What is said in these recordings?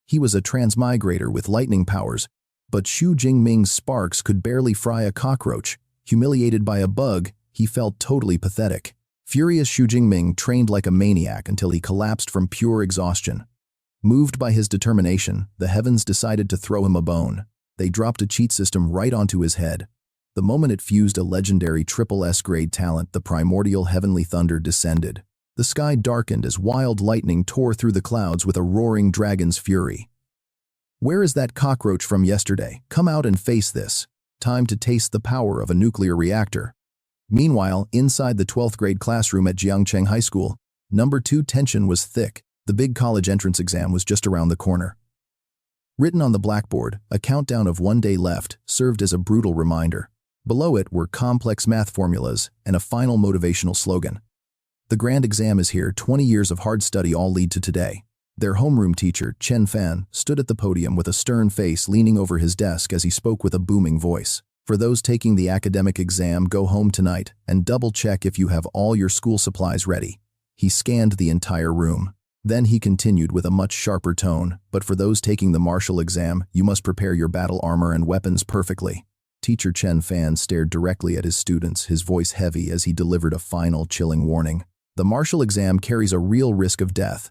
He was a transmigrator with lightning powers, but Xu Jingming's sparks could barely fry a cockroach. Humiliated by a bug, he felt totally pathetic. Furious, Xu Jingming trained like a maniac until he collapsed from pure exhaustion. Moved by his determination, the heavens decided to throw him a bone. They dropped a cheat system right onto his head. The moment it fused a legendary triple S-grade talent, the primordial heavenly thunder descended. The sky darkened as wild lightning tore through the clouds with a roaring dragon's fury. "Where is that cockroach from yesterday? Come out and face this. Time to taste the power of a nuclear reactor." Meanwhile, inside the 12th grade classroom at Jiangcheng High School, number 2 tension was thick. The big college entrance exam was just around the corner. Written on the blackboard, a countdown of 1 day left served as a brutal reminder. Below it were complex math formulas and a final motivational slogan. "The grand exam is here, 20 years of hard study all lead to today." Their homeroom teacher, Chen Fan, stood at the podium with a stern face leaning over his desk as he spoke with a booming voice. "For those taking the academic exam, go home tonight and double-check if you have all your school supplies ready." He scanned the entire room. Then he continued with a much sharper tone, "But for those taking the martial exam, you must prepare your battle armor and weapons perfectly." Teacher Chen Fan stared directly at his students, his voice heavy as he delivered a final, chilling warning. "The martial exam carries a real risk of death.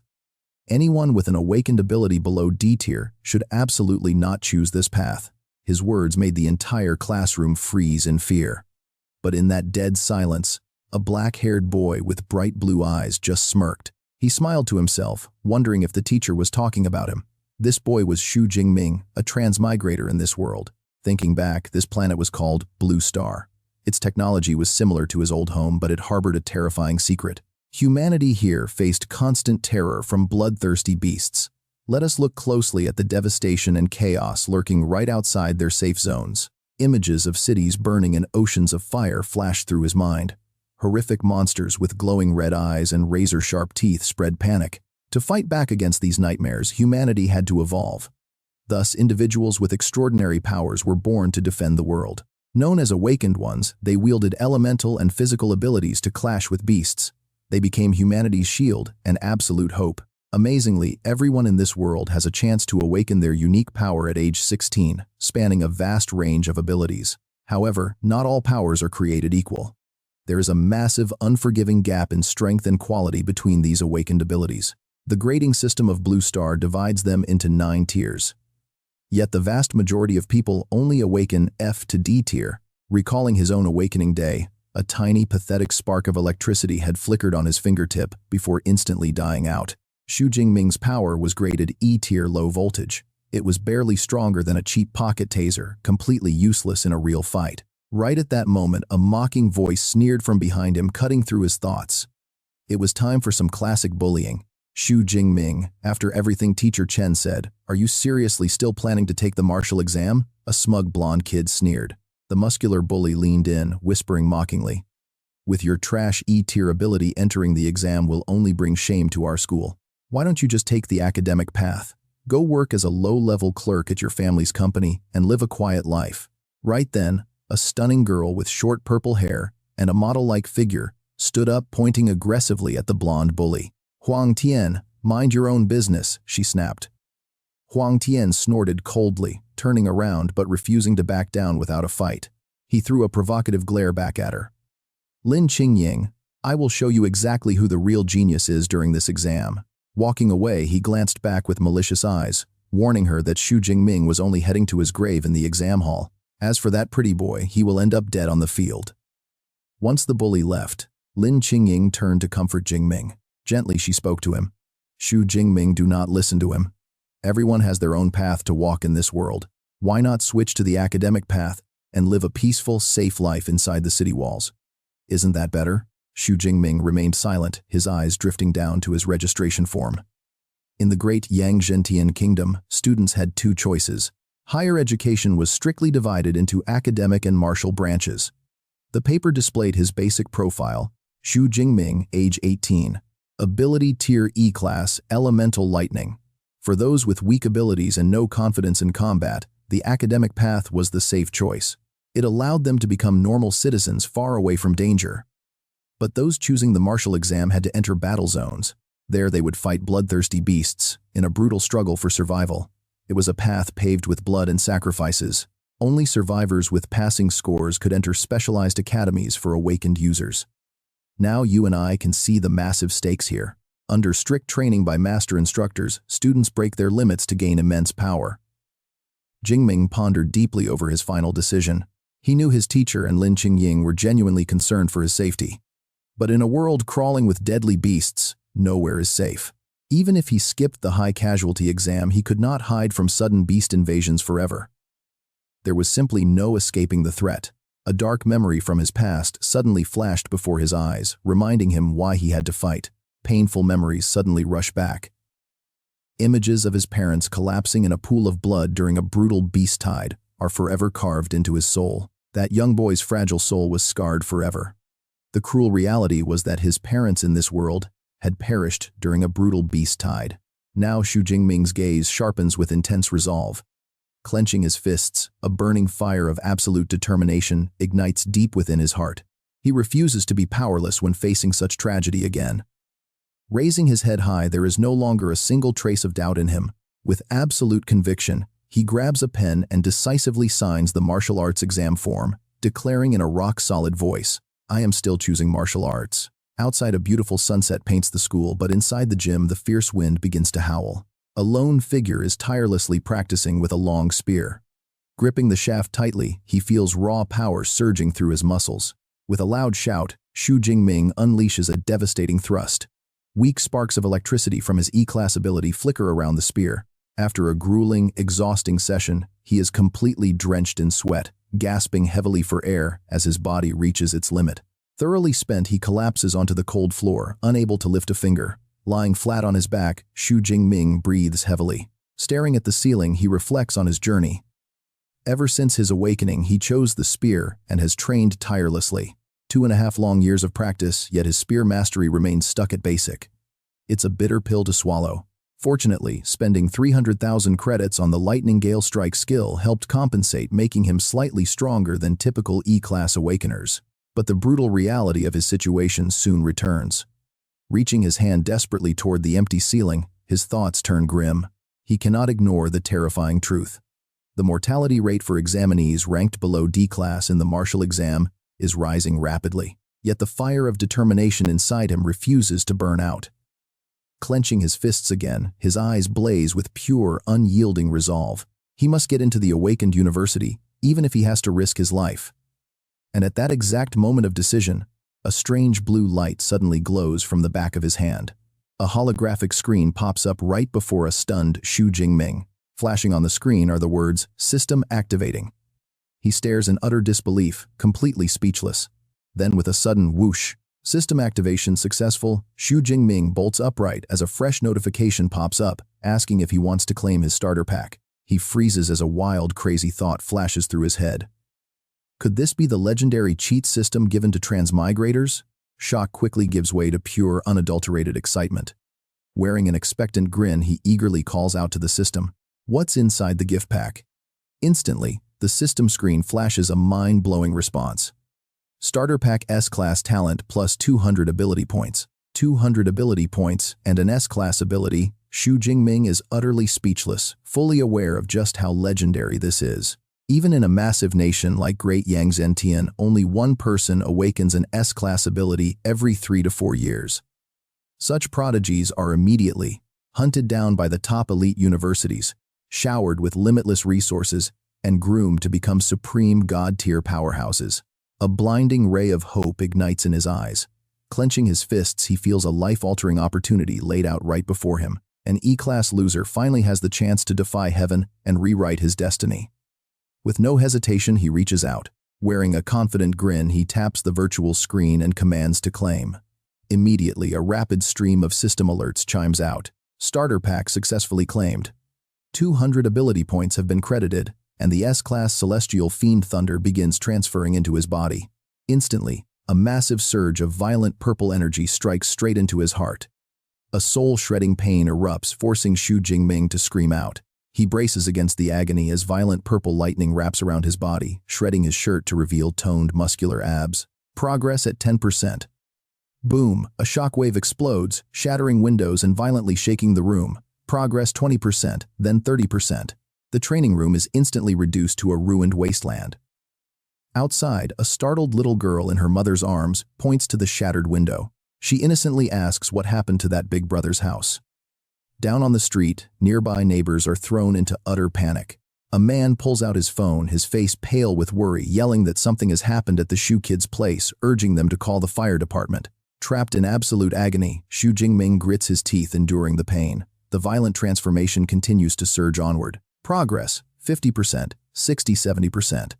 Anyone with an awakened ability below D tier should absolutely not choose this path." His words made the entire classroom freeze in fear. But in that dead silence, a black-haired boy with bright blue eyes just smirked. He smiled to himself, wondering if the teacher was talking about him. This boy was Xu Jingming, a transmigrator in this world. Thinking back, this planet was called Blue Star. Its technology was similar to his old home, but it harbored a terrifying secret. Humanity here faced constant terror from bloodthirsty beasts. Let us look closely at the devastation and chaos lurking right outside their safe zones. Images of cities burning and oceans of fire flashed through his mind. Horrific monsters with glowing red eyes and razor-sharp teeth spread panic. To fight back against these nightmares, humanity had to evolve. Thus, individuals with extraordinary powers were born to defend the world. Known as awakened ones, they wielded elemental and physical abilities to clash with beasts. They became humanity's shield and absolute hope. Amazingly, everyone in this world has a chance to awaken their unique power at age 16, spanning a vast range of abilities. However, not all powers are created equal. There is a massive, unforgiving gap in strength and quality between these awakened abilities. The grading system of Blue Star divides them into 9 tiers. Yet the vast majority of people only awaken F to D tier. Recalling his own awakening day, a tiny, pathetic spark of electricity had flickered on his fingertip before instantly dying out. Xu Jingming's power was graded E tier low voltage. It was barely stronger than a cheap pocket taser, completely useless in a real fight. Right at that moment, a mocking voice sneered from behind him, cutting through his thoughts. It was time for some classic bullying. "Xu Jingming, after everything Teacher Chen said, are you seriously still planning to take the martial exam?" A smug blonde kid sneered. The muscular bully leaned in, whispering mockingly, "With your trash E-tier ability, entering the exam will only bring shame to our school. Why don't you just take the academic path? Go work as a low-level clerk at your family's company and live a quiet life." Right then, a stunning girl with short purple hair and a model-like figure stood up, pointing aggressively at the blonde bully. "Huang Tian, mind your own business," she snapped. Huang Tian snorted coldly, turning around but refusing to back down without a fight. He threw a provocative glare back at her. "Lin Qingying, I will show you exactly who the real genius is during this exam." Walking away, he glanced back with malicious eyes, warning her that Xu Jingming was only heading to his grave in the exam hall. As for that pretty boy, he will end up dead on the field. Once the bully left, Lin Qingying turned to comfort Jingming. Gently, she spoke to him. "Xu Jingming, do not listen to him. Everyone has their own path to walk in this world. Why not switch to the academic path and live a peaceful, safe life inside the city walls? Isn't that better?" Xu Jingming remained silent, his eyes drifting down to his registration form. In the great Yang Zhentian kingdom, students had 2 choices. Higher education was strictly divided into academic and martial branches. The paper displayed his basic profile: Xu Jingming, age 18. Ability Tier E class, Elemental Lightning. For those with weak abilities and no confidence in combat, the academic path was the safe choice. It allowed them to become normal citizens far away from danger. But those choosing the martial exam had to enter battle zones. There they would fight bloodthirsty beasts, in a brutal struggle for survival. It was a path paved with blood and sacrifices. Only survivors with passing scores could enter specialized academies for awakened users. Now you and I can see the massive stakes here. Under strict training by master instructors, students break their limits to gain immense power. Jing Ming pondered deeply over his final decision. He knew his teacher and Lin Qingying were genuinely concerned for his safety. But in a world crawling with deadly beasts, nowhere is safe. Even if he skipped the high-casualty exam, he could not hide from sudden beast invasions forever. There was simply no escaping the threat. A dark memory from his past suddenly flashed before his eyes, reminding him why he had to fight. Painful memories suddenly rush back. Images of his parents collapsing in a pool of blood during a brutal beast tide are forever carved into his soul. That young boy's fragile soul was scarred forever. The cruel reality was that his parents in this world had perished during a brutal beast tide. Now Xu Jingming's gaze sharpens with intense resolve. Clenching his fists, a burning fire of absolute determination ignites deep within his heart. He refuses to be powerless when facing such tragedy again. Raising his head high, there is no longer a single trace of doubt in him. With absolute conviction, he grabs a pen and decisively signs the martial arts exam form, declaring in a rock-solid voice, "I am still choosing martial arts." Outside, a beautiful sunset paints the school, but inside the gym, the fierce wind begins to howl. A lone figure is tirelessly practicing with a long spear. Gripping the shaft tightly, he feels raw power surging through his muscles. With a loud shout, Xu Jingming unleashes a devastating thrust. Weak sparks of electricity from his E-class ability flicker around the spear. After a grueling, exhausting session, he is completely drenched in sweat, gasping heavily for air as his body reaches its limit. Thoroughly spent, he collapses onto the cold floor, unable to lift a finger. Lying flat on his back, Xu Jingming breathes heavily. Staring at the ceiling, he reflects on his journey. Ever since his awakening, he chose the spear and has trained tirelessly. 2.5 long years of practice, yet his spear mastery remains stuck at basic. It's a bitter pill to swallow. Fortunately, spending 300,000 credits on the lightning gale strike skill helped compensate, making him slightly stronger than typical E-class awakeners. But the brutal reality of his situation soon returns. Reaching his hand desperately toward the empty ceiling, his thoughts turn grim. He cannot ignore the terrifying truth. The mortality rate for examinees ranked below D-class in the martial exam is rising rapidly, yet the fire of determination inside him refuses to burn out. Clenching his fists again, his eyes blaze with pure, unyielding resolve. He must get into the awakened university, even if he has to risk his life. And at that exact moment of decision, a strange blue light suddenly glows from the back of his hand. A holographic screen pops up right before a stunned Xu Jingming. Flashing on the screen are the words, "System activating." He stares in utter disbelief, completely speechless. Then with a sudden whoosh, "System activation successful," Xu Jingming bolts upright as a fresh notification pops up, asking if he wants to claim his starter pack. He freezes as a wild, crazy thought flashes through his head. Could this be the legendary cheat system given to transmigrators? Shock quickly gives way to pure, unadulterated excitement. Wearing an expectant grin, he eagerly calls out to the system, "What's inside the gift pack?" Instantly, the system screen flashes a mind-blowing response. Starter Pack S-Class Talent plus 200 ability points. 200 ability points and an S-Class ability. Xu Jingming is utterly speechless, fully aware of just how legendary this is. Even in a massive nation like Great Yangzhentian, only one person awakens an S-Class ability every 3 to 4 years. Such prodigies are immediately hunted down by the top elite universities, showered with limitless resources, and groomed to become supreme god-tier powerhouses. A blinding ray of hope ignites in his eyes. Clenching his fists, he feels a life-altering opportunity laid out right before him. An E-class loser finally has the chance to defy heaven and rewrite his destiny. With no hesitation, he reaches out. Wearing a confident grin, he taps the virtual screen and commands to claim. Immediately, a rapid stream of system alerts chimes out. Starter pack successfully claimed. 200 ability points have been credited, and the S-Class Celestial Fiend Thunder begins transferring into his body. Instantly, a massive surge of violent purple energy strikes straight into his heart. A soul-shredding pain erupts, forcing Xu Jingming to scream out. He braces against the agony as violent purple lightning wraps around his body, shredding his shirt to reveal toned, muscular abs. Progress at 10%. Boom, a shockwave explodes, shattering windows and violently shaking the room. Progress 20%, then 30%. The training room is instantly reduced to a ruined wasteland. Outside, a startled little girl in her mother's arms points to the shattered window. She innocently asks what happened to that big brother's house. Down on the street, nearby neighbors are thrown into utter panic. A man pulls out his phone, his face pale with worry, yelling that something has happened at the Xu kids' place, urging them to call the fire department. Trapped in absolute agony, Xu Jingming grits his teeth, enduring the pain. The violent transformation continues to surge onward. Progress, 50%, 60–70%.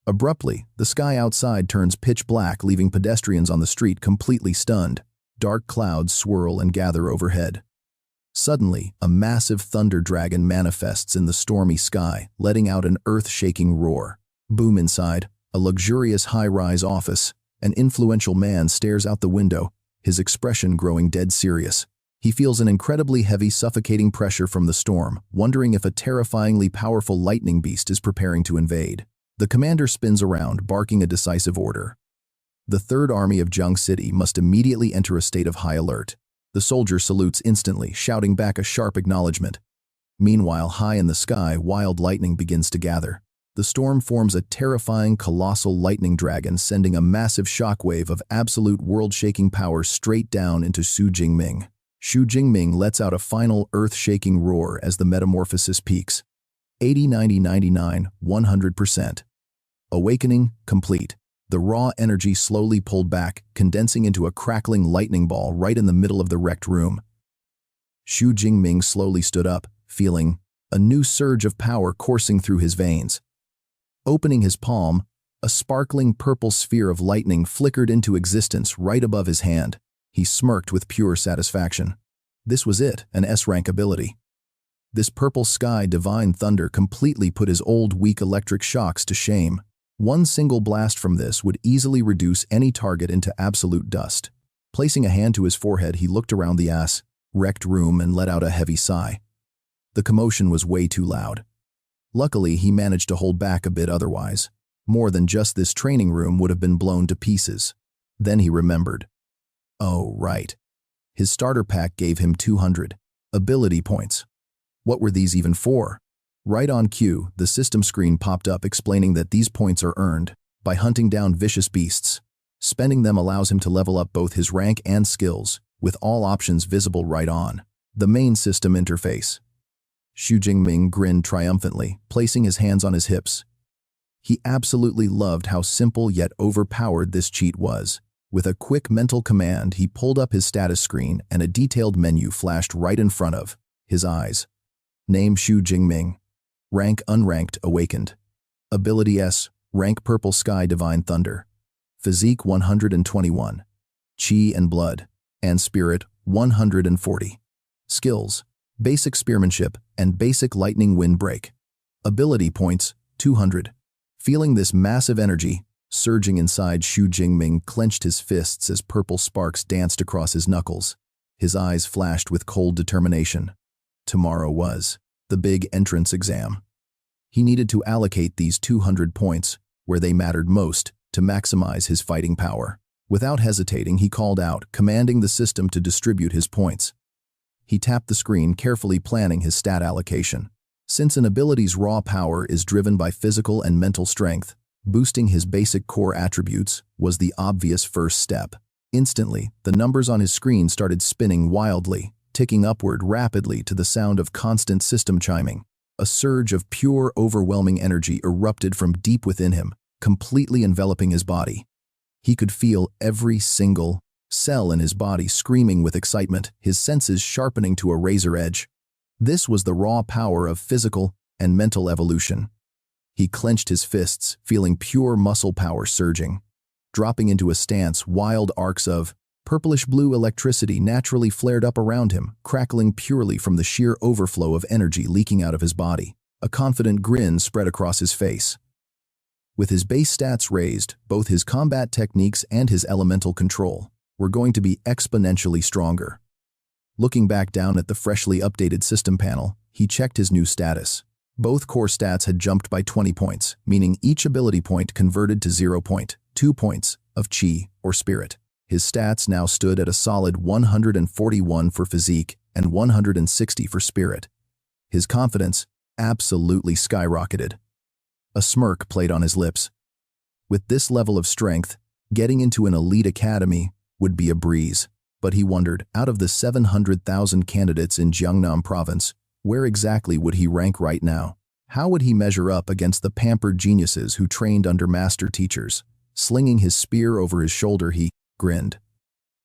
Abruptly, the sky outside turns pitch black, leaving pedestrians on the street completely stunned. Dark clouds swirl and gather overhead. Suddenly, a massive thunder dragon manifests in the stormy sky, letting out an earth-shaking roar. Boom. Inside, a luxurious high-rise office. An influential man stares out the window, his expression growing dead serious. He feels an incredibly heavy, suffocating pressure from the storm, wondering if a terrifyingly powerful lightning beast is preparing to invade. The commander spins around, barking a decisive order. The Third Army of Zheng City must immediately enter a state of high alert. The soldier salutes instantly, shouting back a sharp acknowledgement. Meanwhile, high in the sky, wild lightning begins to gather. The storm forms a terrifying, colossal lightning dragon, sending a massive shockwave of absolute world-shaking power straight down into Xu Jingming. Xu Jingming lets out a final earth-shaking roar as the metamorphosis peaks. 80, 90, 99, 100%. Awakening complete. The raw energy slowly pulled back, condensing into a crackling lightning ball right in the middle of the wrecked room. Xu Jingming slowly stood up, feeling a new surge of power coursing through his veins. Opening his palm, a sparkling purple sphere of lightning flickered into existence right above his hand. He smirked with pure satisfaction. This was it, an S-rank ability. This purple sky divine thunder completely put his old weak electric shocks to shame. One single blast from this would easily reduce any target into absolute dust. Placing a hand to his forehead, he looked around the wrecked room and let out a heavy sigh. The commotion was way too loud. Luckily, he managed to hold back a bit otherwise. More than just this training room would have been blown to pieces. Then he remembered. Oh, right. His starter pack gave him 200 ability points. What were these even for? Right on cue, the system screen popped up explaining that these points are earned by hunting down vicious beasts. Spending them allows him to level up both his rank and skills, with all options visible right on the main system interface. Xu Jingming grinned triumphantly, placing his hands on his hips. He absolutely loved how simple yet overpowered this cheat was. With a quick mental command, he pulled up his status screen and a detailed menu flashed right in front of his eyes. Name Xu Jingming. Rank unranked, awakened. Ability S, rank purple sky divine thunder. Physique 121. Chi and blood, and spirit 140. Skills, basic spearmanship and basic lightning wind break. Ability points 200. Feeling this massive energy surging inside, Xu Jingming clenched his fists as purple sparks danced across his knuckles. His eyes flashed with cold determination. Tomorrow was the big entrance exam. He needed to allocate these 200 points where they mattered most to maximize his fighting power. Without hesitating, he called out, commanding the system to distribute his points. He tapped the screen, carefully planning his stat allocation. Since an ability's raw power is driven by physical and mental strength, boosting his basic core attributes was the obvious first step. Instantly, the numbers on his screen started spinning wildly, ticking upward rapidly to the sound of constant system chiming. A surge of pure, overwhelming energy erupted from deep within him, completely enveloping his body. He could feel every single cell in his body screaming with excitement, his senses sharpening to a razor edge. This was the raw power of physical and mental evolution. He clenched his fists, feeling pure muscle power surging. Dropping into a stance, wild arcs of purplish-blue electricity naturally flared up around him, crackling purely from the sheer overflow of energy leaking out of his body. A confident grin spread across his face. With his base stats raised, both his combat techniques and his elemental control were going to be exponentially stronger. Looking back down at the freshly updated system panel, he checked his new status. Both core stats had jumped by 20 points, meaning each ability point converted to 0.2 points of chi or spirit. His stats now stood at a solid 141 for physique and 160 for spirit. His confidence absolutely skyrocketed. A smirk played on his lips. With this level of strength, getting into an elite academy would be a breeze. But he wondered, out of the 700,000 candidates in Jiangnan province, where exactly would he rank right now? How would he measure up against the pampered geniuses who trained under master teachers? Slinging his spear over his shoulder, he grinned.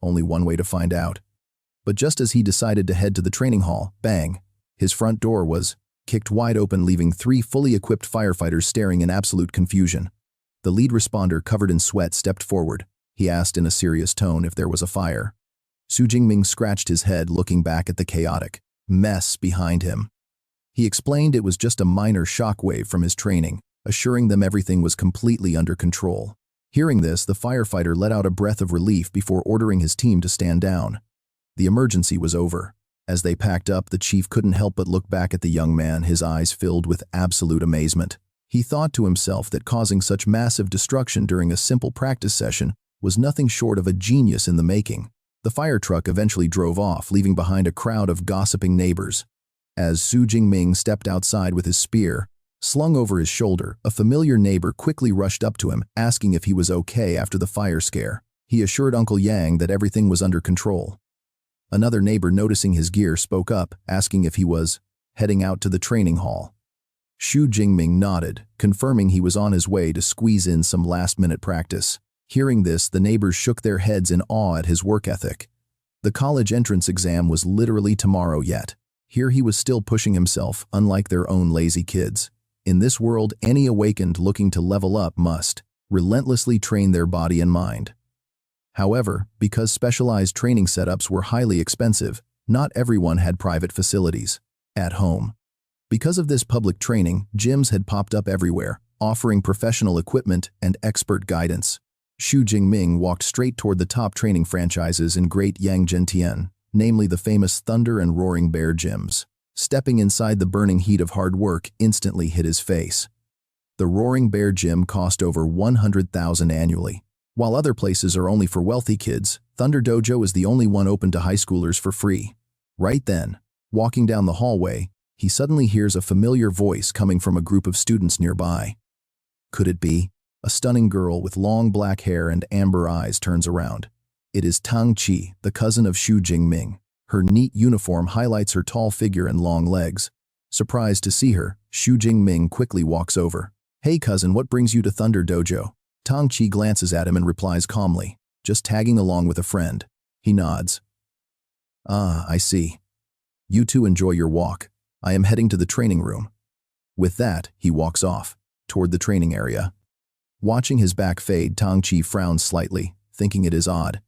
Only one way to find out. But just as he decided to head to the training hall, bang, his front door was kicked wide open, leaving 3 fully equipped firefighters staring in absolute confusion. The lead responder, covered in sweat, stepped forward. He asked in a serious tone if there was a fire. Xu Jingming scratched his head, looking back at the chaotic mess behind him. He explained it was just a minor shockwave from his training, assuring them everything was completely under control. Hearing this, the firefighter let out a breath of relief before ordering his team to stand down. The emergency was over. As they packed up, the chief couldn't help but look back at the young man, his eyes filled with absolute amazement. He thought to himself that causing such massive destruction during a simple practice session was nothing short of a genius in the making. The fire truck eventually drove off, leaving behind a crowd of gossiping neighbors. As Xu Jingming stepped outside with his spear slung over his shoulder, a familiar neighbor quickly rushed up to him, asking if he was okay after the fire scare. He assured Uncle Yang that everything was under control. Another neighbor, noticing his gear, spoke up, asking if he was heading out to the training hall. Xu Jingming nodded, confirming he was on his way to squeeze in some last-minute practice. Hearing this, the neighbors shook their heads in awe at his work ethic. The college entrance exam was literally tomorrow yet. Here he was still pushing himself, unlike their own lazy kids. In this world, any awakened looking to level up must relentlessly train their body and mind. However, because specialized training setups were highly expensive, not everyone had private facilities at home. Because of this public training, gyms had popped up everywhere, offering professional equipment and expert guidance. Xu Jingming walked straight toward the top training franchises in Great Yangzhentian, namely the famous Thunder and Roaring Bear gyms. Stepping inside, the burning heat of hard work instantly hit his face. The Roaring Bear gym cost over 100,000 annually. While other places are only for wealthy kids, Thunder Dojo is the only one open to high schoolers for free. Right then, walking down the hallway, he suddenly hears a familiar voice coming from a group of students nearby. Could it be? A stunning girl with long black hair and amber eyes turns around. It is Tang Qi, the cousin of Xu Jingming. Her neat uniform highlights her tall figure and long legs. Surprised to see her, Xu Jingming quickly walks over. "Hey cousin, what brings you to Thunder Dojo?" Tang Qi glances at him and replies calmly, "Just tagging along with a friend." He nods. "Ah, I see. You two enjoy your walk. I am heading to the training room." With that, he walks off, toward the training area. Watching his back fade, Tang Qi frowns slightly, thinking it is odd.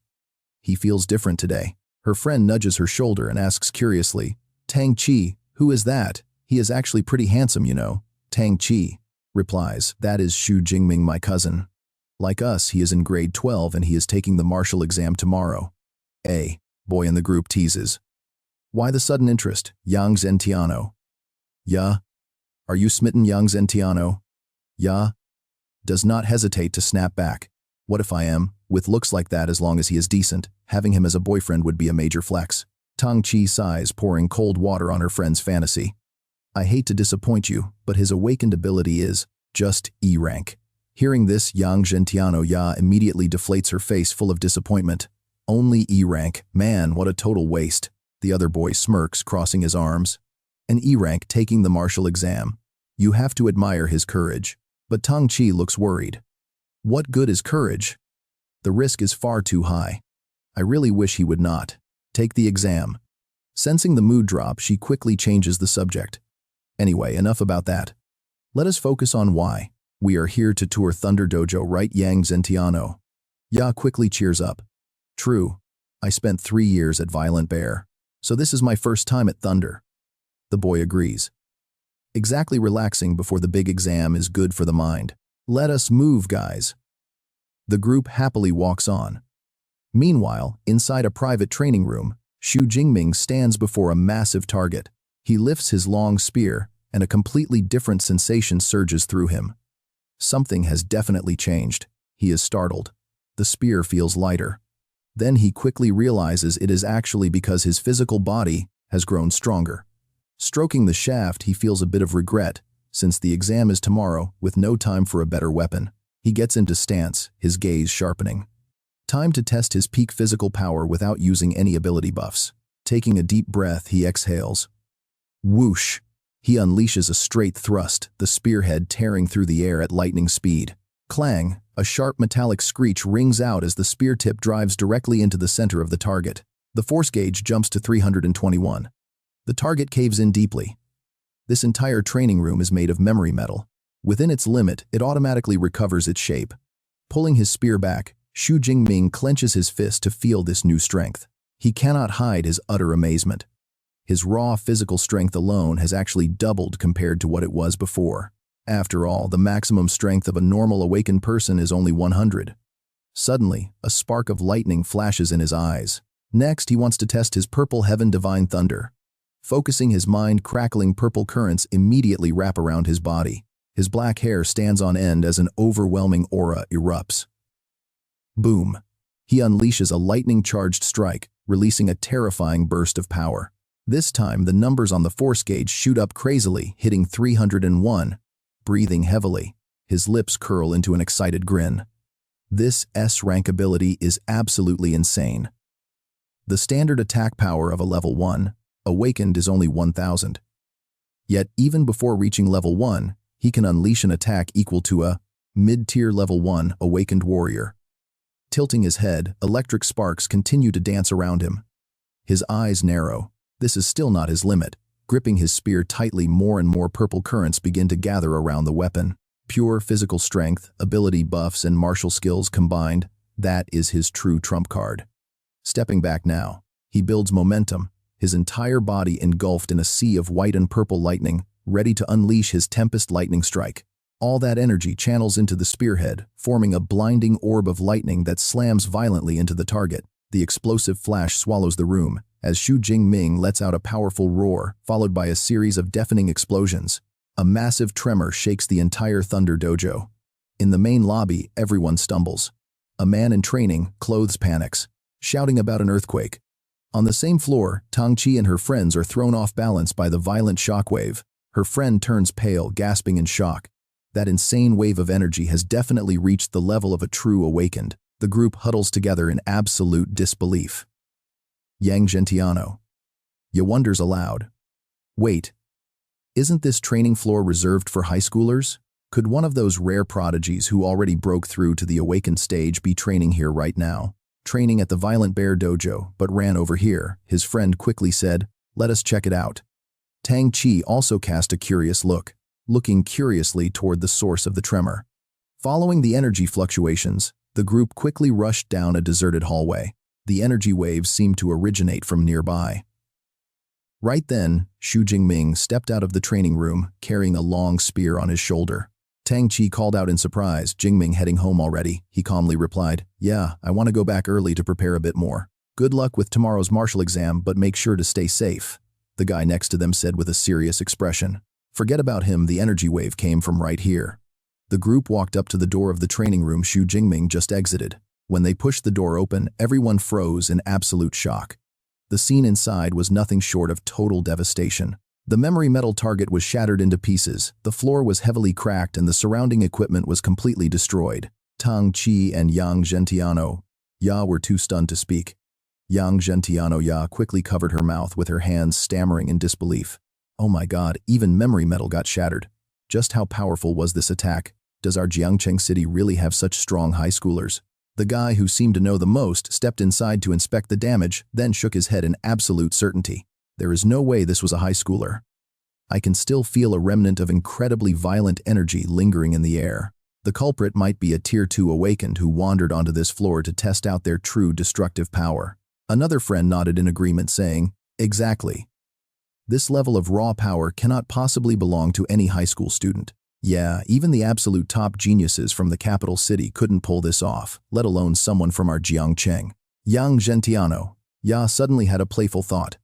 He feels different today. Her friend nudges her shoulder and asks curiously, "Tang Qi, who is that? He is actually pretty handsome, you know." Tang Qi replies, "That is Xu Jingming, my cousin. Like us, he is in grade 12 and he is taking the martial exam tomorrow." A boy in the group teases. "Why the sudden interest, Yang Zhentiano?" "Ya? Are you smitten, Yang Zhentiano?" "Ya?" Does not hesitate to snap back. "What if I am? With looks like that, as long as he is decent, having him as a boyfriend would be a major flex." Tang Qi sighs, pouring cold water on her friend's fantasy. "I hate to disappoint you, but his awakened ability is just E rank." Hearing this, Yang Zhentiano Ya immediately deflates her face, full of disappointment. "Only E rank? Man, what a total waste." The other boy smirks, crossing his arms. "An E rank taking the martial exam. You have to admire his courage." But Tang Qi looks worried. "What good is courage? The risk is far too high. I really wish he would not take the exam." Sensing the mood drop, she quickly changes the subject. "Anyway, enough about that. Let us focus on why we are here to tour Thunder Dojo, right, Yang Zhentiano?" Ya quickly cheers up. "True. I spent 3 years at Violent Bear, so this is my first time at Thunder." The boy agrees. "Exactly, relaxing before the big exam is good for the mind. Let us move, guys." The group happily walks on. Meanwhile, inside a private training room, Xu Jingming stands before a massive target. He lifts his long spear, and a completely different sensation surges through him. Something has definitely changed. He is startled. The spear feels lighter. Then he quickly realizes it is actually because his physical body has grown stronger. Stroking the shaft, he feels a bit of regret, since the exam is tomorrow with no time for a better weapon. He gets into stance, his gaze sharpening. Time to test his peak physical power without using any ability buffs. Taking a deep breath, he exhales. Whoosh! He unleashes a straight thrust, the spearhead tearing through the air at lightning speed. Clang! A sharp metallic screech rings out as the spear tip drives directly into the center of the target. The force gauge jumps to 321. The target caves in deeply. This entire training room is made of memory metal. Within its limit, it automatically recovers its shape. Pulling his spear back, Xu Jingming clenches his fist to feel this new strength. He cannot hide his utter amazement. His raw physical strength alone has actually doubled compared to what it was before. After all, the maximum strength of a normal awakened person is only 100. Suddenly, a spark of lightning flashes in his eyes. Next, he wants to test his purple heaven divine thunder. Focusing his mind, crackling purple currents immediately wrap around his body. His black hair stands on end as an overwhelming aura erupts. Boom! He unleashes a lightning-charged strike, releasing a terrifying burst of power. This time, the numbers on the force gauge shoot up crazily, hitting 301. Breathing heavily, his lips curl into an excited grin. This S-rank ability is absolutely insane. The standard attack power of a level 1, awakened, is only 1000. Yet, even before reaching level 1, he can unleash an attack equal to a mid-tier level 1 awakened warrior. Tilting his head, electric sparks continue to dance around him. His eyes narrow. This is still not his limit. Gripping his spear tightly, more and more purple currents begin to gather around the weapon. Pure physical strength, ability buffs, and martial skills combined, that is his true trump card. Stepping back now, he builds momentum, his entire body engulfed in a sea of white and purple lightning, ready to unleash his Tempest lightning strike. All that energy channels into the spearhead, forming a blinding orb of lightning that slams violently into the target. The explosive flash swallows the room, as Xu Jingming lets out a powerful roar, followed by a series of deafening explosions. A massive tremor shakes the entire Thunder Dojo. In the main lobby, everyone stumbles. A man in training, clothes panics, shouting about an earthquake. On the same floor, Tangqi and her friends are thrown off balance by the violent shockwave. Her friend turns pale, gasping in shock. That insane wave of energy has definitely reached the level of a true awakened. The group huddles together in absolute disbelief. Yang Gentiano. Ya wonders aloud. Wait, isn't this training floor reserved for high schoolers? Could one of those rare prodigies who already broke through to the awakened stage be training here right now? Training at the Violent Bear Dojo, but ran over here, his friend quickly said, "Let us check it out." Tang Chi also cast a curious look, looking curiously toward the source of the tremor. Following the energy fluctuations, the group quickly rushed down a deserted hallway. The energy waves seemed to originate from nearby. Right then, Xu Jingming stepped out of the training room, carrying a long spear on his shoulder. Tang Chi called out in surprise, "Jingming heading home already?" He calmly replied, "Yeah, I want to go back early to prepare a bit more. Good luck with tomorrow's martial exam, but make sure to stay safe," the guy next to them said with a serious expression. Forget about him, the energy wave came from right here. The group walked up to the door of the training room Xu Jingming just exited. When they pushed the door open, everyone froze in absolute shock. The scene inside was nothing short of total devastation. The memory metal target was shattered into pieces, the floor was heavily cracked, and the surrounding equipment was completely destroyed. Tang Chi and Yang Gentiano Ya were too stunned to speak. Yang Gentiano Ya quickly covered her mouth with her hands, stammering in disbelief. Oh my god, even memory metal got shattered. Just how powerful was this attack? Does our Jiangcheng city really have such strong high schoolers? The guy who seemed to know the most stepped inside to inspect the damage, then shook his head in absolute certainty. There is no way this was a high schooler. I can still feel a remnant of incredibly violent energy lingering in the air. The culprit might be a Tier 2 awakened who wandered onto this floor to test out their true destructive power. Another friend nodded in agreement, saying, "Exactly. This level of raw power cannot possibly belong to any high school student. Yeah, even the absolute top geniuses from the capital city couldn't pull this off, let alone someone from our Jiangcheng." Yang Gentiano Ya suddenly had a playful thought.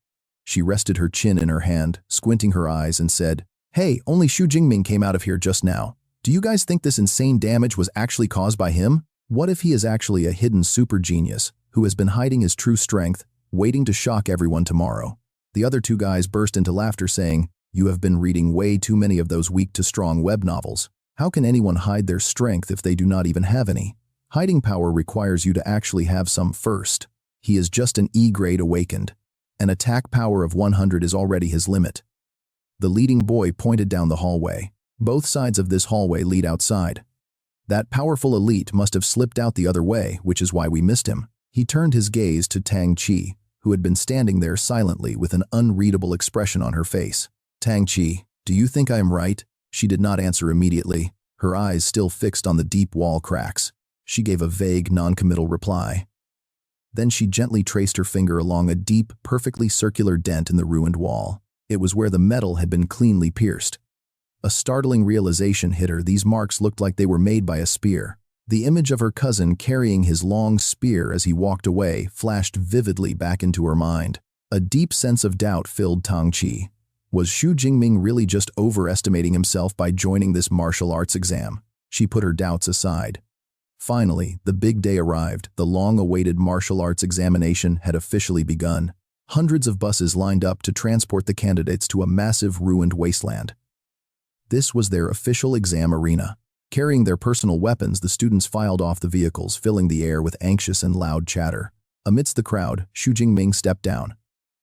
She rested her chin in her hand, squinting her eyes, and said, "Hey, only Xu Jingming came out of here just now. Do you guys think this insane damage was actually caused by him? What if he is actually a hidden super genius, who has been hiding his true strength, waiting to shock everyone tomorrow. The other two guys burst into laughter saying, "You have been reading way too many of those weak-to-strong web novels. How can anyone hide their strength if they do not even have any? Hiding power requires you to actually have some first. He is just an E-grade awakened. An attack power of 100 is already his limit." The leading boy pointed down the hallway. Both sides of this hallway lead outside. That powerful elite must have slipped out the other way, which is why we missed him. He turned his gaze to Tang Chi, who had been standing there silently with an unreadable expression on her face. "Tang Chi, do you think I am right?" She did not answer immediately, her eyes still fixed on the deep wall cracks. She gave a vague, non-committal reply. Then she gently traced her finger along a deep, perfectly circular dent in the ruined wall. It was where the metal had been cleanly pierced. A startling realization hit her. These marks looked like they were made by a spear. The image of her cousin carrying his long spear as he walked away flashed vividly back into her mind. A deep sense of doubt filled Tang Chi. Was Xu Jingming really just overestimating himself by joining this martial arts exam? She put her doubts aside. Finally, the big day arrived. The long-awaited martial arts examination had officially begun. Hundreds of buses lined up to transport the candidates to a massive ruined wasteland. This was their official exam arena. Carrying their personal weapons, the students filed off the vehicles, filling the air with anxious and loud chatter. Amidst the crowd, Xu Jingming stepped down.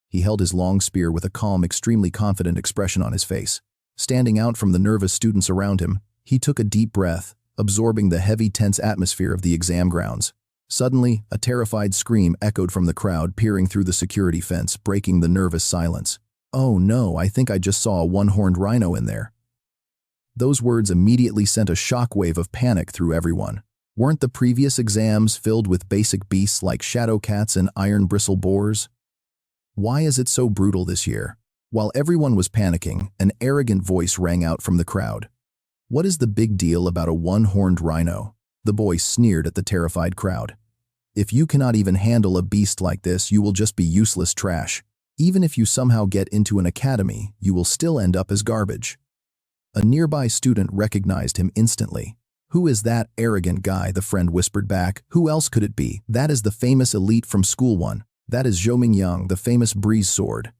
He held his long spear with a calm, extremely confident expression on his face. Standing out from the nervous students around him, he took a deep breath, absorbing the heavy, tense atmosphere of the exam grounds. Suddenly, a terrified scream echoed from the crowd, peering through the security fence, breaking the nervous silence. "Oh no, I think I just saw a one-horned rhino in there." Those words immediately sent a shockwave of panic through everyone. Weren't the previous exams filled with basic beasts like shadow cats and iron bristle boars? Why is it so brutal this year? While everyone was panicking, an arrogant voice rang out from the crowd. "What is the big deal about a one-horned rhino?" The boy sneered at the terrified crowd. "If you cannot even handle a beast like this, you will just be useless trash. Even if you somehow get into an academy, you will still end up as garbage." A nearby student recognized him instantly. "Who is that arrogant guy?" the friend whispered back. "Who else could it be? That is the famous elite from School 1. That is Zhou Mingyang, the famous breeze sword.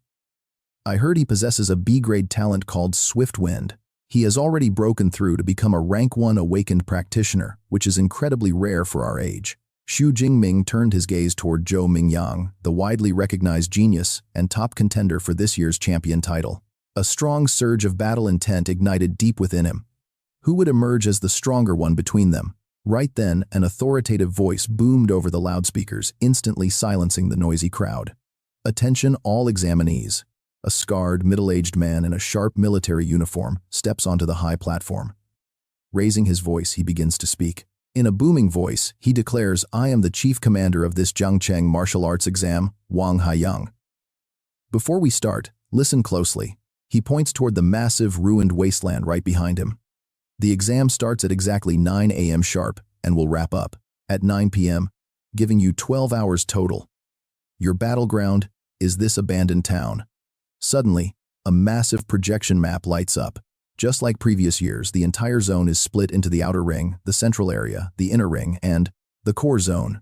I heard he possesses a B-grade talent called Swift Wind. He has already broken through to become a rank 1 awakened practitioner, which is incredibly rare for our age." Xu Jingming turned his gaze toward Zhou Mingyang, the widely recognized genius and top contender for this year's champion title. A strong surge of battle intent ignited deep within him. Who would emerge as the stronger one between them? Right then, an authoritative voice boomed over the loudspeakers, instantly silencing the noisy crowd. "Attention all examinees." A scarred, middle-aged man in a sharp military uniform steps onto the high platform. Raising his voice, he begins to speak. In a booming voice, he declares, "I am the chief commander of this Jiangcheng martial arts exam, Wang Haiyang. Before we start, listen closely." He points toward the massive, ruined wasteland right behind him. "The exam starts at exactly 9 a.m. sharp and will wrap up at 9 p.m., giving you 12 hours total. Your battleground is this abandoned town." Suddenly, a massive projection map lights up. Just like previous years, the entire zone is split into the outer ring, the central area, the inner ring, and the core zone.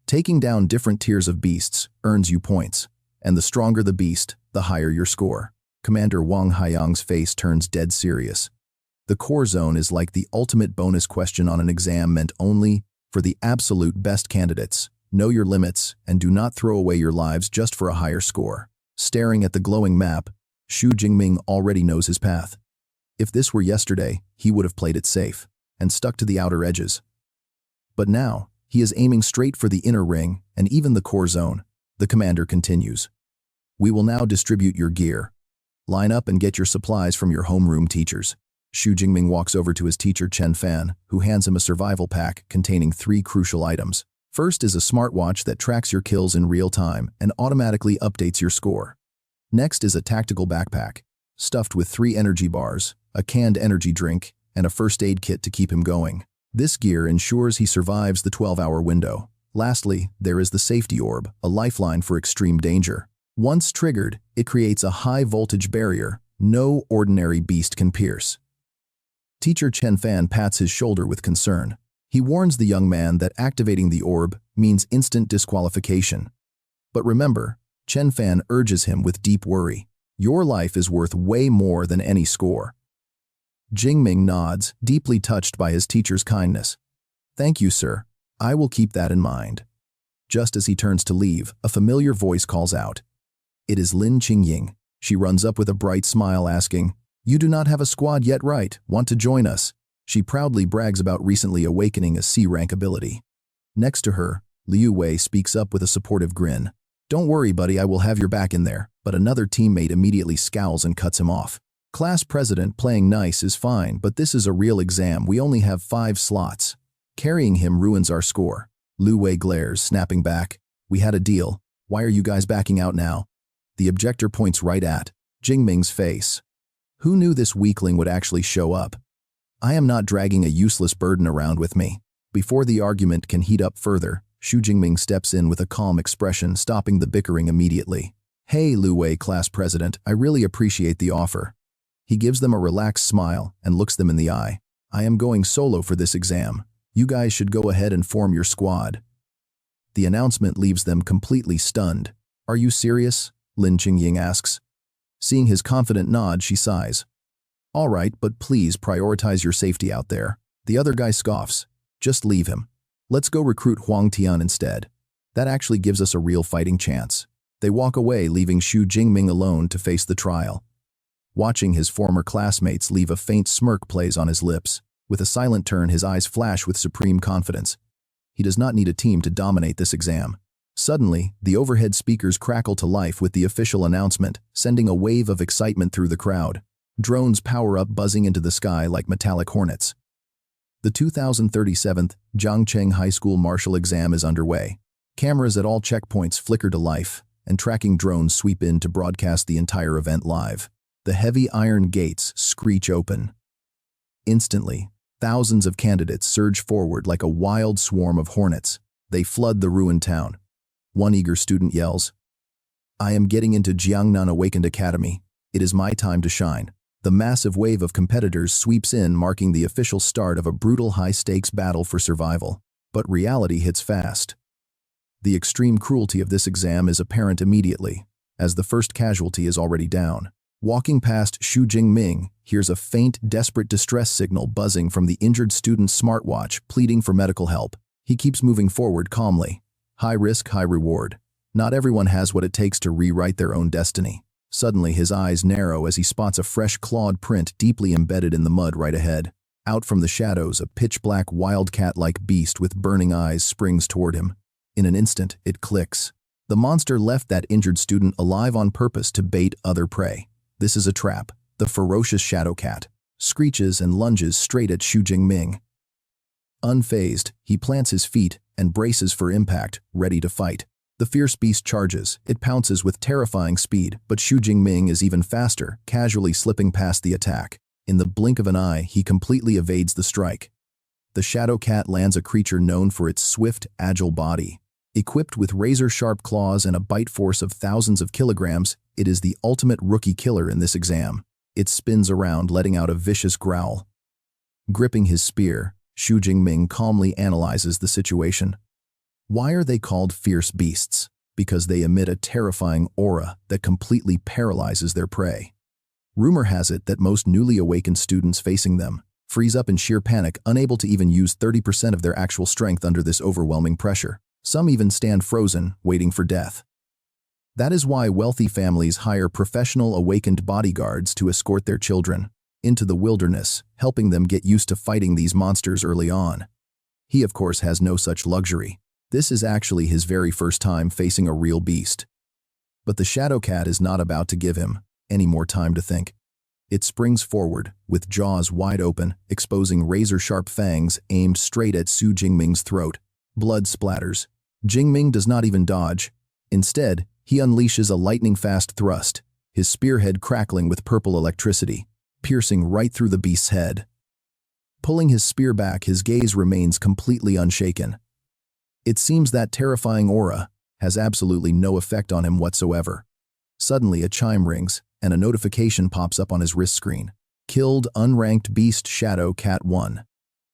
Taking down different tiers of beasts earns you points, and the stronger the beast, the higher your score. Commander Wang Haiyang's face turns dead serious. The core zone is like the ultimate bonus question on an exam meant only for the absolute best candidates. Know your limits and do not throw away your lives just for a higher score. Staring at the glowing map, Xu Jingming already knows his path. If this were yesterday, he would have played it safe and stuck to the outer edges. But now, he is aiming straight for the inner ring and even the core zone. The commander continues. "We will now distribute your gear. Line up and get your supplies from your homeroom teachers." Xu Jingming walks over to his teacher Chen Fan, who hands him a survival pack containing 3 crucial items. First is a smartwatch that tracks your kills in real time and automatically updates your score. Next is a tactical backpack, stuffed with 3 energy bars, a canned energy drink, and a first aid kit to keep him going. This gear ensures he survives the 12-hour window. Lastly, there is the safety orb, a lifeline for extreme danger. Once triggered, it creates a high-voltage barrier no ordinary beast can pierce. Teacher Chen Fan pats his shoulder with concern. He warns the young man that activating the orb means instant disqualification. But remember, Chen Fan urges him with deep worry. Your life is worth way more than any score. Jing Ming nods, deeply touched by his teacher's kindness. Thank you, sir. I will keep that in mind. Just as he turns to leave, a familiar voice calls out. It is Lin Qingying. She runs up with a bright smile asking, You do not have a squad yet, right? Want to join us? She proudly brags about recently awakening a C-rank ability. Next to her, Liu Wei speaks up with a supportive grin. Don't worry, buddy, I will have your back in there. But another teammate immediately scowls and cuts him off. Class president playing nice is fine, but this is a real exam. We only have 5 slots. Carrying him ruins our score. Liu Wei glares, snapping back. We had a deal. Why are you guys backing out now? The objector points right at Jing Ming's face. Who knew this weakling would actually show up? I am not dragging a useless burden around with me. Before the argument can heat up further, Xu Jingming steps in with a calm expression, stopping the bickering immediately. Hey, Liu Wei, class president, I really appreciate the offer. He gives them a relaxed smile and looks them in the eye. I am going solo for this exam. You guys should go ahead and form your squad. The announcement leaves them completely stunned. Are you serious? Lin Qingying asks. Seeing his confident nod, she sighs. All right, but please prioritize your safety out there. The other guy scoffs. Just leave him. Let's go recruit Huang Tian instead. That actually gives us a real fighting chance. They walk away, leaving Xu Jingming alone to face the trial. Watching his former classmates leave, a faint smirk plays on his lips. With a silent turn, his eyes flash with supreme confidence. He does not need a team to dominate this exam. Suddenly, the overhead speakers crackle to life with the official announcement, sending a wave of excitement through the crowd. Drones power up, buzzing into the sky like metallic hornets. The 2037th Zhangcheng High School Martial Exam is underway. Cameras at all checkpoints flicker to life, and tracking drones sweep in to broadcast the entire event live. The heavy iron gates screech open. Instantly, thousands of candidates surge forward like a wild swarm of hornets. They flood the ruined town. One eager student yells, I am getting into Jiangnan Awakened Academy. It is my time to shine. The massive wave of competitors sweeps in, marking the official start of a brutal high-stakes battle for survival. But reality hits fast. The extreme cruelty of this exam is apparent immediately, as the first casualty is already down. Walking past Xu Jingming, hears a faint, desperate distress signal buzzing from the injured student's smartwatch, pleading for medical help. He keeps moving forward calmly. High risk, high reward. Not everyone has what it takes to rewrite their own destiny. Suddenly, his eyes narrow as he spots a fresh clawed print deeply embedded in the mud right ahead. Out from the shadows, a pitch-black wildcat-like beast with burning eyes springs toward him. In an instant, it clicks. The monster left that injured student alive on purpose to bait other prey. This is a trap. The ferocious shadow cat screeches and lunges straight at Xu Jingming. Unfazed, he plants his feet and braces for impact, ready to fight. The fierce beast charges. It pounces with terrifying speed, but Xu Jingming is even faster, casually slipping past the attack. In the blink of an eye, he completely evades the strike. The shadow cat lands a creature known for its swift, agile body. Equipped with razor-sharp claws and a bite force of thousands of kilograms, it is the ultimate rookie killer in this exam. It spins around, letting out a vicious growl. Gripping his spear, Xu Jingming calmly analyzes the situation. Why are they called fierce beasts? Because they emit a terrifying aura that completely paralyzes their prey. Rumor has it that most newly awakened students facing them freeze up in sheer panic, unable to even use 30% of their actual strength under this overwhelming pressure. Some even stand frozen, waiting for death. That is why wealthy families hire professional awakened bodyguards to escort their children into the wilderness, helping them get used to fighting these monsters early on. He, of course, has no such luxury. This is actually his very first time facing a real beast. But the shadow cat is not about to give him any more time to think. It springs forward, with jaws wide open, exposing razor-sharp fangs aimed straight at Xu Jingming's throat. Blood splatters. Jingming does not even dodge. Instead, he unleashes a lightning-fast thrust, his spearhead crackling with purple electricity, piercing right through the beast's head. Pulling his spear back, his gaze remains completely unshaken. It seems that terrifying aura has absolutely no effect on him whatsoever. Suddenly, a chime rings, and a notification pops up on his wrist screen. Killed unranked beast Shadow Cat 1.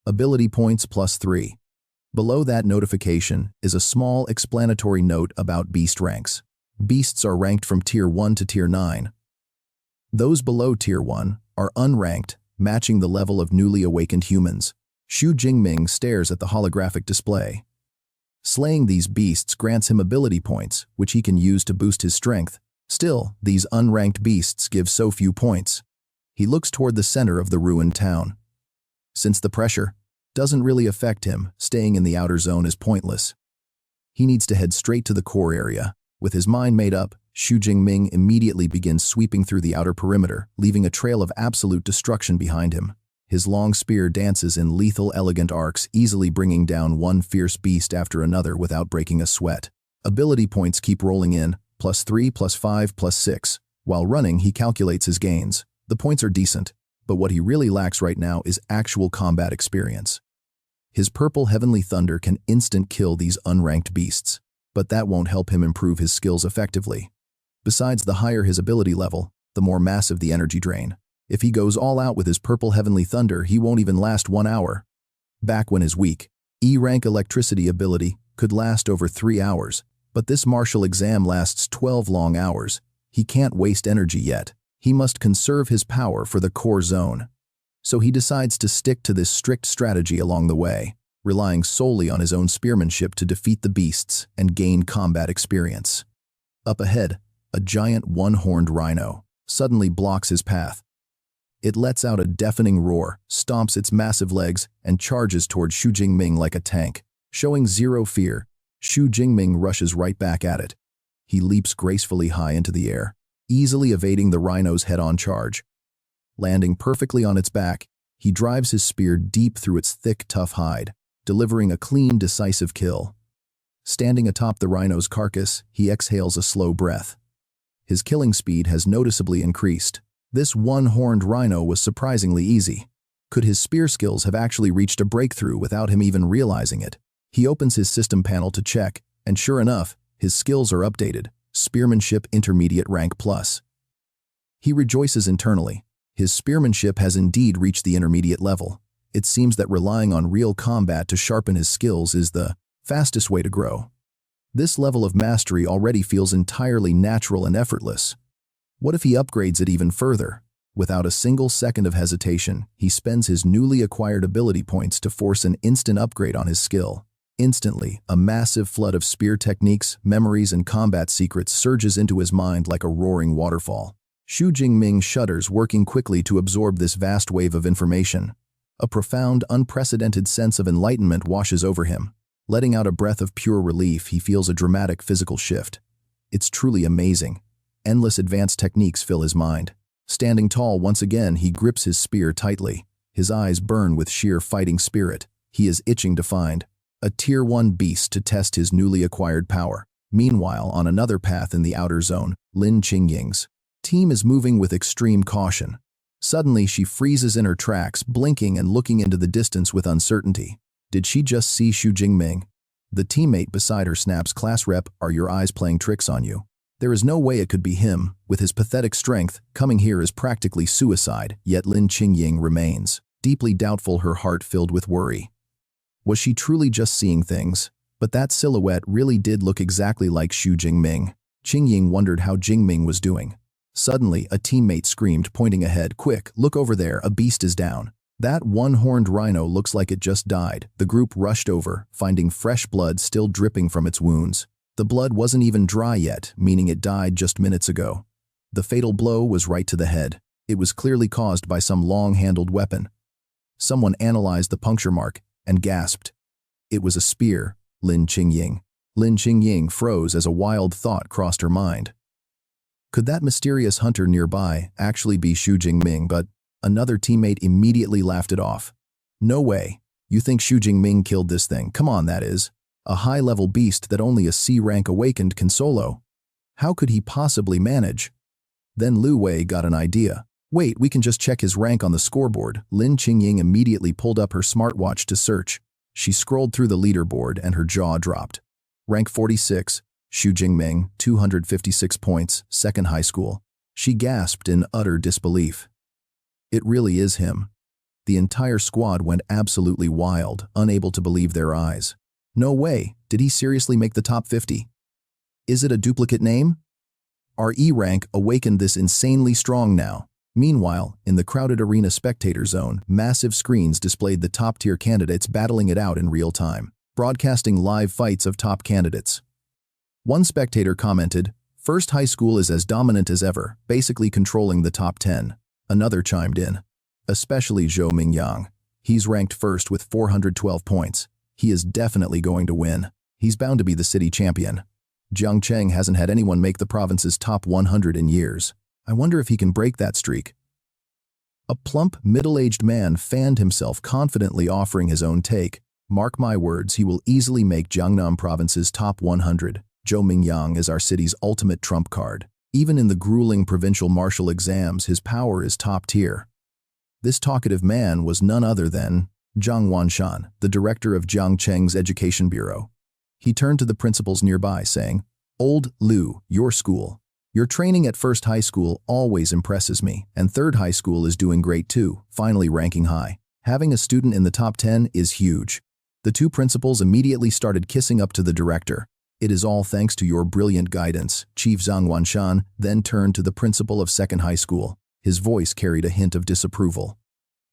Ability points +3. Below that notification is a small explanatory note about beast ranks. Beasts are ranked from Tier 1 to Tier 9. Those below Tier 1 are unranked, matching the level of newly awakened humans. Xu Jingming stares at the holographic display. Slaying these beasts grants him ability points, which he can use to boost his strength. Still, these unranked beasts give so few points. He looks toward the center of the ruined town. Since the pressure doesn't really affect him, staying in the outer zone is pointless. He needs to head straight to the core area. With his mind made up, Xu Jingming immediately begins sweeping through the outer perimeter, leaving a trail of absolute destruction behind him. His long spear dances in lethal, elegant arcs, easily bringing down one fierce beast after another without breaking a sweat. Ability points keep rolling in, +3, +5, +6. While running, he calculates his gains. The points are decent, but what he really lacks right now is actual combat experience. His purple heavenly thunder can instant kill these unranked beasts, but that won't help him improve his skills effectively. Besides, the higher his ability level, the more massive the energy drain. If he goes all out with his purple heavenly thunder, he won't even last 1 hour. Back when his weak E-rank electricity ability could last over 3 hours, but this martial exam lasts 12 long hours. He can't waste energy yet. He must conserve his power for the core zone. So he decides to stick to this strict strategy along the way, relying solely on his own spearmanship to defeat the beasts and gain combat experience. Up ahead, a giant one-horned rhino suddenly blocks his path. It lets out a deafening roar, stomps its massive legs, and charges toward Xu Jingming like a tank. Showing zero fear, Xu Jingming rushes right back at it. He leaps gracefully high into the air, easily evading the rhino's head-on charge. Landing perfectly on its back, he drives his spear deep through its thick, tough hide, delivering a clean, decisive kill. Standing atop the rhino's carcass, he exhales a slow breath. His killing speed has noticeably increased. This one-horned rhino was surprisingly easy. Could his spear skills have actually reached a breakthrough without him even realizing it? He opens his system panel to check, and sure enough, his skills are updated. Spearmanship Intermediate Rank Plus. He rejoices internally. His spearmanship has indeed reached the intermediate level. It seems that relying on real combat to sharpen his skills is the fastest way to grow. This level of mastery already feels entirely natural and effortless. What if he upgrades it even further? Without a single second of hesitation, he spends his newly acquired ability points to force an instant upgrade on his skill. Instantly, a massive flood of spear techniques, memories, and combat secrets surges into his mind like a roaring waterfall. Xu Jingming shudders, working quickly to absorb this vast wave of information. A profound, unprecedented sense of enlightenment washes over him. Letting out a breath of pure relief, he feels a dramatic physical shift. It's truly amazing. Endless advanced techniques fill his mind. Standing tall once again, he grips his spear tightly. His eyes burn with sheer fighting spirit. He is itching to find a Tier 1 beast to test his newly acquired power. Meanwhile, on another path in the outer zone, Lin Qingying's team is moving with extreme caution. Suddenly, she freezes in her tracks, blinking and looking into the distance with uncertainty. Did she just see Xu Jingming? The teammate beside her snaps, "Class rep, are your eyes playing tricks on you?" There is no way it could be him. With his pathetic strength, coming here is practically suicide, yet Lin Qingying remains, deeply doubtful, her heart filled with worry. Was she truly just seeing things? But that silhouette really did look exactly like Xu Jingming. Qingying wondered how Jingming was doing. Suddenly, a teammate screamed, pointing ahead, "Quick, look over there, a beast is down." That one-horned rhino looks like it just died. The group rushed over, finding fresh blood still dripping from its wounds. The blood wasn't even dry yet, meaning it died just minutes ago. The fatal blow was right to the head. It was clearly caused by some long-handled weapon. Someone analyzed the puncture mark and gasped. It was a spear. Lin Qingying. Lin Qingying froze as a wild thought crossed her mind. Could that mysterious hunter nearby actually be Xu Jingming? But another teammate immediately laughed it off. "No way. You think Xu Jingming killed this thing? Come on, that is a high-level beast that only a C-rank awakened can solo. How could he possibly manage?" Then Lu Wei got an idea. "Wait, we can just check his rank on the scoreboard." Lin Qingying immediately pulled up her smartwatch to search. She scrolled through the leaderboard and her jaw dropped. Rank 46, Xu Jingming, 256 points, second high school. She gasped in utter disbelief. It really is him. The entire squad went absolutely wild, unable to believe their eyes. No way, did he seriously make the top 50? Is it a duplicate name? Our E rank awakened this insanely strong now. Meanwhile, in the crowded arena spectator zone, massive screens displayed the top-tier candidates battling it out in real time, broadcasting live fights of top candidates. One spectator commented, "First High School is as dominant as ever, basically controlling the top 10. Another chimed in, "Especially Xu Jingming. He's ranked first with 412 points. He is definitely going to win. He's bound to be the city champion. Jiang Cheng hasn't had anyone make the province's top 100 in years. I wonder if he can break that streak." A plump, middle-aged man fanned himself, confidently offering his own take. "Mark my words, he will easily make Jiangnan province's top 100. Xu Jingming is our city's ultimate trump card. Even in the grueling provincial martial exams, his power is top tier." This talkative man was none other than Zhang Wanshan, the director of Jiang Cheng's education bureau. He turned to the principals nearby, saying, "Old Liu, your school. Your training at First High School always impresses me, and Third High School is doing great too, finally ranking high. Having a student in the top 10 is huge." The two principals immediately started kissing up to the director. "It is all thanks to your brilliant guidance." Chief Zhang Wanshan then turned to the principal of Second High School. His voice carried a hint of disapproval.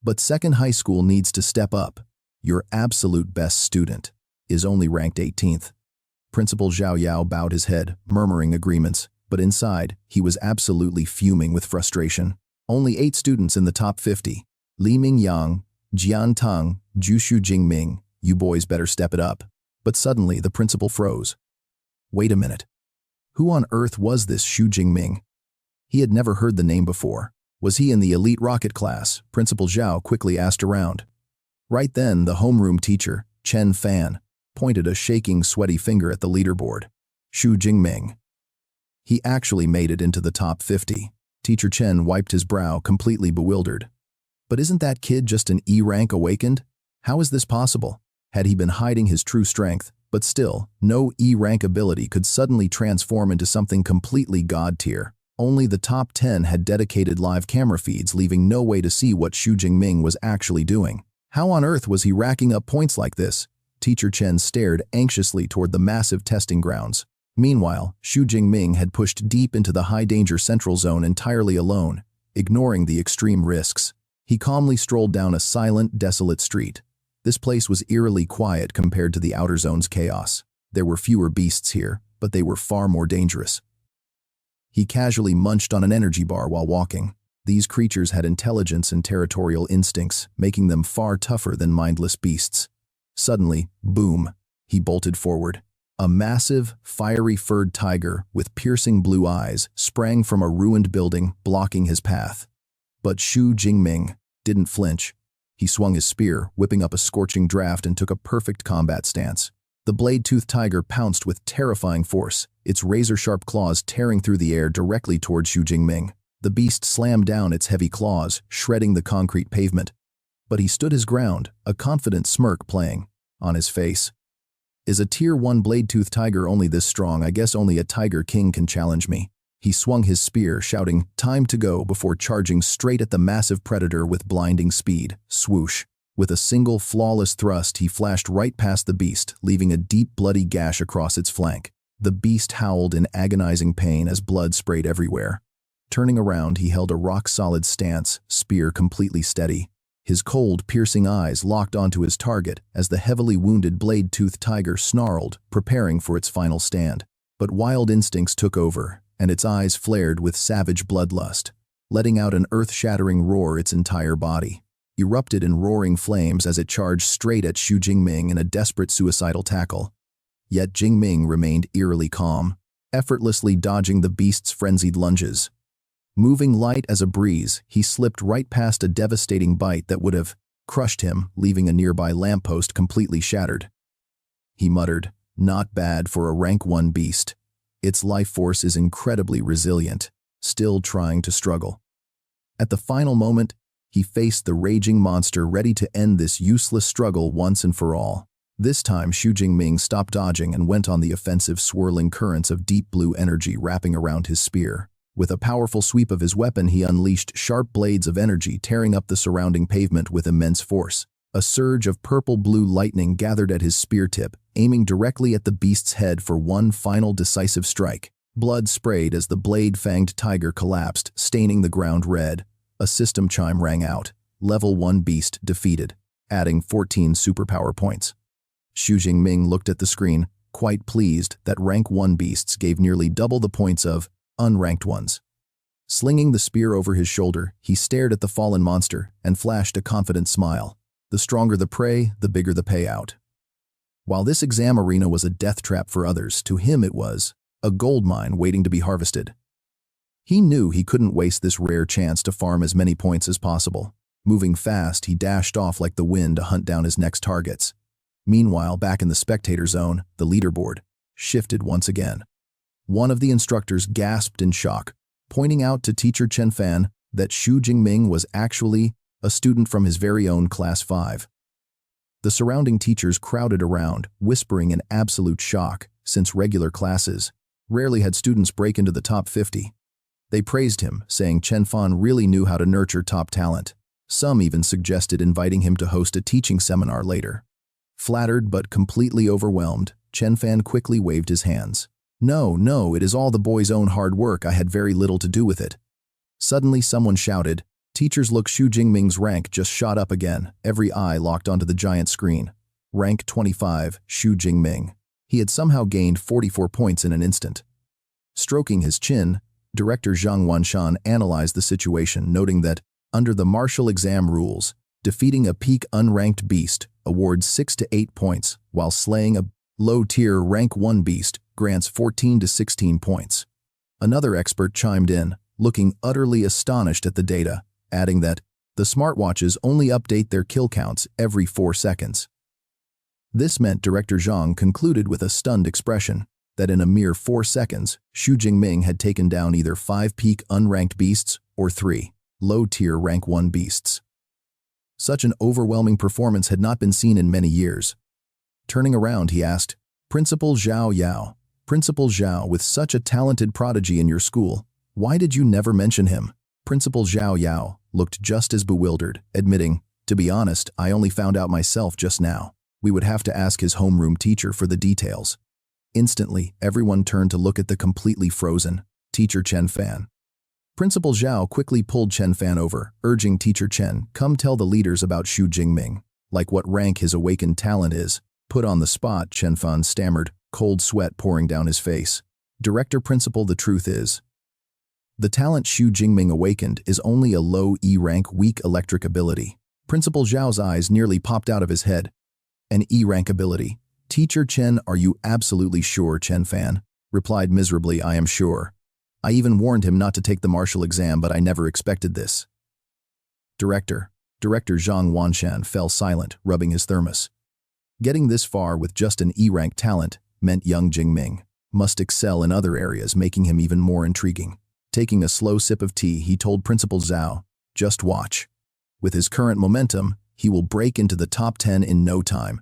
"But Second High School needs to step up. Your absolute best student is only ranked 18th. Principal Zhao Yao bowed his head, murmuring agreements, but inside, he was absolutely fuming with frustration. Only 8 students in the top 50. Li Mingyang, Jian Tang, Xu Jingming. You boys better step it up. But suddenly, the principal froze. Wait a minute. Who on earth was this Xu Jingming? He had never heard the name before. Was he in the elite rocket class? Principal Zhao quickly asked around. Right then, the homeroom teacher, Chen Fan, pointed a shaking, sweaty finger at the leaderboard. Xu Jingming. He actually made it into the top 50. Teacher Chen wiped his brow, completely bewildered. But isn't that kid just an E rank awakened? How is this possible? Had he been hiding his true strength? But still, no E rank ability could suddenly transform into something completely god tier. Only the top 10 had dedicated live camera feeds, leaving no way to see what Xu Jingming was actually doing. How on earth was he racking up points like this? Teacher Chen stared anxiously toward the massive testing grounds. Meanwhile, Xu Jingming had pushed deep into the high-danger central zone entirely alone, ignoring the extreme risks. He calmly strolled down a silent, desolate street. This place was eerily quiet compared to the outer zone's chaos. There were fewer beasts here, but they were far more dangerous. He casually munched on an energy bar while walking. These creatures had intelligence and territorial instincts, making them far tougher than mindless beasts. Suddenly, boom, he bolted forward. A massive, fiery furred tiger with piercing blue eyes sprang from a ruined building, blocking his path. But Xu Jingming didn't flinch. He swung his spear, whipping up a scorching draft, and took a perfect combat stance. The blade-toothed tiger pounced with terrifying force, its razor-sharp claws tearing through the air directly toward Xu Jingming. The beast slammed down its heavy claws, shredding the concrete pavement. But he stood his ground, a confident smirk playing on his face. Is a Tier 1 blade-toothed tiger only this strong? I guess only a tiger king can challenge me. He swung his spear, shouting, "Time to go," before charging straight at the massive predator with blinding speed. Swoosh. With a single flawless thrust, he flashed right past the beast, leaving a deep bloody gash across its flank. The beast howled in agonizing pain as blood sprayed everywhere. Turning around, he held a rock-solid stance, spear completely steady. His cold, piercing eyes locked onto his target as the heavily wounded blade-toothed tiger snarled, preparing for its final stand. But wild instincts took over, and its eyes flared with savage bloodlust, letting out an earth-shattering roar. Its entire body erupted in roaring flames as it charged straight at Xu Jingming in a desperate suicidal tackle. Yet Jingming remained eerily calm, effortlessly dodging the beast's frenzied lunges. Moving light as a breeze, he slipped right past a devastating bite that would have crushed him, leaving a nearby lamppost completely shattered. He muttered, "Not bad for a rank 1 beast. Its life force is incredibly resilient, still trying to struggle." At the final moment, he faced the raging monster, ready to end this useless struggle once and for all. This time, Xu Jingming stopped dodging and went on the offensive, swirling currents of deep blue energy wrapping around his spear. With a powerful sweep of his weapon, he unleashed sharp blades of energy, tearing up the surrounding pavement with immense force. A surge of purple-blue lightning gathered at his spear tip, aiming directly at the beast's head for one final decisive strike. Blood sprayed as the blade-fanged tiger collapsed, staining the ground red. A system chime rang out. Level 1 beast defeated, adding 14 superpower points. Xu Jingming looked at the screen, quite pleased that rank 1 beasts gave nearly double the points of unranked ones. Slinging the spear over his shoulder, he stared at the fallen monster and flashed a confident smile. The stronger the prey, the bigger the payout. While this exam arena was a death trap for others, to him it was a gold mine waiting to be harvested. He knew he couldn't waste this rare chance to farm as many points as possible. Moving fast, he dashed off like the wind to hunt down his next targets. Meanwhile, back in the spectator zone, the leaderboard shifted once again. One of the instructors gasped in shock, pointing out to teacher Chen Fan that Xu Jingming was actually a student from his very own Class 5. The surrounding teachers crowded around, whispering in absolute shock, since regular classes rarely had students break into the top 50. They praised him, saying Chen Fan really knew how to nurture top talent. Some even suggested inviting him to host a teaching seminar later. Flattered but completely overwhelmed, Chen Fan quickly waved his hands. No, it is all the boy's own hard work. I had very little to do with it." Suddenly someone shouted. Teachers look, Xu Jingming's rank just shot up again, every eye locked onto the giant screen. Rank 25, Xu Jingming. He had somehow gained 44 points in an instant. Stroking his chin, Director Zhang Wanshan analyzed the situation, noting that, under the martial exam rules, defeating a peak unranked beast awards 6 to 8 points, while slaying a low-tier rank 1 beast grants 14 to 16 points. Another expert chimed in, looking utterly astonished at the data, adding that the smartwatches only update their kill counts every 4 seconds. This meant Director Zhang concluded with a stunned expression that in a mere 4 seconds, Xu Jingming had taken down either 5 peak unranked beasts or 3 low-tier rank 1 beasts. Such an overwhelming performance had not been seen in many years. Turning around, he asked, Principal Zhao, with such a talented prodigy in your school, why did you never mention him? Principal Zhao looked just as bewildered, admitting, to be honest, I only found out myself just now. We would have to ask his homeroom teacher for the details. Instantly, everyone turned to look at the completely frozen teacher Chen Fan. Principal Zhao quickly pulled Chen Fan over, urging Teacher Chen, come tell the leaders about Xu Jingming. Like what rank his awakened talent is. Put on the spot, Chen Fan stammered, cold sweat pouring down his face. Director Principal, the truth is, the talent Xu Jingming awakened is only a low E-rank weak electric ability. Principal Zhao's eyes nearly popped out of his head. An E-rank ability. Teacher Chen, are you absolutely sure? Chen Fan replied miserably, I am sure. I even warned him not to take the martial exam, but I never expected this. Director Zhang Wanshan fell silent, rubbing his thermos. Getting this far with just an E-rank talent meant young Jingming must excel in other areas, making him even more intriguing. Taking a slow sip of tea, he told Principal Zhao, just watch. With his current momentum, he will break into the top 10 in no time.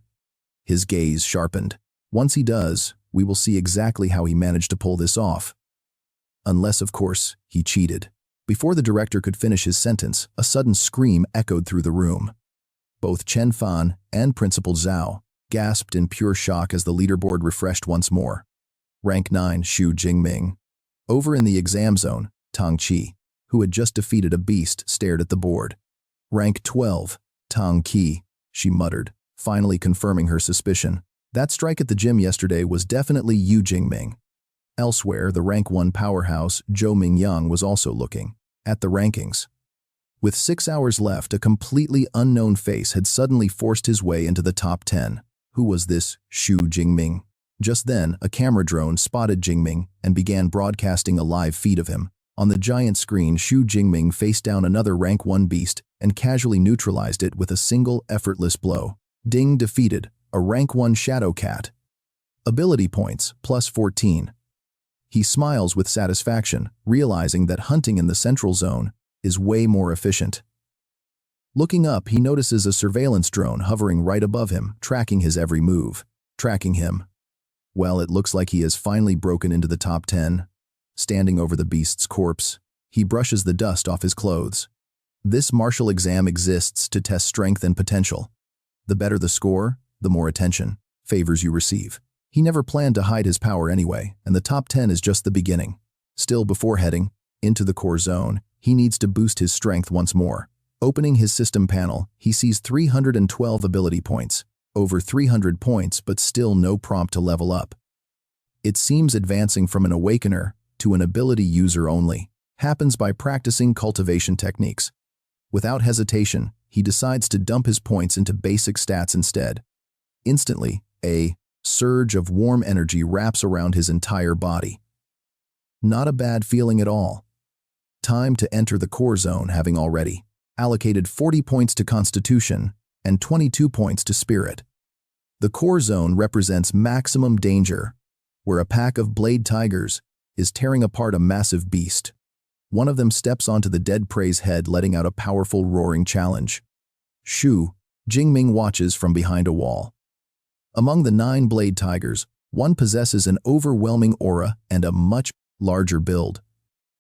His gaze sharpened. Once he does, we will see exactly how he managed to pull this off. Unless, of course, he cheated. Before the director could finish his sentence, a sudden scream echoed through the room. Both Chen Fan and Principal Zhao gasped in pure shock as the leaderboard refreshed once more. Rank 9, Xu Jingming. Over in the exam zone, Tang Qi, who had just defeated a beast, stared at the board. Rank 12, Tang Qi, she muttered, finally confirming her suspicion. That strike at the gym yesterday was definitely Xu Jingming. Elsewhere, the rank 1 powerhouse, Zhou Mingyang, was also looking at the rankings. With 6 hours left, a completely unknown face had suddenly forced his way into the top 10. Who was this Xu Jingming? Just then, a camera drone spotted Jingming and began broadcasting a live feed of him. On the giant screen, Xu Jingming faced down another rank 1 beast and casually neutralized it with a single effortless blow. Ding, defeated, a rank 1 shadow cat. Ability points, plus 14. He smiles with satisfaction, realizing that hunting in the central zone is way more efficient. Looking up, he notices a surveillance drone hovering right above him, tracking his every move. Tracking him. Well, it looks like he has finally broken into the top 10. standing over the beast's corpse. He brushes the dust off his clothes. This martial exam exists to test strength and potential. The better the score, the more attention, favors you receive. He never planned to hide his power anyway, and the top 10 is just the beginning. Still, before heading into the core zone, he needs to boost his strength once more. Opening his system panel, he sees 312 ability points. Over 300 points, but still no prompt to level up. It seems advancing from an awakener to an ability user only. Happens by practicing cultivation techniques. Without hesitation, he decides to dump his points into basic stats instead. Instantly, a surge of warm energy wraps around his entire body. Not a bad feeling at all. Time to enter the core zone, having already allocated 40 points to Constitution and 22 points to Spirit. The core zone represents maximum danger, where a pack of blade tigers is tearing apart a massive beast. One of them steps onto the dead prey's head, letting out a powerful roaring challenge. Xu Jingming watches from behind a wall. Among the 9 blade tigers, one possesses an overwhelming aura and a much larger build.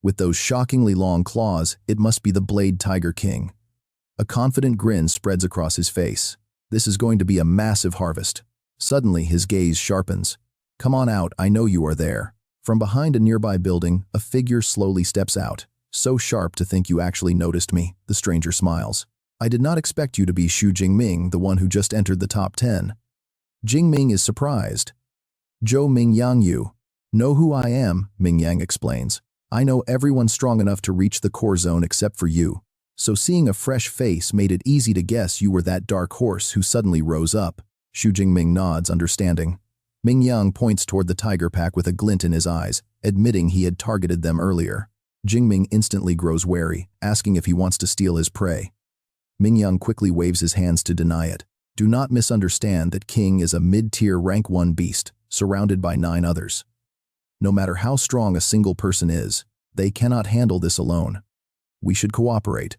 With those shockingly long claws, it must be the Blade Tiger King. A confident grin spreads across his face. This is going to be a massive harvest. Suddenly, his gaze sharpens. Come on out, I know you are there. From behind a nearby building, a figure slowly steps out. So sharp to think you actually noticed me, the stranger smiles. I did not expect you to be Xu Jingming, the one who just entered the top 10. Jing Ming is surprised. Zhou Mingyang, you know who I am, Mingyang explains. I know everyone strong enough to reach the core zone except for you. So seeing a fresh face made it easy to guess you were that dark horse who suddenly rose up. Xu Jingming nods, understanding. Mingyang points toward the tiger pack with a glint in his eyes, admitting he had targeted them earlier. Jingming instantly grows wary, asking if he wants to steal his prey. Mingyang quickly waves his hands to deny it. Do not misunderstand that King is a mid-tier rank 1 beast, surrounded by 9 others. No matter how strong a single person is, they cannot handle this alone. We should cooperate.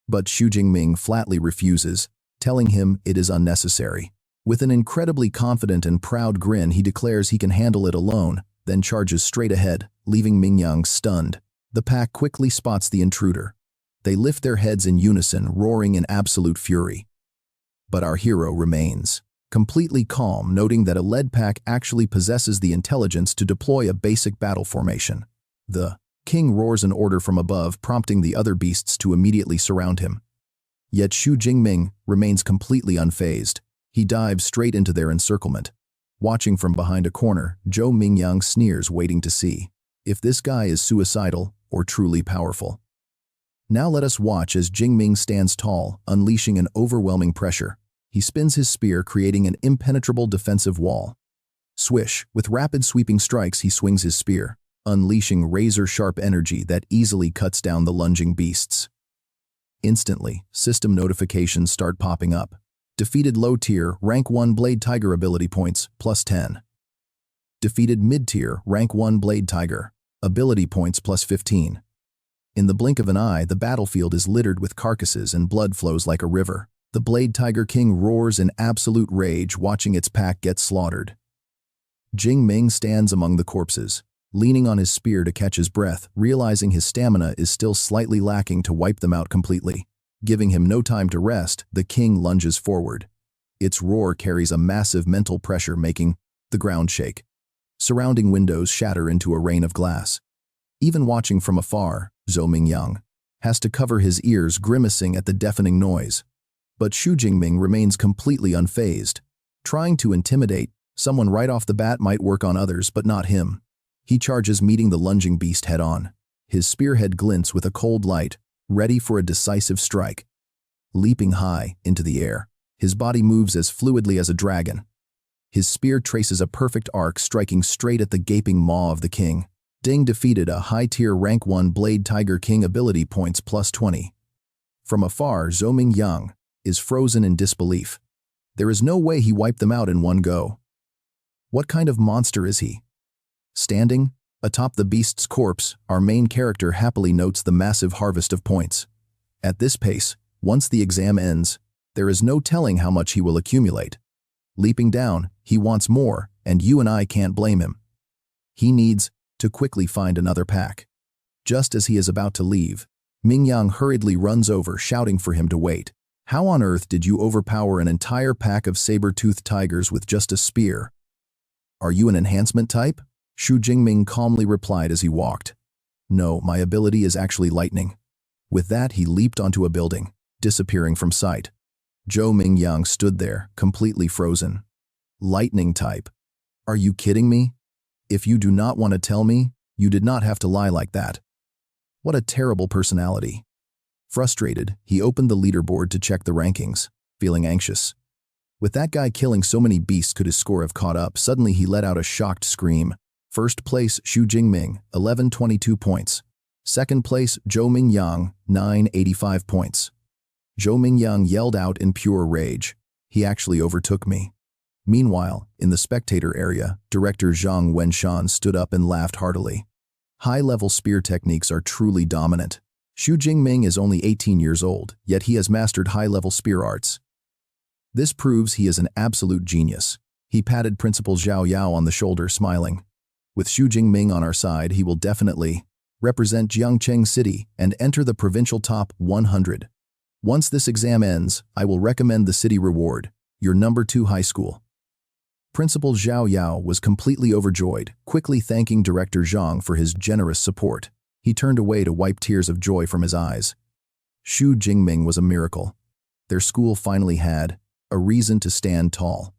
But Xu Jingming flatly refuses, telling him it is unnecessary. With an incredibly confident and proud grin, he declares he can handle it alone, then charges straight ahead, leaving Mingyang stunned. The pack quickly spots the intruder. They lift their heads in unison, roaring in absolute fury. But our hero remains completely calm, noting that a lead pack actually possesses the intelligence to deploy a basic battle formation. The king roars an order from above, prompting the other beasts to immediately surround him. Yet Xu Jingming remains completely unfazed. He dives straight into their encirclement. Watching from behind a corner, Zhou Mingyang sneers, waiting to see if this guy is suicidal or truly powerful. Now let us watch as Jing Ming stands tall, unleashing an overwhelming pressure. He spins his spear, creating an impenetrable defensive wall. Swish, with rapid sweeping strikes, he swings his spear, unleashing razor-sharp energy that easily cuts down the lunging beasts. Instantly, system notifications start popping up. Defeated low-tier, rank 1 Blade Tiger ability points, plus 10. Defeated mid-tier, rank 1 Blade Tiger, ability points, plus 15. In the blink of an eye, the battlefield is littered with carcasses and blood flows like a river. The Blade Tiger King roars in absolute rage, watching its pack get slaughtered. Jing Ming stands among the corpses, leaning on his spear to catch his breath, realizing his stamina is still slightly lacking to wipe them out completely. Giving him no time to rest, the king lunges forward. Its roar carries a massive mental pressure, making the ground shake. Surrounding windows shatter into a rain of glass. Even watching from afar, Zhou Mingyang has to cover his ears, grimacing at the deafening noise. But Xu Jingming remains completely unfazed. Trying to intimidate someone right off the bat might work on others, but not him. He charges, meeting the lunging beast head-on. His spearhead glints with a cold light, ready for a decisive strike. Leaping high into the air, his body moves as fluidly as a dragon. His spear traces a perfect arc, striking straight at the gaping maw of the king. Ding defeated a high-tier rank 1 Blade Tiger King, ability points, plus 20. From afar, Zhou Mingyang is frozen in disbelief. There is no way he wiped them out in one go. What kind of monster is he? Standing atop the beast's corpse, our main character happily notes the massive harvest of points. At this pace, once the exam ends, there is no telling how much he will accumulate. Leaping down, he wants more, and you and I can't blame him. He needs to quickly find another pack. Just as he is about to leave, Ming Yang hurriedly runs over, shouting for him to wait. How on earth did you overpower an entire pack of saber-toothed tigers with just a spear? Are you an enhancement type? Xu Jingming calmly replied as he walked. No, my ability is actually lightning. With that, he leaped onto a building, disappearing from sight. Ming Yang stood there, completely frozen. Lightning type. Are you kidding me? If you do not want to tell me, you did not have to lie like that. What a terrible personality. Frustrated, he opened the leaderboard to check the rankings, feeling anxious. With that guy killing so many beasts, could his score have caught up? Suddenly he let out a shocked scream. First place, Xu Jingming, 1122 points. Second place, Ming Yang, 985 points. Ming Yang yelled out in pure rage. He actually overtook me. Meanwhile, in the spectator area, director Zhang Wenshan stood up and laughed heartily. High-level spear techniques are truly dominant. Xu Jingming is only 18 years old, yet he has mastered high-level spear arts. This proves he is an absolute genius. He patted Principal Zhao Yao on the shoulder, smiling. With Xu Jingming on our side, he will definitely represent Jiangcheng City and enter the provincial top 100. Once this exam ends, I will recommend the city reward, your number 2 high school. Principal Zhao Yao was completely overjoyed, quickly thanking Director Zhang for his generous support. He turned away to wipe tears of joy from his eyes. Xu Jingming was a miracle. Their school finally had a reason to stand tall.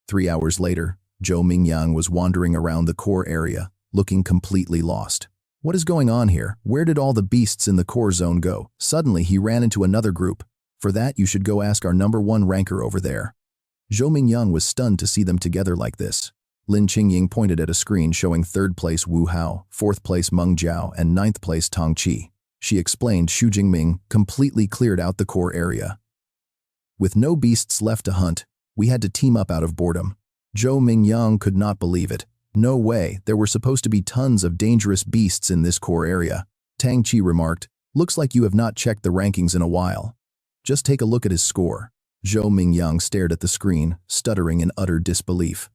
3 hours later, Ming Yang was wandering around the core area, looking completely lost. What is going on here? Where did all the beasts in the core zone go? Suddenly he ran into another group. For that, you should go ask our number 1 ranker over there. Ming Yang was stunned to see them together like this. Lin Qingying pointed at a screen showing 3rd place Wu Hao, 4th place Meng Jiao, and 9th place Tong Qi. She explained Xu Jingming completely cleared out the core area. With no beasts left to hunt, we had to team up out of boredom. Ming Yang could not believe it. No way, there were supposed to be tons of dangerous beasts in this core area. Tang Qi remarked, looks like you have not checked the rankings in a while. Just take a look at his score. Ming Yang stared at the screen, stuttering in utter disbelief.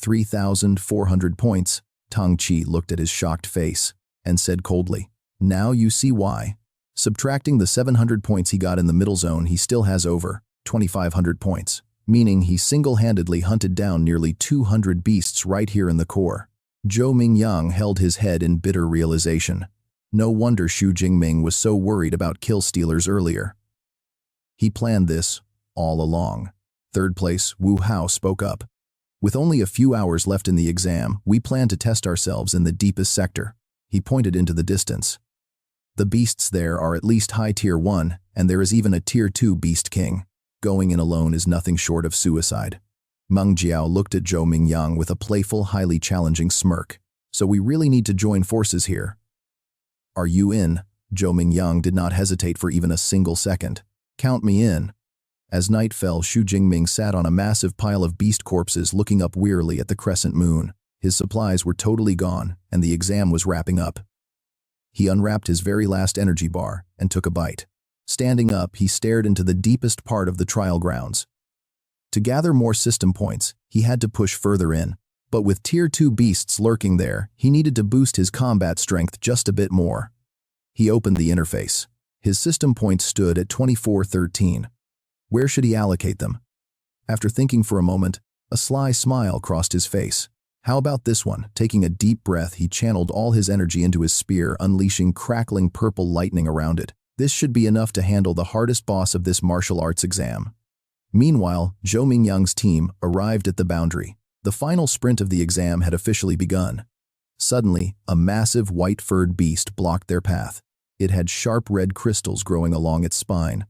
3,400 points. Tang Qi looked at his shocked face and said coldly, now you see why. Subtracting the 700 points he got in the middle zone, he still has over 2,500 points, meaning he single-handedly hunted down nearly 200 beasts right here in the core. Ming Yang held his head in bitter realization. No wonder Xu Jingming was so worried about kill stealers earlier. He planned this all along. 3rd place, Wu Hao spoke up. With only a few hours left in the exam, we plan to test ourselves in the deepest sector. He pointed into the distance. The beasts there are at least high tier 1, and there is even a tier 2 beast king. Going in alone is nothing short of suicide. Meng Jiao looked at Ming Yang with a playful, highly challenging smirk. So we really need to join forces here. Are you in? Ming Yang did not hesitate for even a single second. Count me in. As night fell, Xu Jingming sat on a massive pile of beast corpses looking up wearily at the crescent moon. His supplies were totally gone, and the exam was wrapping up. He unwrapped his very last energy bar and took a bite. Standing up, he stared into the deepest part of the trial grounds. To gather more system points, he had to push further in. But with tier 2 beasts lurking there, he needed to boost his combat strength just a bit more. He opened the interface. His system points stood at 2413. Where should he allocate them? After thinking for a moment, a sly smile crossed his face. How about this one? Taking a deep breath, he channeled all his energy into his spear, unleashing crackling purple lightning around it. This should be enough to handle the hardest boss of this martial arts exam. Meanwhile, Ming Yang's team arrived at the boundary. The final sprint of the exam had officially begun. Suddenly, a massive white-furred beast blocked their path. It had sharp red crystals growing along its spine.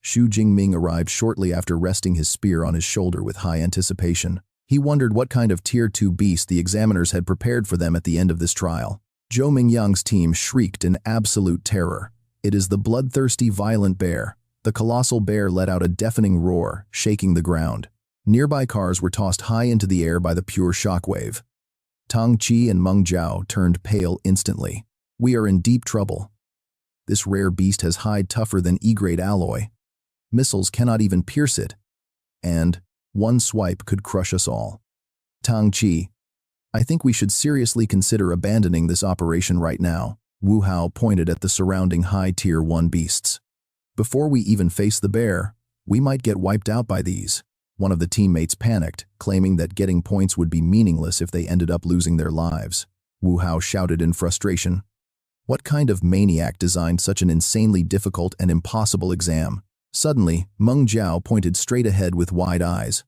Xu Jingming arrived shortly after, resting his spear on his shoulder with high anticipation. He wondered what kind of tier 2 beast the examiners had prepared for them at the end of this trial. Ming Yang's team shrieked in absolute terror. It is the bloodthirsty, violent bear. The colossal bear let out a deafening roar, shaking the ground. Nearby cars were tossed high into the air by the pure shockwave. Tong Qi and Meng Jiao turned pale instantly. We are in deep trouble. This rare beast has hide tougher than E-grade alloy. Missiles cannot even pierce it. And one swipe could crush us all. Tong Qi, I think we should seriously consider abandoning this operation right now. Wu Hao pointed at the surrounding high Tier 1 beasts. Before we even face the bear, we might get wiped out by these. One of the teammates panicked, claiming that getting points would be meaningless if they ended up losing their lives. Wu Hao shouted in frustration. What kind of maniac designed such an insanely difficult and impossible exam? Suddenly, Meng Jiao pointed straight ahead with wide eyes.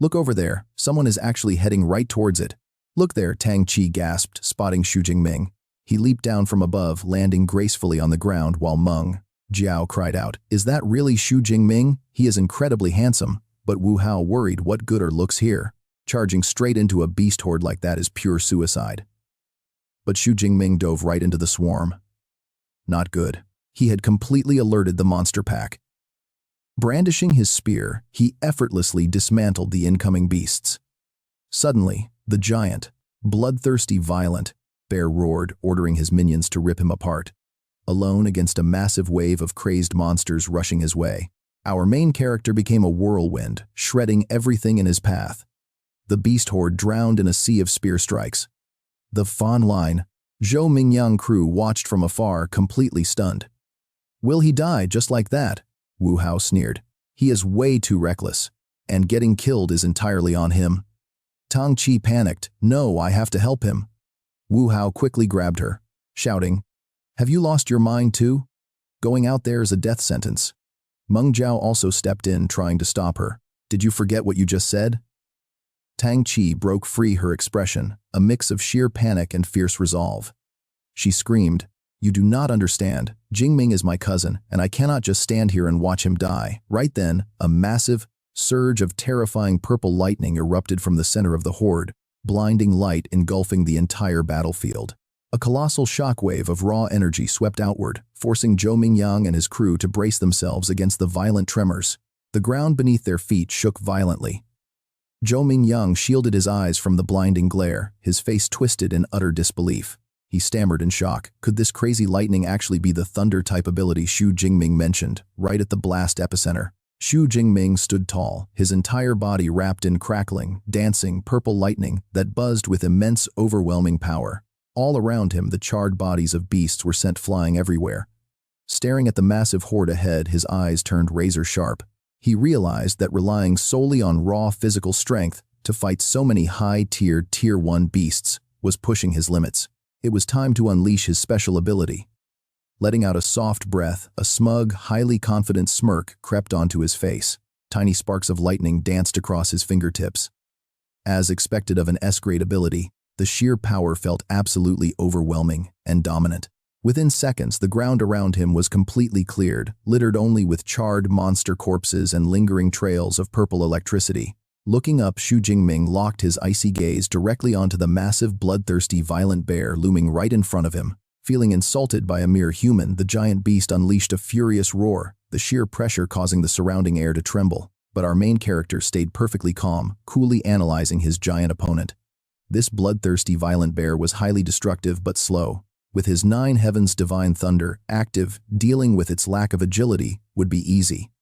Look over there, someone is actually heading right towards it. Look there, Tang Qi gasped, spotting Xu Jingming. He leaped down from above, landing gracefully on the ground while Meng Jiao cried out, Is that really Xu Jingming? He is incredibly handsome. But Wu Hao worried, what good are looks here? Charging straight into a beast horde like that is pure suicide. But Xu Jingming dove right into the swarm. Not good. He had completely alerted the monster pack. Brandishing his spear, he effortlessly dismantled the incoming beasts. Suddenly, the giant, bloodthirsty, violent bear roared, ordering his minions to rip him apart. Alone against a massive wave of crazed monsters rushing his way, our main character became a whirlwind, shredding everything in his path. The beast horde drowned in a sea of spear strikes. The Fan Line, Zhou Mingyang crew watched from afar, completely stunned. Will he die just like that? Wu Hao sneered. He is way too reckless, and getting killed is entirely on him. Tang Qi panicked. No, I have to help him. Wu Hao quickly grabbed her, shouting, Have you lost your mind too? Going out there is a death sentence. Meng Jiao also stepped in, trying to stop her. Did you forget what you just said? Tang Qi broke free, her expression, a mix of sheer panic and fierce resolve. She screamed, You do not understand. Jing Ming is my cousin, and I cannot just stand here and watch him die. Right then, a massive surge of terrifying purple lightning erupted from the center of the horde, blinding light engulfing the entire battlefield. A colossal shockwave of raw energy swept outward, forcing Zhou Mingyang and his crew to brace themselves against the violent tremors. The ground beneath their feet shook violently. Zhou Mingyang shielded his eyes from the blinding glare, his face twisted in utter disbelief. He stammered in shock. Could this crazy lightning actually be the thunder-type ability Xu Jingming mentioned, right at the blast epicenter? Xu Jingming stood tall, his entire body wrapped in crackling, dancing, purple lightning that buzzed with immense, overwhelming power. All around him, the charred bodies of beasts were sent flying everywhere. Staring at the massive horde ahead, his eyes turned razor-sharp. He realized that relying solely on raw physical strength to fight so many high-tier Tier 1 beasts was pushing his limits. It was time to unleash his special ability. Letting out a soft breath, a smug, highly confident smirk crept onto his face. Tiny sparks of lightning danced across his fingertips. As expected of an S-grade ability, the sheer power felt absolutely overwhelming and dominant. Within seconds, the ground around him was completely cleared, littered only with charred monster corpses and lingering trails of purple electricity. Looking up, Xu Jingming locked his icy gaze directly onto the massive, bloodthirsty, violent bear looming right in front of him. Feeling insulted by a mere human, the giant beast unleashed a furious roar, the sheer pressure causing the surrounding air to tremble. But our main character stayed perfectly calm, coolly analyzing his giant opponent. This bloodthirsty, violent bear was highly destructive but slow. With his 9 heavens divine thunder active, dealing with its lack of agility would be easy.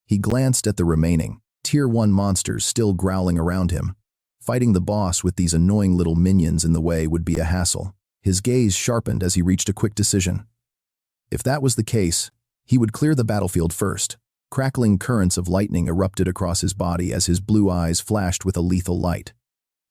He glanced at the remaining Tier 1 monsters still growling around him. Fighting the boss with these annoying little minions in the way would be a hassle. His gaze sharpened as he reached a quick decision. If that was the case, he would clear the battlefield first. Crackling currents of lightning erupted across his body as his blue eyes flashed with a lethal light.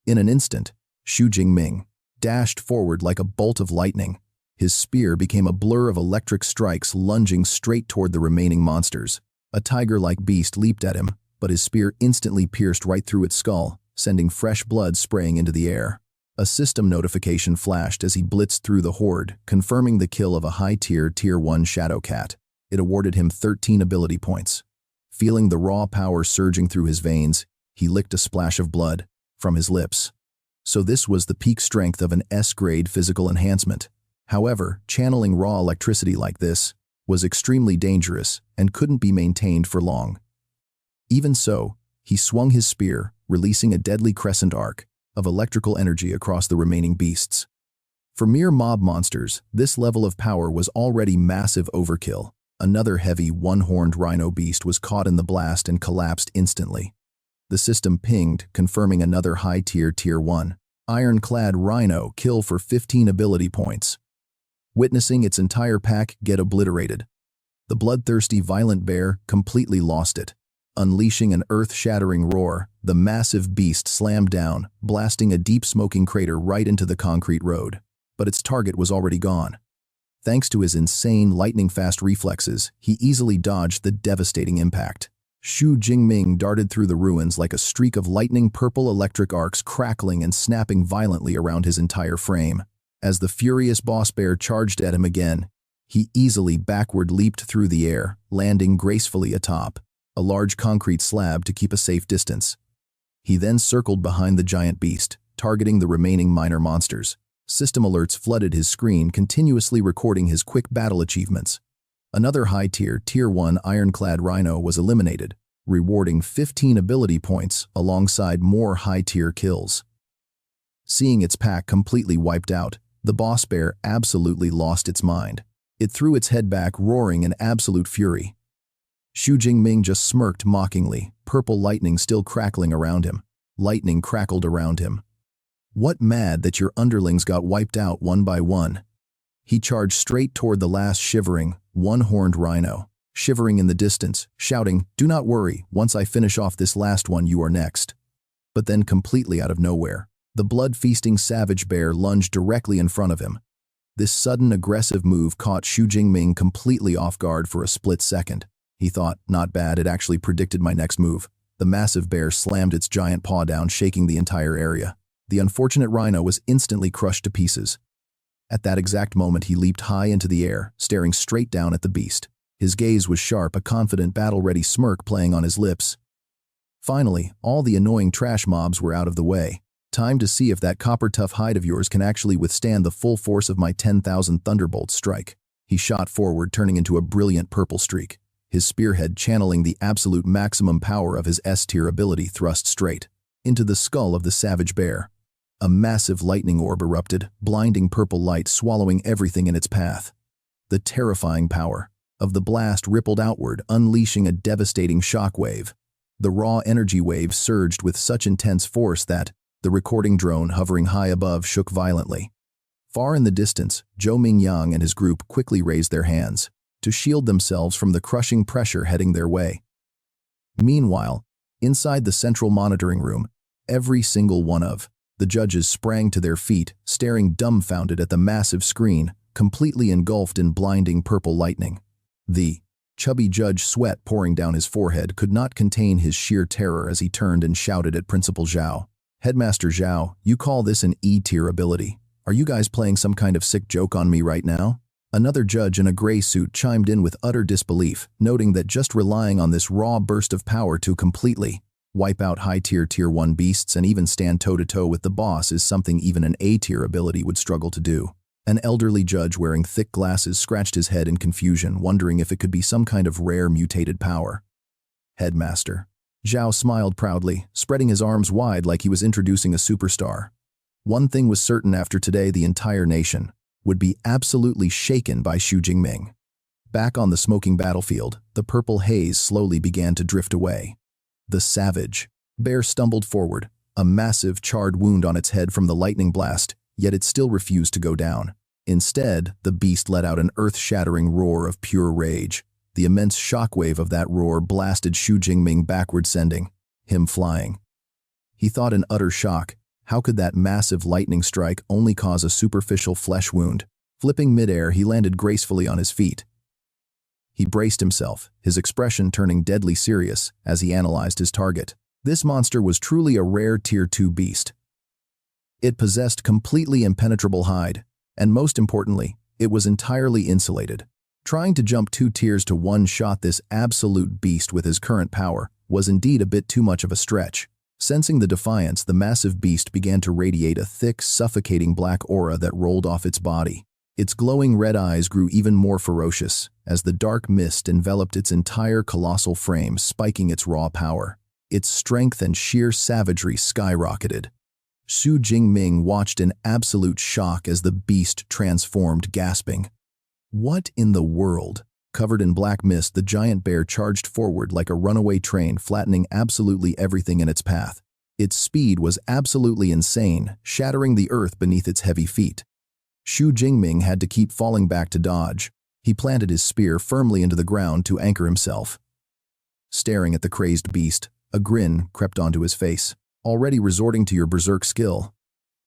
In an instant, Xu Jingming dashed forward like a bolt of lightning. His spear became a blur of electric strikes lunging straight toward the remaining monsters. A tiger-like beast leaped at him, but his spear instantly pierced right through its skull, sending fresh blood spraying into the air. A system notification flashed as he blitzed through the horde, confirming the kill of a high-tier Tier 1 Shadow Cat. It awarded him 13 ability points. Feeling the raw power surging through his veins, he licked a splash of blood from his lips. So this was the peak strength of an S-grade physical enhancement. However, channeling raw electricity like this was extremely dangerous and couldn't be maintained for long. Even so, he swung his spear, releasing a deadly crescent arc of electrical energy across the remaining beasts. For mere mob monsters, this level of power was already massive overkill. Another heavy, one-horned rhino beast was caught in the blast and collapsed instantly. The system pinged, confirming another high-tier Tier 1 ironclad rhino kill for 15 ability points. Witnessing its entire pack get obliterated, the bloodthirsty violent bear completely lost it. Unleashing an earth-shattering roar, the massive beast slammed down, blasting a deep smoking crater right into the concrete road. But its target was already gone. Thanks to his insane lightning-fast reflexes, he easily dodged the devastating impact. Xu Jingming darted through the ruins like a streak of lightning, purple electric arcs crackling and snapping violently around his entire frame. As the furious boss bear charged at him again, he easily backward leaped through the air, landing gracefully atop a large concrete slab to keep a safe distance. He then circled behind the giant beast, targeting the remaining minor monsters. System alerts flooded his screen, continuously recording his quick battle achievements. Another high-tier, Tier 1 ironclad rhino was eliminated, rewarding 15 ability points alongside more high-tier kills. Seeing its pack completely wiped out, the boss bear absolutely lost its mind. It threw its head back, roaring in absolute fury. Xu Jingming just smirked mockingly, purple lightning still crackling around him. Lightning crackled around him. "What mad that your underlings got wiped out one by one?" He charged straight toward the last shivering, one-horned rhino, shivering in the distance, shouting, "Do not worry, once I finish off this last one you are next." But then completely out of nowhere, the blood-feasting savage bear lunged directly in front of him. This sudden aggressive move caught Xu Jingming completely off guard for a split second. He thought, not bad, it actually predicted my next move. The massive bear slammed its giant paw down, shaking the entire area. The unfortunate rhino was instantly crushed to pieces. At that exact moment, he leaped high into the air, staring straight down at the beast. His gaze was sharp, a confident, battle-ready smirk playing on his lips. Finally, all the annoying trash mobs were out of the way. Time to see if that copper-tough hide of yours can actually withstand the full force of my 10,000 thunderbolt strike. He shot forward, turning into a brilliant purple streak. His spearhead channeling the absolute maximum power of his S-tier ability thrust straight into the skull of the savage bear. A massive lightning orb erupted, blinding purple light swallowing everything in its path. The terrifying power of the blast rippled outward, unleashing a devastating shockwave. The raw energy wave surged with such intense force that the recording drone hovering high above shook violently. Far in the distance, Zhou Mingyang and his group quickly raised their hands to shield themselves from the crushing pressure heading their way. Meanwhile, inside the central monitoring room, every single one of the judges sprang to their feet, staring dumbfounded at the massive screen, completely engulfed in blinding purple lightning. The chubby judge, sweat pouring down his forehead, could not contain his sheer terror as he turned and shouted at Principal Zhao. "Headmaster Zhao, you call this an E-tier ability? Are you guys playing some kind of sick joke on me right now?" Another judge in a gray suit chimed in with utter disbelief, noting that just relying on this raw burst of power to completely wipe out high-tier Tier 1 beasts and even stand toe-to-toe with the boss is something even an A-tier ability would struggle to do. An elderly judge wearing thick glasses scratched his head in confusion, wondering if it could be some kind of rare mutated power. "Headmaster." Zhao smiled proudly, spreading his arms wide like he was introducing a superstar. One thing was certain: after today, the entire nation would be absolutely shaken by Xu Jingming. Back on the smoking battlefield, the purple haze slowly began to drift away. The savage bear stumbled forward, a massive charred wound on its head from the lightning blast, yet it still refused to go down. Instead, the beast let out an earth-shattering roar of pure rage. The immense shockwave of that roar blasted Xu Jingming backward, sending him flying. He thought in utter shock, how could that massive lightning strike only cause a superficial flesh wound? Flipping midair, he landed gracefully on his feet. He braced himself, his expression turning deadly serious as he analyzed his target. This monster was truly a rare Tier 2 beast. It possessed completely impenetrable hide, and most importantly, it was entirely insulated. Trying to jump 2 tiers to one-shot this absolute beast with his current power was indeed a bit too much of a stretch. Sensing the defiance, the massive beast began to radiate a thick, suffocating black aura that rolled off its body. Its glowing red eyes grew even more ferocious as the dark mist enveloped its entire colossal frame, spiking its raw power. Its strength and sheer savagery skyrocketed. Xu Jingming watched in absolute shock as the beast transformed, gasping. What in the world? Covered in black mist, the giant bear charged forward like a runaway train, flattening absolutely everything in its path. Its speed was absolutely insane, shattering the earth beneath its heavy feet. Xu Jingming had to keep falling back to dodge. He planted his spear firmly into the ground to anchor himself. Staring at the crazed beast, a grin crept onto his face. Already resorting to your berserk skill.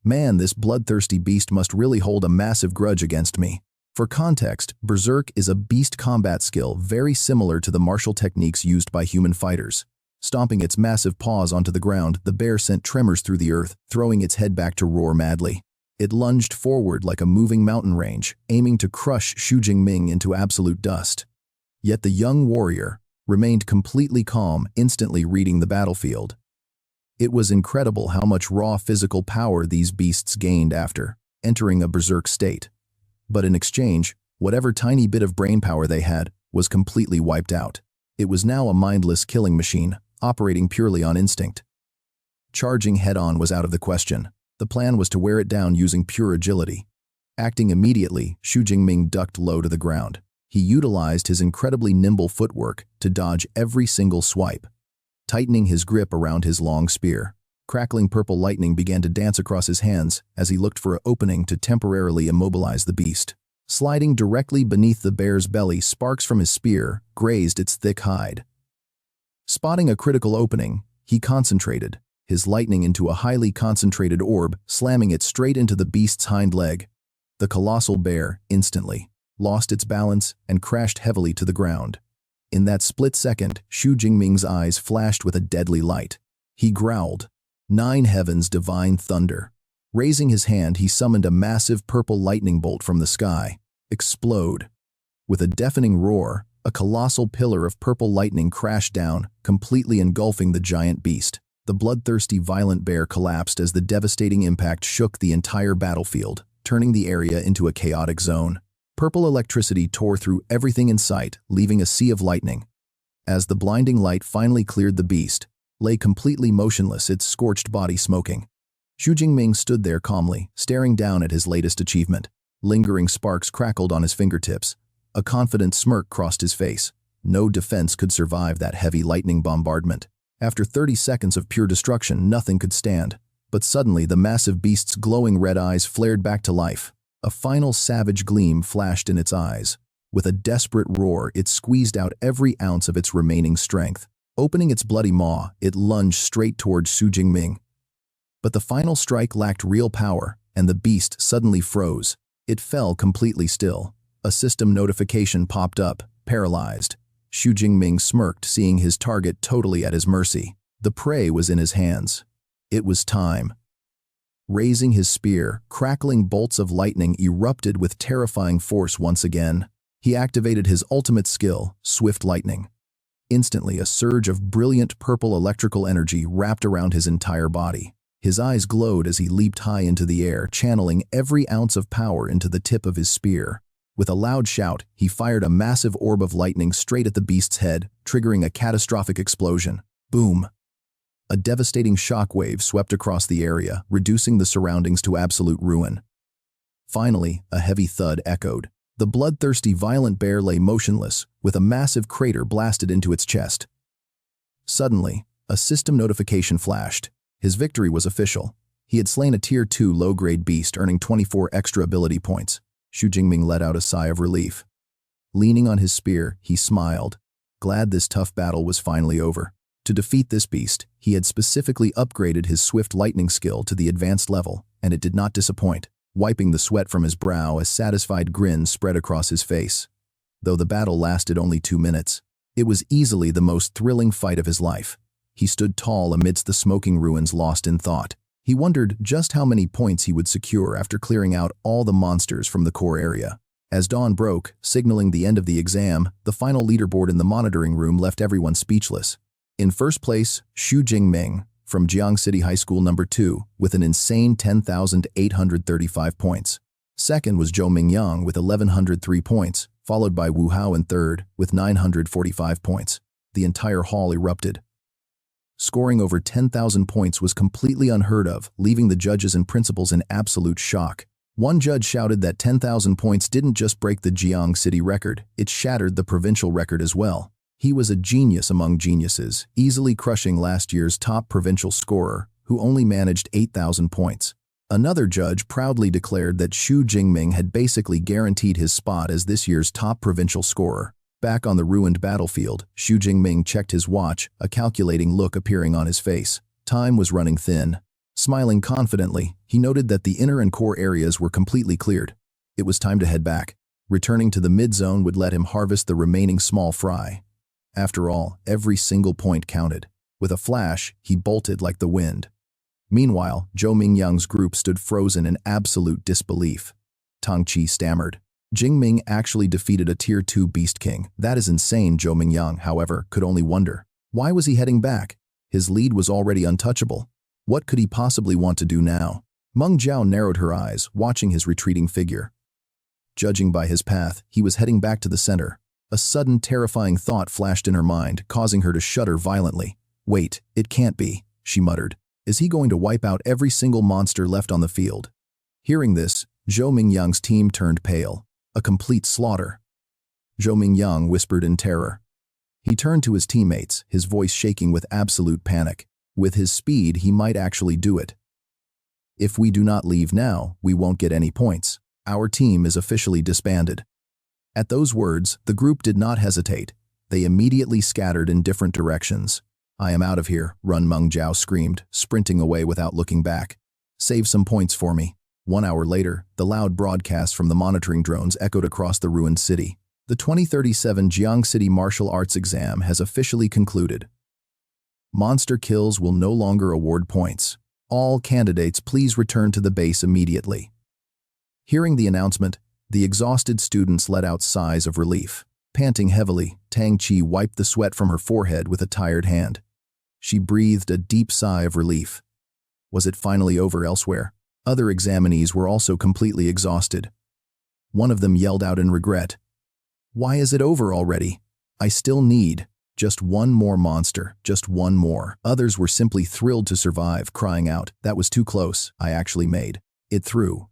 Man, this bloodthirsty beast must really hold a massive grudge against me. For context, berserk is a beast combat skill very similar to the martial techniques used by human fighters. Stomping its massive paws onto the ground, the bear sent tremors through the earth, throwing its head back to roar madly. It lunged forward like a moving mountain range, aiming to crush Xu Jingming into absolute dust. Yet the young warrior remained completely calm, instantly reading the battlefield. It was incredible how much raw physical power these beasts gained after entering a berserk state. But in exchange, whatever tiny bit of brain power they had was completely wiped out. It was now a mindless killing machine, operating purely on instinct. Charging head-on was out of the question. The plan was to wear it down using pure agility. Acting immediately, Xu Jingming ducked low to the ground. He utilized his incredibly nimble footwork to dodge every single swipe. Tightening his grip around his long spear, crackling purple lightning began to dance across his hands as he looked for an opening to temporarily immobilize the beast. Sliding directly beneath the bear's belly, sparks from his spear grazed its thick hide. Spotting a critical opening, he concentrated, his lightning into a highly concentrated orb, slamming it straight into the beast's hind leg. The colossal bear instantly lost its balance and crashed heavily to the ground. In that split second, Xu Jingming's eyes flashed with a deadly light. He growled, "Nine heavens, divine thunder." Raising his hand, he summoned a massive purple lightning bolt from the sky. Explode. With a deafening roar, a colossal pillar of purple lightning crashed down, completely engulfing the giant beast. The bloodthirsty, violent bear collapsed as the devastating impact shook the entire battlefield, turning the area into a chaotic zone. Purple electricity tore through everything in sight, leaving a sea of lightning. As the blinding light finally cleared, the beast lay completely motionless, its scorched body smoking. Xu Jingming stood there calmly, staring down at his latest achievement. Lingering sparks crackled on his fingertips. A confident smirk crossed his face. No defense could survive that heavy lightning bombardment. After 30 seconds of pure destruction, nothing could stand. But suddenly, the massive beast's glowing red eyes flared back to life. A final savage gleam flashed in its eyes. With a desperate roar, it squeezed out every ounce of its remaining strength. Opening its bloody maw, it lunged straight towards Xu Jingming. But the final strike lacked real power, and the beast suddenly froze. It fell completely still. A system notification popped up, paralyzed. Xu Jingming smirked, seeing his target totally at his mercy. The prey was in his hands. It was time. Raising his spear, crackling bolts of lightning erupted with terrifying force once again. He activated his ultimate skill, Swift Lightning. Instantly, a surge of brilliant purple electrical energy wrapped around his entire body. His eyes glowed as he leaped high into the air, channeling every ounce of power into the tip of his spear. With a loud shout, he fired a massive orb of lightning straight at the beast's head, triggering a catastrophic explosion. Boom! A devastating shockwave swept across the area, reducing the surroundings to absolute ruin. Finally, a heavy thud echoed. The bloodthirsty, violent bear lay motionless, with a massive crater blasted into its chest. Suddenly, a system notification flashed. His victory was official. He had slain a Tier 2 low-grade beast, earning 24 extra ability points. Xu Jingming let out a sigh of relief. Leaning on his spear, he smiled, glad this tough battle was finally over. To defeat this beast, he had specifically upgraded his Swift Lightning skill to the advanced level, and it did not disappoint. Wiping the sweat from his brow, a satisfied grin spread across his face. Though the battle lasted only 2 minutes, it was easily the most thrilling fight of his life. He stood tall amidst the smoking ruins, lost in thought. He wondered just how many points he would secure after clearing out all the monsters from the core area. As dawn broke, signaling the end of the exam, the final leaderboard in the monitoring room left everyone speechless. In first place, Xu Jingming, from Jiang City High School No. 2, with an insane 10,835 points. Second was Zhou Mingyang with 1,103 points, followed by Wu Hao in third, with 945 points. The entire hall erupted. Scoring over 10,000 points was completely unheard of, leaving the judges and principals in absolute shock. One judge shouted that 10,000 points didn't just break the Jiang City record, it shattered the provincial record as well. He was a genius among geniuses, easily crushing last year's top provincial scorer, who only managed 8,000 points. Another judge proudly declared that Xu Jingming had basically guaranteed his spot as this year's top provincial scorer. Back on the ruined battlefield, Xu Jingming checked his watch, a calculating look appearing on his face. Time was running thin. Smiling confidently, he noted that the inner and core areas were completely cleared. It was time to head back. Returning to the mid-zone would let him harvest the remaining small fry. After all, every single point counted. With a flash, he bolted like the wind. Meanwhile, Zhou Mingyang's group stood frozen in absolute disbelief. Tang Qi stammered. Jing Ming actually defeated a Tier 2 Beast King. That is insane, Zhou Mingyang, however, could only wonder. Why was he heading back? His lead was already untouchable. What could he possibly want to do now? Meng Jiao narrowed her eyes, watching his retreating figure. Judging by his path, he was heading back to the center. A sudden, terrifying thought flashed in her mind, causing her to shudder violently. Wait, it can't be, she muttered. Is he going to wipe out every single monster left on the field? Hearing this, Zhou Mingyang's team turned pale. A complete slaughter. Zhou Mingyang whispered in terror. He turned to his teammates, his voice shaking with absolute panic. With his speed, he might actually do it. If we do not leave now, we won't get any points. Our team is officially disbanded. At those words, the group did not hesitate. They immediately scattered in different directions. I am out of here, Run Meng Jiao screamed, sprinting away without looking back. Save some points for me. 1 hour later, the loud broadcast from the monitoring drones echoed across the ruined city. The 2037 Jiang City Martial Arts exam has officially concluded. Monster kills will no longer award points. All candidates please return to the base immediately. Hearing the announcement, the exhausted students let out sighs of relief. Panting heavily, Tang Qi wiped the sweat from her forehead with a tired hand. She breathed a deep sigh of relief. Was it finally over elsewhere? Other examinees were also completely exhausted. One of them yelled out in regret. Why is it over already? I still need just one more monster, just one more. Others were simply thrilled to survive, crying out, that was too close, I actually made it through.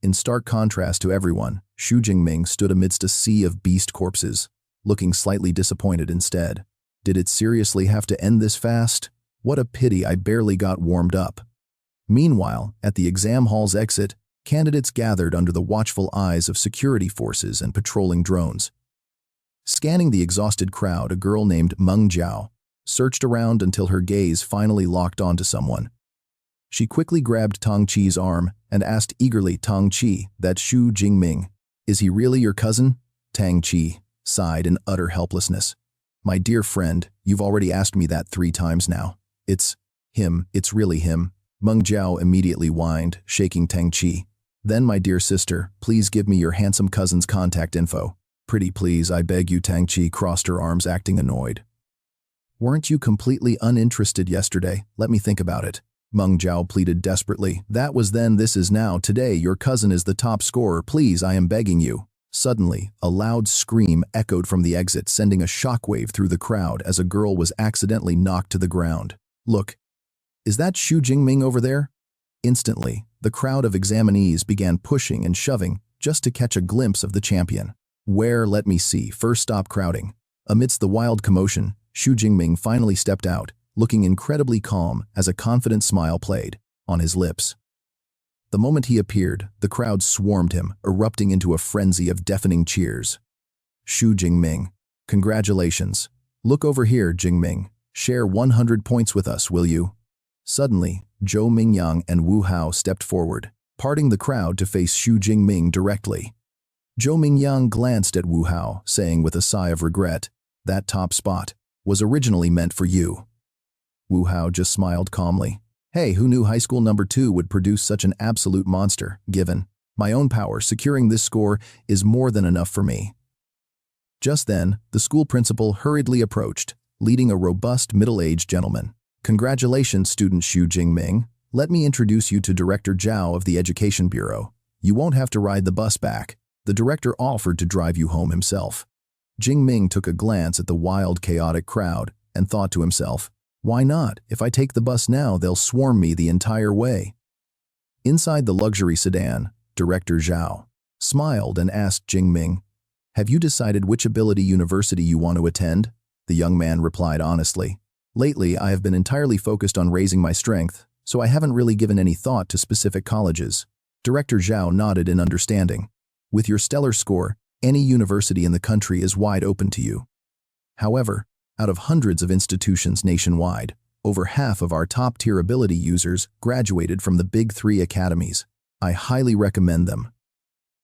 In stark contrast to everyone, Xu Jingming stood amidst a sea of beast corpses, looking slightly disappointed instead. Did it seriously have to end this fast? What a pity I barely got warmed up. Meanwhile, at the exam hall's exit, candidates gathered under the watchful eyes of security forces and patrolling drones. Scanning the exhausted crowd, a girl named Meng Jiao searched around until her gaze finally locked onto someone. She quickly grabbed Tang Qi's arm and asked eagerly, Tang Qi, that's Xu Jingming. Is he really your cousin? Tang Qi sighed in utter helplessness. My dear friend, you've already asked me that 3 times now. It's him, it's really him. Meng Jiao immediately whined, shaking Tang Qi. Then, my dear sister, please give me your handsome cousin's contact info. Pretty please, I beg you. Tang Qi crossed her arms, acting annoyed. Weren't you completely uninterested yesterday? Let me think about it. Meng Jiao pleaded desperately. That was then, this is now. Today, your cousin is the top scorer. Please, I am begging you. Suddenly, a loud scream echoed from the exit, sending a shockwave through the crowd as a girl was accidentally knocked to the ground. Look, is that Xu Jingming over there? Instantly, the crowd of examinees began pushing and shoving just to catch a glimpse of the champion. Where? Let me see. First, stop crowding. Amidst the wild commotion, Xu Jingming finally stepped out, looking incredibly calm as a confident smile played on his lips. The moment he appeared, the crowd swarmed him, erupting into a frenzy of deafening cheers. Xu Jingming, congratulations. Look over here, Jingming. Share 100 points with us, will you? Suddenly, Zhou Mingyang and Wu Hao stepped forward, parting the crowd to face Xu Jingming directly. Zhou Mingyang glanced at Wu Hao, saying with a sigh of regret, that top spot was originally meant for you. Wu Hao just smiled calmly. Hey, who knew high school number 2 would produce such an absolute monster? Given my own power, securing this score is more than enough for me. Just then, the school principal hurriedly approached, leading a robust middle-aged gentleman. Congratulations, student Xu Jingming. Let me introduce you to Director Zhao of the Education Bureau. You won't have to ride the bus back. The director offered to drive you home himself. Jing Ming took a glance at the wild, chaotic crowd and thought to himself, why not? If I take the bus now, they'll swarm me the entire way. Inside the luxury sedan, Director Zhao smiled and asked Jing Ming, have you decided which ability university you want to attend? The young man replied honestly, lately I have been entirely focused on raising my strength. so I haven't really given any thought to specific colleges. Director Zhao nodded in understanding. With your stellar score, any university in the country is wide open to you. However, out of hundreds of institutions nationwide, over half of our top-tier ability users graduated from the Big Three academies. I highly recommend them.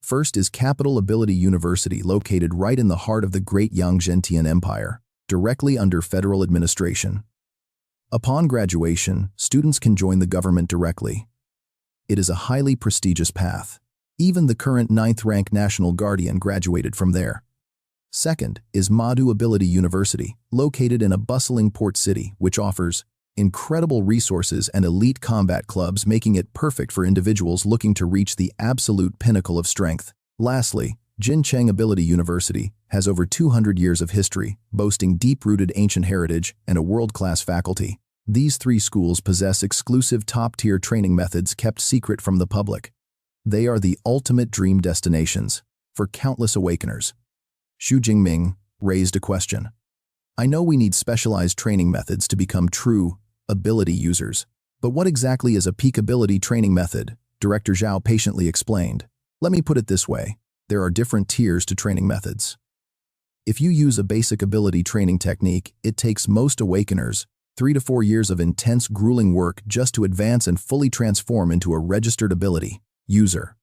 First is Capital Ability University, located right in the heart of the great Yangzhentian Empire, directly under federal administration. Upon graduation, students can join the government directly. It is a highly prestigious path. Even the current 9th-rank National Guardian graduated from there. Second is Madu Ability University, located in a bustling port city, which offers incredible resources and elite combat clubs, making it perfect for individuals looking to reach the absolute pinnacle of strength. Lastly, Jincheng Ability University has over 200 years of history, boasting deep-rooted ancient heritage and a world-class faculty. These three schools possess exclusive top-tier training methods kept secret from the public. They are the ultimate dream destinations for countless awakeners. Xu Jingming raised a question. I know we need specialized training methods to become true ability users, but what exactly is a peak ability training method? Director Zhao patiently explained. Let me put it this way. There are different tiers to training methods. If you use a basic ability training technique, it takes most awakeners 3 to 4 years of intense, grueling work just to advance and fully transform into a registered ability user.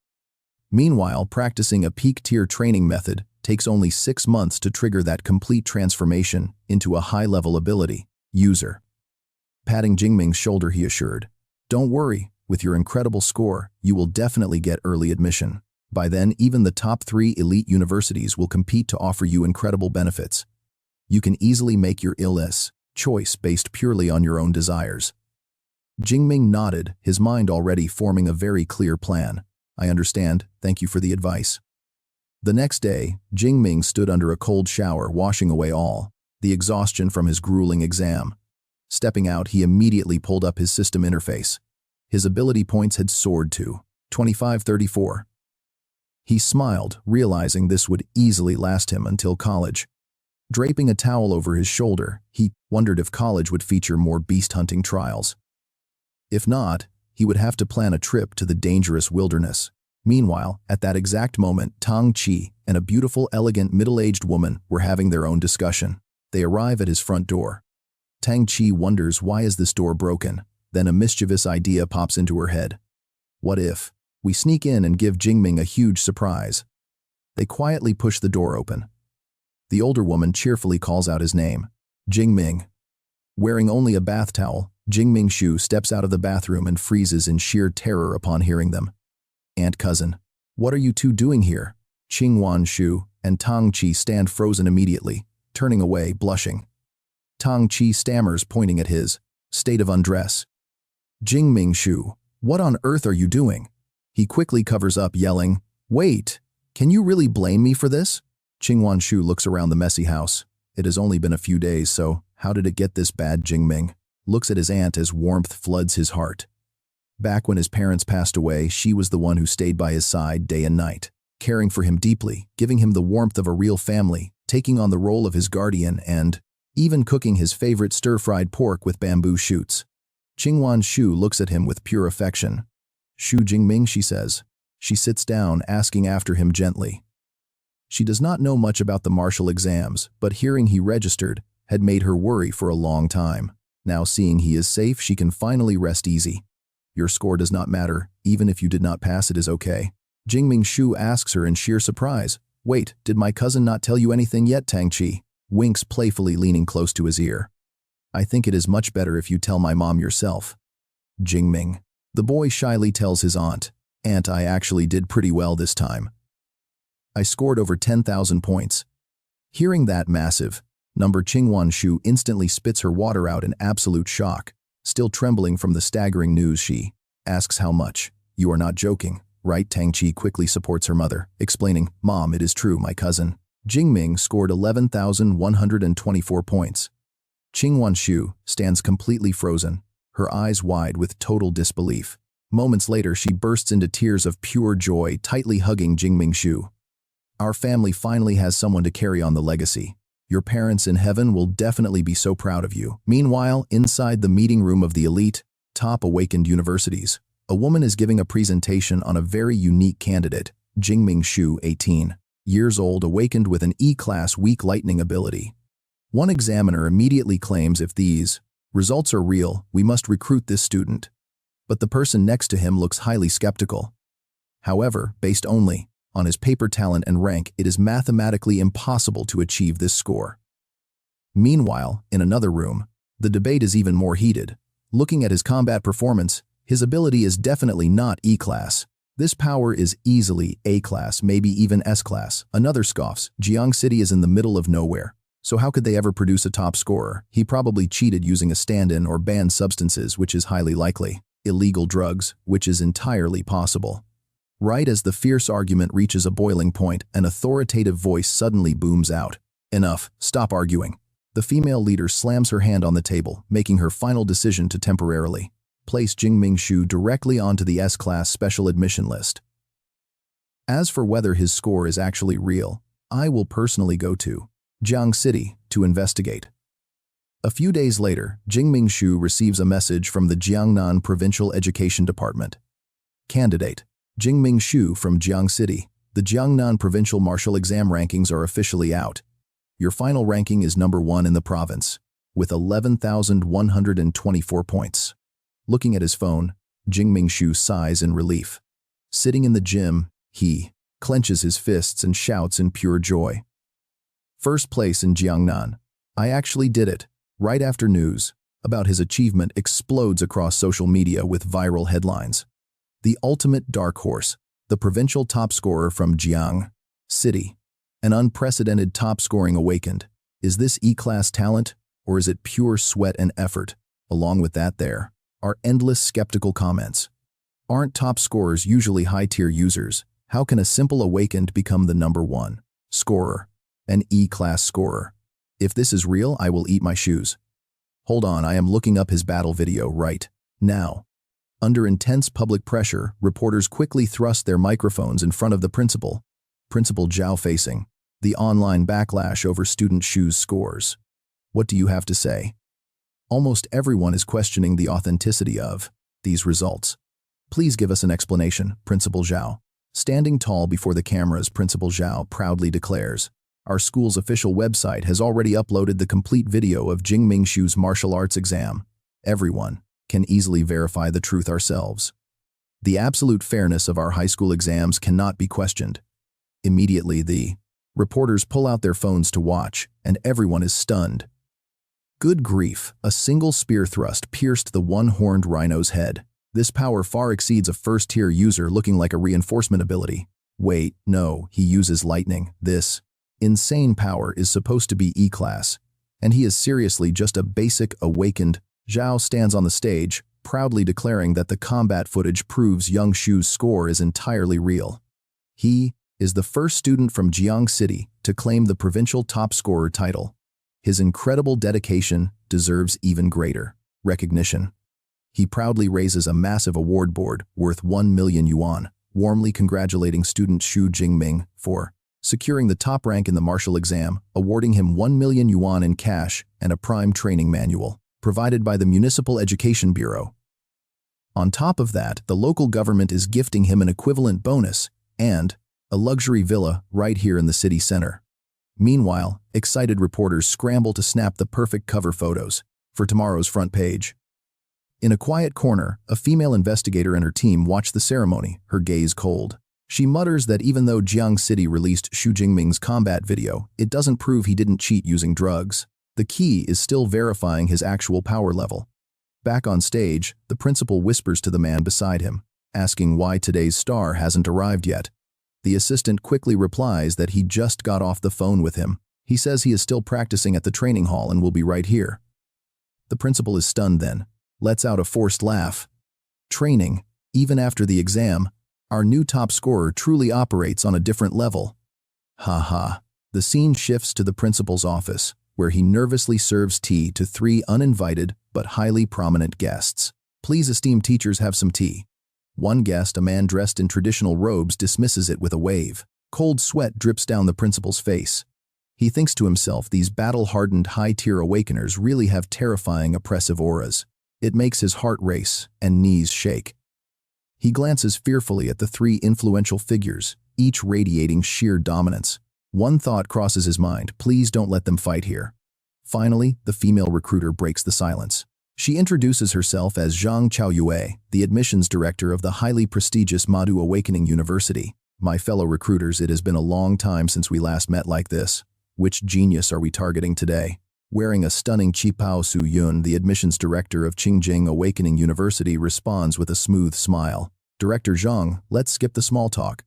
Meanwhile, practicing a peak tier training method takes only 6 months to trigger that complete transformation into a high-level ability user. Patting Jingming's shoulder, he assured, "Don't worry, with your incredible score, you will definitely get early admission. By then, even the top 3 elite universities will compete to offer you incredible benefits. You can easily make your illness choice based purely on your own desires." Jingming nodded, his mind already forming a very clear plan. "I understand, thank you for the advice." The next day, Jingming stood under a cold shower, washing away all the exhaustion from his grueling exam. Stepping out, he immediately pulled up his system interface. His ability points had soared to 2534. He smiled, realizing this would easily last him until college. Draping a towel over his shoulder, he wondered if college would feature more beast-hunting trials. If not, he would have to plan a trip to the dangerous wilderness. Meanwhile, at that exact moment, Tang Qi and a beautiful, elegant, middle-aged woman were having their own discussion. They arrive at his front door. Tang Qi wonders, why is this door broken? Then a mischievous idea pops into her head. What if we sneak in and give Jingming a huge surprise? They quietly push the door open. The older woman cheerfully calls out his name, Jingming. Wearing only a bath towel, Jingming Shu steps out of the bathroom and freezes in sheer terror upon hearing them. "Aunt cousin, what are you two doing here?" Qingwan Shu and Tang Qi stand frozen immediately, turning away, blushing. Tang Qi stammers, pointing at his state of undress. Jingming Shu, what on earth are you doing? He quickly covers up, yelling, "Wait, can you really blame me for this?" Qingwan Shu looks around the messy house. It has only been a few days, so how did it get this bad? Jingming looks at his aunt as warmth floods his heart. Back when his parents passed away, she was the one who stayed by his side day and night, caring for him deeply, giving him the warmth of a real family, taking on the role of his guardian, and even cooking his favorite stir-fried pork with bamboo shoots. Qingwan Shu looks at him with pure affection. "Xu Jingming," she says. She sits down, asking after him gently. She does not know much about the martial exams, but hearing he registered had made her worry for a long time. Now seeing he is safe, she can finally rest easy. "Your score does not matter. Even if you did not pass, it is okay." Jingming Shu asks her in sheer surprise. "Wait, did my cousin not tell you anything yet?" Tang Qi winks playfully, leaning close to his ear. "I think it is much better if you tell my mom yourself." Jingming. The boy shyly tells his aunt, "Aunt, I actually did pretty well this time. I scored over 10,000 points." Hearing that massive number, Qingwan Shu instantly spits her water out in absolute shock. Still trembling from the staggering news, she asks how much. "You are not joking, right?" Tang Qi quickly supports her mother, explaining, "Mom, it is true, my cousin Jingming scored 11,124 points." Qingwan Shu stands completely frozen, her eyes wide with total disbelief. Moments later, she bursts into tears of pure joy, tightly hugging Jingming Shu. "Our family finally has someone to carry on the legacy. Your parents in heaven will definitely be so proud of you." Meanwhile, inside the meeting room of the elite, Top awakened universities. A woman is giving a presentation on a very unique candidate, Jing Ming, 18 years old, awakened with an E-class weak lightning ability. One examiner immediately claims if these results are real, we must recruit this student. But the person next to him looks highly skeptical. However, based only on his paper talent and rank, it is mathematically impossible to achieve this score. Meanwhile, in another room, the debate is even more heated. Looking at his combat performance, his ability is definitely not E-class. This power is easily A-class, maybe even S-class. Another scoffs, Jiang City is in the middle of nowhere. So how could they ever produce a top scorer? He probably cheated using a stand-in or banned substances, which is highly likely. Illegal drugs, which is entirely possible. Right as the fierce argument reaches a boiling point, an authoritative voice suddenly booms out. Enough, stop arguing. The female leader slams her hand on the table, making her final decision to temporarily place Jing Ming directly onto the S-class special admission list. As for whether his score is actually real, I will personally go to Jiang City to investigate. A few days later, Jing Ming receives a message from the Jiangnan Provincial Education Department. Candidate Jing Ming from Jiang City. The Jiangnan Provincial Martial Exam rankings are officially out. Your final ranking is number 1 in the province, with 11,124 points. Looking at his phone, Jing Ming sighs in relief. Sitting in the gym, he clenches his fists and shouts in pure joy. First place in Jiangnan. I actually did it. Right after news about his achievement explodes across social media with viral headlines. The ultimate dark horse, the provincial top scorer from Jiang City. An unprecedented top-scoring awakened. Is this E-class talent, or is it pure sweat and effort? Along with that, there are endless skeptical comments. Aren't top scorers usually high-tier users? How can a simple awakened become the number 1 scorer, an E-class scorer? If this is real, I will eat my shoes. Hold on, I am looking up his battle video right now. Under intense public pressure, reporters quickly thrust their microphones in front of the principal. Principal Zhao facing the online backlash over student Xu's scores. What do you have to say? Almost everyone is questioning the authenticity of these results. Please give us an explanation, Principal Zhao. Standing tall before the cameras, Principal Zhao proudly declares, our school's official website has already uploaded the complete video of Jing Ming martial arts exam. Everyone can easily verify the truth ourselves. The absolute fairness of our high school exams cannot be questioned. Immediately, the reporters pull out their phones to watch, and everyone is stunned. Good grief, a single spear thrust pierced the one-horned rhino's head. This power far exceeds a first-tier user looking like a reinforcement ability. Wait, no, he uses lightning. This insane power is supposed to be E-class, and he is seriously just a basic awakened. Zhao stands on the stage, proudly declaring that the combat footage proves young Xu's score is entirely real. He is the first student from Jiang City to claim the provincial top scorer title. His incredible dedication deserves even greater recognition. He proudly raises a massive award board worth 1 million yuan, warmly congratulating student Xu Jingming for securing the top rank in the martial exam, awarding him 1 million yuan in cash and a prime training manual, provided by the Municipal Education Bureau. On top of that, the local government is gifting him an equivalent bonus and a luxury villa right here in the city center. Meanwhile, excited reporters scramble to snap the perfect cover photos for tomorrow's front page. In a quiet corner, a female investigator and her team watch the ceremony, her gaze cold. She mutters that even though Jiang City released Xu Jingming's combat video, it doesn't prove he didn't cheat using drugs. The key is still verifying his actual power level. Back on stage, the principal whispers to the man beside him, asking why today's star hasn't arrived yet. The assistant quickly replies that he just got off the phone with him. He says he is still practicing at the training hall and will be right here. The principal is stunned then, lets out a forced laugh. Training, even after the exam, our new top scorer truly operates on a different level. Ha ha. The scene shifts to the principal's office, where he nervously serves tea to 3 uninvited but highly prominent guests. Please, esteemed teachers, have some tea. One guest, a man dressed in traditional robes, dismisses it with a wave. Cold sweat drips down the principal's face. He thinks to himself, these battle-hardened high-tier awakeners really have terrifying oppressive auras. It makes his heart race and knees shake. He glances fearfully at the three influential figures, each radiating sheer dominance. One thought crosses his mind: please don't let them fight here. Finally, the female recruiter breaks the silence. She introduces herself as Zhang Chaoyue, the admissions director of the highly prestigious Madu Awakening University. My fellow recruiters, it has been a long time since we last met like this. Which genius are we targeting today? Wearing a stunning qipao, Su Yun, the admissions director of Qingjing Awakening University, responds with a smooth smile. Director Zhang, let's skip the small talk.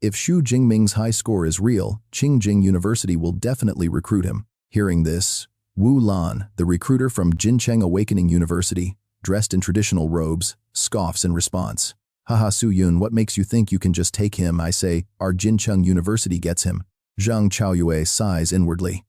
If Xu Jingming's high score is real, Qingjing University will definitely recruit him. Hearing this, Wu Lan, the recruiter from Jincheng Awakening University, dressed in traditional robes, scoffs in response. Haha, Su Yun, what makes you think you can just take him? I say, our Jincheng University gets him. Zhang Chaoyue sighs inwardly.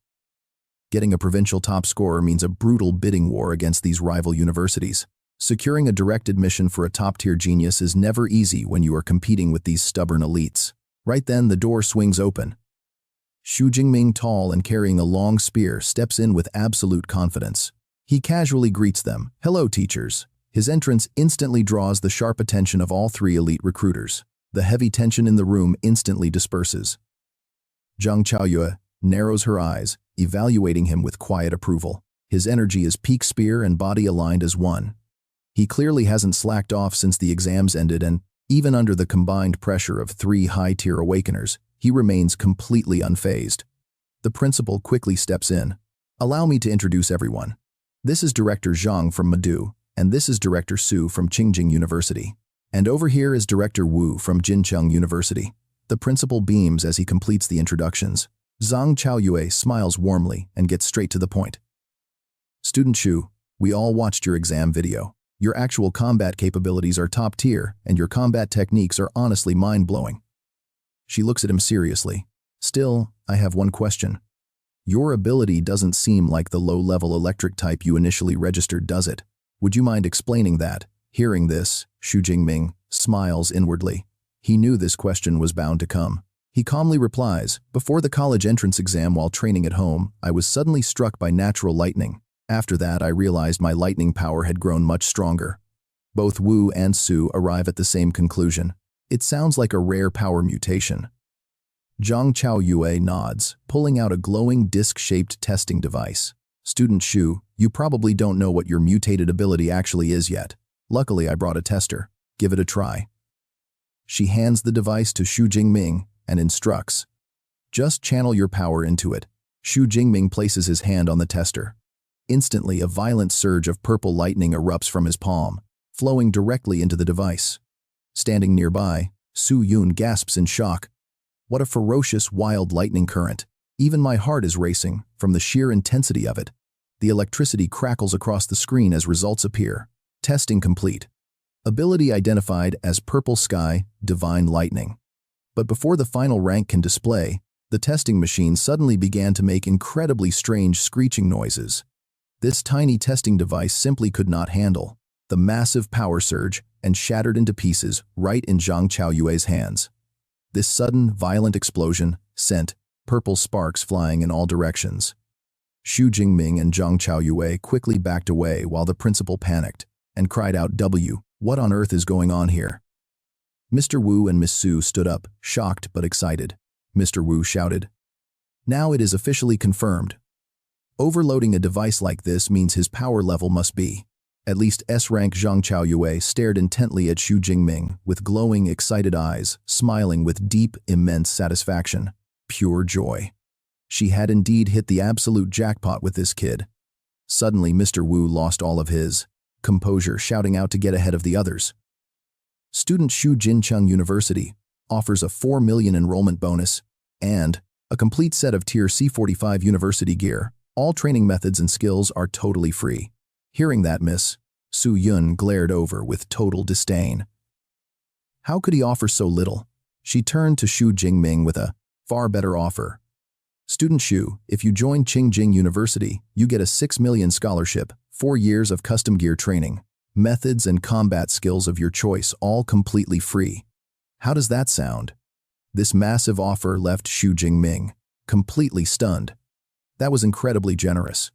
Getting a provincial top scorer means a brutal bidding war against these rival universities. Securing a direct admission for a top-tier genius is never easy when you are competing with these stubborn elites. Right then, the door swings open. Xu Jingming, tall and carrying a long spear, steps in with absolute confidence. He casually greets them. Hello, teachers. His entrance instantly draws the sharp attention of all three elite recruiters. The heavy tension in the room instantly disperses. Zhang Chaoyue narrows her eyes, evaluating him with quiet approval. His energy is peak spear and body aligned as one. He clearly hasn't slacked off since the exams ended, and even under the combined pressure of three high-tier awakeners, he remains completely unfazed. The principal quickly steps in. Allow me to introduce everyone. This is Director Zhang from Madu, and this is Director Su from Qingjing University. And over here is Director Wu from Jincheng University. The principal beams as he completes the introductions. Zhang Chaoyue smiles warmly and gets straight to the point. Student Xu, we all watched your exam video. Your actual combat capabilities are top tier, and your combat techniques are honestly mind-blowing. She looks at him seriously. Still, I have one question. Your ability doesn't seem like the low-level electric type you initially registered, does it? Would you mind explaining that? Hearing this, Xu Jingming smiles inwardly. He knew this question was bound to come. He calmly replies, before the college entrance exam while training at home, I was suddenly struck by natural lightning. After that, I realized my lightning power had grown much stronger. Both Wu and Su arrive at the same conclusion. It sounds like a rare power mutation. Zhang Chaoyue nods, pulling out a glowing disc-shaped testing device. Student Xu, you probably don't know what your mutated ability actually is yet. Luckily, I brought a tester. Give it a try. She hands the device to Xu Jingming and instructs. Just channel your power into it. Xu Jingming places his hand on the tester. Instantly, a violent surge of purple lightning erupts from his palm, flowing directly into the device. Standing nearby, Su Yun gasps in shock. What a ferocious, wild lightning current. Even my heart is racing from the sheer intensity of it. The electricity crackles across the screen as results appear. Testing complete. Ability identified as Purple Sky, Divine Lightning. But before the final rank can display, the testing machine suddenly began to make incredibly strange screeching noises. This tiny testing device simply could not handle the massive power surge and shattered into pieces right in Zhang Chaoyue's hands. This sudden, violent explosion sent purple sparks flying in all directions. Xu Jingming and Zhang Chaoyue quickly backed away while the principal panicked and cried out, What on earth is going on here? Mr. Wu and Miss Su stood up, shocked but excited. Mr. Wu shouted, Now it is officially confirmed. Overloading a device like this means his power level must be. At least S-rank Zhang Chaoyue stared intently at Xu Jingming with glowing, excited eyes, smiling with deep, immense satisfaction. Pure joy. She had indeed hit the absolute jackpot with this kid. Suddenly, Mr. Wu lost all of his composure, shouting out to get ahead of the others. Student Xu Jincheng University offers a 4 million enrollment bonus and a complete set of Tier C45 university gear. All training methods and skills are totally free. Hearing that, Miss Su Yun glared over with total disdain. How could he offer so little? She turned to Xu Jingming with a far better offer. Student Xu, if you join Qingjing University, you get a 6 million scholarship, 4 years of custom gear training, methods and combat skills of your choice, all completely free. How does that sound? This massive offer left Xu Jingming completely stunned. That was incredibly generous.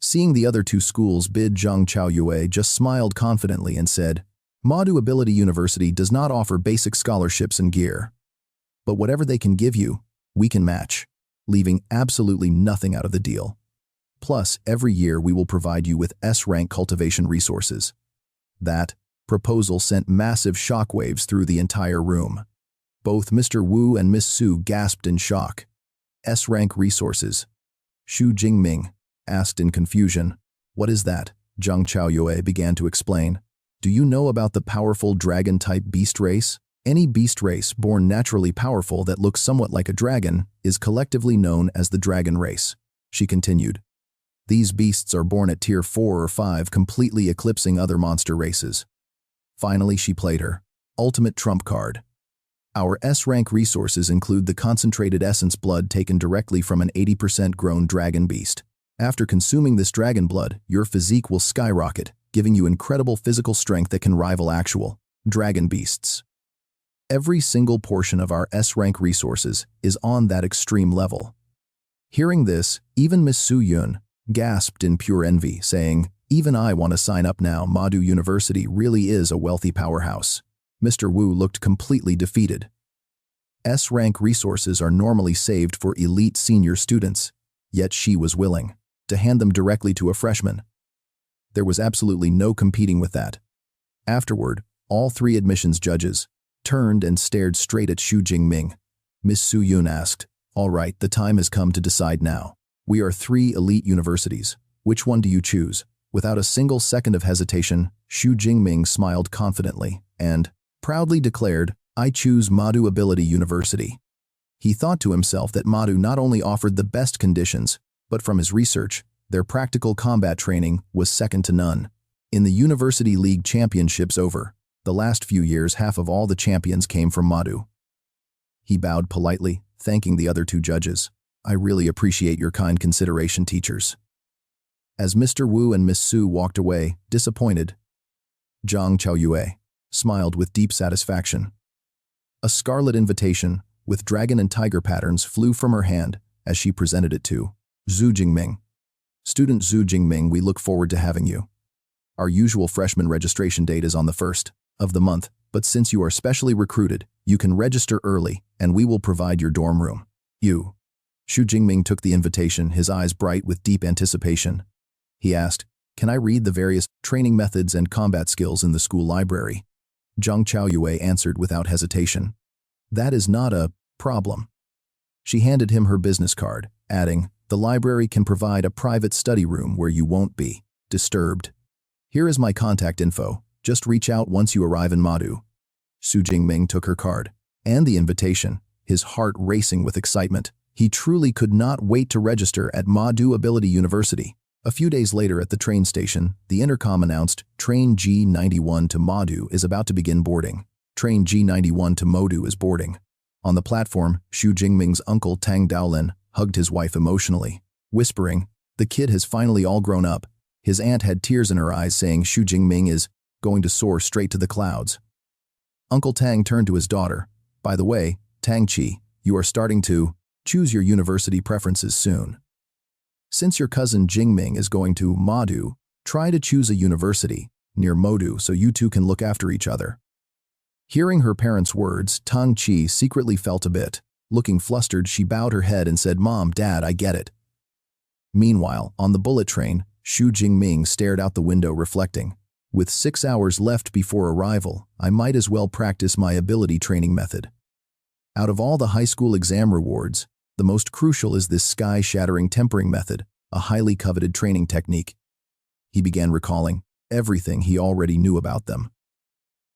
Seeing the other two schools bid, Zhang Chaoyue just smiled confidently and said, Madu Ability University does not offer basic scholarships and gear. But whatever they can give you, we can match, leaving absolutely nothing out of the deal. Plus, every year we will provide you with S-rank cultivation resources. That proposal sent massive shockwaves through the entire room. Both Mr. Wu and Miss Su gasped in shock. S-rank resources. Xu Jingming asked in confusion. What is that? Zhang Chaoyue began to explain. Do you know about the powerful dragon-type beast race? Any beast race born naturally powerful that looks somewhat like a dragon is collectively known as the dragon race, she continued. These beasts are born at tier 4 or 5, completely eclipsing other monster races. Finally, she played her ultimate trump card. Our S-rank resources include the concentrated essence blood taken directly from an 80% grown dragon beast. After consuming this dragon blood, your physique will skyrocket, giving you incredible physical strength that can rival actual dragon beasts. Every single portion of our S-rank resources is on that extreme level. Hearing this, even Miss Su Yun gasped in pure envy, saying, even I want to sign up now. Madu University really is a wealthy powerhouse. Mr. Wu looked completely defeated. S-rank resources are normally saved for elite senior students, yet she was willing to hand them directly to a freshman. There was absolutely no competing with that. Afterward, all three admissions judges turned and stared straight at Xu Jingming. Miss Su Yun asked, all right, the time has come to decide now. We are 3 elite universities. Which one do you choose? Without a single second of hesitation, Xu Jingming smiled confidently and proudly declared, I choose Madu Ability University. He thought to himself that Madu not only offered the best conditions, but from his research, their practical combat training was second to none. In the University League Championships over the last few years, half of all the champions came from Madu. He bowed politely, thanking the other 2 judges. I really appreciate your kind consideration, teachers. As Mr. Wu and Miss Su walked away, disappointed, Zhang Chaoyue smiled with deep satisfaction. A scarlet invitation with dragon and tiger patterns flew from her hand as she presented it to Xu Jingming. Student Xu Jingming, we look forward to having you. Our usual freshman registration date is on the 1st of the month, but since you are specially recruited, you can register early and we will provide your dorm room. You. Xu Jingming took the invitation, his eyes bright with deep anticipation. He asked, can I read the various training methods and combat skills in the school library? Zhang Chaoyue answered without hesitation. That is not a problem. She handed him her business card, adding, the library can provide a private study room where you won't be disturbed. Here is my contact info. Just reach out once you arrive in Madu. Xu Jingming took her card and the invitation, his heart racing with excitement. He truly could not wait to register at Madu Ability University. A few days later at the train station, the intercom announced, Train G91 to Madu is about to begin boarding. Train G91 to Madu is boarding. On the platform, Xu Jingming's uncle Tang Daolin hugged his wife emotionally, whispering, the kid has finally all grown up. His aunt had tears in her eyes, saying Xu Jingming is going to soar straight to the clouds. Uncle Tang turned to his daughter. By the way, Tang Chi, you are starting to choose your university preferences soon. Since your cousin Jing Ming is going to Madu, try to choose a university near Madu so you two can look after each other. Hearing her parents' words, Tang Chi secretly felt a bit. Looking flustered, she bowed her head and said, Mom, Dad, I get it. Meanwhile, on the bullet train, Xu Jingming stared out the window reflecting. With 6 hours left before arrival, I might as well practice my ability training method. Out of all the high school exam rewards, the most crucial is this sky-shattering tempering method, a highly coveted training technique. He began recalling everything he already knew about them.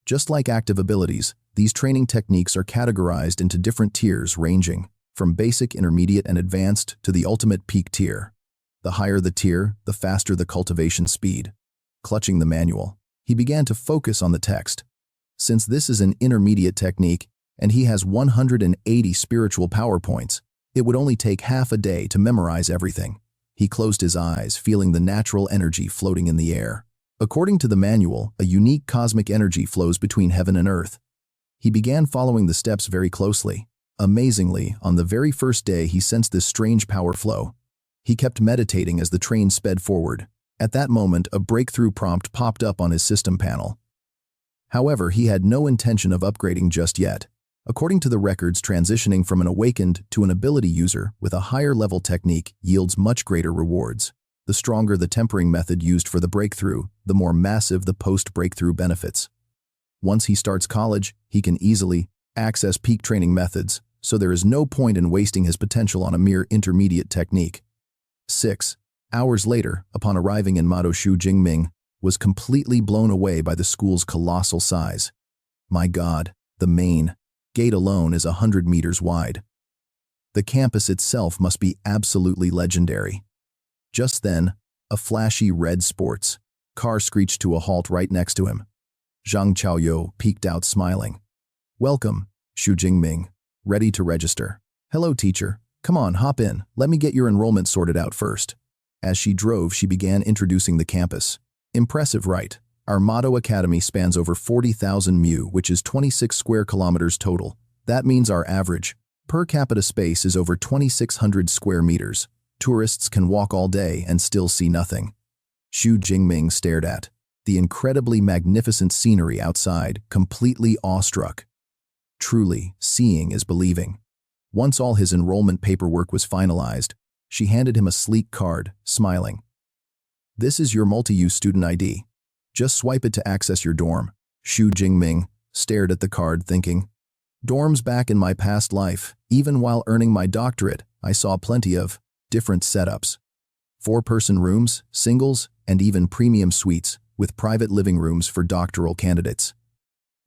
Just like active abilities, these training techniques are categorized into different tiers ranging from basic, intermediate, and advanced to the ultimate peak tier. The higher the tier, the faster the cultivation speed. Clutching the manual, he began to focus on the text. Since this is an intermediate technique and he has 180 spiritual power points, it would only take half a day to memorize everything. He closed his eyes, feeling the natural energy floating in the air. According to the manual, a unique cosmic energy flows between heaven and earth. He began following the steps very closely. Amazingly, on the very first day he sensed this strange power flow. He kept meditating as the train sped forward. At that moment, a breakthrough prompt popped up on his system panel. However, he had no intention of upgrading just yet. According to the records, transitioning from an awakened to an ability user with a higher level technique yields much greater rewards. The stronger the tempering method used for the breakthrough, the more massive the post-breakthrough benefits. Once he starts college, he can easily access peak training methods, so there is no point in wasting his potential on a mere intermediate technique. 6 hours later, upon arriving in Madu, Xu Jingming was completely blown away by the school's colossal size. My God, the main gate alone is 100 meters wide. The campus itself must be absolutely legendary. Just then, a flashy red sports car screeched to a halt right next to him. Zhang Chaoyou peeked out smiling. "Welcome, Xu Jingming. Ready to register." "Hello, teacher. Come on, hop in. Let me get your enrollment sorted out first." As she drove, she began introducing the campus. "Impressive, right? Our Mado Academy spans over 40,000 mu, which is 26 square kilometers total. That means our average per capita space is over 2,600 square meters. Tourists can walk all day and still see nothing." Xu Jingming stared at the incredibly magnificent scenery outside, completely awestruck. Truly, seeing is believing. Once all his enrollment paperwork was finalized, she handed him a sleek card, smiling. "This is your multi-use student ID. Just swipe it to access your dorm." Xu Jingming stared at the card, thinking, "Dorms back in my past life, even while earning my doctorate, I saw plenty of different setups. 4-person rooms, singles, and even premium suites, with private living rooms for doctoral candidates."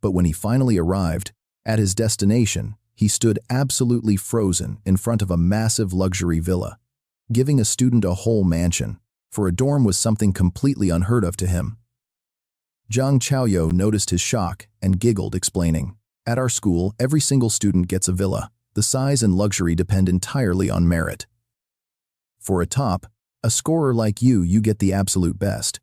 But when he finally arrived at his destination, he stood absolutely frozen in front of a massive luxury villa. Giving a student a whole mansion for a dorm was something completely unheard of to him. Zhang Chaoyou noticed his shock and giggled, explaining, "At our school, every single student gets a villa. The size and luxury depend entirely on merit. For a scorer like you, you get the absolute best.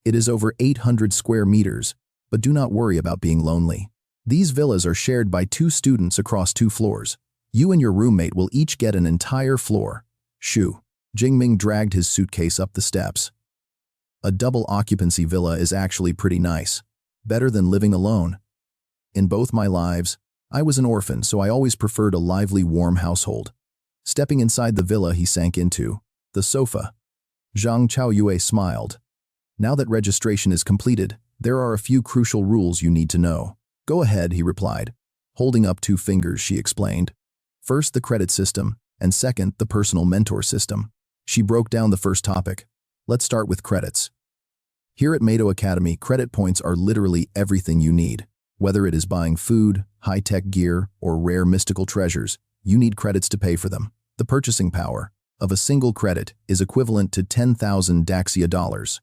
It is over 800 square meters, but do not worry about being lonely. These villas are shared by 2 students across 2 floors. You and your roommate will each get an entire floor." Xu Jingming dragged his suitcase up the steps. "A double occupancy villa is actually pretty nice. Better than living alone. In both my lives, I was an orphan, so I always preferred a lively, warm household." Stepping inside the villa, he sank into the sofa. Zhang Chaoyue smiled. "Now that registration is completed, there are a few crucial rules you need to know." "Go ahead," he replied. Holding up 2 fingers, she explained. "First, the credit system, and second, the personal mentor system." She broke down the first topic. "Let's start with credits. Here at Mado Academy, credit points are literally everything you need. Whether it is buying food, high-tech gear, or rare mystical treasures, you need credits to pay for them. The purchasing power of a single credit is equivalent to 10,000 Daxia dollars.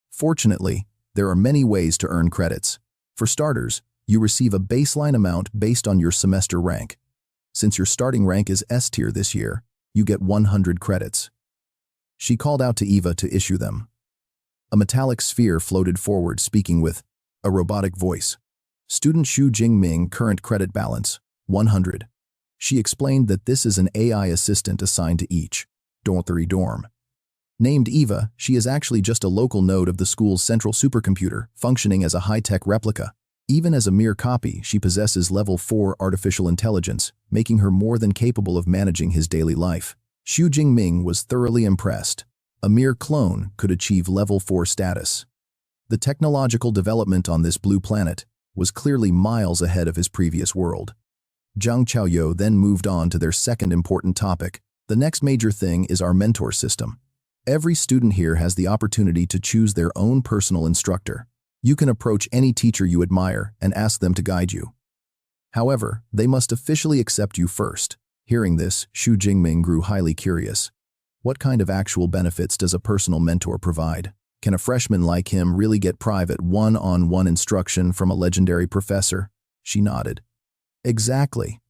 Fortunately, there are many ways to earn credits. For starters, you receive a baseline amount based on your semester rank. Since your starting rank is S tier this year, you get 100 credits." She called out to Eva to issue them. A metallic sphere floated forward, speaking with a robotic voice. "Student Xu Jingming, current credit balance, 100. She explained that this is an AI assistant assigned to each dorm. Named Eva, she is actually just a local node of the school's central supercomputer, functioning as a high-tech replica. Even as a mere copy, she possesses level 4 artificial intelligence, making her more than capable of managing his daily life." Xu Jingming was thoroughly impressed. A mere clone could achieve level 4 status. The technological development on this blue planet was clearly miles ahead of his previous world. Zhang Chaoyou then moved on to their second important topic. "The next major thing is our mentor system. Every student here has the opportunity to choose their own personal instructor. You can approach any teacher you admire and ask them to guide you. However, they must officially accept you first." Hearing this, Xu Jingming grew highly curious. What kind of actual benefits does a personal mentor provide? Can a freshman like him really get private one-on-one instruction from a legendary professor? She nodded. "Exactly.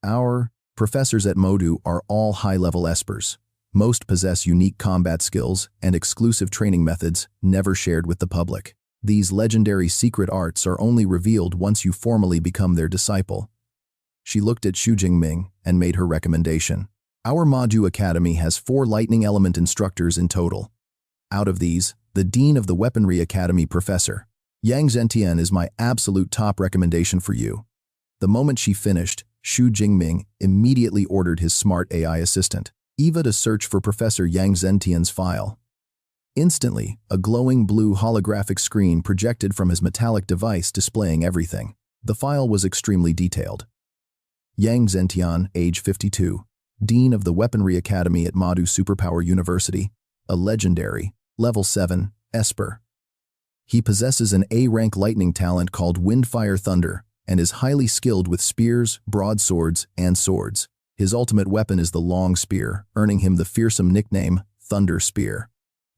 Our professors at Madu are all high-level espers. Most possess unique combat skills and exclusive training methods never shared with the public. These legendary secret arts are only revealed once you formally become their disciple." She looked at Xu Jingming and made her recommendation. Our Madu Academy has 4 lightning element instructors in total. Out of these, the Dean of the Weaponry Academy, Professor Yang Zentian, is my absolute top recommendation for you. The moment she finished, Xu Jingming immediately ordered his smart AI assistant, Eva, to search for Professor Yang Zentian's file. Instantly, a glowing blue holographic screen projected from his metallic device displaying everything. The file was extremely detailed. Yang Zentian, age 52, Dean of the Weaponry Academy at Madu Superpower University, a legendary, level 7, Esper. He possesses an A-rank lightning talent called Wind Fire Thunder and is highly skilled with spears, broadswords, and swords. His ultimate weapon is the long spear, earning him the fearsome nickname Thunder Spear.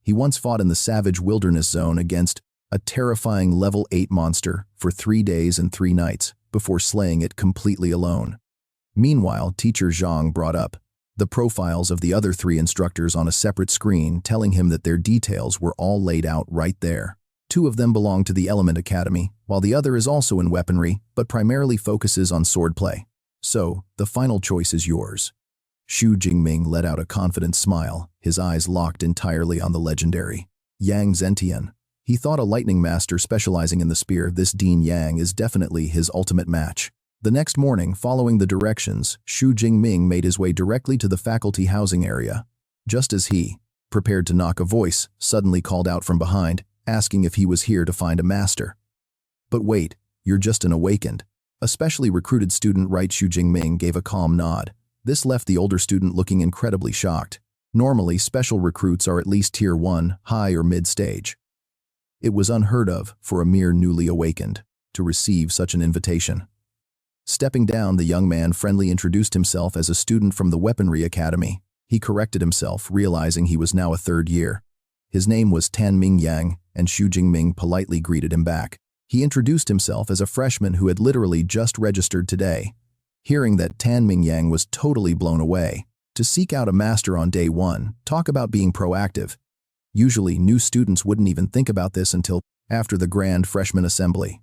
He once fought in the savage wilderness zone against a terrifying level 8 monster for 3 days and 3 nights before slaying it completely alone. Meanwhile, Teacher Zhang brought up the profiles of the other 3 instructors on a separate screen, telling him that their details were all laid out right there. 2 of them belong to the Element Academy, while the other is also in weaponry, but primarily focuses on swordplay. So, the final choice is yours. Xu Jingming let out a confident smile, his eyes locked entirely on the legendary Yang Zentian. He thought a lightning master specializing in the spear, this Dean Yang, is definitely his ultimate match. The next morning, following the directions, Xu Jingming made his way directly to the faculty housing area. Just as he prepared to knock, a voice suddenly called out from behind, asking if he was here to find a master. But wait, you're just an awakened. A specially recruited student, right? Xu Jingming gave a calm nod. This left the older student looking incredibly shocked. Normally, special recruits are at least tier 1, high or mid-stage. It was unheard of for a mere newly awakened to receive such an invitation. Stepping down, the young man friendly introduced himself as a student from the Weaponry Academy. He corrected himself, realizing he was now a 3rd year. His name was Tanming Yang, and Xu Jingming politely greeted him back. He introduced himself as a freshman who had literally just registered today. Hearing that, Tanming Yang was totally blown away. To seek out a master on day 1, talk about being proactive. Usually, new students wouldn't even think about this until after the grand freshman assembly.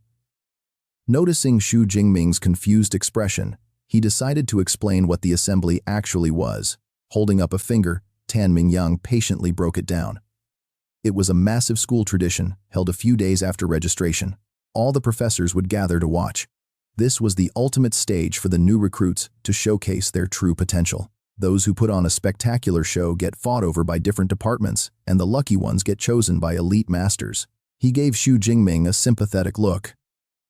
Noticing Xu Jingming's confused expression, he decided to explain what the assembly actually was. Holding up a finger, Tanming Yang patiently broke it down. It was a massive school tradition held a few days after registration. All the professors would gather to watch. This was the ultimate stage for the new recruits to showcase their true potential. Those who put on a spectacular show get fought over by different departments, and the lucky ones get chosen by elite masters. He gave Xu Jingming a sympathetic look.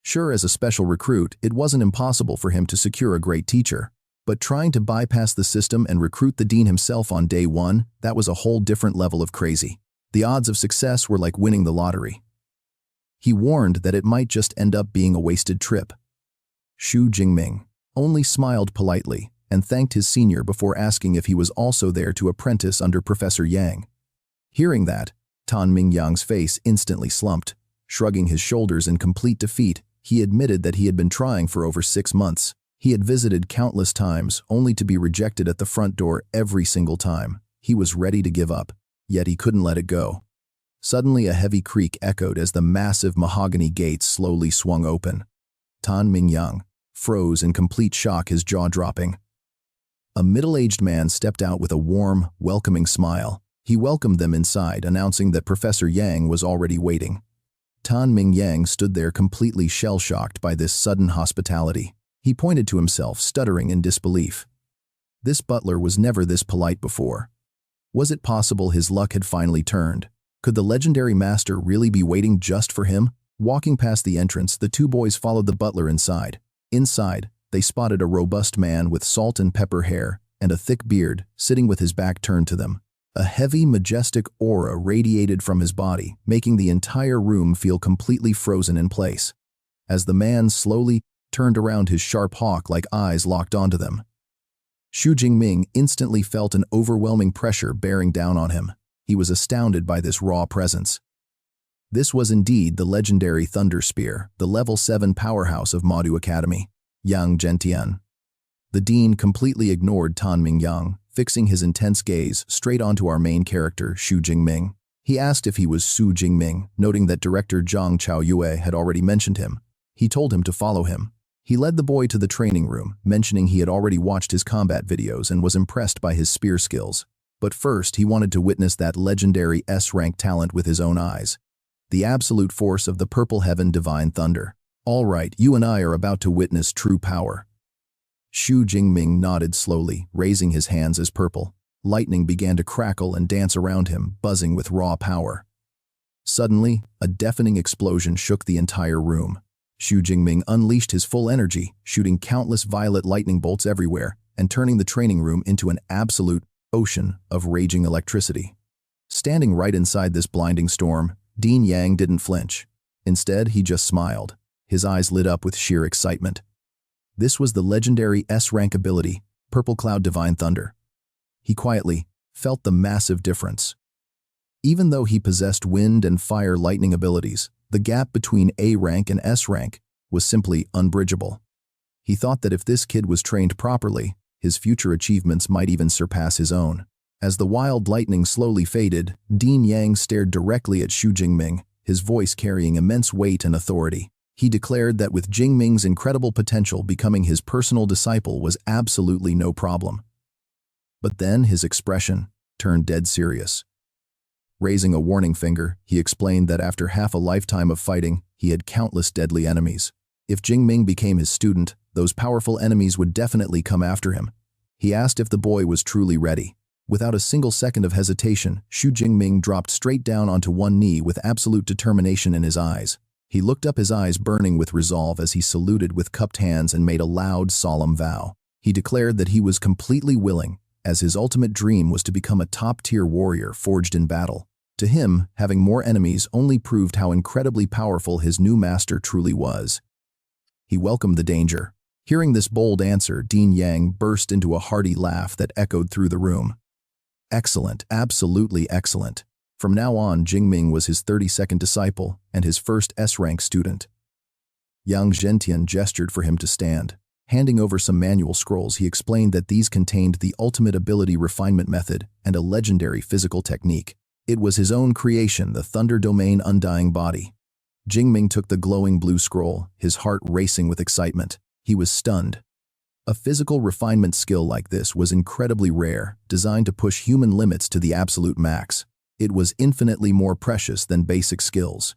Sure, as a special recruit, it wasn't impossible for him to secure a great teacher. But trying to bypass the system and recruit the dean himself on day 1, that was a whole different level of crazy. The odds of success were like winning the lottery. He warned that it might just end up being a wasted trip. Xu Jingming only smiled politely and thanked his senior before asking if he was also there to apprentice under Professor Yang. Hearing that, Tanming Yang's face instantly slumped. Shrugging his shoulders in complete defeat, he admitted that he had been trying for over 6 months. He had visited countless times, only to be rejected at the front door every single time. He was ready to give up, yet he couldn't let it go. Suddenly, a heavy creak echoed as the massive mahogany gates slowly swung open. Tanming Yang froze in complete shock, his jaw dropping. A middle-aged man stepped out with a warm, welcoming smile. He welcomed them inside, announcing that Professor Yang was already waiting. Tanming Yang stood there completely shell-shocked by this sudden hospitality. He pointed to himself, stuttering in disbelief. This butler was never this polite before. Was it possible his luck had finally turned? Could the legendary master really be waiting just for him? Walking past the entrance, the 2 boys followed the butler inside. Inside, they spotted a robust man with salt and pepper hair and a thick beard, sitting with his back turned to them. A heavy, majestic aura radiated from his body, making the entire room feel completely frozen in place. As the man slowly turned around, his sharp hawk-like eyes locked onto them. Xu Jingming instantly felt an overwhelming pressure bearing down on him. He was astounded by this raw presence. This was indeed the legendary Thunder Spear, the level 7 powerhouse of Madu Academy, Yang Zentian. The dean completely ignored Tanming Yang, fixing his intense gaze straight onto our main character, Xu Jingming. He asked if he was Xu Jingming, noting that director Zhang Chaoyue had already mentioned him. He told him to follow him. He led the boy to the training room, mentioning he had already watched his combat videos and was impressed by his spear skills. But first, he wanted to witness that legendary S-rank talent with his own eyes. The absolute force of the Purple Heaven Divine Thunder. All right, you and I are about to witness true power. Xu Jingming nodded slowly, raising his hands as purple. Lightning began to crackle and dance around him, buzzing with raw power. Suddenly, a deafening explosion shook the entire room. Xu Jingming unleashed his full energy, shooting countless violet lightning bolts everywhere and turning the training room into an absolute ocean of raging electricity. Standing right inside this blinding storm, Dean Yang didn't flinch. Instead, he just smiled. His eyes lit up with sheer excitement. This was the legendary S-rank ability, Purple Cloud Divine Thunder. He quietly felt the massive difference. Even though he possessed wind and fire lightning abilities, the gap between A rank and S rank was simply unbridgeable. He thought that if this kid was trained properly, his future achievements might even surpass his own. As the wild lightning slowly faded, Dean Yang stared directly at Xu Jingming, his voice carrying immense weight and authority. He declared that with Jingming's incredible potential, becoming his personal disciple was absolutely no problem. But then his expression turned dead serious. Raising a warning finger, he explained that after half a lifetime of fighting, he had countless deadly enemies. If Jingming became his student, those powerful enemies would definitely come after him. He asked if the boy was truly ready. Without a single second of hesitation, Xu Jingming dropped straight down onto one knee with absolute determination in his eyes. He looked up, his eyes burning with resolve as he saluted with cupped hands and made a loud, solemn vow. He declared that he was completely willing, as his ultimate dream was to become a top-tier warrior forged in battle. To him, having more enemies only proved how incredibly powerful his new master truly was. He welcomed the danger. Hearing this bold answer, Dean Yang burst into a hearty laugh that echoed through the room. Excellent, absolutely excellent. From now on, Jingming was his 32nd disciple and his first S-rank student. Yang Zhentian gestured for him to stand. Handing over some manual scrolls, he explained that these contained the ultimate ability refinement method and a legendary physical technique. It was his own creation, the Thunder Domain Undying Body. Jingming took the glowing blue scroll, his heart racing with excitement. He was stunned. A physical refinement skill like this was incredibly rare, designed to push human limits to the absolute max. It was infinitely more precious than basic skills.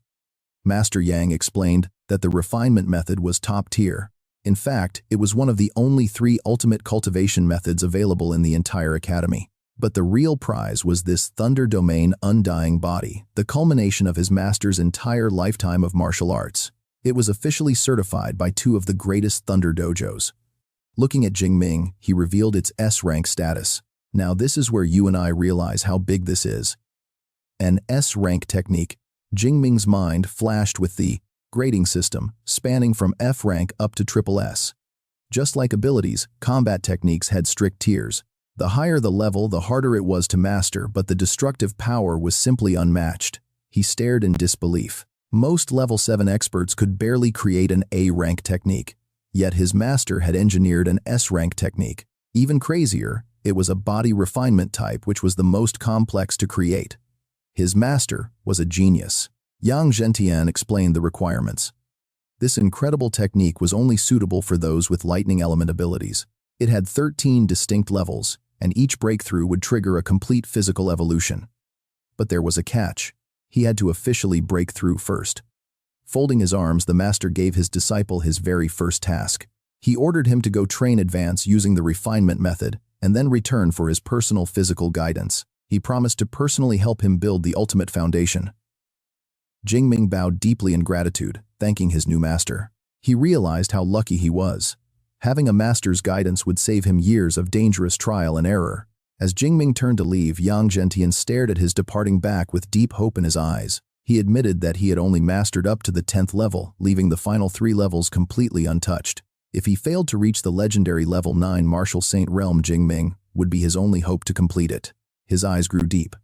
Master Yang explained that the refinement method was top tier. In fact, it was one of the only 3 ultimate cultivation methods available in the entire academy. But the real prize was this Thunder Domain Undying Body, the culmination of his master's entire lifetime of martial arts. It was officially certified by 2 of the greatest Thunder dojos. Looking at Jing Ming, he revealed its S-rank status. Now this is where you and I realize how big this is. An S-rank technique. Jing Ming's mind flashed with the grading system, spanning from F rank up to triple S. Just like abilities, combat techniques had strict tiers. The higher the level, the harder it was to master, but the destructive power was simply unmatched. He stared in disbelief. Most level 7 experts could barely create an A-rank technique. Yet his master had engineered an S-rank technique. Even crazier, it was a body refinement type which was the most complex to create. His master was a genius. Yang Zhentian explained the requirements. This incredible technique was only suitable for those with lightning element abilities. It had 13 distinct levels, and each breakthrough would trigger a complete physical evolution. But there was a catch. He had to officially break through first. Folding his arms, the master gave his disciple his very first task. He ordered him to go train advance using the refinement method, and then return for his personal physical guidance. He promised to personally help him build the ultimate foundation. Jing Ming bowed deeply in gratitude, thanking his new master. He realized how lucky he was. Having a master's guidance would save him years of dangerous trial and error. As Jing Ming turned to leave, Yang Zhentian stared at his departing back with deep hope in his eyes. He admitted that he had only mastered up to the 10th level, leaving the final 3 levels completely untouched. If he failed to reach the legendary level 9 Martial Saint Realm, Jing Ming would be his only hope to complete it. His eyes grew deep.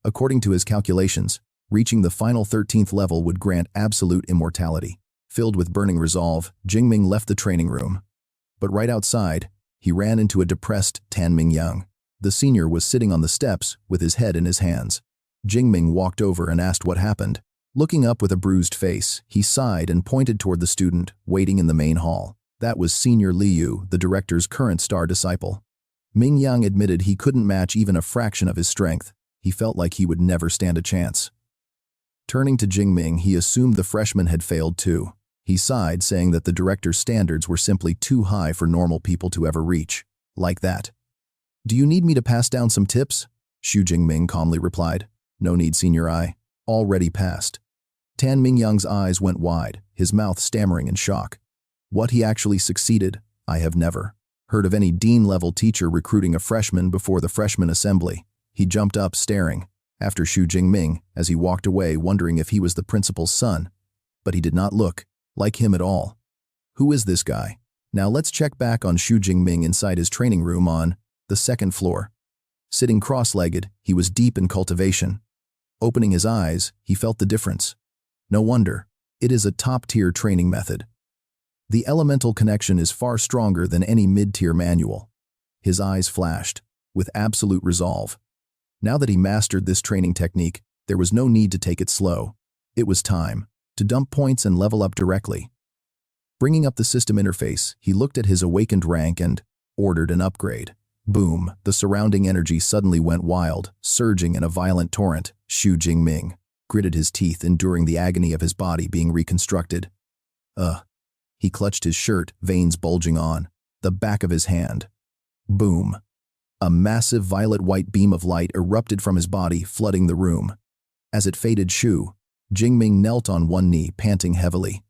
According to his calculations, reaching the final 13th level would grant absolute immortality. Filled with burning resolve, Jing Ming left the training room. But right outside, he ran into a depressed Tan Mingyang. The senior was sitting on the steps with his head in his hands. Jing Ming walked over and asked what happened. Looking up with a bruised face, he sighed and pointed toward the student waiting in the main hall. That was Senior Liu, the director's current star disciple. Ming Yang admitted he couldn't match even a fraction of his strength. He felt like he would never stand a chance. Turning to Jing Ming, he assumed the freshman had failed too. He sighed, saying that the director's standards were simply too high for normal people to ever reach. Like that. "Do you need me to pass down some tips?" Xu Jingming calmly replied. "No need, Senior I. Already passed." Tan Mingyang's eyes went wide, his mouth stammering in shock. What he actually succeeded, I have never heard of any dean-level teacher recruiting a freshman before the freshman assembly. He jumped up, staring after Xu Jingming as he walked away, wondering if he was the principal's son. But he did not look like him at all. Who is this guy? Now let's check back on Xu Jingming inside his training room on the second floor. Sitting cross-legged, he was deep in cultivation. Opening his eyes, he felt the difference. No wonder. It is a top-tier training method. The elemental connection is far stronger than any mid-tier manual. His eyes flashed with absolute resolve. Now that he mastered this training technique, there was no need to take it slow. It was time to dump points and level up directly. Bringing up the system interface, he looked at his awakened rank and ordered an upgrade. Boom, the surrounding energy suddenly went wild, surging in a violent torrent. Xu Jingming gritted his teeth, enduring the agony of his body being reconstructed. He clutched his shirt, veins bulging on the back of his hand. Boom. A massive violet-white beam of light erupted from his body, flooding the room. As it faded, Xu Jingming knelt on one knee, panting heavily.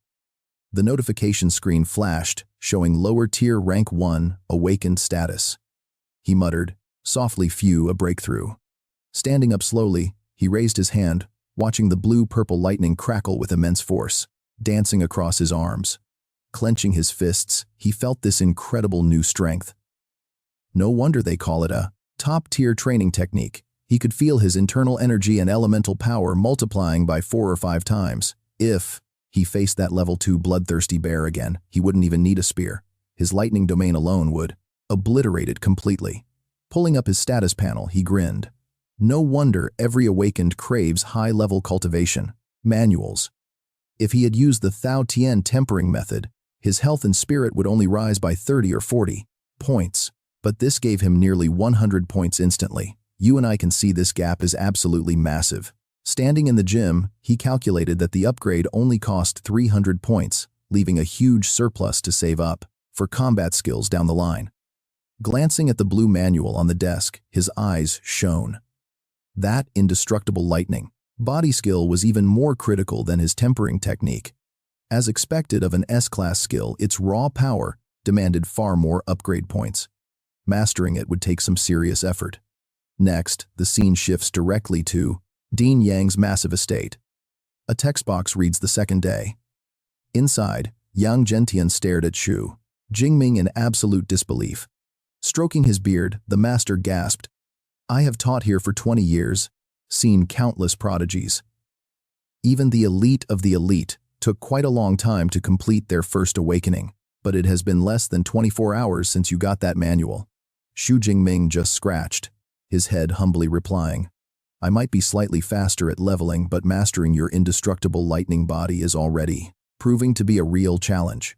The notification screen flashed, showing lower tier rank 1, awakened status. He muttered, softly, "Phew, a breakthrough." Standing up slowly, he raised his hand, watching the blue-purple lightning crackle with immense force, dancing across his arms. Clenching his fists, he felt this incredible new strength. No wonder they call it a top-tier training technique. He could feel his internal energy and elemental power multiplying by 4 or 5 times. If he faced that level 2 bloodthirsty bear again, he wouldn't even need a spear. His lightning domain alone would obliterate it completely. Pulling up his status panel, he grinned. No wonder every awakened craves high-level cultivation manuals. If he had used the Thao Tian tempering method, his health and spirit would only rise by 30 or 40 points. But this gave him nearly 100 points instantly. You and I can see this gap is absolutely massive. Standing in the gym, he calculated that the upgrade only cost 300 points, leaving a huge surplus to save up for combat skills down the line. Glancing at the blue manual on the desk, his eyes shone. That indestructible lightning body skill was even more critical than his tempering technique. As expected of an S-class skill, its raw power demanded far more upgrade points. Mastering it would take some serious effort. Next, the scene shifts directly to Dean Yang's massive estate. A text box reads the second day. Inside, Yang Zhentian stared at Xu Jingming in absolute disbelief. Stroking his beard, the master gasped, "I have taught here for 20 years, seen countless prodigies. Even the elite of the elite took quite a long time to complete their first awakening, but it has been less than 24 hours since you got that manual." Xu Jingming just scratched his head, humbly replying, "I might be slightly faster at leveling, but mastering your indestructible lightning body is already proving to be a real challenge."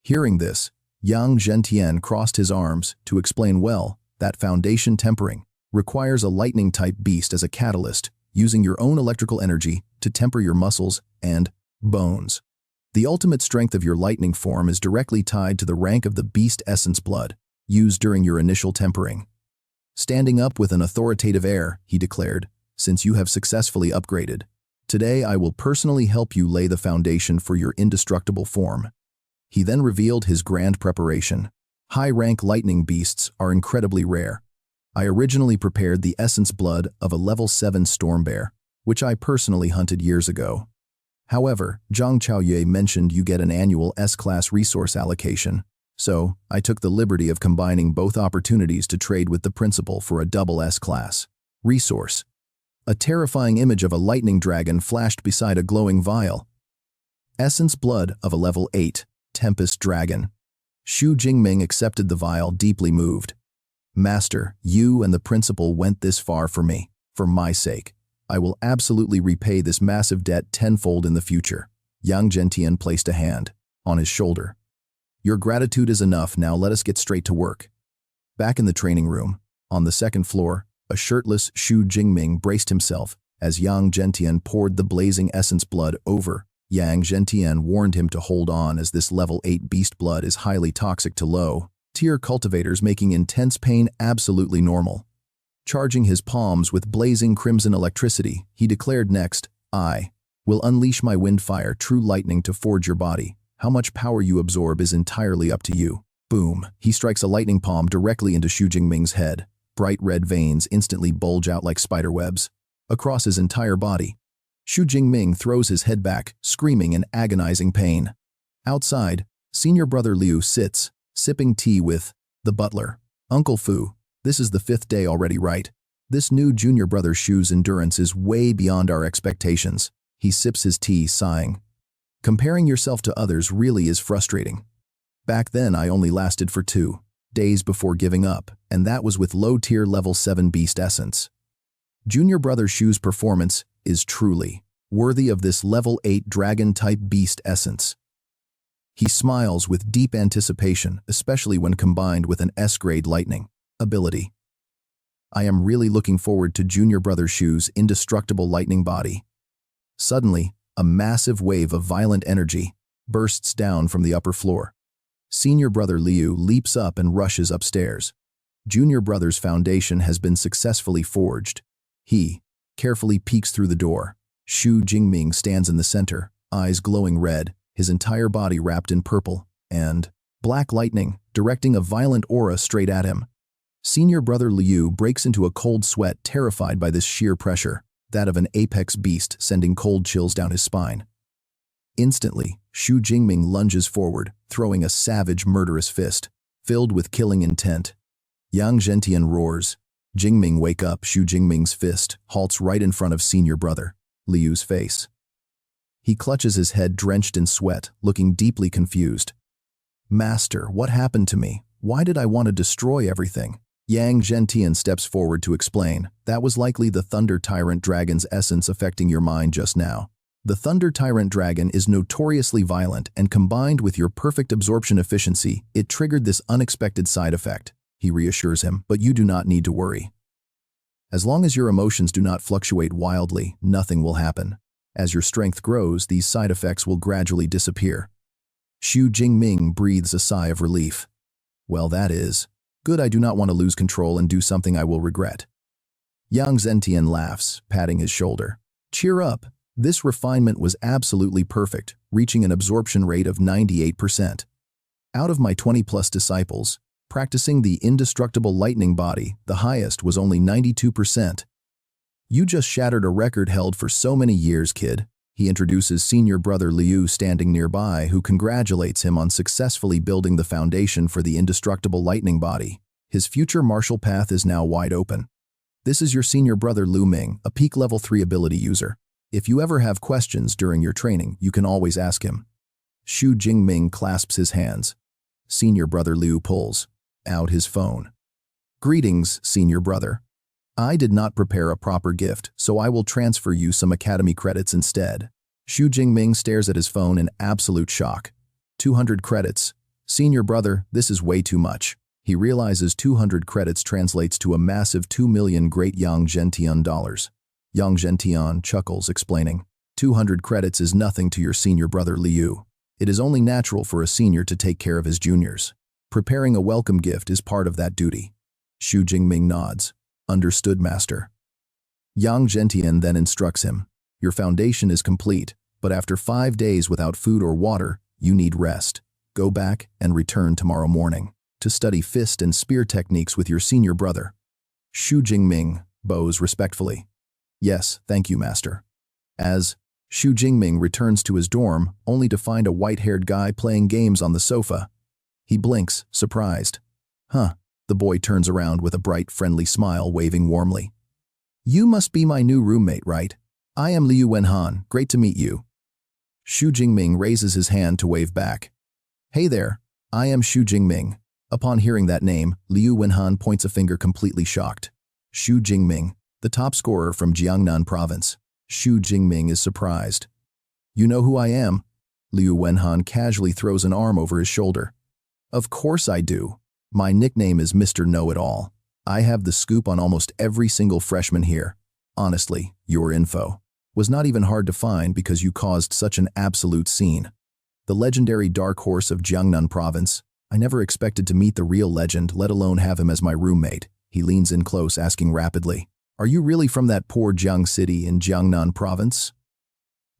Hearing this, Yang Zhentian crossed his arms to explain, "Well, that foundation tempering requires a lightning-type beast as a catalyst, using your own electrical energy to temper your muscles and bones. The ultimate strength of your lightning form is directly tied to the rank of the beast essence blood used during your initial tempering." Standing up with an authoritative air, he declared, "Since you have successfully upgraded, today I will personally help you lay the foundation for your indestructible form." He then revealed his grand preparation. High-rank lightning beasts are incredibly rare. I originally prepared the essence blood of a level 7 storm bear, which I personally hunted years ago. However, Zhang Chaoyue mentioned you get an annual S-class resource allocation, so I took the liberty of combining both opportunities to trade with the principal for a double S-class resource. A terrifying image of a lightning dragon flashed beside a glowing vial. Essence blood of a level 8 Tempest Dragon. Xu Jingming accepted the vial, deeply moved. "Master, you and the principal went this far for me. For my sake, I will absolutely repay this massive debt tenfold in the future." Yang Zhentian placed a hand on his shoulder. Your gratitude is enough, now let us get straight to work. Back in the training room, on the second floor, a shirtless Xu Jingming braced himself as Yang Zhentian poured the blazing essence blood over. Yang Zhentian warned him to hold on as this level 8 beast blood is highly toxic to low-tier cultivators, making intense pain absolutely normal. Charging his palms with blazing crimson electricity, he declared next, I will unleash my windfire true lightning to forge your body. How much power you absorb is entirely up to you. Boom! He strikes a lightning palm directly into Xu Jingming's head. Bright red veins instantly bulge out like spider webs across his entire body. Xu Jingming throws his head back, screaming in agonizing pain. Outside, senior brother Liu sits, sipping tea with the butler. Uncle Fu, this is the 5th day already, right? This new junior brother Xu's endurance is way beyond our expectations. He sips his tea, sighing. Comparing yourself to others really is frustrating. Back then I only lasted for 2 days before giving up, and that was with low-tier level 7 beast essence. Junior brother Xu's performance is truly worthy of this level 8 dragon-type beast essence. He smiles with deep anticipation, especially when combined with an S-grade lightning ability. I am really looking forward to junior brother Xu's indestructible lightning body. Suddenly, a massive wave of violent energy bursts down from the upper floor. Senior brother Liu leaps up and rushes upstairs. Junior brother's foundation has been successfully forged. He carefully peeks through the door. Xu Jingming stands in the center, eyes glowing red, his entire body wrapped in purple and black lightning, directing a violent aura straight at him. Senior brother Liu breaks into a cold sweat, terrified by this sheer pressure, that of an apex beast, sending cold chills down his spine. Instantly, Xu Jingming lunges forward, throwing a savage, murderous fist, filled with killing intent. Yang Zhentian roars. Jingming, wake up! Xu Jingming's fist halts right in front of senior brother Liu's face. He clutches his head drenched in sweat, looking deeply confused. Master, what happened to me? Why did I want to destroy everything? Yang Zhentian steps forward to explain. That was likely the Thunder Tyrant Dragon's essence affecting your mind just now. The Thunder Tyrant Dragon is notoriously violent, and combined with your perfect absorption efficiency, it triggered this unexpected side effect. He reassures him, but you do not need to worry. As long as your emotions do not fluctuate wildly, nothing will happen. As your strength grows, these side effects will gradually disappear. Xu Jingming breathes a sigh of relief. Well, that is good. I do not want to lose control and do something I will regret. Yang Zhentian laughs, patting his shoulder. Cheer up. This refinement was absolutely perfect, reaching an absorption rate of 98%. Out of my 20-plus disciples, practicing the indestructible lightning body, the highest was only 92%. You just shattered a record held for so many years, kid. He introduces senior brother Liu standing nearby, who congratulates him on successfully building the foundation for the indestructible lightning body. His future martial path is now wide open. This is your senior brother Lu Ming, a peak level 3 ability user. If you ever have questions during your training, you can always ask him. Xu Jingming clasps his hands. Senior brother Liu pulls out his phone. Greetings, senior brother. I did not prepare a proper gift, so I will transfer you some academy credits instead. Xu Jingming stares at his phone in absolute shock. 200 credits. Senior brother, this is way too much. He realizes 200 credits translates to a massive 2 million great Yang Zhentian dollars. Yang Zhentian chuckles, explaining, 200 credits is nothing to your senior brother Liu. It is only natural for a senior to take care of his juniors. Preparing a welcome gift is part of that duty. Xu Jingming nods. Understood, master. Yang Zhentian then instructs him. Your foundation is complete, but after 5 days without food or water, you need rest. Go back and return tomorrow morning to study fist and spear techniques with your senior brother. Xu Jingming bows respectfully. Yes, thank you, master. As Xu Jingming returns to his dorm, only to find a white-haired guy playing games on the sofa. He blinks, surprised. Huh. The boy turns around with a bright, friendly smile, waving warmly. You must be my new roommate, right? I am Liu Wenhan. Great to meet you. Xu Jingming raises his hand to wave back. Hey there, I am Xu Jingming. Upon hearing that name, Liu Wenhan points a finger, completely shocked. Xu Jingming, the top scorer from Jiangnan province. Xu Jingming is surprised. You know who I am? Liu Wenhan casually throws an arm over his shoulder. Of course I do. My nickname is Mr. Know-It-All. I have the scoop on almost every single freshman here. Honestly, your info was not even hard to find because you caused such an absolute scene. The legendary dark horse of Jiangnan province. I never expected to meet the real legend, let alone have him as my roommate. He leans in close, asking rapidly, "Are you really from that poor Jiang city in Jiangnan province?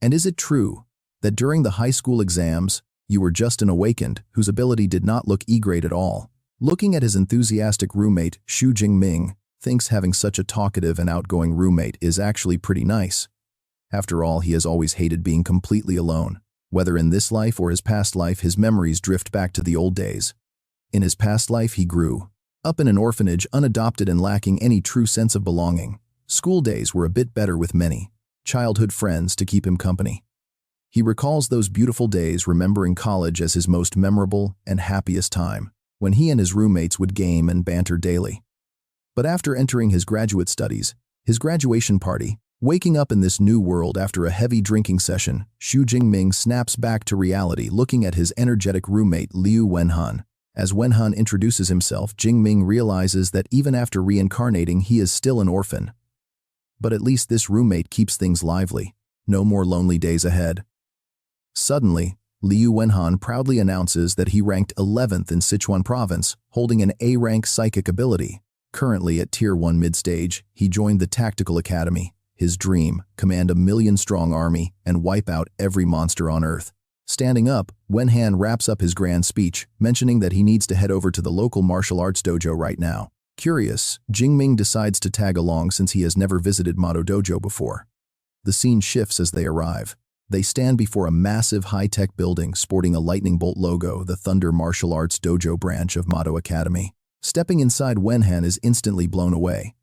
And is it true that during the high school exams, you were just an awakened whose ability did not look E-grade at all?" Looking at his enthusiastic roommate, Xu Jingming thinks having such a talkative and outgoing roommate is actually pretty nice. After all, he has always hated being completely alone. Whether in this life or his past life, his memories drift back to the old days. In his past life, he grew up in an orphanage, unadopted and lacking any true sense of belonging. School days were a bit better with many childhood friends to keep him company. He recalls those beautiful days, remembering college as his most memorable and happiest time, when he and his roommates would game and banter daily. But after entering his graduate studies, his graduation party, waking up in this new world after a heavy drinking session, Xu Jingming snaps back to reality, looking at his energetic roommate Liu Wenhan. As Wenhan introduces himself, Jingming realizes that even after reincarnating, he is still an orphan. But at least this roommate keeps things lively. No more lonely days ahead. Suddenly, Liu Wenhan proudly announces that he ranked 11th in Sichuan province, holding an A-rank psychic ability. Currently at Tier 1 mid-stage, he joined the Tactical Academy. His dream, command a million-strong army and wipe out every monster on Earth. Standing up, Wenhan wraps up his grand speech, mentioning that he needs to head over to the local martial arts dojo right now. Curious, Jingming decides to tag along since he has never visited Madu dojo before. The scene shifts as they arrive. They stand before a massive high-tech building sporting a lightning bolt logo, the Thunder Martial Arts Dojo branch of Madu Academy. Stepping inside, Wenhan is instantly blown away.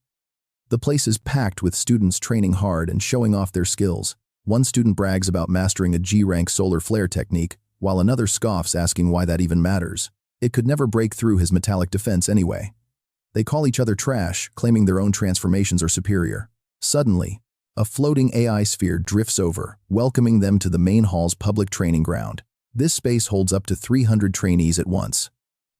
The place is packed with students training hard and showing off their skills. One student brags about mastering a G-rank solar flare technique, while another scoffs, asking why that even matters. It could never break through his metallic defense anyway. They call each other trash, claiming their own transformations are superior. Suddenly, a floating AI sphere drifts over, welcoming them to the main hall's public training ground. This space holds up to 300 trainees at once.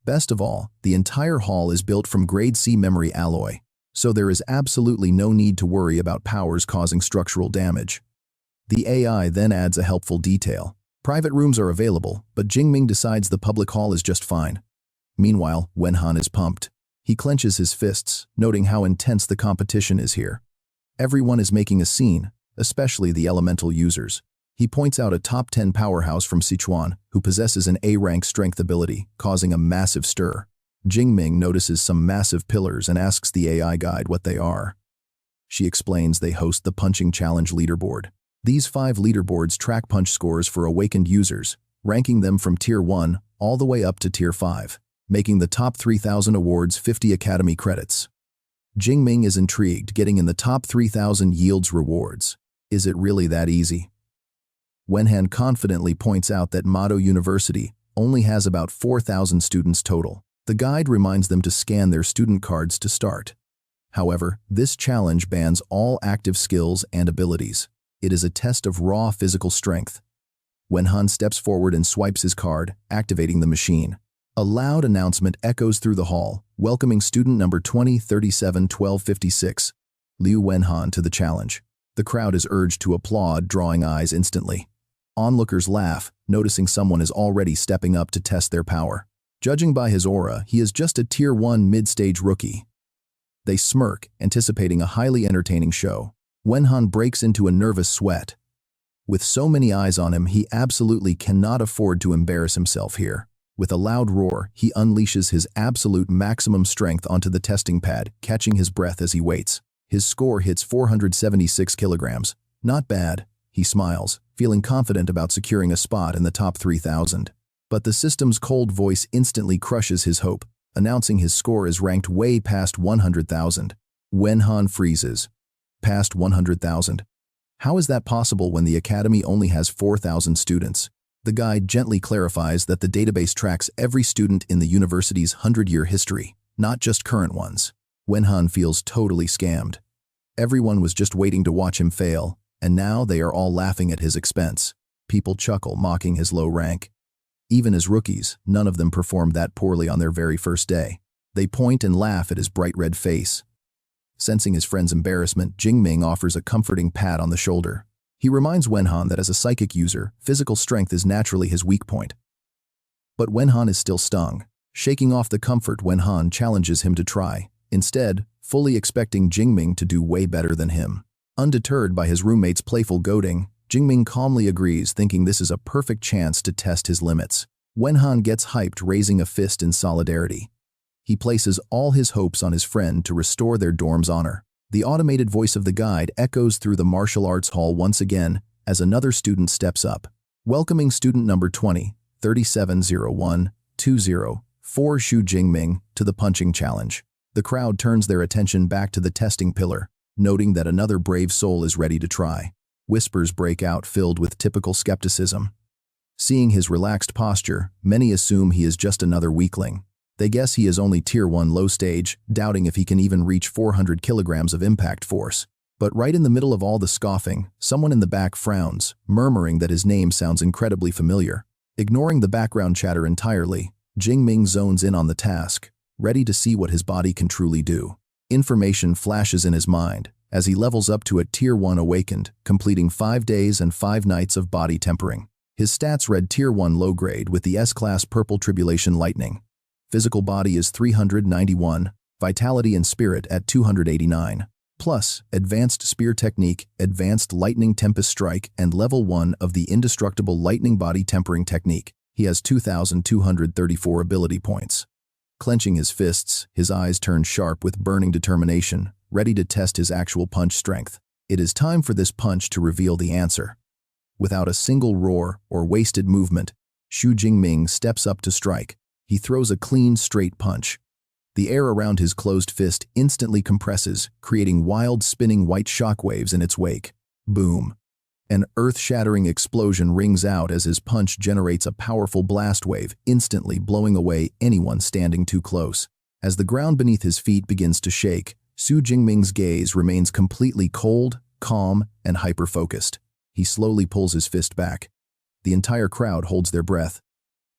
Best of all, the entire hall is built from grade C memory alloy, so there is absolutely no need to worry about powers causing structural damage. The AI then adds a helpful detail. Private rooms are available, but Jingming decides the public hall is just fine. Meanwhile, Wenhan is pumped. He clenches his fists, noting how intense the competition is here. Everyone is making a scene, especially the elemental users. He points out a top 10 powerhouse from Sichuan who possesses an A-rank strength ability, causing a massive stir. Jingming notices some massive pillars and asks the AI guide what they are. She explains they host the Punching Challenge Leaderboard. These 5 leaderboards track punch scores for awakened users, ranking them from Tier 1 all the way up to Tier 5, making the top 3,000 awards 50 Academy credits. Jingming is intrigued. Getting in the top 3,000 yields rewards. Is it really that easy? Wenhan confidently points out that Madu University only has about 4,000 students total. The guide reminds them to scan their student cards to start. However, this challenge bans all active skills and abilities. It is a test of raw physical strength. Wenhan steps forward and swipes his card, activating the machine. A loud announcement echoes through the hall, welcoming student number 2037-1256, Liu Wenhan, to the challenge. The crowd is urged to applaud, drawing eyes instantly. Onlookers laugh, noticing someone is already stepping up to test their power. Judging by his aura, he is just a Tier 1 mid-stage rookie. They smirk, anticipating a highly entertaining show. Wenhan breaks into a nervous sweat. With so many eyes on him, he absolutely cannot afford to embarrass himself here. With a loud roar, he unleashes his absolute maximum strength onto the testing pad, catching his breath as he waits. His score hits 476 kilograms. Not bad, he smiles, feeling confident about securing a spot in the top 3,000. But the system's cold voice instantly crushes his hope, announcing his score is ranked way past 100,000. Wenhan freezes. Past 100,000. How is that possible when the academy only has 4,000 students? The guide gently clarifies that the database tracks every student in the university's 100-year history, not just current ones. Wenhan feels totally scammed. Everyone was just waiting to watch him fail, and now they are all laughing at his expense. People chuckle, mocking his low rank. Even as rookies, none of them performed that poorly on their very first day. They point and laugh at his bright red face. Sensing his friend's embarrassment, Jing Ming offers a comforting pat on the shoulder. He reminds Wenhan that as a psychic user, physical strength is naturally his weak point. But Wenhan is still stung. Shaking off the comfort, Wenhan challenges him to try, instead, fully expecting Jing Ming to do way better than him. Undeterred by his roommate's playful goading, Jing Ming calmly agrees, thinking this is a perfect chance to test his limits. Wenhan gets hyped, raising a fist in solidarity. He places all his hopes on his friend to restore their dorm's honor. The automated voice of the guide echoes through the martial arts hall once again as another student steps up, welcoming student number 20-3701-20 for Xu Jingming to the punching challenge. The crowd turns their attention back to the testing pillar, noting that another brave soul is ready to try. Whispers break out filled with typical skepticism. Seeing his relaxed posture, many assume he is just another weakling. They guess he is only Tier 1 low stage, doubting if he can even reach 400 kilograms of impact force. But right in the middle of all the scoffing, someone in the back frowns, murmuring that his name sounds incredibly familiar. Ignoring the background chatter entirely, Jing Ming zones in on the task, ready to see what his body can truly do. Information flashes in his mind as he levels up to a Tier 1 awakened, completing 5 days and 5 nights of body tempering. His stats read Tier 1 low grade with the S-Class Purple Tribulation Lightning. Physical body is 391, vitality and spirit at 289. Plus, Advanced Spear Technique, Advanced Lightning Tempest Strike, and Level 1 of the Indestructible Lightning Body Tempering Technique. He has 2,234 ability points. Clenching his fists, his eyes turn sharp with burning determination, ready to test his actual punch strength. It is time for this punch to reveal the answer. Without a single roar or wasted movement, Xu Jingming steps up to strike. He throws a clean, straight punch. The air around his closed fist instantly compresses, creating wild, spinning white shockwaves in its wake. Boom. An earth-shattering explosion rings out as his punch generates a powerful blast wave, instantly blowing away anyone standing too close. As the ground beneath his feet begins to shake, Xu Jingming's gaze remains completely cold, calm, and hyper-focused. He slowly pulls his fist back. The entire crowd holds their breath,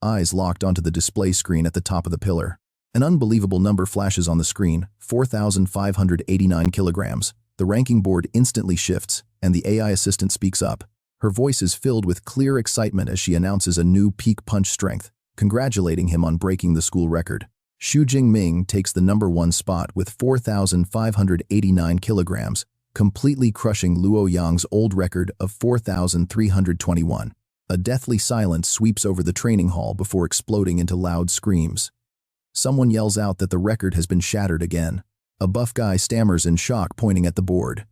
eyes locked onto the display screen at the top of the pillar. An unbelievable number flashes on the screen, 4,589 kilograms. The ranking board instantly shifts, and the AI assistant speaks up. Her voice is filled with clear excitement as she announces a new peak punch strength, congratulating him on breaking the school record. Xu Jingming takes the number 1 spot with 4,589 kilograms, completely crushing Luo Yang's old record of 4,321. A deathly silence sweeps over the training hall before exploding into loud screams. Someone yells out that the record has been shattered again. A buff guy stammers in shock, pointing at the board.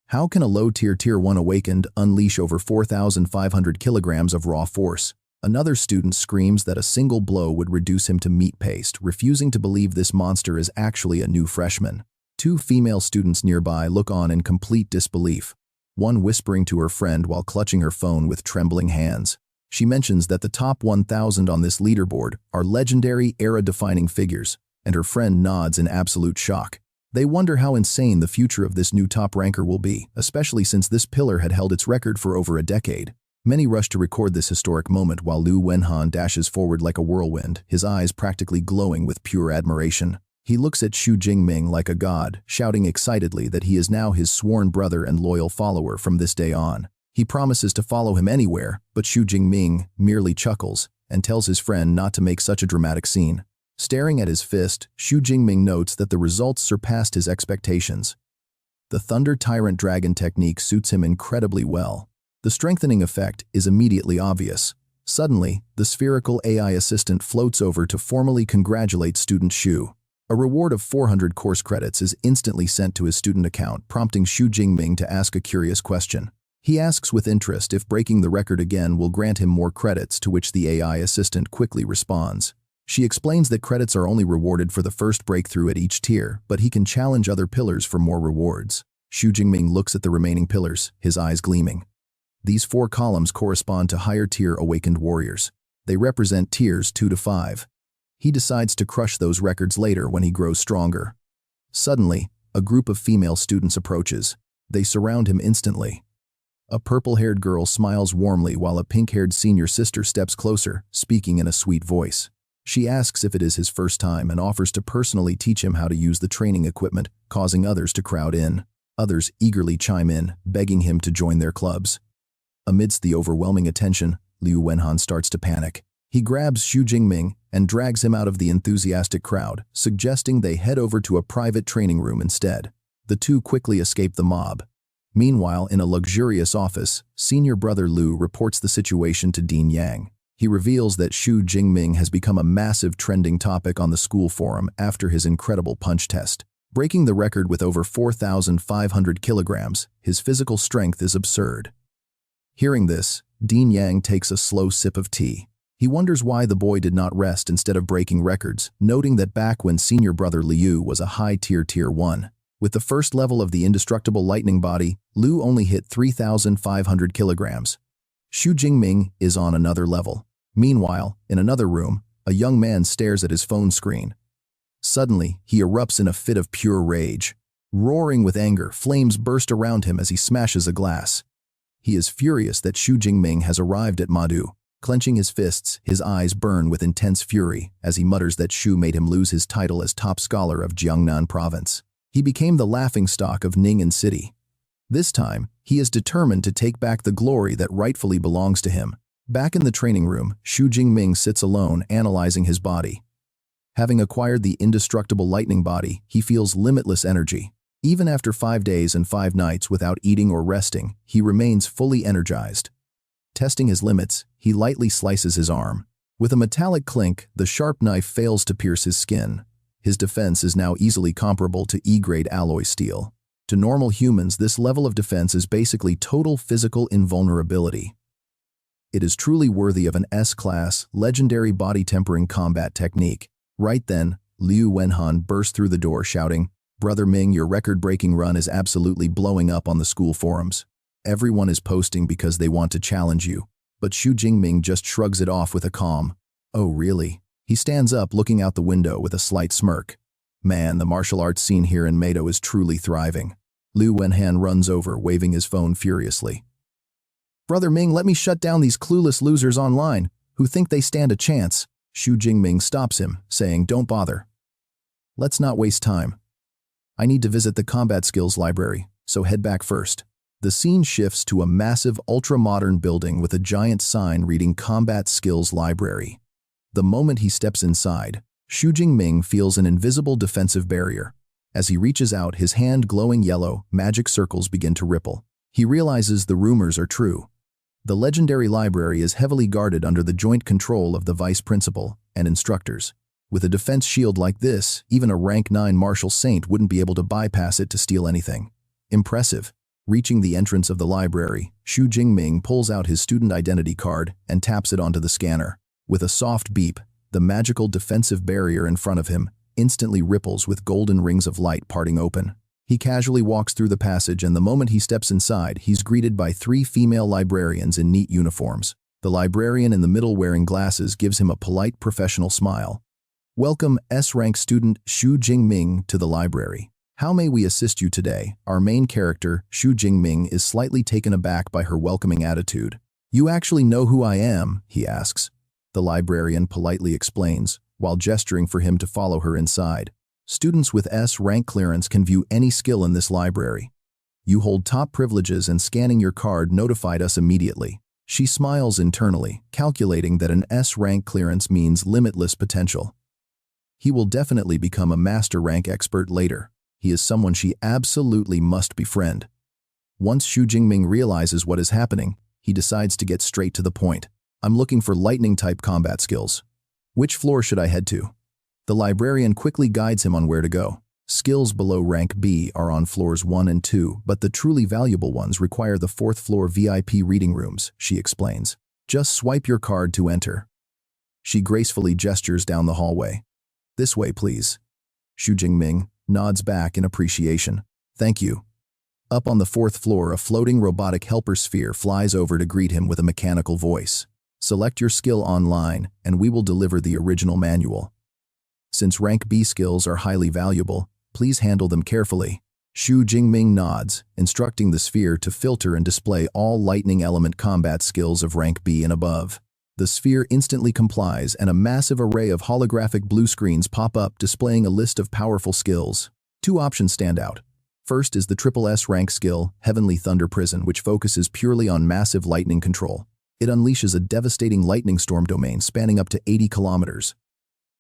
How can a low-tier Tier 1 awakened unleash over 4,500 kilograms of raw force? Another student screams that a single blow would reduce him to meat paste, refusing to believe this monster is actually a new freshman. 2 female students nearby look on in complete disbelief, one whispering to her friend while clutching her phone with trembling hands. She mentions that the top 1,000 on this leaderboard are legendary, era-defining figures, and her friend nods in absolute shock. They wonder how insane the future of this new top ranker will be, especially since this pillar had held its record for over a decade. Many rush to record this historic moment while Lu Wenhan dashes forward like a whirlwind, his eyes practically glowing with pure admiration. He looks at Xu Jingming like a god, shouting excitedly that he is now his sworn brother and loyal follower from this day on. He promises to follow him anywhere, but Xu Jingming merely chuckles and tells his friend not to make such a dramatic scene. Staring at his fist, Xu Jingming notes that the results surpassed his expectations. The Thunder Tyrant Dragon technique suits him incredibly well. The strengthening effect is immediately obvious. Suddenly, the spherical AI assistant floats over to formally congratulate student Xu. A reward of 400 course credits is instantly sent to his student account, prompting Xu Jingming to ask a curious question. He asks with interest if breaking the record again will grant him more credits, to which the AI assistant quickly responds. She explains that credits are only rewarded for the first breakthrough at each tier, but he can challenge other pillars for more rewards. Xu Jingming looks at the remaining pillars, his eyes gleaming. These 4 columns correspond to higher tier awakened warriors. They represent tiers 2 to 5. He decides to crush those records later when he grows stronger. Suddenly, a group of female students approaches. They surround him instantly. A purple-haired girl smiles warmly while a pink-haired senior sister steps closer, speaking in a sweet voice. She asks if it is his first time and offers to personally teach him how to use the training equipment, causing others to crowd in. Others eagerly chime in, begging him to join their clubs. Amidst the overwhelming attention, Liu Wenhan starts to panic. He grabs Xu Jingming and drags him out of the enthusiastic crowd, suggesting they head over to a private training room instead. The two quickly escape the mob. Meanwhile, in a luxurious office, senior brother Liu reports the situation to Dean Yang. He reveals that Xu Jingming has become a massive trending topic on the school forum after his incredible punch test. Breaking the record with over 4,500 kilograms, his physical strength is absurd. Hearing this, Dean Yang takes a slow sip of tea. He wonders why the boy did not rest instead of breaking records, noting that back when senior brother Liu was a high-tier Tier 1. With the first level of the indestructible lightning body, Liu only hit 3,500 kilograms. Xu Jingming is on another level. Meanwhile, in another room, a young man stares at his phone screen. Suddenly, he erupts in a fit of pure rage. Roaring with anger, flames burst around him as he smashes a glass. He is furious that Xu Jingming has arrived at Madu. Clenching his fists, his eyes burn with intense fury as he mutters that Xu made him lose his title as top scholar of Jiangnan province. He became the laughingstock of Ning'an City. This time, he is determined to take back the glory that rightfully belongs to him. Back in the training room, Xu Jingming sits alone, analyzing his body. Having acquired the indestructible lightning body, he feels limitless energy. Even after 5 days and 5 nights without eating or resting, he remains fully energized. Testing his limits, he lightly slices his arm. With a metallic clink, the sharp knife fails to pierce his skin. His defense is now easily comparable to E-grade alloy steel. To normal humans, this level of defense is basically total physical invulnerability. It is truly worthy of an S-class, legendary body-tempering combat technique. Right then, Liu Wenhan burst through the door shouting, "Brother Ming, your record-breaking run is absolutely blowing up on the school forums. Everyone is posting because they want to challenge you." But Xu Jingming just shrugs it off with a calm, "Oh, really?" He stands up, looking out the window with a slight smirk. Man, the martial arts scene here in Mado is truly thriving. Liu Wenhan runs over, waving his phone furiously. "Brother Ming, let me shut down these clueless losers online who think they stand a chance." Xu Jingming stops him, saying, "Don't bother. Let's not waste time. I need to visit the combat skills library, so head back first." The scene shifts to a massive, ultra-modern building with a giant sign reading Combat Skills Library. The moment he steps inside, Xu Jingming feels an invisible defensive barrier. As he reaches out, his hand glowing yellow, magic circles begin to ripple. He realizes the rumors are true. The legendary library is heavily guarded under the joint control of the vice principal and instructors. With a defense shield like this, even a rank 9 martial saint wouldn't be able to bypass it to steal anything. Impressive. Reaching the entrance of the library, Xu Jingming pulls out his student identity card and taps it onto the scanner. With a soft beep, the magical defensive barrier in front of him instantly ripples with golden rings of light parting open. He casually walks through the passage, and the moment he steps inside, he's greeted by 3 female librarians in neat uniforms. The librarian in the middle, wearing glasses, gives him a polite professional smile. "Welcome, S-rank student Xu Jingming, to the library. How may we assist you today?" Our main character, Xu Jingming, is slightly taken aback by her welcoming attitude. "You actually know who I am?" he asks. The librarian politely explains, while gesturing for him to follow her inside. "Students with S-rank clearance can view any skill in this library. You hold top privileges, and scanning your card notified us immediately." She smiles internally, calculating that an S-rank clearance means limitless potential. He will definitely become a master rank expert later. He is someone she absolutely must befriend. Once Xu Jingming realizes what is happening, he decides to get straight to the point. "I'm looking for lightning-type combat skills. Which floor should I head to?" The librarian quickly guides him on where to go. Skills below rank B are on floors 1 and 2, but the truly valuable ones require the 4th floor VIP reading rooms, she explains. "Just swipe your card to enter." She gracefully gestures down the hallway. "This way, please." Xu Jingming nods back in appreciation. "Thank you." Up on the 4th floor, a floating robotic helper sphere flies over to greet him with a mechanical voice. "Select your skill online, and we will deliver the original manual. Since rank B skills are highly valuable, please handle them carefully." Xu Jingming nods, instructing the sphere to filter and display all lightning element combat skills of rank B and above. The sphere instantly complies, and a massive array of holographic blue screens pop up displaying a list of powerful skills. Two options stand out. First is the triple S rank skill, Heavenly Thunder Prison, which focuses purely on massive lightning control. It unleashes a devastating lightning storm domain spanning up to 80 kilometers.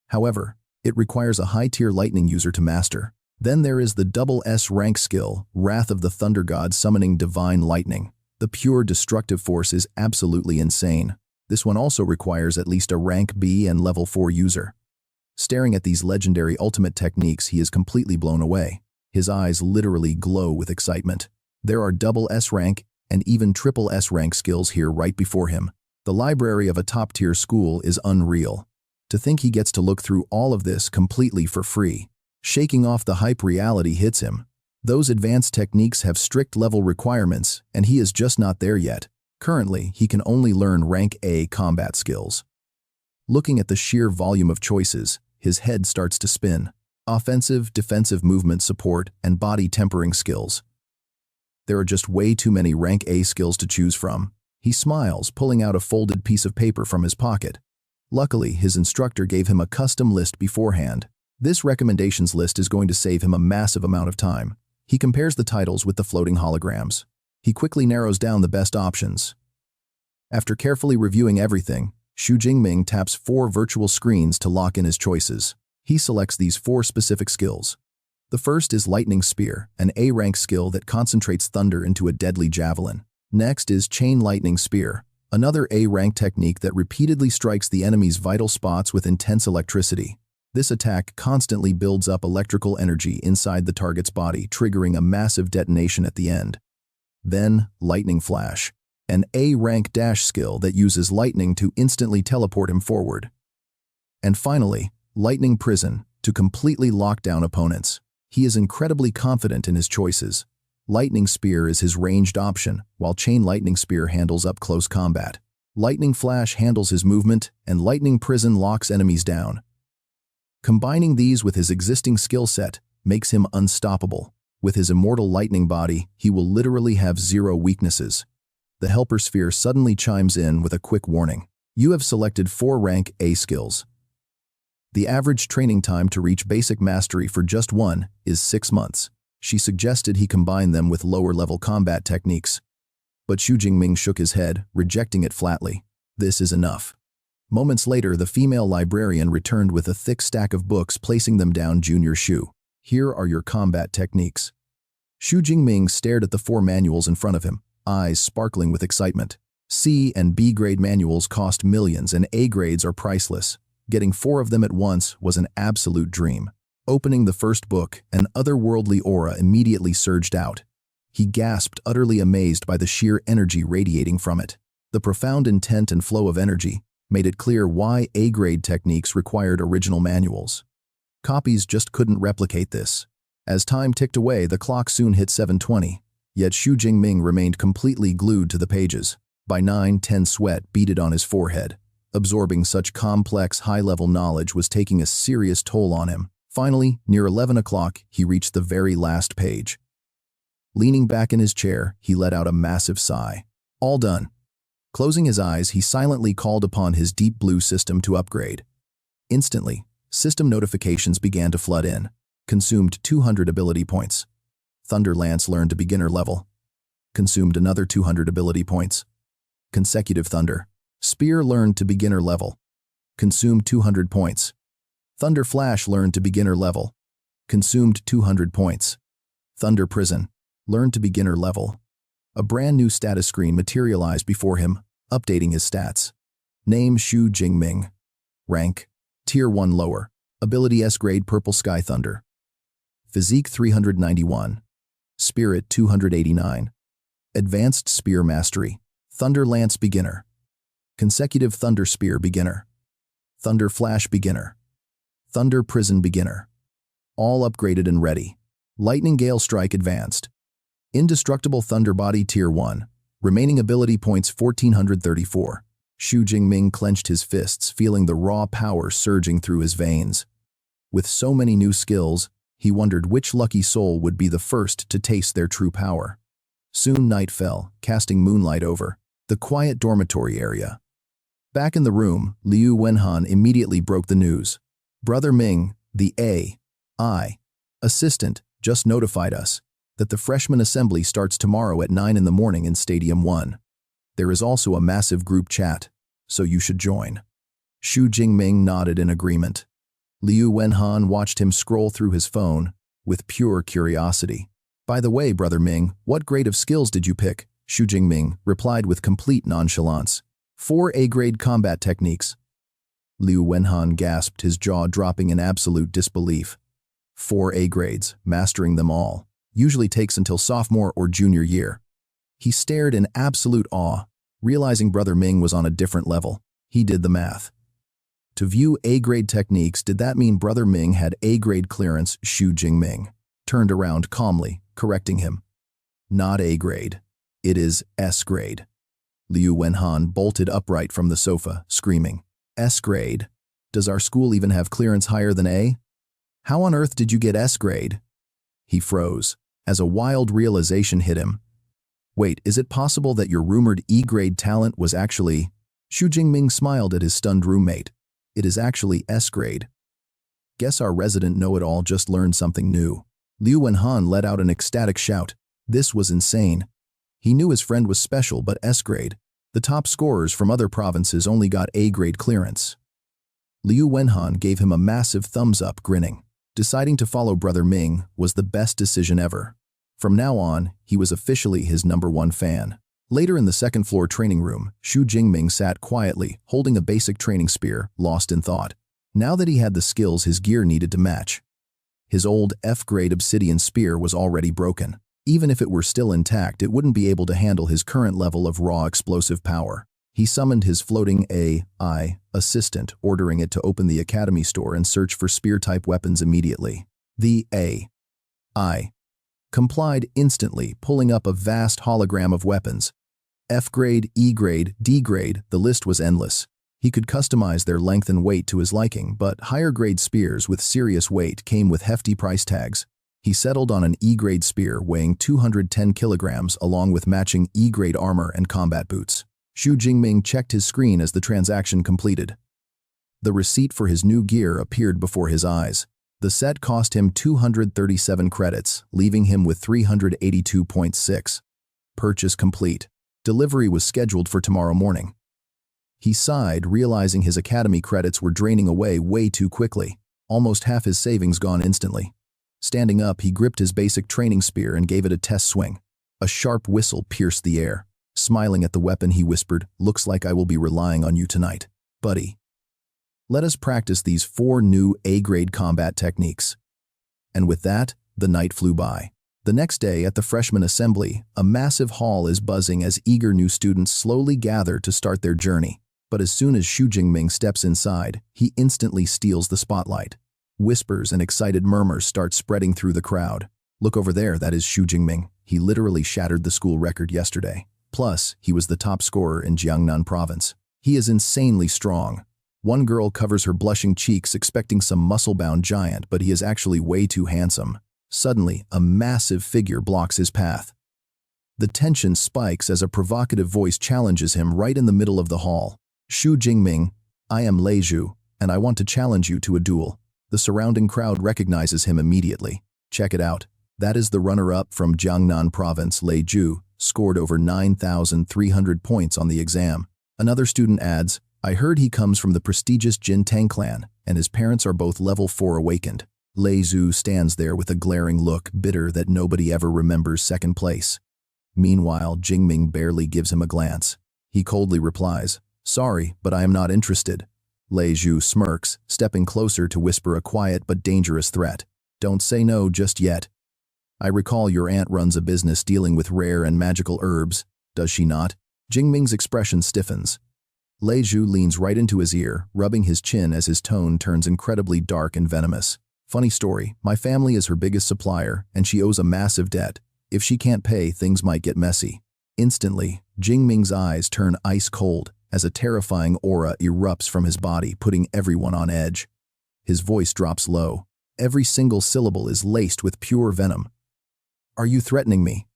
However, it requires a high-tier lightning user to master. Then there is the double S rank skill, Wrath of the Thunder God, summoning divine lightning. The pure destructive force is absolutely insane. This one also requires at least a rank B and level 4 user. Staring at these legendary ultimate techniques, he is completely blown away. His eyes literally glow with excitement. There are double S rank and even triple S rank skills here right before him. The library of a top-tier school is unreal. To think he gets to look through all of this completely for free. Shaking off the hype, reality hits him. Those advanced techniques have strict level requirements, and he is just not there yet. Currently, he can only learn rank A combat skills. Looking at the sheer volume of choices, his head starts to spin. Offensive, defensive movement support, and body tempering skills. There are just way too many rank A skills to choose from. He smiles, pulling out a folded piece of paper from his pocket. Luckily, his instructor gave him a custom list beforehand. This recommendations list is going to save him a massive amount of time. He compares the titles with the floating holograms. He quickly narrows down the best options. After carefully reviewing everything, Xu Jingming taps 4 virtual screens to lock in his choices. He selects these 4 specific skills. The first is Lightning Spear, an A-rank skill that concentrates thunder into a deadly javelin. Next is Chain Lightning Spear, another A-rank technique that repeatedly strikes the enemy's vital spots with intense electricity. This attack constantly builds up electrical energy inside the target's body, triggering a massive detonation at the end. Then, Lightning Flash, an A-rank dash skill that uses lightning to instantly teleport him forward. And finally, Lightning Prison, to completely lock down opponents. He is incredibly confident in his choices. Lightning Spear is his ranged option, while Chain Lightning Spear handles up-close combat. Lightning Flash handles his movement, and Lightning Prison locks enemies down. Combining these with his existing skill set makes him unstoppable. With his immortal lightning body, he will literally have 0 weaknesses. The Helper Sphere suddenly chimes in with a quick warning. You have selected 4 rank A skills. The average training time to reach basic mastery for just one is 6 months. She suggested he combine them with lower-level combat techniques. But Xu Jingming shook his head, rejecting it flatly. This is enough. Moments later, the female librarian returned with a thick stack of books, placing them down. Junior Xu. Here are your combat techniques. Xu Jingming stared at the 4 manuals in front of him, eyes sparkling with excitement. C and B grade manuals cost millions, and A grades are priceless. Getting 4 of them at once was an absolute dream. Opening the first book, an otherworldly aura immediately surged out. He gasped, utterly amazed by the sheer energy radiating from it. The profound intent and flow of energy made it clear why A-grade techniques required original manuals. Copies just couldn't replicate this. As time ticked away, the clock soon hit 7:20, yet Xu Jingming remained completely glued to the pages. By 9:10, sweat beaded on his forehead. Absorbing such complex, high-level knowledge was taking a serious toll on him. Finally, near 11 o'clock, he reached the very last page. Leaning back in his chair, he let out a massive sigh. All done. Closing his eyes, he silently called upon his deep blue system to upgrade. Instantly, system notifications began to flood in. Consumed 200 ability points. Thunder Lance learned to beginner level. Consumed another 200 ability points. Consecutive Thunder. Spear learned to beginner level. Consumed 200 points. Thunder Flash learned to beginner level. Consumed 200 points. Thunder Prison. Learned to beginner level. A brand new status screen materialized before him, updating his stats. Name Xu Jingming. Rank Tier 1 lower. Ability S grade Purple Sky Thunder. Physique 391. Spirit 289. Advanced Spear Mastery. Thunder Lance Beginner. Consecutive Thunder Spear Beginner. Thunder Flash Beginner. Thunder Prison Beginner. All upgraded and ready. Lightning Gale Strike Advanced. Indestructible Thunder Body Tier 1. Remaining ability points 1434. Xu Jingming clenched his fists, feeling the raw power surging through his veins. With so many new skills, He wondered which lucky soul would be the first to taste their true power. Soon night fell, casting moonlight over the quiet dormitory area. Back in the room, Liu Wenhan immediately broke the news. Brother Ming, the AI assistant, just notified us that the freshman assembly starts tomorrow at 9 in the morning in Stadium 1. There is also a massive group chat, so you should join. Xu Jingming nodded in agreement. Liu Wenhan watched him scroll through his phone with pure curiosity. By the way, Brother Ming, what grade of skills did you pick? Xu Jingming replied with complete nonchalance. 4 A-grade combat techniques. Liu Wenhan gasped, his jaw dropping in absolute disbelief. 4 A grades, mastering them all, usually takes until sophomore or junior year. He stared in absolute awe, realizing Brother Ming was on a different level. He did the math. To view A-grade techniques, did that mean Brother Ming had A-grade clearance? Xu Jingming turned around calmly, correcting him. Not A-grade. It is S-grade. Liu Wenhan bolted upright from the sofa, screaming. S-grade? Does our school even have clearance higher than A? How on earth did you get S-grade? He froze, as a wild realization hit him. Wait, is it possible that your rumored E-grade talent was actually… Xu Jingming smiled at his stunned roommate. It is actually S-grade. Guess our resident know-it-all just learned something new. Liu Wenhan let out an ecstatic shout. This was insane. He knew his friend was special, but S-grade. The top scorers from other provinces only got A-grade clearance. Liu Wenhan gave him a massive thumbs-up, grinning. Deciding to follow Brother Ming was the best decision ever. From now on, he was officially his #1 fan. Later in the second-floor training room, Xu Jingming sat quietly, holding a basic training spear, lost in thought. Now that he had the skills his gear needed to match. His old F-grade obsidian spear was already broken. Even if it were still intact, it wouldn't be able to handle his current level of raw explosive power. He summoned his floating AI assistant, ordering it to open the academy store and search for spear-type weapons immediately. The AI complied instantly, pulling up a vast hologram of weapons. F-grade, E-grade, D-grade, the list was endless. He could customize their length and weight to his liking, but higher-grade spears with serious weight came with hefty price tags. He settled on an E-grade spear weighing 210 kilograms along with matching E-grade armor and combat boots. Xu Jingming checked his screen as the transaction completed. The receipt for his new gear appeared before his eyes. The set cost him 237 credits, leaving him with 382.6. Purchase complete. Delivery was scheduled for tomorrow morning. He sighed, realizing his academy credits were draining away way too quickly. Almost half his savings gone instantly. Standing up, he gripped his basic training spear and gave it a test swing. A sharp whistle pierced the air. Smiling at the weapon, he whispered, "Looks like I will be relying on you tonight, buddy. Let us practice these 4 new A-grade combat techniques." And with that, the night flew by. The next day at the freshman assembly, a massive hall is buzzing as eager new students slowly gather to start their journey. But as soon as Xu Jingming steps inside, he instantly steals the spotlight. Whispers and excited murmurs start spreading through the crowd. Look over there, that is Xu Jingming. He literally shattered the school record yesterday. Plus, he was the top scorer in Jiangnan province. He is insanely strong. One girl covers her blushing cheeks expecting some muscle-bound giant, but he is actually way too handsome. Suddenly, a massive figure blocks his path. The tension spikes as a provocative voice challenges him right in the middle of the hall. "Xu Jingming, I am Lei Zhu, and I want to challenge you to a duel." The surrounding crowd recognizes him immediately. Check it out. That is the runner-up from Jiangnan province, Lei Zhu, scored over 9,300 points on the exam. Another student adds, "I heard he comes from the prestigious Jin Tang clan, and his parents are both level 4 awakened." Lei Zhu stands there with a glaring look, bitter that nobody ever remembers second place. Meanwhile, Jingming barely gives him a glance. He coldly replies, "Sorry, but I am not interested." Lei Zhu smirks, stepping closer to whisper a quiet but dangerous threat. "Don't say no just yet. I recall your aunt runs a business dealing with rare and magical herbs, does she not?" Jingming's expression stiffens. Lei Zhu leans right into his ear, rubbing his chin as his tone turns incredibly dark and venomous. "Funny story, my family is her biggest supplier, and she owes a massive debt. If she can't pay, things might get messy." Instantly, Jingming's eyes turn ice cold as a terrifying aura erupts from his body, putting everyone on edge. His voice drops low. Every single syllable is laced with pure venom. "Are you threatening me?"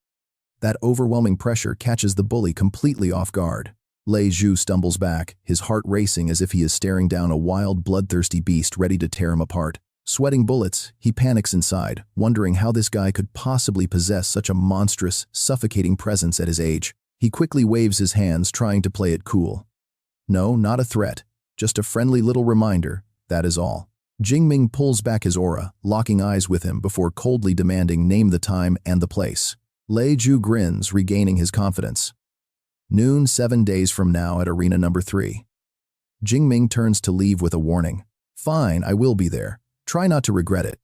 That overwhelming pressure catches the bully completely off guard. Lei Zhu stumbles back, his heart racing as if he is staring down a wild, bloodthirsty beast ready to tear him apart. Sweating bullets, he panics inside, wondering how this guy could possibly possess such a monstrous, suffocating presence at his age. He quickly waves his hands, trying to play it cool. "No, not a threat. Just a friendly little reminder, that is all." Jing Ming pulls back his aura, locking eyes with him before coldly demanding name the time and the place. Lei Zhu grins, regaining his confidence. Noon 7 days from now at Arena number 3. Jing Ming turns to leave with a warning. "Fine, I will be there. Try not to regret it."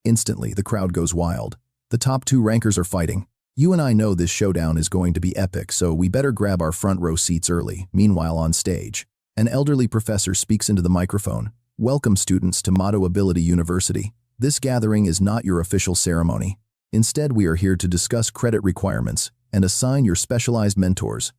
Instantly, the crowd goes wild. The top 2 rankers are fighting. "You and I know this showdown is going to be epic, so we better grab our front row seats early." Meanwhile, on stage, an elderly professor speaks into the microphone. "Welcome, students, to Madu Ability University. This gathering is not your official ceremony. Instead, we are here to discuss credit requirements and assign your specialized mentors.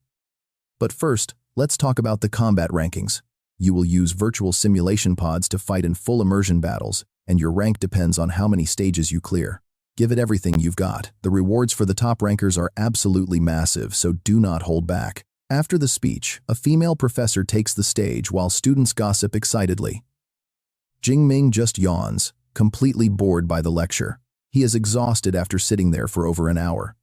But first, let's talk about the combat rankings. You will use virtual simulation pods to fight in full immersion battles, and your rank depends on how many stages you clear. Give it everything you've got. The rewards for the top rankers are absolutely massive, so do not hold back." After the speech, a female professor takes the stage while students gossip excitedly. Jing Ming just yawns, completely bored by the lecture. He is exhausted after sitting there for over an hour.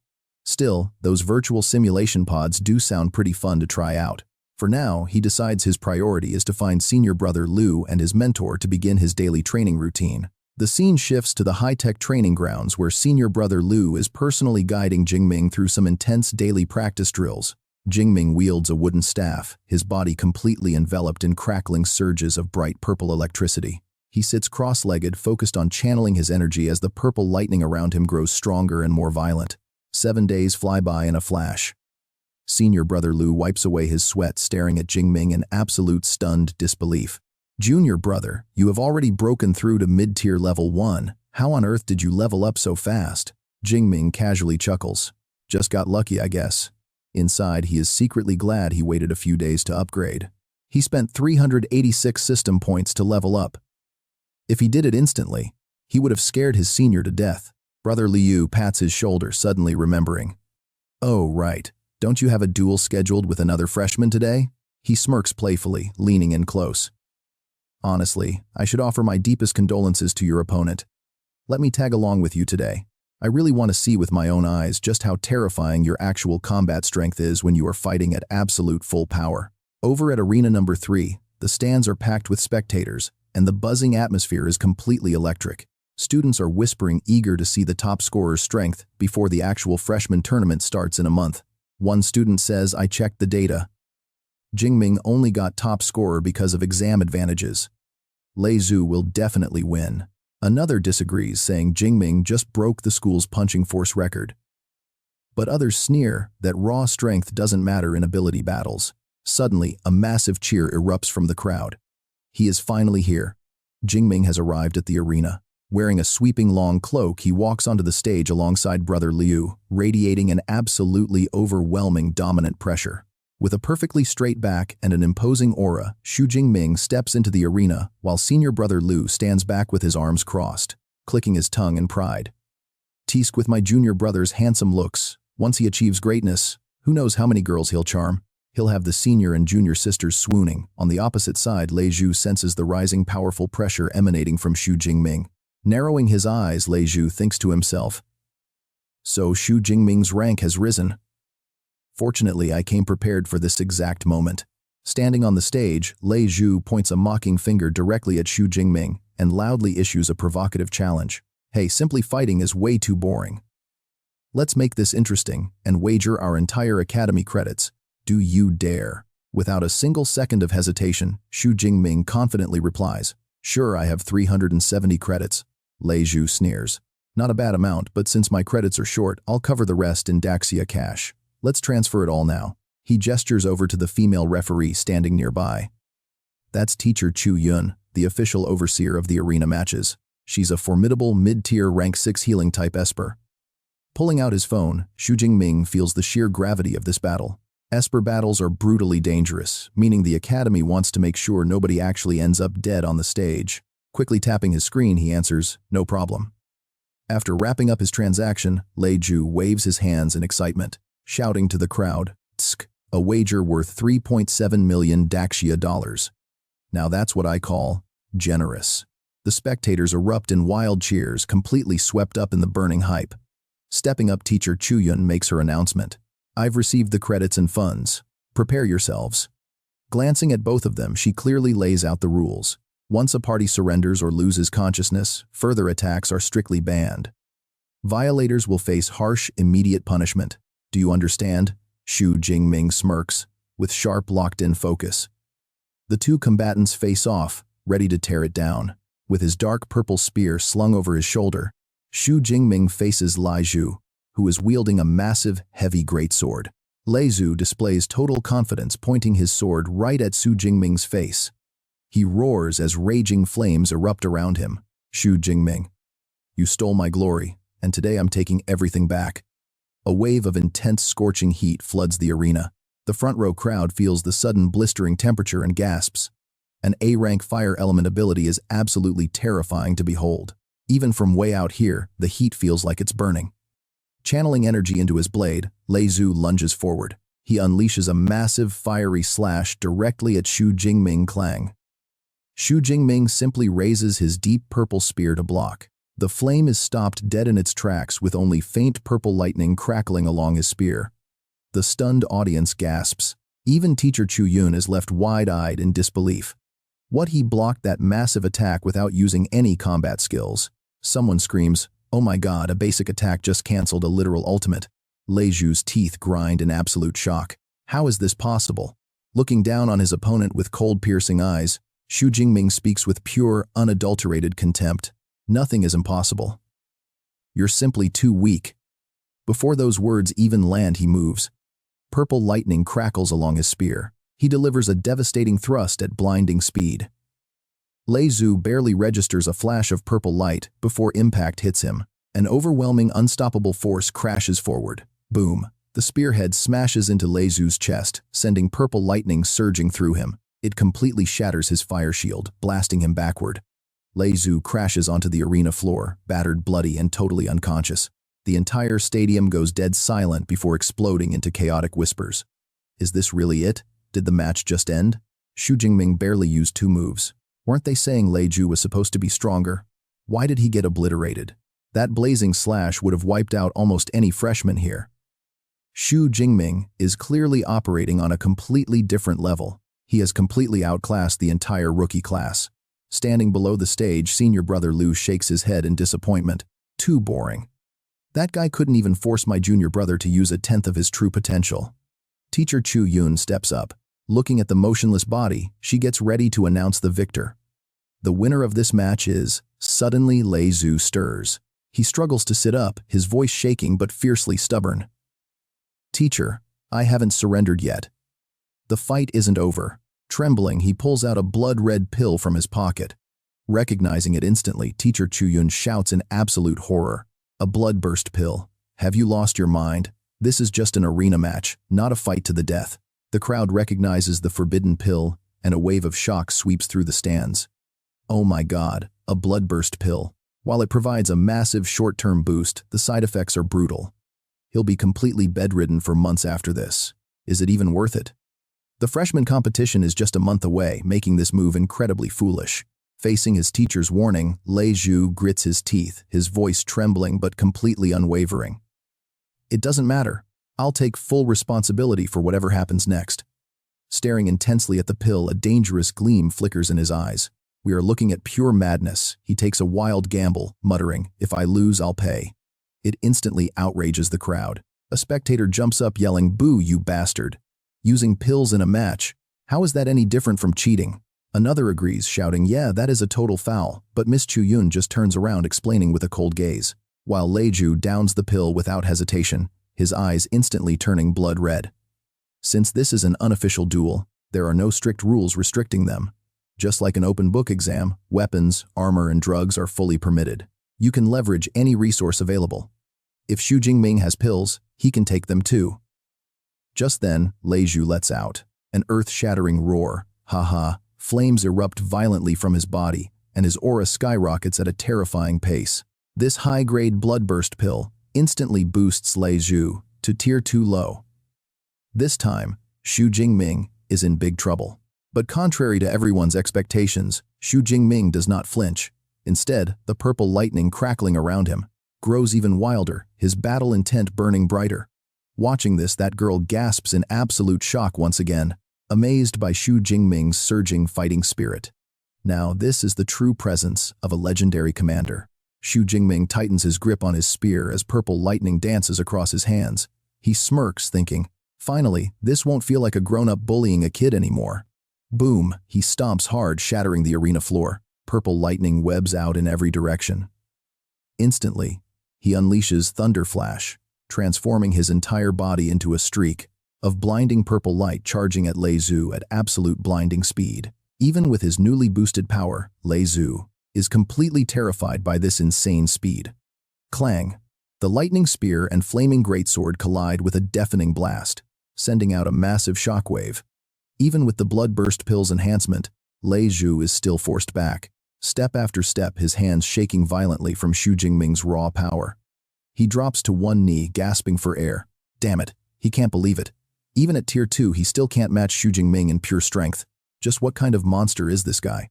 Still, those virtual simulation pods do sound pretty fun to try out. For now, he decides his priority is to find senior brother Liu and his mentor to begin his daily training routine. The scene shifts to the high-tech training grounds where senior brother Liu is personally guiding Jing Ming through some intense daily practice drills. Jing Ming wields a wooden staff, his body completely enveloped in crackling surges of bright purple electricity. He sits cross-legged, focused on channeling his energy as the purple lightning around him grows stronger and more violent. 7 days fly by in a flash. Senior brother Liu wipes away his sweat, staring at Jing Ming in absolute stunned disbelief. "Junior brother, you have already broken through to mid-tier level 1. How on earth did you level up so fast?" Jing Ming casually chuckles. "Just got lucky, I guess." Inside, he is secretly glad he waited a few days to upgrade. He spent 386 system points to level up. If he did it instantly, he would have scared his senior to death. Brother Liu pats his shoulder, suddenly remembering. "Oh, right. Don't you have a duel scheduled with another freshman today?" He smirks playfully, leaning in close. "Honestly, I should offer my deepest condolences to your opponent. Let me tag along with you today. I really want to see with my own eyes just how terrifying your actual combat strength is when you are fighting at absolute full power." Over at Arena number 3, the stands are packed with spectators, and the buzzing atmosphere is completely electric. Students are whispering, eager to see the top scorer's strength before the actual freshman tournament starts in a month. One student says, "I checked the data. Jing Ming only got top scorer because of exam advantages. Lei Zhu will definitely win." Another disagrees, saying Jing Ming just broke the school's punching force record. But others sneer that raw strength doesn't matter in ability battles. Suddenly, a massive cheer erupts from the crowd. He is finally here. Jing Ming has arrived at the arena. Wearing a sweeping long cloak, he walks onto the stage alongside brother Liu, radiating an absolutely overwhelming dominant pressure. With a perfectly straight back and an imposing aura, Xu Jingming steps into the arena while senior brother Liu stands back with his arms crossed, clicking his tongue in pride. "Teased with my junior brother's handsome looks. Once he achieves greatness, who knows how many girls he'll charm. He'll have the senior and junior sisters swooning." On the opposite side, Lei Zhu senses the rising powerful pressure emanating from Xu Jingming. Narrowing his eyes, Lei Zhu thinks to himself, "So Xu Jingming's rank has risen. Fortunately, I came prepared for this exact moment." Standing on the stage, Lei Zhu points a mocking finger directly at Xu Jingming and loudly issues a provocative challenge. "Hey, simply fighting is way too boring. Let's make this interesting and wager our entire academy credits. Do you dare?" Without a single second of hesitation, Xu Jingming confidently replies, "Sure, I have 370 credits." Lei Zhu sneers. "Not a bad amount, but since my credits are short, I'll cover the rest in Daxia cash. Let's transfer it all now." He gestures over to the female referee standing nearby. That's teacher Chu Yun, the official overseer of the arena matches. She's a formidable mid-tier rank 6 healing type Esper. Pulling out his phone, Xu Jingming feels the sheer gravity of this battle. Esper battles are brutally dangerous, meaning the academy wants to make sure nobody actually ends up dead on the stage. Quickly tapping his screen, he answers, "No problem." After wrapping up his transaction, Lei Zhu waves his hands in excitement, shouting to the crowd, "Tsk, a wager worth 3.7 million Daxia dollars. Now that's what I call generous." The spectators erupt in wild cheers, completely swept up in the burning hype. Stepping up, teacher Chu Yun makes her announcement. "I've received the credits and funds. Prepare yourselves." Glancing at both of them, she clearly lays out the rules. Once a party surrenders or loses consciousness, further attacks are strictly banned. Violators will face harsh, immediate punishment. "Do you understand?" Xu Jingming smirks, with sharp, locked-in focus. The two combatants face off, ready to tear it down. With his dark purple spear slung over his shoulder, Xu Jingming faces Lei Zhu, who is wielding a massive, heavy greatsword. Lei Zhu displays total confidence, pointing his sword right at Xu Jingming's face. He roars as raging flames erupt around him. "Xu Jingming, you stole my glory, and today I'm taking everything back." A wave of intense, scorching heat floods the arena. The front row crowd feels the sudden blistering temperature and gasps. An A-rank fire element ability is absolutely terrifying to behold. Even from way out here, the heat feels like it's burning. Channeling energy into his blade, Lei Zhu lunges forward. He unleashes a massive, fiery slash directly at Xu Jingming Clang. Xu Jingming simply raises his deep purple spear to block. The flame is stopped dead in its tracks, with only faint purple lightning crackling along his spear. The stunned audience gasps. Even teacher Chu Yun is left wide-eyed in disbelief. What, he blocked that massive attack without using any combat skills? Someone screams, "Oh my god, a basic attack just cancelled a literal ultimate." Lei Zhu's teeth grind in absolute shock. How is this possible? Looking down on his opponent with cold, piercing eyes, Xu Jingming speaks with pure, unadulterated contempt. "Nothing is impossible. You're simply too weak." Before those words even land, he moves. Purple lightning crackles along his spear. He delivers a devastating thrust at blinding speed. Lei Zhu barely registers a flash of purple light before impact hits him. An overwhelming, unstoppable force crashes forward. Boom. The spearhead smashes into Lei Zhu's chest, sending purple lightning surging through him. It completely shatters his fire shield, blasting him backward. Lei Zhu crashes onto the arena floor, battered, bloody, and totally unconscious. The entire stadium goes dead silent before exploding into chaotic whispers. Is this really it? Did the match just end? Xu Jingming barely used 2 moves. Weren't they saying Lei Zhu was supposed to be stronger? Why did he get obliterated? That blazing slash would have wiped out almost any freshman here. Xu Jingming is clearly operating on a completely different level. He has completely outclassed the entire rookie class. Standing below the stage, senior brother Liu shakes his head in disappointment. Too boring. That guy couldn't even force my junior brother to use 1/10 of his true potential. Teacher Chu Yun steps up. Looking at the motionless body, she gets ready to announce the victor. The winner of this match is... Suddenly, Lei Zhu stirs. He struggles to sit up, his voice shaking but fiercely stubborn. "Teacher, I haven't surrendered yet." The fight isn't over. Trembling, he pulls out a blood-red pill from his pocket. Recognizing it instantly, teacher Chu Yun shouts in absolute horror. "A bloodburst pill. Have you lost your mind? This is just an arena match, not a fight to the death." The crowd recognizes the forbidden pill, and a wave of shock sweeps through the stands. Oh my god, a bloodburst pill. While it provides a massive short-term boost, the side effects are brutal. He'll be completely bedridden for months after this. Is it even worth it? The freshman competition is just a month away, making this move incredibly foolish. Facing his teacher's warning, Lei Zhu grits his teeth, his voice trembling but completely unwavering. "It doesn't matter. I'll take full responsibility for whatever happens next." Staring intensely at the pill, a dangerous gleam flickers in his eyes. "We are looking at pure madness." He takes a wild gamble, muttering, "If I lose, I'll pay." It instantly outrages the crowd. A spectator jumps up yelling, "Boo, you bastard. Using pills in a match. How is that any different from cheating?" Another agrees, shouting, "Yeah, that is a total foul," but Miss Chu Yun just turns around, explaining with a cold gaze. While Lei Zhu downs the pill without hesitation, his eyes instantly turning blood red. Since this is an unofficial duel, there are no strict rules restricting them. Just like an open book exam, weapons, armor, and drugs are fully permitted. You can leverage any resource available. If Xu Jingming has pills, he can take them too. Just then, Lei Zhu lets out an earth-shattering roar. Ha ha. Flames erupt violently from his body, and his aura skyrockets at a terrifying pace. This high-grade bloodburst pill instantly boosts Lei Zhu to Tier 2 low. This time, Xu Jingming is in big trouble. But contrary to everyone's expectations, Xu Jingming does not flinch. Instead, the purple lightning crackling around him grows even wilder, his battle intent burning brighter. Watching this, that girl gasps in absolute shock once again, amazed by Xu Jingming's surging fighting spirit. Now, this is the true presence of a legendary commander. Xu Jingming tightens his grip on his spear as purple lightning dances across his hands. He smirks, thinking, finally, this won't feel like a grown-up bullying a kid anymore. Boom, he stomps hard, shattering the arena floor. Purple lightning webs out in every direction. Instantly, he unleashes Thunder Flash, transforming his entire body into a streak of blinding purple light charging at Lei Zhu at absolute blinding speed. Even with his newly boosted power, Lei Zhu is completely terrified by this insane speed. Clang! The lightning spear and flaming greatsword collide with a deafening blast, sending out a massive shockwave. Even with the bloodburst pill's enhancement, Lei Zhu is still forced back, step after step, his hands shaking violently from Xu Jingming's raw power. He drops to one knee, gasping for air. Damn it, he can't believe it. Even at Tier 2, he still can't match Xu Jingming in pure strength. Just what kind of monster is this guy?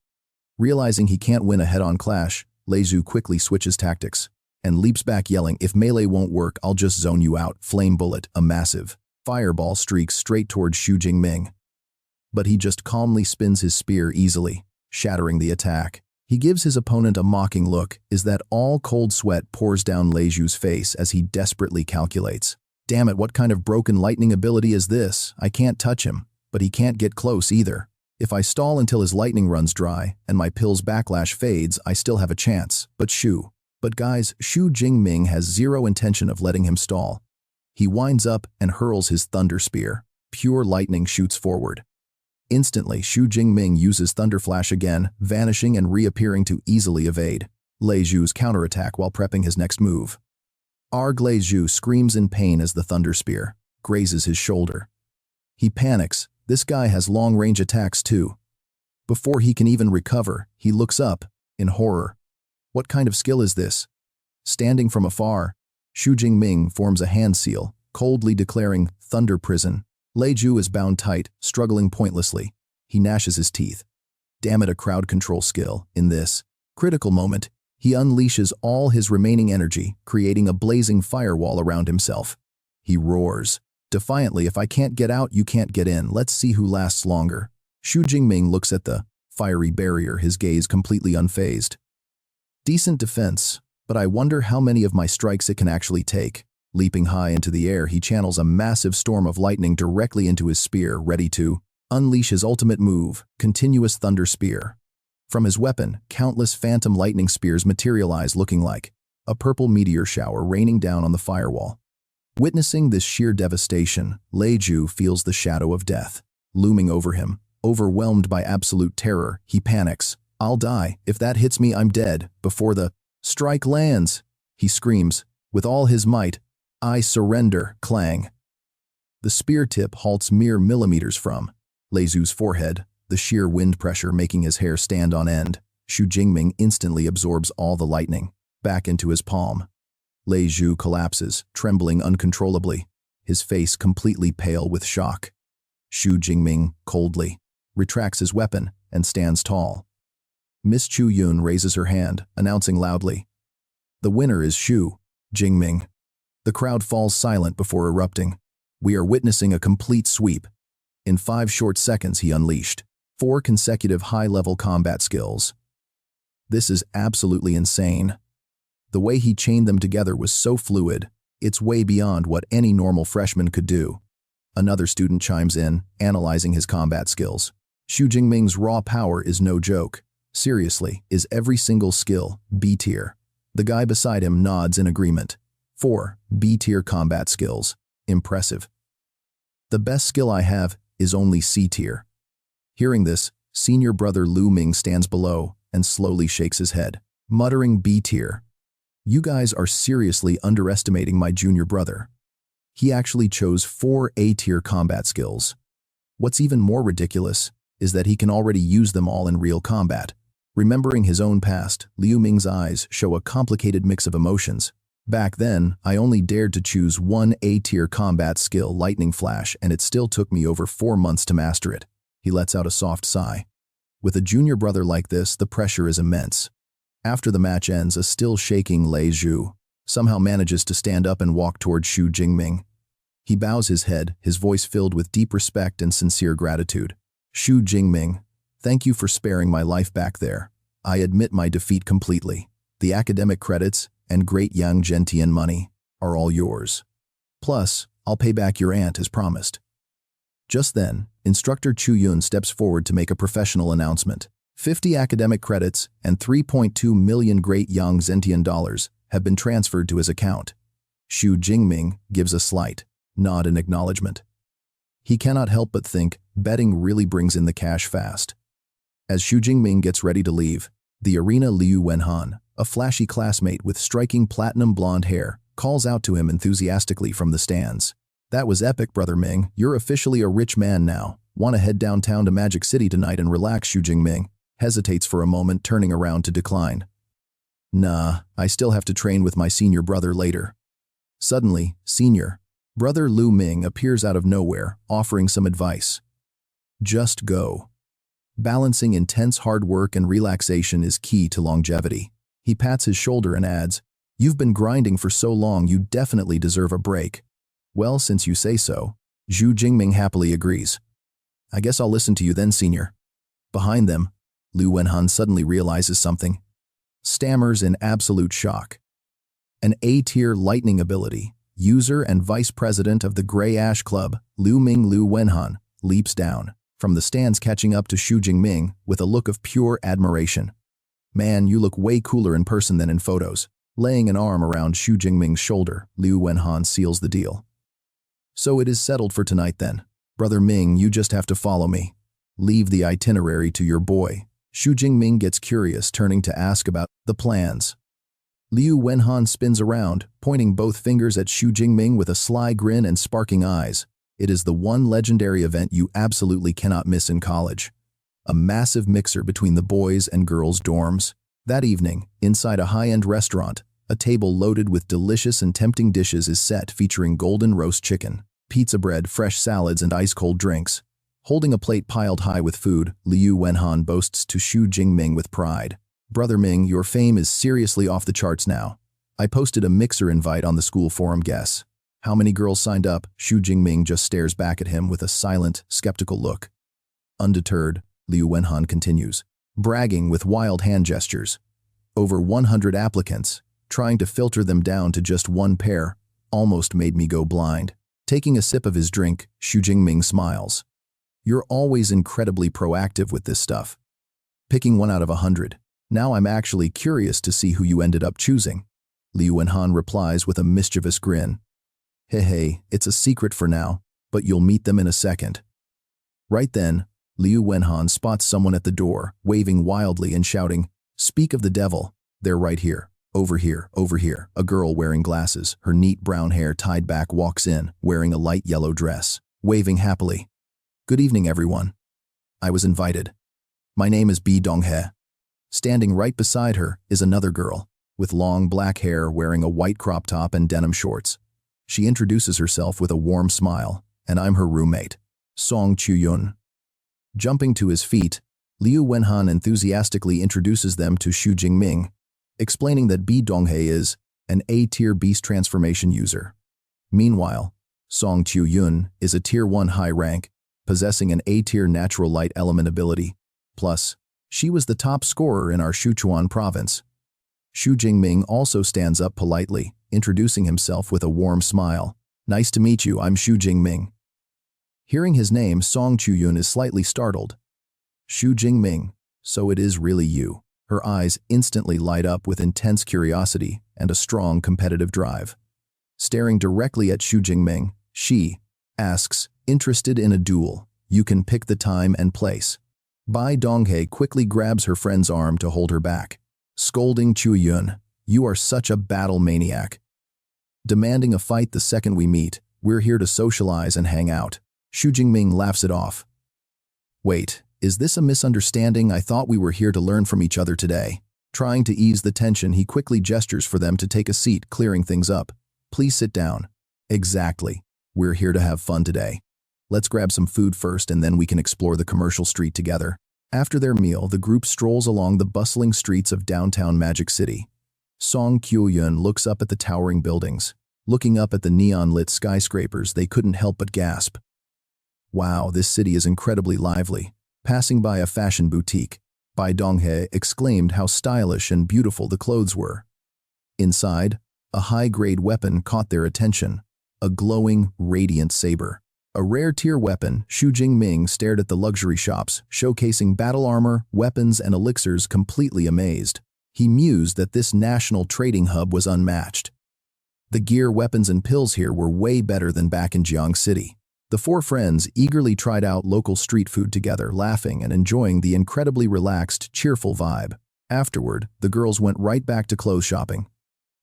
Realizing he can't win a head-on clash, Lei Zhu quickly switches tactics and leaps back, yelling, if melee won't work, I'll just zone you out. Flame bullet, a massive fireball streaks straight towards Xu Jingming. But he just calmly spins his spear easily, shattering the attack. He gives his opponent a mocking look, as that all cold sweat pours down Lei Zhu's face as he desperately calculates. Damn it, what kind of broken lightning ability is this? I can't touch him, but he can't get close either. If I stall until his lightning runs dry and my pill's backlash fades, I still have a chance. But guys, Xu Jingming has zero intention of letting him stall. He winds up and hurls his thunder spear. Pure lightning shoots forward. Instantly, Xu Jingming uses Thunder Flash again, vanishing and reappearing to easily evade Lei Zhu's counterattack while prepping his next move. Lei Zhu screams in pain as the Thunder Spear grazes his shoulder. He panics. This guy has long-range attacks too. Before he can even recover, he looks up in horror. What kind of skill is this? Standing from afar, Xu Jingming forms a hand seal, coldly declaring Thunder Prison. Lei Zhu is bound tight, struggling pointlessly. He gnashes his teeth. Damn it, a crowd control skill. In this critical moment, he unleashes all his remaining energy, creating a blazing firewall around himself. He roars defiantly, if I can't get out, you can't get in. Let's see who lasts longer. Xu Jingming looks at the fiery barrier, his gaze completely unfazed. Decent defense, but I wonder how many of my strikes it can actually take. Leaping high into the air, he channels a massive storm of lightning directly into his spear, ready to unleash his ultimate move, Continuous Thunder Spear. From his weapon, countless phantom lightning spears materialize, looking like a purple meteor shower raining down on the firewall. Witnessing this sheer devastation, Lei Zhu feels the shadow of death looming over him. Overwhelmed by absolute terror, he panics. I'll die. If that hits me, I'm dead. Before the strike lands, he screams with all his might, I surrender. Clang. The spear tip halts mere millimeters from Lei Zhu's forehead, the sheer wind pressure making his hair stand on end. Xu Jingming instantly absorbs all the lightning back into his palm. Lei Zhu collapses, trembling uncontrollably, his face completely pale with shock. Xu Jingming coldly retracts his weapon and stands tall. Miss Chu Yun raises her hand, announcing loudly, the winner is Xu Jingming. The crowd falls silent before erupting. We are witnessing a complete sweep. In 5 short seconds, he unleashed 4 consecutive high-level combat skills. This is absolutely insane. The way he chained them together was so fluid, it's way beyond what any normal freshman could do. Another student chimes in, analyzing his combat skills. Xu Jingming's raw power is no joke. Seriously, is every single skill B tier? The guy beside him nods in agreement. 4 B tier combat skills. Impressive. The best skill I have is only C tier. Hearing this, senior brother Lu Ming stands below and slowly shakes his head, muttering B tier. You guys are seriously underestimating my junior brother. He actually chose 4 A tier combat skills. What's even more ridiculous is that he can already use them all in real combat. Remembering his own past, Liu Ming's eyes show a complicated mix of emotions. Back then, I only dared to choose one A-tier combat skill, Lightning Flash, and it still took me over 4 months to master it. He lets out a soft sigh. With a junior brother like this, the pressure is immense. After the match ends, a still shaking Lei Zhu somehow manages to stand up and walk toward Xu Jingming. He bows his head, his voice filled with deep respect and sincere gratitude. Xu Jingming, thank you for sparing my life back there. I admit my defeat completely. The academic credits and great Yang Zhentian money are all yours. Plus, I'll pay back your aunt as promised. Just then, Instructor Chu Yun steps forward to make a professional announcement. 50 academic credits and 3.2 million great Yang Zhentian dollars have been transferred to his account. Xu Jingming gives a slight nod in acknowledgement. He cannot help but think betting really brings in the cash fast. As Xu Jingming gets ready to leave, the arena Liu Wenhan, a flashy classmate with striking platinum blonde hair, calls out to him enthusiastically from the stands. That was epic, Brother Ming. You're officially a rich man now. Want to head downtown to Magic City tonight and relax? Xu Jingming hesitates for a moment, turning around to decline. Nah, I still have to train with my senior brother later. Suddenly, senior brother Lu Ming appears out of nowhere, offering some advice. Just go. Balancing intense hard work and relaxation is key to longevity. He pats his shoulder and adds, You've been grinding for so long, you definitely deserve a break. Well, since you say so, Xu Jingming happily agrees. I guess I'll listen to you then, senior. Behind them, Liu Wenhan suddenly realizes something. Stammers in absolute shock. An A-tier lightning ability, user and vice president of the Grey Ash Club, Liu Wenhan, leaps down from the stands, catching up to Xu Jingming with a look of pure admiration. Man, you look way cooler in person than in photos. Laying an arm around Xu Jingming's shoulder, Liu Wenhan seals the deal. So it is settled for tonight then. Brother Ming, you just have to follow me. Leave the itinerary to your boy. Xu Jingming gets curious, turning to ask about the plans. Liu Wenhan spins around, pointing both fingers at Xu Jingming with a sly grin and sparking eyes. It is the one legendary event you absolutely cannot miss in college. A massive mixer between the boys' and girls' dorms. That evening, inside a high-end restaurant, a table loaded with delicious and tempting dishes is set, featuring golden roast chicken, pizza bread, fresh salads, and ice-cold drinks. Holding a plate piled high with food, Liu Wenhan boasts to Xu Jingming with pride. Brother Ming, your fame is seriously off the charts now. I posted a mixer invite on the school forum. Guess how many girls signed up? Xu Jingming just stares back at him with a silent, skeptical look. Undeterred, Liu Wenhan continues, bragging with wild hand gestures. Over 100 applicants, trying to filter them down to just one pair, almost made me go blind. Taking a sip of his drink, Xu Jingming smiles. You're always incredibly proactive with this stuff. Picking 1 out of 100. Now I'm actually curious to see who you ended up choosing. Liu Wenhan replies with a mischievous grin. Hey, it's a secret for now, but you'll meet them in a second. Right then, Liu Wenhan spots someone at the door, waving wildly and shouting, Speak of the devil, they're right here. Over here, over here. A girl wearing glasses, her neat brown hair tied back, walks in, wearing a light yellow dress, waving happily. Good evening, everyone. I was invited. My name is Bi Donghe. Standing right beside her is another girl, with long black hair, wearing a white crop top and denim shorts. She introduces herself with a warm smile, and I'm her roommate, Song Chuyun. Jumping to his feet, Liu Wenhan enthusiastically introduces them to Xu Jingming, explaining that Bi Donghe is an A-tier beast transformation user. Meanwhile, Song Chuyun is a Tier 1 high rank, possessing an A-tier natural light element ability. Plus, she was the top scorer in our Sichuan province. Xu Jingming also stands up politely, introducing himself with a warm smile. Nice to meet you, I'm Xu Jingming. Hearing his name, Song Chuyun is slightly startled. Xu Jingming, so it is really you. Her eyes instantly light up with intense curiosity and a strong competitive drive. Staring directly at Xu Jingming, she asks, interested in a duel, you can pick the time and place. Bai Donghe quickly grabs her friend's arm to hold her back. Scolding Chuyun, you are such a battle maniac. Demanding a fight the second we meet, we're here to socialize and hang out. Xu Jingming laughs it off. Wait, Is this a misunderstanding? I thought we were here to learn from each other today. Trying to ease the tension, he quickly gestures for them to take a seat, clearing things up. Please sit down. Exactly. We're here to have fun today. Let's grab some food first and then we can explore the commercial street together. After their meal, the group strolls along the bustling streets of downtown Magic City. Song Kyo-yun looks up at the towering buildings. Looking up at the neon-lit skyscrapers, they couldn't help but gasp. Wow, this city is incredibly lively. Passing by a fashion boutique, Bai Donghae exclaimed how stylish and beautiful the clothes were. Inside, a high-grade weapon caught their attention, a glowing, radiant saber. A rare-tier weapon, Xu Jingming stared at the luxury shops, showcasing battle armor, weapons, and elixirs, completely amazed. He mused that this national trading hub was unmatched. The gear, weapons, and pills here were way better than back in Jiang City. The four friends eagerly tried out local street food together, laughing and enjoying the incredibly relaxed, cheerful vibe. Afterward, the girls went right back to clothes shopping.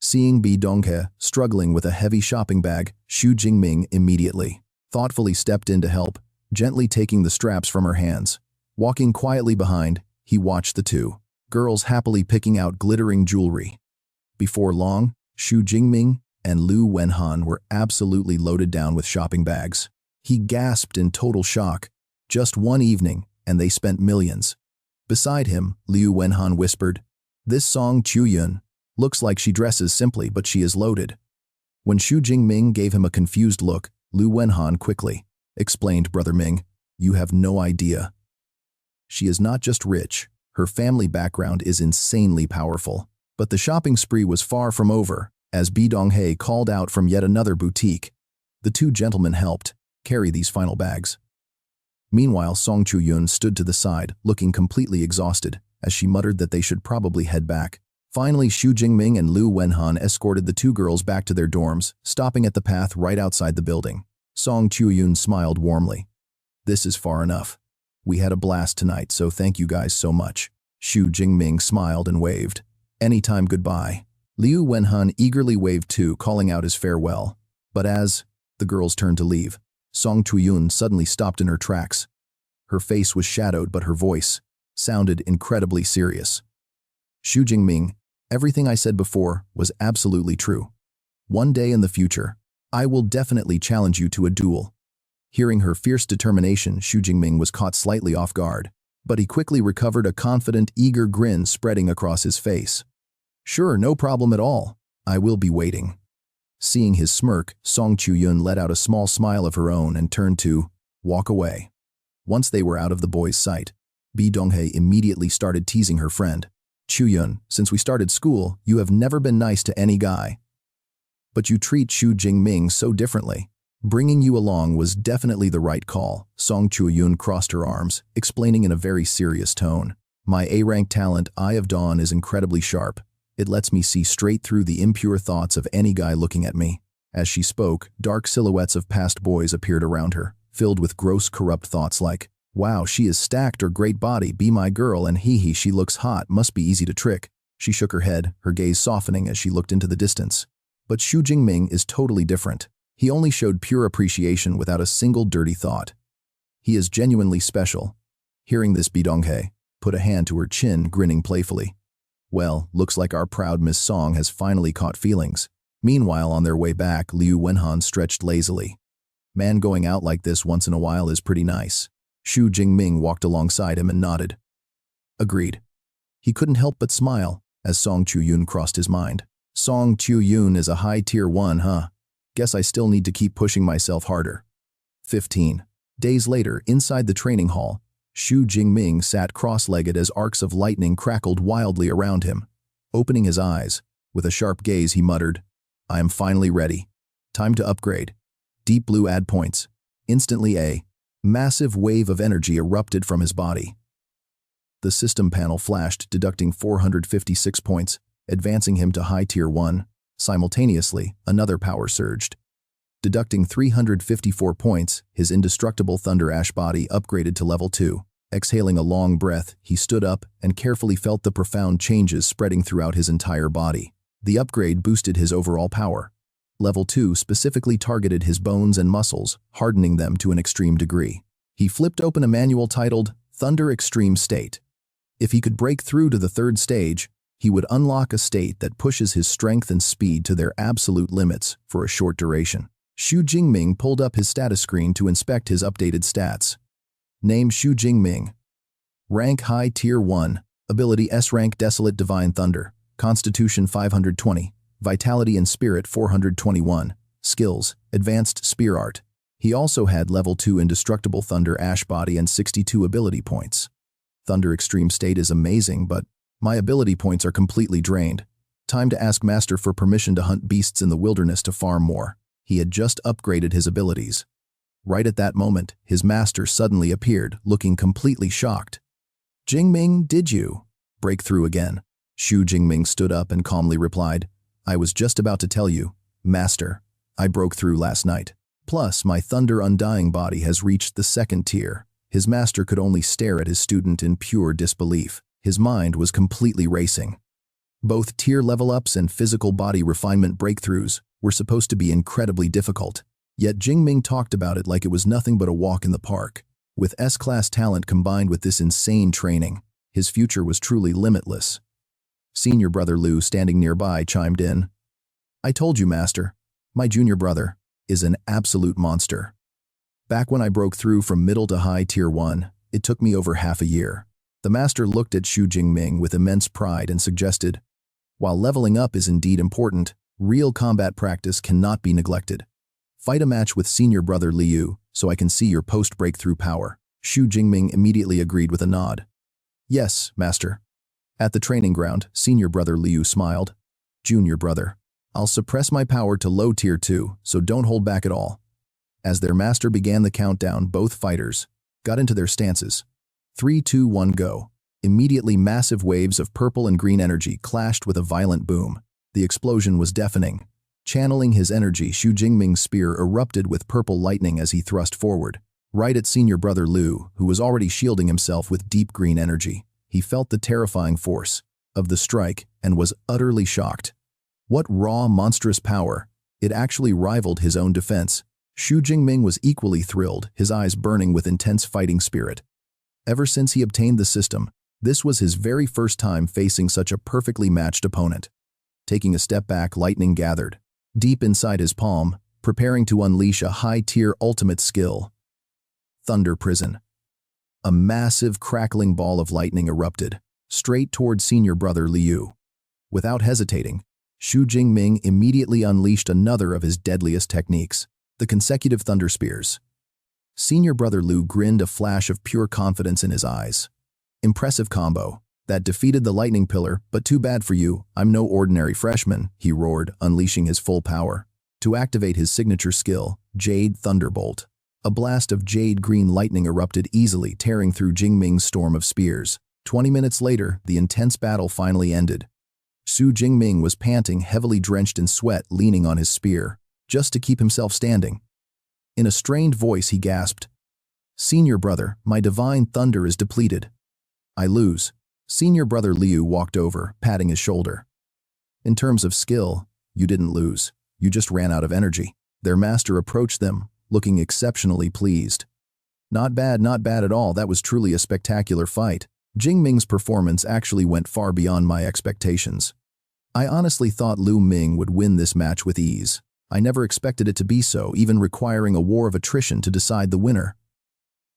Seeing Bi Donghae struggling with a heavy shopping bag, Xu Jingming immediately thoughtfully stepped in to help, gently taking the straps from her hands. Walking quietly behind, he watched the two girls happily picking out glittering jewelry. Before long, Xu Jingming and Liu Wenhan were absolutely loaded down with shopping bags. He gasped in total shock. Just one evening, and they spent millions. Beside him, Liu Wenhan whispered, "This Song Kyo-yun looks like she dresses simply, but she is loaded." When Xu Jingming gave him a confused look, Liu Wenhan quickly explained, "Brother Ming, you have no idea. She is not just rich, her family background is insanely powerful." But the shopping spree was far from over, as Bi Donghae called out from yet another boutique. The two gentlemen helped carry these final bags. Meanwhile, Song Kyo-yun stood to the side, looking completely exhausted, as she muttered that they should probably head back. Finally, Xu Jingming and Liu Wenhan escorted the two girls back to their dorms, stopping at the path right outside the building. Song Kyo-yun smiled warmly. "This is far enough. We had a blast tonight, so thank you guys so much." Xu Jingming smiled and waved. "Anytime, goodbye." Liu Wenhan eagerly waved too, calling out his farewell. But as the girls turned to leave, Song Kyo-yun suddenly stopped in her tracks. Her face was shadowed, but her voice sounded incredibly serious. "Xu Jingming, everything I said before was absolutely true. One day in the future, I will definitely challenge you to a duel." Hearing her fierce determination, Xu Jingming was caught slightly off guard, but he quickly recovered, a confident, eager grin spreading across his face. "Sure, no problem at all. I will be waiting." Seeing his smirk, Song Kyo-yun let out a small smile of her own and turned to walk away. Once they were out of the boy's sight, Bi Donghae immediately started teasing her friend. "Kyo-yun, since we started school, you have never been nice to any guy. But you treat Xu Jingming so differently. Bringing you along was definitely the right call." Song Kyo-yun crossed her arms, explaining in a very serious tone. "My A-rank talent, Eye of Dawn, is incredibly sharp. It lets me see straight through the impure thoughts of any guy looking at me." As she spoke, dark silhouettes of past boys appeared around her, filled with gross, corrupt thoughts like, "Wow, she is stacked, or great body, be my girl, and hee, she looks hot, must be easy to trick." She shook her head, her gaze softening as she looked into the distance. But Xu Jingming is totally different. He only showed pure appreciation without a single dirty thought. He is genuinely special. Hearing this, Bi Donghae put a hand to her chin, grinning playfully. "Well, looks like our proud Miss Song has finally caught feelings." Meanwhile, on their way back, Liu Wenhan stretched lazily. "Man, going out like this once in a while is pretty nice." Xu Jingming walked alongside him and nodded. "Agreed." He couldn't help but smile as Song Kyo-yun crossed his mind. "Song Kyo-yun is a high tier 1, huh? Guess I still need to keep pushing myself harder." 15 days later, inside the training hall, Xu Jingming sat cross-legged as arcs of lightning crackled wildly around him. Opening his eyes, with a sharp gaze, he muttered, "I am finally ready. Time to upgrade." Deep blue add points. Instantly a massive wave of energy erupted from his body. The system panel flashed, deducting 456 points, advancing him to high tier 1. Simultaneously, another power surged. Deducting 354 points, his indestructible Thunder Ash body upgraded to level 2. Exhaling a long breath, he stood up and carefully felt the profound changes spreading throughout his entire body. The upgrade boosted his overall power. Level 2 specifically targeted his bones and muscles, hardening them to an extreme degree. He flipped open a manual titled Thunder Extreme State. If he could break through to the third stage, he would unlock a state that pushes his strength and speed to their absolute limits for a short duration. Xu Jingming pulled up his status screen to inspect his updated stats. Name Xu Jingming. Rank High Tier 1. Ability S Rank Desolate Divine Thunder. Constitution 520. Vitality and Spirit 421. Skills Advanced Spear Art. He also had Level 2 Indestructible Thunder Ash Body and 62 ability points. Thunder Extreme State is amazing, but my ability points are completely drained. Time to ask Master for permission to hunt beasts in the wilderness to farm more. He had just upgraded his abilities. Right at that moment, his master suddenly appeared, looking completely shocked. Jingming, did you break through again? Xu Jingming stood up and calmly replied, I was just about to tell you, Master, I broke through last night. Plus, my Thunder Undying body has reached the second tier. His master could only stare at his student in pure disbelief. His mind was completely racing. Both tier level-ups and physical body refinement breakthroughs were supposed to be incredibly difficult. Yet Jingming talked about it like it was nothing but a walk in the park. With S-class talent combined with this insane training, his future was truly limitless. Senior brother Lu, standing nearby, chimed in. I told you, Master, my junior brother is an absolute monster. Back when I broke through from middle to high tier 1, it took me over half a year. The master looked at Xu Jingming with immense pride and suggested, while leveling up is indeed important, real combat practice cannot be neglected. Fight a match with senior brother Liu so I can see your post-breakthrough power. Xu Jingming immediately agreed with a nod. Yes, Master. At the training ground, senior brother Liu smiled. Junior brother, I'll suppress my power to low tier 2, so don't hold back at all. As their master began the countdown, both fighters got into their stances. 3, 2, 1, go. Immediately, massive waves of purple and green energy clashed with a violent boom. The explosion was deafening. Channeling his energy, Xu Jingming's spear erupted with purple lightning as he thrust forward. Right at senior brother Lu, who was already shielding himself with deep green energy. He felt the terrifying force of the strike and was utterly shocked. What raw, monstrous power! It actually rivaled his own defense. Xu Jingming was equally thrilled, his eyes burning with intense fighting spirit. Ever since he obtained the system, this was his very first time facing such a perfectly matched opponent. Taking a step back, lightning gathered deep inside his palm, preparing to unleash a high-tier ultimate skill. Thunder Prison. A massive, crackling ball of lightning erupted, straight toward senior brother Liu. Without hesitating, Xu Jingming immediately unleashed another of his deadliest techniques, the consecutive thunder spears. Senior brother Liu grinned, a flash of pure confidence in his eyes. Impressive combo. That defeated the lightning pillar, but too bad for you, I'm no ordinary freshman, he roared, unleashing his full power. To activate his signature skill, Jade Thunderbolt. A blast of jade green lightning erupted easily, tearing through Jingming's storm of spears. 20 minutes later, the intense battle finally ended. Xu Jingming was panting, heavily drenched in sweat, leaning on his spear, just to keep himself standing. In a strained voice, he gasped, Senior brother, my divine thunder is depleted. I lose. Senior brother Liu walked over, patting his shoulder. In terms of skill, you didn't lose. You just ran out of energy. Their master approached them, looking exceptionally pleased. Not bad at all. That was truly a spectacular fight. Jingming's performance actually went far beyond my expectations. I honestly thought Lu Ming would win this match with ease. I never expected it to be so, even requiring a war of attrition to decide the winner.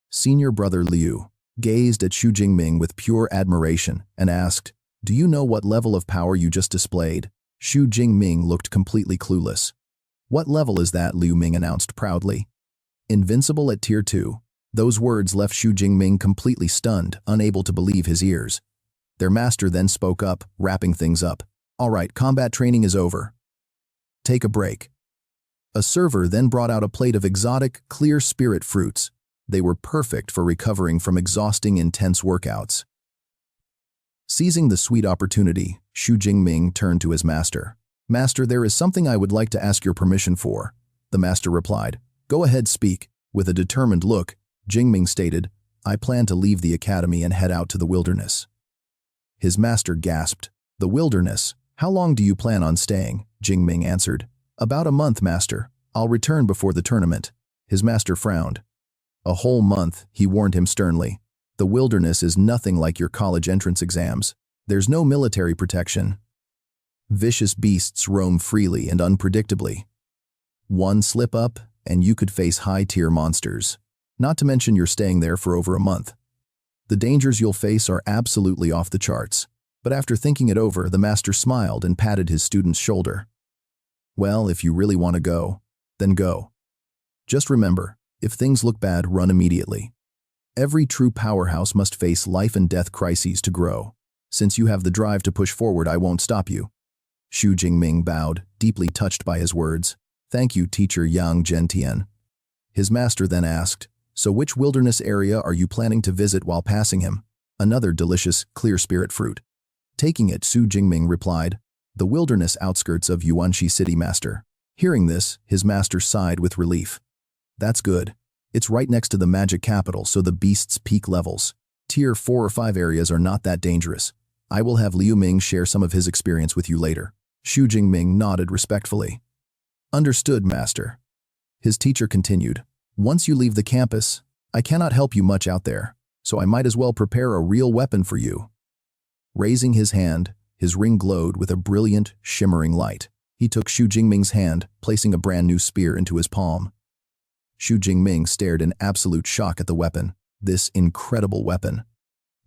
Senior brother Liu gazed at Xu Jingming with pure admiration and asked, Do you know what level of power you just displayed? Xu Jingming looked completely clueless. What level is that? Liu Ming announced proudly. Invincible at tier 2. Those words left Xu Jingming completely stunned, unable to believe his ears. Their master then spoke up, wrapping things up. All right, combat training is over. Take a break. A server then brought out a plate of exotic, clear spirit fruits. They were perfect for recovering from exhausting, intense workouts. Seizing the sweet opportunity, Xu Jingming turned to his master. Master, there is something I would like to ask your permission for. The master replied. Go ahead, speak. With a determined look, Jingming stated, I plan to leave the academy and head out to the wilderness. His master gasped. The wilderness? How long do you plan on staying? Jingming answered. About a month, master. I'll return before the tournament. His master frowned. A whole month, he warned him sternly. The wilderness is nothing like your college entrance exams. There's no military protection. Vicious beasts roam freely and unpredictably. One slip up, and you could face high-tier monsters. Not to mention you're staying there for over a month. The dangers you'll face are absolutely off the charts. But after thinking it over, the master smiled and patted his student's shoulder. Well, if you really want to go, then go. Just remember, if things look bad, run immediately. Every true powerhouse must face life and death crises to grow. Since you have the drive to push forward, I won't stop you. Xu Jingming bowed, deeply touched by his words. Thank you, teacher Yang Zhentian. His master then asked, so which wilderness area are you planning to visit while passing him? Another delicious, clear spirit fruit. Taking it, Xu Jingming replied, the wilderness outskirts of Yuanxi City, master. Hearing this, his master sighed with relief. That's good. It's right next to the magic capital, so the beast's peak levels. Tier 4 or 5 areas are not that dangerous. I will have Liu Ming share some of his experience with you later. Xu Jingming nodded respectfully. Understood, master. His teacher continued. Once you leave the campus, I cannot help you much out there, so I might as well prepare a real weapon for you. Raising his hand, his ring glowed with a brilliant, shimmering light. He took Xu Jingming's hand, placing a brand new spear into his palm. Xu Jingming stared in absolute shock at the weapon, this incredible weapon.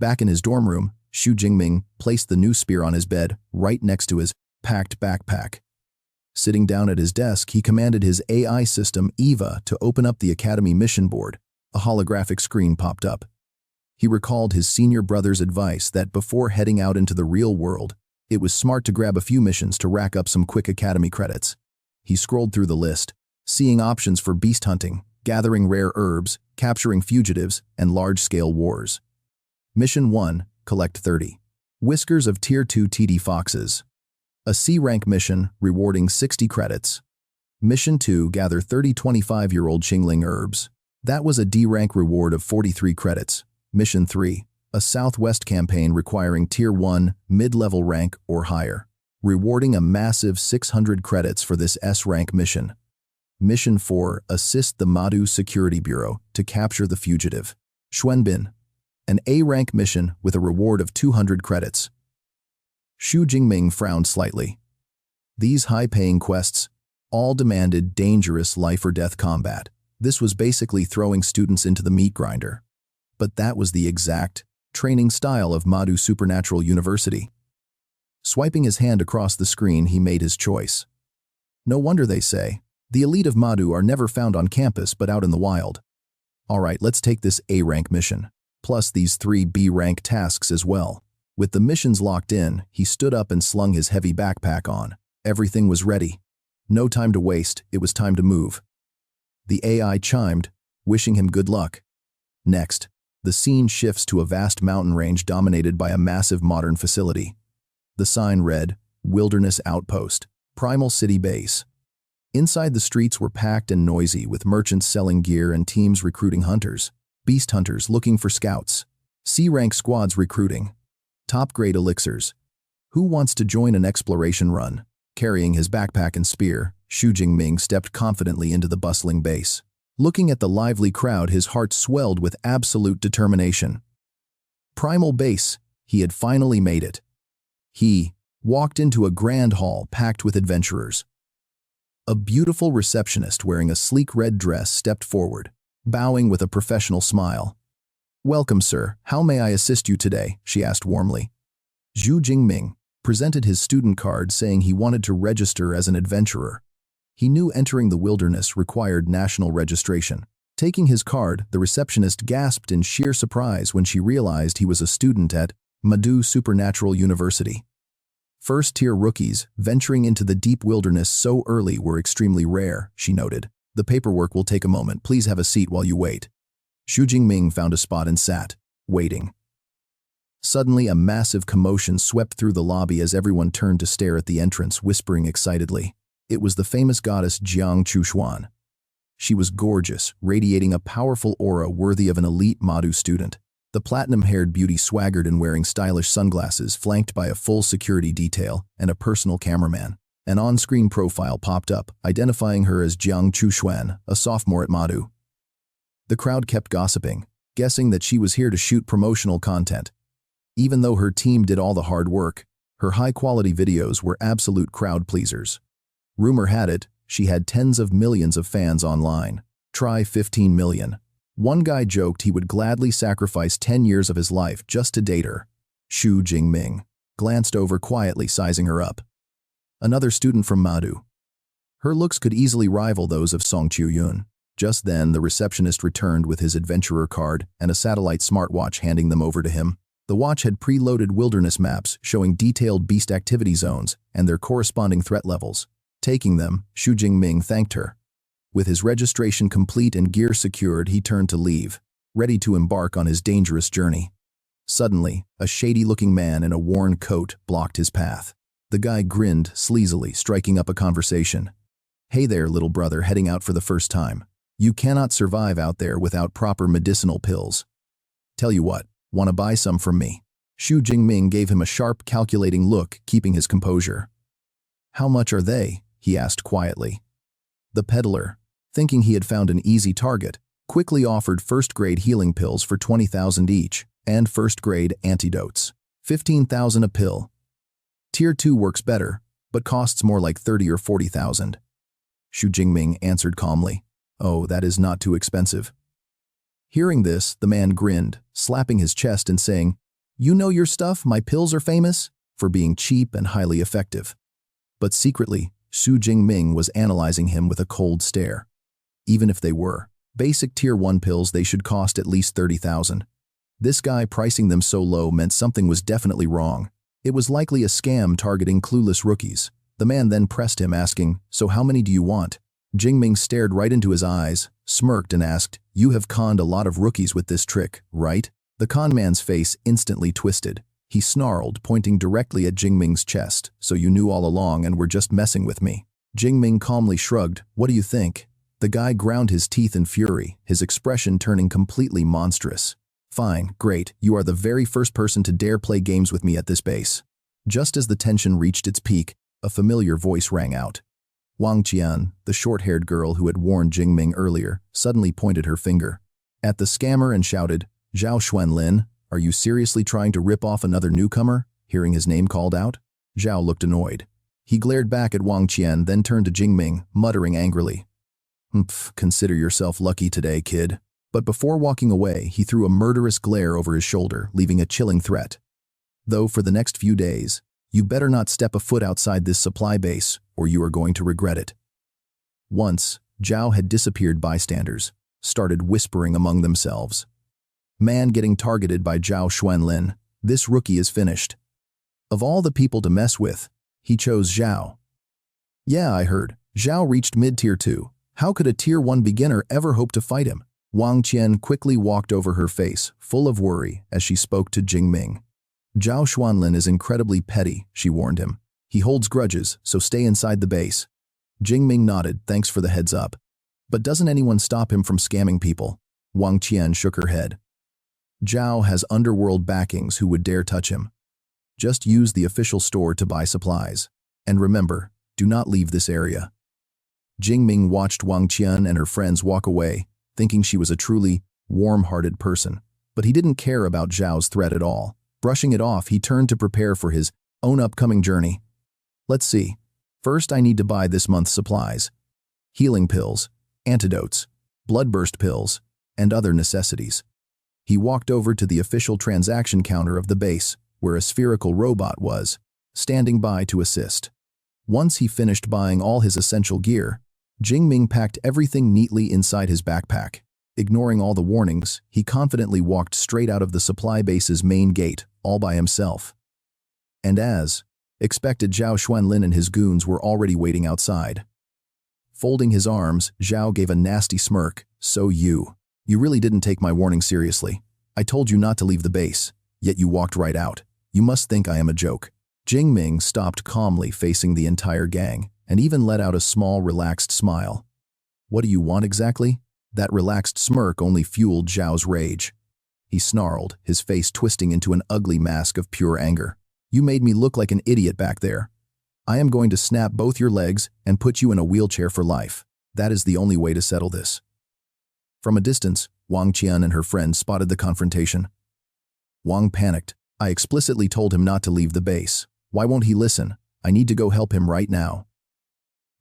Back in his dorm room, Xu Jingming placed the new spear on his bed, right next to his packed backpack. Sitting down at his desk, he commanded his AI system, Eva, to open up the Academy mission board. A holographic screen popped up. He recalled his senior brother's advice that before heading out into the real world, it was smart to grab a few missions to rack up some quick Academy credits. He scrolled through the list, seeing options for beast hunting, gathering rare herbs, capturing fugitives, and large-scale wars. Mission 1, collect 30. Whiskers of Tier 2 TD Foxes. A C-rank mission, rewarding 60 credits. Mission 2, gather 30 25-year-old Qingling herbs. That was a D-rank reward of 43 credits. Mission 3, a Southwest campaign requiring Tier 1, mid-level rank or higher, rewarding a massive 600 credits for this S-rank mission. Mission 4, assist the Madu Security Bureau to capture the fugitive. Xuanbin, an A-rank mission with a reward of 200 credits. Xu Jingming frowned slightly. These high-paying quests all demanded dangerous life-or-death combat. This was basically throwing students into the meat grinder. But that was the exact training style of Madu Supernatural University. Swiping his hand across the screen, he made his choice. No wonder they say, the elite of Madu are never found on campus but out in the wild. Alright, let's take this A-rank mission, plus these 3 B-rank tasks as well. With the missions locked in, he stood up and slung his heavy backpack on. Everything was ready. No time to waste, it was time to move. The AI chimed, wishing him good luck. Next, the scene shifts to a vast mountain range dominated by a massive modern facility. The sign read, Wilderness Outpost, Primal City Base. Inside, the streets were packed and noisy, with merchants selling gear and teams recruiting hunters, beast hunters looking for scouts, C-rank squads recruiting, top-grade elixirs. Who wants to join an exploration run? Carrying his backpack and spear, Xu Jingming stepped confidently into the bustling base. Looking at the lively crowd, his heart swelled with absolute determination. Primal Base, he had finally made it. He walked into a grand hall packed with adventurers. A beautiful receptionist wearing a sleek red dress stepped forward, bowing with a professional smile. Welcome, sir. How may I assist you today? She asked warmly. Xu Jingming presented his student card saying he wanted to register as an adventurer. He knew entering the wilderness required national registration. Taking his card, the receptionist gasped in sheer surprise when she realized he was a student at Madu Supernatural University. First-tier rookies venturing into the deep wilderness so early were extremely rare, she noted. The paperwork will take a moment. Please have a seat while you wait. Xu Jingming found a spot and sat, waiting. Suddenly, a massive commotion swept through the lobby as everyone turned to stare at the entrance, whispering excitedly. It was the famous goddess Jiang Chushuan. She was gorgeous, radiating a powerful aura worthy of an elite Madu student. The platinum-haired beauty swaggered in wearing stylish sunglasses, flanked by a full security detail and a personal cameraman. An on-screen profile popped up, identifying her as Jiang Chushuan, a sophomore at Madu. The crowd kept gossiping. guessing that she was here to shoot promotional content. Even though her team did all the hard work, her high-quality videos were absolute crowd pleasers. Rumor had it, she had tens of millions of fans online. Try 15 million. One guy joked he would gladly sacrifice 10 years of his life just to date her. Xu Jingming glanced over quietly, sizing her up. Another student from Madu. Her looks could easily rival those of Song Chiu-yun. Just then, the receptionist returned with his adventurer card and a satellite smartwatch, handing them over to him. The watch had preloaded wilderness maps showing detailed beast activity zones and their corresponding threat levels. Taking them, Xu Jingming thanked her. With his registration complete and gear secured, he turned to leave, ready to embark on his dangerous journey. Suddenly, a shady-looking man in a worn coat blocked his path. The guy grinned sleazily, striking up a conversation. "Hey there, little brother, heading out for the first time. You cannot survive out there without proper medicinal pills. Tell you what, want to buy some from me?" Xu Jingming gave him a sharp, calculating look, keeping his composure. "How much are they?" he asked quietly. The peddler, thinking he had found an easy target, quickly offered first-grade healing pills for 20,000 each, and first-grade antidotes. 15,000 a pill. Tier 2 works better, but costs more like 30 or 40,000. Xu Jingming answered calmly. "Oh, that is not too expensive." Hearing this, the man grinned, slapping his chest and saying, "You know your stuff, my pills are famous for being cheap and highly effective." But secretly, Xu Jingming was analyzing him with a cold stare. Even if they were basic Tier 1 pills, they should cost at least 30,000. This guy pricing them so low meant something was definitely wrong. It was likely a scam targeting clueless rookies. The man then pressed him, asking, "So how many do you want?" Jingming stared right into his eyes, smirked and asked, "You have conned a lot of rookies with this trick, right?" The con man's face instantly twisted. He snarled, pointing directly at Jingming's chest. "So you knew all along and were just messing with me." Jingming calmly shrugged. "What do you think?" The guy ground his teeth in fury, his expression turning completely monstrous. "Fine, great, you are the very first person to dare play games with me at this base." Just as the tension reached its peak, a familiar voice rang out. Wang Qian, the short-haired girl who had warned Jingming earlier, suddenly pointed her finger at the scammer and shouted, "Zhao Xuanlin, are you seriously trying to rip off another newcomer?" Hearing his name called out, Zhao looked annoyed. He glared back at Wang Qian, then turned to Jingming, muttering angrily, "Consider yourself lucky today, kid." But before walking away, he threw a murderous glare over his shoulder, leaving a chilling threat. "Though for the next few days, you better not step a foot outside this supply base, or you are going to regret it." Once, Zhao had disappeared. Bystanders started whispering among themselves. "Man getting targeted by Zhao Xuanlin. This rookie is finished." Of all the people to mess with, he chose Zhao. "Yeah, I heard. Zhao reached mid-tier 2. How could a tier 1 beginner ever hope to fight him?" Wang Qian quickly walked over her face, full of worry, as she spoke to Jing Ming. "Zhao Xuanlin is incredibly petty," she warned him. "He holds grudges, so stay inside the base." Jing Ming nodded, "Thanks for the heads up. But doesn't anyone stop him from scamming people?" Wang Qian shook her head. "Zhao has underworld backings who would dare touch him. Just use the official store to buy supplies. And remember, do not leave this area." Jing Ming watched Wang Qian and her friends walk away, thinking she was a truly warm-hearted person. But he didn't care about Zhao's threat at all. Brushing it off, he turned to prepare for his own upcoming journey. "Let's see. First, I need to buy this month's supplies. Healing pills, antidotes, bloodburst pills, and other necessities." He walked over to the official transaction counter of the base, where a spherical robot was, standing by to assist. Once he finished buying all his essential gear, Jing Ming packed everything neatly inside his backpack. Ignoring all the warnings, he confidently walked straight out of the supply base's main gate, all by himself. And as expected, Zhao Xuanlin and his goons were already waiting outside. Folding his arms, Zhao gave a nasty smirk. "So you really didn't take my warning seriously. I told you not to leave the base, yet you walked right out. You must think I am a joke." Jing Ming stopped calmly, facing the entire gang, and even let out a small, relaxed smile. "What do you want exactly?" That relaxed smirk only fueled Zhao's rage. He snarled, his face twisting into an ugly mask of pure anger. "You made me look like an idiot back there. I am going to snap both your legs and put you in a wheelchair for life. That is the only way to settle this." From a distance, Wang Qian and her friend spotted the confrontation. Wang panicked. I explicitly told him not to leave the base. Why won't he listen? I need to go help him right now.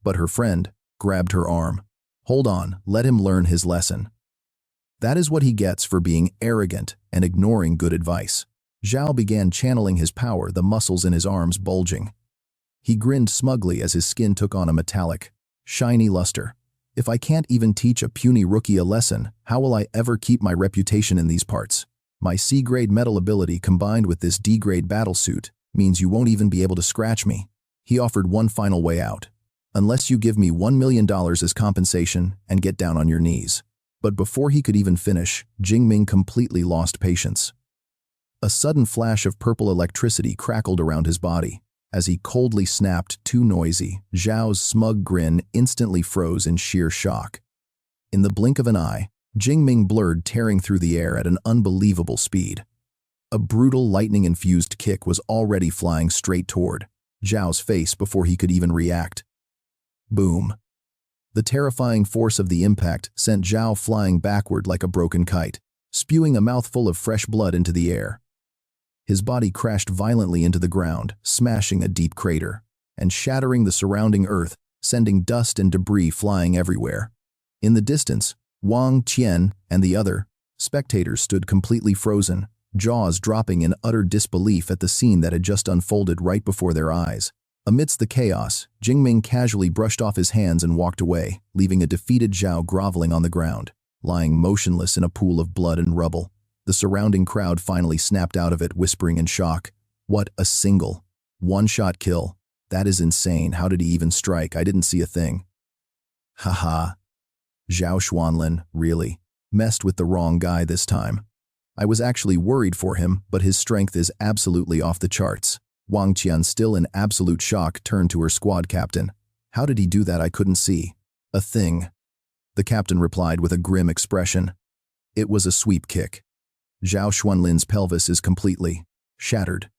But her friend grabbed her arm. Hold on, let him learn his lesson. That is what he gets for being arrogant and ignoring good advice. Zhao began channeling his power, the muscles in his arms bulging. He grinned smugly as his skin took on a metallic, shiny luster. If I can't even teach a puny rookie a lesson, how will I ever keep my reputation in these parts? My C-grade metal ability combined with this D-grade battlesuit means you won't even be able to scratch me. He offered one final way out. Unless you give me $1 million as compensation and get down on your knees. But before he could even finish, Jing Ming completely lost patience. A sudden flash of purple electricity crackled around his body. As he coldly snapped, too noisy, Zhao's smug grin instantly froze in sheer shock. In the blink of an eye, Jing Ming blurred, tearing through the air at an unbelievable speed. A brutal lightning-infused kick was already flying straight toward Zhao's face before he could even react. Boom. The terrifying force of the impact sent Zhao flying backward like a broken kite, spewing a mouthful of fresh blood into the air. His body crashed violently into the ground, smashing a deep crater, and shattering the surrounding earth, sending dust and debris flying everywhere. In the distance, Wang Qian and the other spectators stood completely frozen, jaws dropping in utter disbelief at the scene that had just unfolded right before their eyes. Amidst the chaos, Jing Ming casually brushed off his hands and walked away, leaving a defeated Zhao groveling on the ground, lying motionless in a pool of blood and rubble. The surrounding crowd finally snapped out of it, whispering in shock. What a single, one-shot kill. That is insane. How did he even strike? I didn't see a thing. Haha. Zhao Xuanlin, really, messed with the wrong guy this time. I was actually worried for him, but his strength is absolutely off the charts. Wang Qian, still in absolute shock, turned to her squad captain. How did he do that? I couldn't see a thing. The captain replied with a grim expression. It was a sweep kick. Zhao Xuanlin's pelvis is completely shattered.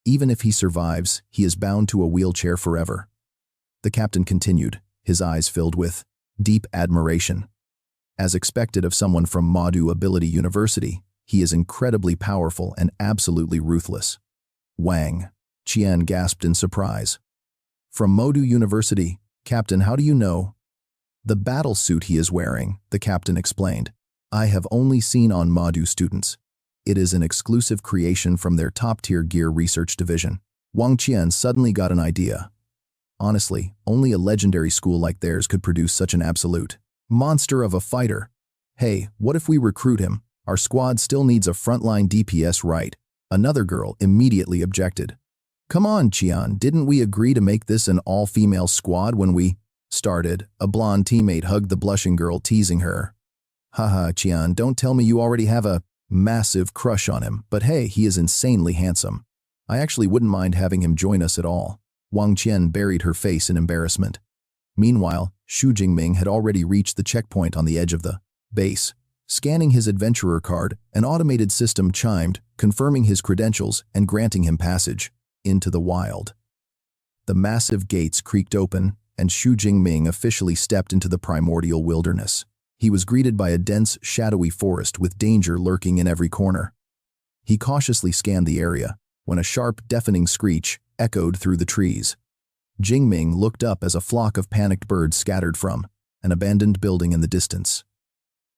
Even if he survives, he is bound to a wheelchair forever. The captain continued, his eyes filled with deep admiration. As expected of someone from Madu Ability University, he is incredibly powerful and absolutely ruthless. Wang Qian gasped in surprise. From Madu University, Captain, how do you know? The battle suit he is wearing, the captain explained. I have only seen on Madu students. It is an exclusive creation from their top-tier gear research division. Wang Qian suddenly got an idea. Honestly, only a legendary school like theirs could produce such an absolute monster of a fighter. Hey, what if we recruit him? Our squad still needs a frontline DPS, right? Another girl immediately objected. Come on, Qian, didn't we agree to make this an all-female squad when we started? A blonde teammate hugged the blushing girl, teasing her. Haha, Qian, don't tell me you already have a massive crush on him, but hey, he is insanely handsome. I actually wouldn't mind having him join us at all. Wang Qian buried her face in embarrassment. Meanwhile, Xu Jingming had already reached the checkpoint on the edge of the base. Scanning his adventurer card, an automated system chimed, confirming his credentials and granting him passage into the wild. The massive gates creaked open, and Xu Jingming officially stepped into the primordial wilderness. He was greeted by a dense, shadowy forest with danger lurking in every corner. He cautiously scanned the area, when a sharp, deafening screech echoed through the trees. Jing Ming looked up as a flock of panicked birds scattered from an abandoned building in the distance.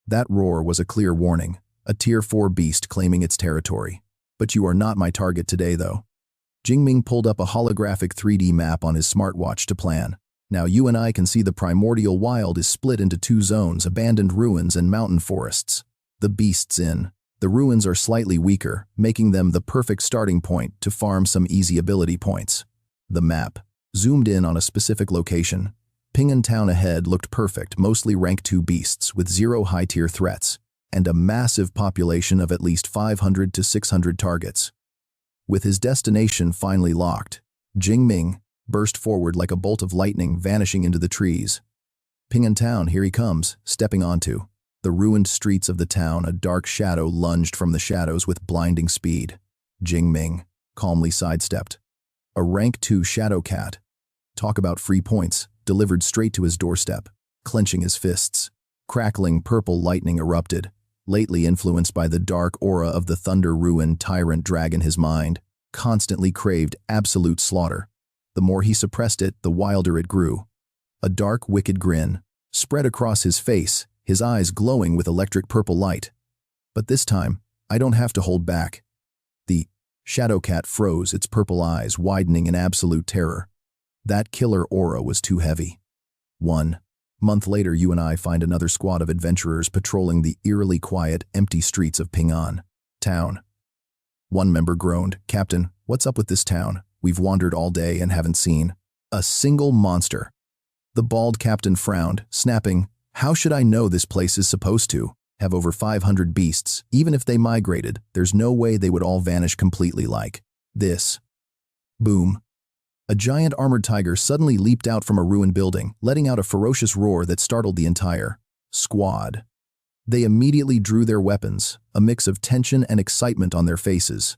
That roar was a clear warning, a Tier 4 beast claiming its territory. But you are not my target today, though. Jing Ming pulled up a holographic 3D map on his smartwatch to plan. Now you and I can see the primordial wild is split into two zones: abandoned ruins and mountain forests. The beasts in the ruins are slightly weaker, making them the perfect starting point to farm some easy ability points. The map zoomed in on a specific location. Pingan Town ahead looked perfect, mostly rank 2 beasts with 0 high-tier threats, and a massive population of at least 500 to 600 targets. With his destination finally locked, Jing Ming burst forward like a bolt of lightning, vanishing into the trees. Pingan Town, here he comes, stepping onto the ruined streets of the town. A dark shadow lunged from the shadows with blinding speed. Jing Ming calmly sidestepped. A rank 2 shadow cat. Talk about free points, delivered straight to his doorstep. Clenching his fists, crackling purple lightning erupted, lately influenced by the dark aura of the thunder-ruined tyrant dragon. His mind constantly craved absolute slaughter. The more he suppressed it, the wilder it grew. A dark, wicked grin spread across his face, his eyes glowing with electric purple light. But this time, I don't have to hold back. The shadow cat froze, its purple eyes widening in absolute terror. That killer aura was too heavy. 1 month later, you and I find another squad of adventurers patrolling the eerily quiet, empty streets of Ping'an town. One member groaned, "Captain, what's up with this town? We've wandered all day and haven't seen a single monster." The bald captain frowned, snapping, "How should I know this place is supposed to have over 500 beasts? Even if they migrated, there's no way they would all vanish completely like this." Boom. A giant armored tiger suddenly leaped out from a ruined building, letting out a ferocious roar that startled the entire squad. They immediately drew their weapons, a mix of tension and excitement on their faces.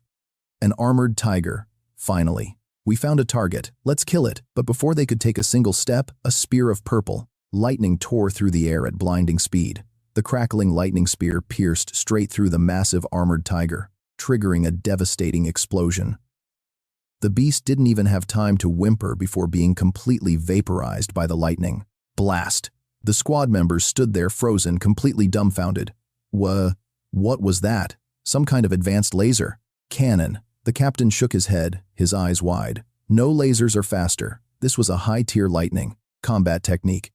An armored tiger, finally. We found a target, let's kill it. But before they could take a single step, a spear of purple lightning tore through the air at blinding speed. The crackling lightning spear pierced straight through the massive armored tiger, triggering a devastating explosion. The beast didn't even have time to whimper before being completely vaporized by the lightning blast. The squad members stood there frozen, completely dumbfounded. What was that? Some kind of advanced laser cannon? The captain shook his head, his eyes wide. No lasers are faster. This was a high-tier lightning combat technique.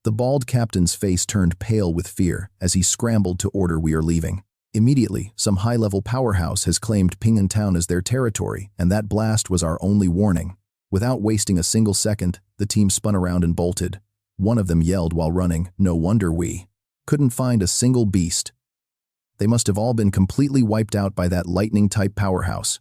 The bald captain's face turned pale with fear as he scrambled to order we are leaving. Immediately, some high-level powerhouse has claimed Ping'an Town as their territory, and that blast was our only warning. Without wasting a single second, the team spun around and bolted. One of them yelled while running, "No wonder we couldn't find a single beast. They must have all been completely wiped out by that lightning-type powerhouse."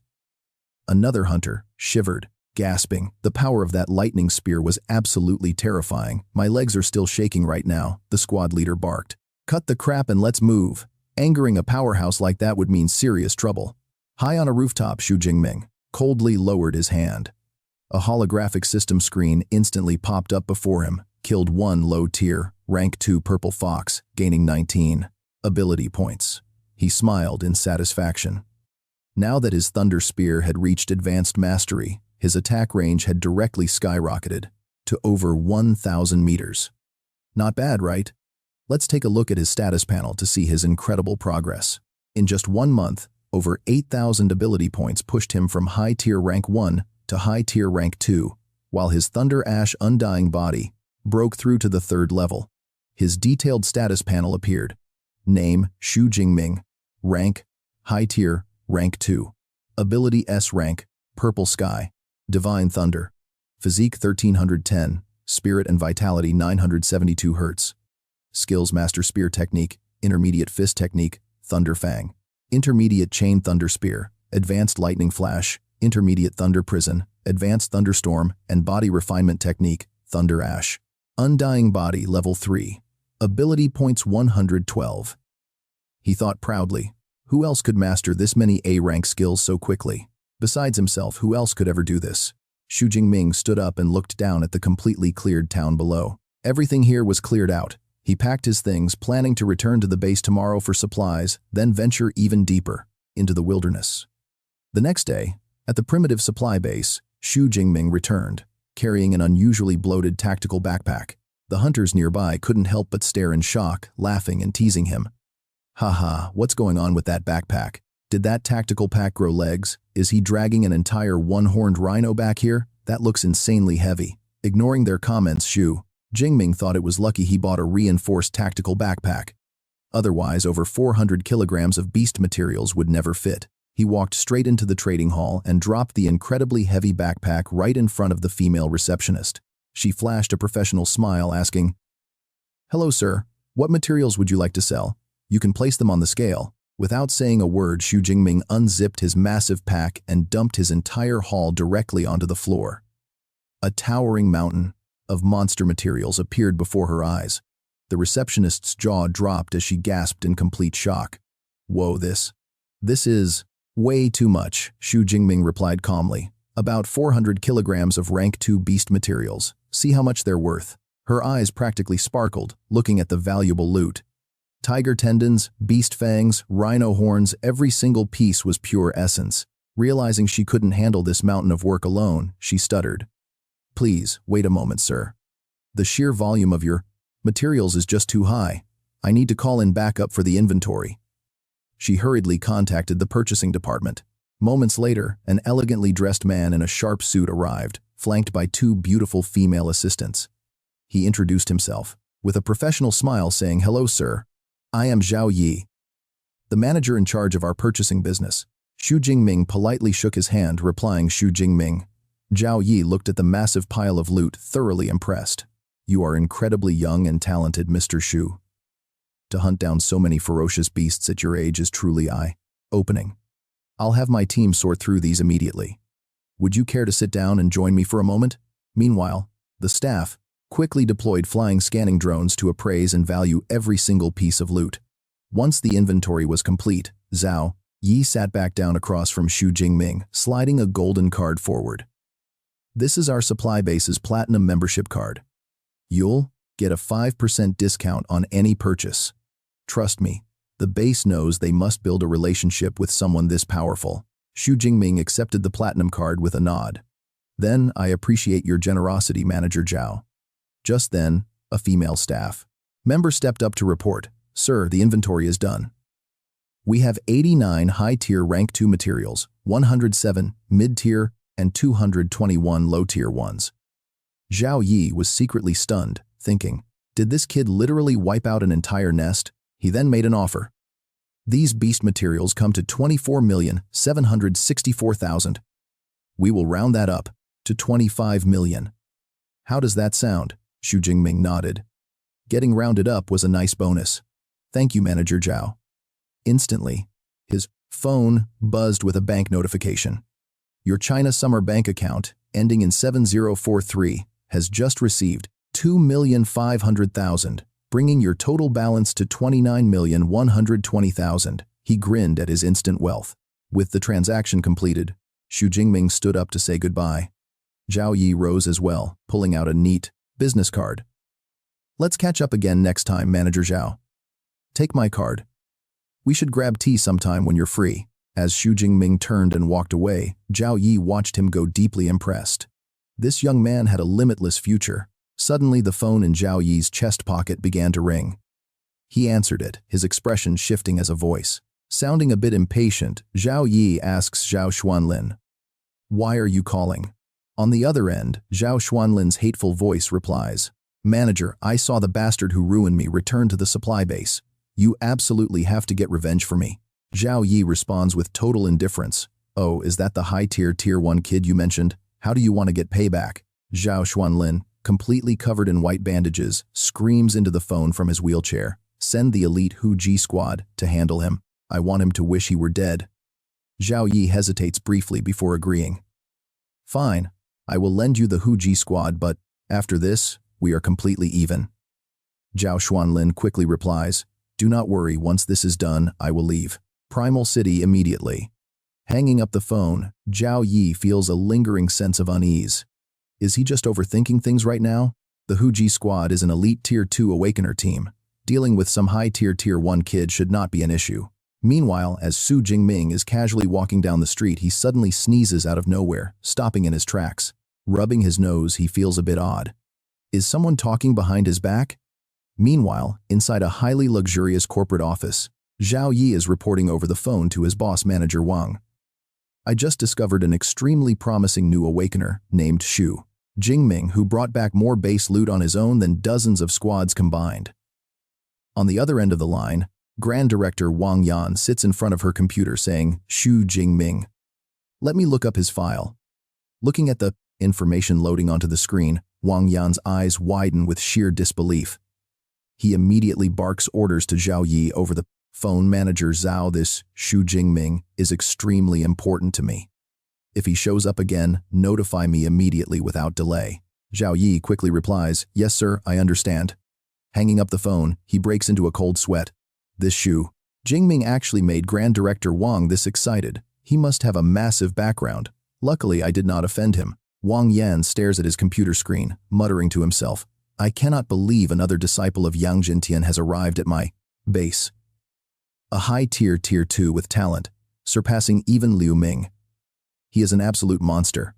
Another hunter shivered, gasping. "The power of that lightning spear was absolutely terrifying. My legs are still shaking right now," the squad leader barked. "Cut the crap and let's move. Angering a powerhouse like that would mean serious trouble." High on a rooftop, Xu Jingming coldly lowered his hand. A holographic system screen instantly popped up before him. Killed one low-tier, rank 2 purple fox, gaining 19 ability points. He smiled in satisfaction. Now that his thunder spear had reached advanced mastery, his attack range had directly skyrocketed to over 1,000 meters. Not bad, right? Let's take a look at his status panel to see his incredible progress. In just 1 month, over 8,000 ability points pushed him from high-tier rank 1 to high-tier rank 2, while his Thunder Ash Undying Body broke through to the 3rd level. His detailed status panel appeared. Name, Xu Jingming. Rank, high-tier, rank 2. Ability S rank, Purple Sky. Divine Thunder. Physique 1310. Spirit and Vitality 972 Hz. Skills Master Spear Technique, Intermediate Fist Technique, Thunder Fang. Intermediate Chain Thunder Spear, Advanced Lightning Flash, Intermediate Thunder Prison, Advanced Thunderstorm, and Body Refinement Technique, Thunder Ash. Undying Body Level 3. Ability Points 112. He thought proudly, who else could master this many A-rank skills so quickly? Besides himself, who else could ever do this? Xu Jingming stood up and looked down at the completely cleared town below. Everything here was cleared out. He packed his things, planning to return to the base tomorrow for supplies, then venture even deeper into the wilderness. The next day, at the primitive supply base, Xu Jingming returned, carrying an unusually bloated tactical backpack. The hunters nearby couldn't help but stare in shock, laughing and teasing him. "Haha, what's going on with that backpack? Did that tactical pack grow legs? Is he dragging an entire one-horned rhino back here? That looks insanely heavy." Ignoring their comments, Xu Jingming thought it was lucky he bought a reinforced tactical backpack. Otherwise, over 400 kilograms of beast materials would never fit. He walked straight into the trading hall and dropped the incredibly heavy backpack right in front of the female receptionist. She flashed a professional smile, asking, "Hello, sir. What materials would you like to sell? You can place them on the scale." Without saying a word, Xu Jingming unzipped his massive pack and dumped his entire haul directly onto the floor. A towering mountain of monster materials appeared before her eyes. The receptionist's jaw dropped as she gasped in complete shock. "Whoa, this is way too much," Xu Jingming replied calmly. "About 400 kilograms of rank 2 beast materials. See how much they're worth." Her eyes practically sparkled, looking at the valuable loot. Tiger tendons, beast fangs, rhino horns, every single piece was pure essence. Realizing she couldn't handle this mountain of work alone, she stuttered. "Please, wait a moment, sir. The sheer volume of your materials is just too high. I need to call in backup for the inventory." She hurriedly contacted the purchasing department. Moments later, an elegantly dressed man in a sharp suit arrived, flanked by two beautiful female assistants. He introduced himself, with a professional smile saying, "Hello, sir. I am Zhao Yi, the manager in charge of our purchasing business." Xu Jingming politely shook his hand, replying, "Xu Jingming." Zhao Yi looked at the massive pile of loot, thoroughly impressed. "You are incredibly young and talented, Mr. Xu. To hunt down so many ferocious beasts at your age is truly eye-opening. I'll have my team sort through these immediately. Would you care to sit down and join me for a moment?" Meanwhile, the staff quickly deployed flying scanning drones to appraise and value every single piece of loot. Once the inventory was complete, Zhao Yi sat back down across from Xu Jingming, sliding a golden card forward. "This is our supply base's platinum membership card. You'll get a 5% discount on any purchase. Trust me, the base knows they must build a relationship with someone this powerful." Xu Jingming accepted the platinum card with a nod. "Then, I appreciate your generosity, Manager Zhao." Just then, a female staff member stepped up to report, "Sir, the inventory is done. We have 89 high-tier rank 2 materials, 107 mid-tier, and 221 low-tier ones." Zhao Yi was secretly stunned, thinking, did this kid literally wipe out an entire nest? He then made an offer. "These beast materials come to 24,764,000. We will round that up to 25 million. How does that sound?" Xu Jingming nodded. Getting rounded up was a nice bonus. "Thank you, Manager Zhao." Instantly, his phone buzzed with a bank notification. "Your China Summer Bank account, ending in 7043, has just received 2,500,000, bringing your total balance to 29,120,000. He grinned at his instant wealth. With the transaction completed, Xu Jingming stood up to say goodbye. Zhao Yi rose as well, pulling out a neat business card. "Let's catch up again next time, Manager Zhao. Take my card. We should grab tea sometime when you're free." As Xu Jingming turned and walked away, Zhao Yi watched him go, deeply impressed. This young man had a limitless future. Suddenly, the phone in Zhao Yi's chest pocket began to ring. He answered it, his expression shifting as a voice. Sounding a bit impatient, Zhao Yi asks Zhao Xuanlin, "Why are you calling?" On the other end, Zhao Xuanlin's hateful voice replies, "Manager, I saw the bastard who ruined me return to the supply base. You absolutely have to get revenge for me." Zhao Yi responds with total indifference, "Oh, is that the high-tier Tier 1 kid you mentioned? How do you want to get payback?" Zhao Xuanlin, completely covered in white bandages, screams into the phone from his wheelchair, "Send the elite Hu Ji squad to handle him. I want him to wish he were dead." Zhao Yi hesitates briefly before agreeing. "Fine, I will lend you the Hu Ji squad, but after this, we are completely even." Zhao Xuanlin quickly replies, "Do not worry, once this is done, I will leave Primal City immediately." Hanging up the phone, Zhao Yi feels a lingering sense of unease. Is he just overthinking things right now? The Hu Ji squad is an elite Tier 2 Awakener team. Dealing with some high-tier Tier 1 kid should not be an issue. Meanwhile, as Xu Jingming is casually walking down the street, he suddenly sneezes out of nowhere, stopping in his tracks. Rubbing his nose, he feels a bit odd. Is someone talking behind his back? Meanwhile, inside a highly luxurious corporate office, Zhao Yi is reporting over the phone to his boss, Manager Wang. "I just discovered an extremely promising new Awakener named Xu Jingming, who brought back more base loot on his own than dozens of squads combined." On the other end of the line, Grand Director Wang Yan sits in front of her computer saying, "Xu Jingming. Let me look up his file." Looking at the information loading onto the screen, Wang Yan's eyes widen with sheer disbelief. He immediately barks orders to Zhao Yi over the phone. "Manager Zhao, this Xu Jingming is extremely important to me. If he shows up again, notify me immediately without delay." Zhao Yi quickly replies, "Yes sir, I understand." Hanging up the phone, he breaks into a cold sweat. This Xu Jingming actually made Grand Director Wang this excited. He must have a massive background. Luckily, I did not offend him. Wang Yan stares at his computer screen, muttering to himself, "I cannot believe another disciple of Yang Jintian has arrived at my Base. A high-tier Tier 2 with talent, surpassing even Liu Ming. He is an absolute monster.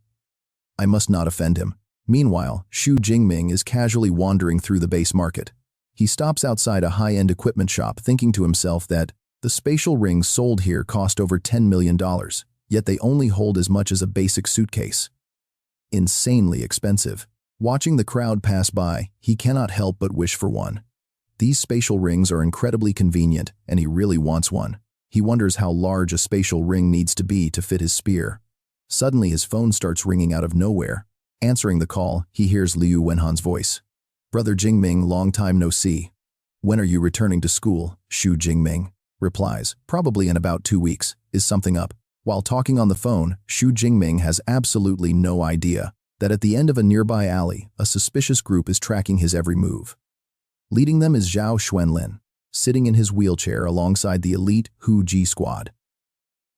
I must not offend him. Meanwhile, Xu Jingming is casually wandering through the base market. He stops outside a high-end equipment shop thinking to himself that the spatial rings sold here cost over $10 million, yet they only hold as much as a basic suitcase. Insanely expensive. Watching the crowd pass by, he cannot help but wish for one. These spatial rings are incredibly convenient, and he really wants one. He wonders how large a spatial ring needs to be to fit his spear. Suddenly his phone starts ringing out of nowhere. Answering the call, he hears Liu Wenhan's voice. "Brother Jingming, long time no see. When are you returning to school?" Xu Jingming replies, "Probably in about 2 weeks. Is something up?" While talking on the phone, Xu Jingming has absolutely no idea that at the end of a nearby alley, a suspicious group is tracking his every move. Leading them is Zhao Xuanlin, sitting in his wheelchair alongside the elite Hu Ji squad.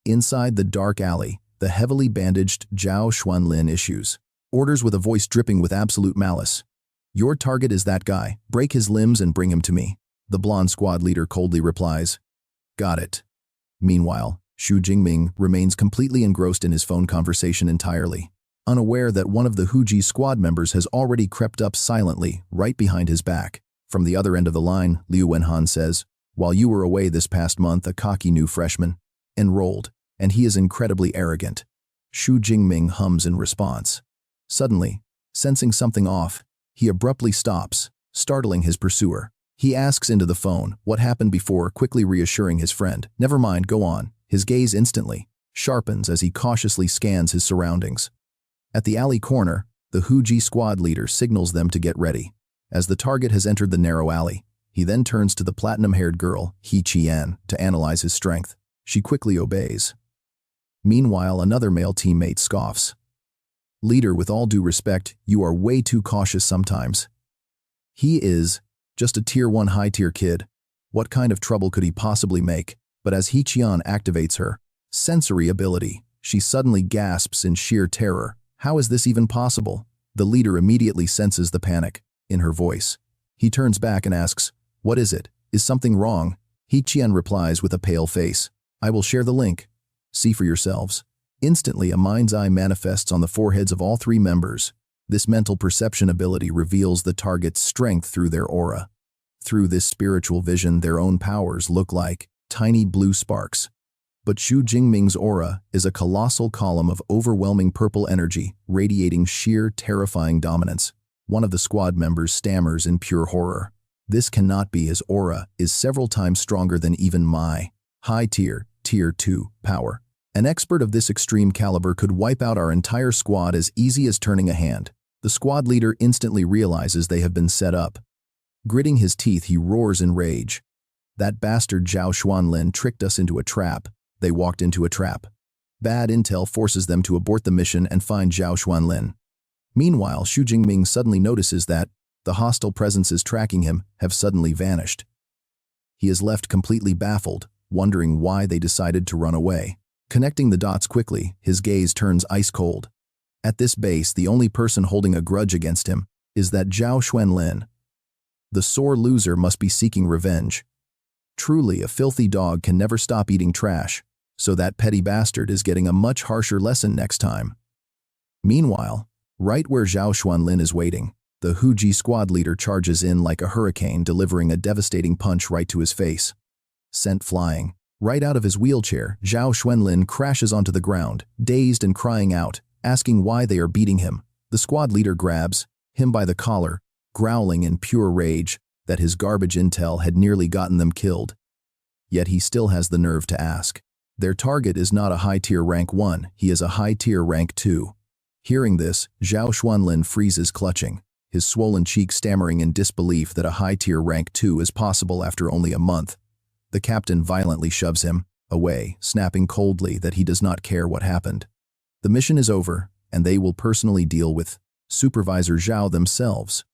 Inside the dark alley, the heavily bandaged Zhao Xuanlin issues orders with a voice dripping with absolute malice. "Your target is that guy. Break his limbs and bring him to me." The blonde squad leader coldly replies, "Got it." Meanwhile, Xu Jingming remains completely engrossed in his phone conversation entirely, unaware that one of the Hu Ji squad members has already crept up silently right behind his back. From the other end of the line, Liu Wenhan says, "While you were away this past month, a cocky new freshman enrolled, and he is incredibly arrogant." Xu Jingming hums in response. Suddenly, sensing something off, he abruptly stops, startling his pursuer. He asks into the phone what happened before quickly reassuring his friend, "Never mind, go on." His gaze instantly sharpens as he cautiously scans his surroundings. At the alley corner, the Hu Ji squad leader signals them to get ready. As the target has entered the narrow alley, he then turns to the platinum-haired girl, He Qian, to analyze his strength. She quickly obeys. Meanwhile, another male teammate scoffs. "Leader, with all due respect, you are way too cautious sometimes. He is just a Tier 1 high-tier kid. What kind of trouble could he possibly make?" But as He Qian activates her sensory ability, she suddenly gasps in sheer terror. "How is this even possible?" The leader immediately senses the panic in her voice. He turns back and asks, "What is it? Is something wrong?" He Qian replies with a pale face, "I will share the link. See for yourselves." Instantly, a mind's eye manifests on the foreheads of all 3 members. This mental perception ability reveals the target's strength through their aura. Through this spiritual vision, their own powers look like tiny blue sparks. But Xu Jingming's aura is a colossal column of overwhelming purple energy, radiating sheer, terrifying dominance. One of the squad members stammers in pure horror. "This cannot be. His aura is several times stronger than even my high-tier, Tier 2 power. An expert of this extreme caliber could wipe out our entire squad as easy as turning a hand." The squad leader instantly realizes they have been set up. Gritting his teeth, he roars in rage. "That bastard Zhao Xuanlin tricked us into a trap. They walked into a trap. Bad intel forces them to abort the mission and find Zhao Xuanlin." Meanwhile, Xu Jingming suddenly notices that the hostile presences tracking him have suddenly vanished. He is left completely baffled, wondering why they decided to run away. Connecting the dots quickly, his gaze turns ice cold. At this base, the only person holding a grudge against him is that Zhao Xuanlin. The sore loser must be seeking revenge. Truly, a filthy dog can never stop eating trash, so that petty bastard is getting a much harsher lesson next time. Meanwhile, right where Zhao Xuanlin is waiting, the Hu Ji squad leader charges in like a hurricane, delivering a devastating punch right to his face. Sent flying. Right out of his wheelchair, Zhao Xuanlin crashes onto the ground, dazed and crying out, asking why they are beating him. The squad leader grabs him by the collar, growling in pure rage that his garbage intel had nearly gotten them killed. Yet he still has the nerve to ask. Their target is not a high-tier rank 1, he is a high-tier rank 2. Hearing this, Zhao Xuanlin freezes, clutching his swollen cheek, stammering in disbelief that a high-tier rank 2 is possible after only a month. The captain violently shoves him away, snapping coldly that he does not care what happened. The mission is over, and they will personally deal with Supervisor Zhao themselves.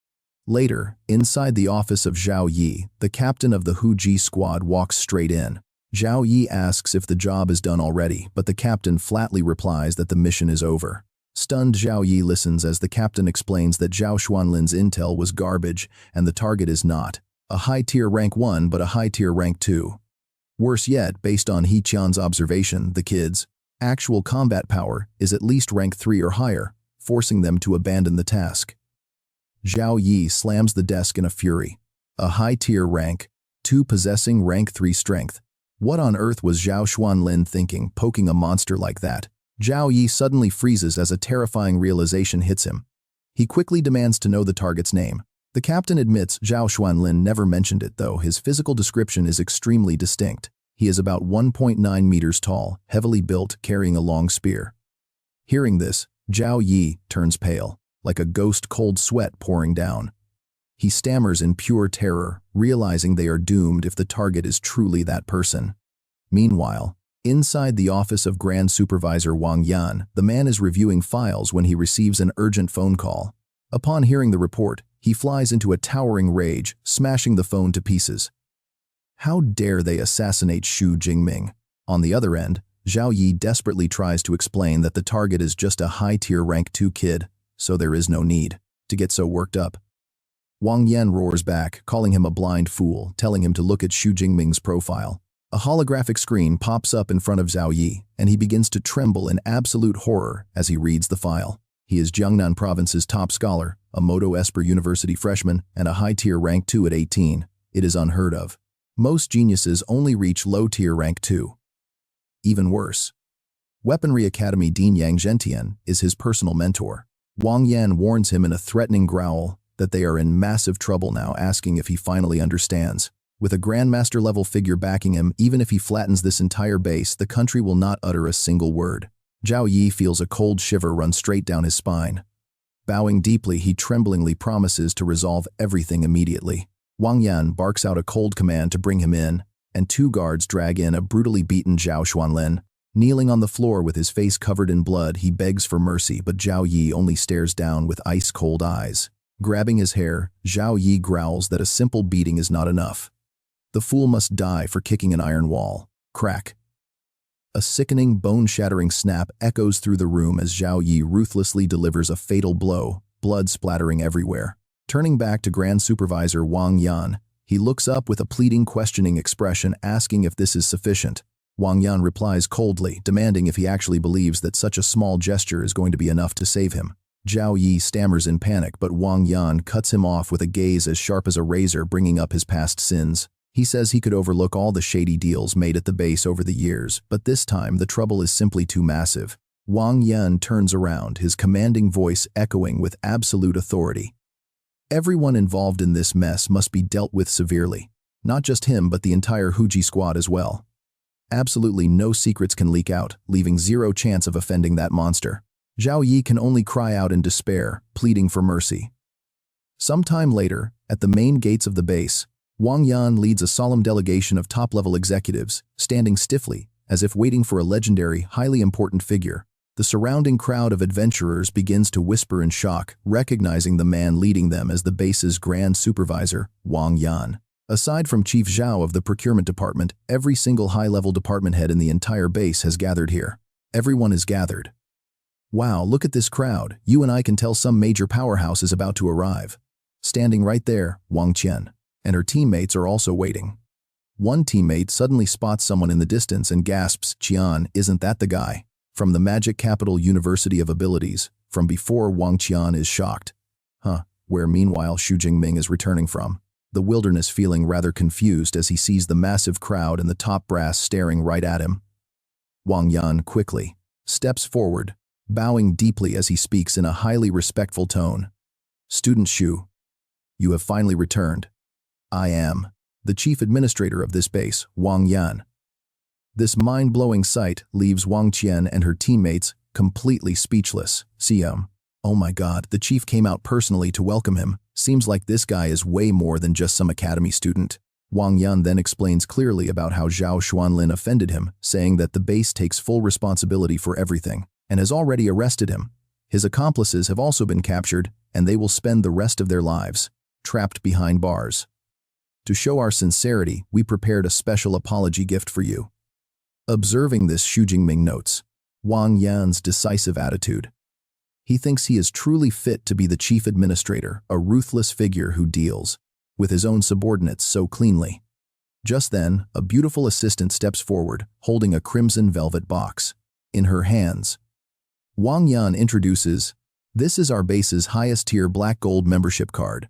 Later, inside the office of Zhao Yi, the captain of the Hu Ji squad walks straight in. Zhao Yi asks if the job is done already, but the captain flatly replies that the mission is over. Stunned, Zhao Yi listens as the captain explains that Zhao Xuanlin's intel was garbage and the target is not A high-tier rank 1 but a high-tier rank 2. Worse yet, based on He Qian's observation, the kid's actual combat power is at least rank 3 or higher, forcing them to abandon the task. Zhao Yi slams the desk in a fury. A high-tier rank 2 possessing rank 3 strength. What on earth was Zhao Xuanlin thinking, poking a monster like that? Zhao Yi suddenly freezes as a terrifying realization hits him. He quickly demands to know the target's name. The captain admits Zhao Xuanlin never mentioned it, though his physical description is extremely distinct. He is about 1.9 meters tall, heavily built, carrying a long spear. Hearing this, Zhao Yi turns pale, like a ghost, cold sweat pouring down. He stammers in pure terror, realizing they are doomed if the target is truly that person. Meanwhile, inside the office of Grand Supervisor Wang Yan, the man is reviewing files when he receives an urgent phone call. Upon hearing the report, he flies into a towering rage, smashing the phone to pieces. How dare they assassinate Xu Jingming? On the other end, Zhao Yi desperately tries to explain that the target is just a high-tier rank 2 kid, so there is no need to get so worked up. Wang Yan roars back, calling him a blind fool, telling him to look at Xu Jingming's profile. A holographic screen pops up in front of Zhao Yi, and he begins to tremble in absolute horror as he reads the file. He is Jiangnan Province's top scholar, a Modo Esper University freshman, and a high-tier rank 2 at 18. It is unheard of. Most geniuses only reach low-tier rank 2. Even worse. Weaponry Academy Dean Yang Zhentian is his personal mentor. Wang Yan warns him in a threatening growl that they are in massive trouble now, asking if he finally understands. With a Grandmaster-level figure backing him, even if he flattens this entire base, the country will not utter a single word. Zhao Yi feels a cold shiver run straight down his spine. Bowing deeply, he tremblingly promises to resolve everything immediately. Wang Yan barks out a cold command to bring him in, and 2 guards drag in a brutally beaten Zhao Xuanlin. Kneeling on the floor with his face covered in blood, he begs for mercy, but Zhao Yi only stares down with ice-cold eyes. Grabbing his hair, Zhao Yi growls that a simple beating is not enough. The fool must die for kicking an iron wall. Crack. A sickening, bone-shattering snap echoes through the room as Zhao Yi ruthlessly delivers a fatal blow, blood splattering everywhere. Turning back to Grand Supervisor Wang Yan, he looks up with a pleading, questioning expression, asking if this is sufficient. Wang Yan replies coldly, demanding if he actually believes that such a small gesture is going to be enough to save him. Zhao Yi stammers in panic, but Wang Yan cuts him off with a gaze as sharp as a razor, bringing up his past sins. He says he could overlook all the shady deals made at the base over the years, but this time the trouble is simply too massive. Wang Yan turns around, his commanding voice echoing with absolute authority. Everyone involved in this mess must be dealt with severely. Not just him, but the entire Huji squad as well. Absolutely no secrets can leak out, leaving zero chance of offending that monster. Zhao Yi can only cry out in despair, pleading for mercy. Sometime later, at the main gates of the base, Wang Yan leads a solemn delegation of top-level executives, standing stiffly, as if waiting for a legendary, highly important figure. The surrounding crowd of adventurers begins to whisper in shock, recognizing the man leading them as the base's grand supervisor, Wang Yan. Aside from Chief Zhao of the procurement department, every single high-level department head in the entire base has gathered here. Everyone is gathered. Wow, look at this crowd. You and I can tell some major powerhouse is about to arrive. Standing right there, Wang Qian and her teammates are also waiting. One teammate suddenly spots someone in the distance and gasps, "Qian, isn't that the guy from the Magic Capital University of Abilities?" From before, Wang Qian is shocked. Where meanwhile Xu Jingming is returning from the wilderness, feeling rather confused as he sees the massive crowd and the top brass staring right at him. Wang Yan quickly steps forward, bowing deeply as he speaks in a highly respectful tone. "Student Xu, you have finally returned. I am the chief administrator of this base, Wang Yan." This mind-blowing sight leaves Wang Qian and her teammates completely speechless. Oh my god, the chief came out personally to welcome him. Seems like this guy is way more than just some academy student. Wang Yan then explains clearly about how Zhao Xuanlin offended him, saying that the base takes full responsibility for everything and has already arrested him. His accomplices have also been captured, and they will spend the rest of their lives trapped behind bars. To show our sincerity, we prepared a special apology gift for you. Observing this, Xu Jingming notes Wang Yan's decisive attitude. He thinks he is truly fit to be the chief administrator, a ruthless figure who deals with his own subordinates so cleanly. Just then, a beautiful assistant steps forward, holding a crimson velvet box. In her hands, Wang Yan introduces, "This is our base's highest-tier black gold membership card.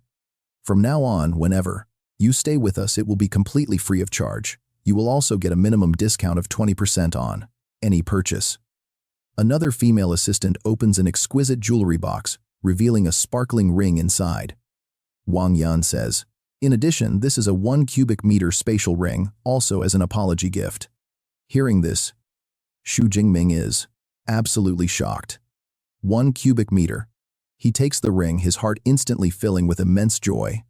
From now on, whenever you stay with us, it will be completely free of charge. You will also get a minimum discount of 20% on any purchase." Another female assistant opens an exquisite jewelry box, revealing a sparkling ring inside. Wang Yan says, "In addition, this is a 1 cubic meter spatial ring, also as an apology gift." Hearing this, Xu Jingming is absolutely shocked. 1 cubic meter. He takes the ring, his heart instantly filling with immense joy.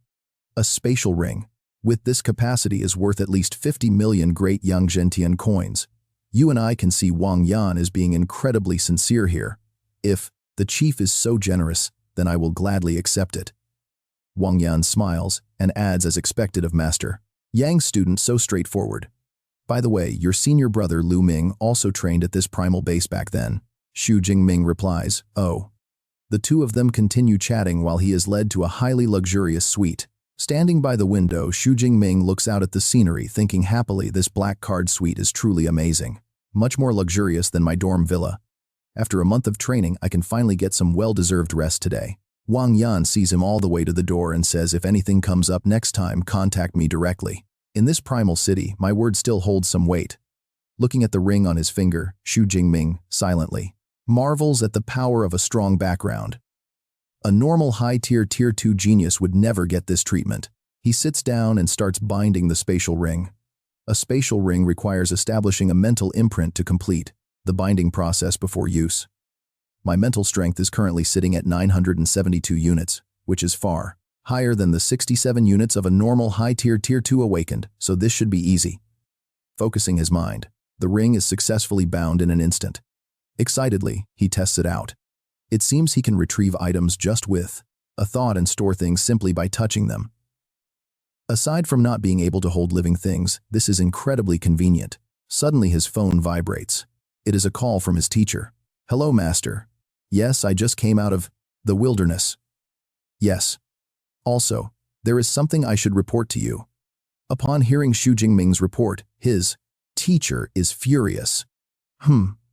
A spatial ring with this capacity is worth at least 50 million great Yang Zhentian coins. You and I can see Wang Yan is being incredibly sincere here. If the chief is so generous, then I will gladly accept it. Wang Yan smiles and adds, as expected of Master Yang's student, so straightforward. "By the way, your senior brother Lu Ming also trained at this primal base back then." Xu Jingming replies, "Oh." The two of them continue chatting while he is led to a highly luxurious suite. Standing by the window, Xu Jingming looks out at the scenery, thinking happily, this black card suite is truly amazing. Much more luxurious than my dorm villa. After a month of training, I can finally get some well-deserved rest today. Wang Yan sees him all the way to the door and says, "If anything comes up next time, contact me directly." In this primal city, my word still holds some weight. Looking at the ring on his finger, Xu Jingming silently marvels at the power of a strong background. A normal high-tier Tier 2 genius would never get this treatment. He sits down and starts binding the spatial ring. A spatial ring requires establishing a mental imprint to complete the binding process before use. My mental strength is currently sitting at 972 units, which is far higher than the 67 units of a normal high-tier Tier 2 awakened, so this should be easy. Focusing his mind, the ring is successfully bound in an instant. Excitedly, he tests it out. It seems he can retrieve items just with a thought and store things simply by touching them. Aside from not being able to hold living things, this is incredibly convenient. Suddenly his phone vibrates. It is a call from his teacher. "Hello, Master. Yes, I just came out of the wilderness." "Yes. Also, there is something I should report to you." Upon hearing Xu Jingming's report, his teacher is furious.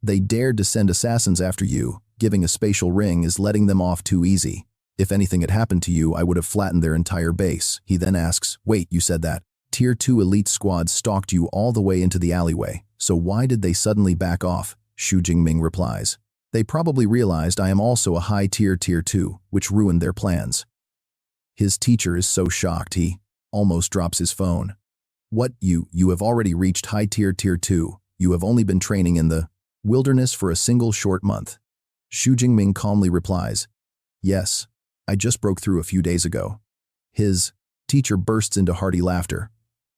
They dared to send assassins after you. Giving a spatial ring is letting them off too easy. If anything had happened to you, I would have flattened their entire base." He then asks, "Wait, you said that Tier 2 elite squad stalked you all the way into the alleyway, so why did they suddenly back off?" Xu Jingming replies, "They probably realized I am also a high-tier Tier 2, which ruined their plans." His teacher is so shocked he almost drops his phone. "What, you have already reached high-tier Tier 2. You have only been training in the wilderness for a single short month." Xu Jingming calmly replies, "Yes, I just broke through a few days ago." His teacher bursts into hearty laughter.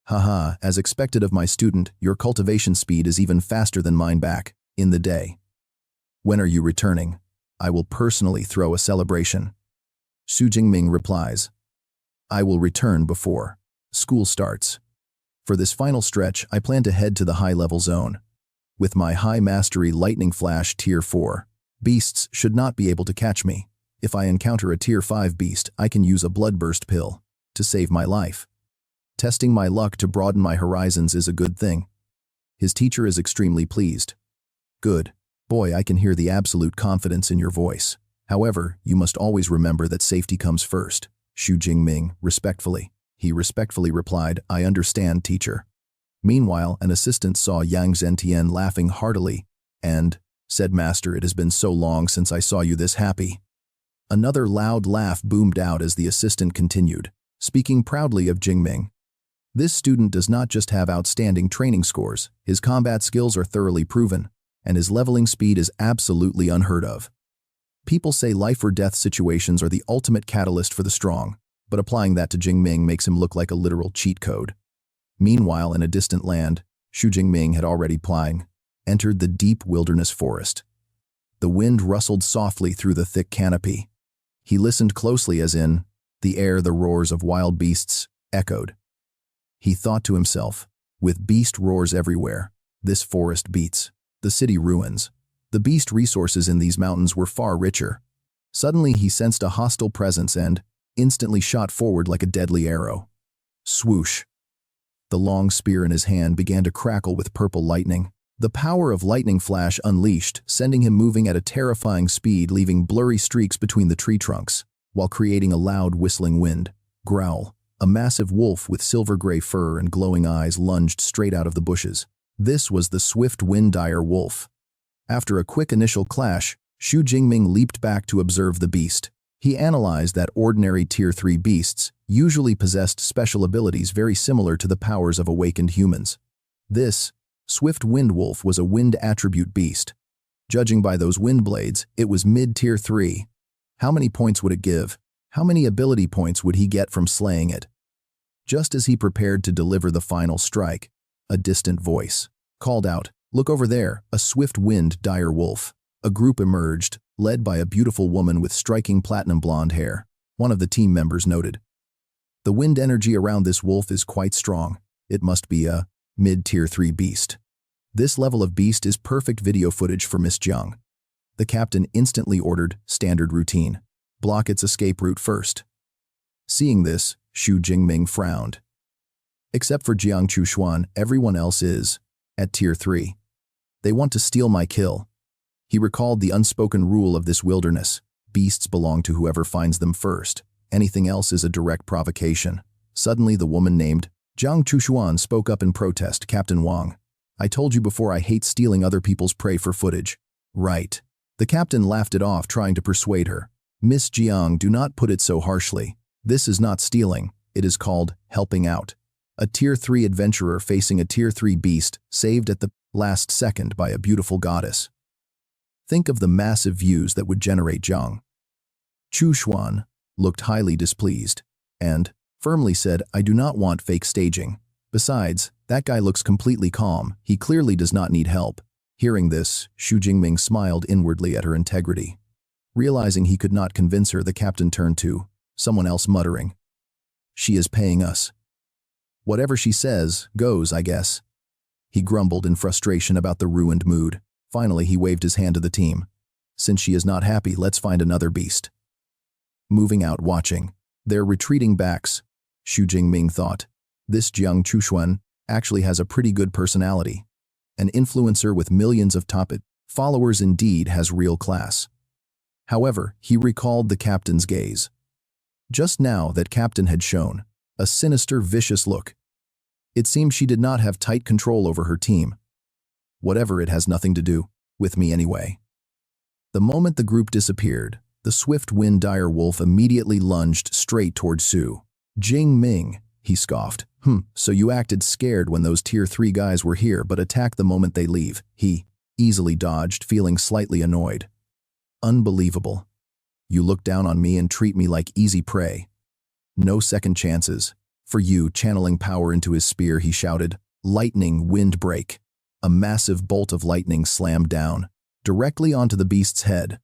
"Haha, as expected of my student, your cultivation speed is even faster than mine back in the day. When are you returning? I will personally throw a celebration." Xu Jingming replies, "I will return before school starts. For this final stretch, I plan to head to the high-level zone. With my high mastery lightning flash Tier 4, beasts should not be able to catch me. If I encounter a Tier 5 beast, I can use a bloodburst pill to save my life. Testing my luck to broaden my horizons is a good thing." His teacher is extremely pleased. "Good. Boy, I can hear the absolute confidence in your voice. However, you must always remember that safety comes first." Xu Jingming He respectfully replied, "I understand, teacher." Meanwhile, an assistant saw Yang Zhentian laughing heartily and said, "Master, it has been so long since I saw you this happy." Another loud laugh boomed out as the assistant continued, speaking proudly of Jingming. "This student does not just have outstanding training scores, his combat skills are thoroughly proven, and his leveling speed is absolutely unheard of. People say life or death situations are the ultimate catalyst for the strong, but applying that to Jingming makes him look like a literal cheat code." Meanwhile, in a distant land, Xu Jingming had already entered the deep wilderness forest. The wind rustled softly through the thick canopy. He listened closely as in the air the roars of wild beasts echoed. He thought to himself, "With beast roars everywhere, this forest beats the city ruins." The beast resources in these mountains were far richer. Suddenly he sensed a hostile presence and instantly shot forward like a deadly arrow. Swoosh! The long spear in his hand began to crackle with purple lightning. The power of lightning flash unleashed, sending him moving at a terrifying speed, leaving blurry streaks between the tree trunks, while creating a loud whistling wind. Growl. A massive wolf with silver-gray fur and glowing eyes lunged straight out of the bushes. This was the swift wind dire wolf. After a quick initial clash, Xu Jingming leaped back to observe the beast. He analyzed that ordinary Tier 3 beasts usually possessed special abilities very similar to the powers of awakened humans. This swift wind wolf was a wind attribute beast. Judging by those wind blades, it was mid-Tier 3. How many points would it give? How many ability points would he get from slaying it? Just as he prepared to deliver the final strike, a distant voice called out, "Look over there, a swift wind dire wolf." A group emerged, led by a beautiful woman with striking platinum blonde hair. One of the team members noted, "The wind energy around this wolf is quite strong. It must be a mid-Tier 3 beast. This level of beast is perfect video footage for Miss Jiang." The captain instantly ordered standard routine. Block its escape route first. Seeing this, Xu Jingming frowned. Except for Jiang Chushuan, everyone else is at Tier 3. They want to steal my kill. He recalled the unspoken rule of this wilderness. Beasts belong to whoever finds them first. Anything else is a direct provocation. Suddenly, the woman named Jiang Chushuan spoke up in protest. "Captain Wang, I told you before I hate stealing other people's prey for footage." "Right." The captain laughed it off, trying to persuade her. "Miss Jiang, do not put it so harshly. This is not stealing. It is called helping out. A Tier 3 adventurer facing a Tier 3 beast saved at the last second by a beautiful goddess. Think of the massive views that would generate." Jiang Chushuan looked highly displeased and firmly said, "I do not want fake staging. Besides, that guy looks completely calm. He clearly does not need help." Hearing this, Xu Jingming smiled inwardly at her integrity. Realizing he could not convince her, the captain turned to someone else, muttering, "She is paying us. Whatever she says goes, I guess." He grumbled in frustration about the ruined mood. Finally, he waved his hand to the team. "Since she is not happy, let's find another beast." Moving out, watching their retreating backs, Xu Jingming thought, "This Jiang Chushuan actually has a pretty good personality. An influencer with millions of top followers indeed has real class." However, he recalled the captain's gaze. Just now, that captain had shown a sinister, vicious look. It seemed she did not have tight control over her team. Whatever, it has nothing to do with me anyway. The moment the group disappeared, the swift wind dire wolf immediately lunged straight toward Xu Jingming. He scoffed. So you acted scared when those Tier 3 guys were here, but attack the moment they leave." He easily dodged, feeling slightly annoyed. "Unbelievable. You look down on me and treat me like easy prey. No second chances. For you." Channeling power into his spear, he shouted, "Lightning wind break." A massive bolt of lightning slammed down, directly onto the beast's head.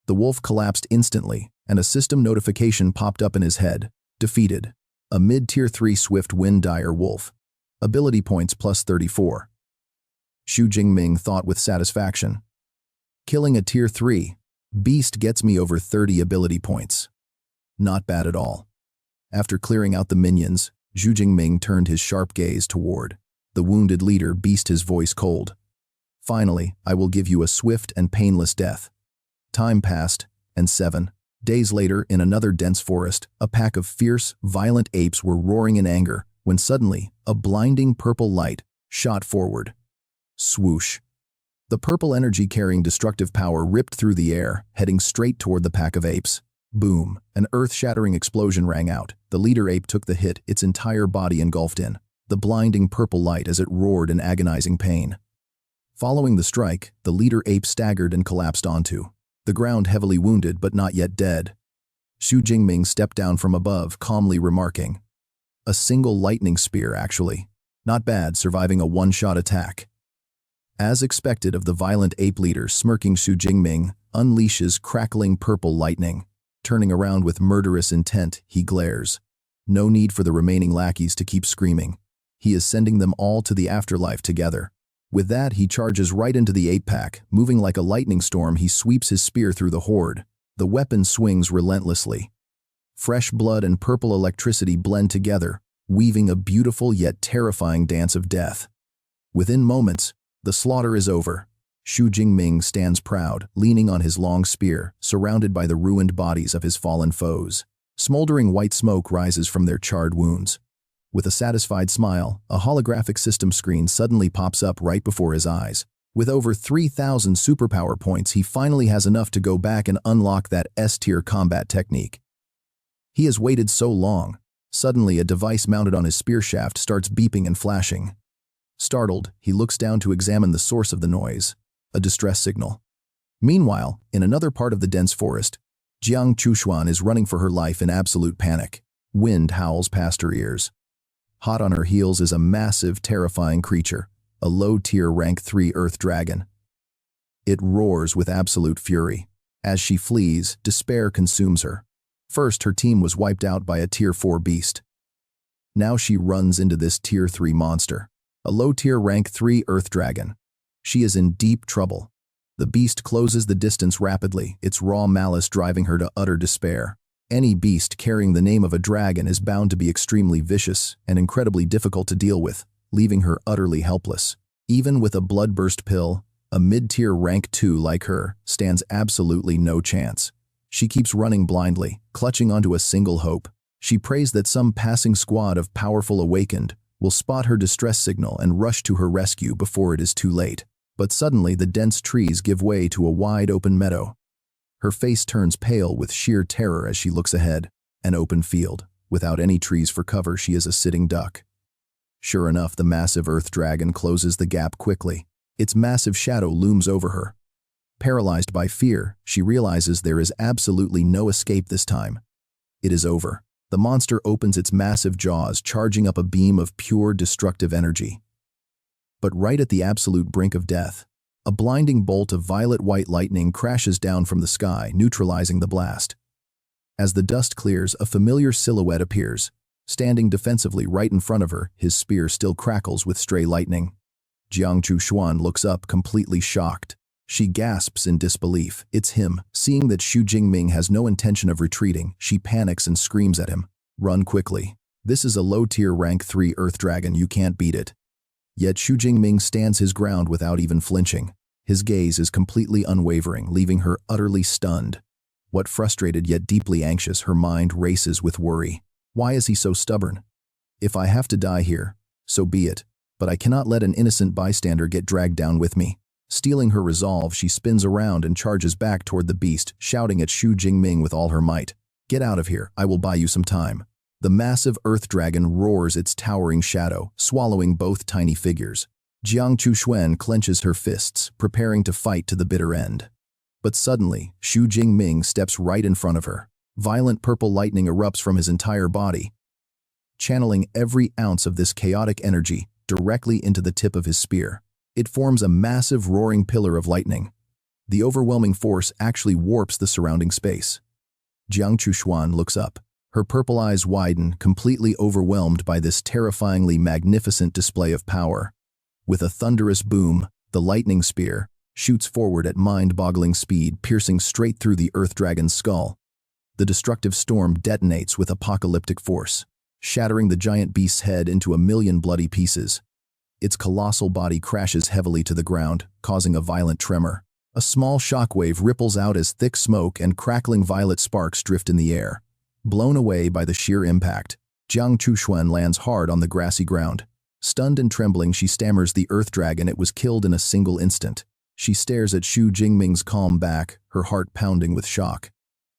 The wolf collapsed instantly, and a system notification popped up in his head. Defeated. A mid-Tier 3 swift wind dire wolf. Ability points plus 34. Xu Jingming thought with satisfaction. Killing a Tier 3 beast gets me over 30 ability points. Not bad at all. After clearing out the minions, Xu Jingming turned his sharp gaze toward the wounded leader beast, his voice cold. "Finally, I will give you a swift and painless death." Time passed, and 7 days later, in another dense forest, a pack of fierce, violent apes were roaring in anger, when suddenly, a blinding purple light shot forward. Swoosh! The purple energy carrying destructive power ripped through the air, heading straight toward the pack of apes. Boom! An earth-shattering explosion rang out. The leader ape took the hit, its entire body engulfed in the blinding purple light as it roared in agonizing pain. Following the strike, the leader ape staggered and collapsed onto the ground, heavily wounded but not yet dead. Xu Jingming stepped down from above, calmly remarking, "A single lightning spear, actually. Not bad, surviving a one-shot attack." As expected of the violent ape leader, smirking Xu Jingming unleashes crackling purple lightning. Turning around with murderous intent, he glares. No need for the remaining lackeys to keep screaming. He is sending them all to the afterlife together. With that, he charges right into the ape pack. Moving like a lightning storm, he sweeps his spear through the horde. The weapon swings relentlessly. Fresh blood and purple electricity blend together, weaving a beautiful yet terrifying dance of death. Within moments, the slaughter is over. Xu Jingming stands proud, leaning on his long spear, surrounded by the ruined bodies of his fallen foes. Smoldering white smoke rises from their charred wounds. With a satisfied smile, a holographic system screen suddenly pops up right before his eyes. With over 3,000 superpower points, he finally has enough to go back and unlock that S-tier combat technique. He has waited so long. Suddenly, a device mounted on his spear shaft starts beeping and flashing. Startled, he looks down to examine the source of the noise, a distress signal. Meanwhile, in another part of the dense forest, Jiang Chuxuan is running for her life in absolute panic. Wind howls past her ears. Hot on her heels is a massive, terrifying creature, a low-tier rank 3 earth dragon. It roars with absolute fury. As she flees, despair consumes her. First, her team was wiped out by a tier 4 beast. Now she runs into this tier 3 monster, a low-tier rank 3 earth dragon. She is in deep trouble. The beast closes the distance rapidly, its raw malice driving her to utter despair. Any beast carrying the name of a dragon is bound to be extremely vicious and incredibly difficult to deal with, leaving her utterly helpless. Even with a bloodburst pill, a mid-tier rank 2 like her stands absolutely no chance. She keeps running blindly, clutching onto a single hope. She prays that some passing squad of powerful awakened will spot her distress signal and rush to her rescue before it is too late. But suddenly the dense trees give way to a wide open meadow. Her face turns pale with sheer terror as she looks ahead. An open field. Without any trees for cover, she is a sitting duck. Sure enough, the massive earth dragon closes the gap quickly. Its massive shadow looms over her. Paralyzed by fear, she realizes there is absolutely no escape this time. It is over. The monster opens its massive jaws, charging up a beam of pure destructive energy. But right at the absolute brink of death, a blinding bolt of violet-white lightning crashes down from the sky, neutralizing the blast. As the dust clears, a familiar silhouette appears. Standing defensively right in front of her, his spear still crackles with stray lightning. Jiang Chuxuan looks up, completely shocked. She gasps in disbelief. It's him. Seeing that Xu Jingming has no intention of retreating, she panics and screams at him. Run quickly. This is a low-tier rank 3 earth dragon, you can't beat it. Yet Xu Jingming stands his ground without even flinching. His gaze is completely unwavering, leaving her utterly stunned. What frustrated yet deeply anxious, her mind races with worry. Why is he so stubborn? If I have to die here, so be it, but I cannot let an innocent bystander get dragged down with me. Stealing her resolve, she spins around and charges back toward the beast, shouting at Xu Jingming with all her might. Get out of here, I will buy you some time. The massive earth dragon roars its towering shadow, swallowing both tiny figures. Jiang Chuxuan clenches her fists, preparing to fight to the bitter end. But suddenly, Xu Jingming steps right in front of her. Violent purple lightning erupts from his entire body, channeling every ounce of this chaotic energy directly into the tip of his spear. It forms a massive roaring pillar of lightning. The overwhelming force actually warps the surrounding space. Jiang Chuxuan looks up. Her purple eyes widen, completely overwhelmed by this terrifyingly magnificent display of power. With a thunderous boom, the lightning spear shoots forward at mind-boggling speed, piercing straight through the earth dragon's skull. The destructive storm detonates with apocalyptic force, shattering the giant beast's head into a million bloody pieces. Its colossal body crashes heavily to the ground, causing a violent tremor. A small shockwave ripples out as thick smoke and crackling violet sparks drift in the air. Blown away by the sheer impact, Jiang Chuxuan lands hard on the grassy ground. Stunned and trembling, she stammers the earth dragon it was killed in a single instant. She stares at Xu Jingming's calm back, her heart pounding with shock.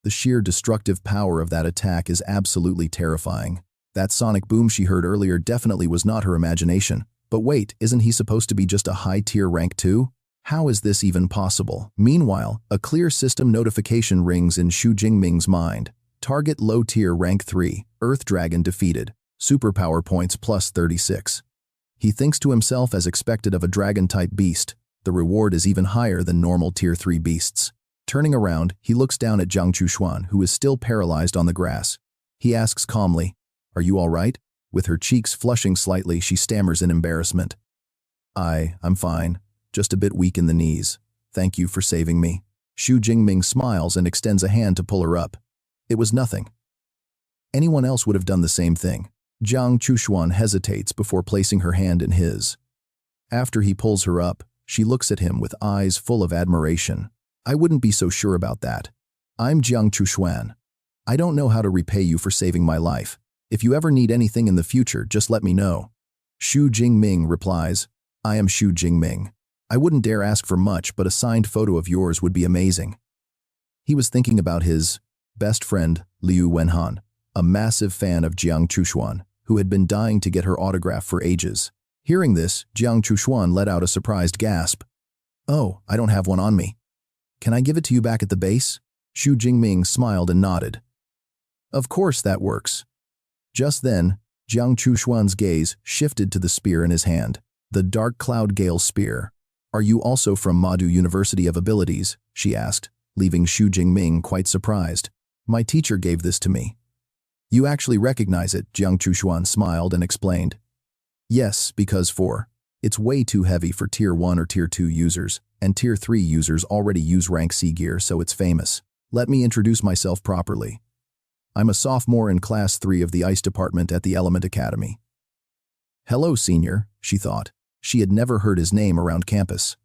The sheer destructive power of that attack is absolutely terrifying. That sonic boom she heard earlier definitely was not her imagination. But wait, isn't he supposed to be just a high-tier rank 2? How is this even possible? Meanwhile, a clear system notification rings in Xu Jingming's mind. Target low-tier rank 3, Earth Dragon defeated. Superpower points plus 36. He thinks to himself as expected of a dragon-type beast. The reward is even higher than normal tier 3 beasts. Turning around, he looks down at Jiang Chuxuan, who is still paralyzed on the grass. He asks calmly, "Are you all right?" With her cheeks flushing slightly, she stammers in embarrassment. I'm fine. Just a bit weak in the knees. Thank you for saving me." Xu Jingming smiles and extends a hand to pull her up. It was nothing. Anyone else would have done the same thing. Jiang Chushuan hesitates before placing her hand in his. After he pulls her up, she looks at him with eyes full of admiration. I wouldn't be so sure about that. I'm Jiang Chushuan. I don't know how to repay you for saving my life. If you ever need anything in the future, just let me know. Xu Jingming replies, I am Xu Jingming. I wouldn't dare ask for much, but a signed photo of yours would be amazing. He was thinking about his best friend, Liu Wenhan, a massive fan of Jiang Chushuan, who had been dying to get her autograph for ages. Hearing this, Jiang Chushuan let out a surprised gasp. Oh, I don't have one on me. Can I give it to you back at the base? Xu Jingming smiled and nodded. Of course that works. Just then, Jiang Chushuan's gaze shifted to the spear in his hand, the Dark Cloud Gale spear. Are you also from Madu University of Abilities? She asked, leaving Xu Jingming quite surprised. My teacher gave this to me. You actually recognize it, Jiang Chushuan smiled and explained. Yes, because it's way too heavy for Tier 1 or Tier 2 users, and Tier 3 users already use Rank C gear, so it's famous. Let me introduce myself properly. I'm a sophomore in Class 3 of the Ice Department at the Element Academy. Hello, senior, she thought. She had never heard his name around campus.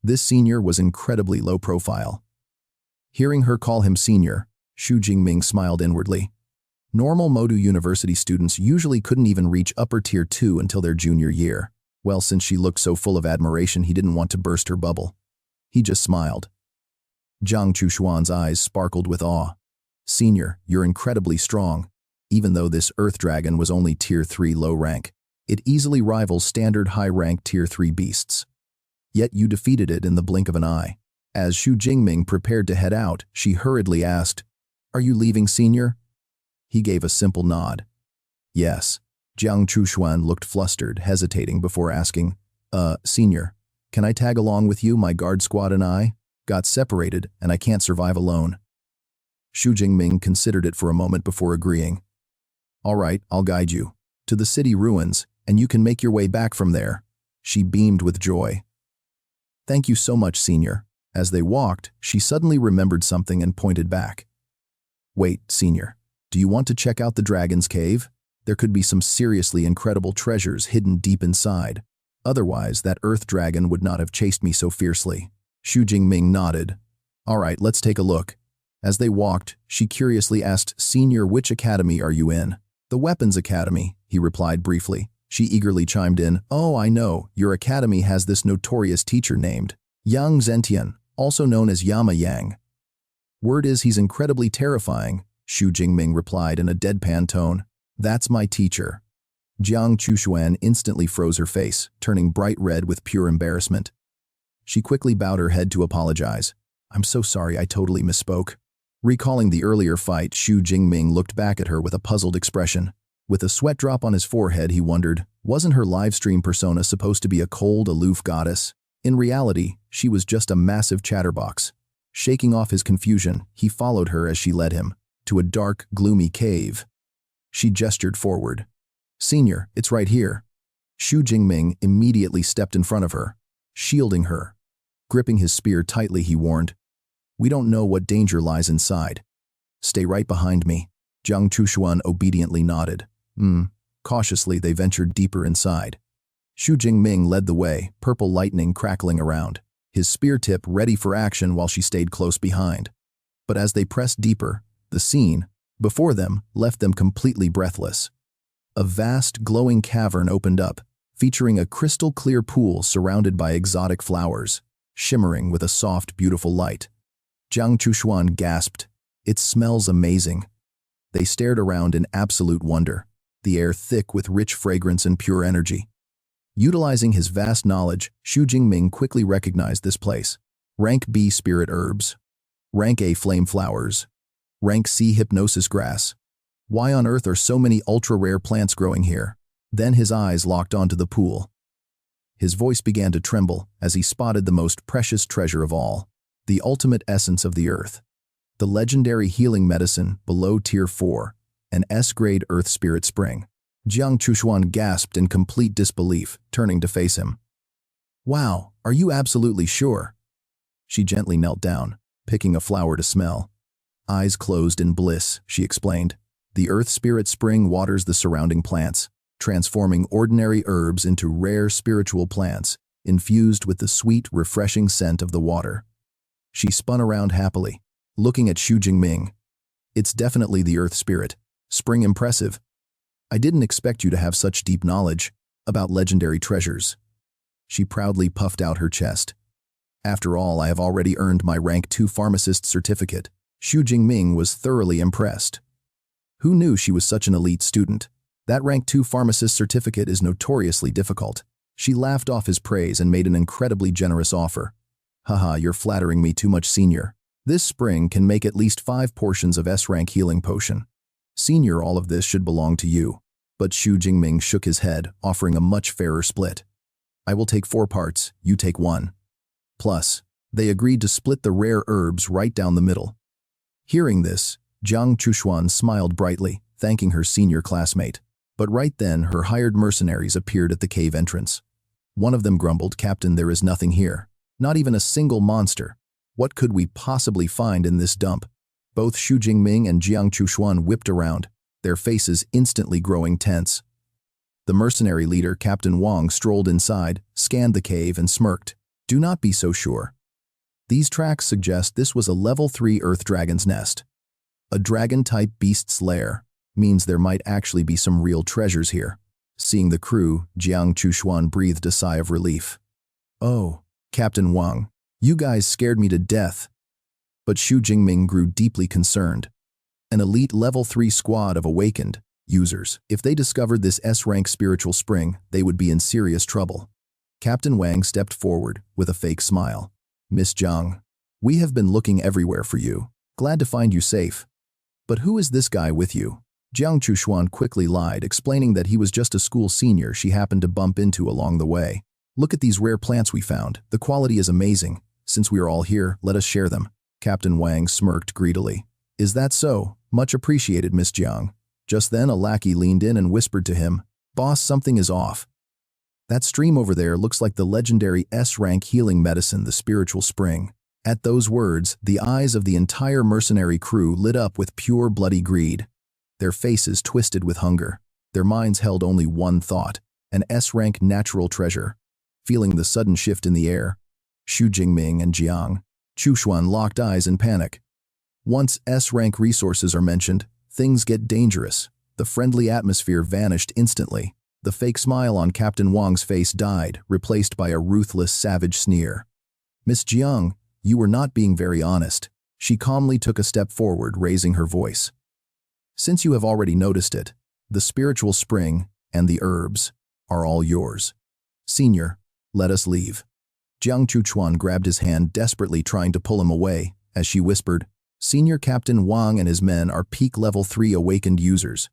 This senior was incredibly low profile. Hearing her call him senior, Xu Jingming smiled inwardly. Normal Madu University students usually couldn't even reach upper Tier 2 until their junior year. Well, since she looked so full of admiration, he didn't want to burst her bubble. He just smiled. Jiang Chushuan's eyes sparkled with awe. Senior, you're incredibly strong. Even though this Earth Dragon was only Tier 3 low rank, it easily rivals standard high-rank Tier 3 beasts. Yet you defeated it in the blink of an eye. As Xu Jingming prepared to head out, she hurriedly asked, Are you leaving, senior? He gave a simple nod. Yes. Jiang Chushuan looked flustered, hesitating before asking, Senior, can I tag along with you? My guard squad and I got separated, and I can't survive alone. Xu Jingming considered it for a moment before agreeing. All right, I'll guide you to the city ruins, and you can make your way back from there. She beamed with joy. Thank you so much, senior. As they walked, she suddenly remembered something and pointed back. Wait, senior, do you want to check out the dragon's cave? There could be some seriously incredible treasures hidden deep inside. Otherwise, that earth dragon would not have chased me so fiercely. Xu Jingming nodded. All right, let's take a look. As they walked, she curiously asked, Senior, which academy are you in? The Weapons Academy, he replied briefly. She eagerly chimed in, Oh, I know, your academy has this notorious teacher named Yang Zentian, also known as Yama Yang. Word is he's incredibly terrifying, Xu Jingming replied in a deadpan tone. That's my teacher. Jiang Chushuan instantly froze her face, turning bright red with pure embarrassment. She quickly bowed her head to apologize. I'm so sorry, I totally misspoke. Recalling the earlier fight, Xu Jingming looked back at her with a puzzled expression. With a sweat drop on his forehead, he wondered, wasn't her livestream persona supposed to be a cold, aloof goddess? In reality, she was just a massive chatterbox. Shaking off his confusion, he followed her as she led him to a dark, gloomy cave. She gestured forward. Senior, it's right here. Xu Jingming immediately stepped in front of her, shielding her. Gripping his spear tightly, he warned, We don't know what danger lies inside. Stay right behind me. Jiang Chushuan obediently nodded. Cautiously, they ventured deeper inside. Xu Jingming led the way, purple lightning crackling around, his spear tip ready for action while she stayed close behind. But as they pressed deeper, the scene before them left them completely breathless. A vast, glowing cavern opened up, featuring a crystal-clear pool surrounded by exotic flowers, shimmering with a soft, beautiful light. Jiang Chushuan gasped, It smells amazing. They stared around in absolute wonder, the air thick with rich fragrance and pure energy. Utilizing his vast knowledge, Xu Jingming quickly recognized this place. Rank B spirit herbs. Rank A flame flowers. Rank C hypnosis grass. Why on earth are so many ultra-rare plants growing here? Then his eyes locked onto the pool. His voice began to tremble as he spotted the most precious treasure of all, the ultimate essence of the earth. The legendary healing medicine below Tier 4, an S-grade earth spirit spring. Jiang Chushuan gasped in complete disbelief, turning to face him. Wow, are you absolutely sure? She gently knelt down, picking a flower to smell. Eyes closed in bliss, she explained. The earth spirit spring waters the surrounding plants, transforming ordinary herbs into rare spiritual plants, infused with the sweet, refreshing scent of the water. She spun around happily, looking at Xu Jingming. It's definitely the earth spirit. Spring impressive. I didn't expect you to have such deep knowledge about legendary treasures. She proudly puffed out her chest. After all, I have already earned my rank 2 pharmacist certificate. Xu Jingming was thoroughly impressed. Who knew she was such an elite student? That rank 2 pharmacist certificate is notoriously difficult. She laughed off his praise and made an incredibly generous offer. Haha, you're flattering me too much, senior. This spring can make at least 5 portions of S-rank healing potion. Senior, all of this should belong to you. But Xu Jingming shook his head, offering a much fairer split. I will take 4 parts, you take 1. Plus, they agreed to split the rare herbs right down the middle. Hearing this, Jiang Chuxuan smiled brightly, thanking her senior classmate. But right then, her hired mercenaries appeared at the cave entrance. One of them grumbled, "Captain, there is nothing here. Not even a single monster. What could we possibly find in this dump?" Both Xu Jingming and Jiang Chuxuan whipped around, their faces instantly growing tense. The mercenary leader, Captain Wang, strolled inside, scanned the cave, and smirked. Do not be so sure. These tracks suggest this was a level 3 earth dragon's nest. A dragon-type beast's lair means there might actually be some real treasures here. Seeing the crew, Jiang Chuxuan breathed a sigh of relief. Oh, Captain Wang, you guys scared me to death. But Xu Jingming grew deeply concerned. An elite level 3 squad of awakened users. If they discovered this S-rank spiritual spring, they would be in serious trouble. Captain Wang stepped forward with a fake smile. Miss Jiang, we have been looking everywhere for you. Glad to find you safe. But who is this guy with you? Jiang Chuxuan quickly lied, explaining that he was just a school senior she happened to bump into along the way. Look at these rare plants we found. The quality is amazing. Since we are all here, let us share them. Captain Wang smirked greedily. Is that so? Much appreciated, Miss Jiang. Just then, a lackey leaned in and whispered to him, Boss, something is off. That stream over there looks like the legendary S-rank healing medicine, the spiritual spring. At those words, the eyes of the entire mercenary crew lit up with pure bloody greed. Their faces twisted with hunger. Their minds held only one thought, an S-rank natural treasure. Feeling the sudden shift in the air, Xu Jingming and Jiang Chuxuan locked eyes in panic. Once S-rank resources are mentioned, things get dangerous. The friendly atmosphere vanished instantly. The fake smile on Captain Wang's face died, replaced by a ruthless, savage sneer. Miss Jiang, you were not being very honest. She calmly took a step forward, raising her voice. Since you have already noticed it, the spiritual spring and the herbs are all yours. Senior, let us leave. Jiang Chuxuan grabbed his hand, desperately trying to pull him away, as she whispered, Senior Captain Wang and his men are peak level 3 awakened users.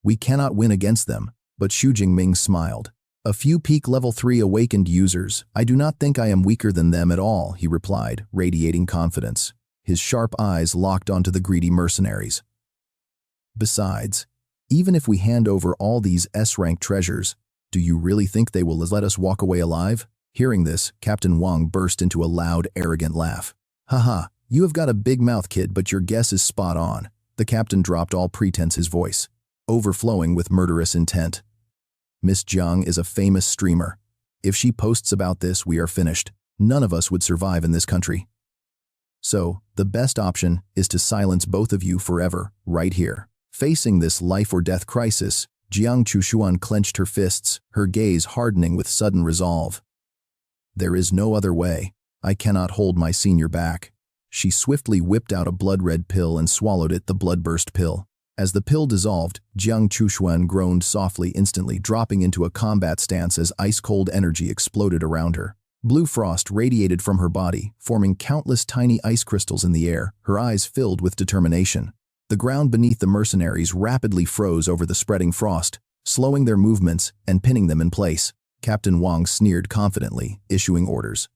We cannot win against them, but Xu Jingming smiled. A few peak level 3 awakened users, I do not think I am weaker than them at all, he replied, radiating confidence. His sharp eyes locked onto the greedy mercenaries. Besides, even if we hand over all these S-rank treasures, do you really think they will let us walk away alive? Hearing this, Captain Wang burst into a loud, arrogant laugh. Haha, you have got a big mouth, kid, but your guess is spot on. The captain dropped all pretense, his voice overflowing with murderous intent. Miss Jiang is a famous streamer. If she posts about this, we are finished. None of us would survive in this country. So, the best option is to silence both of you forever, right here. Facing this life-or-death crisis, Jiang Chuxuan clenched her fists, her gaze hardening with sudden resolve. There is no other way. I cannot hold my senior back. She swiftly whipped out a blood-red pill and swallowed it, the bloodburst pill. As the pill dissolved, Jiang Chuxuan groaned softly, instantly dropping into a combat stance as ice-cold energy exploded around her. Blue frost radiated from her body, forming countless tiny ice crystals in the air, her eyes filled with determination. The ground beneath the mercenaries rapidly froze over the spreading frost, slowing their movements and pinning them in place. Captain Wang sneered confidently, issuing orders.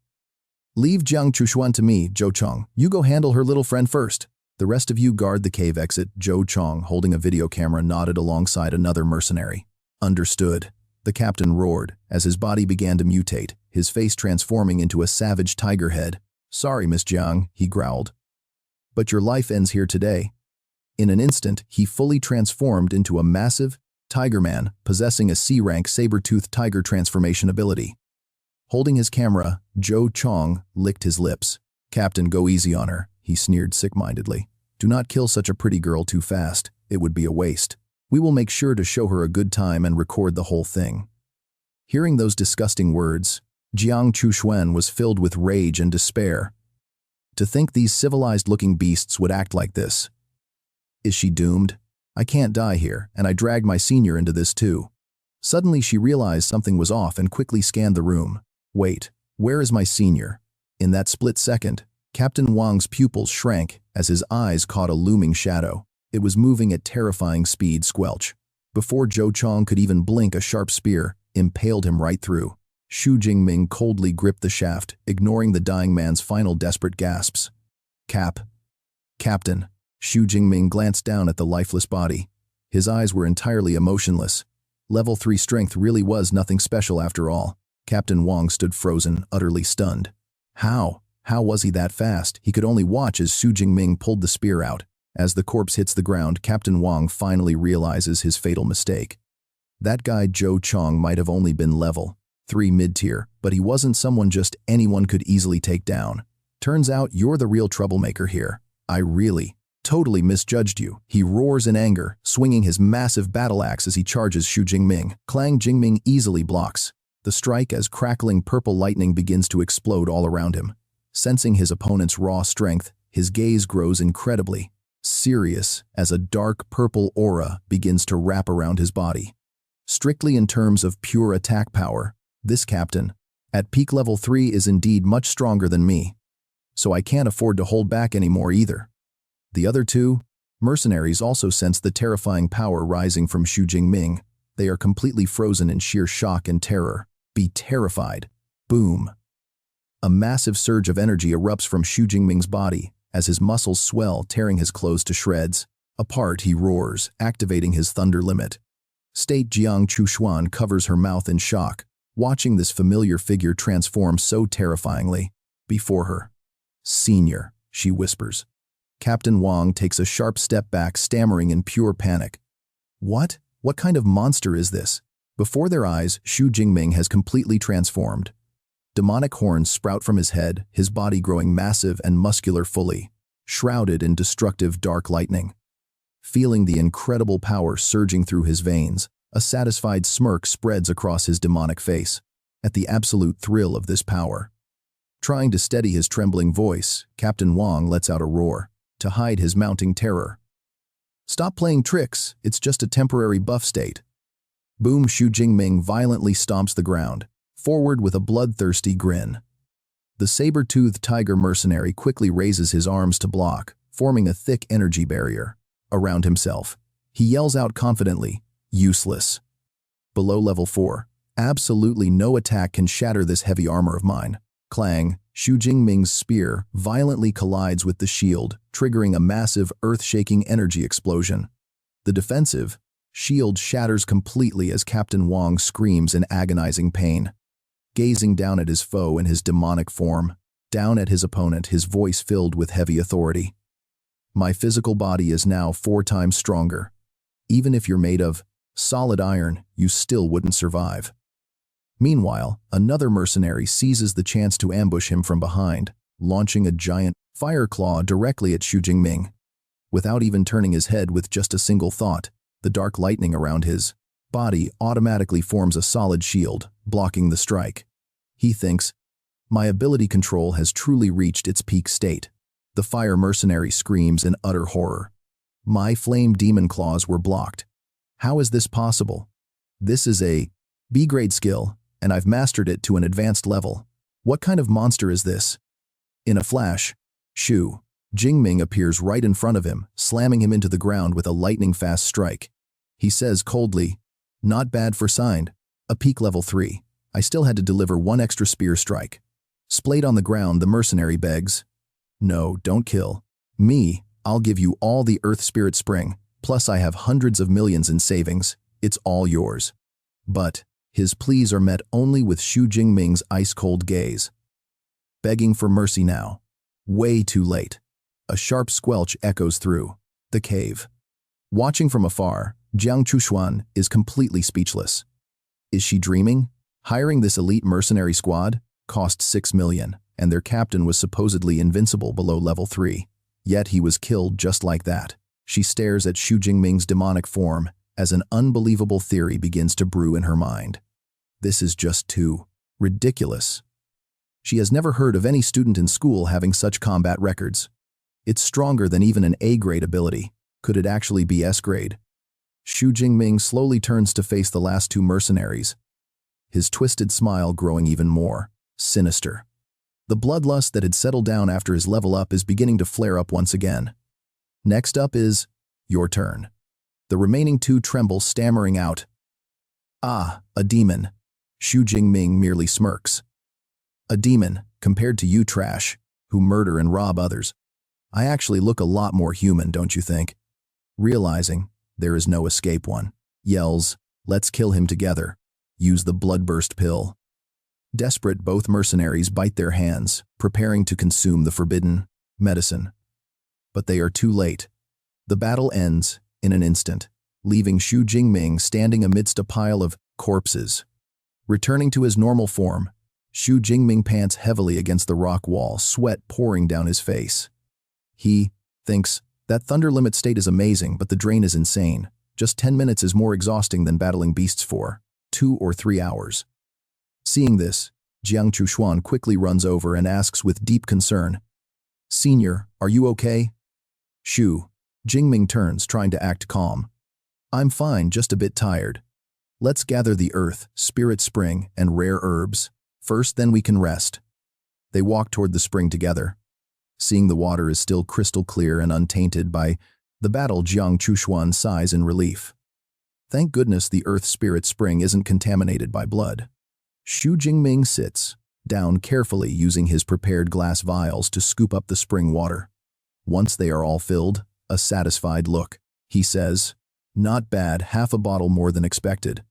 Leave Jiang Chuxuan to me, Zhou Chong. You go handle her little friend first. The rest of you guard the cave exit. Zhou Chong, holding a video camera, nodded alongside another mercenary. Understood. The captain roared as his body began to mutate, his face transforming into a savage tiger head. Sorry, Miss Jiang, he growled. But your life ends here today. In an instant, he fully transformed into a massive tiger man possessing a C-rank saber-toothed tiger transformation ability. Holding his camera, Zhou Chong licked his lips. "Captain, go easy on her," he sneered sick-mindedly. "Do not kill such a pretty girl too fast. It would be a waste. We will make sure to show her a good time and record the whole thing." Hearing those disgusting words, Jiang Chuxuan was filled with rage and despair. To think these civilized-looking beasts would act like this. Is she doomed? I can't die here, and I dragged my senior into this too. Suddenly she realized something was off and quickly scanned the room. Wait, where is my senior? In that split second, Captain Wang's pupils shrank as his eyes caught a looming shadow. It was moving at terrifying speed. Squelch. Before Zhou Chong could even blink, a sharp spear impaled him right through. Xu Jingming coldly gripped the shaft, ignoring the dying man's final desperate gasps. Captain. Xu Jingming glanced down at the lifeless body. His eyes were entirely emotionless. Level 3 strength really was nothing special after all. Captain Wang stood frozen, utterly stunned. How was he that fast? He could only watch as Xu Jingming pulled the spear out. As the corpse hits the ground, Captain Wang finally realizes his fatal mistake. That guy Zhou Chong might have only been level 3 mid-tier, but he wasn't someone just anyone could easily take down. Turns out you're the real troublemaker here. I really, totally misjudged you. He roars in anger, swinging his massive battle axe as he charges Xu Jingming. Jingming easily blocks the strike as crackling purple lightning begins to explode all around him. Sensing his opponent's raw strength, his gaze grows incredibly serious as a dark purple aura begins to wrap around his body. Strictly in terms of pure attack power, this captain, at peak level 3, is indeed much stronger than me. So I can't afford to hold back anymore either. The other two mercenaries also sense the terrifying power rising from Xu Jingming. They are completely frozen in sheer shock and terror. Be terrified. Boom. A massive surge of energy erupts from Xu Jingming's body as his muscles swell, tearing his clothes to shreds. Apart, he roars, activating his thunder limit. State Jiang Chuxuan covers her mouth in shock, watching this familiar figure transform so terrifyingly before her. "Senior," she whispers. Captain Wang takes a sharp step back, stammering in pure panic. What? What kind of monster is this? Before their eyes, Xu Jingming has completely transformed. Demonic horns sprout from his head, his body growing massive and muscular fully, shrouded in destructive dark lightning. Feeling the incredible power surging through his veins, a satisfied smirk spreads across his demonic face at the absolute thrill of this power. Trying to steady his trembling voice, Captain Wang lets out a roar to hide his mounting terror. "Stop playing tricks, it's just a temporary buff state." Boom! Xu Jingming violently stomps the ground, forward with a bloodthirsty grin. The saber-toothed tiger mercenary quickly raises his arms to block, forming a thick energy barrier around himself. He yells out confidently, "Useless." Below level 4, absolutely no attack can shatter this heavy armor of mine. Clang, Xu Jingming's spear violently collides with the shield, triggering a massive earth-shaking energy explosion. The defensive shield shatters completely as Captain Wang screams in agonizing pain. Gazing down at his foe in his demonic form, down at his opponent, his voice filled with heavy authority. "My physical body is now 4 times stronger. Even if you're made of solid iron, you still wouldn't survive." Meanwhile, another mercenary seizes the chance to ambush him from behind, launching a giant fire claw directly at Xu Jingming. Without even turning his head with just a single thought, the dark lightning around his body automatically forms a solid shield, blocking the strike. He thinks, "My ability control has truly reached its peak state." The fire mercenary screams in utter horror. "My flame demon claws were blocked. How is this possible? This is a B-grade skill, and I've mastered it to an advanced level. What kind of monster is this?" In a flash, Xu Jingming appears right in front of him, slamming him into the ground with a lightning-fast strike. He says coldly, "Not bad for signed. A peak level 3. I still had to deliver 1 extra spear strike." Splayed on the ground, the mercenary begs, "No, don't kill me. I'll give you all the Earth Spirit Spring, plus I have hundreds of millions in savings. It's all yours." But his pleas are met only with Xu Jingming's ice-cold gaze. Begging for mercy now. Way too late. A sharp squelch echoes through The cave. Watching from afar, Jiang Chushuan is completely speechless. Is she dreaming? Hiring this elite mercenary squad cost 6 million, and their captain was supposedly invincible below level 3. Yet he was killed just like that. She stares at Xu Jingming's demonic form as an unbelievable theory begins to brew in her mind. This is just too ridiculous. She has never heard of any student in school having such combat records. It's stronger than even an A-grade ability. Could it actually be S-grade? Xu Jingming slowly turns to face the last two mercenaries, his twisted smile growing even more sinister. The bloodlust that had settled down after his level up is beginning to flare up once again. Next up is your turn. The remaining two tremble, stammering out, "Ah, a demon." Xu Jingming merely smirks. "A demon, compared to you trash, who murder and rob others. I actually look a lot more human, don't you think?" Realizing there is no escape, one yells, "Let's kill him together. Use the bloodburst pill." Desperate, both mercenaries bite their hands, preparing to consume the forbidden medicine. But they are too late. The battle ends in an instant, leaving Xu Jingming standing amidst a pile of corpses. Returning to his normal form, Xu Jingming pants heavily against the rock wall, sweat pouring down his face. He thinks, that thunder limit state is amazing, but the drain is insane. Just 10 minutes is more exhausting than battling beasts for 2 or 3 hours. Seeing this, Jiang Chushuan quickly runs over and asks with deep concern, "Senior, are you okay?" Xu Jingming turns, trying to act calm. "I'm fine, just a bit tired. Let's gather the earth, spirit spring, and rare herbs. First, then we can rest." They walk toward the spring together. Seeing the water is still crystal clear and untainted by the battle, Jiang Chushuan sighs in relief. Thank goodness the earth spirit spring isn't contaminated by blood. Xu Jingming sits down carefully, using his prepared glass vials to scoop up the spring water. Once they are all filled, a satisfied look, he says, "Not bad, half a bottle more than expected."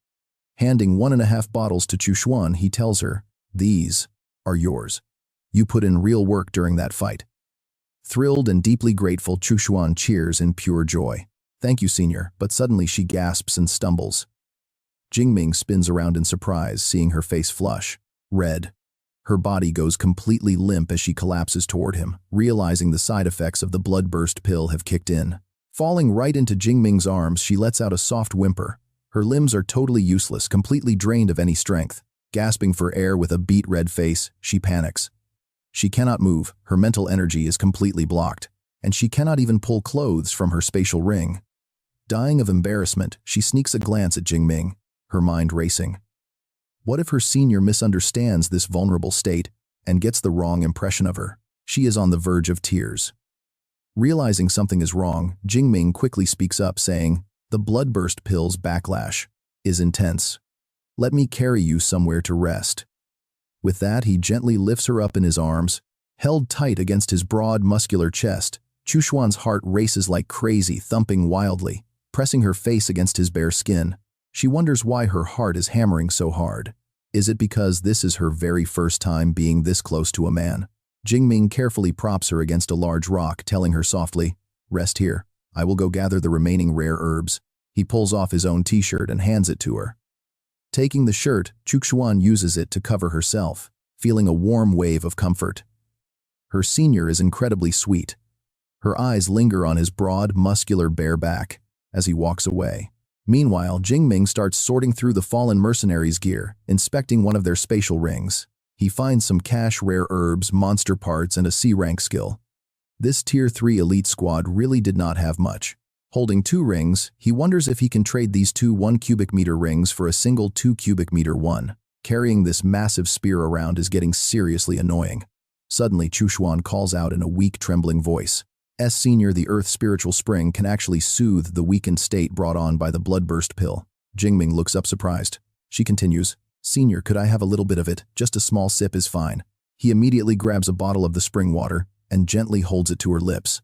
Handing 1.5 bottles to Chushuan, he tells her, "These are yours. You put in real work during that fight." Thrilled and deeply grateful, Chushuan cheers in pure joy. "Thank you, senior," but suddenly she gasps and stumbles. Jingming spins around in surprise, seeing her face flush red. Her body goes completely limp as she collapses toward him, realizing the side effects of the bloodburst pill have kicked in. Falling right into Jingming's arms, she lets out a soft whimper. Her limbs are totally useless, completely drained of any strength. Gasping for air with a beet-red face, she panics. She cannot move, her mental energy is completely blocked, and she cannot even pull clothes from her spatial ring. Dying of embarrassment, she sneaks a glance at Jingming, her mind racing. What if her senior misunderstands this vulnerable state and gets the wrong impression of her? She is on the verge of tears. Realizing something is wrong, Jingming quickly speaks up, saying, "The bloodburst pill's backlash is intense. Let me carry you somewhere to rest." With that, he gently lifts her up in his arms. Held tight against his broad, muscular chest, Chushuan's heart races like crazy, thumping wildly, pressing her face against his bare skin. She wonders why her heart is hammering so hard. Is it because this is her very first time being this close to a man? Jingming carefully props her against a large rock, telling her softly, "Rest here. I will go gather the remaining rare herbs." He pulls off his own t-shirt and hands it to her. Taking the shirt, Chushuan uses it to cover herself, feeling a warm wave of comfort. Her senior is incredibly sweet. Her eyes linger on his broad, muscular bare back as he walks away. Meanwhile, Jingming starts sorting through the fallen mercenaries' gear, inspecting one of their spatial rings. He finds some cache rare herbs, monster parts, and a C-rank skill. This Tier 3 elite squad really did not have much. Holding 2 rings, he wonders if he can trade these 2 1 cubic meter rings for a single 2 cubic meter one. Carrying this massive spear around is getting seriously annoying. Suddenly, Chushuan calls out in a weak, trembling voice, "Senior, the Earth spiritual spring can actually soothe the weakened state brought on by the bloodburst pill." Jingming looks up surprised. She continues, "Senior, could I have a little bit of it? Just a small sip is fine." He immediately grabs a bottle of the spring water and gently holds it to her lips.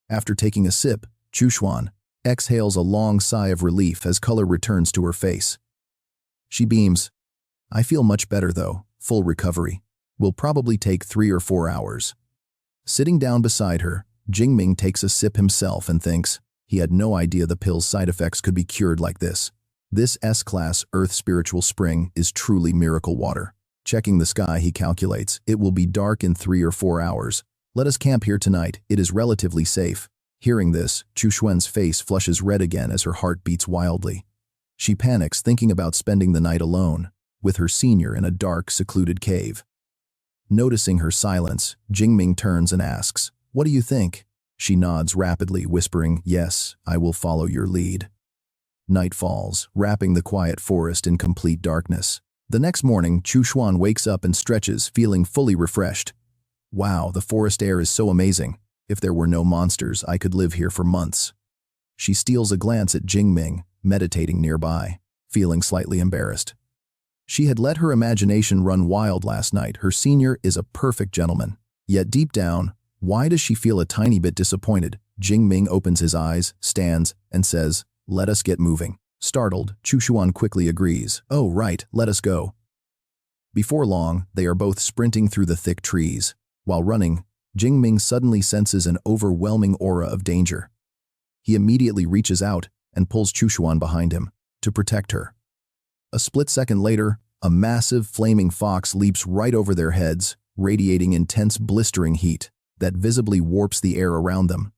After taking a sip, Chushuan exhales a long sigh of relief as color returns to her face. She beams, "I feel much better though. Full recovery. Will probably take 3 or 4 hours." Sitting down beside her, Jing Ming takes a sip himself and thinks, he had no idea the pill's side effects could be cured like this. This S-class Earth Spiritual Spring is truly miracle water. Checking the sky, he calculates, it will be dark in 3 or 4 hours. Let us camp here tonight, it is relatively safe. Hearing this, Chu Xuan's face flushes red again as her heart beats wildly. She panics, thinking about spending the night alone, with her senior in a dark, secluded cave. Noticing her silence, Jing Ming turns and asks, "What do you think?" She nods rapidly, whispering, "Yes, I will follow your lead." Night falls, wrapping the quiet forest in complete darkness. The next morning, Chu Xuan wakes up and stretches, feeling fully refreshed. Wow, the forest air is so amazing. If there were no monsters, I could live here for months. She steals a glance at Jing Ming, meditating nearby, feeling slightly embarrassed. She had let her imagination run wild last night. Her senior is a perfect gentleman. Yet deep down, why does she feel a tiny bit disappointed? Jing Ming opens his eyes, stands, and says, "Let us get moving." Startled, Chu Xuan quickly agrees. "Oh, right, let us go." Before long, they are both sprinting through the thick trees. While running, Jing Ming suddenly senses an overwhelming aura of danger. He immediately reaches out and pulls Chu Xuan behind him to protect her. A split second later, a massive flaming fox leaps right over their heads, radiating intense blistering heat that visibly warps the air around them.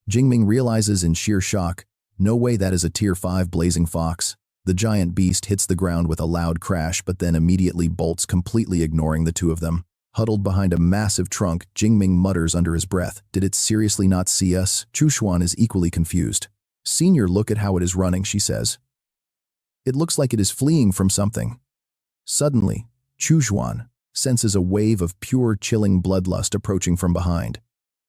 Jing Ming realizes in sheer shock, no way, that is a Tier 5 blazing fox. The giant beast hits the ground with a loud crash but then immediately bolts, completely ignoring the two of them. Huddled behind a massive trunk, Jing Ming mutters under his breath, "Did it seriously not see us?" Chu Xuan is equally confused. "Senior, look at how it is running," she says. "It looks like it is fleeing from something." Suddenly, Chu Xuan senses a wave of pure, chilling bloodlust approaching from behind.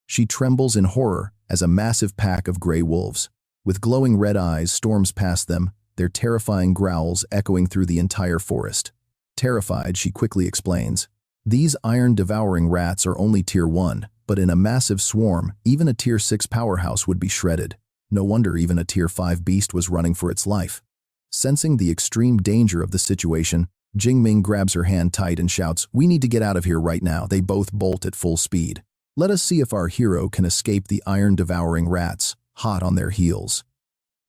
She trembles in horror as a massive pack of gray wolves, with glowing red eyes, storms past them, their terrifying growls echoing through the entire forest. Terrified, she quickly explains, "These iron-devouring rats are only Tier 1, but in a massive swarm, even a Tier 6 powerhouse would be shredded. No wonder even a Tier 5 beast was running for its life." Sensing the extreme danger of the situation, Jing Ming grabs her hand tight and shouts, "We need to get out of here right now." They both bolt at full speed. Let us see if our hero can escape the iron-devouring rats, hot on their heels.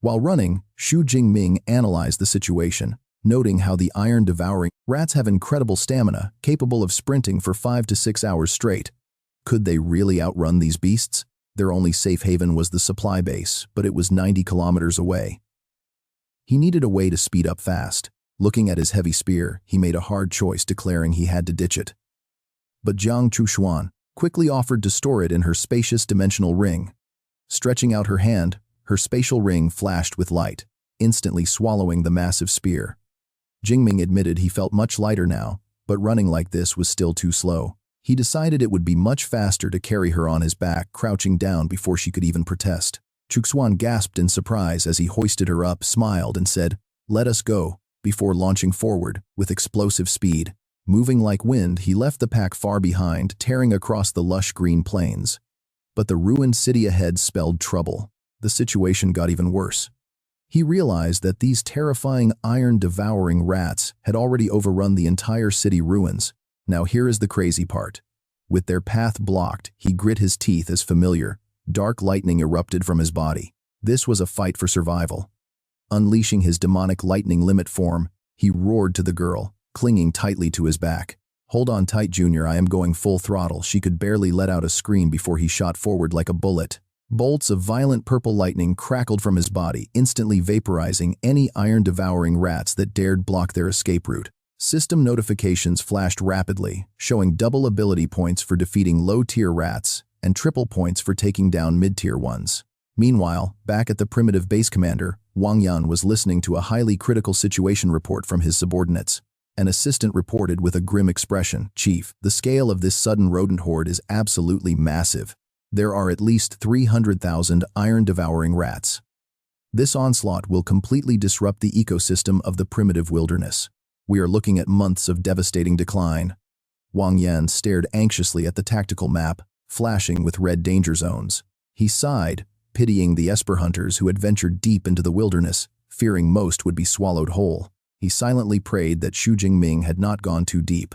While running, Xu Jingming analyzed the situation, noting how the iron-devouring rats have incredible stamina, capable of sprinting for 5 to 6 hours straight. Could they really outrun these beasts? Their only safe haven was the supply base, but it was 90 kilometers away. He needed a way to speed up fast. Looking at his heavy spear, he made a hard choice, declaring he had to ditch it. But Jiang Chuxuan quickly offered to store it in her spacious dimensional ring. Stretching out her hand, her spatial ring flashed with light, instantly swallowing the massive spear. Jingming admitted he felt much lighter now, but running like this was still too slow. He decided it would be much faster to carry her on his back, crouching down before she could even protest. Chuxuan gasped in surprise as he hoisted her up, smiled, and said, "Let us go," before launching forward with explosive speed. Moving like wind, he left the pack far behind, tearing across the lush green plains. But the ruined city ahead spelled trouble. The situation got even worse. He realized that these terrifying iron-devouring rats had already overrun the entire city ruins. Now here is the crazy part. With their path blocked, he grit his teeth as familiar. Dark lightning erupted from his body. This was a fight for survival. Unleashing his demonic lightning limit form, he roared to the girl, clinging tightly to his back. "Hold on tight, Junior, I am going full throttle." She could barely let out a scream before he shot forward like a bullet. Bolts of violent purple lightning crackled from his body, instantly vaporizing any iron-devouring rats that dared block their escape route. System notifications flashed rapidly, showing double ability points for defeating low-tier rats and triple points for taking down mid-tier ones. Meanwhile, back at the primitive base commander, Wang Yan was listening to a highly critical situation report from his subordinates. An assistant reported with a grim expression, "Chief, the scale of this sudden rodent horde is absolutely massive. There are at least 300,000 iron-devouring rats. This onslaught will completely disrupt the ecosystem of the primitive wilderness. We are looking at months of devastating decline." Wang Yan stared anxiously at the tactical map, flashing with red danger zones. He sighed, pitying the Esper hunters who had ventured deep into the wilderness, fearing most would be swallowed whole. He silently prayed that Xu Jingming had not gone too deep.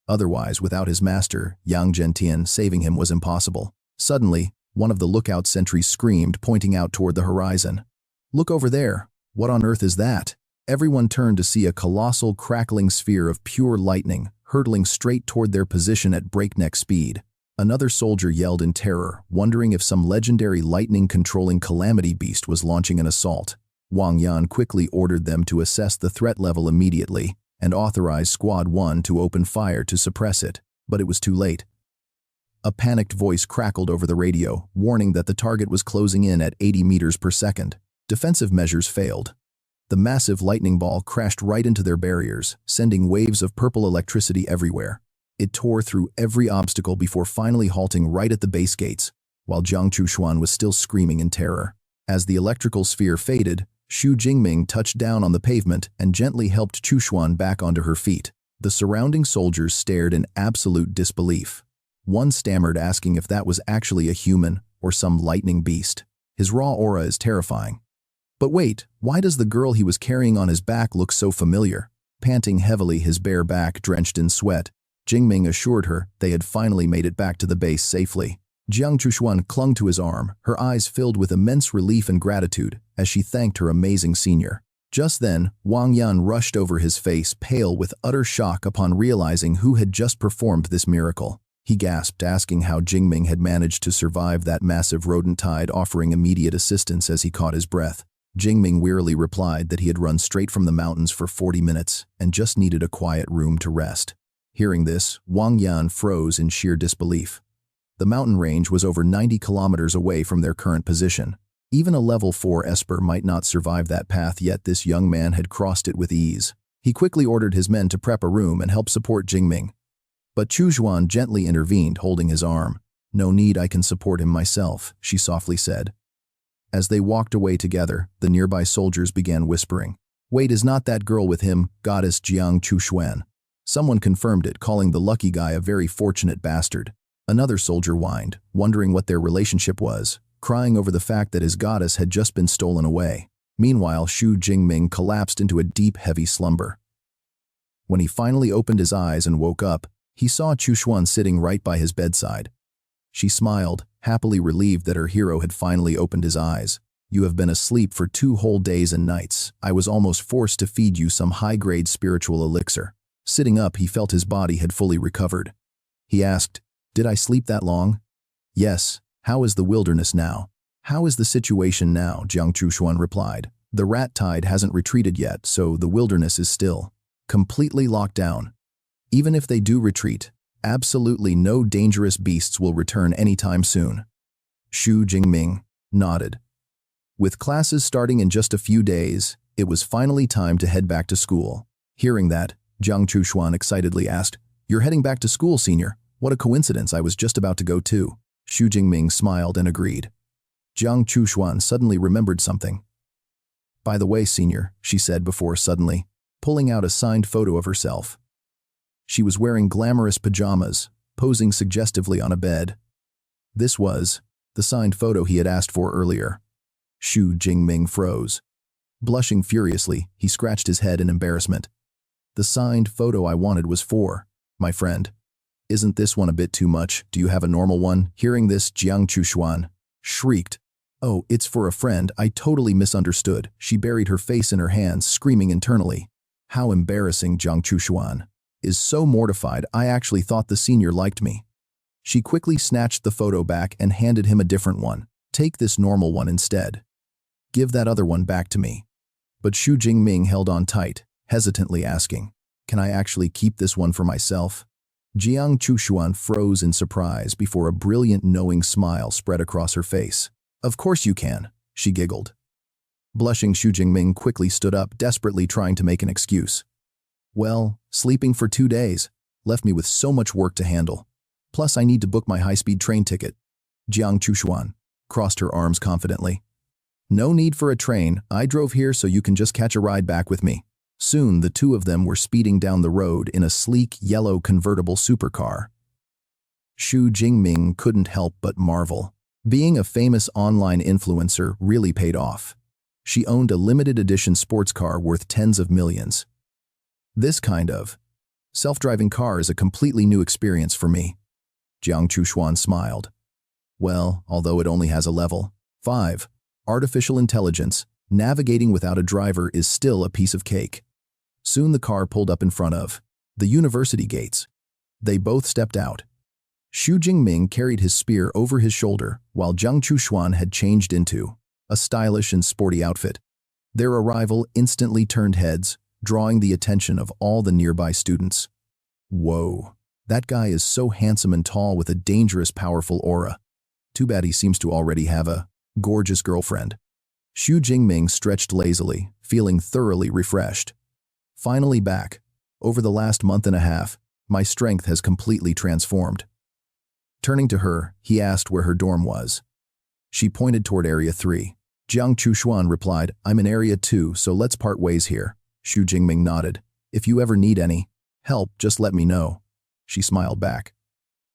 Otherwise, without his master, Yang Zhentian, saving him was impossible. Suddenly, One of the lookout sentries screamed, pointing out toward the horizon. "Look over there! What on earth is that?" Everyone turned to see a colossal, crackling sphere of pure lightning, hurtling straight toward their position at breakneck speed. Another soldier yelled in terror, wondering if some legendary lightning-controlling calamity beast was launching an assault. Wang Yan quickly ordered them to assess the threat level immediately and authorized Squad 1 to open fire to suppress it, but it was too late. A panicked voice crackled over the radio, warning that the target was closing in at 80 meters per second. Defensive measures failed. The massive lightning ball crashed right into their barriers, sending waves of purple electricity everywhere. It tore through every obstacle before finally halting right at the base gates, while Jiang Chushuan was still screaming in terror. As the electrical sphere faded, Xu Jingming touched down on the pavement and gently helped Chushuan back onto her feet. The surrounding soldiers stared in absolute disbelief. One stammered, asking if that was actually a human or some lightning beast. His raw aura is terrifying. But wait, why does the girl he was carrying on his back look so familiar? Panting heavily, his bare back drenched in sweat, Jingming assured her they had finally made it back to the base safely. Jiang Chushuan clung to his arm, her eyes filled with immense relief and gratitude as she thanked her amazing senior. Just then, Wang Yan rushed over, his face pale with utter shock upon realizing who had just performed this miracle. He gasped, asking how Jingming had managed to survive that massive rodent tide, offering immediate assistance as he caught his breath. Jingming wearily replied that he had run straight from the mountains for 40 minutes and just needed a quiet room to rest. Hearing this, Wang Yan froze in sheer disbelief. The mountain range was over 90 kilometers away from their current position. Even a level 4 Esper might not survive that path, yet this young man had crossed it with ease. He quickly ordered his men to prep a room and help support Jingming. But Chushuan gently intervened, holding his arm. "No need, I can support him myself," she softly said. As they walked away together, the nearby soldiers began whispering. "Wait, is not that girl with him, Goddess Jiang Chushuan?" Someone confirmed it, calling the lucky guy a very fortunate bastard. Another soldier whined, wondering what their relationship was, crying over the fact that his goddess had just been stolen away. Meanwhile, Xu Jingming collapsed into a deep, heavy slumber. When he finally opened his eyes and woke up, he saw Chushuan sitting right by his bedside. She smiled, happily relieved that her hero had finally opened his eyes. "You have been asleep for 2 whole days and nights. I was almost forced to feed you some high-grade spiritual elixir." Sitting up, he felt his body had fully recovered. He asked, "Did I sleep that long?" "Yes. How is the wilderness now?" "How is the situation now?" Jiang Chushuan replied. "The rat tide hasn't retreated yet, so the wilderness is still completely locked down. Even if they do retreat, absolutely no dangerous beasts will return anytime soon." Xu Jingming nodded. With classes starting in just a few days, it was finally time to head back to school. Hearing that, Jiang Chushuan excitedly asked, "You're heading back to school, senior? What a coincidence, I was just about to go too." Xu Jingming smiled and agreed. Jiang Chushuan suddenly remembered something. "By the way, senior," she said before suddenly pulling out a signed photo of herself. She was wearing glamorous pajamas, posing suggestively on a bed. This was the signed photo he had asked for earlier. Xu Jingming froze. Blushing furiously, he scratched his head in embarrassment. "The signed photo I wanted was for my friend. Isn't this one a bit too much? Do you have a normal one?" Hearing this, Jiang Chushuan shrieked. "Oh, it's for a friend. I totally misunderstood." She buried her face in her hands, screaming internally. "How embarrassing." Jiang Chushuan is so mortified. "I actually thought the senior liked me." She quickly snatched the photo back and handed him a different one. "Take this normal one instead. Give that other one back to me." But Xu Jingming held on tight, hesitantly asking, "Can I actually keep this one for myself?" Jiang Chushuan froze in surprise before a brilliant knowing smile spread across her face. "Of course you can," she giggled. Blushing, Xu Jingming quickly stood up, desperately trying to make an excuse. "Well, sleeping for 2 days left me with so much work to handle. Plus I need to book my high-speed train ticket." Jiang Chushuan crossed her arms confidently. "No need for a train. I drove here so you can just catch a ride back with me." Soon, the two of them were speeding down the road in a sleek, yellow convertible supercar. Xu Jingming couldn't help but marvel. Being a famous online influencer really paid off. She owned a limited edition sports car worth tens of millions. "This kind of self-driving car is a completely new experience for me." Jiang Chushuan smiled. Well, although it only has a level 5. Artificial intelligence. Navigating without a driver is still a piece of cake. Soon the car pulled up in front of the university gates. They both stepped out. Xu Jingming carried his spear over his shoulder, while Jiang Chushuan had changed into a stylish and sporty outfit. Their arrival instantly turned heads, drawing the attention of all the nearby students. Whoa, that guy is so handsome and tall with a dangerous, powerful aura. Too bad he seems to already have a gorgeous girlfriend. Xu Jingming stretched lazily, feeling thoroughly refreshed. Finally back. Over the last month and a half, my strength has completely transformed. Turning to her, he asked where her dorm was. She pointed toward Area 3. Jiang Chushuan replied, I'm in Area 2, so let's part ways here. Xu Jingming nodded. If you ever need any help, just let me know. She smiled back.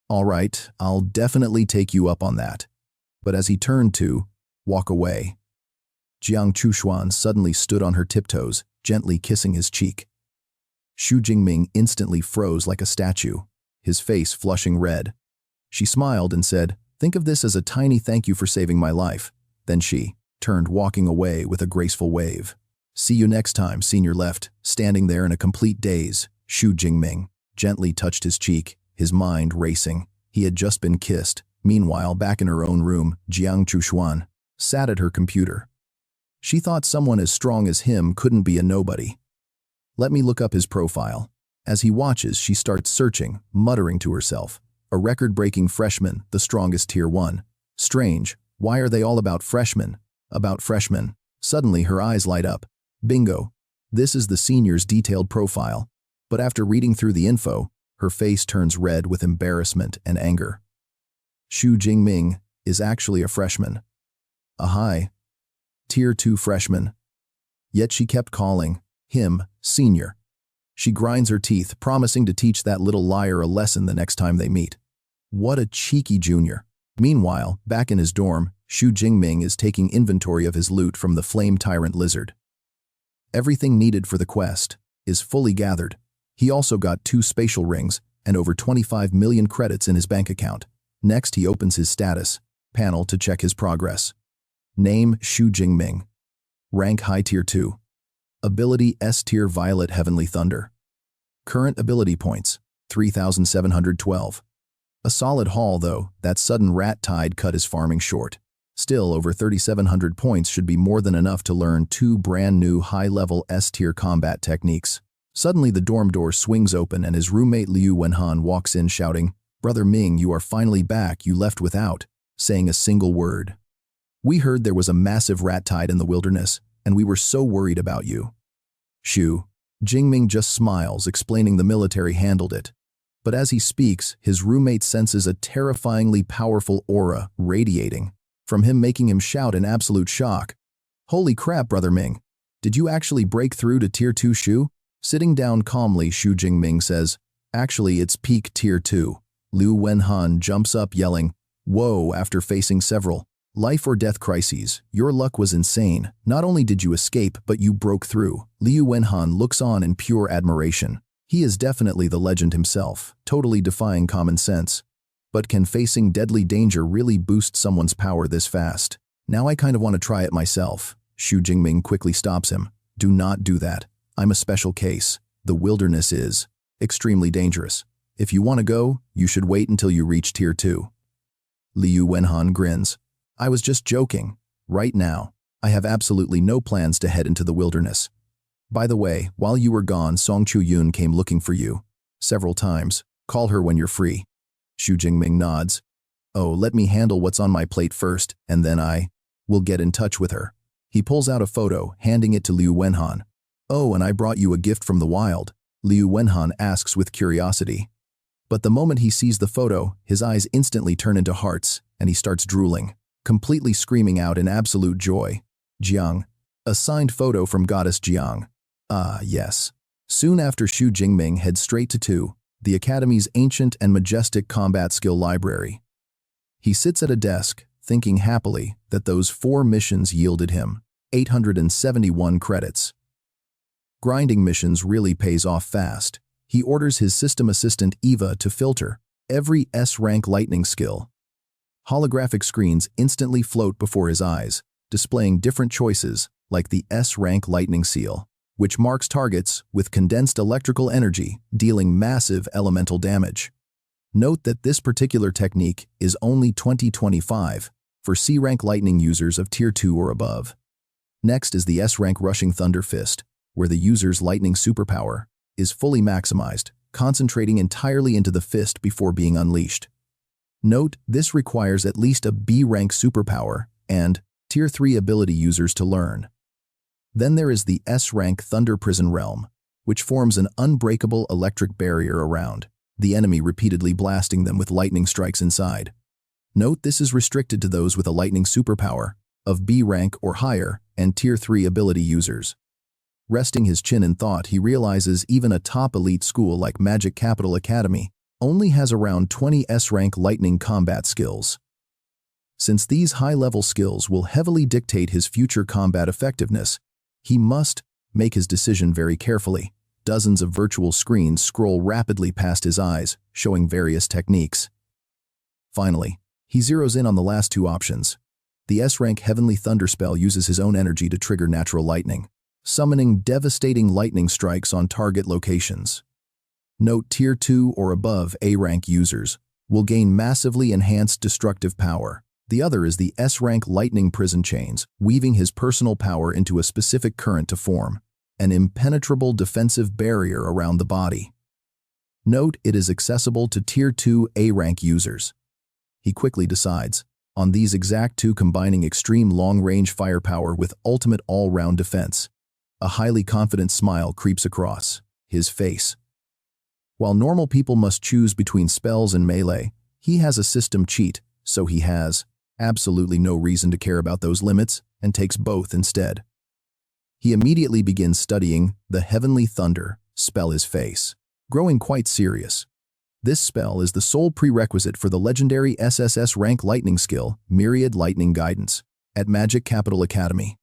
All right, I'll definitely take you up on that. But as he turned to walk away, Jiang Chushuan suddenly stood on her tiptoes, gently kissing his cheek. Xu Jingming instantly froze like a statue, his face flushing red. She smiled and said, think of this as a tiny thank you for saving my life. Then she turned, walking away with a graceful wave. See you next time, Senior left, standing there in a complete daze. Xu Jingming gently touched his cheek, his mind racing. He had just been kissed. Meanwhile, back in her own room, Jiang Chushuan sat at her computer. She thought someone as strong as him couldn't be a nobody. Let me look up his profile. As he watches, she starts searching, muttering to herself. A record-breaking freshman, the strongest tier 1. Strange, why are they all about freshmen? About freshmen. Suddenly her eyes light up. Bingo. This is the senior's detailed profile. But after reading through the info, her face turns red with embarrassment and anger. Xu Jingming is actually a freshman. A high tier 2 freshman. Yet she kept calling him senior. She grinds her teeth, promising to teach that little liar a lesson the next time they meet. What a cheeky junior. Meanwhile, back in his dorm, Xu Jingming is taking inventory of his loot from the flame tyrant lizard. Everything needed for the quest is fully gathered. He also got 2 spatial rings and over 25 million credits in his bank account. Next, he opens his status panel to check his progress. Name Xu Jingming. Rank high tier 2. Ability S tier Violet Heavenly Thunder. Current ability points 3,712. A solid haul though, that sudden rat tide cut his farming short. Still, over 3,700 points should be more than enough to learn 2 brand new high-level S-tier combat techniques. Suddenly the dorm door swings open and his roommate Liu Wenhan walks in shouting, Brother Ming, you are finally back, you left without saying a single word. We heard there was a massive rat tide in the wilderness, and we were so worried about you. Xu Jingming just smiles, explaining the military handled it. But as he speaks, his roommate senses a terrifyingly powerful aura radiating from him, making him shout in absolute shock. Holy crap, Brother Ming! Did you actually break through to Tier 2 Xu? Sitting down calmly, Xu Jingming says, Actually, it's peak Tier 2. Liu Wenhan jumps up yelling, Whoa, after facing several life or death crises. Your luck was insane. Not only did you escape, but you broke through. Liu Wenhan looks on in pure admiration. He is definitely the legend himself, totally defying common sense. But can facing deadly danger really boost someone's power this fast? Now I kind of want to try it myself. Xu Jingming quickly stops him. Do not do that. I'm a special case. The wilderness is extremely dangerous. If you want to go, you should wait until you reach Tier 2. Liu Wenhan grins. I was just joking. Right now, I have absolutely no plans to head into the wilderness. By the way, while you were gone, Song Chu-yun came looking for you several times. Call her when you're free. Xu Jingming nods. Oh, let me handle what's on my plate first, and then I will get in touch with her. He pulls out a photo, handing it to Liu Wenhan. Oh, and I brought you a gift from the wild, Liu Wenhan asks with curiosity. But the moment he sees the photo, his eyes instantly turn into hearts, and he starts drooling, completely screaming out in absolute joy. Jiang. A signed photo from Goddess Jiang. Ah, yes. Soon after, Xu Jingming heads straight to 2, the Academy's ancient and majestic combat skill library. He sits at a desk, thinking happily that those 4 missions yielded him 871 credits. Grinding missions really pays off fast. He orders his system assistant Eva to filter every S-rank lightning skill. Holographic screens instantly float before his eyes, displaying different choices like the S-rank lightning seal, which marks targets with condensed electrical energy, dealing massive elemental damage. Note that this particular technique is only 2025 for C-rank lightning users of Tier 2 or above. Next is the S-rank rushing Thunder Fist, where the user's lightning superpower is fully maximized, concentrating entirely into the fist before being unleashed. Note, this requires at least a B-rank superpower and Tier 3 ability users to learn. Then there is the S-rank Thunder Prison Realm, which forms an unbreakable electric barrier around the enemy, repeatedly blasting them with lightning strikes inside. Note, this is restricted to those with a lightning superpower of B rank or higher and Tier 3 ability users. Resting his chin in thought, he realizes even a top elite school like Magic Capital Academy only has around 20 S-rank lightning combat skills. Since these high-level skills will heavily dictate his future combat effectiveness, he must make his decision very carefully. Dozens of virtual screens scroll rapidly past his eyes, showing various techniques. Finally, he zeroes in on the last two options. The S-rank Heavenly Thunder spell uses his own energy to trigger natural lightning, summoning devastating lightning strikes on target locations. Note, Tier 2 or above A-rank users will gain massively enhanced destructive power. The other is the S-rank Lightning Prison Chains, weaving his personal power into a specific current to form an impenetrable defensive barrier around the body. Note, it is accessible to Tier 2 A-rank users. He quickly decides on these exact two, combining extreme long-range firepower with ultimate all-round defense. A highly confident smile creeps across his face. While normal people must choose between spells and melee, he has a system cheat, so he has absolutely no reason to care about those limits and takes both instead. He immediately begins studying the Heavenly Thunder spell, his face growing quite serious. This spell is the sole prerequisite for the legendary SSS rank lightning skill, Myriad Lightning Guidance, at Magic Capital Academy.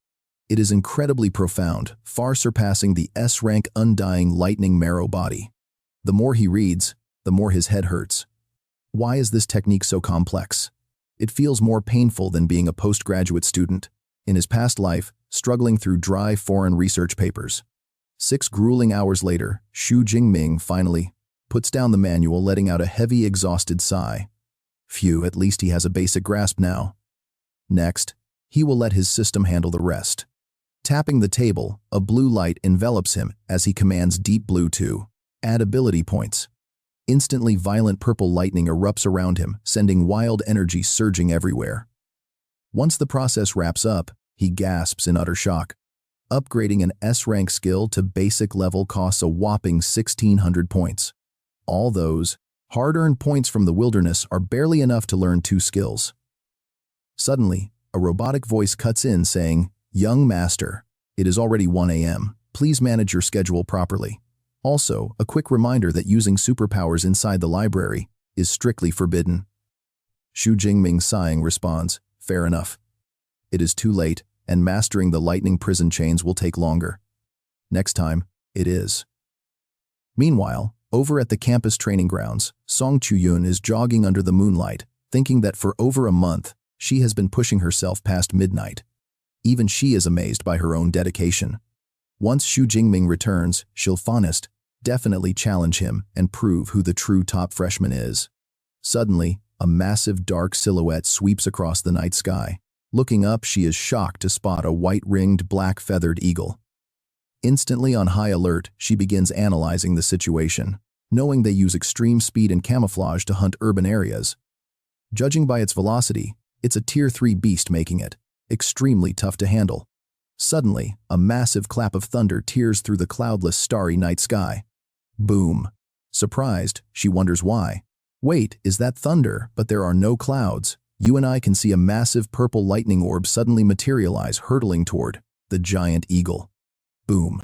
It is incredibly profound, far surpassing the S-rank Undying Lightning Marrow body. The more he reads, the more his head hurts. Why is this technique so complex? It feels more painful than being a postgraduate student in his past life, struggling through dry foreign research papers. 6 grueling hours later, Xu Jingming finally puts down the manual, letting out a heavy, exhausted sigh. Phew, at least he has a basic grasp now. Next, he will let his system handle the rest. Tapping the table, a blue light envelops him as he commands Deep Blue to add ability points. Instantly, violent purple lightning erupts around him, sending wild energy surging everywhere. Once the process wraps up, he gasps in utter shock. Upgrading an S-rank skill to basic level costs a whopping 1,600 points. All those hard-earned points from the wilderness are barely enough to learn 2 skills. Suddenly, a robotic voice cuts in saying, "Young master, it is already 1 a.m. Please manage your schedule properly. Also, a quick reminder that using superpowers inside the library is strictly forbidden." Xu Jingming, sighing, responds, "Fair enough. It is too late, and mastering the lightning prison chains will take longer. Next time, it is." Meanwhile, over at the campus training grounds, Song Chuyun is jogging under the moonlight, thinking that for over a month, she has been pushing herself past midnight. Even she is amazed by her own dedication. Once Xu Jingming returns, she'll definitely challenge him and prove who the true top freshman is. Suddenly, a massive dark silhouette sweeps across the night sky. Looking up, she is shocked to spot a white-ringed, black-feathered eagle. Instantly on high alert, she begins analyzing the situation, knowing they use extreme speed and camouflage to hunt urban areas. Judging by its velocity, it's a Tier 3 beast, making it extremely tough to handle. Suddenly, a massive clap of thunder tears through the cloudless, starry night sky. Boom. Surprised, she wonders why. Wait, is that thunder? But there are no clouds. You and I can see a massive purple lightning orb suddenly materialize, hurtling toward the giant eagle. Boom.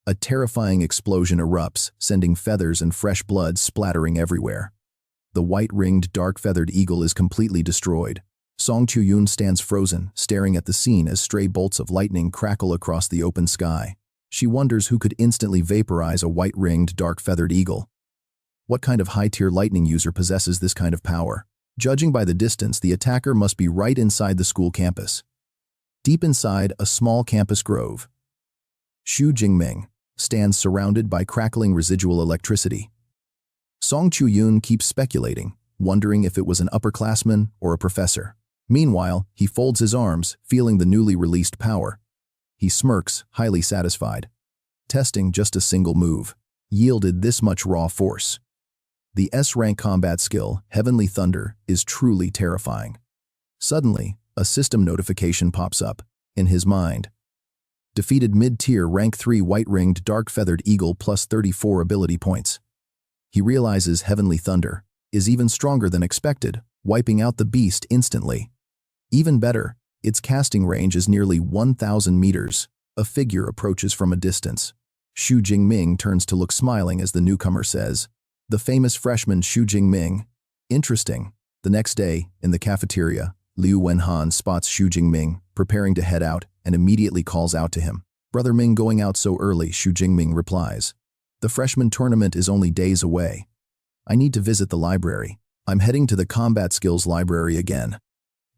A terrifying explosion erupts, sending feathers and fresh blood splattering everywhere. The white-ringed, dark-feathered eagle is completely destroyed. Song Chuyun stands frozen, staring at the scene as stray bolts of lightning crackle across the open sky. She wonders who could instantly vaporize a white-ringed, dark-feathered eagle. What kind of high-tier lightning user possesses this kind of power? Judging by the distance, the attacker must be right inside the school campus. Deep inside a small campus grove, Xu Jingming stands surrounded by crackling residual electricity. Song Chu-yun keeps speculating, wondering if it was an upperclassman or a professor. Meanwhile, he folds his arms, feeling the newly released power. He smirks, highly satisfied. Testing just a single move yielded this much raw force. The S-rank combat skill, Heavenly Thunder, is truly terrifying. Suddenly, a system notification pops up in his mind. Defeated mid-tier rank 3 white-ringed dark-feathered eagle plus 34 ability points. He realizes Heavenly Thunder is even stronger than expected, wiping out the beast instantly. Even better, its casting range is nearly 1,000 meters. A figure approaches from a distance. Xu Jingming turns to look, smiling as the newcomer says, "The famous freshman Xu Jingming. Interesting." The next day, in the cafeteria, Liu Wenhan spots Xu Jingming preparing to head out and immediately calls out to him. "Brother Ming, going out so early?" Xu Jingming replies. "The freshman tournament is only days away. I need to visit the library. I'm heading to the combat skills library again."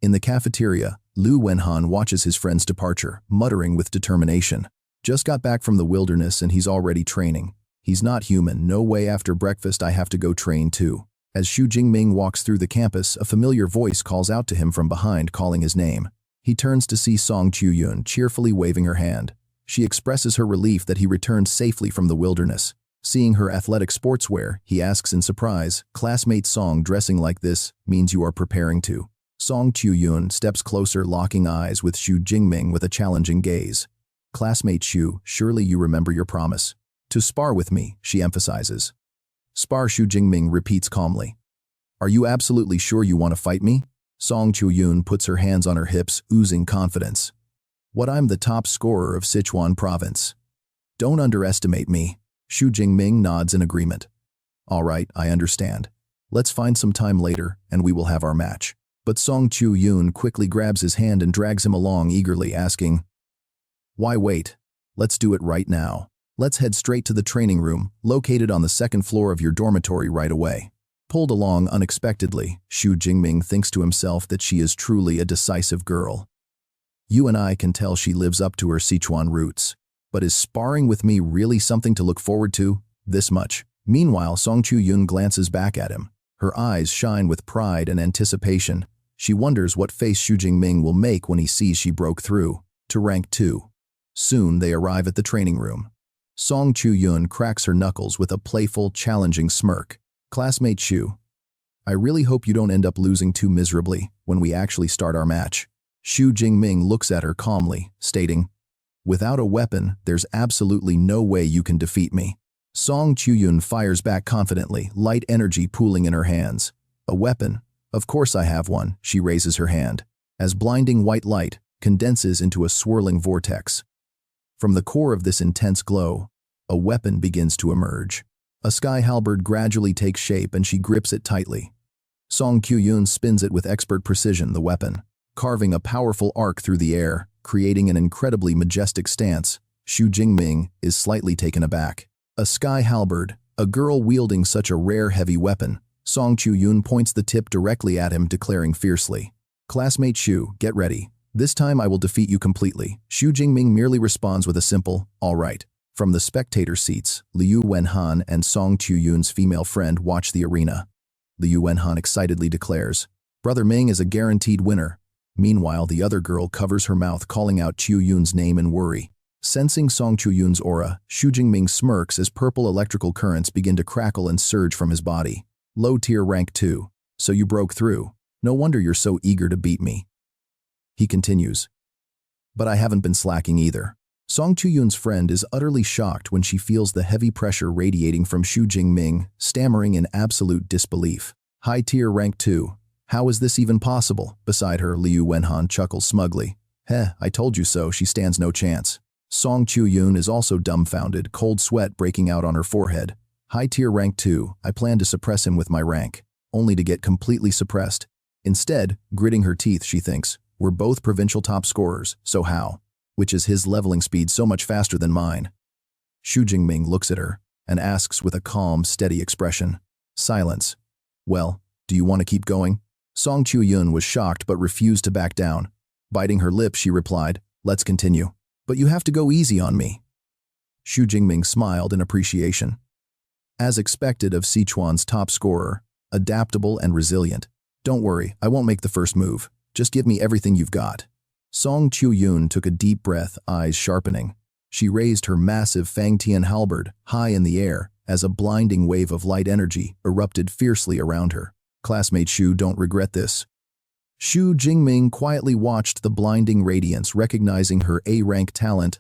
In the cafeteria, Liu Wenhan watches his friend's departure, muttering with determination. "Just got back from the wilderness and he's already training. He's not human. No way, after breakfast I have to go train too." As Xu Jingming walks through the campus, a familiar voice calls out to him from behind, calling his name. He turns to see Song Chu-yun cheerfully waving her hand. She expresses her relief that he returned safely from the wilderness. Seeing her athletic sportswear, he asks in surprise, "Classmate Song, dressing like this means you are preparing to?" Song Chu-yun steps closer, locking eyes with Xu Jingming with a challenging gaze. "Classmate Xu, surely you remember your promise. To spar with me," she emphasizes. "Spar," Xu Jingming repeats calmly. "Are you absolutely sure you want to fight me?" Song Chu-yun puts her hands on her hips, oozing confidence. "What, I'm the top scorer of Sichuan province. Don't underestimate me." Xu Jingming nods in agreement. "All right, I understand. Let's find some time later and we will have our match." But Song Chu-yun quickly grabs his hand and drags him along eagerly, asking, "Why wait? Let's do it right now. Let's head straight to the training room, located on the second floor of your dormitory right away." Pulled along unexpectedly, Xu Jingming thinks to himself that she is truly a decisive girl. You and I can tell she lives up to her Sichuan roots. But is sparring with me really something to look forward to? This much. Meanwhile, Song Chu-yun glances back at him. Her eyes shine with pride and anticipation. She wonders what face Xu Jingming will make when he sees she broke through to rank 2. Soon they arrive at the training room. Song Chu-yun cracks her knuckles with a playful, challenging smirk. "Classmate Xu, I really hope you don't end up losing too miserably when we actually start our match." Xu Jingming looks at her calmly, stating, "Without a weapon, there's absolutely no way you can defeat me." Song Chu-yun fires back confidently, light energy pooling in her hands. "A weapon? Of course I have one." She raises her hand, as blinding white light condenses into a swirling vortex. From the core of this intense glow, a weapon begins to emerge. A sky halberd gradually takes shape and she grips it tightly. Song Chu-yun spins it with expert precision, the weapon, carving a powerful arc through the air, creating an incredibly majestic stance. Xu Jingming is slightly taken aback. A sky halberd, a girl wielding such a rare heavy weapon. Song Chu-yun points the tip directly at him, declaring fiercely, "Classmate Xu, get ready. This time I will defeat you completely." Xu Jingming merely responds with a simple, "All right." From the spectator seats, Liu Wenhan and Song Chu-yun's female friend watch the arena. Liu Wenhan excitedly declares, "Brother Ming is a guaranteed winner." Meanwhile, the other girl covers her mouth, calling out Chu-yun's name in worry. Sensing Song Chu-yun's aura, Xu Jingming smirks as purple electrical currents begin to crackle and surge from his body. "Low tier rank 2. So you broke through. No wonder you're so eager to beat me." He continues, "But I haven't been slacking either." Song Chu-yun's friend is utterly shocked when she feels the heavy pressure radiating from Xu Jingming, stammering in absolute disbelief. "High tier rank 2. How is this even possible?" Beside her, Liu Wenhan chuckles smugly. I told you so, she stands no chance." Song Chu-yun is also dumbfounded, cold sweat breaking out on her forehead. "High tier rank 2, I plan to suppress him with my rank, only to get completely suppressed." Instead, gritting her teeth, she thinks, "We're both provincial top scorers, so how? Which is his leveling speed so much faster than mine?" Xu Jingming looks at her and asks with a calm, steady expression. Silence. "Well, do you want to keep going?" Song Chu-yun was shocked but refused to back down. Biting her lip, she replied, "Let's continue. But you have to go easy on me." Xu Jingming smiled in appreciation. As expected of Sichuan's top scorer, adaptable and resilient. "Don't worry, I won't make the first move. Just give me everything you've got." Song Chu-yun took a deep breath, eyes sharpening. She raised her massive Fangtian halberd high in the air as a blinding wave of light energy erupted fiercely around her. "Classmate Xu, don't regret this." Xu Jingming quietly watched the blinding radiance, recognizing her A-rank talent,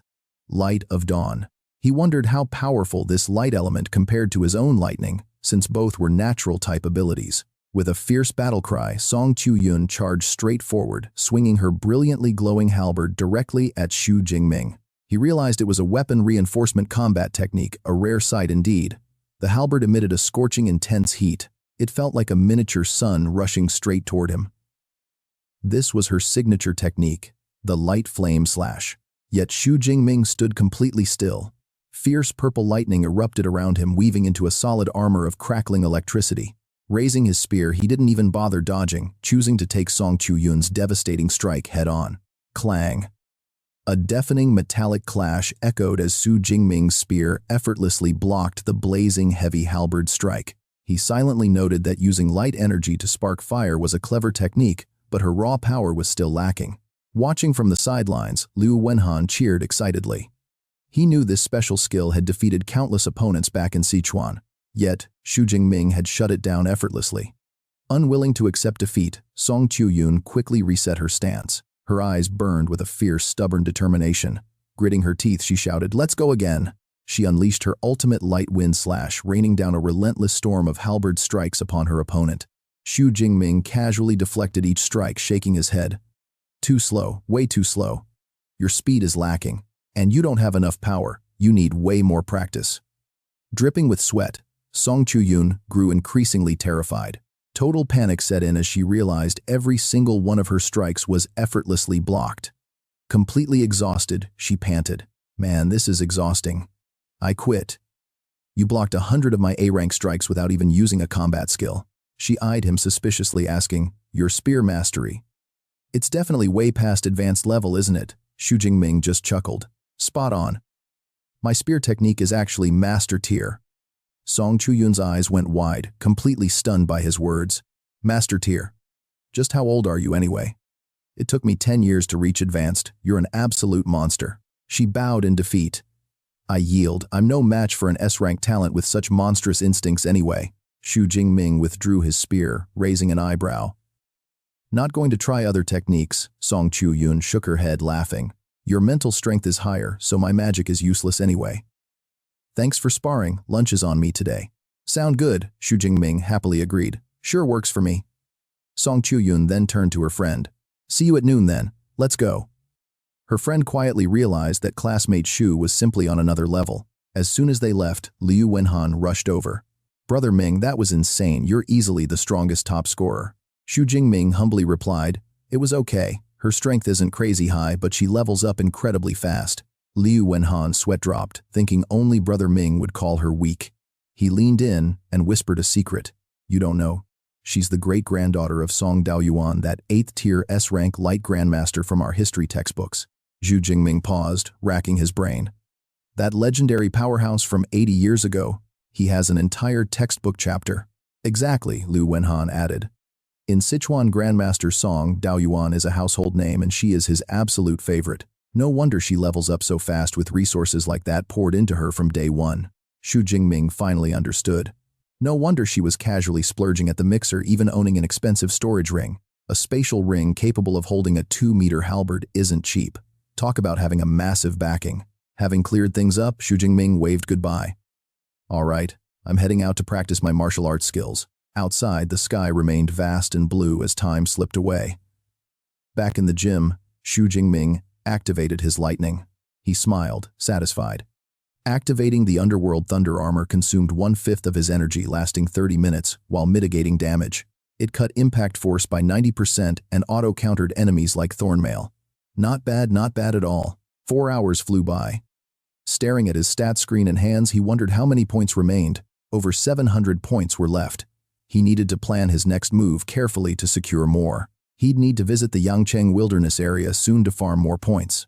Light of Dawn. He wondered how powerful this light element compared to his own lightning, since both were natural-type abilities. With a fierce battle cry, Song Chu-yun charged straight forward, swinging her brilliantly glowing halberd directly at Xu Jingming. He realized it was a weapon reinforcement combat technique, a rare sight indeed. The halberd emitted a scorching, intense heat. It felt like a miniature sun rushing straight toward him. This was her signature technique, the light flame slash. Yet Xu Jingming stood completely still. Fierce purple lightning erupted around him, weaving into a solid armor of crackling electricity. Raising his spear, he didn't even bother dodging, choosing to take Song Chu-yun's devastating strike head-on. Clang! A deafening metallic clash echoed as Xu Jingming's spear effortlessly blocked the blazing heavy halberd strike. He silently noted that using light energy to spark fire was a clever technique, but her raw power was still lacking. Watching from the sidelines, Liu Wenhan cheered excitedly. He knew this special skill had defeated countless opponents back in Sichuan. Yet, Xu Jingming had shut it down effortlessly. Unwilling to accept defeat, Song Chu-yun quickly reset her stance. Her eyes burned with a fierce, stubborn determination. Gritting her teeth, she shouted, "Let's go again!" She unleashed her ultimate light wind slash, raining down a relentless storm of halberd strikes upon her opponent. Xu Jingming casually deflected each strike, shaking his head. "Too slow, way too slow. Your speed is lacking. And you don't have enough power. You need way more practice." Dripping with sweat, Song Chu-yun grew increasingly terrified. Total panic set in as she realized every single one of her strikes was effortlessly blocked. Completely exhausted, she panted, "Man, this is exhausting. I quit." "You blocked 100 of my A-rank strikes without even using a combat skill." She eyed him suspiciously, asking, "Your spear mastery? It's definitely way past advanced level, isn't it?" Xu Jingming just chuckled. "Spot on. My spear technique is actually master tier." Song Chu-yun's eyes went wide, completely stunned by his words. "Master tier? Just how old are you anyway?" "It took me 10 years to reach advanced. You're an absolute monster." She bowed in defeat. "I yield. I'm no match for an S-rank talent with such monstrous instincts anyway." Xu Jingming withdrew his spear, raising an eyebrow. "Not going to try other techniques?" Song Chu-yun shook her head, laughing. "Your mental strength is higher, so my magic is useless anyway." "Thanks for sparring. Lunch is on me today." "Sound good," Xu Jingming happily agreed. "Sure works for me." Song Chu-yun then turned to her friend. "See you at noon then. Let's go." Her friend quietly realized that classmate Xu was simply on another level. As soon as they left, Liu Wenhan rushed over. "Brother Ming, that was insane. You're easily the strongest top scorer." Xu Jingming humbly replied, "It was okay. Her strength isn't crazy high, but she levels up incredibly fast." Liu Wenhan's sweat dropped, thinking only Brother Ming would call her weak. He leaned in and whispered a secret. "You don't know. She's the great-granddaughter of Song Daoyuan, that 8th-tier S-rank light grandmaster from our history textbooks." Xu Jingming paused, racking his brain. "That legendary powerhouse from 80 years ago? He has an entire textbook chapter." "Exactly," Liu Wenhan added. "In Sichuan Grandmaster Song Daoyuan is a household name, and she is his absolute favorite. No wonder she levels up so fast with resources like that poured into her from day one." Xu Jingming finally understood. No wonder she was casually splurging at the mixer, even owning an expensive storage ring. A spatial ring capable of holding a 2-meter halberd isn't cheap. Talk about having a massive backing. Having cleared things up, Xu Jingming waved goodbye. "All right, I'm heading out to practice my martial arts skills." Outside, the sky remained vast and blue as time slipped away. Back in the gym, Xu Jingming activated his lightning. He smiled, satisfied. Activating the underworld thunder armor consumed 1/5 of his energy, lasting 30 minutes, while mitigating damage. It cut impact force by 90% and auto-countered enemies like Thornmail. Not bad at all. 4 hours flew by. Staring at his stat screen and hands, he wondered how many points remained. Over 700 points were left. He needed to plan his next move carefully to secure more. He'd need to visit the Yangcheng Wilderness area soon to farm more points.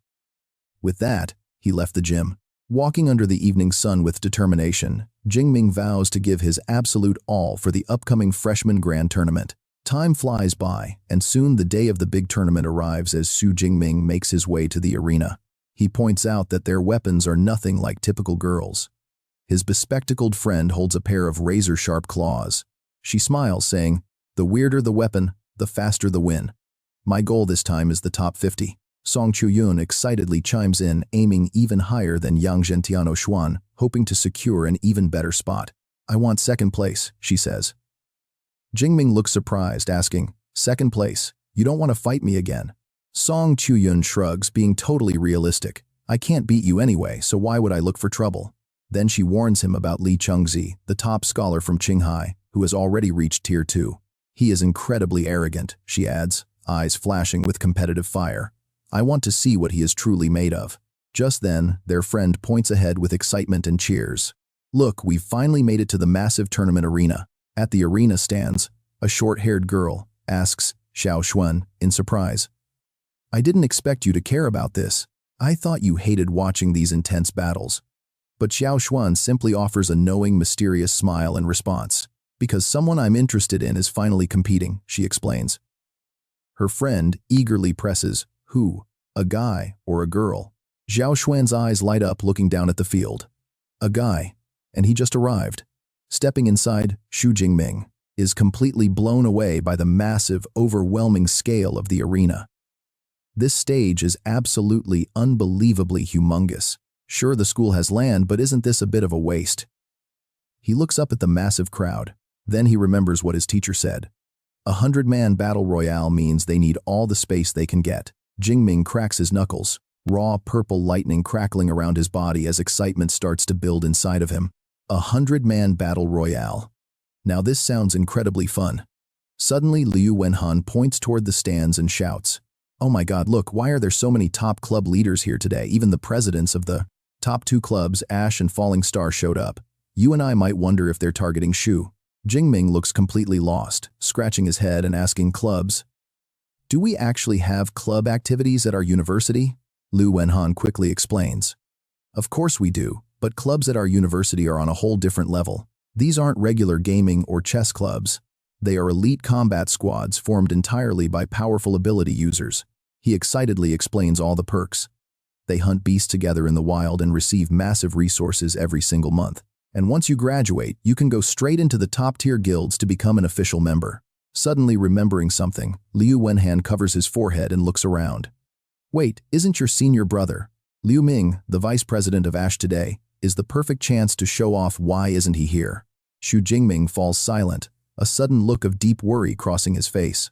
With that, he left the gym. Walking under the evening sun with determination, Jing Ming vows to give his absolute all for the upcoming freshman grand tournament. Time flies by, and soon the day of the big tournament arrives as Xu Jingming makes his way to the arena. He points out that their weapons are nothing like typical girls. His bespectacled friend holds a pair of razor-sharp claws. She smiles, saying, "The weirder the weapon, the faster the win. My goal this time is the top 50. Song Chuyun excitedly chimes in, aiming even higher than Yang Zhentiano Xuan, hoping to secure an even better spot. "I want second place," she says. Jingming looks surprised, asking, "Second place? You don't want to fight me again?" Song Chuyun shrugs, being totally realistic. "I can't beat you anyway, so why would I look for trouble?" Then she warns him about Li Chengzi, the top scholar from Qinghai, who has already reached Tier 2. "He is incredibly arrogant," she adds, eyes flashing with competitive fire. "I want to see what he is truly made of." Just then, their friend points ahead with excitement and cheers. "Look, we've finally made it to the massive tournament arena." At the arena stands a short-haired girl, asks Xiao Xuan in surprise. "I didn't expect you to care about this. I thought you hated watching these intense battles." But Xiao Xuan simply offers a knowing, mysterious smile in response. "Because someone I'm interested in is finally competing," she explains. Her friend eagerly presses, "Who? A guy or a girl?" Xiao Xuan's eyes light up looking down at the field. "A guy, and he just arrived." Stepping inside, Xu Jingming is completely blown away by the massive, overwhelming scale of the arena. This stage is absolutely unbelievably humongous. Sure, the school has land, but isn't this a bit of a waste? He looks up at the massive crowd. Then he remembers what his teacher said. 100-man battle royale means they need all the space they can get. Jingming cracks his knuckles, raw purple lightning crackling around his body as excitement starts to build inside of him. 100-man battle royale. Now this sounds incredibly fun. Suddenly, Liu Wenhan points toward the stands and shouts, "Oh my god, look, why are there so many top club leaders here today? Even the presidents of the top 2 clubs, Ash and Falling Star, showed up. You and I might wonder if they're targeting Xu." Jingming looks completely lost, scratching his head and asking, "Clubs? Do we actually have club activities at our university?" Liu Wenhan quickly explains. "Of course we do, but clubs at our university are on a whole different level. These aren't regular gaming or chess clubs. They are elite combat squads formed entirely by powerful ability users." He excitedly explains all the perks. They hunt beasts together in the wild and receive massive resources every single month. And once you graduate, you can go straight into the top-tier guilds to become an official member. Suddenly remembering something, Liu Wenhan covers his forehead and looks around. "Wait, isn't your senior brother, Liu Ming, the vice president of Ash today, is the perfect chance to show off why isn't he here?" Xu Jingming falls silent, a sudden look of deep worry crossing his face.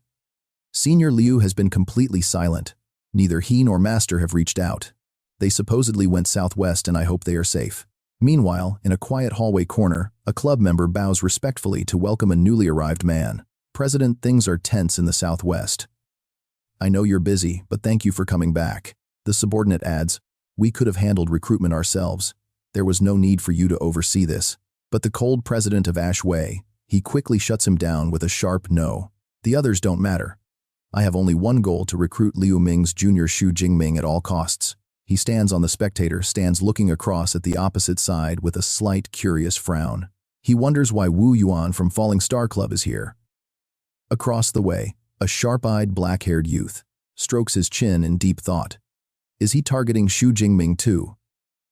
Senior Liu has been completely silent. Neither he nor Master have reached out. They supposedly went southwest and I hope they are safe. Meanwhile, in a quiet hallway corner, a club member bows respectfully to welcome a newly arrived man. "President, things are tense in the southwest. I know you're busy, but thank you for coming back." The subordinate adds, "We could have handled recruitment ourselves. There was no need for you to oversee this." But the cold president of Ash Wei, he quickly shuts him down with a sharp no. "The others don't matter. I have only one goal: to recruit Liu Ming's junior Xu Jingming at all costs." He stands on the spectator, stands looking across at the opposite side with a slight, curious frown. He wonders why Wu Yuan from Falling Star Club is here. Across the way, a sharp-eyed, black-haired youth strokes his chin in deep thought. Is he targeting Xu Jingming too?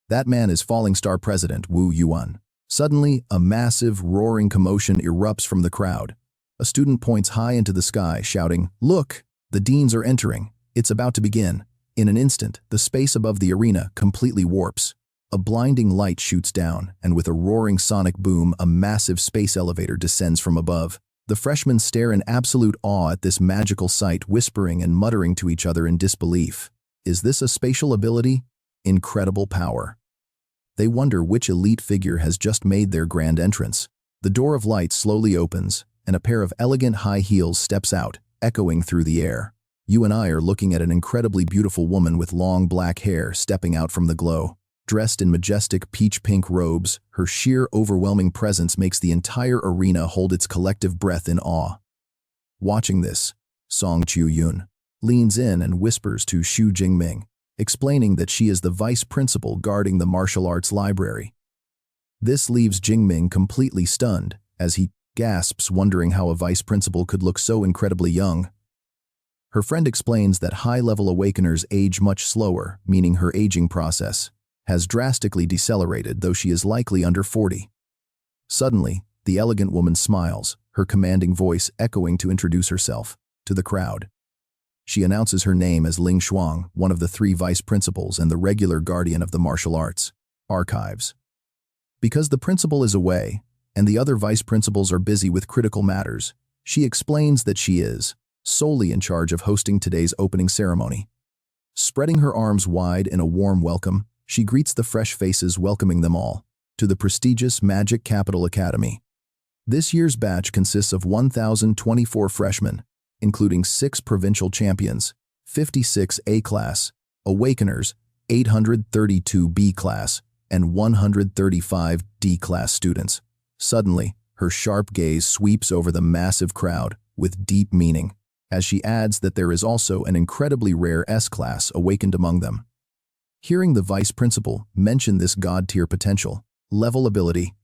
That man is Falling Star President Wu Yuan. Suddenly, a massive, roaring commotion erupts from the crowd. A student points high into the sky, shouting, "Look! The deans are entering. It's about to begin." In an instant, the space above the arena completely warps. A blinding light shoots down, and with a roaring sonic boom, a massive space elevator descends from above. The freshmen stare in absolute awe at this magical sight, whispering and muttering to each other in disbelief. Is this a spatial ability? Incredible power. They wonder which elite figure has just made their grand entrance. The door of light slowly opens, and a pair of elegant high heels steps out, echoing through the air. You and I are looking at an incredibly beautiful woman with long black hair stepping out from the glow. Dressed in majestic peach-pink robes, her sheer overwhelming presence makes the entire arena hold its collective breath in awe. Watching this, Song Chu-yun leans in and whispers to Xu Jingming, explaining that she is the vice principal guarding the martial arts library. This leaves Jing Ming completely stunned, as he gasps, wondering how a vice principal could look so incredibly young. Her friend explains that high-level awakeners age much slower, meaning her aging process has drastically decelerated, though she is likely under 40. Suddenly, the elegant woman smiles, her commanding voice echoing to introduce herself to the crowd. She announces her name as Ling Shuang, one of the 3 vice principals and the regular guardian of the martial arts archives. Because the principal is away, and the other vice principals are busy with critical matters, she explains that she is solely in charge of hosting today's opening ceremony. Spreading her arms wide in a warm welcome, she greets the fresh faces, welcoming them all to the prestigious Magic Capital Academy. This year's batch consists of 1,024 freshmen, including 6 provincial champions, 56 A-class, awakeners, 832 B-class, and 135 D-class students. Suddenly, her sharp gaze sweeps over the massive crowd with deep meaning, as she adds that there is also an incredibly rare S-class awakened among them. Hearing the vice principal mention this god-tier potential level ability,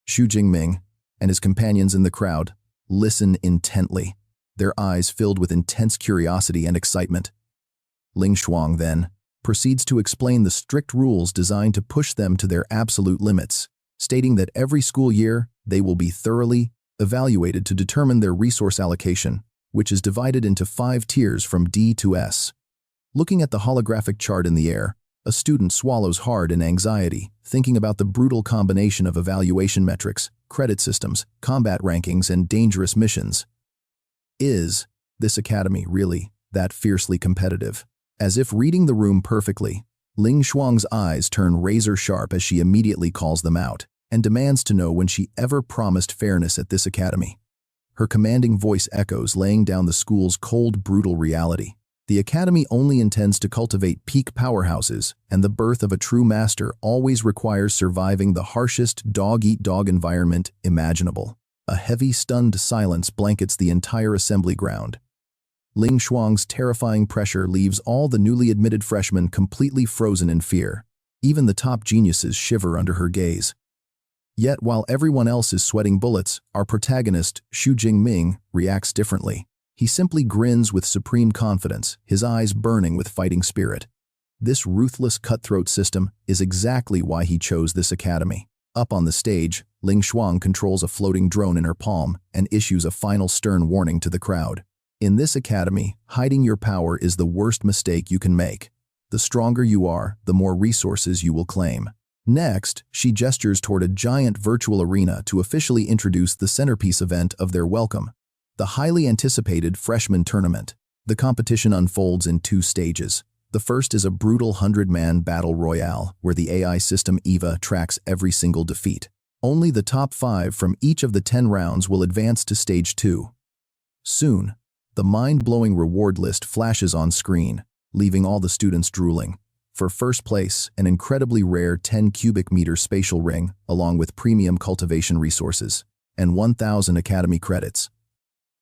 Xu Jingming and his companions in the crowd listen intently, their eyes filled with intense curiosity and excitement. Ling Shuang then proceeds to explain the strict rules designed to push them to their absolute limits, stating that every school year they will be thoroughly evaluated to determine their resource allocation, which is divided into 5 tiers from D to S. Looking at the holographic chart in the air, a student swallows hard in anxiety, thinking about the brutal combination of evaluation metrics, credit systems, combat rankings, and dangerous missions. Is this academy really that fiercely competitive? As if reading the room perfectly, Ling Shuang's eyes turn razor-sharp as she immediately calls them out and demands to know when she ever promised fairness at this academy. Her commanding voice echoes, laying down the school's cold, brutal reality. The academy only intends to cultivate peak powerhouses, and the birth of a true master always requires surviving the harshest dog-eat-dog environment imaginable. A heavy, stunned silence blankets the entire assembly ground. Ling Shuang's terrifying pressure leaves all the newly admitted freshmen completely frozen in fear. Even the top geniuses shiver under her gaze. Yet while everyone else is sweating bullets, our protagonist, Xu Jingming, reacts differently. He simply grins with supreme confidence, his eyes burning with fighting spirit. This ruthless cutthroat system is exactly why he chose this academy. Up on the stage, Ling Shuang controls a floating drone in her palm and issues a final stern warning to the crowd. In this academy, hiding your power is the worst mistake you can make. The stronger you are, the more resources you will claim. Next, she gestures toward a giant virtual arena to officially introduce the centerpiece event of their welcome, the highly anticipated freshman tournament. The competition unfolds in 2 stages. The first is a brutal 100-man battle royale, where the AI system EVA tracks every single defeat. Only the top 5 from each of the 10 rounds will advance to stage 2. Soon, the mind-blowing reward list flashes on screen, leaving all the students drooling. For first place, an incredibly rare 10 cubic meter spatial ring, along with premium cultivation resources, and 1,000 academy credits.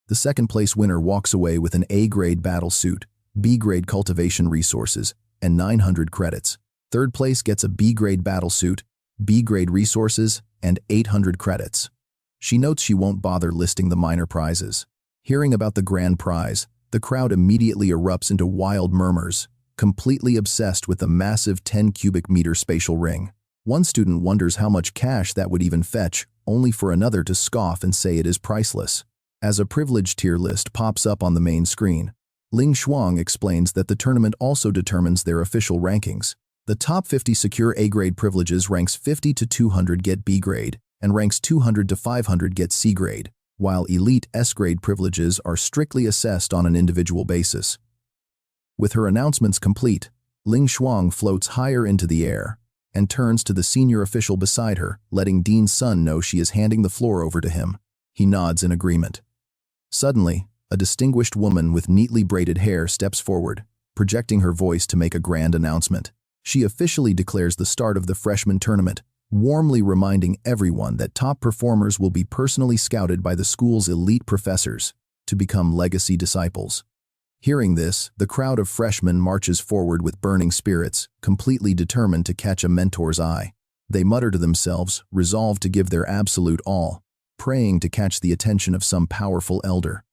The second place winner walks away with an A-grade battle suit, B-grade cultivation resources, and 900 credits. Third place gets a B-grade battle suit, B-grade resources, and 800 credits. She notes she won't bother listing the minor prizes. Hearing about the grand prize, the crowd immediately erupts into wild murmurs, completely obsessed with the massive 10 cubic meter spatial ring. One student wonders how much cash that would even fetch, only for another to scoff and say it is priceless. As a privilege tier list pops up on the main screen, Ling Shuang explains that the tournament also determines their official rankings. The top 50 secure A-grade privileges ranks 50 to 200 get B-grade, and ranks 200 to 500 get C-grade, while elite S-grade privileges are strictly assessed on an individual basis. With her announcements complete, Ling Shuang floats higher into the air and turns to the senior official beside her, letting Dean Sun know she is handing the floor over to him. He nods in agreement. Suddenly, a distinguished woman with neatly braided hair steps forward, projecting her voice to make a grand announcement. She officially declares the start of the freshman tournament, warmly reminding everyone that top performers will be personally scouted by the school's elite professors to become legacy disciples. Hearing this, the crowd of freshmen marches forward with burning spirits, completely determined to catch a mentor's eye. They mutter to themselves, resolved to give their absolute all, praying to catch the attention of some powerful elder.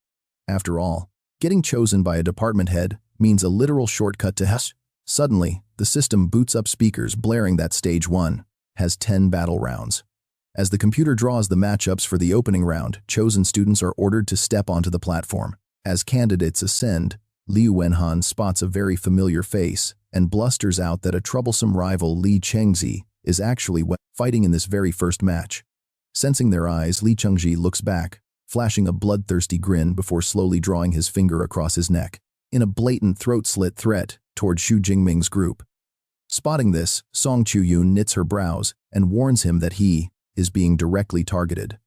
After all, getting chosen by a department head means a literal shortcut to hell. Suddenly, the system boots up speakers blaring that Stage 1 has 10 battle rounds. As the computer draws the matchups for the opening round, chosen students are ordered to step onto the platform. As candidates ascend, Liu Wenhan spots a very familiar face and blusters out that a troublesome rival Li Chengzi is actually fighting in this very first match. Sensing their eyes, Li Chengzi looks back, flashing a bloodthirsty grin before slowly drawing his finger across his neck, in a blatant throat-slit threat toward Xu Jingming's group. Spotting this, Song Chuyun knits her brows and warns him that he is being directly targeted.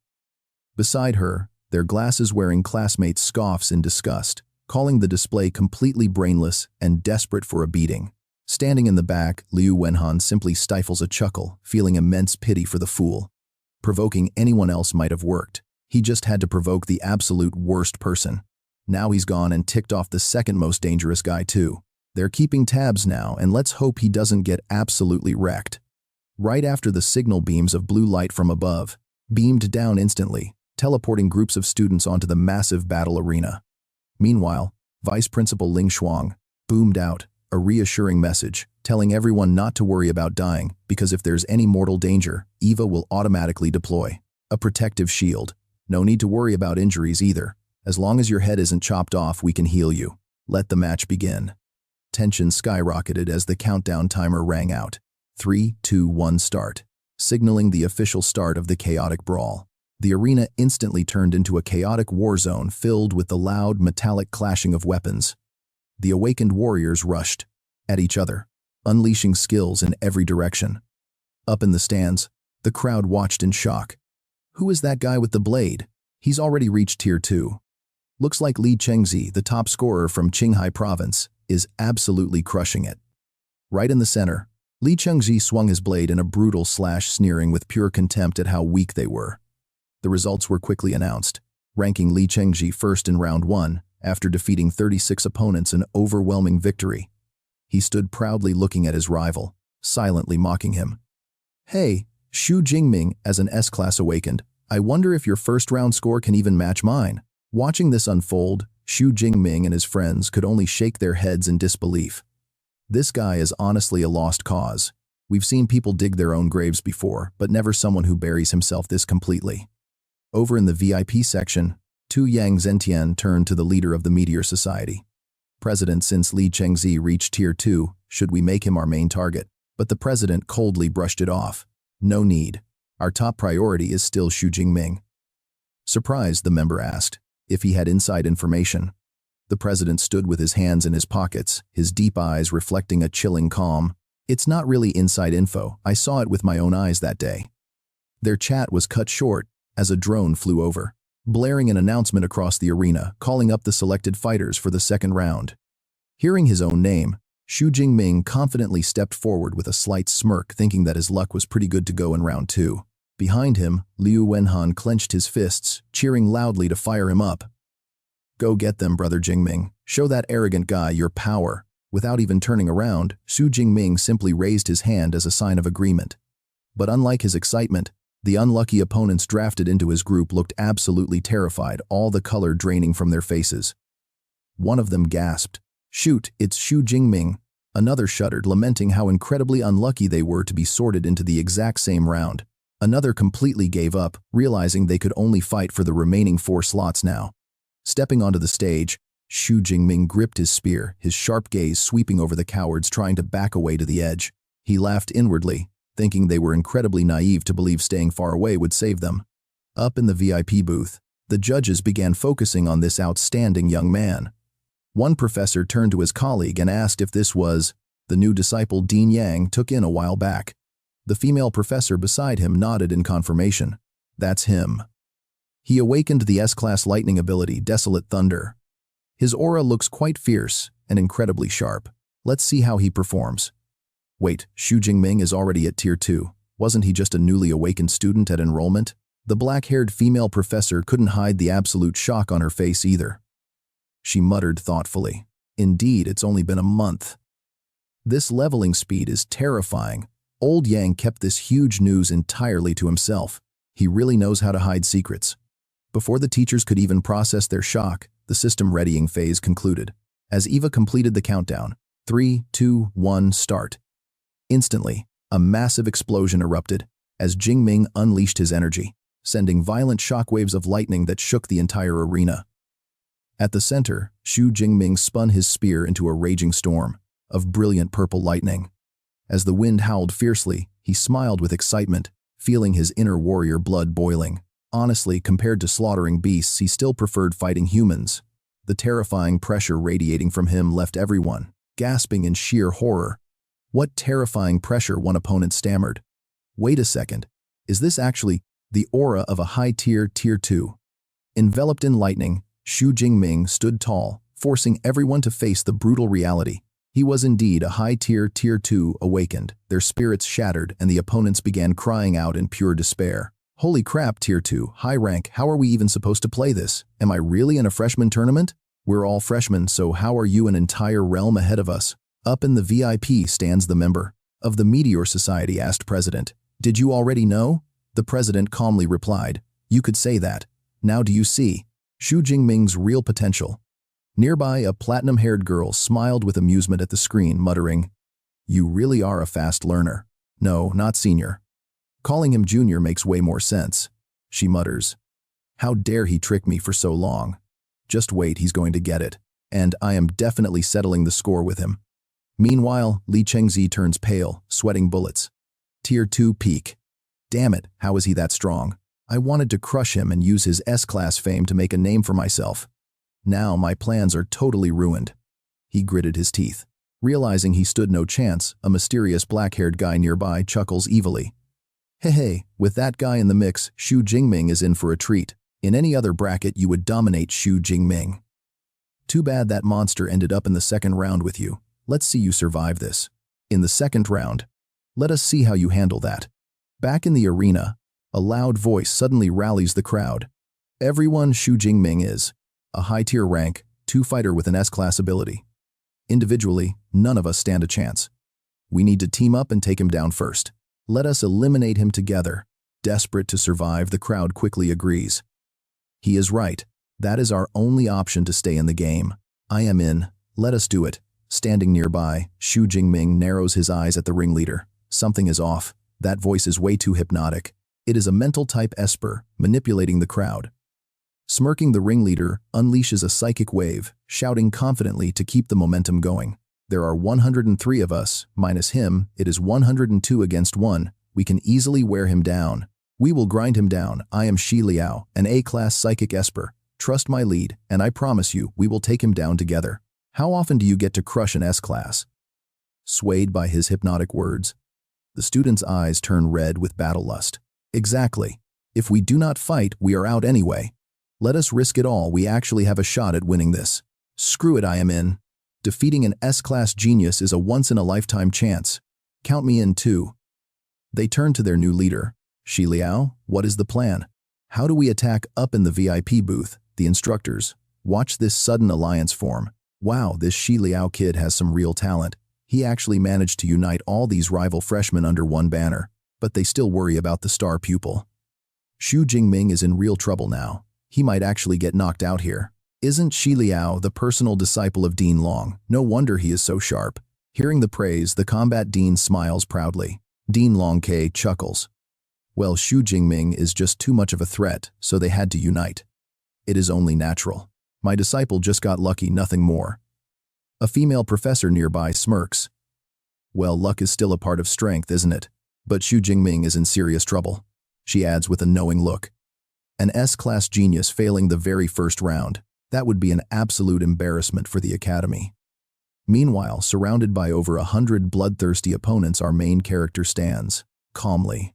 Beside her, their glasses-wearing classmate scoffs in disgust, calling the display completely brainless and desperate for a beating. Standing in the back, Liu Wenhan simply stifles a chuckle, feeling immense pity for the fool. Provoking anyone else might have worked. He just had to provoke the absolute worst person. Now he's gone and ticked off the second most dangerous guy too. They're keeping tabs now, and let's hope he doesn't get absolutely wrecked. Right after the signal beams of blue light from above beamed down instantly, teleporting groups of students onto the massive battle arena. Meanwhile, Vice Principal Ling Shuang boomed out a reassuring message, telling everyone not to worry about dying because if there's any mortal danger, Eva will automatically deploy a protective shield. No need to worry about injuries either. As long as your head isn't chopped off, we can heal you. Let the match begin. Tension skyrocketed as the countdown timer rang out. 3, 2, 1, start, signaling the official start of the chaotic brawl. The arena instantly turned into a chaotic war zone filled with the loud, metallic clashing of weapons. The awakened warriors rushed at each other, unleashing skills in every direction. Up in the stands, the crowd watched in shock. Who is that guy with the blade? He's already reached Tier 2. Looks like Li Chengzi, the top scorer from Qinghai Province, is absolutely crushing it. Right in the center, Li Chengzi swung his blade in a brutal slash, sneering with pure contempt at how weak they were. The results were quickly announced, ranking Li Chengzi first in round 1 after defeating 36 opponents, an overwhelming victory. He stood proudly looking at his rival, silently mocking him. Hey, Xu Jingming, as an S-class awakened, I wonder if your first round score can even match mine. Watching this unfold, Xu Jingming and his friends could only shake their heads in disbelief. This guy is honestly a lost cause. We've seen people dig their own graves before, but never someone who buries himself this completely. Over in the VIP section, Tu Yang Zentian turned to the leader of the Meteor Society. President, since Li Chengzi reached Tier 2, should we make him our main target? But the president coldly brushed it off. No need. Our top priority is still Xu Jingming. Surprised, the member asked if he had inside information. The president stood with his hands in his pockets, his deep eyes reflecting a chilling calm. It's not really inside info. I saw it with my own eyes that day. Their chat was cut short as a drone flew over, blaring an announcement across the arena, calling up the selected fighters for the second round. Hearing his own name, Xu Jingming confidently stepped forward with a slight smirk, thinking that his luck was pretty good to go in round 2. Behind him, Liu Wenhan clenched his fists, cheering loudly to fire him up. Go get them, brother Jingming. Show that arrogant guy your power. Without even turning around, Xu Jingming simply raised his hand as a sign of agreement. But unlike his excitement, the unlucky opponents drafted into his group looked absolutely terrified, all the color draining from their faces. One of them gasped, "Shoot, it's Xu Jingming." Another shuddered, lamenting how incredibly unlucky they were to be sorted into the exact same round. Another completely gave up, realizing they could only fight for the remaining 4 slots now. Stepping onto the stage, Xu Jingming gripped his spear, his sharp gaze sweeping over the cowards trying to back away to the edge. He laughed inwardly, thinking they were incredibly naive to believe staying far away would save them. Up in the VIP booth, the judges began focusing on this outstanding young man. One professor turned to his colleague and asked if this was the new disciple Dean Yang took in a while back. The female professor beside him nodded in confirmation. That's him. He awakened the S-class lightning ability, Desolate Thunder. His aura looks quite fierce and incredibly sharp. Let's see how he performs. Wait, Xu Jingming is already at Tier 2. Wasn't he just a newly awakened student at enrollment? The black-haired female professor couldn't hide the absolute shock on her face either. She muttered thoughtfully. Indeed, it's only been a month. This leveling speed is terrifying. Old Yang kept this huge news entirely to himself. He really knows how to hide secrets. Before the teachers could even process their shock, the system readying phase concluded. As Eva completed the countdown, 3, 2, 1, start. Instantly, a massive explosion erupted as Jing Ming unleashed his energy, sending violent shockwaves of lightning that shook the entire arena. At the center, Xu Jingming spun his spear into a raging storm of brilliant purple lightning. As the wind howled fiercely, he smiled with excitement, feeling his inner warrior blood boiling. Honestly, compared to slaughtering beasts, he still preferred fighting humans. The terrifying pressure radiating from him left everyone gasping in sheer horror. What terrifying pressure, one opponent stammered. Wait a second, is this actually the aura of a high-tier Tier 2? Enveloped in lightning, Xu Jingming stood tall, forcing everyone to face the brutal reality. He was indeed a high-tier Tier 2 awakened. Their spirits shattered and the opponents began crying out in pure despair. Holy crap, Tier 2, high rank, how are we even supposed to play this? Am I really in a freshman tournament? We're all freshmen, so how are you an entire realm ahead of us? Up in the VIP stands the member of the Meteor Society, asked President. Did you already know? The President calmly replied. You could say that. Now do you see Xu Jingming's real potential? Nearby, a platinum-haired girl smiled with amusement at the screen, muttering, You really are a fast learner. No, not senior. Calling him junior makes way more sense. She mutters. How dare he trick me for so long? Just wait, he's going to get it. And I am definitely settling the score with him. Meanwhile, Li Chengzi turns pale, sweating bullets. Tier 2 peak. Damn it, how is he that strong? I wanted to crush him and use his S-class fame to make a name for myself. Now my plans are totally ruined. He gritted his teeth. Realizing he stood no chance, a mysterious black-haired guy nearby chuckles evilly. Hey, with that guy in the mix, Xu Jingming is in for a treat. In any other bracket, you would dominate Xu Jingming. Too bad that monster ended up in the second round with you. Let's see you survive this. In the second round, let us see how you handle that. Back in the arena, a loud voice suddenly rallies the crowd. Everyone, Xu Jingming is a high-tier rank, 2-fighter with an S-class ability. Individually, none of us stand a chance. We need to team up and take him down first. Let us eliminate him together. Desperate to survive, the crowd quickly agrees. He is right. That is our only option to stay in the game. I am in. Let us do it. Standing nearby, Xu Jingming narrows his eyes at the ringleader. Something is off. That voice is way too hypnotic. It is a mental-type esper, manipulating the crowd. Smirking, the ringleader unleashes a psychic wave, shouting confidently to keep the momentum going. There are 103 of us, minus him, it is 102 against 1. We can easily wear him down. We will grind him down. I am Xi Liao, an A-class psychic esper. Trust my lead, and I promise you, we will take him down together. How often do you get to crush an S-class? Swayed by his hypnotic words, the student's eyes turn red with battle lust. Exactly. If we do not fight, we are out anyway. Let us risk it all. We actually have a shot at winning this. Screw it, I am in. Defeating an S-class genius is a once-in-a-lifetime chance. Count me in too. They turn to their new leader. Xi Liao, what is the plan? How do we attack? Up in the VIP booth, the instructors watch this sudden alliance form. Wow, this Xi Liao kid has some real talent. He actually managed to unite all these rival freshmen under one banner, but they still worry about the star pupil. Xu Jingming is in real trouble now. He might actually get knocked out here. Isn't Xi Liao the personal disciple of Dean Long? No wonder he is so sharp. Hearing the praise, the combat dean smiles proudly. Dean Long K chuckles. Well, Xu Jingming is just too much of a threat, so they had to unite. It is only natural. My disciple just got lucky, nothing more. A female professor nearby smirks. Well, luck is still a part of strength, isn't it? But Xu Jingming is in serious trouble. She adds with a knowing look. An S-class genius failing the very first round. That would be an absolute embarrassment for the academy. Meanwhile, surrounded by over 100 bloodthirsty opponents, our main character stands, calmly.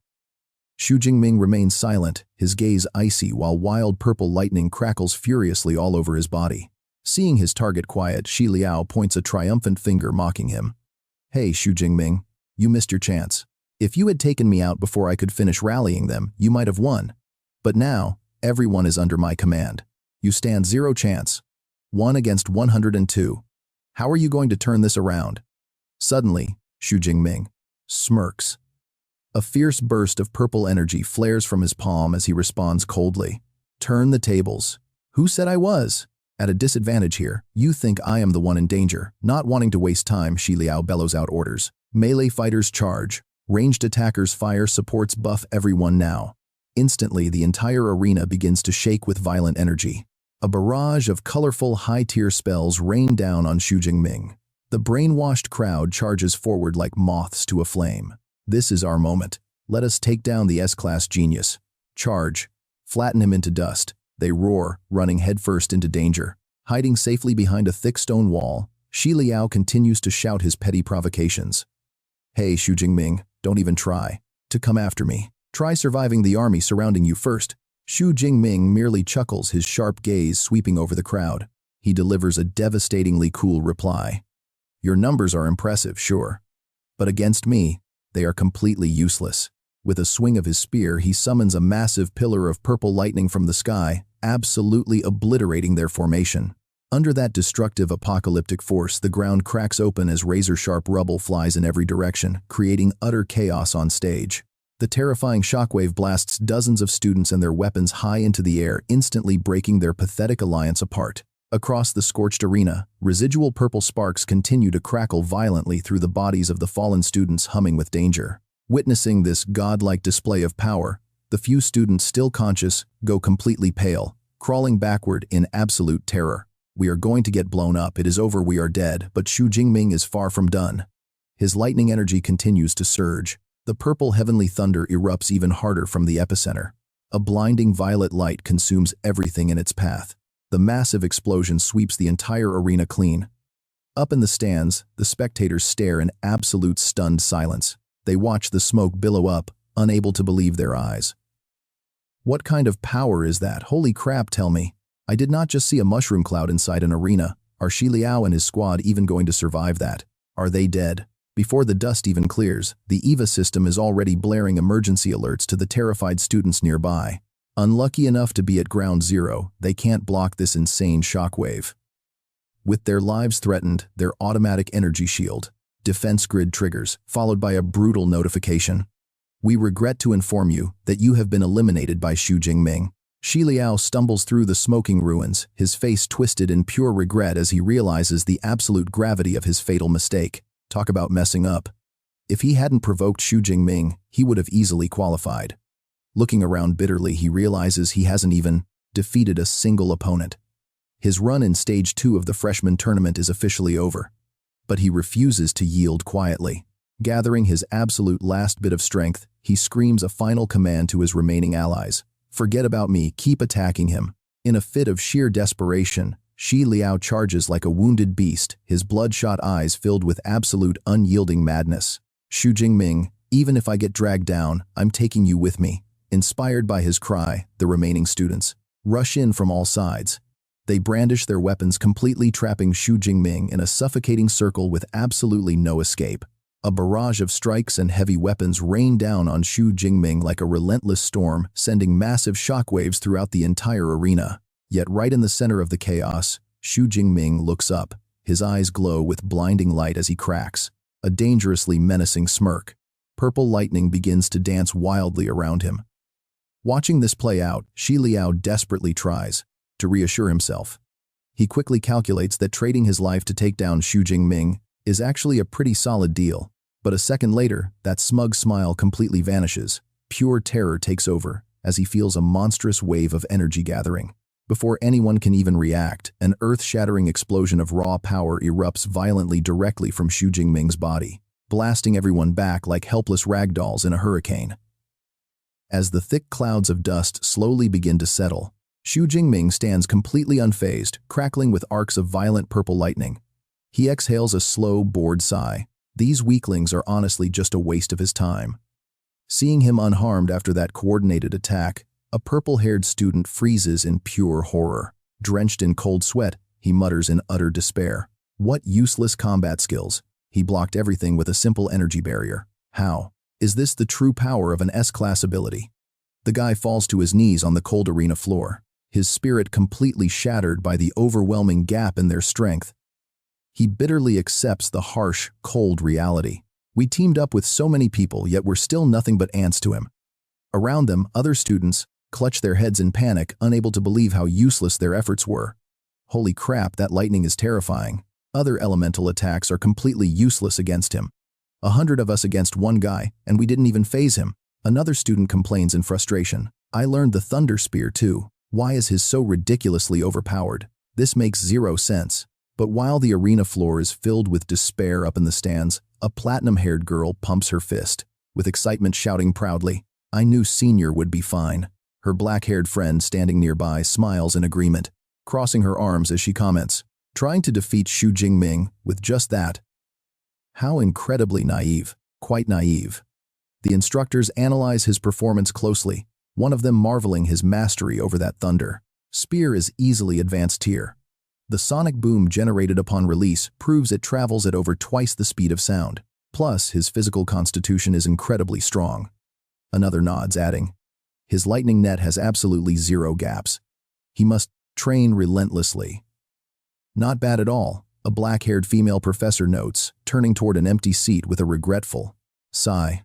Xu Jingming remains silent, his gaze icy while wild purple lightning crackles furiously all over his body. Seeing his target quiet, Xi Liao points a triumphant finger, mocking him. Hey, Xu Jingming, You missed your chance. If you had taken me out before I could finish rallying them, you might have won. But now, everyone is under my command. You stand 0 chance. 1 against 102. How are you going to turn this around? Suddenly, Xu Jingming smirks. A fierce burst of purple energy flares from his palm as he responds coldly. Turn the tables. Who said I was? At a disadvantage here, you think I am the one in danger. Not wanting to waste time, Xi Liao bellows out orders. Melee fighters charge. Ranged attackers fire, supports buff everyone now. Instantly, the entire arena begins to shake with violent energy. A barrage of colorful high-tier spells rain down on Xu Jingming. The brainwashed crowd charges forward like moths to a flame. This is our moment. Let us take down the S-class genius. Charge. Flatten him into dust. They roar, running headfirst into danger. Hiding safely behind a thick stone wall, Xi Liao continues to shout his petty provocations. Hey, Xu Jingming, don't even try to come after me. Try surviving the army surrounding you first. Xu Jingming merely chuckles, his sharp gaze sweeping over the crowd. He delivers a devastatingly cool reply. Your numbers are impressive, sure. But against me, they are completely useless. With a swing of his spear, he summons a massive pillar of purple lightning from the sky, absolutely obliterating their formation. Under that destructive apocalyptic force, the ground cracks open as razor-sharp rubble flies in every direction, creating utter chaos on stage. The terrifying shockwave blasts dozens of students and their weapons high into the air, instantly breaking their pathetic alliance apart. Across the scorched arena, residual purple sparks continue to crackle violently through the bodies of the fallen students, humming with danger. Witnessing this godlike display of power, the few students still conscious go completely pale, crawling backward in absolute terror. We are going to get blown up, it is over, we are dead, but Xu Jingming is far from done. His lightning energy continues to surge. The purple heavenly thunder erupts even harder from the epicenter. A blinding violet light consumes everything in its path. The massive explosion sweeps the entire arena clean. Up in the stands, the spectators stare in absolute stunned silence. They watch the smoke billow up, unable to believe their eyes. What kind of power is that? Holy crap, tell me. I did not just see a mushroom cloud inside an arena. Are Xi Liao and his squad even going to survive that? Are they dead? Before the dust even clears, the EVA system is already blaring emergency alerts to the terrified students nearby. Unlucky enough to be at ground zero, they can't block this insane shockwave. With their lives threatened, their automatic energy shield, defense grid triggers, followed by a brutal notification. We regret to inform you that you have been eliminated by Xu Jingming. Xi Liao stumbles through the smoking ruins, his face twisted in pure regret as he realizes the absolute gravity of his fatal mistake. Talk about messing up. If he hadn't provoked Xu Jingming, he would have easily qualified. Looking around bitterly, he realizes he hasn't even defeated a single opponent. His run in Stage 2 of the freshman tournament is officially over. But he refuses to yield quietly. Gathering his absolute last bit of strength, he screams a final command to his remaining allies. Forget about me, keep attacking him. In a fit of sheer desperation, Xi Liao charges like a wounded beast, his bloodshot eyes filled with absolute unyielding madness. Xu Jingming, even if I get dragged down, I'm taking you with me. Inspired by his cry, the remaining students rush in from all sides. They brandish their weapons, completely trapping Xu Jingming in a suffocating circle with absolutely no escape. A barrage of strikes and heavy weapons rain down on Xu Jingming like a relentless storm, sending massive shockwaves throughout the entire arena. Yet right in the center of the chaos, Xu Jingming looks up. His eyes glow with blinding light as he cracks a dangerously menacing smirk. Purple lightning begins to dance wildly around him. Watching this play out, Xi Liao desperately tries to reassure himself. He quickly calculates that trading his life to take down Xu Jingming is actually a pretty solid deal. But a second later, that smug smile completely vanishes. Pure terror takes over as he feels a monstrous wave of energy gathering. Before anyone can even react, an earth-shattering explosion of raw power erupts violently directly from Xu Jingming's body, blasting everyone back like helpless ragdolls in a hurricane. As the thick clouds of dust slowly begin to settle, Xu Jingming stands completely unfazed, crackling with arcs of violent purple lightning. He exhales a slow, bored sigh. These weaklings are honestly just a waste of his time. Seeing him unharmed after that coordinated attack, a purple-haired student freezes in pure horror. Drenched in cold sweat, he mutters in utter despair. What useless combat skills! He blocked everything with a simple energy barrier. How? Is this the true power of an S-class ability? The guy falls to his knees on the cold arena floor, his spirit completely shattered by the overwhelming gap in their strength. He bitterly accepts the harsh, cold reality. We teamed up with so many people, yet we're still nothing but ants to him. Around them, other students clutch their heads in panic, unable to believe how useless their efforts were. Holy crap, that lightning is terrifying. Other elemental attacks are completely useless against him. 100 of us against one guy, and we didn't even faze him. Another student complains in frustration. I learned the Thunder Spear too. Why is his so ridiculously overpowered? This makes zero sense. But while the arena floor is filled with despair up in the stands, a platinum-haired girl pumps her fist, with excitement shouting proudly, I knew Senior would be fine. Her black-haired friend standing nearby smiles in agreement, crossing her arms as she comments, trying to defeat Xu Jingming with just that. How incredibly naive, quite naive. The instructors analyze his performance closely, one of them marveling his mastery over that Thunder Spear is easily advanced tier. The sonic boom generated upon release proves it travels at over twice the speed of sound. Plus, his physical constitution is incredibly strong. Another nods, adding, his lightning net has absolutely zero gaps. He must train relentlessly. Not bad at all, a black-haired female professor notes, turning toward an empty seat with a regretful sigh.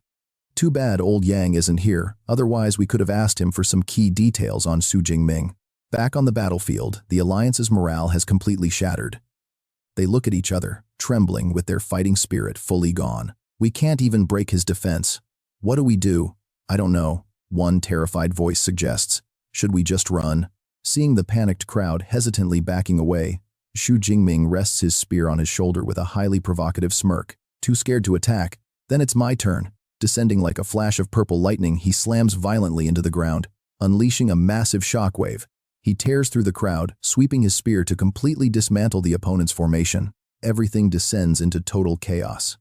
Too bad old Yang isn't here, otherwise we could have asked him for some key details on Xu Jingming. Back on the battlefield, the Alliance's morale has completely shattered. They look at each other, trembling with their fighting spirit fully gone. We can't even break his defense. What do we do? I don't know, one terrified voice suggests. Should we just run? Seeing the panicked crowd hesitantly backing away, Xu Jingming rests his spear on his shoulder with a highly provocative smirk, too scared to attack. Then it's my turn. Descending like a flash of purple lightning, he slams violently into the ground, unleashing a massive shockwave. He tears through the crowd, sweeping his spear to completely dismantle the opponent's formation. Everything descends into total chaos.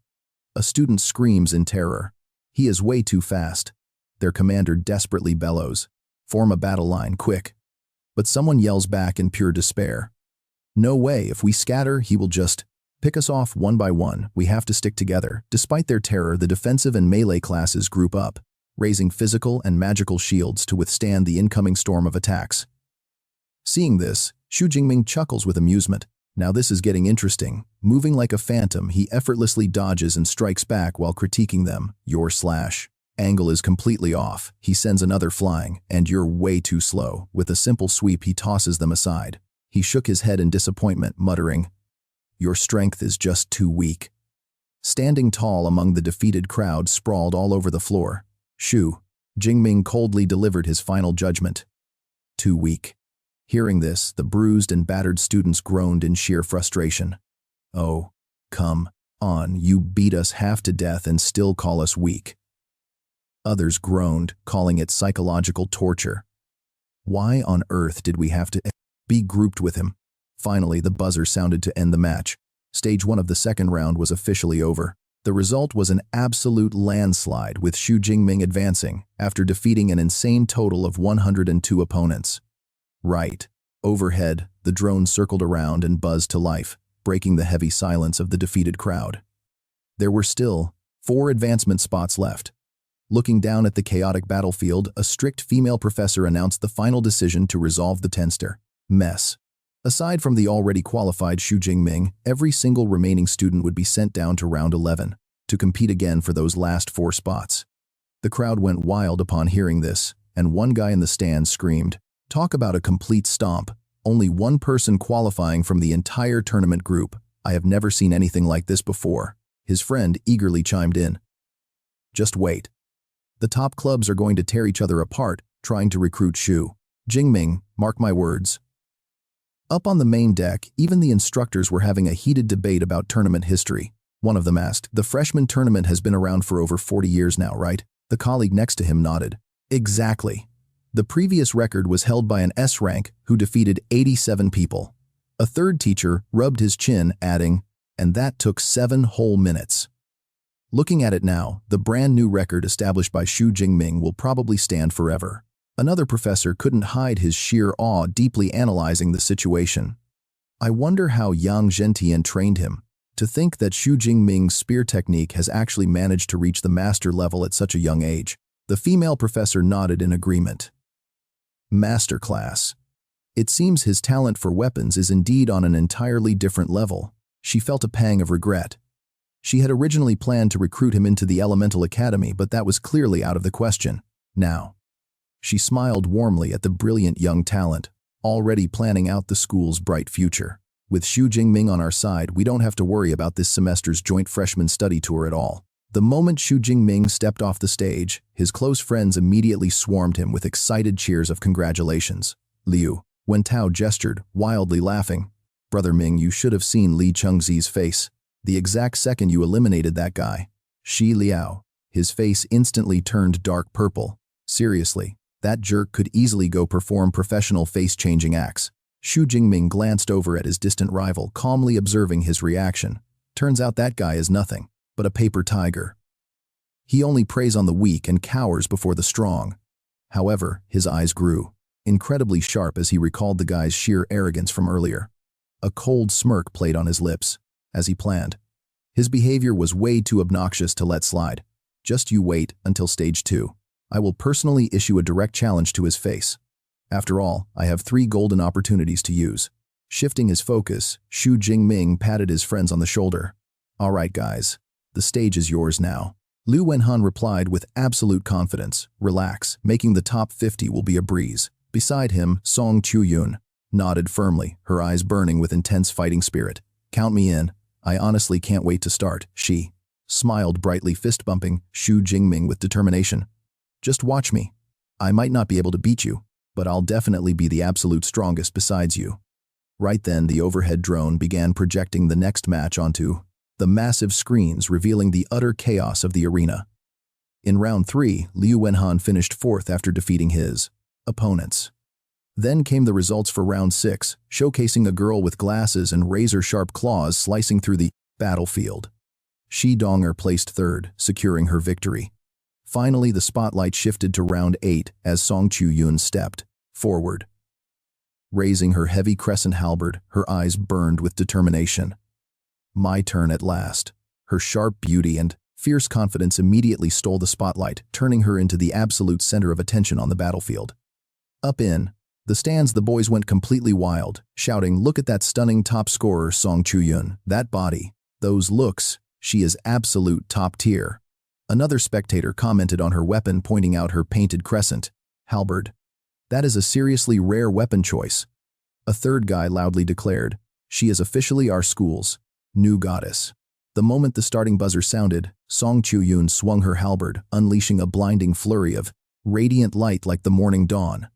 A student screams in terror. He is way too fast. Their commander desperately bellows, form a battle line, quick. But someone yells back in pure despair. No way, if we scatter, he will just pick us off one by one. We have to stick together. Despite their terror, the defensive and melee classes group up, raising physical and magical shields to withstand the incoming storm of attacks. Seeing this, Xu Jingming chuckles with amusement. Now this is getting interesting. Moving like a phantom, he effortlessly dodges and strikes back while critiquing them. Your slash angle is completely off. He sends another flying, and you're way too slow. With a simple sweep, he tosses them aside. He shook his head in disappointment, muttering, your strength is just too weak. Standing tall among the defeated crowd sprawled all over the floor, Xu Jingming coldly delivered his final judgment. Too weak. Hearing this, the bruised and battered students groaned in sheer frustration. Oh, come on, you beat us half to death and still call us weak. Others groaned, calling it psychological torture. Why on earth did we have to be grouped with him? Finally, the buzzer sounded to end the match. Stage 1 of the second round was officially over. The result was an absolute landslide, with Xu Jingming advancing after defeating an insane total of 102 opponents. Right. Overhead, the drone circled around and buzzed to life, breaking the heavy silence of the defeated crowd. There were still 4 advancement spots left. Looking down at the chaotic battlefield, a strict female professor announced the final decision to resolve the tenster mess. Aside from the already qualified Xu Jingming, every single remaining student would be sent down to round 11 to compete again for those last 4 spots. The crowd went wild upon hearing this, and one guy in the stands screamed, talk about a complete stomp. Only one person qualifying from the entire tournament group. I have never seen anything like this before. His friend eagerly chimed in. Just wait. The top clubs are going to tear each other apart, trying to recruit Xu Jingming, mark my words. Up on the main deck, even the instructors were having a heated debate about tournament history. One of them asked, the freshman tournament has been around for over 40 years now, right? The colleague next to him nodded. Exactly. The previous record was held by an S rank who defeated 87 people. A third teacher rubbed his chin, adding, and that took 7 whole minutes. Looking at it now, the brand new record established by Xu Jingming will probably stand forever. Another professor couldn't hide his sheer awe, deeply analyzing the situation. I wonder how Yang Zhentian trained him. To think that Xu Jingming's spear technique has actually managed to reach the master level at such a young age. The female professor nodded in agreement. Masterclass. It seems his talent for weapons is indeed on an entirely different level. She felt a pang of regret. She had originally planned to recruit him into the Elemental Academy, but that was clearly out of the question. Now, she smiled warmly at the brilliant young talent, already planning out the school's bright future. With Xu Jingming on our side, we don't have to worry about this semester's joint freshman study tour at all. The moment Xu Jingming stepped off the stage, his close friends immediately swarmed him with excited cheers of congratulations. Liu, Wen Tao gestured, wildly laughing. Brother Ming, you should have seen Li Chengzi's face. The exact second you eliminated that guy. Shi Liao. His face instantly turned dark purple. Seriously, that jerk could easily go perform professional face-changing acts. Xu Jingming glanced over at his distant rival, calmly observing his reaction. Turns out that guy is nothing but a paper tiger. He only preys on the weak and cowers before the strong. However, his eyes grew incredibly sharp as he recalled the guy's sheer arrogance from earlier. A cold smirk played on his lips, as he planned. His behavior was way too obnoxious to let slide. Just you wait until stage 2. I will personally issue a direct challenge to his face. After all, I have 3 golden opportunities to use. Shifting his focus, Xu Jingming patted his friends on the shoulder. All right, guys. The stage is yours now. Liu Wenhan replied with absolute confidence. Relax, making the top 50 will be a breeze. Beside him, Song Chuyun nodded firmly, her eyes burning with intense fighting spirit. Count me in. I honestly can't wait to start. She smiled brightly, fist-bumping Xu Jingming with determination. Just watch me. I might not be able to beat you, but I'll definitely be the absolute strongest besides you. Right then, the overhead drone began projecting the next match onto the massive screens, revealing the utter chaos of the arena. In round 3, Liu Wenhan finished 4th after defeating his opponents. Then came the results for round 6, showcasing a girl with glasses and razor-sharp claws slicing through the battlefield. Shi Donger placed 3rd, securing her victory. Finally, the spotlight shifted to round 8 as Song Chuyun stepped forward. Raising her heavy crescent halberd, her eyes burned with determination. My turn at last. Her sharp beauty and fierce confidence immediately stole the spotlight, turning her into the absolute center of attention on the battlefield. Up in the stands, the boys went completely wild, shouting, "Look at that stunning top scorer, Song Chuyun. That body, those looks, she is absolute top tier." Another spectator commented on her weapon, pointing out her painted crescent halberd. "That is a seriously rare weapon choice." A third guy loudly declared, "She is officially our school's new goddess." The moment the starting buzzer sounded, Song Chuyun swung her halberd, unleashing a blinding flurry of radiant light like the morning dawn.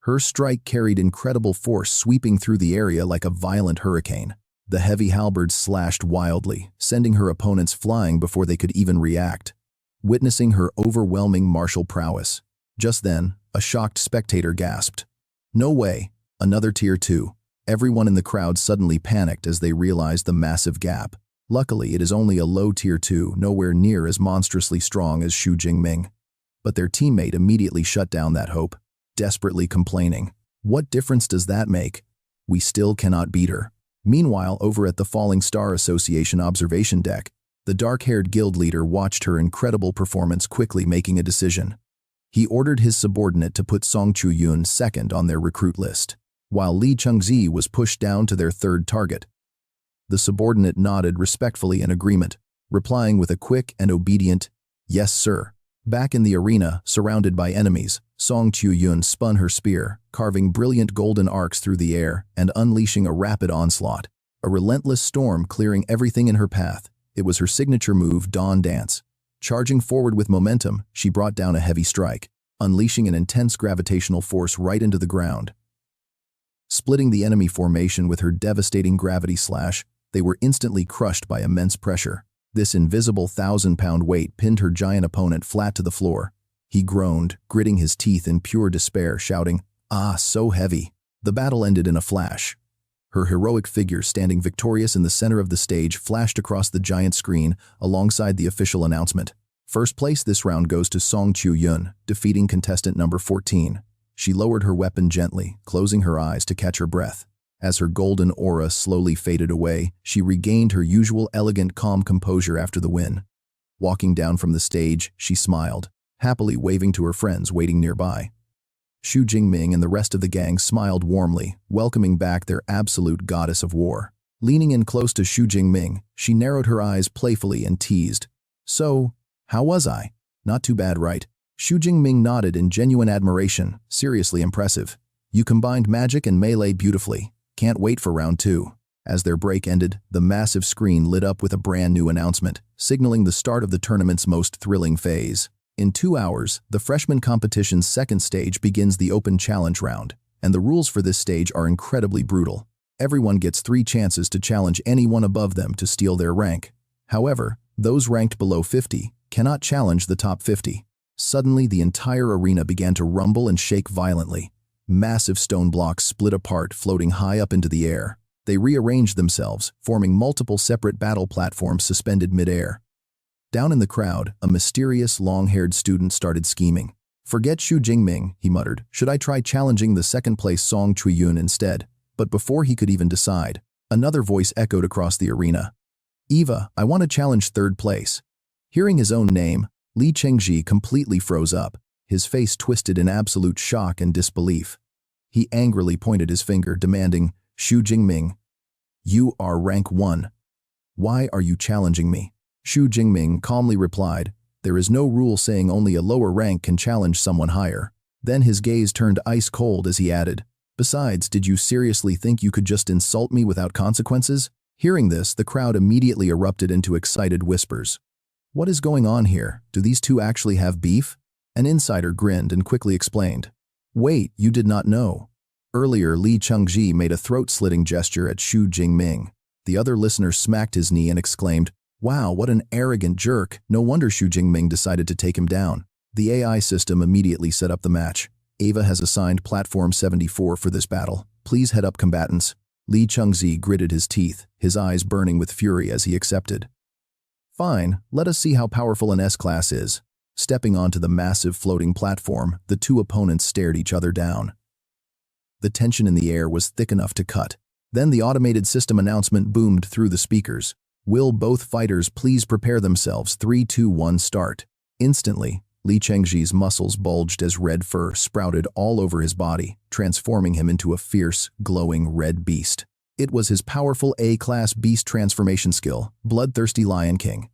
Her strike carried incredible force, sweeping through the area like a violent hurricane. The heavy halberd slashed wildly, sending her opponents flying before they could even react. Witnessing her overwhelming martial prowess. Just then, a shocked spectator gasped, "No way, another tier 2. Everyone in the crowd suddenly panicked as they realized the massive gap. Luckily, it is only a low tier 2, nowhere near as monstrously strong as Xu Jingming. But their teammate immediately shut down that hope, desperately complaining, "What difference does that make? We still cannot beat her." Meanwhile, over at the Falling Star Association observation deck, the dark-haired guild leader watched her incredible performance, quickly making a decision. He ordered his subordinate to put Song Chuyun 2nd on their recruit list, while Li Chengzi was pushed down to their 3rd target. The subordinate nodded respectfully in agreement, replying with a quick and obedient, "Yes, sir." Back in the arena, surrounded by enemies, Song Chuyun spun her spear, carving brilliant golden arcs through the air and unleashing a rapid onslaught. A relentless storm clearing everything in her path. It was her signature move, Dawn Dance. Charging forward with momentum, she brought down a heavy strike, unleashing an intense gravitational force right into the ground. Splitting the enemy formation with her devastating gravity slash, they were instantly crushed by immense pressure. This invisible 1,000-pound weight pinned her giant opponent flat to the floor. He groaned, gritting his teeth in pure despair, shouting, "Ah, so heavy." The battle ended in a flash. Her heroic figure, standing victorious in the center of the stage, flashed across the giant screen alongside the official announcement. First place this round goes to Song Chuyun, defeating contestant number 14. She lowered her weapon gently, closing her eyes to catch her breath. As her golden aura slowly faded away, she regained her usual elegant, calm composure after the win. Walking down from the stage, she smiled, happily waving to her friends waiting nearby. Xu Jingming and the rest of the gang smiled warmly, welcoming back their absolute goddess of war. Leaning in close to Xu Jingming, she narrowed her eyes playfully and teased, "So, how was I? Not too bad, right?" Xu Jingming nodded in genuine admiration, seriously impressive. "You combined magic and melee beautifully. Can't wait for round 2. As their break ended, the massive screen lit up with a brand new announcement, signaling the start of the tournament's most thrilling phase. In 2 hours, the freshman competition's second stage begins the open challenge round, and the rules for this stage are incredibly brutal. Everyone gets 3 chances to challenge anyone above them to steal their rank. However, those ranked below 50 cannot challenge the top 50. Suddenly, the entire arena began to rumble and shake violently. Massive stone blocks split apart, floating high up into the air. They rearranged themselves, forming multiple separate battle platforms suspended mid-air. Down in the crowd, a mysterious, long-haired student started scheming. "Forget Xu Jingming," he muttered. "Should I try challenging the second-place Song Chuyun instead?" But before he could even decide, another voice echoed across the arena. "Eva, I want to challenge third place." Hearing his own name, Li Chengji completely froze up, his face twisted in absolute shock and disbelief. He angrily pointed his finger, demanding, "Xu Jingming, you are rank 1. Why are you challenging me?" Xu Jingming calmly replied, "There is no rule saying only a lower rank can challenge someone higher." Then his gaze turned ice cold as he added, "Besides, did you seriously think you could just insult me without consequences?" Hearing this, the crowd immediately erupted into excited whispers. "What is going on here? Do these two actually have beef?" An insider grinned and quickly explained, "Wait, you did not know." Earlier, Li Chengji made a throat-slitting gesture at Xu Jingming. The other listener smacked his knee and exclaimed, "Wow, what an arrogant jerk. No wonder Xu Jingming decided to take him down." The AI system immediately set up the match. "Ava has assigned Platform 74 for this battle. Please head up, combatants." Li Chengzi gritted his teeth, his eyes burning with fury as he accepted. "Fine, let us see how powerful an S-class is." Stepping onto the massive floating platform, the two opponents stared each other down. The tension in the air was thick enough to cut. Then the automated system announcement boomed through the speakers. "Will both fighters please prepare themselves? 3, 2, 1, start." Instantly, Li Chengji's muscles bulged as red fur sprouted all over his body, transforming him into a fierce, glowing red beast. It was his powerful A-class beast transformation skill, Bloodthirsty Lion King.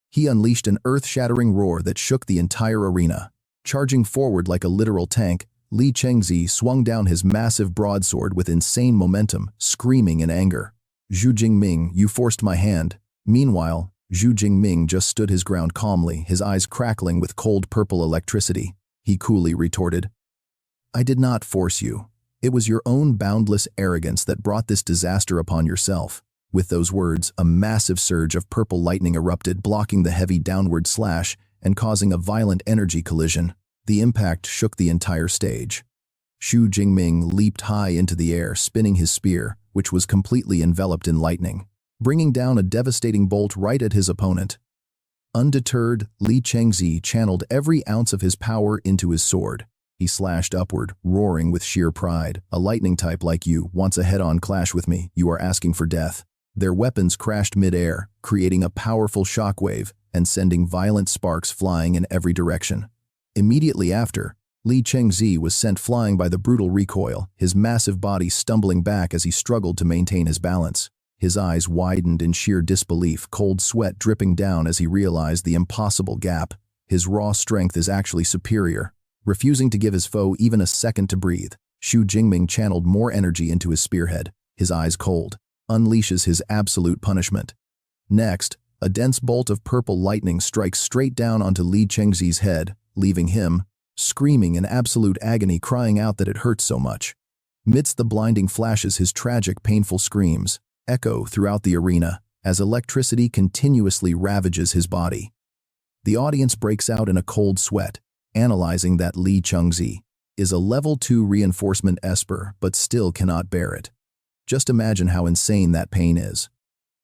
He unleashed an earth-shattering roar that shook the entire arena. Charging forward like a literal tank, Li Chengzi swung down his massive broadsword with insane momentum, screaming in anger. "Xu Jingming, you forced my hand." Meanwhile, Xu Jingming just stood his ground calmly, his eyes crackling with cold purple electricity. He coolly retorted, "I did not force you. It was your own boundless arrogance that brought this disaster upon yourself." With those words, a massive surge of purple lightning erupted, blocking the heavy downward slash and causing a violent energy collision. The impact shook the entire stage. Xu Jingming leaped high into the air, spinning his spear, which was completely enveloped in lightning, bringing down a devastating bolt right at his opponent. Undeterred, Li Chengzi channeled every ounce of his power into his sword. He slashed upward, roaring with sheer pride. "A lightning type like you wants a head-on clash with me. You are asking for death." Their weapons crashed mid-air, creating a powerful shockwave and sending violent sparks flying in every direction. Immediately after, Li Chengzi was sent flying by the brutal recoil, his massive body stumbling back as he struggled to maintain his balance. His eyes widened in sheer disbelief, cold sweat dripping down as he realized the impossible gap. His raw strength is actually superior. Refusing to give his foe even a second to breathe, Xu Jingming channeled more energy into his spearhead, his eyes cold, unleashes his absolute punishment. Next, a dense bolt of purple lightning strikes straight down onto Li Chengzi's head, leaving him screaming in absolute agony, crying out that it hurts so much. Midst the blinding flashes, his tragic, painful screams echo throughout the arena as electricity continuously ravages his body. The audience breaks out in a cold sweat, analyzing that Li Chengzi is a level 2 reinforcement esper but still cannot bear it. Just imagine how insane that pain is.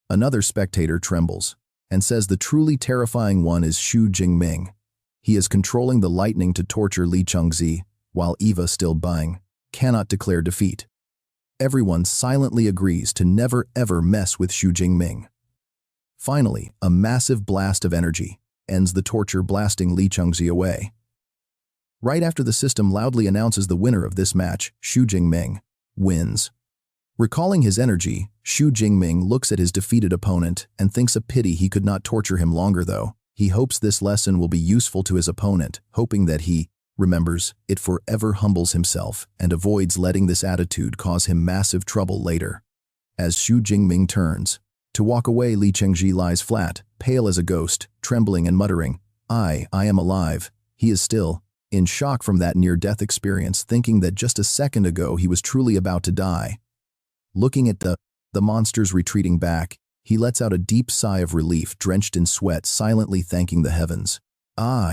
Another spectator trembles and says the truly terrifying one is Xu Jingming. He is controlling the lightning to torture Li Chengzi, while Eva, still buying, cannot declare defeat. Everyone silently agrees to never ever mess with Xu Jingming. Finally, a massive blast of energy ends the torture, blasting Li Chengzi away. Right after the system loudly announces the winner of this match, Xu Jingming wins. Recalling his energy, Xu Jingming looks at his defeated opponent and thinks a pity he could not torture him longer though. He hopes this lesson will be useful to his opponent, hoping that he remembers it forever, humbles himself, and avoids letting this attitude cause him massive trouble later. As Xu Jingming turns to walk away, Li Chengzi lies flat, pale as a ghost, trembling and muttering, I am alive. He is still in shock from that near-death experience, thinking that just a second ago he was truly about to die. Looking at the monsters retreating back, he lets out a deep sigh of relief, drenched in sweat, silently thanking the heavens.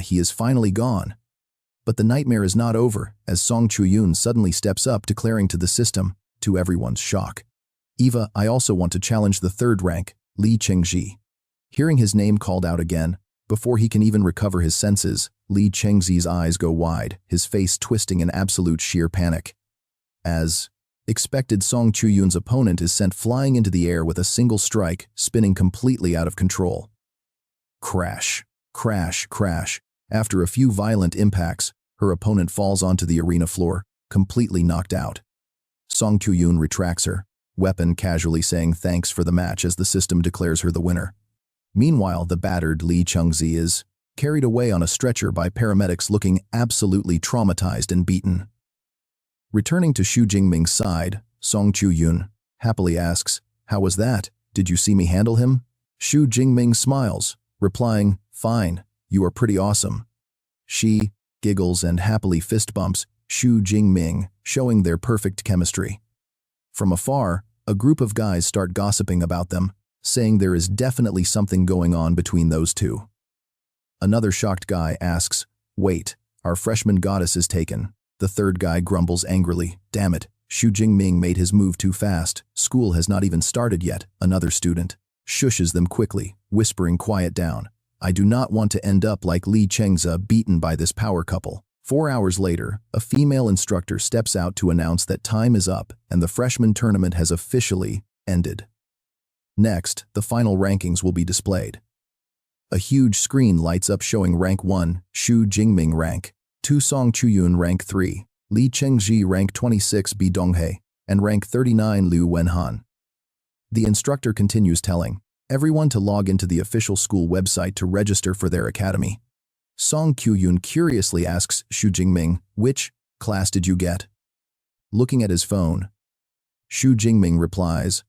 He is finally gone. But the nightmare is not over, as Song Chuyun suddenly steps up, declaring to the system, to everyone's shock, Eva, I also want to challenge the third rank, Li Chengzi. Hearing his name called out again, before he can even recover his senses, Li Chengzi's eyes go wide, his face twisting in absolute sheer panic. As expected, Song Chuyun's opponent is sent flying into the air with a single strike, spinning completely out of control. Crash, crash, crash. After a few violent impacts, her opponent falls onto the arena floor, completely knocked out. Song Chuyun retracts her weapon, casually saying thanks for the match as the system declares her the winner. Meanwhile, the battered Li Chengzi is carried away on a stretcher by paramedics, looking absolutely traumatized and beaten. Returning to Xu Jingming's side, Song Chuyun happily asks, How was that? Did you see me handle him? Xu Jingming smiles, replying, Fine, you are pretty awesome. She giggles and happily fist bumps Xu Jingming, showing their perfect chemistry. From afar, a group of guys start gossiping about them, saying there is definitely something going on between those two. Another shocked guy asks, Wait, our freshman goddess is taken. The third guy grumbles angrily, Damn it, Xu Jingming made his move too fast. School has not even started yet. Another student shushes them quickly, whispering, Quiet down. I do not want to end up like Li Chengzi, beaten by this power couple. 4 hours later, a female instructor steps out to announce that time is up and the freshman tournament has officially ended. Next, the final rankings will be displayed. A huge screen lights up showing rank 1, Xu Jingming rank 2, Song Chuyun rank 3, Li Chengzi rank 26, Bi Donghe, and rank 39, Liu Wenhan. The instructor continues, telling everyone to log into the official school website to register for their academy. Song Chuyun curiously asks Xu Jingming, Which class did you get? Looking at his phone, Xu Jingming replies,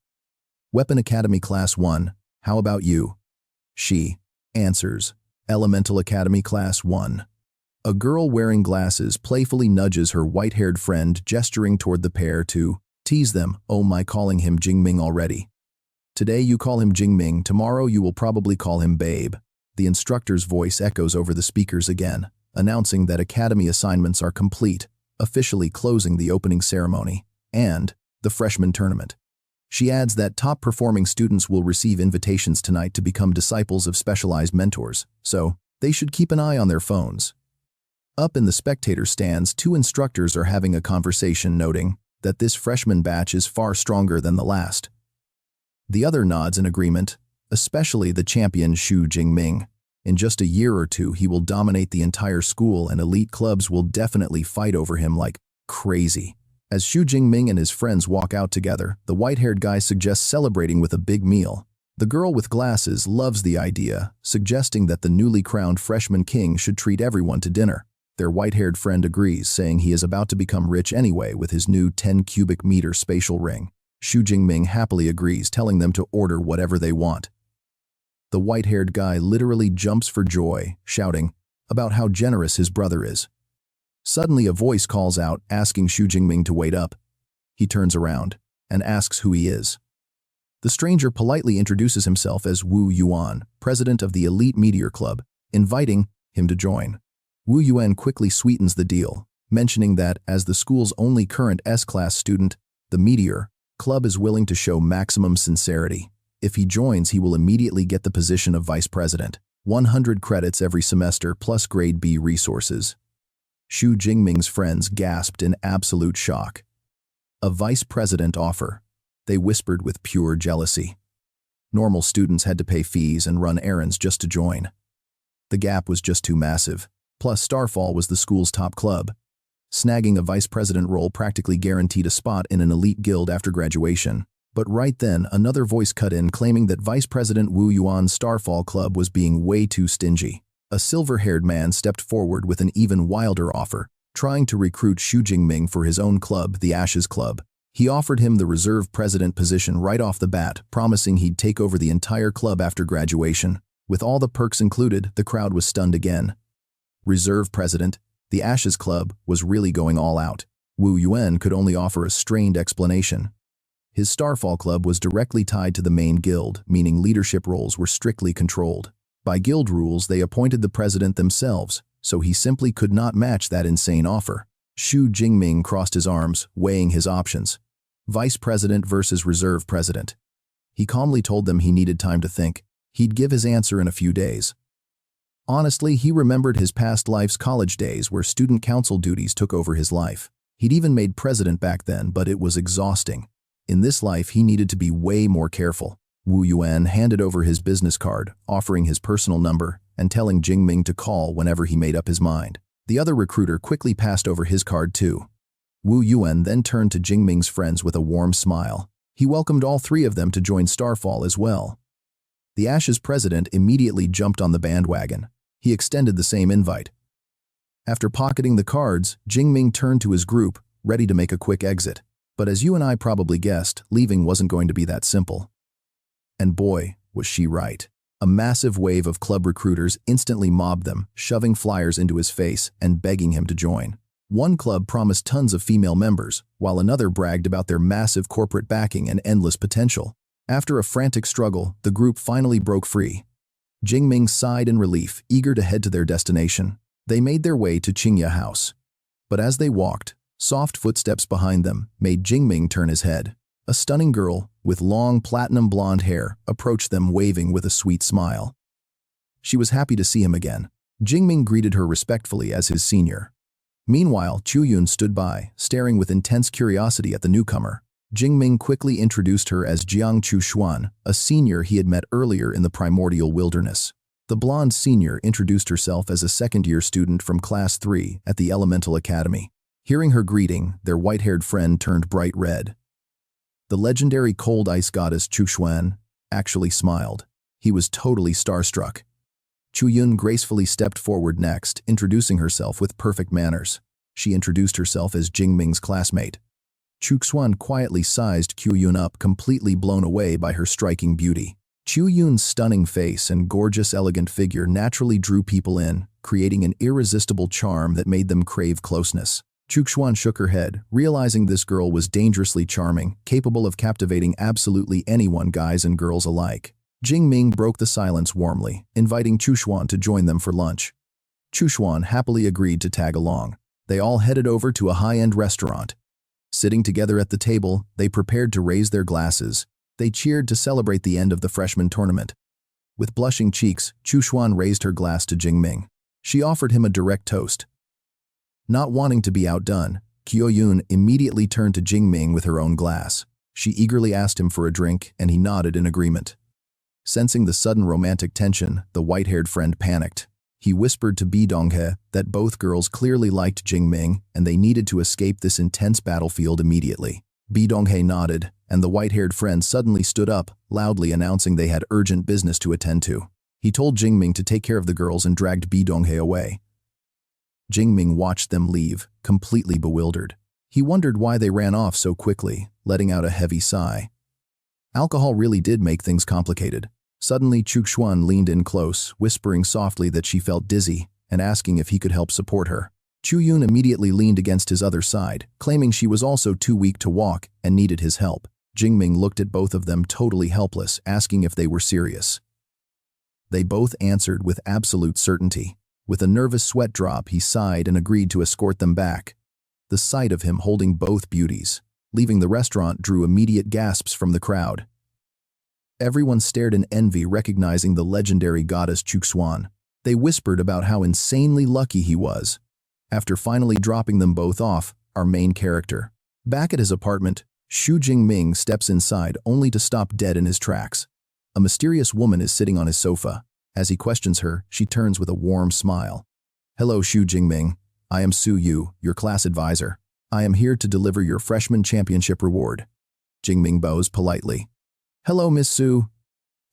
Weapon Academy Class 1, how about you? She answers, Elemental Academy Class 1. A girl wearing glasses playfully nudges her white-haired friend, gesturing toward the pair to tease them. Oh my, calling him Jingming already. Today you call him Jingming, tomorrow you will probably call him Babe. The instructor's voice echoes over the speakers again, announcing that academy assignments are complete, officially closing the opening ceremony and the freshman tournament. She adds that top-performing students will receive invitations tonight to become disciples of specialized mentors, so they should keep an eye on their phones. Up in the spectator stands, 2 instructors are having a conversation, noting that this freshman batch is far stronger than the last. The other nods in agreement, especially the champion Xu Jingming. In just a year or two, he will dominate the entire school and elite clubs will definitely fight over him like crazy. As Xu Jingming and his friends walk out together, the white-haired guy suggests celebrating with a big meal. The girl with glasses loves the idea, suggesting that the newly crowned freshman king should treat everyone to dinner. Their white-haired friend agrees, saying he is about to become rich anyway with his new 10 cubic meter spatial ring. Xu Jingming happily agrees, telling them to order whatever they want. The white-haired guy literally jumps for joy, shouting about how generous his brother is. Suddenly a voice calls out, asking Xu Jingming to wait up. He turns around and asks who he is. The stranger politely introduces himself as Wu Yuan, president of the Elite Meteor Club, inviting him to join. Wu Yuan quickly sweetens the deal, mentioning that as the school's only current S-class student, the Meteor Club is willing to show maximum sincerity. If he joins, he will immediately get the position of vice president. 100 credits every semester plus grade B resources. Xu Jingming's friends gasped in absolute shock. A vice president offer. They whispered with pure jealousy. Normal students had to pay fees and run errands just to join. The gap was just too massive. Plus, Starfall was the school's top club. Snagging a vice president role practically guaranteed a spot in an elite guild after graduation. But right then, another voice cut in claiming that Vice President Wu Yuan's Starfall Club was being way too stingy. A silver-haired man stepped forward with an even wilder offer, trying to recruit Xu Jingming for his own club, the Ashes Club. He offered him the reserve president position right off the bat, promising he'd take over the entire club after graduation. With all the perks included, the crowd was stunned again. Reserve president, the Ashes Club, was really going all out. Wu Yuan could only offer a strained explanation. His Starfall Club was directly tied to the main guild, meaning leadership roles were strictly controlled. By guild rules, they appointed the president themselves, so he simply could not match that insane offer. Xu Jingming crossed his arms, weighing his options. Vice president versus reserve president. He calmly told them he needed time to think. He'd give his answer in a few days. Honestly, he remembered his past life's college days where student council duties took over his life. He'd even made president back then, but it was exhausting. In this life, he needed to be way more careful. Wu Yuan handed over his business card, offering his personal number and telling Jing Ming to call whenever he made up his mind. The other recruiter quickly passed over his card too. Wu Yuan then turned to Jing Ming's friends with a warm smile. He welcomed all three of them to join Starfall as well. The Ashes president immediately jumped on the bandwagon. He extended the same invite. After pocketing the cards, Jing Ming turned to his group, ready to make a quick exit. But as you and I probably guessed, leaving wasn't going to be that simple. And boy, was she right. A massive wave of club recruiters instantly mobbed them, shoving flyers into his face and begging him to join. One club promised tons of female members, while another bragged about their massive corporate backing and endless potential. After a frantic struggle, the group finally broke free. Jing Ming sighed in relief, eager to head to their destination. They made their way to Qingya House. But as they walked, soft footsteps behind them made Jing Ming turn his head. A stunning girl, with long platinum blonde hair, approached them waving with a sweet smile. She was happy to see him again. Jing Ming greeted her respectfully as his senior. Meanwhile, Chu Yun stood by, staring with intense curiosity at the newcomer. Jing Ming quickly introduced her as Jiang Chu Xuan, a senior he had met earlier in the primordial wilderness. The blonde senior introduced herself as a second-year student from Class 3 at the Elemental Academy. Hearing her greeting, their white-haired friend turned bright red. The legendary cold ice goddess Chu Xuan actually smiled. He was totally starstruck. Chu Yun gracefully stepped forward next, introducing herself with perfect manners. She introduced herself as Jing Ming's classmate. Chu Xuan quietly sized Q Yun up, completely blown away by her striking beauty. Chu Yun's stunning face and gorgeous, elegant figure naturally drew people in, creating an irresistible charm that made them crave closeness. Chu Xuan shook her head, realizing this girl was dangerously charming, capable of captivating absolutely anyone, guys and girls alike. Jing Ming broke the silence warmly, inviting Chu Xuan to join them for lunch. Chu Xuan happily agreed to tag along. They all headed over to a high-end restaurant. Sitting together at the table, they prepared to raise their glasses. They cheered to celebrate the end of the freshman tournament. With blushing cheeks, Chu Xuan raised her glass to Jing Ming. She offered him a direct toast. Not wanting to be outdone, Kyo Yun immediately turned to Jing Ming with her own glass. She eagerly asked him for a drink, and he nodded in agreement. Sensing the sudden romantic tension, the white-haired friend panicked. He whispered to Bi Donghe that both girls clearly liked Jing Ming and they needed to escape this intense battlefield immediately. Bi Donghe nodded, and the white-haired friend suddenly stood up, loudly announcing they had urgent business to attend to. He told Jing Ming to take care of the girls and dragged Bi Donghe away. Jing Ming watched them leave, completely bewildered. He wondered why they ran off so quickly, letting out a heavy sigh. Alcohol really did make things complicated. Suddenly, Chu Xuan leaned in close, whispering softly that she felt dizzy and asking if he could help support her. Chu Yun immediately leaned against his other side, claiming she was also too weak to walk and needed his help. Jing Ming looked at both of them totally helpless, asking if they were serious. They both answered with absolute certainty. With a nervous sweat drop, he sighed and agreed to escort them back. The sight of him holding both beauties, leaving the restaurant, drew immediate gasps from the crowd. Everyone stared in envy, recognizing the legendary goddess Chu Xuan. They whispered about how insanely lucky he was. After finally dropping them both off, our main character, Back at his apartment, Xu Jingming steps inside only to stop dead in his tracks. A mysterious woman is sitting on his sofa. As he questions her, she turns with a warm smile. "Hello, Xu Jingming. I am Su Yu, your class advisor. I am here to deliver your freshman championship reward." Jingming bows politely. "Hello, Miss Su.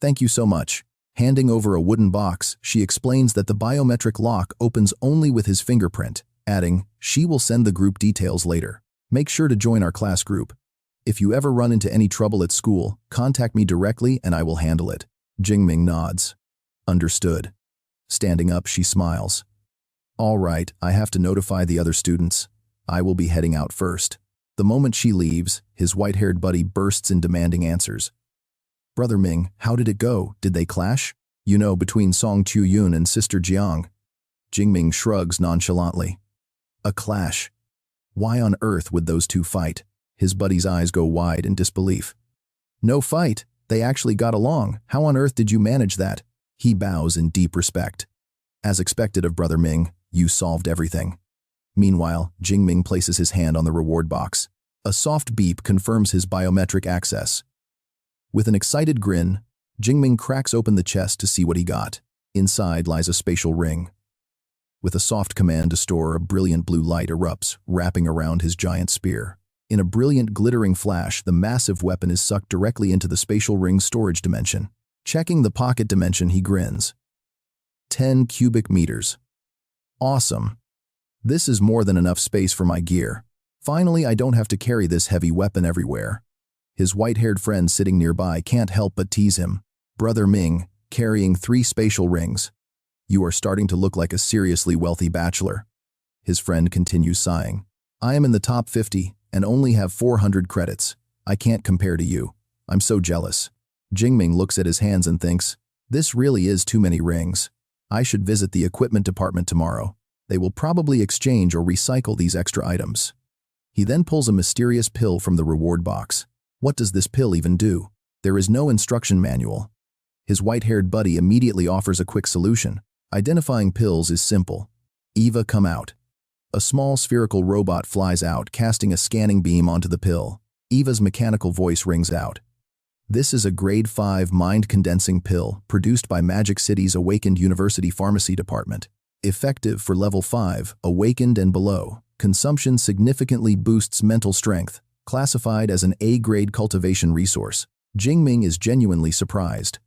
Thank you so much." Handing over a wooden box, she explains that the biometric lock opens only with his fingerprint, adding, "She will send the group details later. Make sure to join our class group. If you ever run into any trouble at school, contact me directly and I will handle it." Jingming nods. "Understood." Standing up, she smiles. "All right, I have to notify the other students. I will be heading out first." The moment she leaves, his white-haired buddy bursts in demanding answers. "Brother Ming, how did it go? Did they clash? You know, between Song Chu-yun and Sister Jiang." Jingming shrugs nonchalantly. "A clash? Why on earth would those two fight?" His buddy's eyes go wide in disbelief. "No fight. They actually got along. How on earth did you manage that?" He bows in deep respect. "As expected of Brother Ming, you solved everything." Meanwhile, Jingming places his hand on the reward box. A soft beep confirms his biometric access. With an excited grin, Jingming cracks open the chest to see what he got. Inside lies a spatial ring. With a soft command to store, a brilliant blue light erupts, wrapping around his giant spear. In a brilliant, glittering flash, the massive weapon is sucked directly into the spatial ring's storage dimension. Checking the pocket dimension, he grins. 10 cubic meters. Awesome. This is more than enough space for my gear. Finally, I don't have to carry this heavy weapon everywhere. His white-haired friend sitting nearby can't help but tease him. "Brother Ming, carrying 3 spatial rings. You are starting to look like a seriously wealthy bachelor." His friend continues sighing. "I am in the top 50 and only have 400 credits. I can't compare to you. I'm so jealous." Jingming looks at his hands and thinks, "This really is too many rings. I should visit the equipment department tomorrow. They will probably exchange or recycle these extra items." He then pulls a mysterious pill from the reward box. What does this pill even do? There is no instruction manual. His white-haired buddy immediately offers a quick solution. Identifying pills is simple. "Eva, come out." A small spherical robot flies out, casting a scanning beam onto the pill. Eva's mechanical voice rings out. "This is a grade 5 mind-condensing pill produced by Magic City's Awakened University Pharmacy Department. Effective for level 5, awakened and below. Consumption significantly boosts mental strength. Classified as an A-grade cultivation resource." Jingming is genuinely surprised.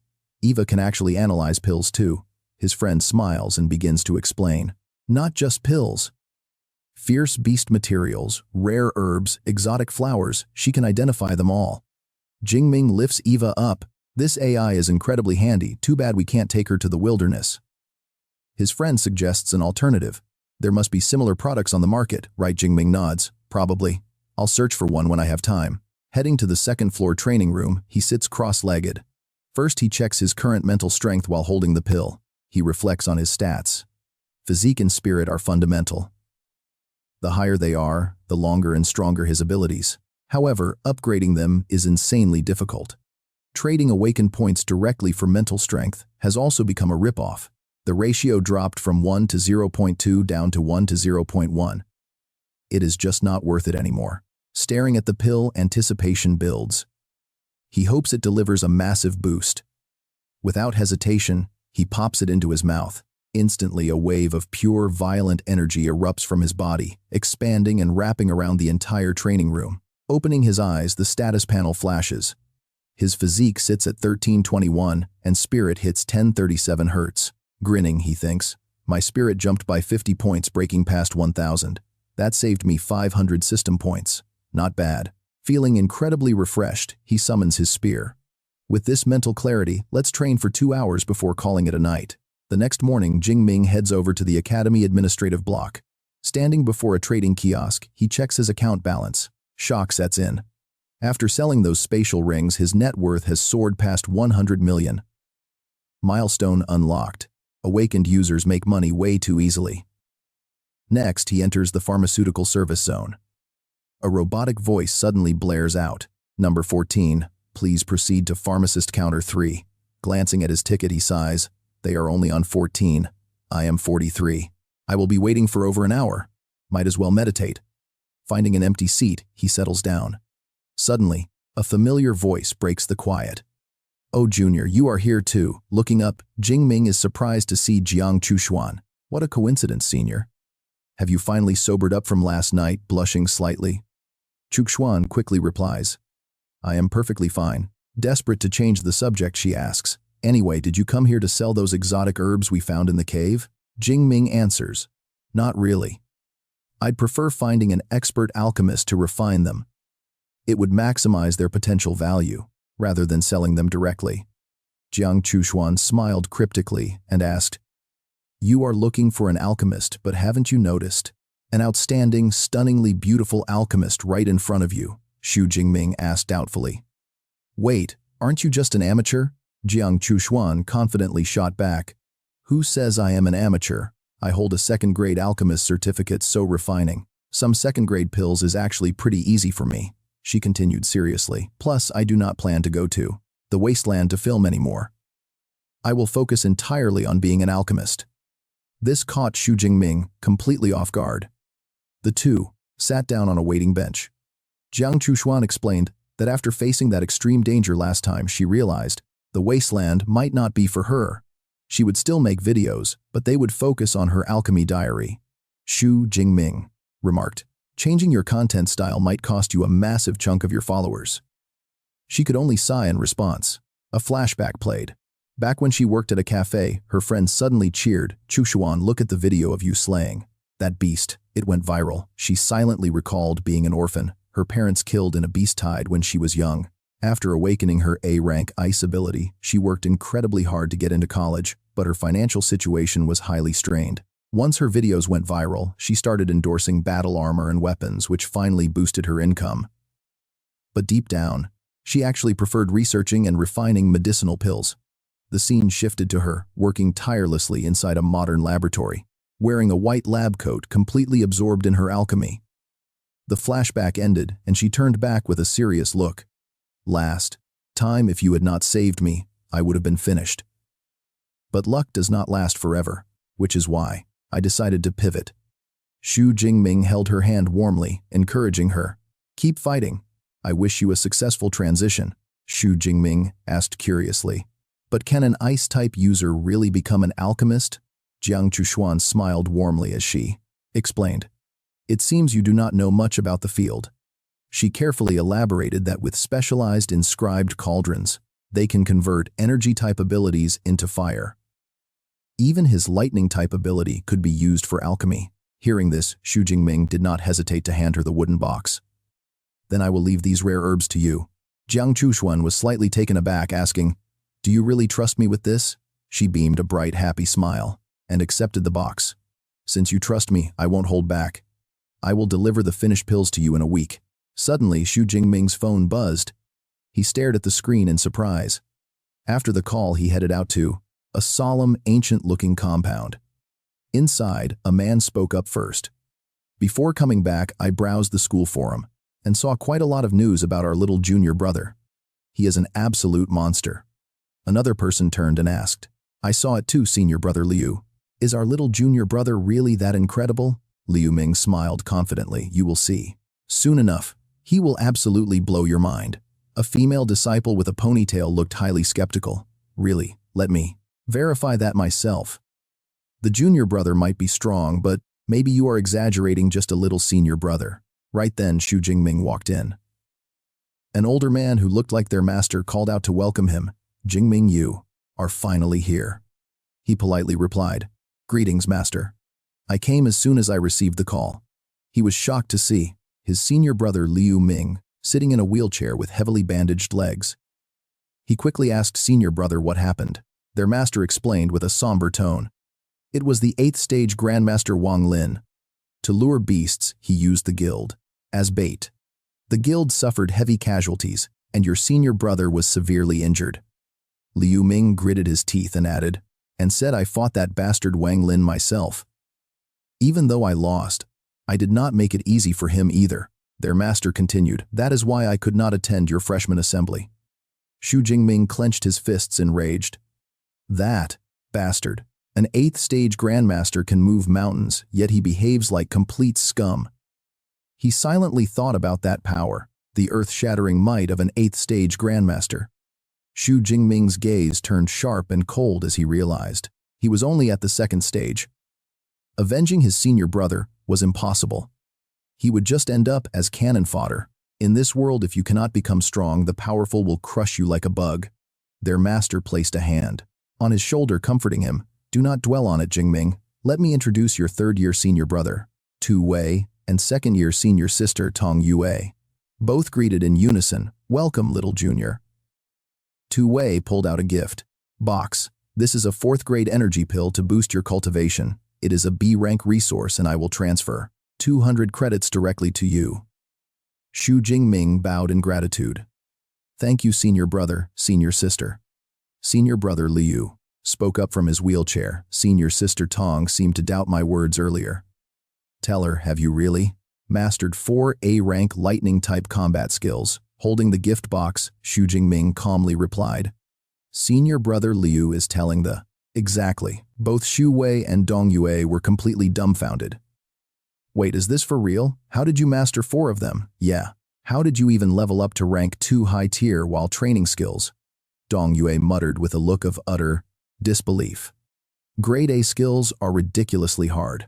Eva can actually analyze pills too. His friend smiles and begins to explain. Not just pills. Fierce beast materials, rare herbs, exotic flowers, she can identify them all. Jingming lifts Eva up. "This AI is incredibly handy, too bad we can't take her to the wilderness." His friend suggests an alternative. "There must be similar products on the market, right?" Jingming nods. "Probably. I'll search for one when I have time." Heading to the second-floor training room, he sits cross-legged. First, he checks his current mental strength while holding the pill. He reflects on his stats. Physique and spirit are fundamental. The higher they are, the longer and stronger his abilities. However, upgrading them is insanely difficult. Trading awakened points directly for mental strength has also become a ripoff. The ratio dropped from 1 to 0.2 down to 1 to 0.1. It is just not worth it anymore. Staring at the pill, anticipation builds. He hopes it delivers a massive boost. Without hesitation, he pops it into his mouth. Instantly, a wave of pure, violent energy erupts from his body, expanding and wrapping around the entire training room. Opening his eyes, the status panel flashes. His physique sits at 1321, and spirit hits 1037 Hz. Grinning, he thinks, "My spirit jumped by 50 points, breaking past 1000. That saved me 500 system points. Not bad." Feeling incredibly refreshed, he summons his spear. With this mental clarity, let's train for 2 hours before calling it a night. The next morning, Jing Ming heads over to the Academy administrative block. Standing before a trading kiosk, he checks his account balance. Shock sets in. After selling those spatial rings, his net worth has soared past 100 million. Milestone unlocked. Awakened users make money way too easily. Next, he enters the pharmaceutical service zone. A robotic voice suddenly blares out. "Number 14, please proceed to pharmacist counter 3. Glancing at his ticket, he sighs. "They are only on 14. I am 43. I will be waiting for over an hour. Might as well meditate." Finding an empty seat, he settles down. Suddenly, a familiar voice breaks the quiet. "Oh, Junior, you are here too." Looking up, Jing Ming is surprised to see Jiang Chushuan. "What a coincidence, Senior. Have you finally sobered up from last night?" Blushing slightly. Chushuan quickly replies, "I am perfectly fine." Desperate to change the subject, she asks, "Anyway, did you come here to sell those exotic herbs we found in the cave?" Jing Ming answers, "Not really. I'd prefer finding an expert alchemist to refine them. It would maximize their potential value, rather than selling them directly." Jiang Chushuan smiled cryptically and asked, "You are looking for an alchemist, but haven't you noticed an outstanding, stunningly beautiful alchemist right in front of you?" Xu Jingming asked doubtfully. "Wait, aren't you just an amateur?" Jiang Chushuan confidently shot back. "Who says I am an amateur? I hold a second-grade alchemist certificate, so refining some second-grade pills is actually pretty easy for me," she continued seriously. "Plus, I do not plan to go to the wasteland to film anymore. I will focus entirely on being an alchemist." This caught Xu Jingming completely off guard. The two sat down on a waiting bench. Jiang Chushuan explained that after facing that extreme danger last time, she realized the wasteland might not be for her. She would still make videos, but they would focus on her alchemy diary. Xu Jingming remarked, "Changing your content style might cost you a massive chunk of your followers." She could only sigh in response. A flashback played. Back when she worked at a cafe, her friend suddenly cheered, "Chushuan, look at the video of you slaying that beast. It went viral." She silently recalled being an orphan, her parents killed in a beast tide when she was young. After awakening her A-rank ice ability, she worked incredibly hard to get into college, but her financial situation was highly strained. Once her videos went viral, she started endorsing battle armor and weapons, which finally boosted her income. But deep down, she actually preferred researching and refining medicinal pills. The scene shifted to her, working tirelessly inside a modern laboratory, wearing a white lab coat completely absorbed in her alchemy. The flashback ended, and she turned back with a serious look. "Last time, if you had not saved me, I would have been finished. But luck does not last forever, which is why I decided to pivot." Xu Jingming held her hand warmly, encouraging her. "Keep fighting. I wish you a successful transition." Xu Jingming asked curiously, "But can an ice-type user really become an alchemist?" Jiang Chushuan smiled warmly as she explained, "It seems you do not know much about the field." She carefully elaborated that with specialized inscribed cauldrons, they can convert energy-type abilities into fire. Even his lightning-type ability could be used for alchemy. Hearing this, Xu Jingming did not hesitate to hand her the wooden box. "Then I will leave these rare herbs to you." Jiang Chushuan was slightly taken aback, asking, "Do you really trust me with this?" She beamed a bright, happy smile and accepted the box. "Since you trust me, I won't hold back. I will deliver the finished pills to you in a week." Suddenly, Xu Jingming's phone buzzed. He stared at the screen in surprise. After the call, he headed out to a solemn, ancient-looking compound. Inside, a man spoke up first. "Before coming back, I browsed the school forum and saw quite a lot of news about our little junior brother. He is an absolute monster." Another person turned and asked, "I saw it too, Senior Brother Liu. Is our little junior brother really that incredible?" Liu Ming smiled confidently. "You will see. Soon enough, he will absolutely blow your mind." A female disciple with a ponytail looked highly skeptical. "Really? Let me verify that myself." "The junior brother might be strong, but maybe you are exaggerating just a little, Senior Brother." Right then, Xu Jingming walked in. An older man who looked like their master called out to welcome him. "Jingming, you are finally here." He politely replied, "Greetings, Master. I came as soon as I received the call." He was shocked to see his senior brother Liu Ming sitting in a wheelchair with heavily bandaged legs. He quickly asked Senior Brother what happened. Their master explained with a somber tone. It was the 8th stage Grandmaster Wang Lin. To lure beasts, he used the guild as bait. The guild suffered heavy casualties, and your senior brother was severely injured. Liu Ming gritted his teeth and added, "And said I fought that bastard Wang Lin myself. Even though I lost, I did not make it easy for him either." Their master continued, "That is why I could not attend your freshman assembly." Xu Jingming clenched his fists enraged. "That bastard. An 8th stage grandmaster can move mountains, yet he behaves like complete scum." He silently thought about that power, the earth-shattering might of an 8th-stage grandmaster. Xu Jingming's gaze turned sharp and cold as he realized he was only at the 2nd stage. Avenging his senior brother was impossible. He would just end up as cannon fodder. In this world, if you cannot become strong, the powerful will crush you like a bug. Their master placed a hand on his shoulder, comforting him. Do not dwell on it, Jingming. Let me introduce your 3rd-year senior brother, Tu Wei, and 2nd-year senior sister, Tong Yue. Both greeted in unison, welcome, little junior. Tu Wei pulled out a gift box. This is a 4th-grade energy pill to boost your cultivation. It is a B-rank resource, and I will transfer 200 credits directly to you. Xu Jingming bowed in gratitude. Thank you, senior brother, senior sister. Senior brother Liu spoke up from his wheelchair. Senior sister Tong seemed to doubt my words earlier. Tell her, have you really mastered 4 A-rank lightning-type combat skills? Holding the gift box, Xu Jingming calmly replied. Senior brother Liu is telling the exactly. Both Xu Wei and Dong Yue were completely dumbfounded. Wait, is this for real? How did you master 4 of them? Yeah. How did you even level up to rank 2 high tier while training skills? Dong Yue muttered with a look of utter disbelief. Grade A skills are ridiculously hard.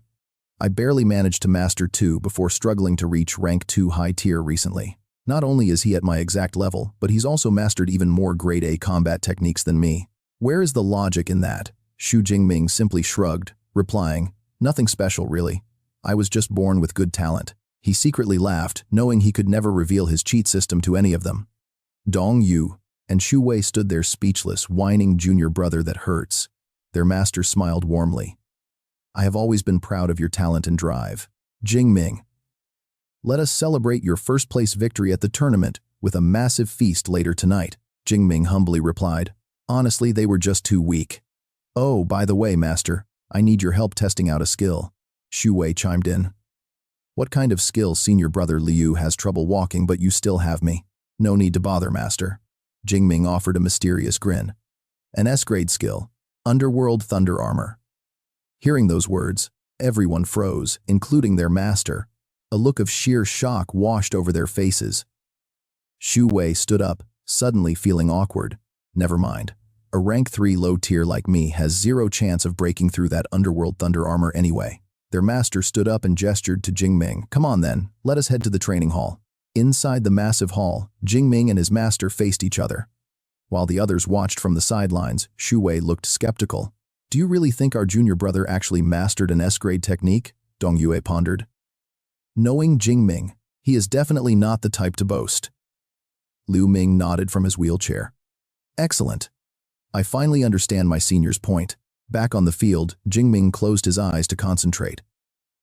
I barely managed to master 2 before struggling to reach rank 2 high tier recently. Not only is he at my exact level, but he's also mastered even more grade A combat techniques than me. Where is the logic in that? Xu Jingming simply shrugged, replying, nothing special really. I was just born with good talent. He secretly laughed, knowing he could never reveal his cheat system to any of them. Dong Yu and Xu Wei stood there speechless, whining junior brother that hurts. Their master smiled warmly. I have always been proud of your talent and drive. Jing Ming. Let us celebrate your first-place victory at the tournament with a massive feast later tonight, Jing Ming humbly replied. Honestly, they were just too weak. Oh, by the way, master, I need your help testing out a skill. Xu Wei chimed in. What kind of skill? Senior brother Liu has trouble walking, but you still have me. No need to bother, master. Jing Ming offered a mysterious grin. An S-grade skill, Underworld Thunder Armor. Hearing those words, everyone froze, including their master. A look of sheer shock washed over their faces. Xu Wei stood up, suddenly feeling awkward. Never mind. A rank 3 low tier like me has 0 chance of breaking through that Underworld Thunder Armor anyway. Their master stood up and gestured to Jing Ming. Come on then, let us head to the training hall. Inside the massive hall, Jing Ming and his master faced each other. While the others watched from the sidelines, Xu Wei looked skeptical. Do you really think our junior brother actually mastered an S-grade technique? Dong Yue pondered. Knowing Jing Ming, he is definitely not the type to boast. Liu Ming nodded from his wheelchair. Excellent. I finally understand my senior's point. Back on the field, Jing Ming closed his eyes to concentrate.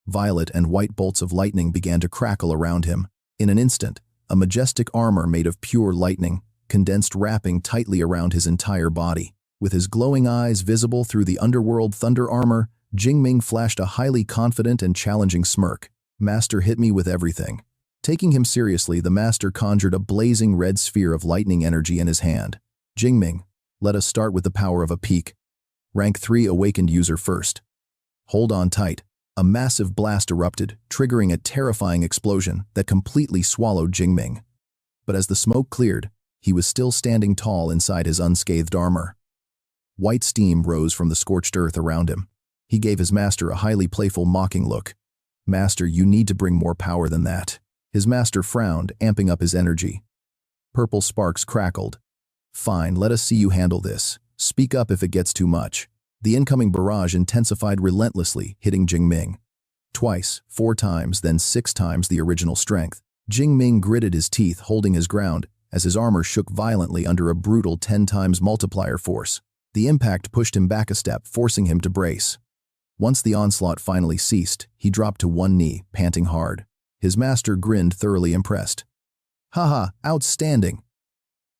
Violet and white bolts of lightning began to crackle around him. In an instant, a majestic armor made of pure lightning, condensed wrapping tightly around his entire body. With his glowing eyes visible through the Underworld Thunder Armor, Jing Ming flashed a highly confident and challenging smirk. Master, hit me with everything. Taking him seriously, the master conjured a blazing red sphere of lightning energy in his hand. Jing Ming, let us start with the power of a peak. Rank 3 awakened user first. Hold on tight. A massive blast erupted, triggering a terrifying explosion that completely swallowed Jing Ming. But as the smoke cleared, he was still standing tall inside his unscathed armor. White steam rose from the scorched earth around him. He gave his master a highly playful, mocking look. Master, you need to bring more power than that. His master frowned, amping up his energy. Purple sparks crackled. Fine, let us see you handle this. Speak up if it gets too much. The incoming barrage intensified relentlessly, hitting Jing Ming. Twice, 4 times, then 6 times the original strength. Jing Ming gritted his teeth, holding his ground, as his armor shook violently under a brutal 10 times multiplier force. The impact pushed him back a step, forcing him to brace. Once the onslaught finally ceased, he dropped to one knee, panting hard. His master grinned, thoroughly impressed. Haha, outstanding!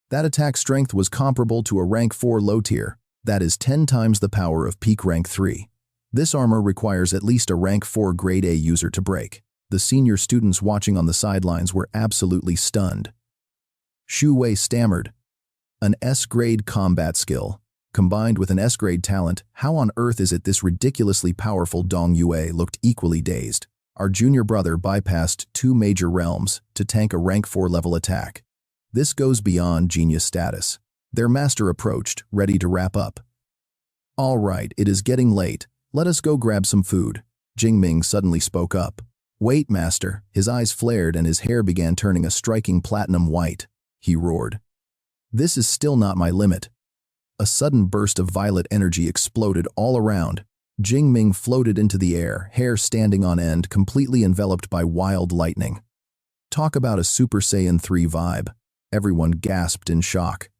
That attack strength was comparable to a rank 4 low tier. That is 10 times the power of peak rank 3. This armor requires at least a rank 4 grade A user to break. The senior students watching on the sidelines were absolutely stunned. Xu Wei stammered. An S-grade combat skill, combined with an S-grade talent, how on earth is it this ridiculously powerful? Dong Yue looked equally dazed. Our junior brother bypassed 2 major realms to tank a rank 4 level attack. This goes beyond genius status. Their master approached, ready to wrap up. All right, it is getting late. Let us go grab some food. Jing Ming suddenly spoke up. Wait, master. His eyes flared and his hair began turning a striking platinum white. He roared. This is still not my limit. A sudden burst of violet energy exploded all around. Jing Ming floated into the air, hair standing on end, completely enveloped by wild lightning. Talk about a Super Saiyan 3 vibe. Everyone gasped in shock.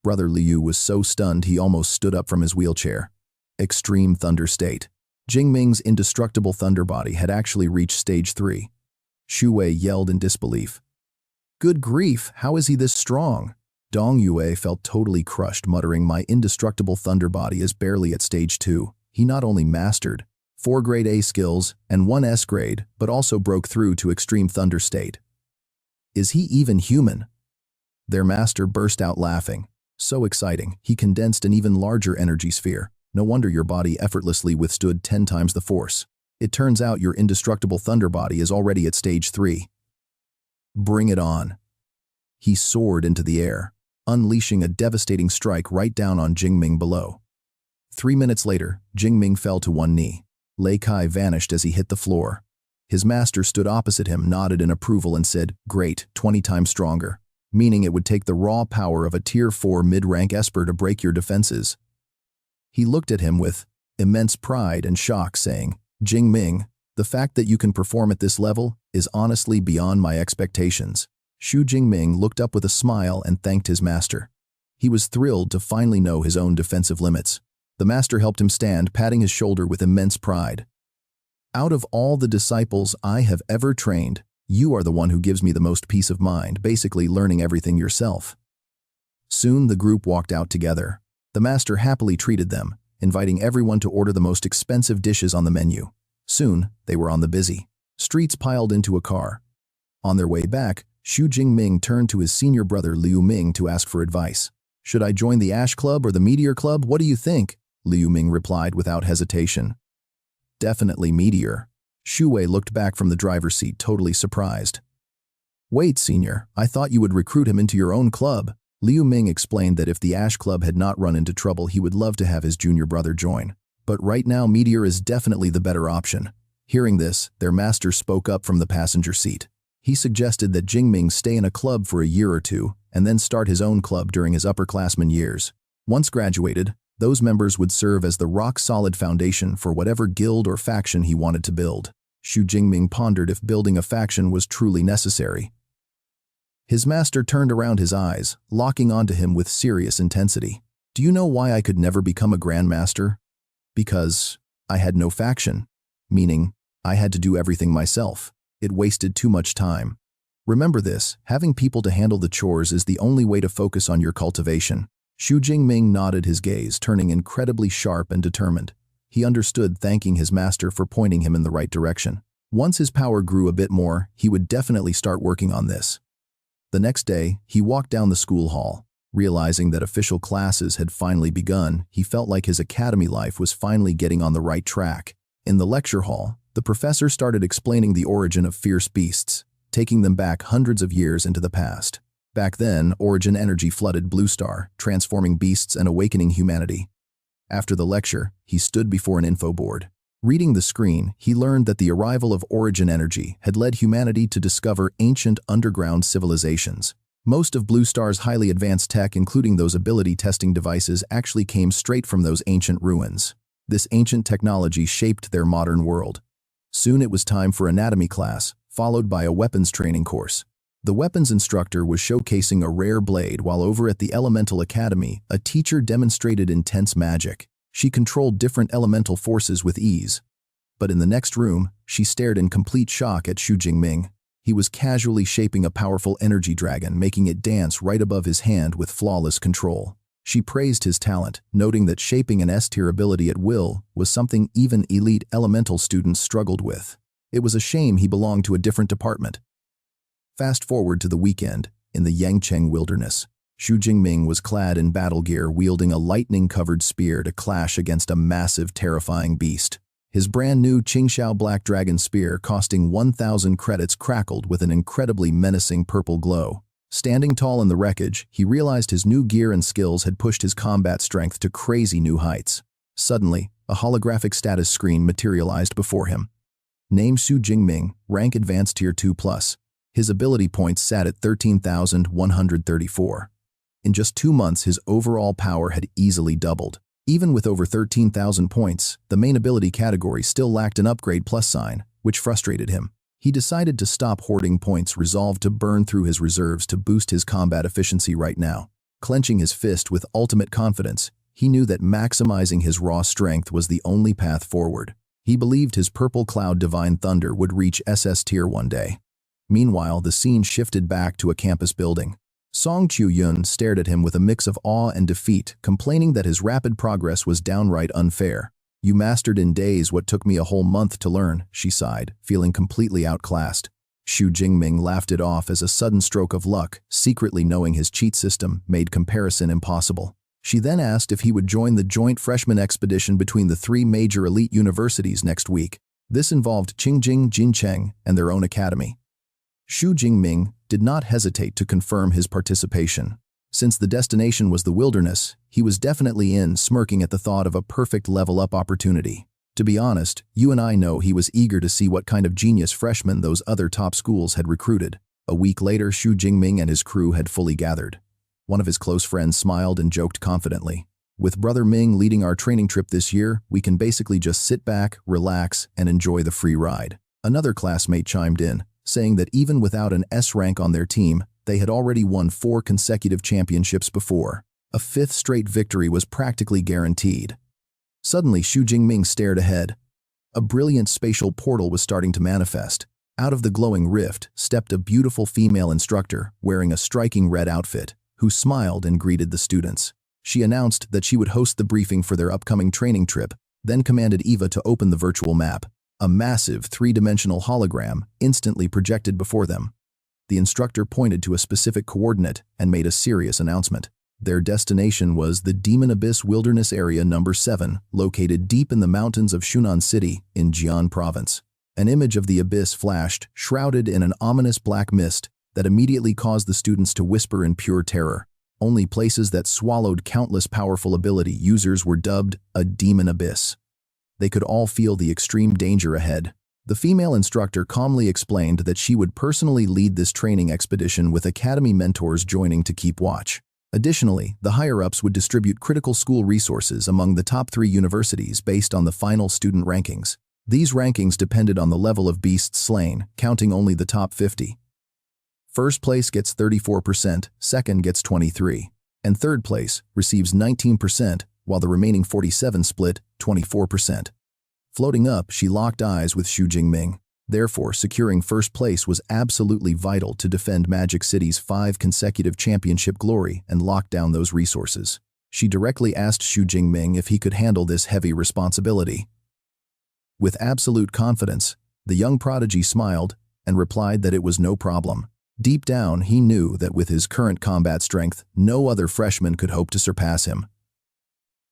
Brother Liu was so stunned he almost stood up from his wheelchair. Extreme thunder state. Jing Ming's indestructible thunder body had actually reached stage 3. Xu Wei yelled in disbelief. Good grief, how is he this strong? Dong Yue felt totally crushed, muttering, my indestructible thunder body is barely at stage 2. He not only mastered 4 grade A skills and 1 S grade, but also broke through to extreme thunder state. Is he even human? Their master burst out laughing. So exciting, he condensed an even larger energy sphere. No wonder your body effortlessly withstood 10 times the force. It turns out your indestructible thunder body is already at stage 3. Bring it on. He soared into the air, unleashing a devastating strike right down on Jing Ming below. 3 minutes later, Jing Ming fell to one knee. Lei Kai vanished as he hit the floor. His master stood opposite him, nodded in approval and said, great, 20 times stronger, meaning it would take the raw power of a tier 4 mid-rank esper to break your defenses. He looked at him with immense pride and shock, saying, Jing Ming, the fact that you can perform at this level is honestly beyond my expectations. Xu Jingming looked up with a smile and thanked his master. He was thrilled to finally know his own defensive limits. The master helped him stand, patting his shoulder with immense pride. Out of all the disciples I have ever trained, you are the one who gives me the most peace of mind, basically learning everything yourself. Soon the group walked out together. The master happily treated them, inviting everyone to order the most expensive dishes on the menu. Soon, they were on the busy streets, piled into a car. On their way back, Xu Jingming turned to his senior brother Liu Ming to ask for advice. Should I join the Ash Club or the Meteor Club? What do you think? Liu Ming replied without hesitation. Definitely Meteor. Xu Wei looked back from the driver's seat, totally surprised. Wait, senior, I thought you would recruit him into your own club. Liu Ming explained that if the Ash Club had not run into trouble, he would love to have his junior brother join. But right now, Meteor is definitely the better option. Hearing this, their master spoke up from the passenger seat. He suggested that Jingming stay in a club for a year or two, and then start his own club during his upperclassman years. Once graduated, those members would serve as the rock-solid foundation for whatever guild or faction he wanted to build. Xu Jingming pondered if building a faction was truly necessary. His master turned around his eyes, locking onto him with serious intensity. Do you know why I could never become a grandmaster? Because I had no faction, meaning I had to do everything myself. It wasted too much time. Remember this, having people to handle the chores is the only way to focus on your cultivation. Xu Jingming nodded, his gaze turning incredibly sharp and determined. He understood, thanking his master for pointing him in the right direction. Once his power grew a bit more, he would definitely start working on this. The next day, he walked down the school hall. Realizing that official classes had finally begun, he felt like his academy life was finally getting on the right track. In the lecture hall, the professor started explaining the origin of fierce beasts, taking them back hundreds of years into the past. Back then, origin energy flooded Blue Star, transforming beasts and awakening humanity. After the lecture, he stood before an info board. Reading the screen, he learned that the arrival of origin energy had led humanity to discover ancient underground civilizations. Most of Blue Star's highly advanced tech, including those ability testing devices, actually came straight from those ancient ruins. This ancient technology shaped their modern world. Soon it was time for anatomy class, followed by a weapons training course. The weapons instructor was showcasing a rare blade, while over at the Elemental Academy, a teacher demonstrated intense magic. She controlled different elemental forces with ease. But in the next room, she stared in complete shock at Xu Jingming. He was casually shaping a powerful energy dragon, making it dance right above his hand with flawless control. She praised his talent, noting that shaping an S-tier ability at will was something even elite elemental students struggled with. It was a shame he belonged to a different department. Fast forward to the weekend, in the Yangcheng wilderness. Xu Jingming was clad in battle gear, wielding a lightning-covered spear to clash against a massive, terrifying beast. His brand new Qingxiao Black Dragon Spear costing 1,000 credits crackled with an incredibly menacing purple glow. Standing tall in the wreckage, he realized his new gear and skills had pushed his combat strength to crazy new heights. Suddenly, a holographic status screen materialized before him. Name Xu Jingming, rank Advanced Tier 2+. His ability points sat at 13,134. In just 2 months, his overall power had easily doubled. Even with over 13,000 points, the main ability category still lacked an upgrade plus sign, which frustrated him. He decided to stop hoarding points, resolved to burn through his reserves to boost his combat efficiency right now. Clenching his fist with ultimate confidence, he knew that maximizing his raw strength was the only path forward. He believed his Purple Cloud Divine Thunder would reach SS tier one day. Meanwhile, the scene shifted back to a campus building. Song Qiuyun stared at him with a mix of awe and defeat, complaining that his rapid progress was downright unfair. "You mastered in days what took me a whole month to learn," she sighed, feeling completely outclassed. Xu Jingming laughed it off as a sudden stroke of luck, secretly knowing his cheat system made comparison impossible. She then asked if he would join the joint freshman expedition between the 3 major elite universities next week. This involved Qingjing, Jincheng, and their own academy. Xu Jingming did not hesitate to confirm his participation. Since the destination was the wilderness, he was definitely in, smirking at the thought of a perfect level-up opportunity. To be honest, you and I know he was eager to see what kind of genius freshmen those other top schools had recruited. A week later, Xu Jingming and his crew had fully gathered. One of his close friends smiled and joked confidently. "With Brother Ming leading our training trip this year, we can basically just sit back, relax, and enjoy the free ride." Another classmate chimed in, saying that even without an S rank on their team, they had already won 4 consecutive championships before. A 5th straight victory was practically guaranteed. Suddenly, Xu Jingming stared ahead. A brilliant spatial portal was starting to manifest. Out of the glowing rift stepped a beautiful female instructor wearing a striking red outfit, who smiled and greeted the students. She announced that she would host the briefing for their upcoming training trip, then commanded Eva to open the virtual map. A massive 3-dimensional hologram instantly projected before them. The instructor pointed to a specific coordinate and made a serious announcement. Their destination was the Demon Abyss Wilderness Area No. 7, located deep in the mountains of Shunan City in Jian Province. An image of the abyss flashed, shrouded in an ominous black mist that immediately caused the students to whisper in pure terror. Only places that swallowed countless powerful ability users were dubbed a Demon Abyss. They could all feel the extreme danger ahead. The female instructor calmly explained that she would personally lead this training expedition with academy mentors joining to keep watch. Additionally, the higher-ups would distribute critical school resources among the top 3 universities based on the final student rankings. These rankings depended on the level of beasts slain, counting only the top 50. First place gets 34%, second gets 23%, and third place receives 19%, while the remaining 47 split 24%. Floating up, she locked eyes with Xu Jingming. Therefore, securing first place was absolutely vital to defend Magic City's 5 consecutive championship glory and lock down those resources. She directly asked Xu Jingming if he could handle this heavy responsibility. With absolute confidence, the young prodigy smiled and replied that it was no problem. Deep down, he knew that with his current combat strength, no other freshman could hope to surpass him.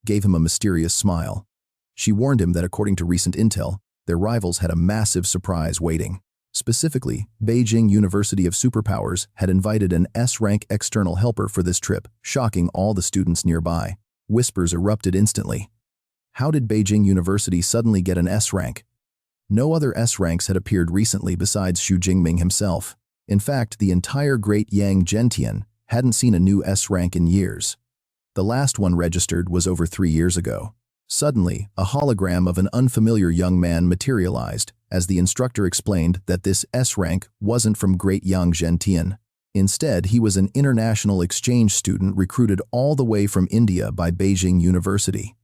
Gave him a mysterious smile. She warned him that according to recent intel, their rivals had a massive surprise waiting. Specifically, Beijing University of Superpowers had invited an S-rank external helper for this trip, shocking all the students nearby. Whispers erupted instantly. How did Beijing University suddenly get an S rank? No other S ranks had appeared recently besides Xu Jingming himself. In fact, the entire Great Yang Gentian hadn't seen a new S rank in years. The last one registered was over 3 years ago. Suddenly, a hologram of an unfamiliar young man materialized as the instructor explained that this S rank wasn't from Great Yang Gentian. Instead, he was an international exchange student recruited all the way from India by Beijing University.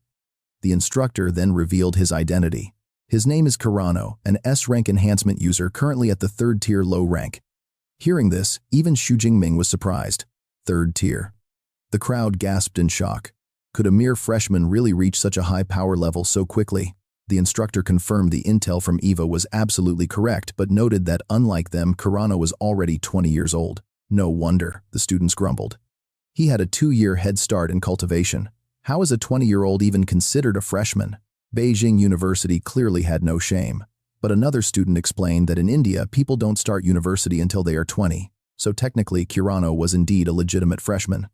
The instructor then revealed his identity. His name is Kirano, an S-rank enhancement user currently at the 3rd tier low rank. Hearing this, even Xu Jingming was surprised. 3rd tier. The crowd gasped in shock. Could a mere freshman really reach such a high power level so quickly? The instructor confirmed the intel from Eva was absolutely correct, but noted that unlike them, Kirano was already 20 years old. No wonder, the students grumbled. He had a 2-year head start in cultivation. How is a 20-year-old even considered a freshman? Beijing University clearly had no shame. But another student explained that in India, people don't start university until they are 20, so technically Kirano was indeed a legitimate freshman.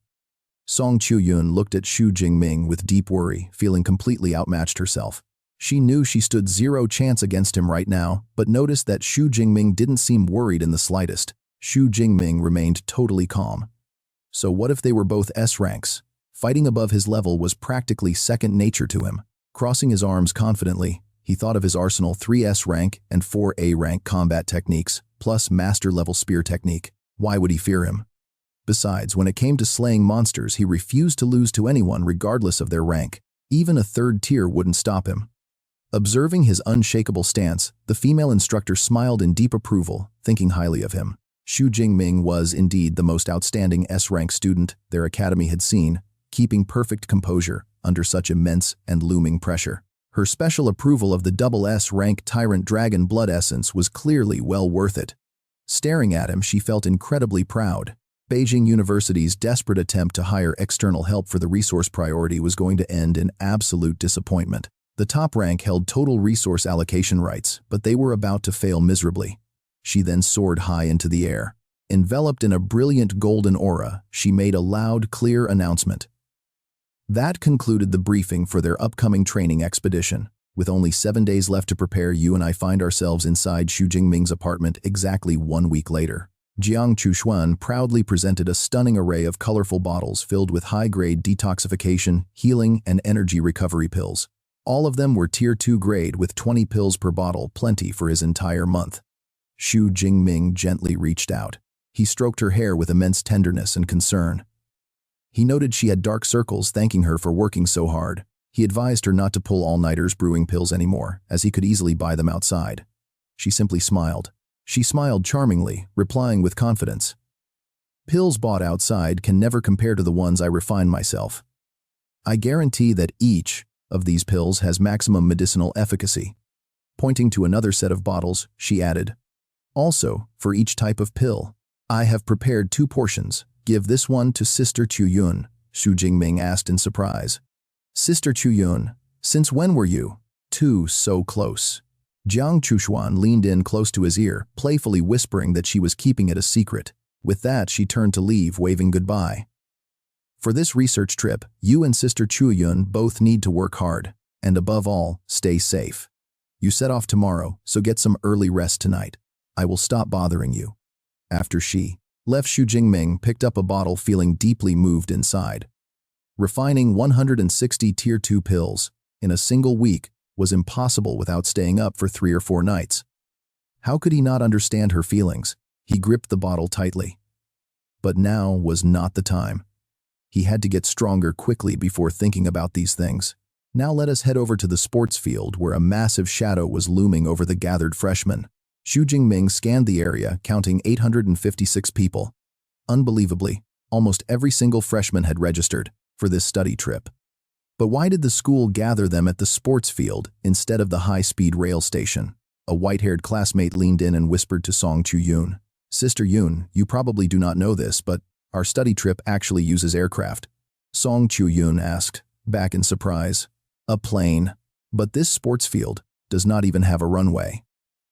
Song Chu-yun looked at Xu Jingming with deep worry, feeling completely outmatched herself. She knew she stood zero chance against him right now, but noticed that Xu Jingming didn't seem worried in the slightest. Xu Jingming remained totally calm. So what if they were both S ranks? Fighting above his level was practically second nature to him. Crossing his arms confidently, he thought of his arsenal 3S rank and 4A rank combat techniques, plus master-level spear technique. Why would he fear him? Besides, when it came to slaying monsters, he refused to lose to anyone regardless of their rank. Even a third tier wouldn't stop him. Observing his unshakable stance, the female instructor smiled in deep approval, thinking highly of him. Xu Jingming was indeed the most outstanding S-rank student their academy had seen, keeping perfect composure under such immense and looming pressure. Her special approval of the double S-rank Tyrant Dragon Blood Essence was clearly well worth it. Staring at him, she felt incredibly proud. Beijing University's desperate attempt to hire external help for the resource priority was going to end in absolute disappointment. The top rank held total resource allocation rights, but they were about to fail miserably. She then soared high into the air. Enveloped in a brilliant golden aura, she made a loud, clear announcement. That concluded the briefing for their upcoming training expedition. With only 7 days left to prepare, you and I find ourselves inside Xu Jingming's apartment exactly 1 week later. Jiang Chushuan proudly presented a stunning array of colorful bottles filled with high-grade detoxification, healing, and energy recovery pills. All of them were Tier 2 grade with 20 pills per bottle, plenty for his entire month. Xu Jingming gently reached out. He stroked her hair with immense tenderness and concern. He noted she had dark circles, thanking her for working so hard. He advised her not to pull all-nighters brewing pills anymore, as he could easily buy them outside. She simply smiled. She smiled charmingly, replying with confidence. Pills bought outside can never compare to the ones I refine myself. I guarantee that each of these pills has maximum medicinal efficacy. Pointing to another set of bottles, she added, also, for each type of pill, I have prepared 2 portions. Give this one to Sister Chu-yun, Xu Jingming asked in surprise. Sister Chu-yun, since when were you two so close? Jiang Chushuan leaned in close to his ear, playfully whispering that she was keeping it a secret. With that, she turned to leave, waving goodbye. For this research trip, you and Sister Chu-yun both need to work hard, and above all, stay safe. You set off tomorrow, so get some early rest tonight. I will stop bothering you. After she left, Xu Jingming picked up a bottle, feeling deeply moved inside. Refining 160 Tier 2 pills in a single week was impossible without staying up for 3 or 4 nights. How could he not understand her feelings? He gripped the bottle tightly. But now was not the time. He had to get stronger quickly before thinking about these things. Now let us head over to the sports field, where a massive shadow was looming over the gathered freshmen. Xu Jingming scanned the area, counting 856 people. Unbelievably, almost every single freshman had registered for this study trip. But why did the school gather them at the sports field instead of the high-speed rail station? A white-haired classmate leaned in and whispered to Song Chu-yun. Sister Yun, you probably do not know this, but our study trip actually uses aircraft. Song Chu-yun asked, back in surprise. A plane. But this sports field does not even have a runway.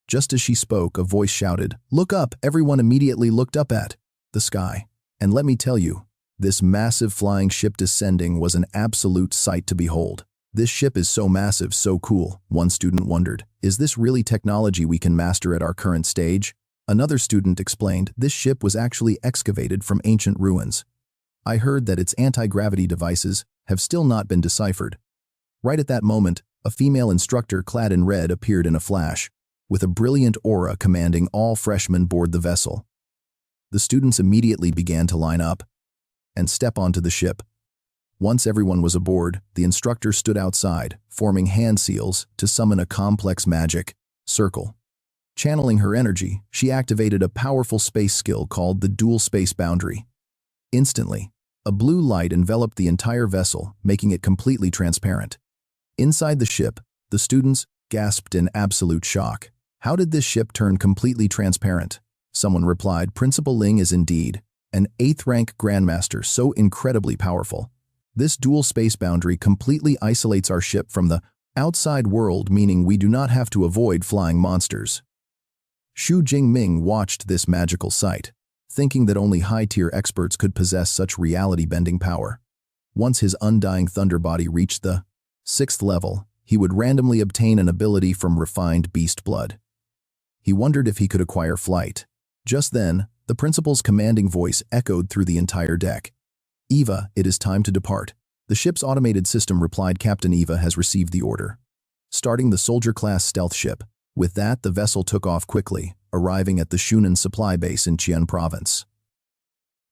Just as she spoke, a voice shouted, "Look up!" Everyone immediately looked up at the sky. And let me tell you, this massive flying ship descending was an absolute sight to behold. This ship is so massive, so cool, one student wondered. Is this really technology we can master at our current stage? Another student explained, this ship was actually excavated from ancient ruins. I heard that its anti-gravity devices have still not been deciphered. Right at that moment, a female instructor clad in red appeared in a flash, with a brilliant aura commanding all freshmen board the vessel. The students immediately began to line up and step onto the ship. Once everyone was aboard, the instructor stood outside, forming hand seals to summon a complex magic circle. Channeling her energy, she activated a powerful space skill called the Dual Space Boundary. Instantly, a blue light enveloped the entire vessel, making it completely transparent. Inside the ship, the students gasped in absolute shock. How did this ship turn completely transparent? Someone replied, Principal Ling is indeed an 8th-rank Grandmaster, so incredibly powerful. This dual space boundary completely isolates our ship from the Outside world meaning we do not have to avoid flying monsters. Xu Jingming watched this magical sight, thinking that only high-tier experts could possess such reality-bending power. Once his undying thunder body reached the 6th level, he would randomly obtain an ability from refined beast blood. He wondered if he could acquire flight. Just then, the principal's commanding voice echoed through the entire deck. "Eva, it is time to depart." The ship's automated system replied, "Captain Eva has received the order." Starting the soldier-class stealth ship. With that, the vessel took off quickly, arriving at the Shunan supply base in Qian province.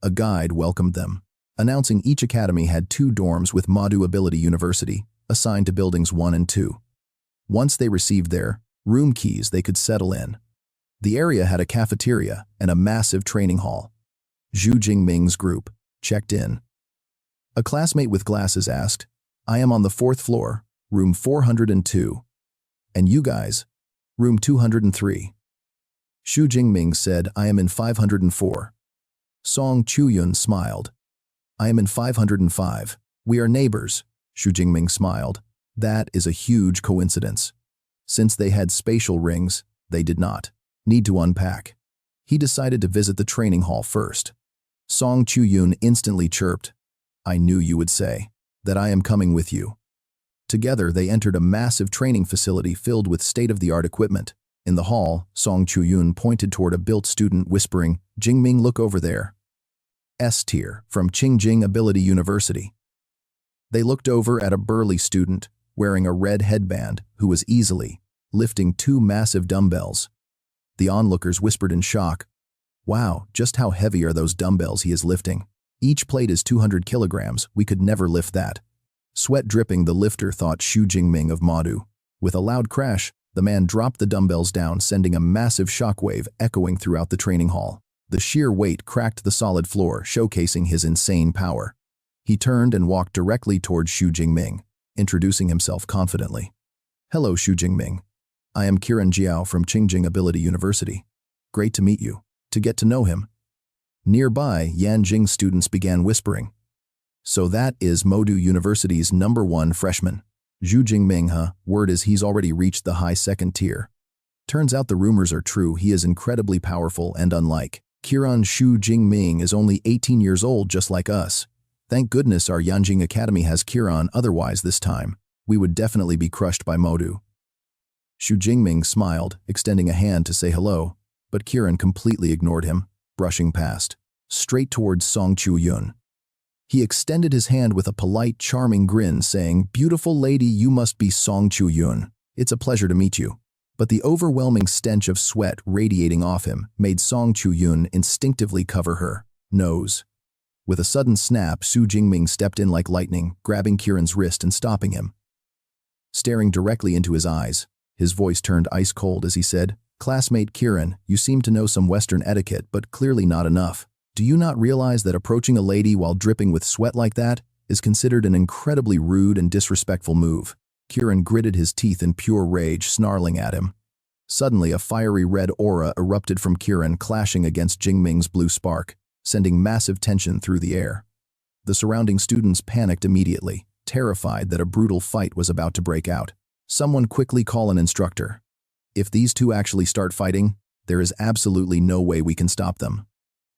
A guide welcomed them, announcing each academy had 2 dorms with Madu Ability University, assigned to buildings 1 and 2. Once they received their room keys, they could settle in. The area had a cafeteria and a massive training hall. Xu Jingming's group checked in. A classmate with glasses asked, "I am on the 4th floor, room 402. And you guys?" "Room 203. Xu Jingming said, "I am in 504. Song Chuyun smiled. "I am in 505. "We are neighbors," Xu Jingming smiled. "That is a huge coincidence." Since they had spatial rings, they did not need to unpack. He decided to visit the training hall first. Song Chuyun instantly chirped, "I knew you would say that. I am coming with you." Together, they entered a massive training facility filled with state-of-the-art equipment. In the hall, Song Chuyun pointed toward a built student, whispering, "Jing Ming, look over there. S tier, from Qingjing Ability University." They looked over at a burly student, wearing a red headband, who was easily lifting 2 massive dumbbells. The onlookers whispered in shock, "Wow, just how heavy are those dumbbells he is lifting? Each plate is 200 kilograms, we could never lift that." Sweat dripping, the lifter thought Xu Jingming of Madu. With a loud crash, the man dropped the dumbbells down, sending a massive shockwave echoing throughout the training hall. The sheer weight cracked the solid floor, showcasing his insane power. He turned and walked directly toward Xu Jingming, introducing himself confidently. "Hello, Xu Jingming. I am Qiran Jiao from Qingjing Ability University. Great to meet you." To get to know him. Nearby, Yanjing students began whispering. "So that is Madu University's #1 freshman. Xu Jingming, huh? Word is he's already reached the high 2nd tier. Turns out the rumors are true. He is incredibly powerful and unlike. Qiran Xu Jingming is only 18 years old, just like us. Thank goodness our Yanjing Academy has Qiran, otherwise this time, we would definitely be crushed by Madu." Xu Jingming smiled, extending a hand to say hello, but Qiran completely ignored him, brushing past, straight towards Song Chuyun. He extended his hand with a polite, charming grin, saying, "Beautiful lady, you must be Song Chuyun. It's a pleasure to meet you." But the overwhelming stench of sweat radiating off him made Song Chuyun instinctively cover her nose. With a sudden snap, Xu Jingming stepped in like lightning, grabbing Qiran's wrist and stopping him. Staring directly into his eyes, his voice turned ice cold as he said, "Classmate Qiran, you seem to know some Western etiquette, but clearly not enough. Do you not realize that approaching a lady while dripping with sweat like that is considered an incredibly rude and disrespectful move?" Qiran gritted his teeth in pure rage, snarling at him. Suddenly, a fiery red aura erupted from Qiran, clashing against Jingming's blue spark, sending massive tension through the air. The surrounding students panicked immediately, terrified that a brutal fight was about to break out. "Someone quickly call an instructor. If these two actually start fighting, there is absolutely no way we can stop them."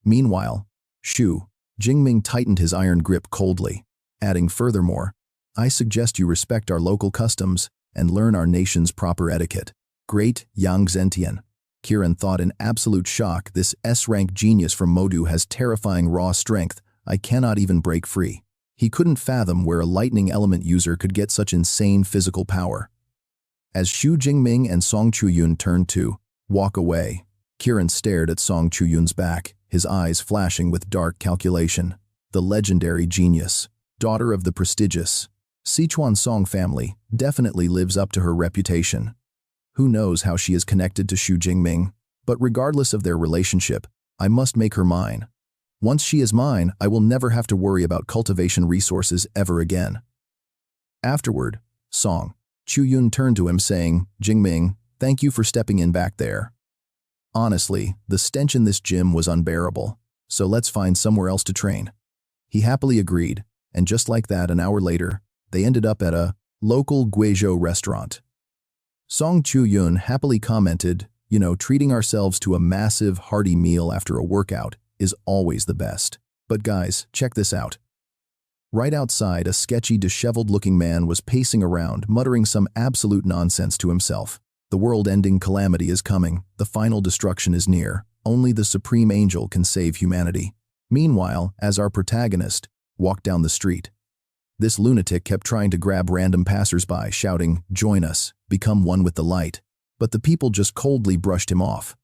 Meanwhile, Xu Jingming tightened his iron grip coldly, adding, "Furthermore, I suggest you respect our local customs and learn our nation's proper etiquette." "Great Yang Zentian," Qiran thought in absolute shock. "This S-rank genius from Madu has terrifying raw strength. I cannot even break free." He couldn't fathom where a lightning element user could get such insane physical power. As Xu Jingming and Song Chuyun turned to walk away, Qiran stared at Song Chuyun's back, his eyes flashing with dark calculation. The legendary genius, daughter of the prestigious Sichuan Song family, definitely lives up to her reputation. Who knows how she is connected to Xu Jingming, but regardless of their relationship, I must make her mine. Once she is mine, I will never have to worry about cultivation resources ever again. Afterward, Song Chuyun turned to him saying, "Jingming, thank you for stepping in back there. Honestly, the stench in this gym was unbearable, so let's find somewhere else to train." He happily agreed, and just like that, an hour later, they ended up at a Local Guizhou restaurant. Song Chu-yun happily commented, treating ourselves to a massive, hearty meal after a workout is always the best. But guys, check this out. Right outside, a sketchy, disheveled-looking man was pacing around, muttering some absolute nonsense to himself. The world-ending calamity is coming. The final destruction is near. Only the Supreme Angel can save humanity. Meanwhile, as our protagonist walked down the street, this lunatic kept trying to grab random passersby, shouting, "Join us, become one with the light." But the people just coldly brushed him off.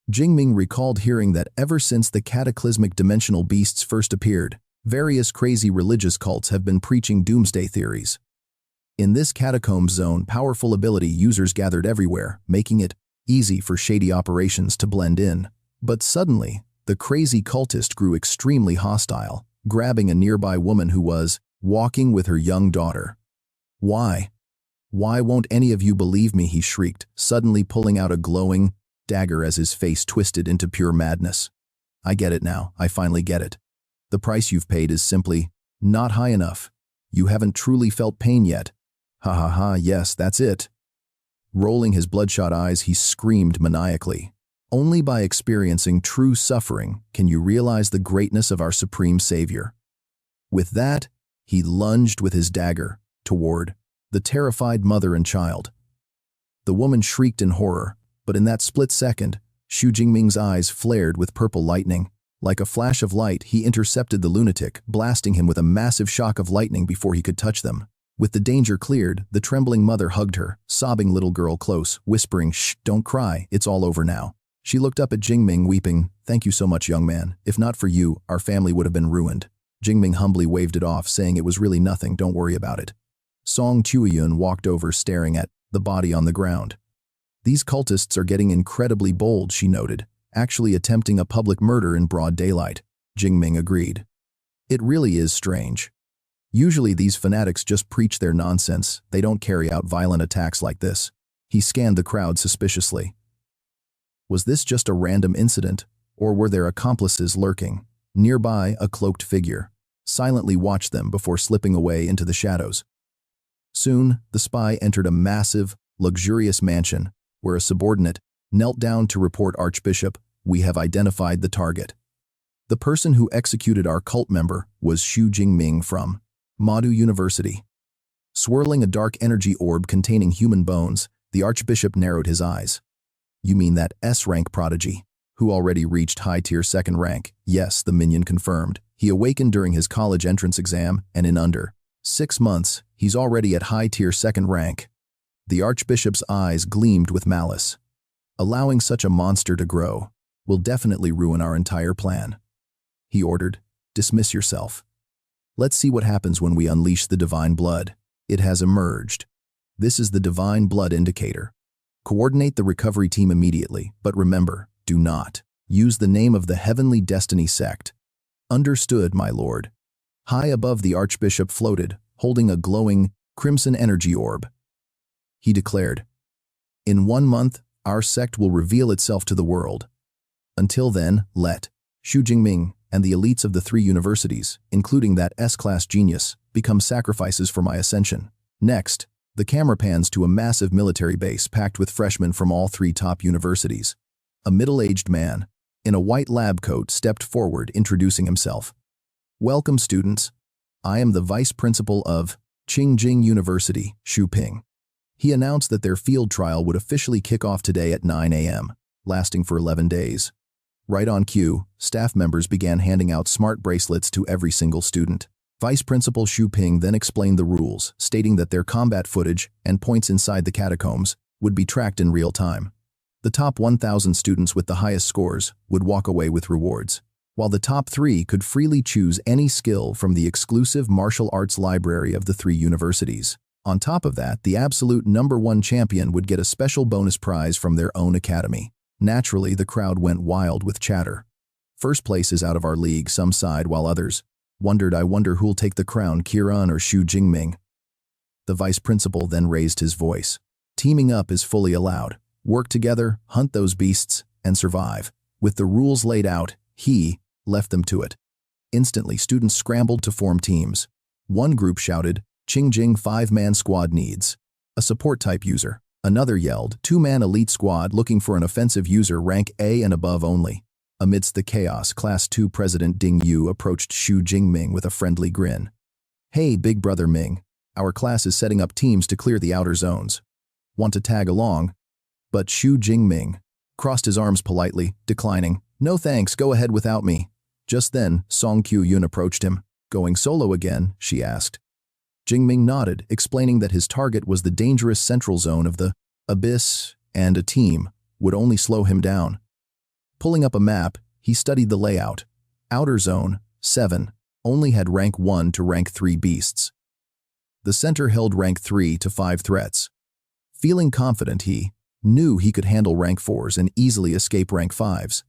Jing Ming recalled hearing that ever since the cataclysmic dimensional beasts first appeared, various crazy religious cults have been preaching doomsday theories. In this catacombs zone, powerful ability users gathered everywhere, making it easy for shady operations to blend in. But suddenly, the crazy cultist grew extremely hostile, grabbing a nearby woman who was walking with her young daughter. "Why? Why won't any of you believe me?" he shrieked, suddenly pulling out a glowing dagger as his face twisted into pure madness. "I get it now. I finally get it. The price you've paid is simply not high enough. You haven't truly felt pain yet. Ha ha ha, yes, that's it." Rolling his bloodshot eyes, he screamed maniacally. "Only by experiencing true suffering can you realize the greatness of our supreme savior." With that, he lunged with his dagger toward the terrified mother and child. The woman shrieked in horror, but in that split second, Xu Jingming's eyes flared with purple lightning. Like a flash of light, he intercepted the lunatic, blasting him with a massive shock of lightning before he could touch them. With the danger cleared, the trembling mother hugged her, sobbing little girl close, whispering, "Shh, don't cry, it's all over now." She looked up at Jing Ming, weeping, "Thank you so much, young man. If not for you, our family would have been ruined." Jing Ming humbly waved it off, saying it was really nothing, don't worry about it. Song Chu-yun walked over, staring at the body on the ground. "These cultists are getting incredibly bold," she noted, "actually attempting a public murder in broad daylight." Jing Ming agreed. "It really is strange. Usually these fanatics just preach their nonsense. They don't carry out violent attacks like this." He scanned the crowd suspiciously. Was this just a random incident, or were there accomplices lurking? Nearby, a cloaked figure silently watched them before slipping away into the shadows. Soon, the spy entered a massive, luxurious mansion, where a subordinate knelt down to report, "Archbishop, we have identified the target. The person who executed our cult member was Xu Jingming from Madu University." Swirling a dark energy orb containing human bones, the Archbishop narrowed his eyes. "You mean that S-rank prodigy, who already reached high-tier second rank?" "Yes," the minion confirmed. "He awakened during his college entrance exam, and in under 6 months, he's already at high-tier second rank." The Archbishop's eyes gleamed with malice. "Allowing such a monster to grow will definitely ruin our entire plan." He ordered, "Dismiss yourself. Let's see what happens when we unleash the divine blood." It has emerged. This is the divine blood indicator. Coordinate the recovery team immediately, but remember, do not use the name of the Heavenly Destiny sect. "Understood, my lord." High above, the Archbishop floated, holding a glowing, crimson energy orb. He declared, "In 1 month, our sect will reveal itself to the world. Until then, let Xu Jingming and the elites of the 3 universities, including that S-class genius, become sacrifices for my ascension." Next, the camera pans to a massive military base packed with freshmen from all 3 top universities. A middle-aged man, in a white lab coat, stepped forward, introducing himself. "Welcome, students. I am the vice principal of Qingjing University, Xu Ping." He announced that their field trial would officially kick off today at 9 a.m., lasting for 11 days. Right on cue, staff members began handing out smart bracelets to every single student. Vice Principal Xu Ping then explained the rules, stating that their combat footage and points inside the catacombs would be tracked in real time. The top 1,000 students with the highest scores would walk away with rewards, while the top 3 could freely choose any skill from the exclusive martial arts library of the 3 universities. On top of that, the absolute #1 champion would get a special bonus prize from their own academy. Naturally, the crowd went wild with chatter. "First place is out of our league," some sighed, while others wondered, "I wonder who'll take the crown, Kiran or Xu Jingming." The vice principal then raised his voice. "Teaming up is fully allowed. Work together, hunt those beasts, and survive." With the rules laid out, he left them to it. Instantly, students scrambled to form teams. One group shouted, Qingjing 5-man squad needs a support-type user. Another yelled, 2-man elite squad looking for an offensive user rank A and above only. Amidst the chaos, Class 2 President Ding Yu approached Xu Jingming with a friendly grin. Hey, big brother Ming. Our class is setting up teams to clear the outer zones. Want to tag along? But Xu Jingming crossed his arms politely, declining. No thanks, go ahead without me. Just then, Song Qiuyun approached him. Going solo again? She asked. Jingming nodded, explaining that his target was the dangerous central zone of the abyss, and a team would only slow him down. Pulling up a map, he studied the layout. Outer zone, 7, only had rank 1 to rank 3 beasts. The center held rank 3 to 5 threats. Feeling confident, he knew he could handle rank 4s and easily escape rank 5s.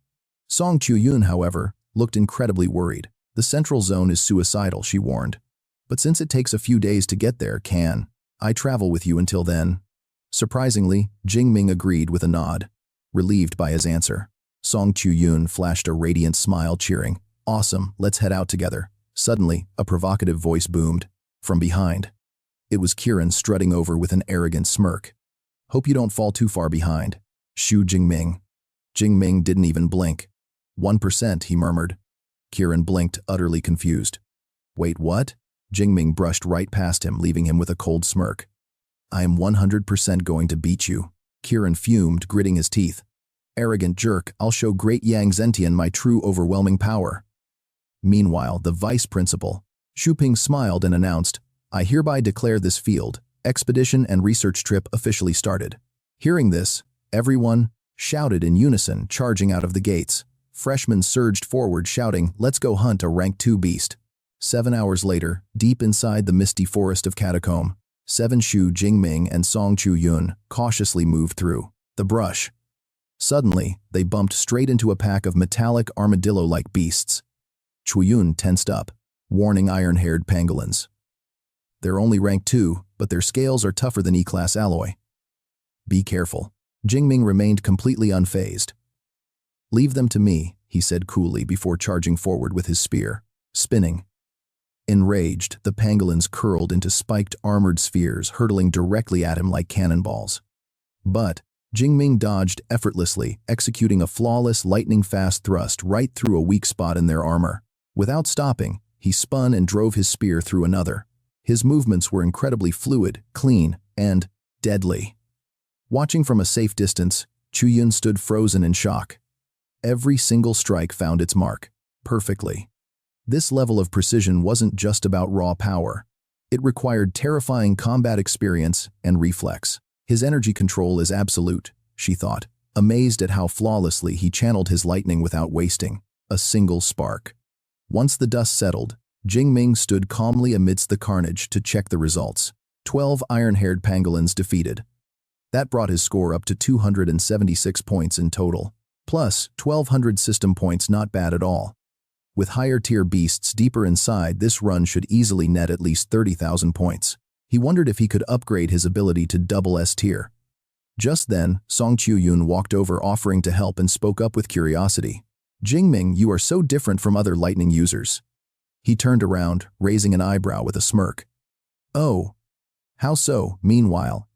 Song Qiuyun, however, looked incredibly worried. The central zone is suicidal, she warned. But since it takes a few days to get there, can I travel with you until then? Surprisingly, Jing Ming agreed with a nod, relieved by his answer. Song Qiuyun flashed a radiant smile, cheering. Awesome, let's head out together. Suddenly, a provocative voice boomed from behind. It was Kieran strutting over with an arrogant smirk. Hope you don't fall too far behind. Xu Jingming. Jing Ming didn't even blink. 1%, he murmured. Kieran blinked, utterly confused. Wait, what? Jing Ming brushed right past him, leaving him with a cold smirk. I am 100% going to beat you. Kieran fumed, gritting his teeth. Arrogant jerk, I'll show Great Yang Zentian my true overwhelming power. Meanwhile, the vice principal, Xu Ping, smiled and announced, I hereby declare this field, expedition and research trip officially started. Hearing this, everyone shouted in unison, charging out of the gates. Freshmen surged forward, shouting, let's go hunt a rank 2 beast. 7 hours later, deep inside the misty forest of Catacomb, 7 Xu Jingming and Song Qiuyun cautiously moved through the brush. Suddenly, they bumped straight into a pack of metallic armadillo-like beasts. Qiuyun tensed up, warning iron-haired pangolins. They're only rank 2, but their scales are tougher than E-class alloy. Be careful. Jingming remained completely unfazed. Leave them to me, he said coolly before charging forward with his spear, spinning. Enraged, the pangolins curled into spiked armored spheres, hurtling directly at him like cannonballs. But Jingming dodged effortlessly, executing a flawless lightning-fast thrust right through a weak spot in their armor. Without stopping, he spun and drove his spear through another. His movements were incredibly fluid, clean, and deadly. Watching from a safe distance, Qiuyun stood frozen in shock. Every single strike found its mark, perfectly. This level of precision wasn't just about raw power. It required terrifying combat experience and reflex. His energy control is absolute, she thought, amazed at how flawlessly he channeled his lightning without wasting a single spark. Once the dust settled, Jing Ming stood calmly amidst the carnage to check the results. 12 iron-haired pangolins defeated. That brought his score up to 276 points in total. Plus, 1,200 system points, not bad at all. With higher-tier beasts deeper inside, this run should easily net at least 30,000 points. He wondered if he could upgrade his ability to double S-tier. Just then, Song Qiuyun walked over, offering to help, and spoke up with curiosity. Jingming, you are so different from other lightning users. He turned around, raising an eyebrow with a smirk. Oh, how so? Meanwhile,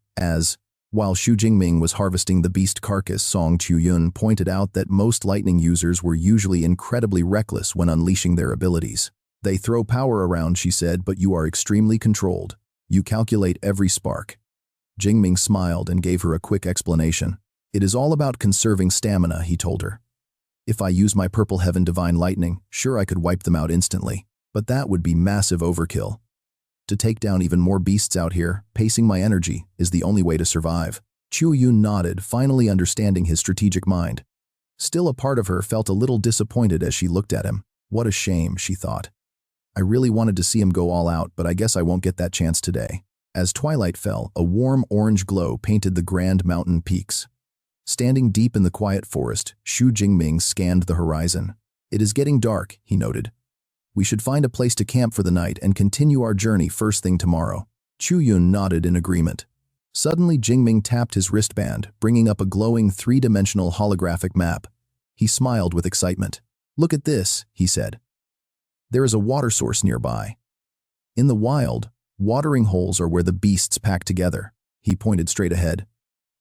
while Xu Jingming was harvesting the beast carcass, Song Qiuyun pointed out that most lightning users were usually incredibly reckless when unleashing their abilities. They throw power around, she said, but you are extremely controlled. You calculate every spark. Jingming smiled and gave her a quick explanation. It is all about conserving stamina, he told her. If I use my Purple Heaven Divine Lightning, sure I could wipe them out instantly, but that would be massive overkill. To take down even more beasts out here, pacing my energy is the only way to survive. Qiuyun nodded, finally understanding his strategic mind. Still, a part of her felt a little disappointed as she looked at him. What a shame, she thought. I really wanted to see him go all out, but I guess I won't get that chance today. As twilight fell, a warm orange glow painted the grand mountain peaks. Standing deep in the quiet forest, Xu Jingming scanned the horizon. It is getting dark, he noted. We should find a place to camp for the night and continue our journey first thing tomorrow. Qiuyun nodded in agreement. Suddenly, Jingming tapped his wristband, bringing up a glowing 3-dimensional holographic map. He smiled with excitement. Look at this, he said. There is a water source nearby. In the wild, Watering holes are where the beasts pack together. He pointed straight ahead.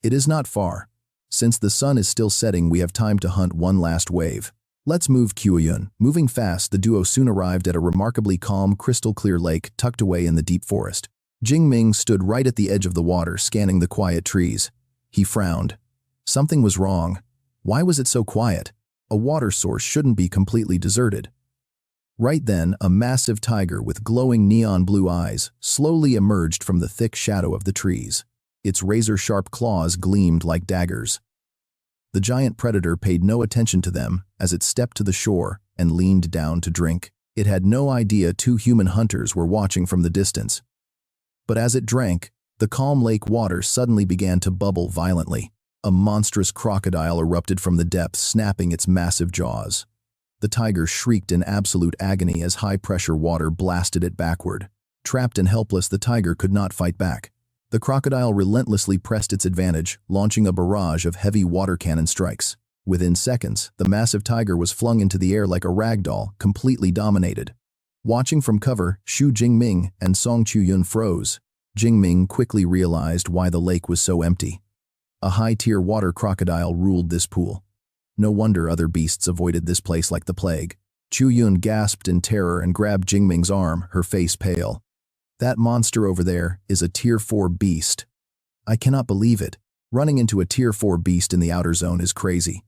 It is not far. Since the sun is still setting, we have time to hunt one last wave. Let's move, Qiuyun. Moving fast, the duo soon arrived at a remarkably calm, crystal-clear lake tucked away in the deep forest. Jing Ming stood right at the edge of the water, scanning the quiet trees. He frowned. Something was wrong. Why was it so quiet? A water source shouldn't be completely deserted. Right then, a massive tiger with glowing neon blue eyes slowly emerged from the thick shadow of the trees. Its razor-sharp claws gleamed like daggers. The giant predator paid no attention to them as it stepped to the shore and leaned down to drink. It had no idea two human hunters were watching from the distance. But as it drank, the calm lake water suddenly began to bubble violently. A monstrous crocodile erupted from the depths, snapping its massive jaws. The tiger shrieked in absolute agony as high-pressure water blasted it backward. Trapped and helpless, the tiger could not fight back. The crocodile relentlessly pressed its advantage, launching a barrage of heavy water cannon strikes. Within seconds, the massive tiger was flung into the air like a rag doll, completely dominated. Watching from cover, Xu Jingming and Song Qiuyun froze. Jing Ming quickly realized why the lake was so empty. A high-tier water crocodile ruled this pool. No wonder other beasts avoided this place like the plague. Qiuyun gasped in terror and grabbed Jing Ming's arm, her face pale. That monster over there is a Tier 4 beast. I cannot believe it. Running into a Tier 4 beast in the outer zone is crazy.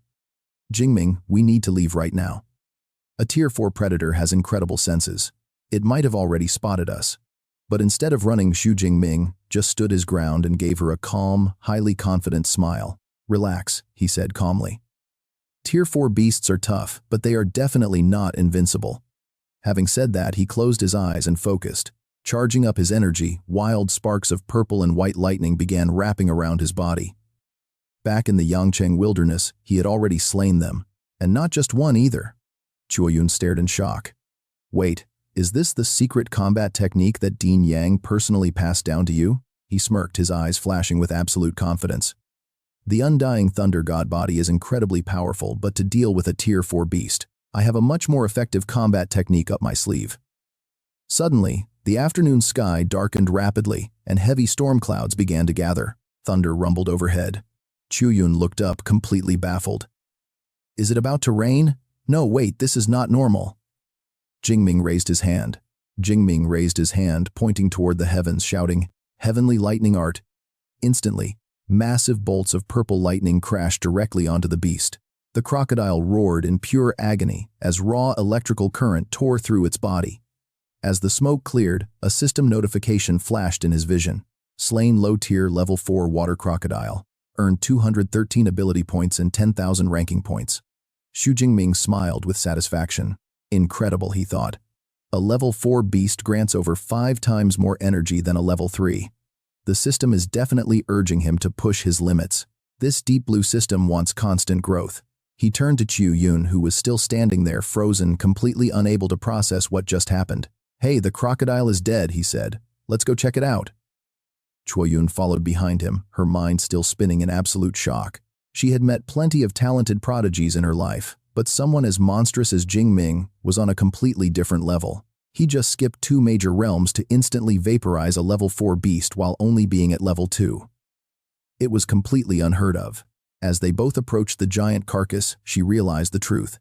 Jing Ming, we need to leave right now. A Tier 4 predator has incredible senses. It might have already spotted us. But instead of running, Xu Jingming just stood his ground and gave her a calm, highly confident smile. Relax, he said calmly. Tier 4 beasts are tough, but they are definitely not invincible. Having said that, he closed his eyes and focused. Charging up his energy, wild sparks of purple and white lightning began wrapping around his body. Back in the Yangcheng wilderness, he had already slain them. And not just one either. Qiuyun stared in shock. Wait, is this the secret combat technique that Dean Yang personally passed down to you? He smirked, his eyes flashing with absolute confidence. The Undying Thunder God body is incredibly powerful, but to deal with a Tier 4 beast, I have a much more effective combat technique up my sleeve. Suddenly, the afternoon sky darkened rapidly, and heavy storm clouds began to gather. Thunder rumbled overhead. Qiuyun looked up, completely baffled. Is it about to rain? No, wait, this is not normal. Jing Ming raised his hand. Jing Ming raised his hand, pointing toward the heavens, shouting, "Heavenly lightning art." Instantly, massive bolts of purple lightning crashed directly onto the beast. The crocodile roared in pure agony as raw electrical current tore through its body. As the smoke cleared, a system notification flashed in his vision. Slain low-tier level 4 water crocodile. Earned 213 ability points and 10,000 ranking points. Xu Jingming smiled with satisfaction. Incredible, he thought. A level 4 beast grants over 5 times more energy than a level 3. The system is definitely urging him to push his limits. This deep blue system wants constant growth. He turned to Qiuyun, who was still standing there, frozen, completely unable to process what just happened. Hey, the crocodile is dead, he said. Let's go check it out. Qiuyun followed behind him, her mind still spinning in absolute shock. She had met plenty of talented prodigies in her life, but someone as monstrous as Jing Ming was on a completely different level. He just skipped 2 major realms to instantly vaporize a level 4 beast while only being at level 2. It was completely unheard of. As they both approached the giant carcass, she realized the truth.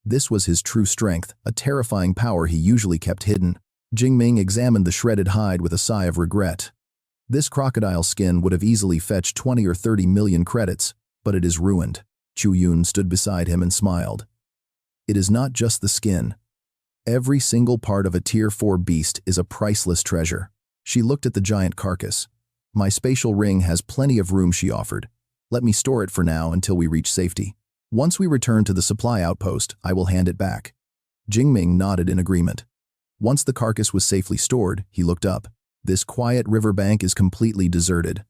This was his true strength, a terrifying power he usually kept hidden. Jing Ming examined the shredded hide with a sigh of regret. This crocodile skin would have easily fetched 20 or 30 million credits, but it is ruined. Qiuyun stood beside him and smiled. It is not just the skin. Every single part of a Tier 4 beast is a priceless treasure. She looked at the giant carcass. My spatial ring has plenty of room, she offered. Let me store it for now until we reach safety. Once we return to the supply outpost, I will hand it back. Jing Ming nodded in agreement. Once the carcass was safely stored, he looked up. This quiet riverbank is completely deserted.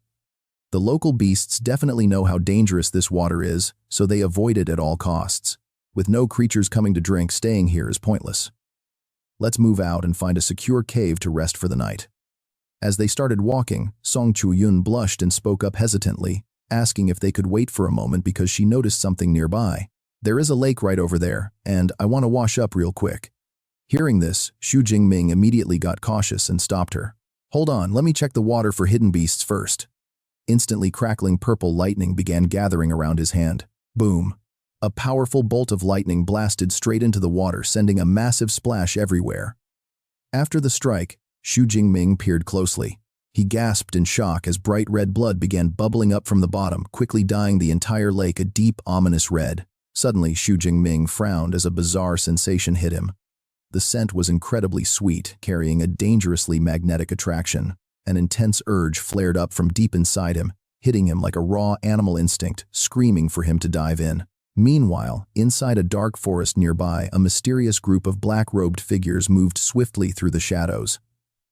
The local beasts definitely know how dangerous this water is, so they avoid it at all costs. With no creatures coming to drink, staying here is pointless. Let's move out and find a secure cave to rest for the night. As they started walking, Song Qiuyun blushed and spoke up hesitantly, asking if they could wait for a moment because she noticed something nearby. There is a lake right over there, and I want to wash up real quick. Hearing this, Xu Jingming immediately got cautious and stopped her. Hold on, let me check the water for hidden beasts first. Instantly crackling purple lightning began gathering around his hand. Boom. A powerful bolt of lightning blasted straight into the water, sending a massive splash everywhere. After the strike, Xu Jingming peered closely. He gasped in shock as bright red blood began bubbling up from the bottom, quickly dyeing the entire lake a deep, ominous red. Suddenly, Xu Jingming frowned as a bizarre sensation hit him. The scent was incredibly sweet, carrying a dangerously magnetic attraction. An intense urge flared up from deep inside him, hitting him like a raw animal instinct, screaming for him to dive in. Meanwhile, inside a dark forest nearby, a mysterious group of black-robed figures moved swiftly through the shadows.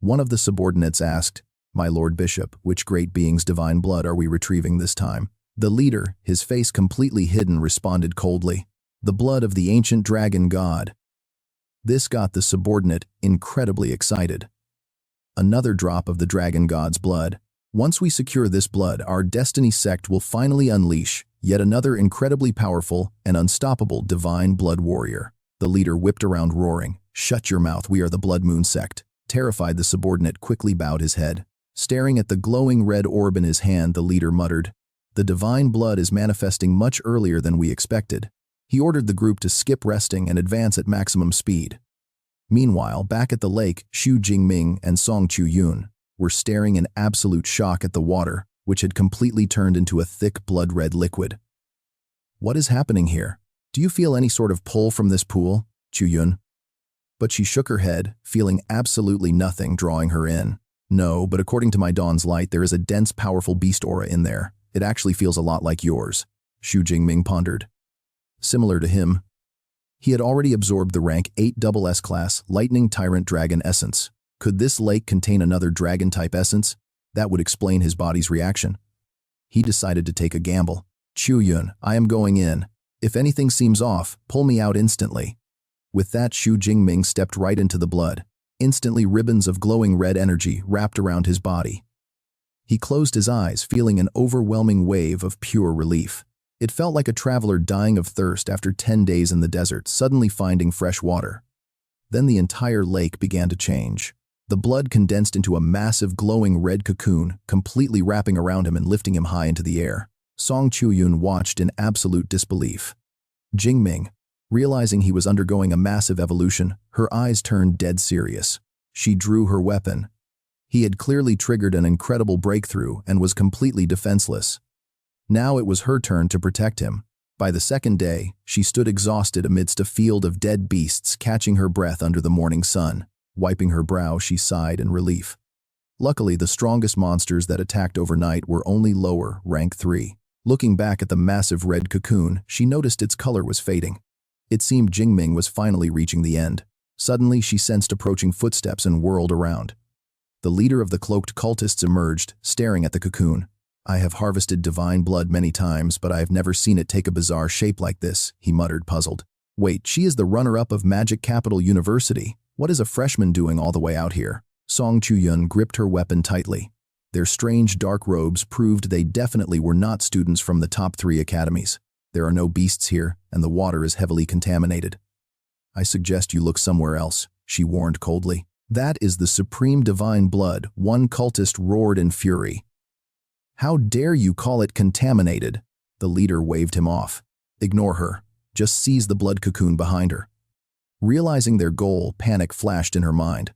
One of the subordinates asked, "My Lord Bishop, which great being's divine blood are we retrieving this time?" The leader, his face completely hidden, responded coldly, "The blood of the ancient dragon god." This got the subordinate incredibly excited. Another drop of the dragon god's blood. Once we secure this blood, our destiny sect will finally unleash yet another incredibly powerful and unstoppable divine blood warrior. The leader whipped around roaring, "Shut your mouth, we are the Blood Moon sect." Terrified, the subordinate quickly bowed his head. Staring at the glowing red orb in his hand, the leader muttered, "The divine blood is manifesting much earlier than we expected." He ordered the group to skip resting and advance at maximum speed. Meanwhile, back at the lake, Xu Jingming and Song Chu-yun were staring in absolute shock at the water, which had completely turned into a thick blood-red liquid. "What is happening here? Do you feel any sort of pull from this pool, Chu-yun?" But she shook her head, feeling absolutely nothing drawing her in. "No, but according to my Dawn's Light, there is a dense, powerful beast aura in there. It actually feels a lot like yours," Xu Jingming pondered. Similar to him, he had already absorbed the rank 8 SS class Lightning Tyrant Dragon Essence. Could this lake contain another dragon-type essence? That would explain his body's reaction. He decided to take a gamble. "Chu-yun, I am going in. If anything seems off, pull me out instantly." With that, Xu Jingming stepped right into the blood. Instantly, ribbons of glowing red energy wrapped around his body. He closed his eyes, feeling an overwhelming wave of pure relief. It felt like a traveler dying of thirst after 10 days in the desert, suddenly finding fresh water. Then the entire lake began to change. The blood condensed into a massive glowing red cocoon, completely wrapping around him and lifting him high into the air. Song Chu-yun watched in absolute disbelief. Jingming, realizing he was undergoing a massive evolution, her eyes turned dead serious. She drew her weapon. He had clearly triggered an incredible breakthrough and was completely defenseless. Now it was her turn to protect him. By the second day, she stood exhausted amidst a field of dead beasts, catching her breath under the morning sun. Wiping her brow, she sighed in relief. Luckily, the strongest monsters that attacked overnight were only lower, rank 3. Looking back at the massive red cocoon, she noticed its color was fading. It seemed Jingming was finally reaching the end. Suddenly, she sensed approaching footsteps and whirled around. The leader of the cloaked cultists emerged, staring at the cocoon. "I have harvested divine blood many times, but I have never seen it take a bizarre shape like this," he muttered, puzzled. "Wait, she is the runner-up of Magic Capital University. What is a freshman doing all the way out here?" Song Chu-yun gripped her weapon tightly. Their strange dark robes proved they definitely were not students from the top 3 academies. "There are no beasts here, and the water is heavily contaminated. I suggest you look somewhere else," she warned coldly. "That is the supreme divine blood," one cultist roared in fury. "How dare you call it contaminated?" The leader waved him off. "Ignore her. Just seize the blood cocoon behind her." Realizing their goal, panic flashed in her mind.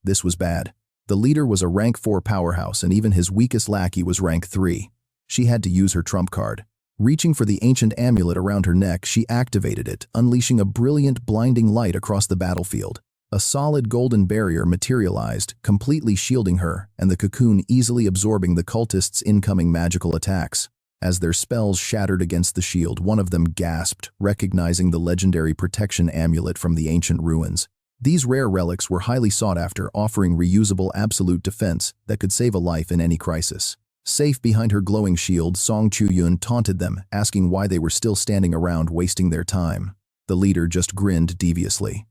This was bad. The leader was a rank 4 powerhouse, and even his weakest lackey was rank 3. She had to use her trump card. Reaching for the ancient amulet around her neck, she activated it, unleashing a brilliant, blinding light across the battlefield. A solid golden barrier materialized, completely shielding her, and the cocoon easily absorbing the cultists' incoming magical attacks. As their spells shattered against the shield, one of them gasped, recognizing the legendary protection amulet from the ancient ruins. These rare relics were highly sought after, offering reusable absolute defense that could save a life in any crisis. Safe behind her glowing shield, Song Chu-yun taunted them, asking why they were still standing around wasting their time. The leader just grinned deviously.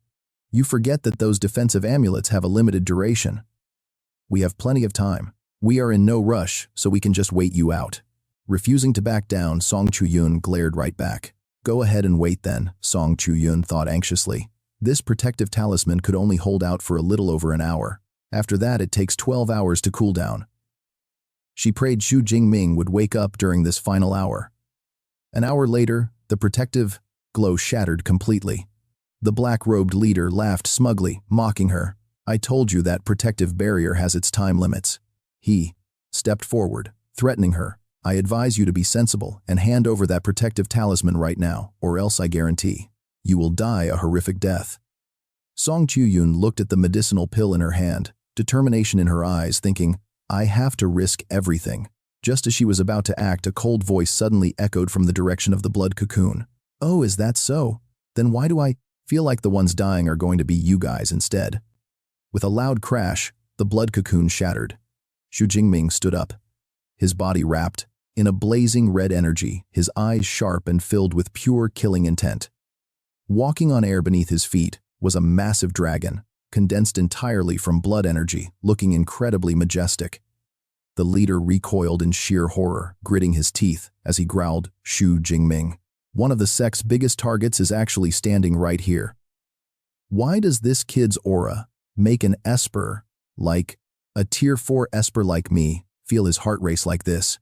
"You forget that those defensive amulets have a limited duration. We have plenty of time. We are in no rush, so we can just wait you out." Refusing to back down, Song Chu-yun glared right back. "Go ahead and wait then," Song Chu-yun thought anxiously. This protective talisman could only hold out for a little over an hour. After that, it takes 12 hours to cool down. She prayed Xu Jingming would wake up during this final hour. An hour later, the protective glow shattered completely. The black-robed leader laughed smugly, mocking her. I told you that protective barrier has its time limits. He stepped forward, threatening her. I advise you to be sensible and hand over that protective talisman right now, or else I guarantee you will die a horrific death. Song Chuyun looked at the medicinal pill in her hand, determination in her eyes, thinking, I have to risk everything. Just as she was about to act, a cold voice suddenly echoed from the direction of the blood cocoon. Oh, is that so? Then why do I feel like the ones dying are going to be you guys instead? With a loud crash, the blood cocoon shattered. Xu Jingming stood up, his body wrapped in a blazing red energy, his eyes sharp and filled with pure killing intent. Walking on air beneath his feet was a massive dragon, condensed entirely from blood energy, looking incredibly majestic. The leader recoiled in sheer horror, gritting his teeth as he growled, Xu Jingming. One of the sect's biggest targets is actually standing right here. Why does this kid's aura make an Esper, like a Tier 4 Esper like me, feel his heart race like this?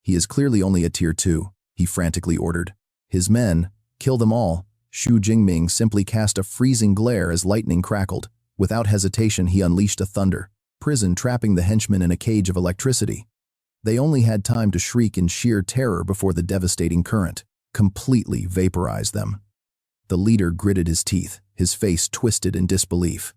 He is clearly only a Tier 2, he frantically ordered. His men, kill them all. Xu Jingming simply cast a freezing glare as lightning crackled. Without hesitation, he unleashed a thunder prison, trapping the henchmen in a cage of electricity. They only had time to shriek in sheer terror before the devastating current completely vaporized them. The leader gritted his teeth, his face twisted in disbelief.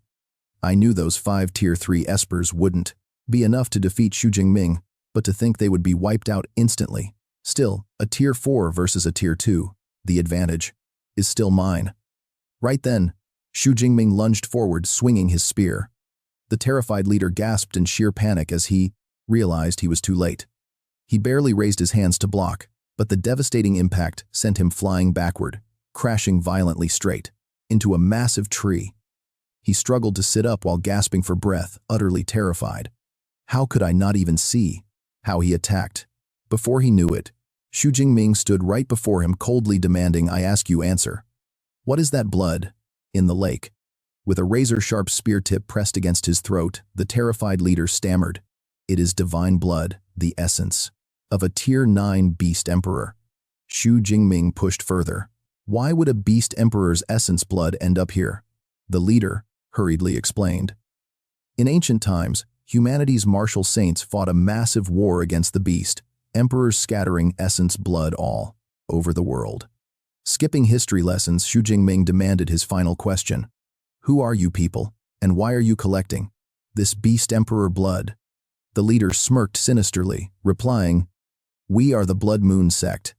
I knew those 5 Tier 3 Espers wouldn't be enough to defeat Xu Jingming, but to think they would be wiped out instantly. Still, a Tier 4 versus a Tier 2, the advantage is still mine. Right then, Xu Jingming lunged forward, swinging his spear. The terrified leader gasped in sheer panic as he realized he was too late. He barely raised his hands to block, but the devastating impact sent him flying backward, crashing violently straight into a massive tree. He struggled to sit up while gasping for breath, utterly terrified. How could I not even see how he attacked? Before he knew it, Xu Jingming stood right before him, coldly demanding, I ask you answer. What is that blood in the lake? With a razor-sharp spear tip pressed against his throat, the terrified leader stammered. It is divine blood, the essence of a Tier 9 beast emperor. Xu Jingming pushed further. Why would a beast emperor's essence blood end up here? The leader hurriedly explained. In ancient times, humanity's martial saints fought a massive war against the beast, emperors scattering essence blood all over the world. Skipping history lessons, Xu Jingming demanded his final question. Who are you people, and why are you collecting this beast emperor blood? The leader smirked sinisterly, replying, We are the Blood Moon sect,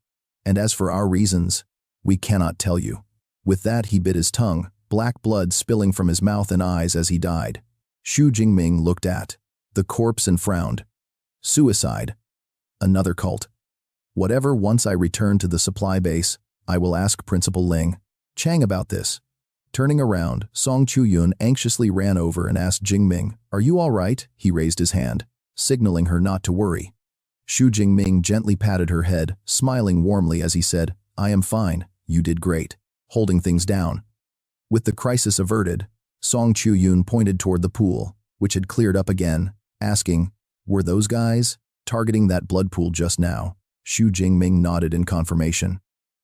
and as for our reasons, we cannot tell you. With that, he bit his tongue, black blood spilling from his mouth and eyes as he died. Xu Jingming looked at the corpse and frowned. Suicide. Another cult. Whatever, once I return to the supply base, I will ask Principal Ling Chang about this. Turning around, Song Chuyun anxiously ran over and asked Jingming, Are you all right? He raised his hand, signaling her not to worry. Xu Jingming gently patted her head, smiling warmly as he said, I am fine, you did great, holding things down. With the crisis averted, Song Chuyun pointed toward the pool, which had cleared up again, asking, Were those guys targeting that blood pool just now? Xu Jingming nodded in confirmation.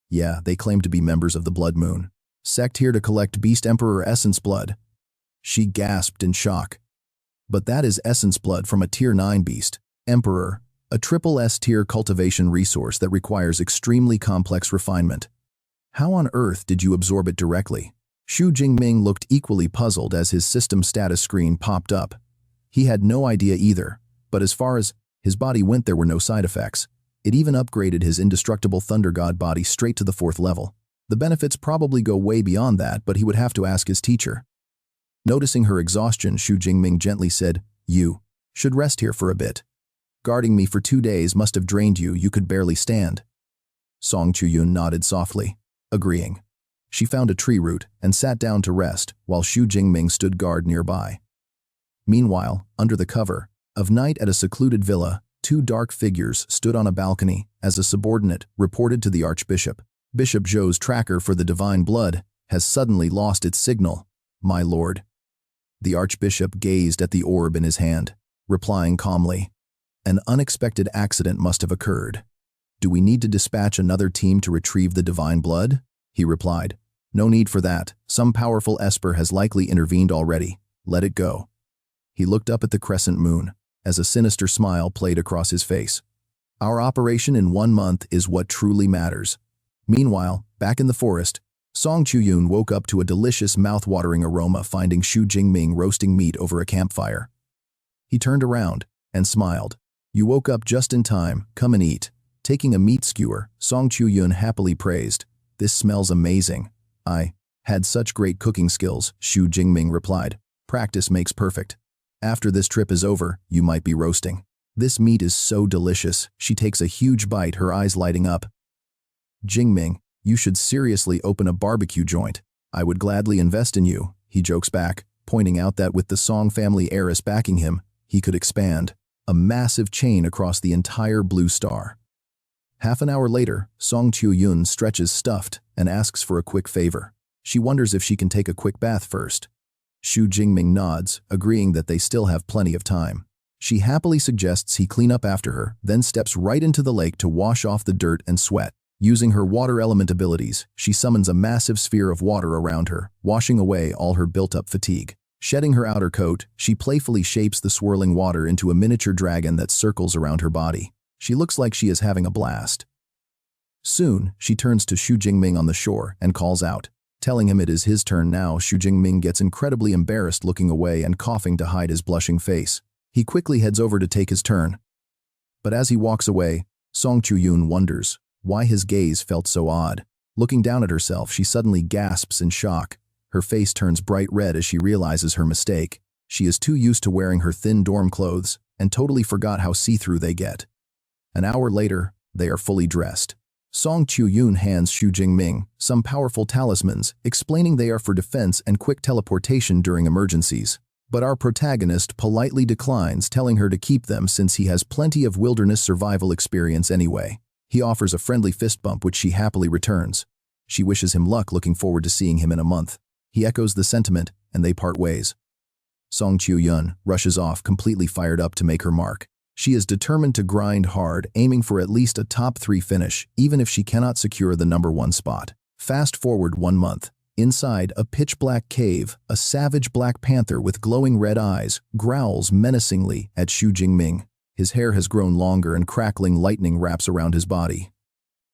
Yeah, they claim to be members of the Blood Moon sect, here to collect Beast Emperor essence blood. She gasped in shock. But that is essence blood from a Tier 9 Beast Emperor, a triple S tier cultivation resource that requires extremely complex refinement. How on earth did you absorb it directly? Xu Jingming looked equally puzzled as his system status screen popped up. He had no idea either, but as far as his body went, there were no side effects. It even upgraded his indestructible Thunder God body straight to the 4th level. The benefits probably go way beyond that, but he would have to ask his teacher. Noticing her exhaustion, Xu Jingming gently said, You should rest here for a bit. Guarding me for 2 days must have drained you, you could barely stand. Song Chuyun nodded softly, agreeing. She found a tree root and sat down to rest while Xu Jingming stood guard nearby. Meanwhile, under the cover of night at a secluded villa, 2 dark figures stood on a balcony as a subordinate reported to the Archbishop. Bishop Zhou's tracker for the divine blood has suddenly lost its signal, my lord. The archbishop gazed at the orb in his hand, replying calmly, "An unexpected accident must have occurred. Do we need to dispatch another team to retrieve the divine blood?" He replied, "No need for that. Some powerful esper has likely intervened already. Let it go." He looked up at the crescent moon, as a sinister smile played across his face. "Our operation in 1 month is what truly matters." Meanwhile, back in the forest, Song Chuyun woke up to a delicious mouth-watering aroma finding Xu Jingming roasting meat over a campfire. He turned around and smiled. "You woke up just in time. Come and eat." Taking a meat skewer, Song Chuyun happily praised, "This smells amazing." "I had such great cooking skills," Xu Jingming replied. "Practice makes perfect. After this trip is over, you might be roasting." "This meat is so delicious." She takes a huge bite, her eyes lighting up. "Jingming, you should seriously open a barbecue joint. I would gladly invest in you," he jokes back, pointing out that with the Song family heiress backing him, he could expand a massive chain across the entire Blue Star. Half an hour later, Song Chuyun stretches stuffed and asks for a quick favor. She wonders if she can take a quick bath first. Xu Jingming nods, agreeing that they still have plenty of time. She happily suggests he clean up after her, then steps right into the lake to wash off the dirt and sweat. Using her water element abilities, she summons a massive sphere of water around her, washing away all her built-up fatigue. Shedding her outer coat, she playfully shapes the swirling water into a miniature dragon that circles around her body. She looks like she is having a blast. Soon, she turns to Xu Jingming on the shore and calls out. Telling him it is his turn now, Xu Jingming gets incredibly embarrassed, looking away and coughing to hide his blushing face. He quickly heads over to take his turn. But as he walks away, Song Chuyun wonders why his gaze felt so odd. Looking down at herself, she suddenly gasps in shock. Her face turns bright red as she realizes her mistake. She is too used to wearing her thin dorm clothes and totally forgot how see-through they get. An hour later, they are fully dressed. Song Chuyun hands Xu Jingming some powerful talismans, explaining they are for defense and quick teleportation during emergencies. But our protagonist politely declines, telling her to keep them since he has plenty of wilderness survival experience anyway. He offers a friendly fist bump, which she happily returns. She wishes him luck, looking forward to seeing him in a month. He echoes the sentiment, and they part ways. Song Chuyun rushes off, completely fired up to make her mark. She is determined to grind hard, aiming for at least a top 3 finish, even if she cannot secure the number 1 spot. Fast forward 1 month. Inside a pitch-black cave, a savage black panther with glowing red eyes growls menacingly at Xu Jingming. His hair has grown longer and crackling lightning wraps around his body.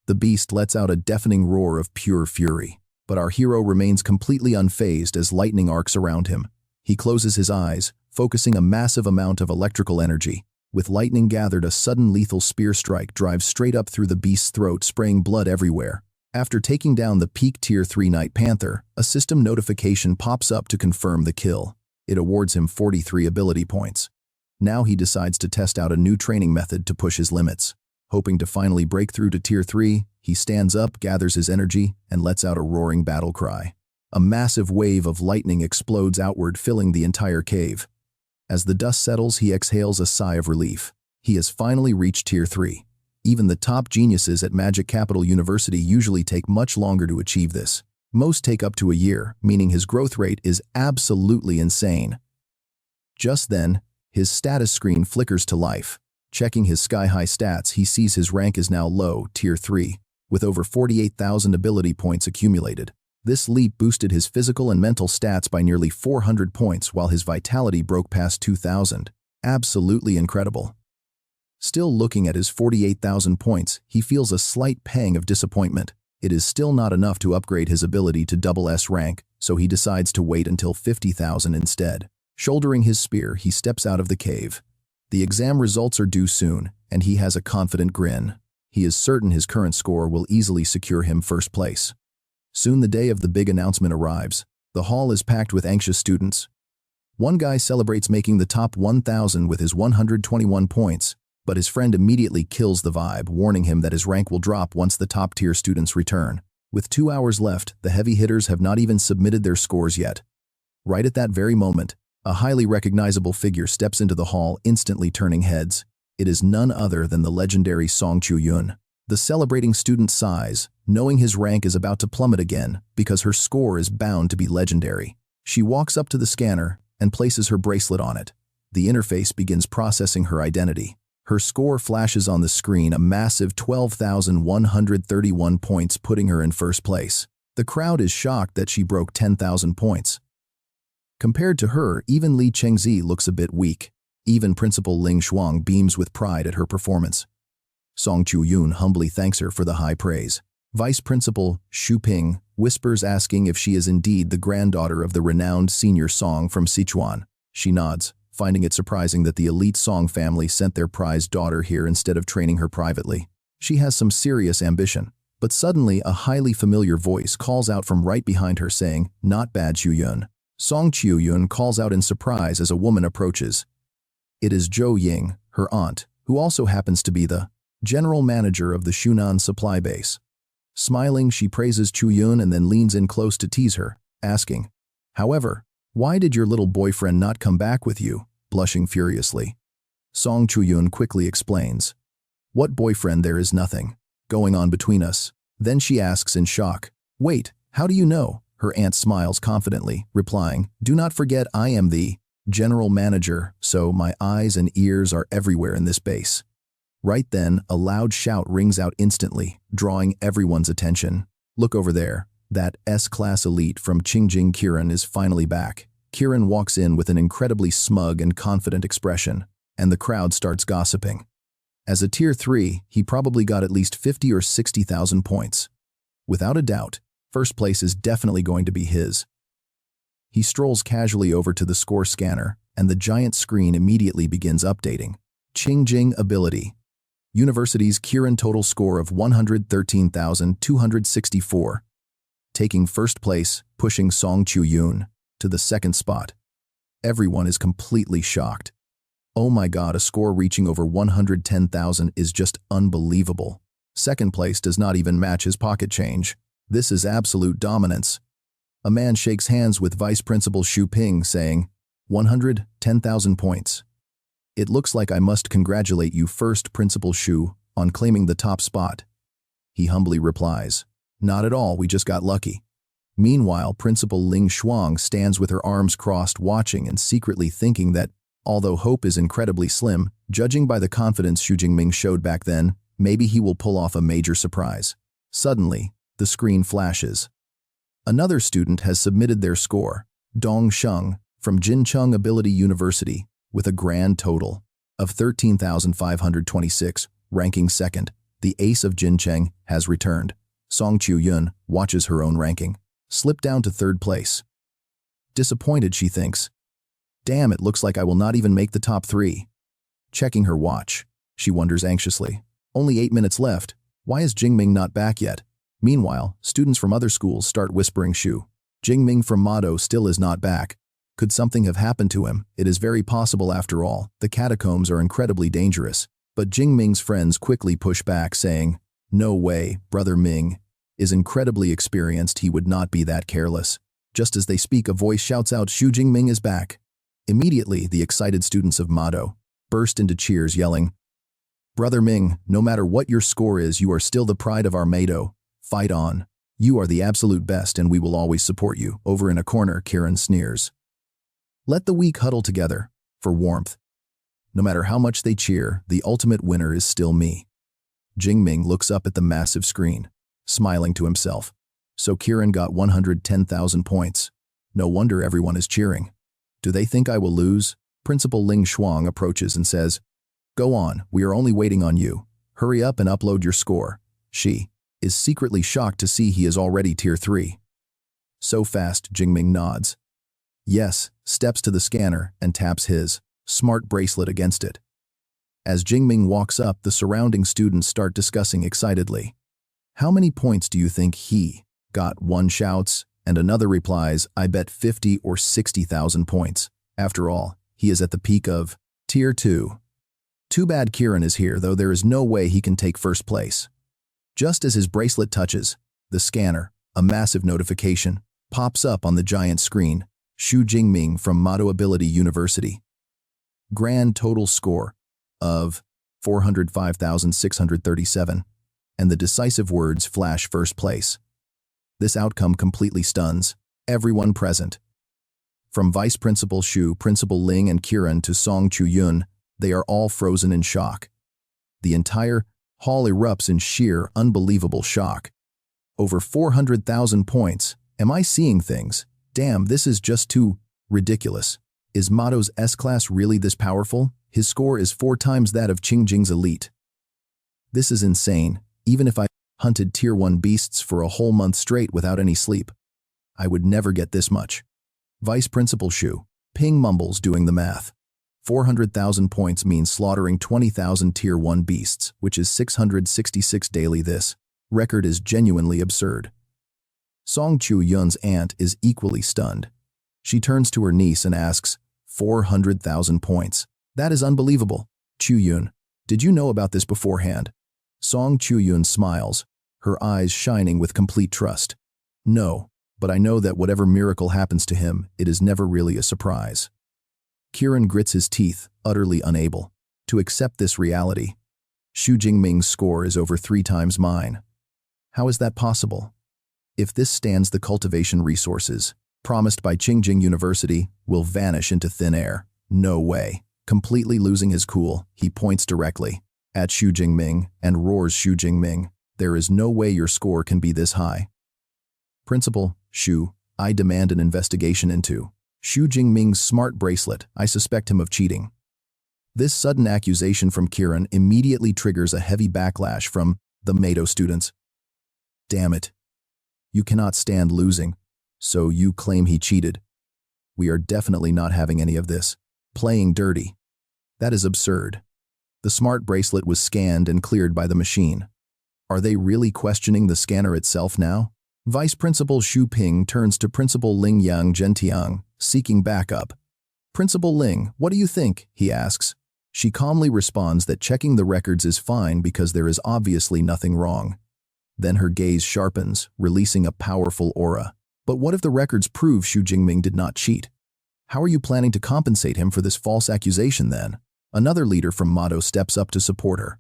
The beast lets out a deafening roar of pure fury, but our hero remains completely unfazed as lightning arcs around him. He closes his eyes, focusing a massive amount of electrical energy. With lightning gathered, a sudden lethal spear strike drives straight up through the beast's throat, spraying blood everywhere. After taking down the peak Tier 3 Night Panther, a system notification pops up to confirm the kill. It awards him 43 ability points. Now he decides to test out a new training method to push his limits. Hoping to finally break through to Tier 3, he stands up, gathers his energy, and lets out a roaring battle cry. A massive wave of lightning explodes outward, filling the entire cave. As the dust settles, he exhales a sigh of relief. He has finally reached Tier 3. Even the top geniuses at Magic Capital University usually take much longer to achieve this. Most take up to a year, meaning his growth rate is absolutely insane. Just then, his status screen flickers to life. Checking his sky-high stats, he sees his rank is now low, Tier 3, with over 48,000 ability points accumulated. This leap boosted his physical and mental stats by nearly 400 points, while his vitality broke past 2,000. Absolutely incredible. Still looking at his 48,000 points, he feels a slight pang of disappointment. It is still not enough to upgrade his ability to double S rank, so he decides to wait until 50,000 instead. Shouldering his spear, he steps out of the cave. The exam results are due soon, and he has a confident grin. He is certain his current score will easily secure him first place. Soon the day of the big announcement arrives. The hall is packed with anxious students. One guy celebrates making the top 1,000 with his 121 points, but his friend immediately kills the vibe, warning him that his rank will drop once the top-tier students return. With 2 hours left, the heavy hitters have not even submitted their scores yet. Right at that very moment, a highly recognizable figure steps into the hall, instantly turning heads. It is none other than the legendary Song Chuyun. The celebrating student sighs, knowing his rank is about to plummet again because her score is bound to be legendary. She walks up to the scanner, and places her bracelet on it. The interface begins processing her identity. Her score flashes on the screen, a massive 12,131 points, putting her in first place. The crowd is shocked that she broke 10,000 points. Compared to her, even Li Chengzi looks a bit weak. Even Principal Ling Shuang beams with pride at her performance. Song Chu-yun humbly thanks her for the high praise. Vice Principal Xu Ping whispers, asking if she is indeed the granddaughter of the renowned senior Song from Sichuan. She nods, finding it surprising that the elite Song family sent their prized daughter here instead of training her privately. She has some serious ambition. But suddenly, a highly familiar voice calls out from right behind her, saying, "Not bad, Chu-yun." Song Chu-yun calls out in surprise as a woman approaches. It is Zhou Ying, her aunt, who also happens to be the general manager of the Shunan supply base. Smiling, she praises Chu-yun and then leans in close to tease her, asking, "However, why did your little boyfriend not come back with you?" Blushing furiously. Song Chu-yun quickly explains, "What boyfriend? There is nothing going on between us." Then she asks in shock, "Wait, how do you know?" Her aunt smiles confidently, replying, "Do not forget I am the general manager, so my eyes and ears are everywhere in this base." Right then, a loud shout rings out instantly, drawing everyone's attention. "Look over there, that S-class elite from Qingjing Kiran is finally back." Kiran walks in with an incredibly smug and confident expression, and the crowd starts gossiping. As a Tier 3, he probably got at least 50 or 60,000 points. Without a doubt, first place is definitely going to be his. He strolls casually over to the score scanner, and the giant screen immediately begins updating. Qingjing ability. University's Kiran total score of 113,264. Taking first place, pushing Song Chu-yun to the second spot. Everyone is completely shocked. Oh my god, a score reaching over 110,000 is just unbelievable. Second place does not even match his pocket change. This is absolute dominance. A man shakes hands with Vice Principal Xu Ping, saying, 110,000 points. It looks like I must congratulate you first, Principal Xu, on claiming the top spot. He humbly replies, "Not at all, we just got lucky." Meanwhile, Principal Ling Shuang stands with her arms crossed, watching and secretly thinking that, although hope is incredibly slim, judging by the confidence Xu Jingming showed back then, maybe he will pull off a major surprise. Suddenly, the screen flashes. Another student has submitted their score, Dong Sheng, from Jincheng Ability University, with a grand total of 13,526, ranking second. The ace of Jincheng has returned. Song Chu-yun watches her own ranking slip down to third place. Disappointed, she thinks, "Damn, it looks like I will not even make the top 3. Checking her watch, she wonders anxiously, "Only 8 minutes left. Why is Jing Ming not back yet?" Meanwhile, students from other schools start whispering, "Xu Jingming from Madu still is not back. Could something have happened to him? It is very possible after all. The catacombs are incredibly dangerous." But Jing Ming's friends quickly push back, saying, "No way, Brother Ming is incredibly experienced. He would not be that careless." Just as they speak, a voice shouts out, "Xu Jingming is back." Immediately, the excited students of Madu burst into cheers, yelling, "Brother Ming, no matter what your score is, you are still the pride of our Mado. Fight on. You are the absolute best and we will always support you." Over in a corner, Kiran sneers, "Let the weak huddle together for warmth. No matter how much they cheer, the ultimate winner is still me." Jing Ming looks up at the massive screen, smiling to himself. So Kiran got 110,000 points. No wonder everyone is cheering. Do they think I will lose? Principal Ling Shuang approaches and says, "Go on, we are only waiting on you. Hurry up and upload your score." She is secretly shocked to see he is already Tier 3. So fast, Jing Ming nods. Yes, steps to the scanner and taps his smart bracelet against it. As Jing Ming walks up, the surrounding students start discussing excitedly. "How many points do you think he got?" One shouts, and another replies, "I bet 50 or 60,000 points. After all, he is at the peak of Tier 2. Too bad Kiran is here, though there is no way he can take first place." Just as his bracelet touches the scanner, a massive notification pops up on the giant screen. Xu Jingming from Madu Ability University. Grand total score of 405,637, and the decisive words flash first place. This outcome completely stuns everyone present. From Vice Principal Xu, Principal Ling, and Kiran to Song Chu-yun, they are all frozen in shock. The entire hall erupts in sheer, unbelievable shock. Over 400,000 points. Am I seeing things? Damn, this is just too ridiculous. Is Mado's S-Class really this powerful? His score is 4 times that of Qingjing's elite. This is insane. Even if I hunted Tier 1 beasts for a whole month straight without any sleep, I would never get this much. Vice Principal Xu. Ping mumbles doing the math. 400,000 points means slaughtering 20,000 Tier 1 beasts, which is 666 daily. This record is genuinely absurd. Song Chu-yun's aunt is equally stunned. She turns to her niece and asks, 400,000 points. That is unbelievable. Chu-yun, did you know about this beforehand? Song Chu-yun smiles, her eyes shining with complete trust. No, but I know that whatever miracle happens to him, it is never really a surprise. Kiran grits his teeth, utterly unable to accept this reality. Xu Jingming's score is over 3 times mine. How is that possible? If this stands, the cultivation resources promised by Qingjing University will vanish into thin air. No way. Completely losing his cool, he points directly at Xu Jingming and roars, Xu Jingming, there is no way your score can be this high. Principal Xu, I demand an investigation into Xu Jingming's smart bracelet. I suspect him of cheating. This sudden accusation from Kiran immediately triggers a heavy backlash from the Mado students. Damn it. You cannot stand losing, so you claim he cheated. We are definitely not having any of this. Playing dirty. That is absurd. The smart bracelet was scanned and cleared by the machine. Are they really questioning the scanner itself now? Vice Principal Xu Ping turns to Principal Ling Yang Zhentiang, seeking backup. Principal Ling, what do you think? He asks. She calmly responds that checking the records is fine because there is obviously nothing wrong. Then her gaze sharpens, releasing a powerful aura. But what if the records prove Xu Jingming did not cheat? How are you planning to compensate him for this false accusation then? Another leader from Madu steps up to support her.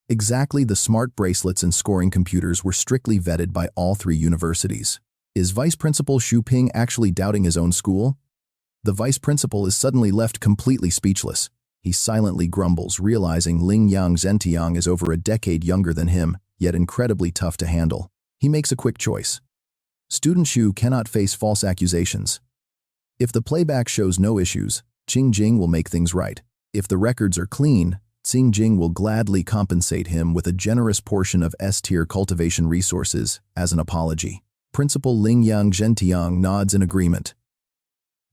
Exactly, the smart bracelets and scoring computers were strictly vetted by all 3 universities. Is Vice Principal Xu Ping actually doubting his own school? The Vice Principal is suddenly left completely speechless. He silently grumbles, realizing Ling Yang Zhentiang is over a decade younger than him, yet incredibly tough to handle. He makes a quick choice. Student Xu cannot face false accusations. If the playback shows no issues, Qingjing will make things right. If the records are clean, Qingjing will gladly compensate him with a generous portion of S-tier cultivation resources as an apology. Principal Ling Yang Zhentiang nods in agreement.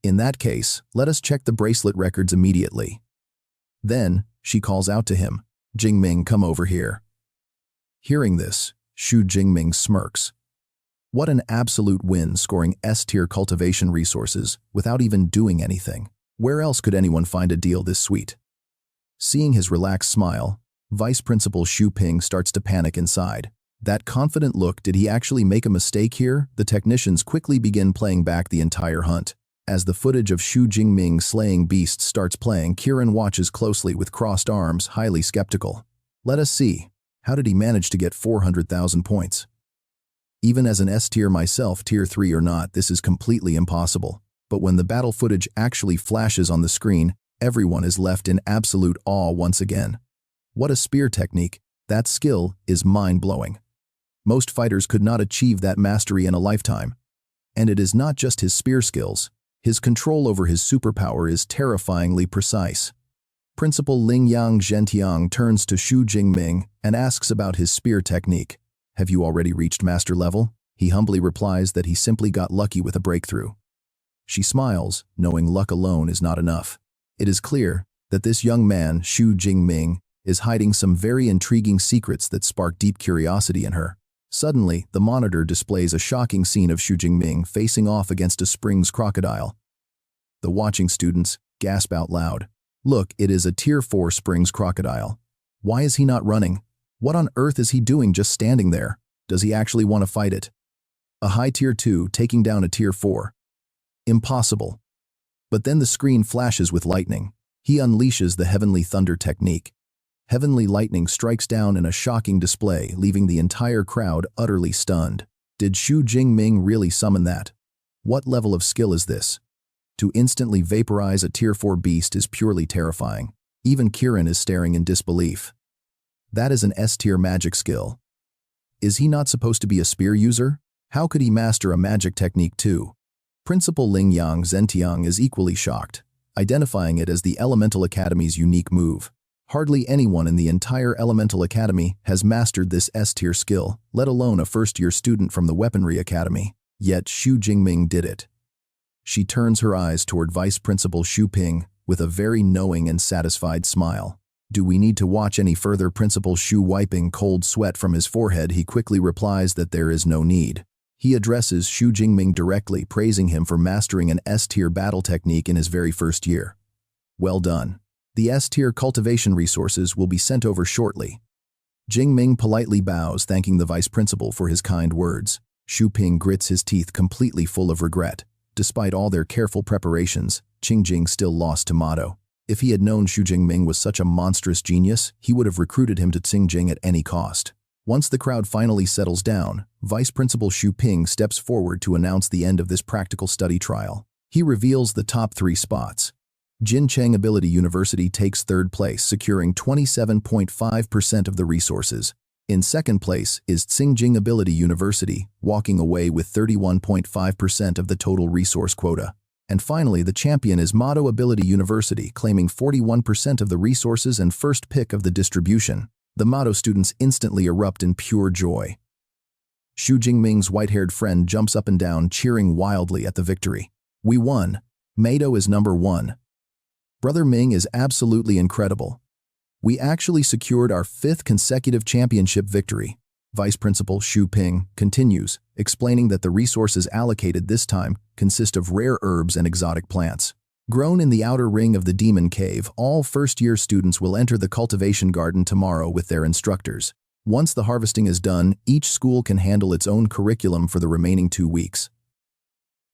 In that case, let us check the bracelet records immediately. Then, she calls out to him, Jing Ming, come over here. Hearing this, Xu Jingming smirks. What an absolute win, scoring S-tier cultivation resources without even doing anything. Where else could anyone find a deal this sweet? Seeing his relaxed smile, Vice Principal Xu Ping starts to panic inside. That confident look, did he actually make a mistake here? The technicians quickly begin playing back the entire hunt. As the footage of Xu Jingming slaying beasts starts playing, Kiran watches closely with crossed arms, highly skeptical. Let us see. How did he manage to get 400,000 points? Even as an S-tier myself, Tier 3 or not, this is completely impossible. But when the battle footage actually flashes on the screen, everyone is left in absolute awe once again. What a spear technique. That skill is mind-blowing. Most fighters could not achieve that mastery in a lifetime. And it is not just his spear skills. His control over his superpower is terrifyingly precise. Principal Ling Yang Zhentiang turns to Xu Jingming and asks about his spear technique. Have you already reached master level? He humbly replies that he simply got lucky with a breakthrough. She smiles, knowing luck alone is not enough. It is clear that this young man, Xu Jingming, is hiding some very intriguing secrets that spark deep curiosity in her. Suddenly, the monitor displays a shocking scene of Xu Jingming facing off against a Springs crocodile. The watching students gasp out loud. Look, it is a Tier 4 Springs crocodile. Why is he not running? What on earth is he doing just standing there? Does he actually want to fight it? A high Tier 2 taking down a Tier 4. Impossible. But then the screen flashes with lightning. He unleashes the Heavenly Thunder technique. Heavenly lightning strikes down in a shocking display, leaving the entire crowd utterly stunned. Did Xu Jingming really summon that? What level of skill is this? To instantly vaporize a Tier 4 beast is purely terrifying. Even Kiran is staring in disbelief. That is an S-tier magic skill. Is he not supposed to be a spear user? How could he master a magic technique too? Principal Ling Yang Zentiang is equally shocked, identifying it as the Elemental Academy's unique move. Hardly anyone in the entire Elemental Academy has mastered this S-tier skill, let alone a first-year student from the Weaponry Academy. Yet Xu Jingming did it. She turns her eyes toward Vice Principal Xu Ping with a very knowing and satisfied smile. Do we need to watch any further? Principal Xu wiping cold sweat from his forehead, he quickly replies that there is no need. He addresses Xu Jingming directly, praising him for mastering an S-tier battle technique in his very first year. Well done. The S-tier cultivation resources will be sent over shortly. Jing Ming politely bows, thanking the vice principal for his kind words. Xu Ping grits his teeth, completely full of regret. Despite all their careful preparations, Qingjing still lost to Madu. If he had known Xu Jingming was such a monstrous genius, he would have recruited him to Qingjing at any cost. Once the crowd finally settles down, Vice Principal Xu Ping steps forward to announce the end of this practical study trial. He reveals the top 3 spots. Jin Cheng Ability University takes 3rd place, securing 27.5% of the resources. In 2nd place is Xingjing Ability University, walking away with 31.5% of the total resource quota. And finally, the champion is Madu Ability University, claiming 41% of the resources and first pick of the distribution. The Madu students instantly erupt in pure joy. Xu Jingming's white-haired friend jumps up and down, cheering wildly at the victory. We won. Madu is number 1. Brother Ming is absolutely incredible. We actually secured our 5th consecutive championship victory. Vice Principal Xu Ping continues, explaining that the resources allocated this time consist of rare herbs and exotic plants. Grown in the outer ring of the Demon Cave, all first-year students will enter the cultivation garden tomorrow with their instructors. Once the harvesting is done, each school can handle its own curriculum for the remaining 2 weeks.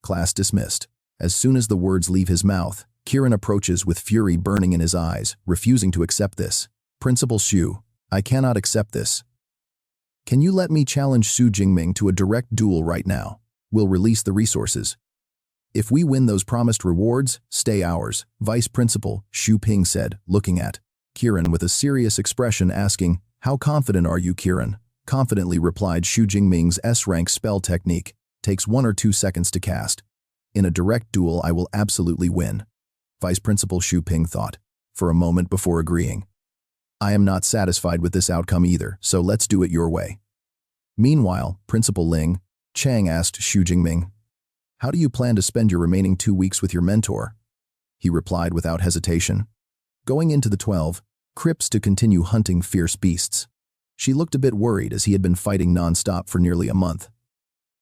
Class dismissed. As soon as the words leave his mouth, Kiran approaches with fury burning in his eyes, refusing to accept this. Principal Xu, I cannot accept this. Can you let me challenge Xu Jingming to a direct duel right now? We'll release the resources. If we win those promised rewards, stay ours, Vice Principal Xu Ping said, looking at Kiran with a serious expression, asking, How confident are you, Kiran? Confidently replied Xu Jingming's S-rank spell technique. Takes 1 or 2 seconds to cast. In a direct duel, I will absolutely win. Vice Principal Xu Ping thought, for a moment before agreeing. I am not satisfied with this outcome either, so let's do it your way. Meanwhile, Principal Ling Chang asked Xu Jingming, How do you plan to spend your remaining 2 weeks with your mentor? He replied without hesitation. Going into the 12 crypts to continue hunting fierce beasts. She looked a bit worried as he had been fighting non-stop for nearly a month.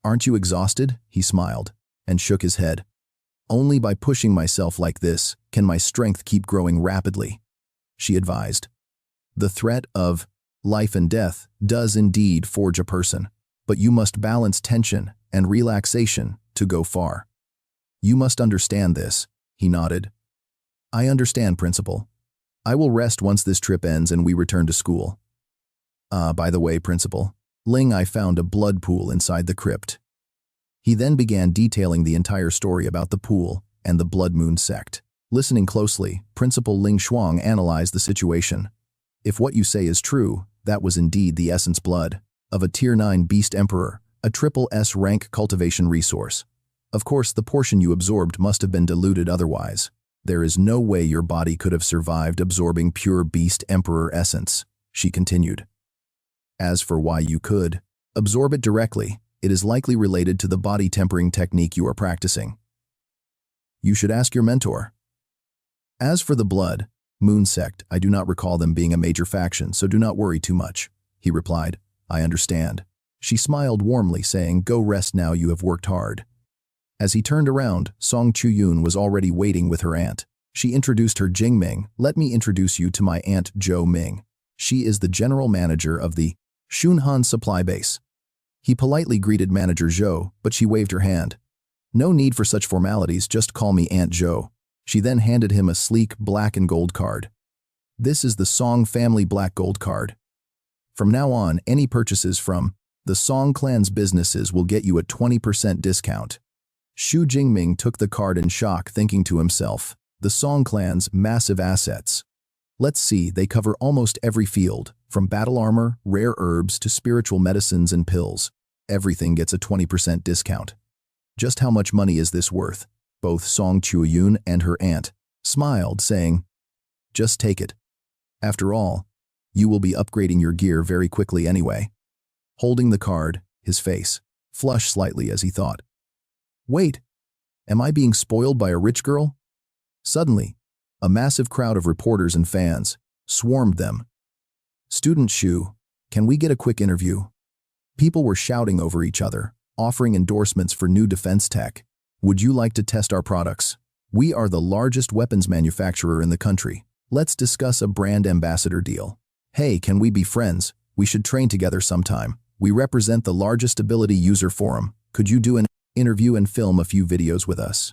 Aren't you exhausted? He smiled and shook his head. Only by pushing myself like this can my strength keep growing rapidly, she advised. The threat of life and death does indeed forge a person, but you must balance tension and relaxation to go far. You must understand this, he nodded. I understand, Principal. I will rest once this trip ends and we return to school. By the way, Principal, Ling, I found a blood pool inside the crypt. He then began detailing the entire story about the pool and the Blood Moon sect. Listening closely, Principal Ling Shuang analyzed the situation. If what you say is true, that was indeed the essence blood of a Tier 9 Beast Emperor, a triple S rank cultivation resource. Of course, the portion you absorbed must have been diluted otherwise. There is no way your body could have survived absorbing pure Beast Emperor essence, she continued. As for why you could absorb it directly, it is likely related to the body tempering technique you are practicing. You should ask your mentor. As for the Blood Moon sect, I do not recall them being a major faction, so do not worry too much, he replied. I understand. She smiled warmly, saying, Go rest now, you have worked hard. As he turned around, Song Chuyun was already waiting with her aunt. She introduced her Jing Ming. Let me introduce you to my aunt Zhou Ming. She is the general manager of the Shunhan supply base. He politely greeted Manager Zhou, but she waved her hand. No need for such formalities, just call me Aunt Zhou. She then handed him a sleek black and gold card. This is the Song family black gold card. From now on, any purchases from the Song clan's businesses will get you a 20% discount. Xu Jingming took the card in shock, thinking to himself, the Song clan's massive assets. Let's see, they cover almost every field, from battle armor, rare herbs to spiritual medicines and pills. Everything gets a 20% discount. Just how much money is this worth? Both Song Chuyun and her aunt smiled, saying, just take it. After all, you will be upgrading your gear very quickly anyway. Holding the card, his face flushed slightly as he thought, wait, am I being spoiled by a rich girl? Suddenly, a massive crowd of reporters and fans swarmed them. Student Xu, can we get a quick interview? People were shouting over each other, offering endorsements for new defense tech. Would you like to test our products? We are the largest weapons manufacturer in the country. Let's discuss a brand ambassador deal. Hey, can we be friends? We should train together sometime. We represent the largest ability user forum. Could you do an interview and film a few videos with us?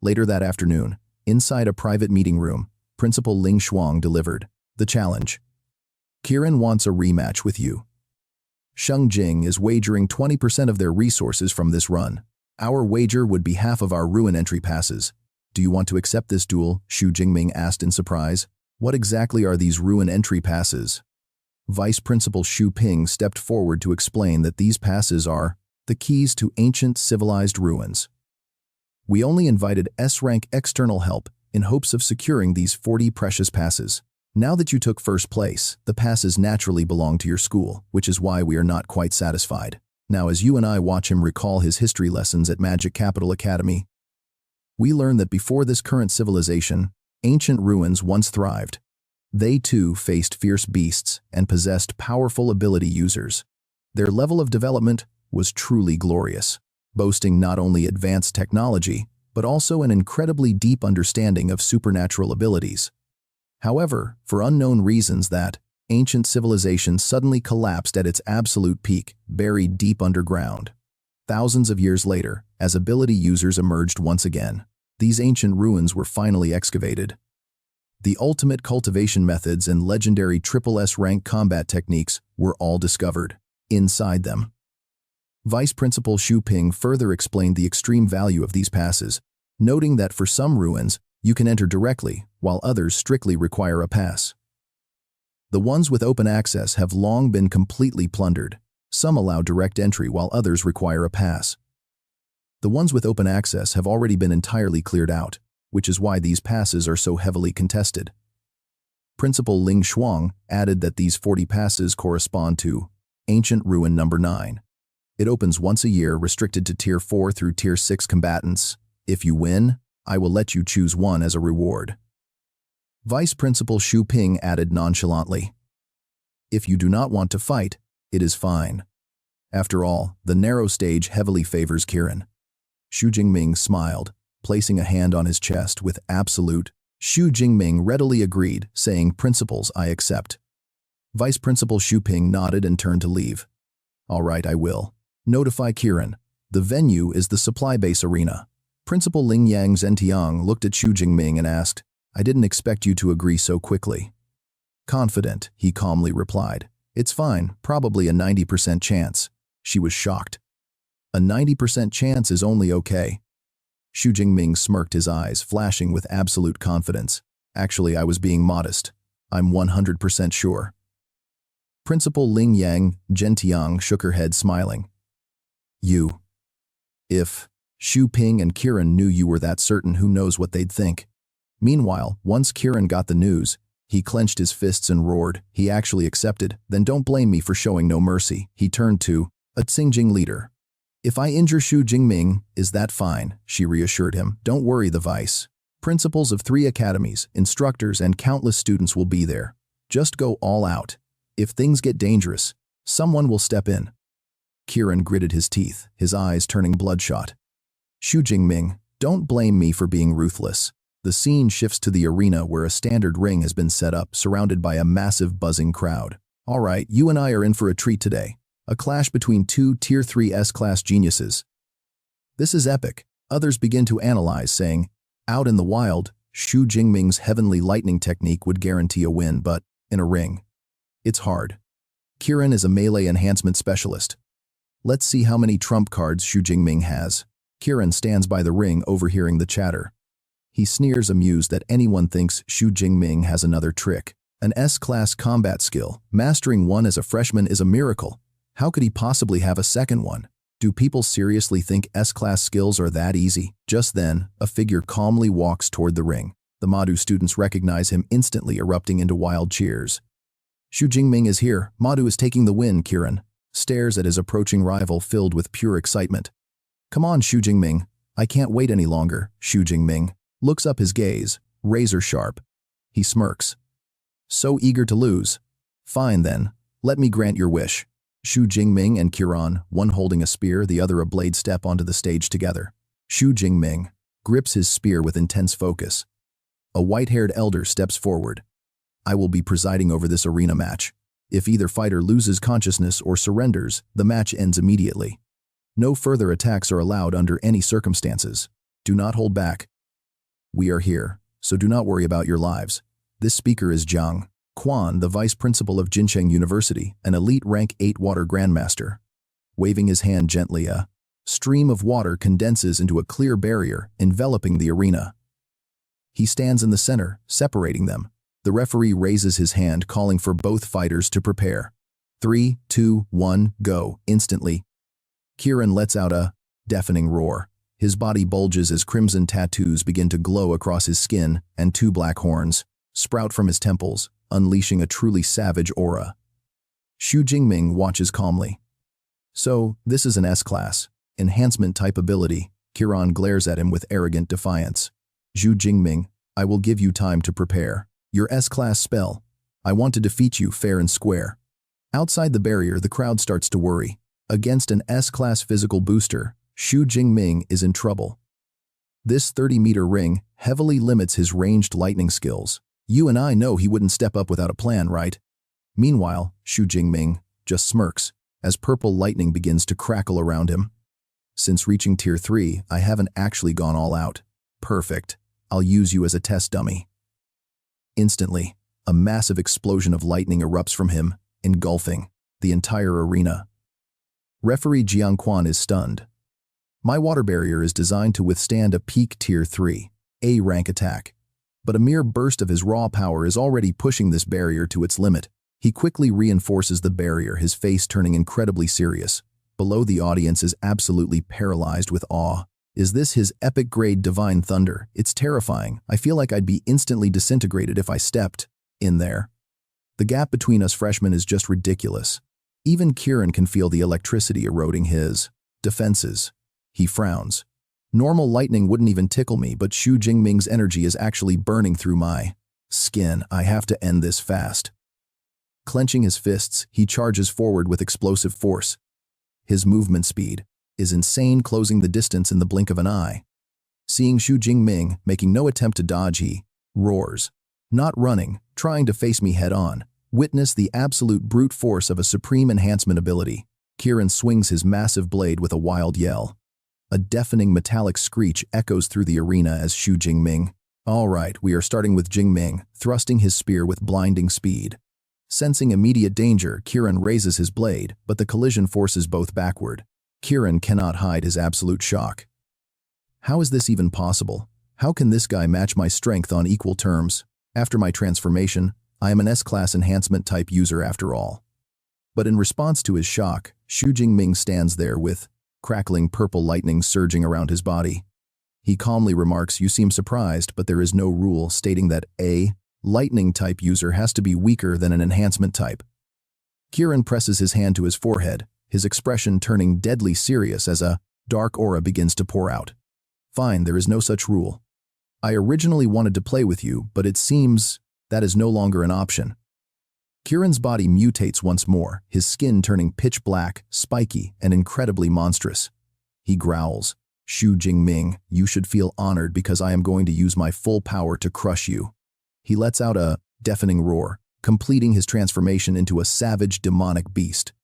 Later that afternoon, inside a private meeting room, Principal Ling Shuang delivered the challenge. Kiran wants a rematch with you. Sheng Jing is wagering 20% of their resources from this run. Our wager would be half of our ruin entry passes. Do you want to accept this duel? Xu Jingming asked in surprise. What exactly are these ruin entry passes? Vice Principal Xu Ping stepped forward to explain that these passes are the keys to ancient civilized ruins. We only invited S-rank external help in hopes of securing these 40 precious passes. Now that you took first place, the passes naturally belong to your school, which is why we are not quite satisfied. Now, as you and I watch him recall his history lessons at Magic Capital Academy, we learn that before this current civilization, ancient ruins once thrived. They too faced fierce beasts and possessed powerful ability users. Their level of development was truly glorious, boasting not only advanced technology, but also an incredibly deep understanding of supernatural abilities. However, for unknown reasons, that ancient civilization suddenly collapsed at its absolute peak, buried deep underground. Thousands of years later, as ability users emerged once again, these ancient ruins were finally excavated. The ultimate cultivation methods and legendary SSS rank combat techniques were all discovered inside them. Vice Principal Xu Ping further explained the extreme value of these passes, noting that for some ruins, you can enter directly, while others strictly require a pass. The ones with open access have long been completely plundered. Some allow direct entry while others require a pass. The ones with open access have already been entirely cleared out, which is why these passes are so heavily contested. Principal Ling Shuang added that these 40 passes correspond to Ancient Ruin Number 9. It opens once a year, restricted to Tier 4 through Tier 6 combatants. If you win, I will let you choose one as a reward. Vice Principal Xu Ping added nonchalantly, if you do not want to fight, it is fine. After all, the narrow stage heavily favors Kiran. Xu Jingming smiled, placing a hand on his chest with absolute. Xu Jingming readily agreed, saying, principals, I accept. Vice Principal Xu Ping nodded and turned to leave. All right, I will. Notify Kiran. The venue is the supply base arena. Principal Ling Yang Zhentiang looked at Xu Jingming and asked, I didn't expect you to agree so quickly. Confident, he calmly replied. It's fine, probably a 90% chance. She was shocked. A 90% chance is only okay. Xu Jingming smirked, his eyes flashing with absolute confidence. Actually, I was being modest. I'm 100% sure. Principal Ling Yang Zhentiang shook her head, smiling. If Xu Ping and Kiran knew you were that certain, who knows what they'd think. Meanwhile, once Kiran got the news, he clenched his fists and roared. He actually accepted. Then don't blame me for showing no mercy. He turned to a Xingjing leader. If I injure Xu Jingming, is that fine? She reassured him. Don't worry, the vice principals of 3 academies, instructors, and countless students will be there. Just go all out. If things get dangerous, someone will step in. Kiran gritted his teeth, his eyes turning bloodshot. Xu Jingming, don't blame me for being ruthless. The scene shifts to the arena where a standard ring has been set up, surrounded by a massive buzzing crowd. All right, you and I are in for a treat today. A clash between 2 Tier 3 S-class geniuses. This is epic. Others begin to analyze, saying, out in the wild, Xu Jingming's heavenly lightning technique would guarantee a win, but in a ring, it's hard. Kiran is a melee enhancement specialist. Let's see how many trump cards Xu Jingming has. Kiran stands by the ring overhearing the chatter. He sneers amused that anyone thinks Xu Jingming has another trick. An S-class combat skill. Mastering one as a freshman is a miracle. How could he possibly have a second one? Do people seriously think S-class skills are that easy? Just then, a figure calmly walks toward the ring. The Madu students recognize him instantly, erupting into wild cheers. Xu Jingming is here. Madu is taking the win. Kiran stares at his approaching rival filled with pure excitement. Come on, Xu Jingming. I can't wait any longer. Xu Jingming looks up, his gaze razor sharp. He smirks. So eager to lose. Fine then, let me grant your wish. Xu Jingming and Kiran, one holding a spear, the other a blade, step onto the stage together. Xu Jingming grips his spear with intense focus. A white-haired elder steps forward. I will be presiding over this arena match. If either fighter loses consciousness or surrenders, the match ends immediately. No further attacks are allowed under any circumstances. Do not hold back. We are here, so do not worry about your lives. This speaker is Jiang Quan, the vice principal of Jincheng University, an elite rank 8 water grandmaster. Waving his hand gently, a stream of water condenses into a clear barrier, enveloping the arena. He stands in the center, separating them. The referee raises his hand, calling for both fighters to prepare. 3, 2, 1, go. Instantly, Kiran lets out a deafening roar. His body bulges as crimson tattoos begin to glow across his skin, and 2 black horns sprout from his temples, unleashing a truly savage aura. Xu Jingming watches calmly. So, this is an S-class, enhancement type ability. Kiran glares at him with arrogant defiance. Xu Jingming, I will give you time to prepare. Your S-class spell. I want to defeat you fair and square. Outside the barrier, the crowd starts to worry. Against an S-class physical booster, Xu Jingming is in trouble. This 30-meter ring heavily limits his ranged lightning skills. You and I know he wouldn't step up without a plan, right? Meanwhile, Xu Jingming just smirks as purple lightning begins to crackle around him. Since reaching Tier 3, I haven't actually gone all out. Perfect. I'll use you as a test dummy. Instantly, a massive explosion of lightning erupts from him, engulfing the entire arena. Referee Jiang Quan is stunned. My water barrier is designed to withstand a peak Tier 3, A rank attack. But a mere burst of his raw power is already pushing this barrier to its limit. He quickly reinforces the barrier, his face turning incredibly serious. Below, the audience is absolutely paralyzed with awe. Is this his epic grade divine thunder? It's terrifying. I feel like I'd be instantly disintegrated if I stepped in there. The gap between us freshmen is just ridiculous. Even Kiran can feel the electricity eroding his defenses. He frowns. Normal lightning wouldn't even tickle me, but Xu Jingming's energy is actually burning through my skin. I have to end this fast. Clenching his fists, he charges forward with explosive force. His movement speed is insane, closing the distance in the blink of an eye. Seeing Xu Jingming making no attempt to dodge, he roars. Not running, trying to face me head on. Witness the absolute brute force of a supreme enhancement ability. Kiran swings his massive blade with a wild yell. A deafening metallic screech echoes through the arena as Xu Jingming. All right, we are starting with Jingming, thrusting his spear with blinding speed. Sensing immediate danger, Kiran raises his blade, but the collision forces both backward. Kiran cannot hide his absolute shock. How is this even possible? How can this guy match my strength on equal terms? After my transformation, I am an S-class enhancement type user after all. But in response to his shock, Xu Jingming stands there with crackling purple lightning surging around his body. He calmly remarks, "You seem surprised, but there is no rule stating that a lightning type user has to be weaker than an enhancement type." Kiran presses his hand to his forehead, his expression turning deadly serious as a dark aura begins to pour out. Fine, there is no such rule. I originally wanted to play with you, but it seems that is no longer an option. Kiran's body mutates once more, his skin turning pitch black, spiky, and incredibly monstrous. He growls, "Xu Jingming, you should feel honored because I am going to use my full power to crush you." He lets out a deafening roar, completing his transformation into a savage, demonic beast.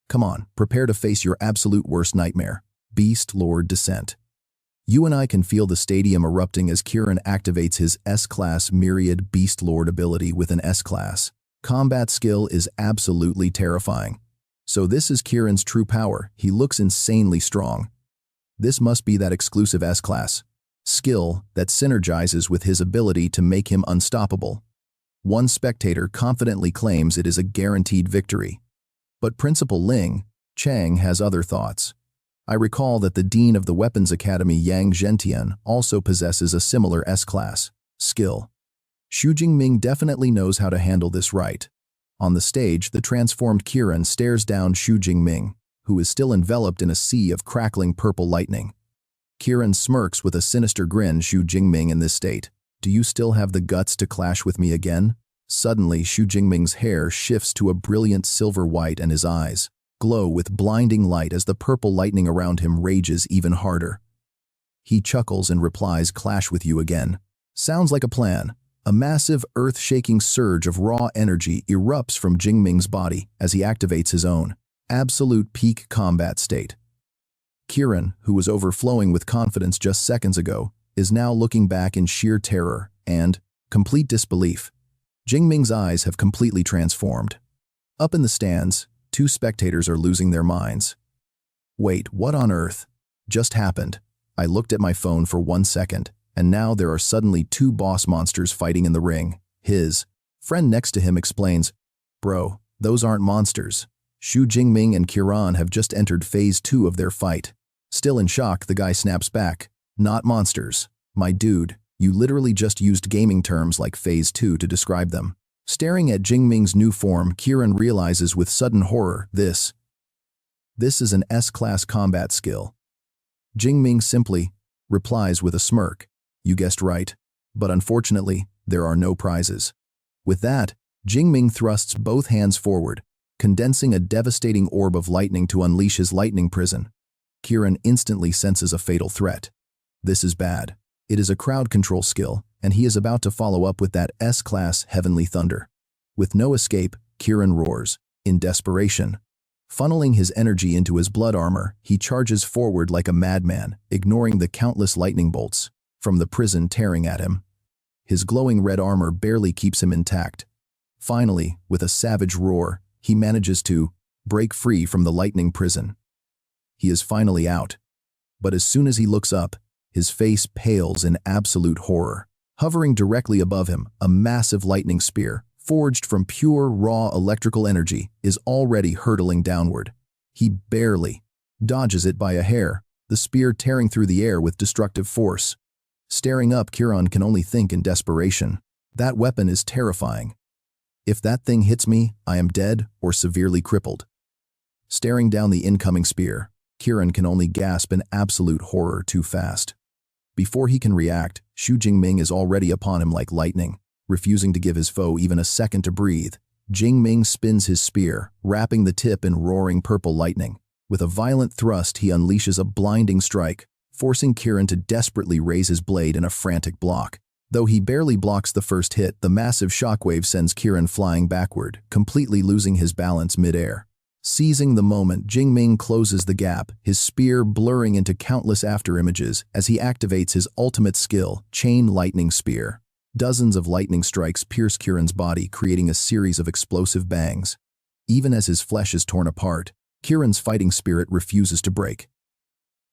Come on, prepare to face your absolute worst nightmare, Beast Lord Descent. You and I can feel the stadium erupting as Kiran activates his S-Class Myriad Beast Lord ability with an S-Class. Combat skill is absolutely terrifying. So this is Kiran's true power. He looks insanely strong. This must be that exclusive S-class skill that synergizes with his ability to make him unstoppable. One spectator confidently claims it is a guaranteed victory. But Principal Ling Chang has other thoughts. I recall that the Dean of the Weapons Academy Yang Zhentian also possesses a similar S-class skill. Xu Jingming definitely knows how to handle this right. On the stage, the transformed Kiran stares down Xu Jingming, who is still enveloped in a sea of crackling purple lightning. Kiran smirks with a sinister grin. Xu Jingming, in this state, do you still have the guts to clash with me again? Suddenly, Xu Jingming's hair shifts to a brilliant silver white and his eyes glow with blinding light as the purple lightning around him rages even harder. He chuckles and replies, clash with you again. Sounds like a plan. A massive, earth-shaking surge of raw energy erupts from Jingming's body as he activates his own absolute peak combat state. Kiran, who was overflowing with confidence just seconds ago, is now looking back in sheer terror and complete disbelief. Jingming's eyes have completely transformed. Up in the stands, two spectators are losing their minds. Wait, what on earth just happened? I looked at my phone for 1 second, and now there are suddenly two boss monsters fighting in the ring. His friend next to him explains, "Bro, those aren't monsters. Xu Jingming and Kiran have just entered phase 2 of their fight." Still in shock, the guy snaps back, "Not monsters. My dude, you literally just used gaming terms like phase 2 to describe them." Staring at Jingming's new form, Kiran realizes with sudden horror, this is an S-class combat skill. Jingming simply replies with a smirk, "You guessed right, but unfortunately, there are no prizes." With that, Jingming thrusts both hands forward, condensing a devastating orb of lightning to unleash his lightning prison. Kiran instantly senses a fatal threat. This is bad. It is a crowd control skill, and he is about to follow up with that S-class heavenly thunder. With no escape, Kiran roars, in desperation. Funneling his energy into his blood armor, he charges forward like a madman, ignoring the countless lightning bolts from the prison tearing at him. His glowing red armor barely keeps him intact. Finally, with a savage roar, he manages to break free from the lightning prison. He is finally out. But as soon as he looks up, his face pales in absolute horror. Hovering directly above him, a massive lightning spear, forged from pure, raw electrical energy, is already hurtling downward. He barely dodges it by a hair, the spear tearing through the air with destructive force. Staring up, Kiran can only think in desperation. That weapon is terrifying. If that thing hits me, I am dead or severely crippled. Staring down the incoming spear, Kiran can only gasp in absolute horror. Too fast. Before he can react, Xu Jingming is already upon him like lightning, refusing to give his foe even a second to breathe. Jingming spins his spear, wrapping the tip in roaring purple lightning. With a violent thrust, he unleashes a blinding strike, forcing Kiran to desperately raise his blade in a frantic block. Though he barely blocks the first hit, the massive shockwave sends Kiran flying backward, completely losing his balance mid-air. Seizing the moment, Jingming closes the gap, his spear blurring into countless afterimages as he activates his ultimate skill, Chain Lightning Spear. Dozens of lightning strikes pierce Kiran's body, creating a series of explosive bangs. Even as his flesh is torn apart, Kiran's fighting spirit refuses to break.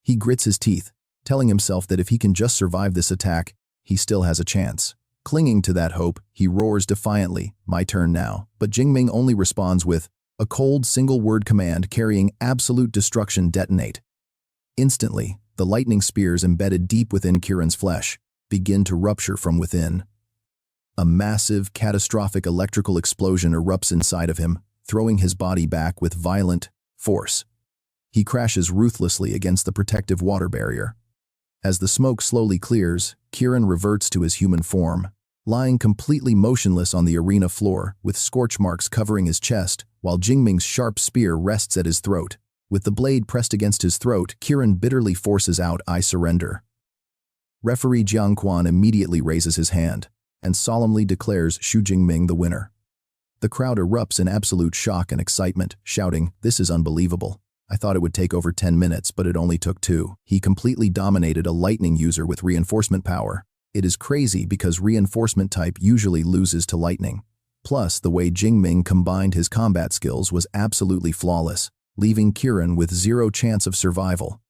He grits his teeth, telling himself that if he can just survive this attack, he still has a chance. Clinging to that hope, he roars defiantly, "My turn now." But Jingming only responds with a cold single-word command carrying absolute destruction: detonate. Instantly, the lightning spears embedded deep within Kiran's flesh begin to rupture from within. A massive, catastrophic electrical explosion erupts inside of him, throwing his body back with violent force. He crashes ruthlessly against the protective water barrier. As the smoke slowly clears, Kiran reverts to his human form, lying completely motionless on the arena floor with scorch marks covering his chest, while Jingming's sharp spear rests at his throat. With the blade pressed against his throat, Kiran bitterly forces out, "I surrender." Referee Jiang Quan immediately raises his hand and solemnly declares Xu Jingming the winner. The crowd erupts in absolute shock and excitement, shouting, "This is unbelievable. I thought it would take over 10 minutes, but it only took 2. He completely dominated a lightning user with reinforcement power. It is crazy because reinforcement type usually loses to lightning. Plus, the way Jingming combined his combat skills was absolutely flawless, leaving Kiran with zero chance of survival."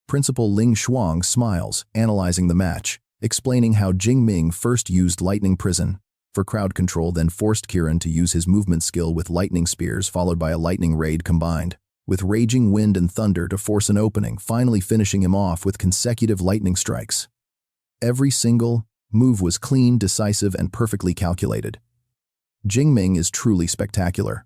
Principal Ling Shuang smiles, analyzing the match, explaining how Jing Ming first used lightning prison for crowd control, then forced Kiran to use his movement skill with lightning spears followed by a lightning raid combined with raging wind and thunder to force an opening, finally finishing him off with consecutive lightning strikes. Every single move was clean, decisive, and perfectly calculated. Jing Ming is truly spectacular.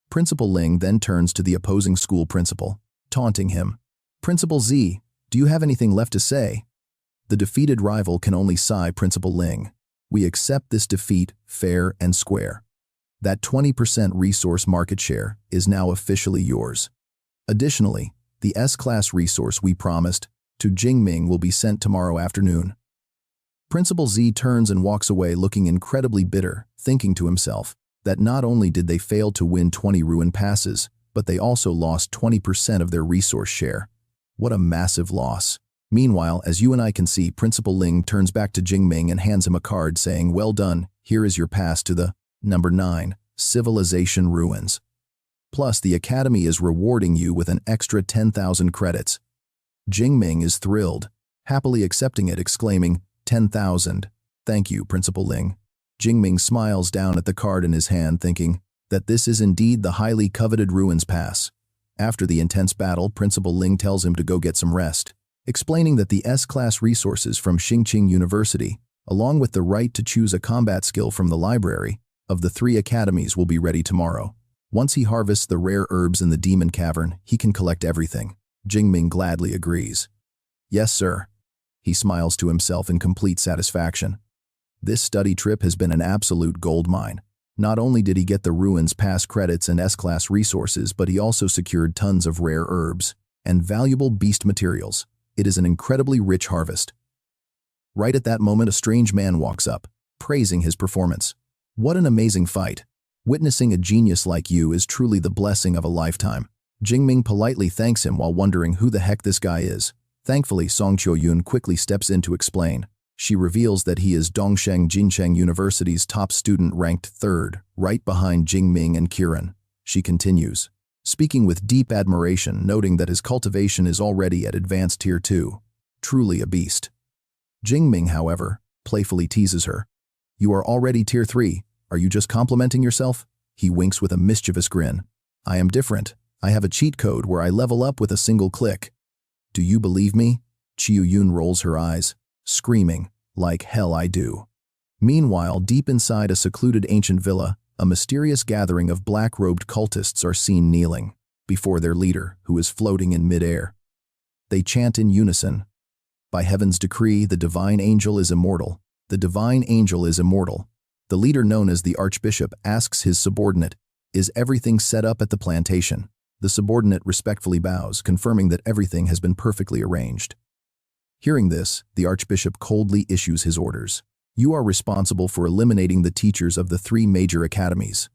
Principal Ling then turns to the opposing school principal, taunting him. Principal Z, do you have anything left to say? The defeated rival can only sigh. Principal Ling, we accept this defeat fair and square. That 20% resource market share is now officially yours. Additionally, the S-class resource we promised to Jing Ming will be sent tomorrow afternoon. Principal Z turns and walks away looking incredibly bitter, thinking to himself that not only did they fail to win 20 ruin passes, but they also lost 20% of their resource share. What a massive loss. Meanwhile, as you and I can see, Principal Ling turns back to Jing Ming and hands him a card saying, well done, here is your pass to the Number 9, Civilization Ruins. Plus, the Academy is rewarding you with an extra 10,000 credits. Jing Ming is thrilled, happily accepting it, exclaiming, 10,000. Thank you, Principal Ling. Jing Ming smiles down at the card in his hand, thinking that this is indeed the highly coveted Ruins Pass. After the intense battle, Principal Ling tells him to go get some rest, explaining that the S-class resources from Xingqing University, along with the right to choose a combat skill from the library of the 3 academies, will be ready tomorrow. Once he harvests the rare herbs in the Demon Cavern, he can collect everything. Jing Ming gladly agrees. Yes, sir. He smiles to himself in complete satisfaction. This study trip has been an absolute goldmine. Not only did he get the Ruins Pass credits and S-class resources, but he also secured tons of rare herbs and valuable beast materials. It is an incredibly rich harvest. Right at that moment, a strange man walks up, praising his performance. What an amazing fight. Witnessing a genius like you is truly the blessing of a lifetime. Jing Ming politely thanks him while wondering who the heck this guy is. Thankfully, Song Qiuyun quickly steps in to explain. She reveals that he is Dongsheng Jincheng University's top student, ranked 3rd, right behind Jing Ming and Kiran. She continues, speaking with deep admiration, noting that his cultivation is already at advanced tier 2. Truly a beast. Jing Ming, however, playfully teases her. You are already tier 3. Are you just complimenting yourself? He winks with a mischievous grin. I am different. I have a cheat code where I level up with a single click. Do you believe me? Qiuyun rolls her eyes, screaming, like hell I do. Meanwhile, deep inside a secluded ancient villa, a mysterious gathering of black-robed cultists are seen kneeling before their leader, who is floating in midair. They chant in unison. By heaven's decree, the divine angel is immortal. The divine angel is immortal. The leader, known as the Archbishop, asks his subordinate, is everything set up at the plantation? The subordinate respectfully bows, confirming that everything has been perfectly arranged. Hearing this, the Archbishop coldly issues his orders. You are responsible for eliminating the teachers of the 3 major academies.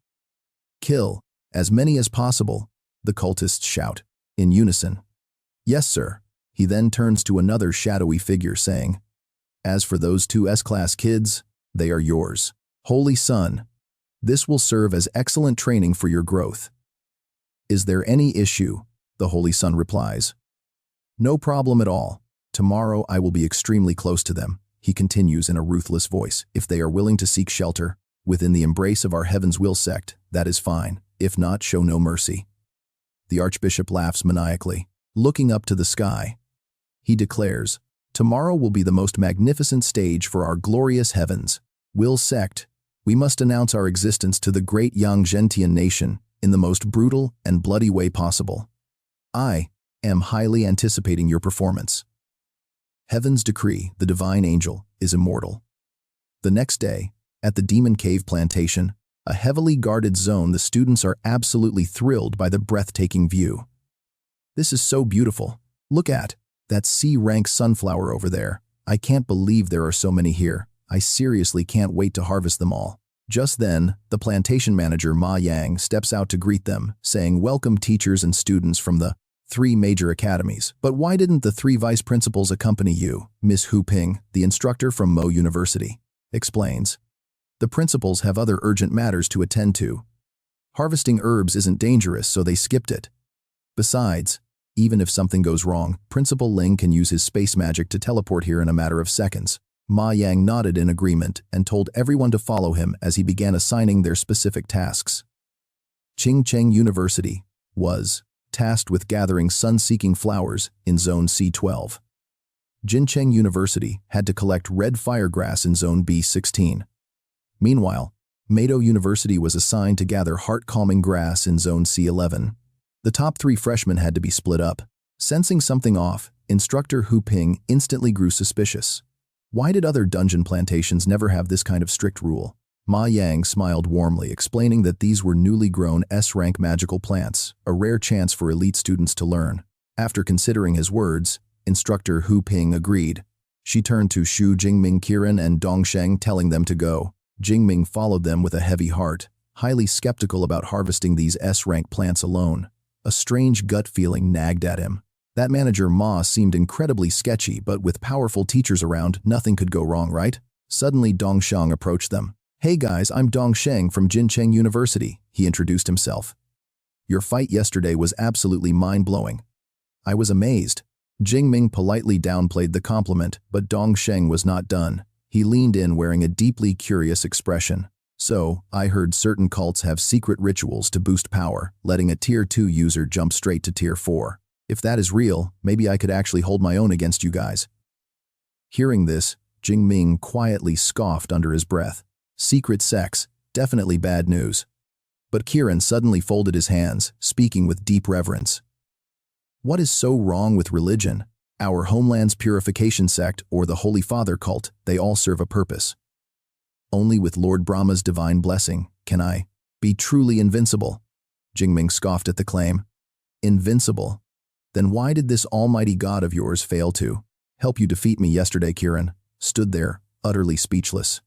Kill as many as possible, the cultists shout, in unison. Yes, sir. He then turns to another shadowy figure, saying, as for those 2 S-class kids, they are yours. Holy Son, this will serve as excellent training for your growth. Is there any issue? The Holy Son replies. No problem at all. Tomorrow I will be extremely close to them, he continues in a ruthless voice. If they are willing to seek shelter within the embrace of our Heaven's Will sect, that is fine. If not, show no mercy. The Archbishop laughs maniacally, looking up to the sky. He declares, tomorrow will be the most magnificent stage for our glorious heavens. Will sect, we must announce our existence to the great Yang Zhentian nation in the most brutal and bloody way possible. I am highly anticipating your performance. Heaven's decree, the divine angel, is immortal. The next day, at the Demon Cave plantation, a heavily guarded zone, the students are absolutely thrilled by the breathtaking view. This is so beautiful. Look at that C-rank sunflower over there. I can't believe there are so many here. I seriously can't wait to harvest them all. Just then, the plantation manager Ma Yang steps out to greet them, saying, welcome teachers and students from the 3 major academies. But why didn't the 3 vice principals accompany you? Miss Hu Ping, the instructor from Mo University, explains. The principals have other urgent matters to attend to. Harvesting herbs isn't dangerous, so they skipped it. Besides, Even if something goes wrong, Principal Ling can use his space magic to teleport here in a matter of seconds. Ma Yang nodded in agreement and told everyone to follow him as he began assigning their specific tasks. Qingcheng University was tasked with gathering sun-seeking flowers in Zone C12. Jincheng University had to collect red firegrass in Zone B16. Meanwhile, Mado University was assigned to gather heart-calming grass in Zone C11. The top 3 freshmen had to be split up. Sensing something off, Instructor Hu Ping instantly grew suspicious. Why did other dungeon plantations never have this kind of strict rule? Ma Yang smiled warmly, explaining that these were newly grown S-rank magical plants, a rare chance for elite students to learn. After considering his words, Instructor Hu Ping agreed. She turned to Xu Jingming, Kiran, and Dongsheng, telling them to go. Jing Ming followed them with a heavy heart, highly skeptical about harvesting these S-rank plants alone. A strange gut feeling nagged at him. That manager Ma seemed incredibly sketchy, but with powerful teachers around, nothing could go wrong, right? Suddenly Dongsheng approached them. "Hey guys, I'm Dongsheng from Jincheng University," he introduced himself. "Your fight yesterday was absolutely mind-blowing." I was amazed. Jing Ming politely downplayed the compliment, but Dongsheng was not done. He leaned in wearing a deeply curious expression. "So, I heard certain cults have secret rituals to boost power, letting a Tier 2 user jump straight to Tier 4. If that is real, maybe I could actually hold my own against you guys." Hearing this, Jing Ming quietly scoffed under his breath. Secret sects, definitely bad news. But Kiran suddenly folded his hands, speaking with deep reverence. "What is so wrong with religion? Our homeland's purification sect or the Holy Father cult, they all serve a purpose. Only with Lord Brahma's divine blessing can I be truly invincible." Jingming scoffed at the claim. "Invincible? Then why did this almighty god of yours fail to help you defeat me yesterday?" Kiran stood there, utterly speechless.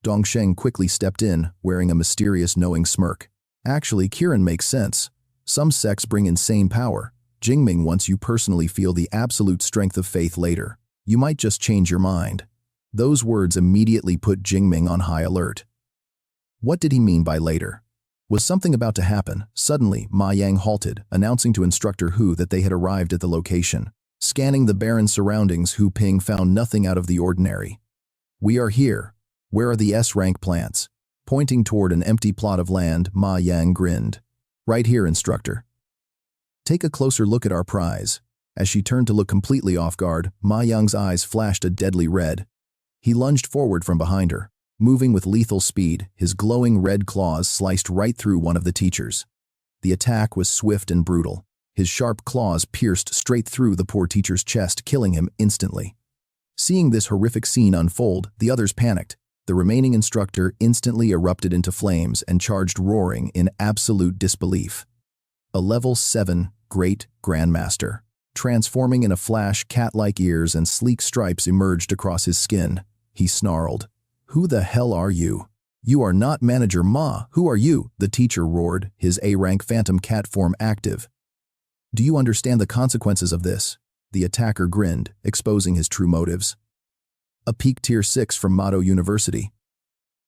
Dongsheng quickly stepped in, wearing a mysterious knowing smirk. "Actually, Kiran makes sense. Some sects bring insane power. Jingming, once you personally feel the absolute strength of faith later, you might just change your mind." Those words immediately put Jingming on high alert. What did he mean by later? Was something about to happen? Suddenly, Ma Yang halted, announcing to Instructor Hu that they had arrived at the location. Scanning the barren surroundings, Hu Ping found nothing out of the ordinary. "We are here. Where are the S-rank plants?" Pointing toward an empty plot of land, Ma Yang grinned. "Right here, Instructor." "Take a closer look at our prize." As she turned to look completely off guard, Ma Yang's eyes flashed a deadly red. He lunged forward from behind her. Moving with lethal speed, his glowing red claws sliced right through one of the teachers. The attack was swift and brutal. His sharp claws pierced straight through the poor teacher's chest, killing him instantly. Seeing this horrific scene unfold, the others panicked. The remaining instructor instantly erupted into flames and charged roaring in absolute disbelief. A level 7 Great Grandmaster. Transforming in a flash, cat-like ears and sleek stripes emerged across his skin. He snarled. "Who the hell are you?" "You are not Manager Ma. Who are you?" the teacher roared, his A-rank phantom cat form active. "Do you understand the consequences of this?" The attacker grinned, exposing his true motives. "A peak Tier 6 from Madu University.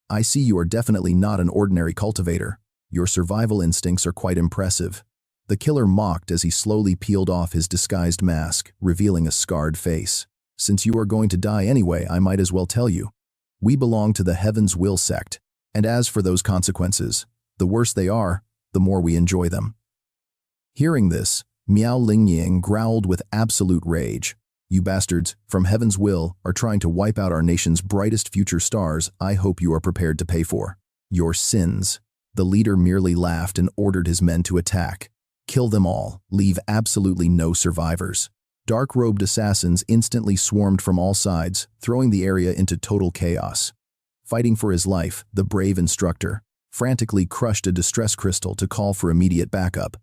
I see you are definitely not an ordinary cultivator. Your survival instincts are quite impressive." The killer mocked as he slowly peeled off his disguised mask, revealing a scarred face. "Since you are going to die anyway, I might as well tell you. We belong to the Heaven's Will sect, and as for those consequences, the worse they are, the more we enjoy them." Hearing this, Miao Lingying growled with absolute rage. "You bastards, from Heaven's Will, are trying to wipe out our nation's brightest future stars. I hope you are prepared to pay for your sins." The leader merely laughed and ordered his men to attack. "Kill them all, leave absolutely no survivors." Dark-robed assassins instantly swarmed from all sides, throwing the area into total chaos. Fighting for his life, the brave instructor frantically crushed a distress crystal to call for immediate backup.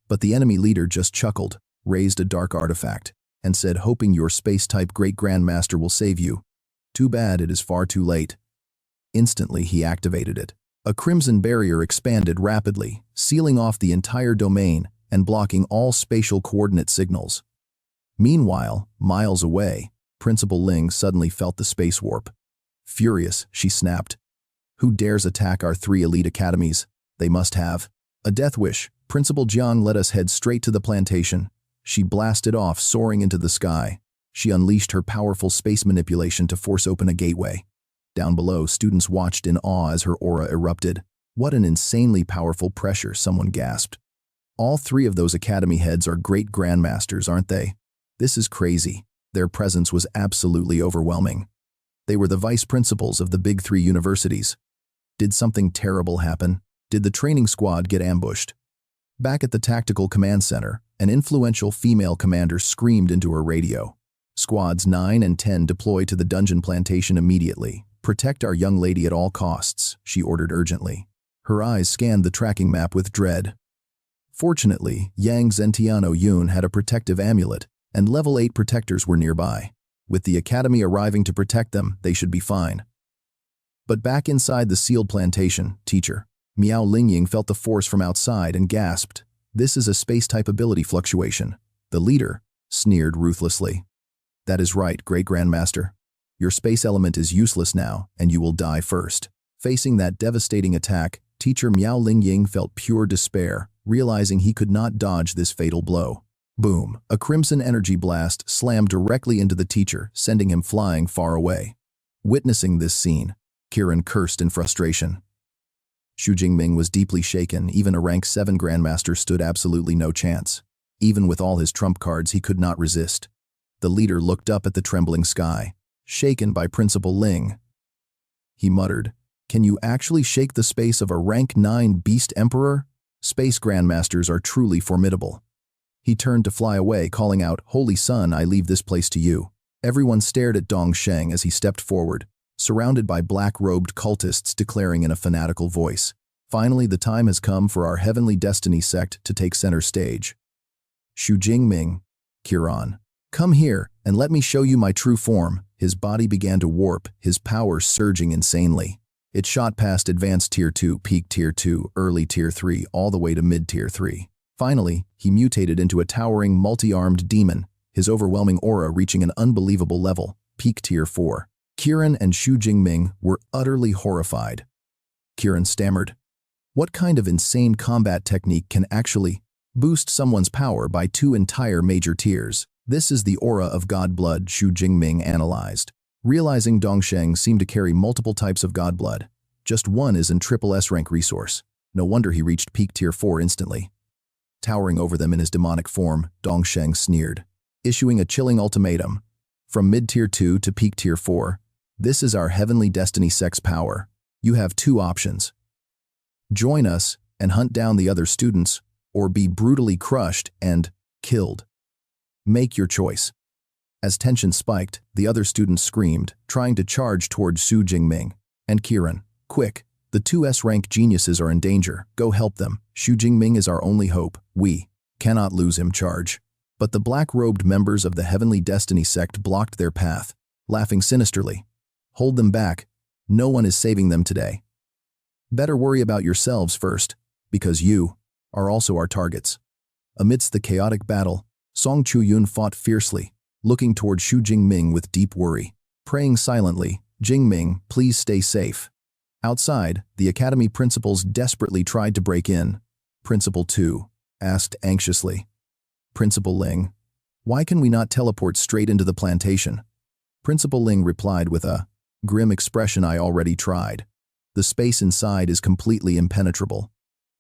But the enemy leader just chuckled, raised a dark artifact, and said, "Hoping your space-type Great Grandmaster will save you. Too bad it is far too late." Instantly, he activated it. A crimson barrier expanded rapidly, sealing off the entire domain and blocking all spatial coordinate signals. Meanwhile, miles away, Principal Ling suddenly felt the space warp. Furious, she snapped. "Who dares attack our 3 elite academies? They must have a death wish. Principal Jiang, let us head straight to the plantation. She blasted off, soaring into the sky. She unleashed her powerful space manipulation to force open a gateway. Down below, students watched in awe as her aura erupted. What an insanely powerful pressure, someone gasped. All three of those academy heads are great grandmasters, aren't they? This is crazy. Their presence was absolutely overwhelming. They were the vice principals of the big three universities. Did something terrible happen? Did the training squad get ambushed? Back at the tactical command center, an influential female commander screamed into her radio. Squads 9 and 10 deploy to the dungeon plantation immediately. Protect our young lady at all costs, she ordered urgently. Her eyes scanned the tracking map with dread. Fortunately, Yang Zentiano Yun had a protective amulet, and level 8 protectors were nearby. With the academy arriving to protect them, they should be fine. But back inside the sealed plantation, teacher Miao Lingying felt the force from outside and gasped. This is a space-type ability fluctuation. The leader sneered ruthlessly. That is right, Great Grandmaster. Your space element is useless now, and you will die first. Facing that devastating attack, teacher Miao Lingying felt pure despair, realizing he could not dodge this fatal blow. Boom! A crimson energy blast slammed directly into the teacher, sending him flying far away. Witnessing this scene, Kiran cursed in frustration. Xu Jingming was deeply shaken. Even a rank 7 grandmaster stood absolutely no chance. Even with all his trump cards, he could not resist. The leader looked up at the trembling sky, shaken by Principal Ling. He muttered, "Can you actually shake the space of a rank 9 beast emperor? Space grandmasters are truly formidable." He turned to fly away, calling out, "Holy Sun, I leave this place to you." Everyone stared at Dong Sheng as he stepped forward, surrounded by black-robed cultists declaring in a fanatical voice, "Finally, the time has come for our heavenly destiny sect to take center stage. Xu Jingming, Kiran, come here and let me show you my true form." His body began to warp, his power surging insanely. It shot past advanced Tier 2, peak Tier 2, early Tier 3, all the way to mid-Tier 3. Finally, he mutated into a towering, multi-armed demon, his overwhelming aura reaching an unbelievable level, peak Tier 4. Kiran and Xu Jingming were utterly horrified. Kiran stammered, "What kind of insane combat technique can actually boost someone's power by 2 entire major tiers?" "This is the aura of god blood," Xu Jingming analyzed. Realizing Dongsheng seemed to carry multiple types of god blood. Just one is in triple S rank resource. No wonder he reached peak Tier 4 instantly. Towering over them in his demonic form, Dongsheng sneered, issuing a chilling ultimatum. "From mid-Tier 2 to peak Tier 4, this is our heavenly destiny sect's power. You have 2 options. Join us and hunt down the other students, or be brutally crushed and killed. Make your choice." As tension spiked, the other students screamed, trying to charge toward Xu Jingming and Kiran. "Quick, the 2S rank geniuses are in danger. Go help them. Xu Jingming is our only hope. We cannot lose him." Charge. But the black-robed members of the Heavenly Destiny sect blocked their path, laughing sinisterly. "Hold them back. No one is saving them today. Better worry about yourselves first, because you are also our targets." Amidst the chaotic battle, Song Chuyun fought fiercely, looking toward Xu Jingming with deep worry. Praying silently, "Jingming, please stay safe." Outside, the academy principals desperately tried to break in. Principal 2 asked anxiously, "Principal Ling, why can we not teleport straight into the plantation?" Principal Ling replied with a grim expression, "I already tried. The space inside is completely impenetrable."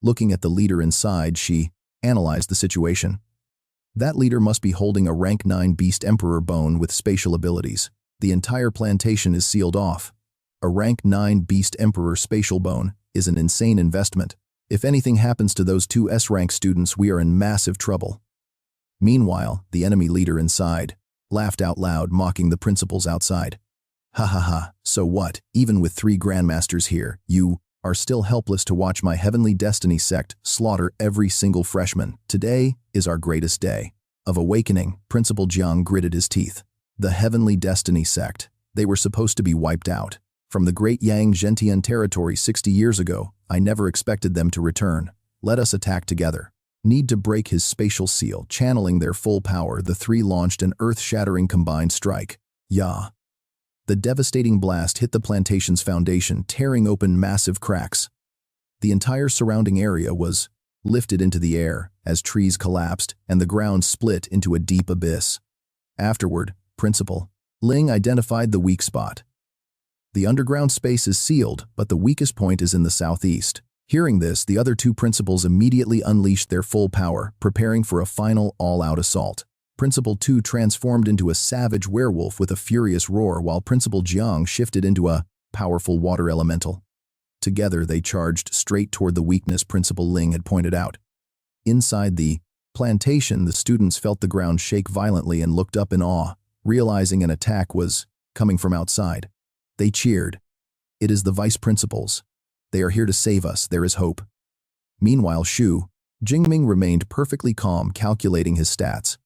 Looking at the leader inside, she analyzed the situation. That leader must be holding a rank 9 beast emperor bone with spatial abilities. The entire plantation is sealed off. A rank 9 beast emperor spatial bone is an insane investment. If anything happens to those 2 S-rank students, we are in massive trouble. Meanwhile, the enemy leader inside laughed out loud, mocking the principals outside. "Ha ha ha, so what? Even with 3 grandmasters here, you are still helpless to watch my heavenly destiny sect slaughter every single freshman. Today is our greatest day of awakening." Principal Jiang gritted his teeth. The heavenly destiny sect. They were supposed to be wiped out. From the great Yang Zhentian territory 60 years ago, I never expected them to return. Let us attack together. Need to break his spatial seal. Channeling their full power, the 3 launched an earth-shattering combined strike. Ya! The devastating blast hit the plantation's foundation, tearing open massive cracks. The entire surrounding area was lifted into the air as trees collapsed and the ground split into a deep abyss. Afterward, Principal Ling identified the weak spot. The underground space is sealed, but the weakest point is in the southeast. Hearing this, the other two principals immediately unleashed their full power, preparing for a final all-out assault. Principal 2 transformed into a savage werewolf with a furious roar, while Principal Jiang shifted into a powerful water elemental. Together, they charged straight toward the weakness Principal Ling had pointed out. Inside the plantation, the students felt the ground shake violently and looked up in awe, realizing an attack was coming from outside. They cheered. "It is the vice principals. They are here to save us. There is hope." Meanwhile, Xu Jingming remained perfectly calm, calculating his stats.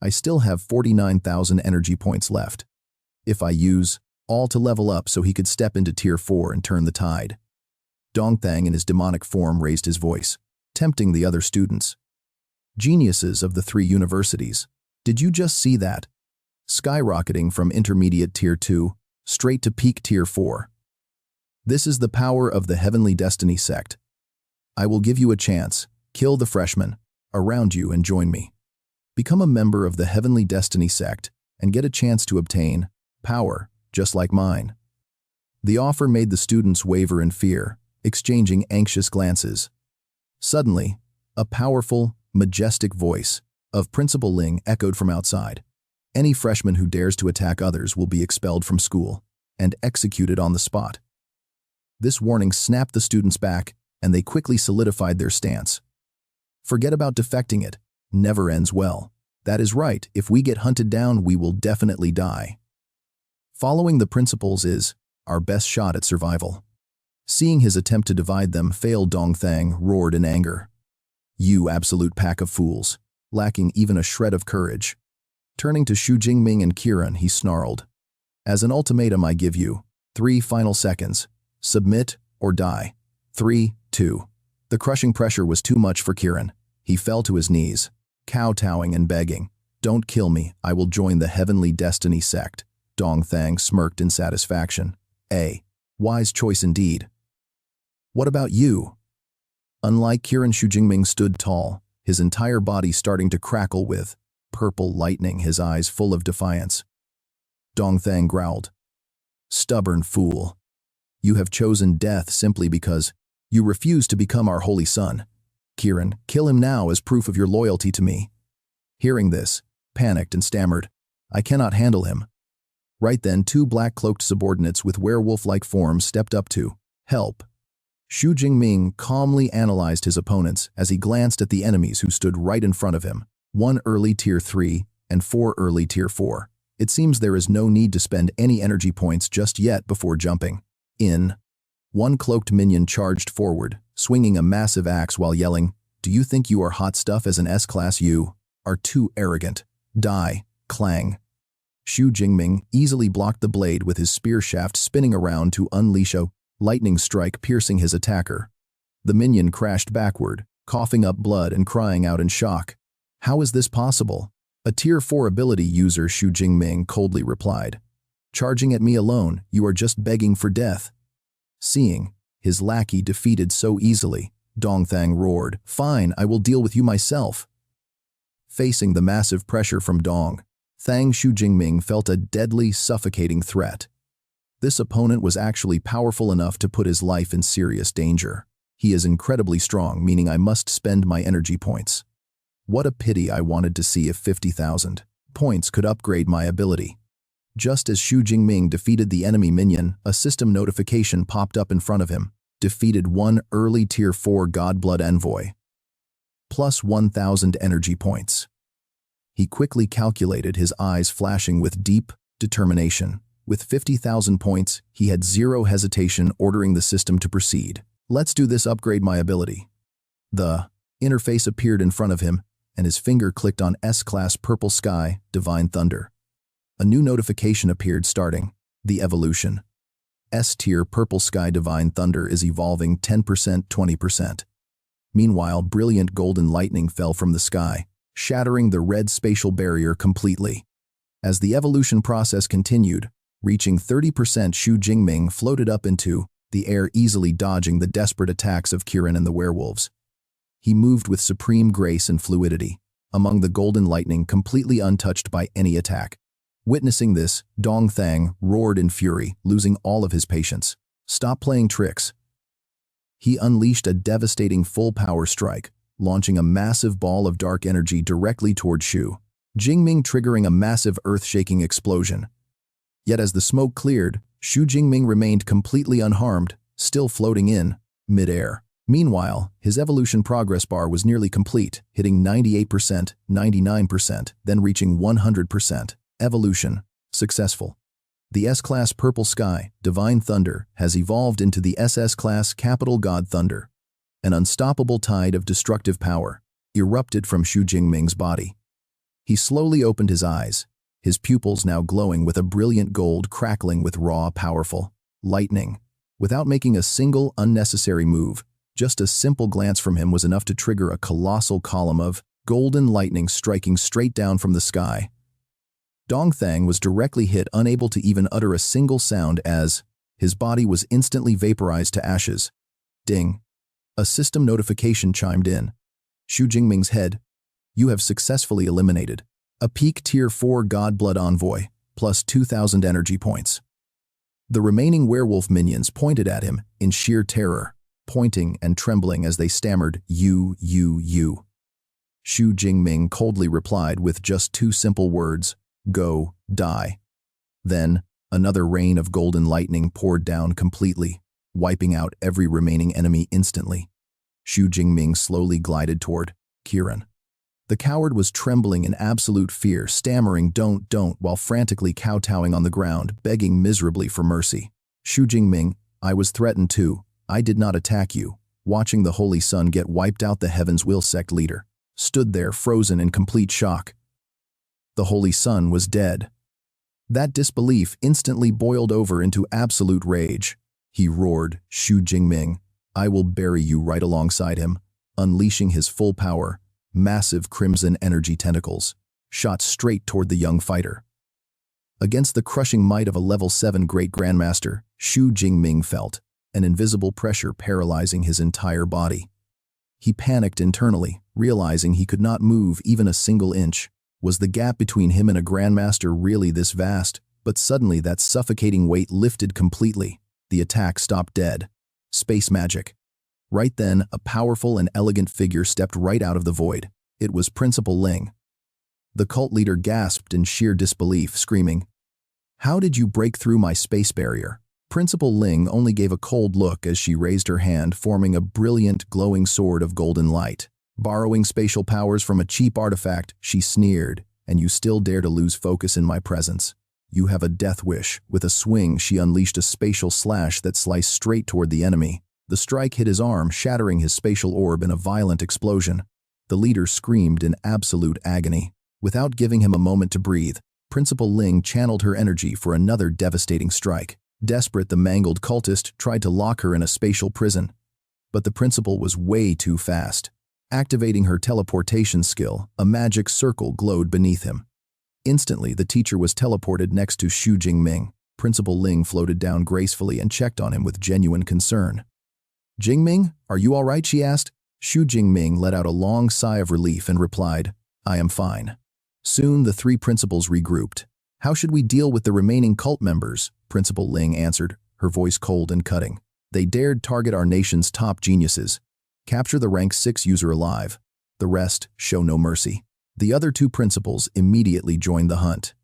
"I still have 49,000 energy points left. If I use all to level up so he could step into Tier 4 and turn the tide." Dongthang in his demonic form raised his voice, tempting the other students. "Geniuses of the 3 universities, did you just see that? Skyrocketing from intermediate Tier 2 straight to peak Tier 4. This is the power of the Heavenly Destiny sect. I will give you a chance. Kill the freshmen around you and join me. Become a member of the Heavenly Destiny sect and get a chance to obtain power just like mine." The offer made the students waver in fear, exchanging anxious glances. Suddenly, a powerful, majestic voice of Principal Ling echoed from outside. "Any freshman who dares to attack others will be expelled from school and executed on the spot." This warning snapped the students back, and they quickly solidified their stance. "Forget about defecting, it never ends well. That is right, if we get hunted down, we will definitely die. Following the principles is our best shot at survival." Seeing his attempt to divide them fail, Dongthang roared in anger. "You absolute pack of fools, lacking even a shred of courage." Turning to Xu Jingming and Kiran, he snarled, "As an ultimatum, I give you 3 final seconds. Submit or die. 3, 2. The crushing pressure was too much for Kiran. He fell to his knees, kowtowing and begging, "Don't kill me, I will join the Heavenly Destiny sect." Dongthang smirked in satisfaction. "A wise choice indeed. What about you?" Unlike Kiran, Xu Jingming stood tall, his entire body starting to crackle with purple lightning, his eyes full of defiance. Dongthang growled, "Stubborn fool. You have chosen death simply because you refuse to become our holy son. Kiran, kill him now as proof of your loyalty to me." Hearing this, panicked and stammered, "I cannot handle him." Right then, 2 black-cloaked subordinates with werewolf-like forms stepped up to help. Xu Jingming calmly analyzed his opponents as he glanced at the enemies who stood right in front of him, 1 early Tier 3 and 4 early Tier 4. It seems there is no need to spend any energy points just yet before jumping in. 1 cloaked minion charged forward, swinging a massive axe while yelling, "Do you think you are hot stuff as an S-class? You are too arrogant. Die." Clang. Xu Jingming easily blocked the blade with his spear shaft spinning around to unleash a lightning strike, piercing his attacker. The minion crashed backward, coughing up blood and crying out in shock. "How is this possible?" "A Tier 4 ability user," Xu Jingming coldly replied. "Charging at me alone, you are just begging for death." Seeing his lackey defeated so easily, Dongthang roared, "Fine, I will deal with you myself." Facing the massive pressure from Dongthang, Xu Jingming felt a deadly, suffocating threat. This opponent was actually powerful enough to put his life in serious danger. He is incredibly strong, meaning I must spend my energy points. What a pity. I wanted to see if 50,000 points could upgrade my ability. Just as Xu Jingming defeated the enemy minion, a system notification popped up in front of him. Defeated 1 early Tier 4 Godblood Envoy. Plus 1,000 energy points. He quickly calculated, his eyes flashing with deep determination. With 50,000 points, he had zero hesitation, ordering the system to proceed. "Let's do this, upgrade my ability." The interface appeared in front of him, and his finger clicked on S-Class Purple Sky, Divine Thunder. A new notification appeared starting the evolution. S-Tier Purple Sky Divine Thunder is evolving 10%, 20%. Meanwhile, brilliant golden lightning fell from the sky, shattering the red spatial barrier completely. As the evolution process continued, reaching 30%, Xu Jingming floated up into the air, easily dodging the desperate attacks of Kiran and the werewolves. He moved with supreme grace and fluidity, among the golden lightning completely untouched by any attack. Witnessing this, Dong Thang roared in fury, losing all of his patience. "Stop playing tricks." He unleashed a devastating full-power strike, launching a massive ball of dark energy directly toward Xu Jingming, triggering a massive earth-shaking explosion. Yet as the smoke cleared, Xu Jingming remained completely unharmed, still floating in mid-air. Meanwhile, his evolution progress bar was nearly complete, hitting 98%, 99%, then reaching 100%. Evolution. Successful. The S-Class Purple Sky, Divine Thunder, has evolved into the SS-Class Capital God Thunder. An unstoppable tide of destructive power erupted from Xu Jingming's body. He slowly opened his eyes, his pupils now glowing with a brilliant gold crackling with raw, powerful lightning. Without making a single unnecessary move, just a simple glance from him was enough to trigger a colossal column of golden lightning striking straight down from the sky. Dong Thang was directly hit, unable to even utter a single sound as his body was instantly vaporized to ashes. Ding. A system notification chimed in. Xu Jingming's head. "You have successfully eliminated a peak Tier 4 Godblood Envoy, plus 2,000 energy points." The remaining werewolf minions pointed at him in sheer terror, pointing and trembling as they stammered, You. Xu Jingming coldly replied with just two simple words, "Go, die." Then, another rain of golden lightning poured down completely, wiping out every remaining enemy instantly. Xu Jingming slowly glided toward Kiran. The coward was trembling in absolute fear, stammering don't, while frantically kowtowing on the ground, begging miserably for mercy. "Xu Jingming, I was threatened too. I did not attack you." Watching the Holy Sun get wiped out, the Heaven's Will sect leader stood there frozen in complete shock. The Holy Sun was dead. That disbelief instantly boiled over into absolute rage. He roared, "Xu Jingming, I will bury you," right alongside him, unleashing his full power. Massive crimson energy tentacles shot straight toward the young fighter. Against the crushing might of a level 7 Great Grandmaster, Xu Jingming felt an invisible pressure paralyzing his entire body. He panicked internally, realizing he could not move even a single inch. Was the gap between him and a Grandmaster really this vast? But suddenly that suffocating weight lifted completely. The attack stopped dead. Space magic. Right then, a powerful and elegant figure stepped right out of the void. It was Principal Ling. The cult leader gasped in sheer disbelief, screaming, "How did you break through my space barrier?" Principal Ling only gave a cold look as she raised her hand, forming a brilliant, glowing sword of golden light. Borrowing spatial powers from a cheap artifact, she sneered, "And you still dare to lose focus in my presence? You have a death wish." With a swing, she unleashed a spatial slash that sliced straight toward the enemy. The strike hit his arm, shattering his spatial orb in a violent explosion. The leader screamed in absolute agony. Without giving him a moment to breathe, Principal Ling channeled her energy for another devastating strike. Desperate, the mangled cultist tried to lock her in a spatial prison. But the principal was way too fast. Activating her teleportation skill, a magic circle glowed beneath him. Instantly, the teacher was teleported next to Xu Jingming. Principal Ling floated down gracefully and checked on him with genuine concern. "Jingming, are you all right?" she asked. Xu Jingming let out a long sigh of relief and replied, "I am fine." Soon, the three principals regrouped. "How should we deal with the remaining cult members?" Principal Ling answered, her voice cold and cutting. "They dared target our nation's top geniuses. Capture the rank 6 user alive. The rest, show no mercy." The other two principals immediately joined the hunt.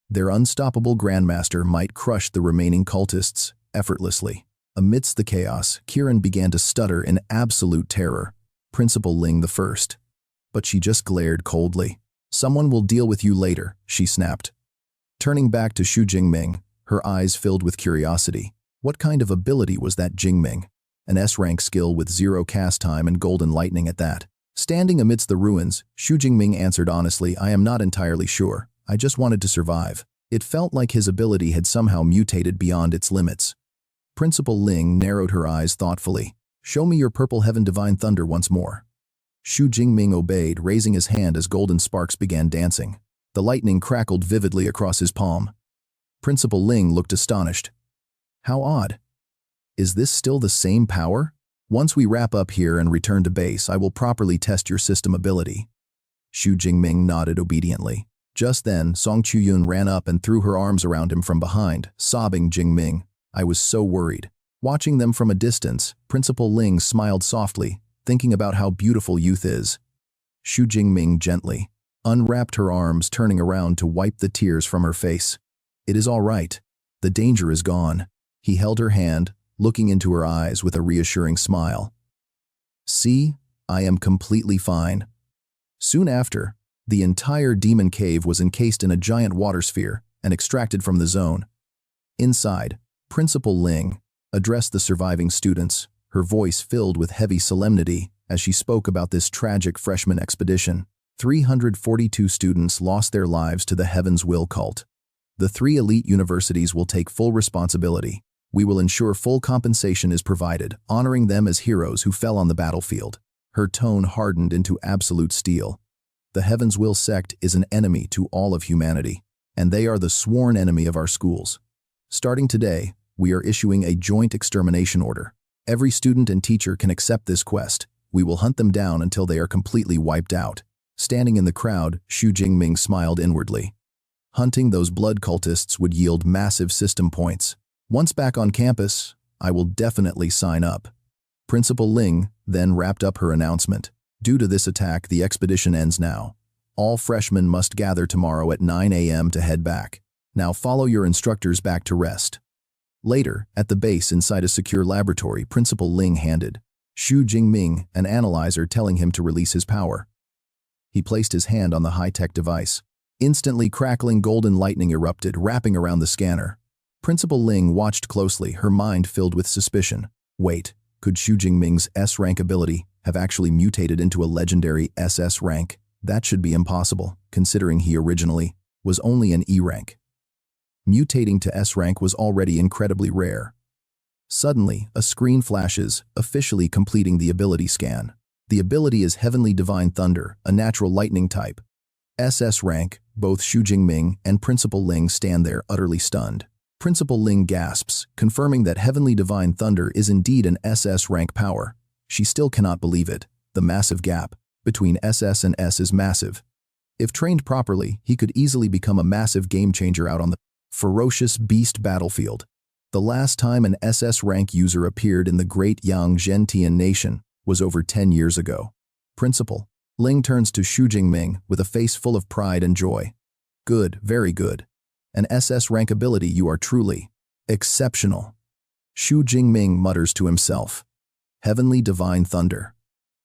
Their unstoppable grandmaster might crush the remaining cultists effortlessly. Amidst the chaos, Kiran began to stutter in absolute terror. Principal Ling the first. But she just glared coldly. "Someone will deal with you later," she snapped. Turning back to Xu Jingming, her eyes filled with curiosity. What kind of ability was that Jingming? An S-rank skill with 0 cast time and golden lightning at that. Standing amidst the ruins, Xu Jingming answered honestly, "I am not entirely sure. I just wanted to survive." It felt like his ability had somehow mutated beyond its limits. Principal Ling narrowed her eyes thoughtfully. "Show me your purple heaven divine thunder once more." Xu Jingming obeyed, raising his hand as golden sparks began dancing. The lightning crackled vividly across his palm. Principal Ling looked astonished. "How odd. Is this still the same power?" Once we wrap up here and return to base, I will properly test your system ability." Xu Jingming nodded obediently. Just then, Song Chuyun ran up and threw her arms around him from behind, sobbing, "Jing Ming, I was so worried." Watching them from a distance, Principal Ling smiled softly, thinking about how beautiful youth is. Xu Jingming gently unwrapped her arms, turning around to wipe the tears from her face. "It is all right. The danger is gone." He held her hand, looking into her eyes with a reassuring smile. "See, I am completely fine." Soon after, the entire demon cave was encased in a giant water sphere and extracted from the zone. Inside, Principal Ling addressed the surviving students, her voice filled with heavy solemnity as she spoke about this tragic freshman expedition. 342 students lost their lives to the Heaven's Will cult. The 3 elite universities will take full responsibility. We will ensure full compensation is provided, honoring them as heroes who fell on the battlefield. Her tone hardened into absolute steel. The Heaven's Will sect is an enemy to all of humanity, and they are the sworn enemy of our schools. Starting today, we are issuing a joint extermination order. Every student and teacher can accept this quest. We will hunt them down until they are completely wiped out. Standing in the crowd, Xu Jingming smiled inwardly. Hunting those blood cultists would yield massive system points. Once back on campus, I will definitely sign up. Principal Ling then wrapped up her announcement. Due to this attack, the expedition ends now. All freshmen must gather tomorrow at 9 a.m. to head back. Now follow your instructors back to rest. Later, at the base inside a secure laboratory, Principal Ling handed Xu Jingming an analyzer, telling him to release his power. He placed his hand on the high-tech device. Instantly, crackling golden lightning erupted, wrapping around the scanner. Principal Ling watched closely, her mind filled with suspicion. Wait, could Xu Jingming's S-rank ability have actually mutated into a legendary SS rank? That should be impossible, considering he originally was only an E rank. Mutating to S rank was already incredibly rare. Suddenly, a screen flashes, officially completing the ability scan. The ability is Heavenly Divine Thunder, a natural lightning type. SS rank, both Xu Jingming and Principal Ling stand there utterly stunned. Principal Ling gasps, confirming that Heavenly Divine Thunder is indeed an SS rank power. She still cannot believe it. The massive gap between SS and S is massive. If trained properly, he could easily become a massive game-changer out on the ferocious beast battlefield. The last time an SS rank user appeared in the great Yang Zhentian nation was over 10 years ago. Principal Ling turns to Xu Jingming with a face full of pride and joy. "Good, very good. An SS rank ability, you are truly exceptional." Xu Jingming mutters to himself. Heavenly Divine Thunder.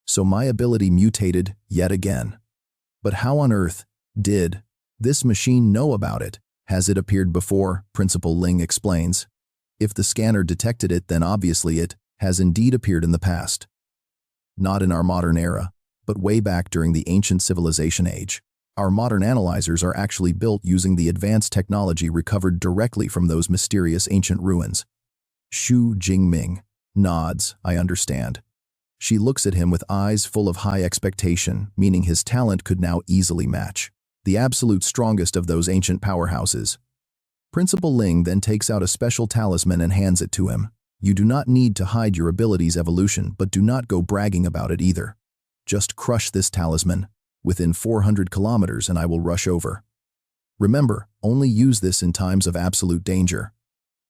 So my ability mutated yet again. But how on earth did this machine know about it? Has it appeared before? Principal Ling explains. If the scanner detected it, then obviously it has indeed appeared in the past. Not in our modern era, but way back during the ancient civilization age. Our modern analyzers are actually built using the advanced technology recovered directly from those mysterious ancient ruins. Xu Jingming nods. "I understand." She looks at him with eyes full of high expectation, meaning his talent could now easily match the absolute strongest of those ancient powerhouses. Principal Ling then takes out a special talisman and hands it to him. "You do not need to hide your ability's evolution, but do not go bragging about it either. Just crush this talisman within 400 kilometers and I will rush over. Remember, only use this in times of absolute danger."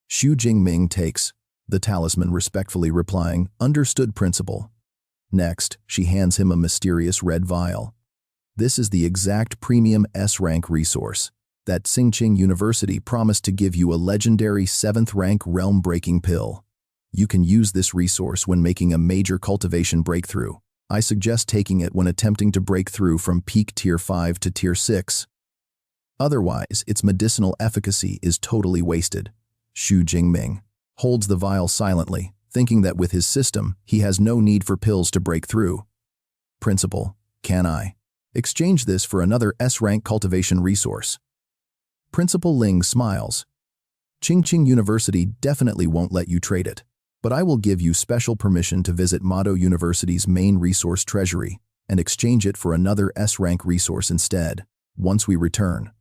Xu Jingming takes the talisman, respectfully replying, "Understood, Principal." Next, she hands him a mysterious red vial. This is the exact premium S-rank resource that Xingqing University promised to give you, a legendary 7th-rank realm-breaking pill. You can use this resource when making a major cultivation breakthrough. I suggest taking it when attempting to break through from peak Tier 5 to Tier 6. Otherwise, its medicinal efficacy is totally wasted. Xu Jingming holds the vial silently, thinking that with his system, he has no need for pills to break through. "Principal, can I exchange this for another S-rank cultivation resource?" Principal Ling smiles. "Xingqing University definitely won't let you trade it, but I will give you special permission to visit Madu University's main resource treasury and exchange it for another S-rank resource instead, once we return.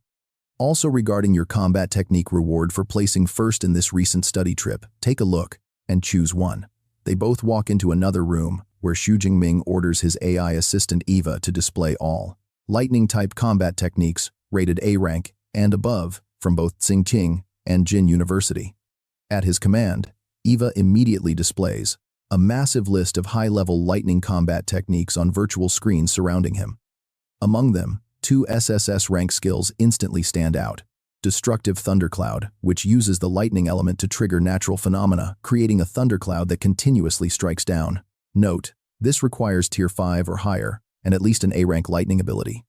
Also, regarding your combat technique reward for placing first in this recent study trip, take a look and choose one. They both walk into another room, where Xu Jingming orders his AI assistant Eva to display all lightning-type combat techniques, rated A rank and above, from both Xingqing and Jin University. At his command, Eva immediately displays a massive list of high-level lightning combat techniques on virtual screens surrounding him. Among them, 2 SSS rank skills instantly stand out. Destructive Thundercloud, which uses the lightning element to trigger natural phenomena, creating a thundercloud that continuously strikes down. Note, this requires Tier 5 or higher, and at least an A-rank lightning ability.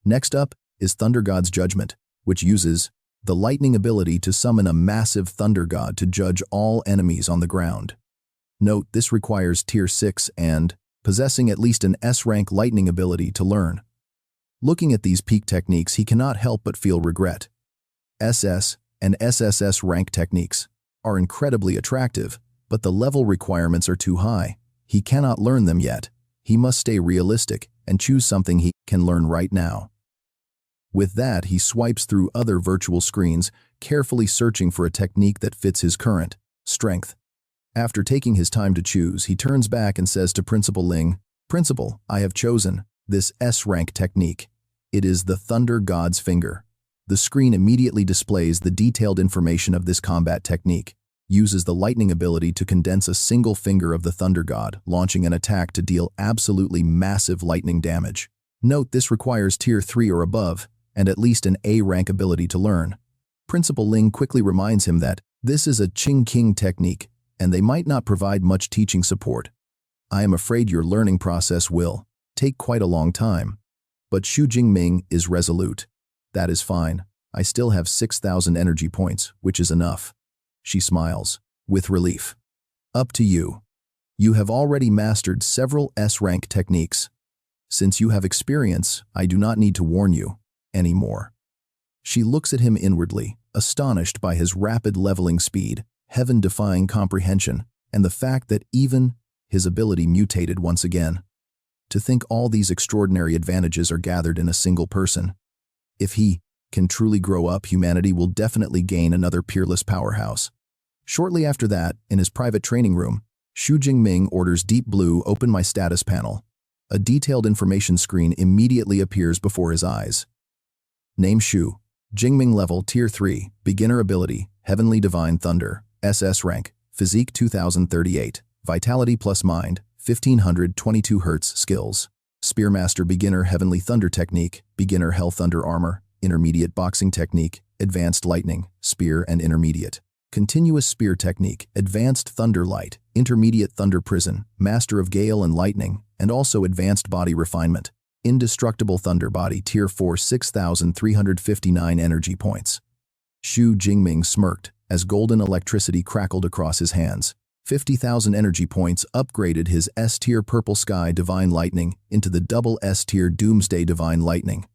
Next up is Thunder God's Judgment, which uses the lightning ability to summon a massive thunder god to judge all enemies on the ground. Note, this requires Tier 6 and possessing at least an S-rank lightning ability to learn. Looking at these peak techniques, he cannot help but feel regret. SS and SSS rank techniques are incredibly attractive, but the level requirements are too high. He cannot learn them yet. He must stay realistic and choose something he can learn right now. With that, he swipes through other virtual screens, carefully searching for a technique that fits his current strength. After taking his time to choose, he turns back and says to Principal Ling, "Principal, I have chosen this S-rank technique. It is the Thunder God's Finger." The screen immediately displays the detailed information of this combat technique. Uses the lightning ability to condense a single finger of the Thunder God, launching an attack to deal absolutely massive lightning damage. Note, this requires Tier 3 or above, and at least an A-rank ability to learn. Principal Ling quickly reminds him that this is a Qing technique, and they might not provide much teaching support. "I am afraid your learning process will take quite a long time." But Xu Jingming is resolute. "That is fine. I still have 6,000 energy points, which is enough." She smiles, with relief. "Up to you. You have already mastered several S-rank techniques. Since you have experience, I do not need to warn you anymore." She looks at him inwardly, astonished by his rapid leveling speed, heaven-defying comprehension, and the fact that even his ability mutated once again. To think all these extraordinary advantages are gathered in a single person. If he can truly grow up, humanity will definitely gain another peerless powerhouse. Shortly after that, in his private training room, Xu Jingming orders Deep Blue open my status panel. A detailed information screen immediately appears before his eyes. Name Xu Jingming, level Tier 3, beginner ability, Heavenly Divine Thunder, SS rank, Physique 2038, Vitality plus Mind, 1522 Hz skills. Spearmaster beginner Heavenly Thunder technique, beginner Hell Thunder armor, intermediate boxing technique, advanced lightning, spear and intermediate. Continuous spear technique, advanced thunder light, intermediate thunder prison, master of gale and lightning, and also advanced body refinement. Indestructible thunder body Tier 4, 6,359 energy points. Xu Jingming smirked as golden electricity crackled across his hands. 50,000 energy points upgraded his S-tier Purple Sky Divine Lightning into the double S-tier Doomsday Divine Lightning.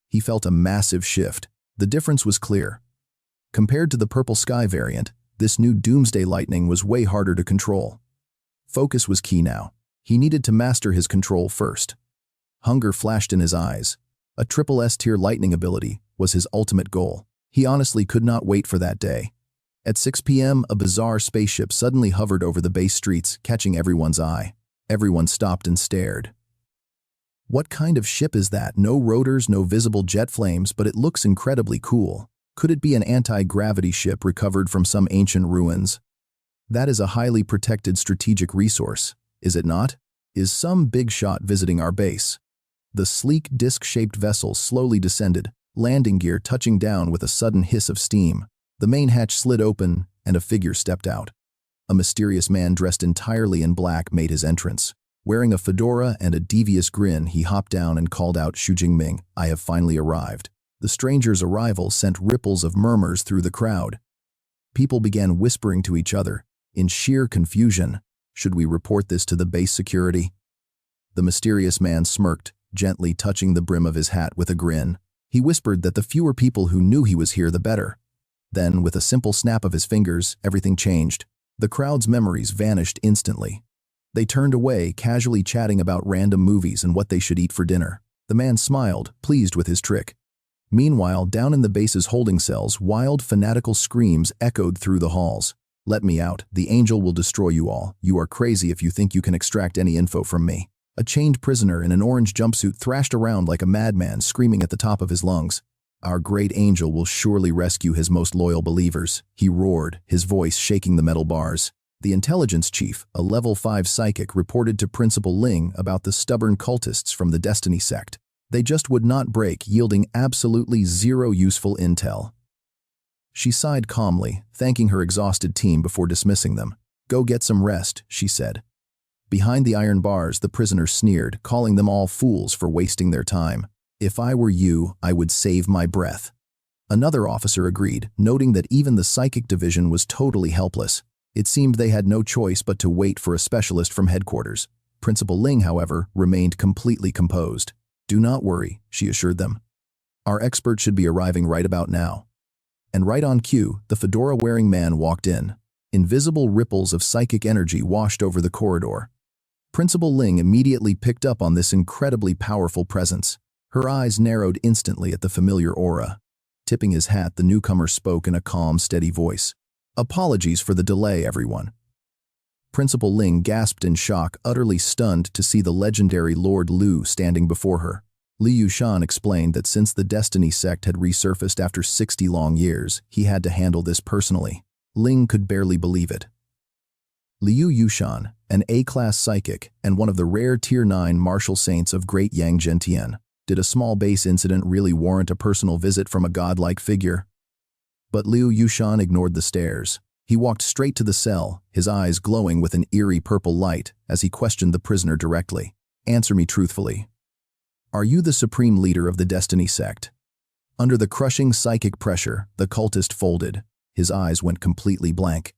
He felt a massive shift. The difference was clear. Compared to the Purple Sky variant, this new Doomsday Lightning was way harder to control. Focus was key now. He needed to master his control first. Hunger flashed in his eyes. A triple S-tier lightning ability was his ultimate goal. He honestly could not wait for that day. At 6 p.m., a bizarre spaceship suddenly hovered over the base streets, catching everyone's eye. Everyone stopped and stared. What kind of ship is that? No rotors, no visible jet flames, but it looks incredibly cool. Could it be an anti-gravity ship recovered from some ancient ruins? That is a highly protected strategic resource, is it not? Is some big shot visiting our base? The sleek disc-shaped vessel slowly descended, landing gear touching down with a sudden hiss of steam. The main hatch slid open, and a figure stepped out. A mysterious man dressed entirely in black made his entrance. Wearing a fedora and a devious grin, he hopped down and called out, "Xu Jingming, I have finally arrived." The stranger's arrival sent ripples of murmurs through the crowd. People began whispering to each other, in sheer confusion. Should we report this to the base security? The mysterious man smirked, gently touching the brim of his hat with a grin. He whispered that the fewer people who knew he was here, the better. Then, with a simple snap of his fingers, everything changed. The crowd's memories vanished instantly. They turned away, casually chatting about random movies and what they should eat for dinner. The man smiled, pleased with his trick. Meanwhile, down in the base's holding cells, wild, fanatical screams echoed through the halls. Let me out. The angel will destroy you all. You are crazy if you think you can extract any info from me. A chained prisoner in an orange jumpsuit thrashed around like a madman, screaming at the top of his lungs. Our great angel will surely rescue his most loyal believers, he roared, his voice shaking the metal bars. The intelligence chief, a level 5 psychic, reported to Principal Ling about the stubborn cultists from the Destiny sect. They just would not break, yielding absolutely zero useful intel. She sighed calmly, thanking her exhausted team before dismissing them. Go get some rest, she said. Behind the iron bars, the prisoner sneered, calling them all fools for wasting their time. If I were you, I would save my breath. Another officer agreed, noting that even the psychic division was totally helpless. It seemed they had no choice but to wait for a specialist from headquarters. Principal Ling, however, remained completely composed. Do not worry, she assured them. Our expert should be arriving right about now. And right on cue, the fedora-wearing man walked in. Invisible ripples of psychic energy washed over the corridor. Principal Ling immediately picked up on this incredibly powerful presence. Her eyes narrowed instantly at the familiar aura. Tipping his hat, the newcomer spoke in a calm, steady voice. Apologies for the delay, everyone. Principal Ling gasped in shock, utterly stunned to see the legendary Lord Liu standing before her. Liu Yushan explained that since the Destiny sect had resurfaced after 60 long years, he had to handle this personally. Ling could barely believe it. Liu Yushan, an A-class psychic and one of the rare Tier 9 martial saints of Great Yang Zhentian, did a small base incident really warrant a personal visit from a godlike figure? But Liu Yushan ignored the stares. He walked straight to the cell, his eyes glowing with an eerie purple light as he questioned the prisoner directly. Answer me truthfully. Are you the supreme leader of the Destiny sect? Under the crushing psychic pressure, the cultist folded. His eyes went completely blank.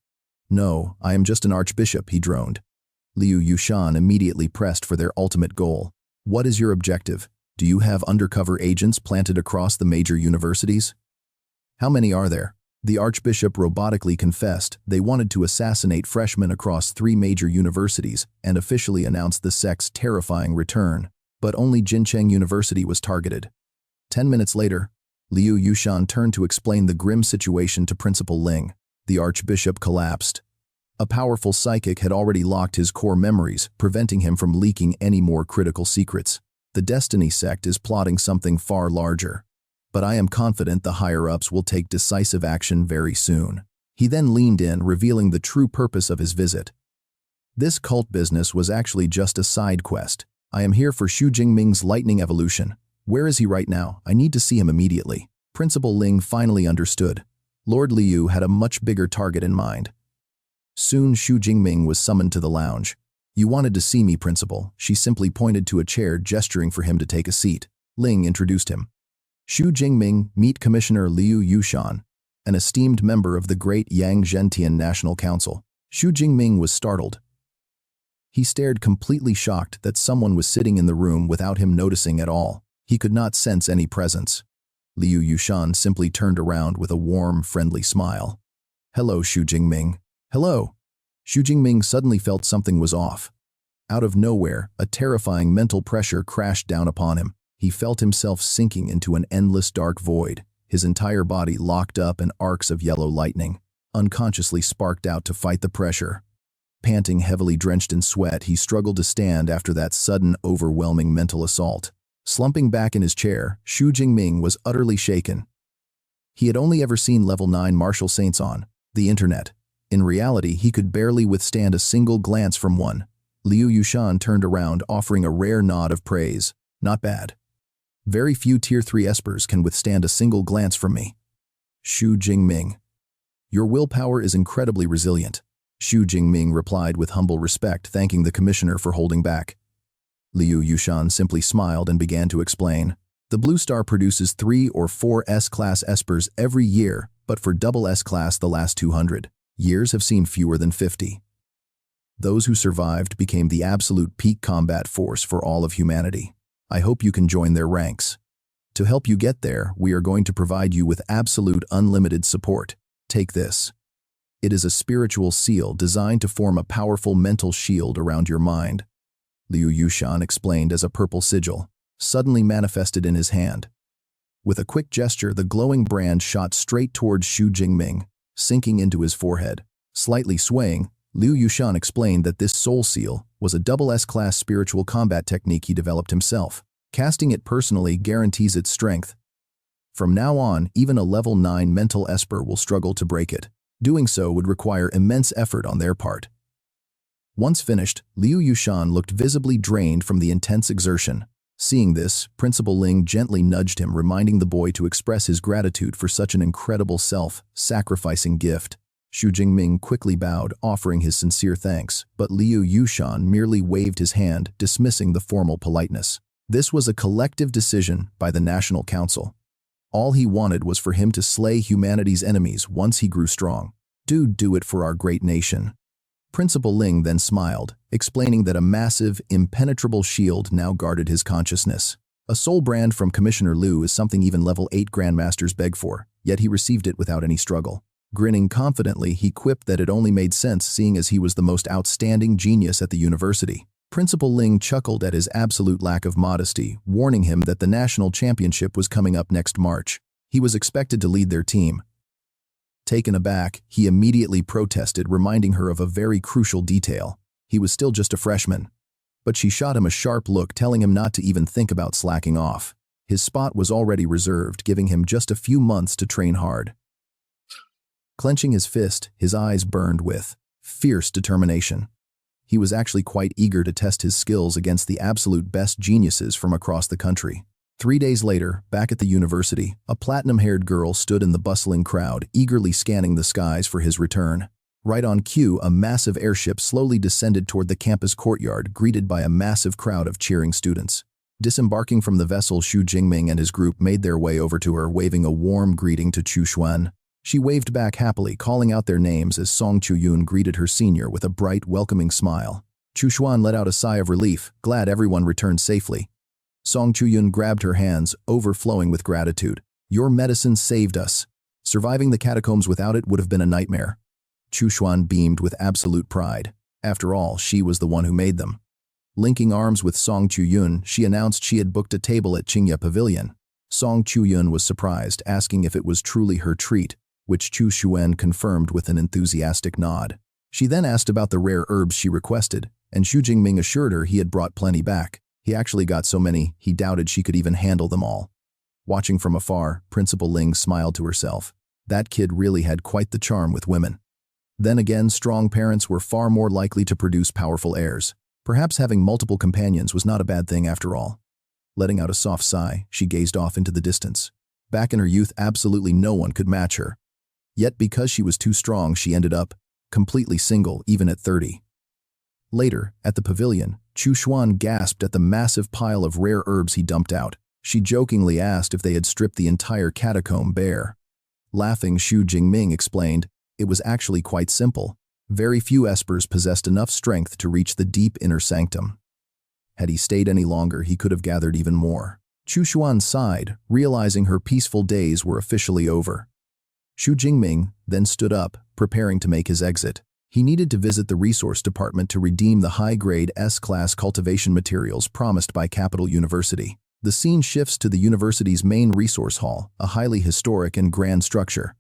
No, I am just an archbishop, he droned. Liu Yushan immediately pressed for their ultimate goal. What is your objective? Do you have undercover agents planted across the major universities? How many are there? The archbishop robotically confessed they wanted to assassinate freshmen across 3 major universities and officially announced the sect's terrifying return. But only Jincheng University was targeted. 10 minutes later, Liu Yushan turned to explain the grim situation to Principal Ling. The archbishop collapsed. A powerful psychic had already locked his core memories, preventing him from leaking any more critical secrets. The Destiny sect is plotting something far larger. But I am confident the higher-ups will take decisive action very soon. He then leaned in, revealing the true purpose of his visit. This cult business was actually just a side quest. I am here for Xu Jingming's lightning evolution. Where is he right now? I need to see him immediately. Principal Ling finally understood. Lord Liu had a much bigger target in mind. Soon Xu Jingming was summoned to the lounge. You wanted to see me, Principal. She simply pointed to a chair, gesturing for him to take a seat. Ling introduced him. Xu Jingming, meet Commissioner Liu Yushan, an esteemed member of the Great Yang Zhentian National Council. Xu Jingming was startled. He stared, completely shocked that someone was sitting in the room without him noticing at all. He could not sense any presence. Liu Yushan simply turned around with a warm, friendly smile. Hello, Xu Jingming. Hello. Xu Jingming suddenly felt something was off. Out of nowhere, a terrifying mental pressure crashed down upon him. He felt himself sinking into an endless dark void, his entire body locked up in arcs of yellow lightning, unconsciously sparked out to fight the pressure. Panting, heavily drenched in sweat, he struggled to stand after that sudden, overwhelming mental assault. Slumping back in his chair, Xu Jingming was utterly shaken. He had only ever seen level 9 martial saints on the internet. In reality, he could barely withstand a single glance from one. Liu Yushan turned around, offering a rare nod of praise. Not bad. Very few Tier 3 espers can withstand a single glance from me. Xu Jingming. Your willpower is incredibly resilient. Xu Jingming replied with humble respect, thanking the commissioner for holding back. Liu Yushan simply smiled and began to explain. The Blue Star produces 3 or 4 S-class espers every year, but for double S-class the last 200 years have seen fewer than 50. Those who survived became the absolute peak combat force for all of humanity. I hope you can join their ranks. To help you get there, we are going to provide you with absolute unlimited support. Take this. It is a spiritual seal designed to form a powerful mental shield around your mind. Liu Yushan explained as a purple sigil suddenly manifested in his hand. With a quick gesture, the glowing brand shot straight towards Xu Jingming, sinking into his forehead. Slightly swaying, Liu Yushan explained that this soul seal was a double S-class spiritual combat technique he developed himself. Casting it personally guarantees its strength. From now on, even a level 9 mental esper will struggle to break it. Doing so would require immense effort on their part. Once finished, Liu Yushan looked visibly drained from the intense exertion. Seeing this, Principal Ling gently nudged him, reminding the boy to express his gratitude for such an incredible self-sacrificing gift. Xu Jingming quickly bowed, offering his sincere thanks, but Liu Yushan merely waved his hand, dismissing the formal politeness. This was a collective decision by the National Council. All he wanted was for him to slay humanity's enemies once he grew strong. Do it for our great nation. Principal Ling then smiled, explaining that a massive, impenetrable shield now guarded his consciousness. A soul brand from Commissioner Liu is something even level 8 grandmasters beg for, yet he received it without any struggle. Grinning confidently, he quipped that it only made sense seeing as he was the most outstanding genius at the university. Principal Ling chuckled at his absolute lack of modesty, warning him that the national championship was coming up next March. He was expected to lead their team. Taken aback, he immediately protested, reminding her of a very crucial detail. He was still just a freshman. But she shot him a sharp look, telling him not to even think about slacking off. His spot was already reserved, giving him just a few months to train hard. Clenching his fist, his eyes burned with fierce determination. He was actually quite eager to test his skills against the absolute best geniuses from across the country. 3 days later, back at the university, a platinum-haired girl stood in the bustling crowd, eagerly scanning the skies for his return. Right on cue, a massive airship slowly descended toward the campus courtyard, greeted by a massive crowd of cheering students. Disembarking from the vessel, Xu Jingming and his group made their way over to her, waving a warm greeting to Chu Xuan. She waved back happily, calling out their names as Song Chuyun greeted her senior with a bright, welcoming smile. Chu Xuan let out a sigh of relief, glad everyone returned safely. Song Chuyun grabbed her hands, overflowing with gratitude. Your medicine saved us. Surviving the catacombs without it would have been a nightmare. Chu Xuan beamed with absolute pride. After all, she was the one who made them. Linking arms with Song Chuyun, she announced she had booked a table at Qingya Pavilion. Song Chuyun was surprised, asking if it was truly her treat, which Chu Xuan confirmed with an enthusiastic nod. She then asked about the rare herbs she requested, and Xu Jingming assured her he had brought plenty back. He actually got so many, he doubted she could even handle them all. Watching from afar, Principal Ling smiled to herself. That kid really had quite the charm with women. Then again, strong parents were far more likely to produce powerful heirs. Perhaps having multiple companions was not a bad thing after all. Letting out a soft sigh, she gazed off into the distance. Back in her youth, absolutely no one could match her. Yet because she was too strong, she ended up completely single even at 30. Later, at the pavilion, Chu Xuan gasped at the massive pile of rare herbs he dumped out. She jokingly asked if they had stripped the entire catacomb bare. Laughing, Xu Jingming explained, it was actually quite simple. Very few espers possessed enough strength to reach the deep inner sanctum. Had he stayed any longer, he could have gathered even more. Chu Xuan sighed, realizing her peaceful days were officially over. Xu Jingming then stood up, preparing to make his exit. He needed to visit the resource department to redeem the high-grade S-class cultivation materials promised by Capital University. The scene shifts to the university's main resource hall, a highly historic and grand structure.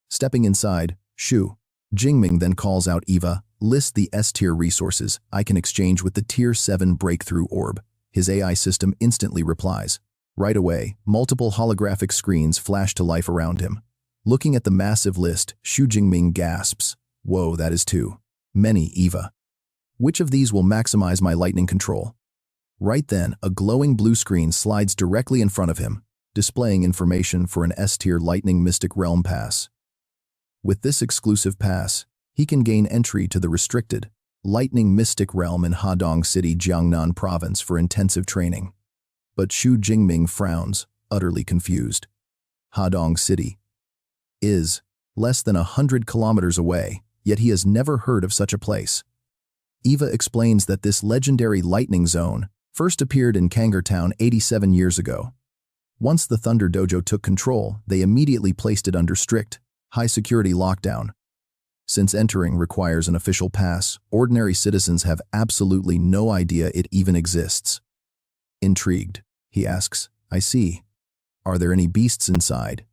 Stepping inside, Xu Jingming then calls out Eva, list the S-tier resources I can exchange with the Tier 7 breakthrough orb. His AI system instantly replies. Right away, multiple holographic screens flash to life around him. Looking at the massive list, Xu Jingming gasps. Whoa, that is too many, Eva. Which of these will maximize my lightning control? Right then, a glowing blue screen slides directly in front of him, displaying information for an S-tier Lightning Mystic Realm Pass. With this exclusive pass, he can gain entry to the restricted Lightning Mystic Realm in Hadong City, Jiangnan Province for intensive training. But Xu Jingming frowns, utterly confused. Hadong City is less than 100 kilometers away, yet he has never heard of such a place. Eva explains that this legendary lightning zone first appeared in Kangartown 87 years ago. Once the Thunder Dojo took control, they immediately placed it under strict, high-security lockdown. Since entering requires an official pass, ordinary citizens have absolutely no idea it even exists. Intrigued, he asks, I see. Are there any beasts inside?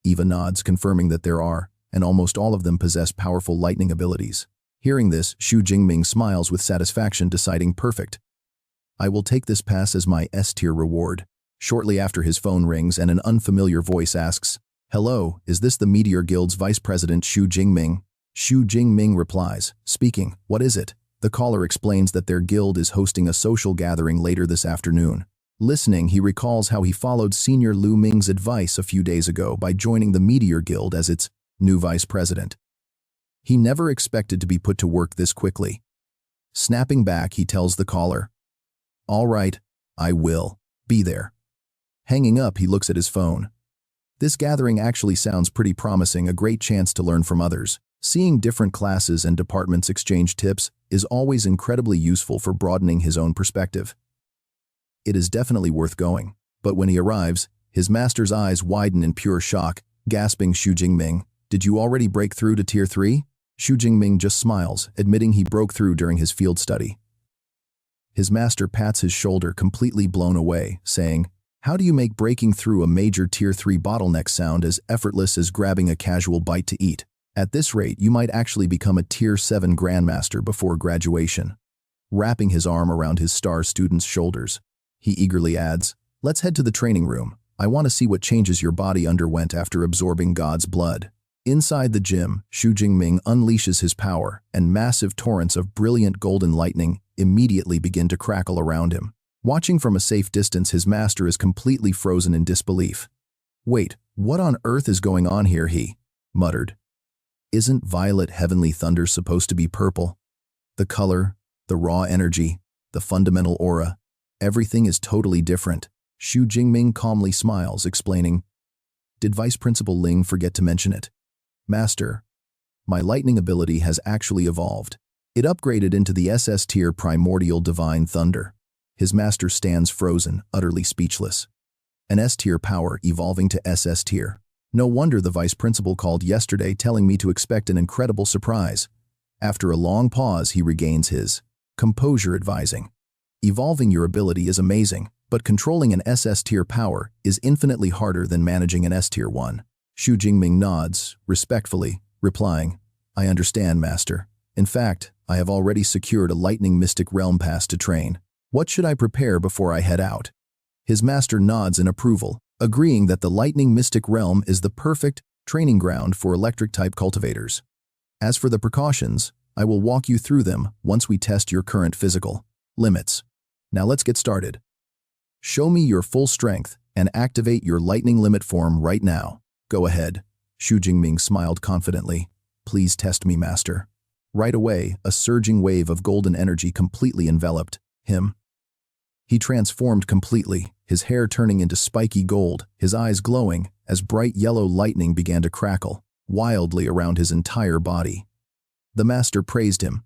Eva nods, confirming that there are. and almost all of them possess powerful lightning abilities. Hearing this, Xu Jingming smiles with satisfaction, deciding perfect. I will take this pass as my S-tier reward. Shortly after, his phone rings and an unfamiliar voice asks, "Hello, is this the Meteor Guild's Vice President Xu Jingming?" Xu Jingming replies, "Speaking, what is it?" The caller explains that their guild is hosting a social gathering later this afternoon. Listening, he recalls how he followed Senior Lu Ming's advice a few days ago by joining the Meteor Guild as its new vice president. He never expected to be put to work this quickly. Snapping back, he tells the caller, "All right, I will be there." Hanging up, he looks at his phone. This gathering actually sounds pretty promising, a great chance to learn from others. Seeing different classes and departments exchange tips is always incredibly useful for broadening his own perspective. It is definitely worth going. But when he arrives, his master's eyes widen in pure shock, gasping, "Xu Jingming, did you already break through to Tier 3? Xu Jingming just smiles, admitting he broke through during his field study. His master pats his shoulder, completely blown away, saying, "How do you make breaking through a major Tier 3 bottleneck sound as effortless as grabbing a casual bite to eat? At this rate, you might actually become a Tier 7 Grandmaster before graduation." Wrapping his arm around his star student's shoulders, he eagerly adds, "Let's head to the training room. I want to see what changes your body underwent after absorbing God's blood." Inside the gym, Xu Jingming unleashes his power, and massive torrents of brilliant golden lightning immediately begin to crackle around him. Watching from a safe distance, his master is completely frozen in disbelief. "Wait, what on earth is going on here?" he muttered. "Isn't violet heavenly thunder supposed to be purple? The color, the raw energy, the fundamental aura, everything is totally different." Xu Jingming calmly smiles, explaining, "Did Vice Principal Ling forget to mention it? Master, my lightning ability has actually evolved. It upgraded into the SS tier Primordial Divine Thunder." His master stands frozen, utterly speechless. An S-tier power evolving to SS tier. No wonder the vice principal called yesterday telling me to expect an incredible surprise. After a long pause, he regains his composure, advising, "Evolving your ability is amazing, but controlling an SS tier power is infinitely harder than managing an S tier one." Xu Jingming nods, respectfully, replying, "I understand, Master. In fact, I have already secured a Lightning Mystic Realm pass to train. What should I prepare before I head out?" His master nods in approval, agreeing that the Lightning Mystic Realm is the perfect training ground for electric-type cultivators. "As for the precautions, I will walk you through them once we test your current physical limits. Now let's get started. Show me your full strength and activate your lightning limit form right now." "Go ahead." Xu Jingming smiled confidently. "Please test me, Master." Right away, a surging wave of golden energy completely enveloped him. He transformed completely, his hair turning into spiky gold, his eyes glowing as bright yellow lightning began to crackle wildly around his entire body. The master praised him.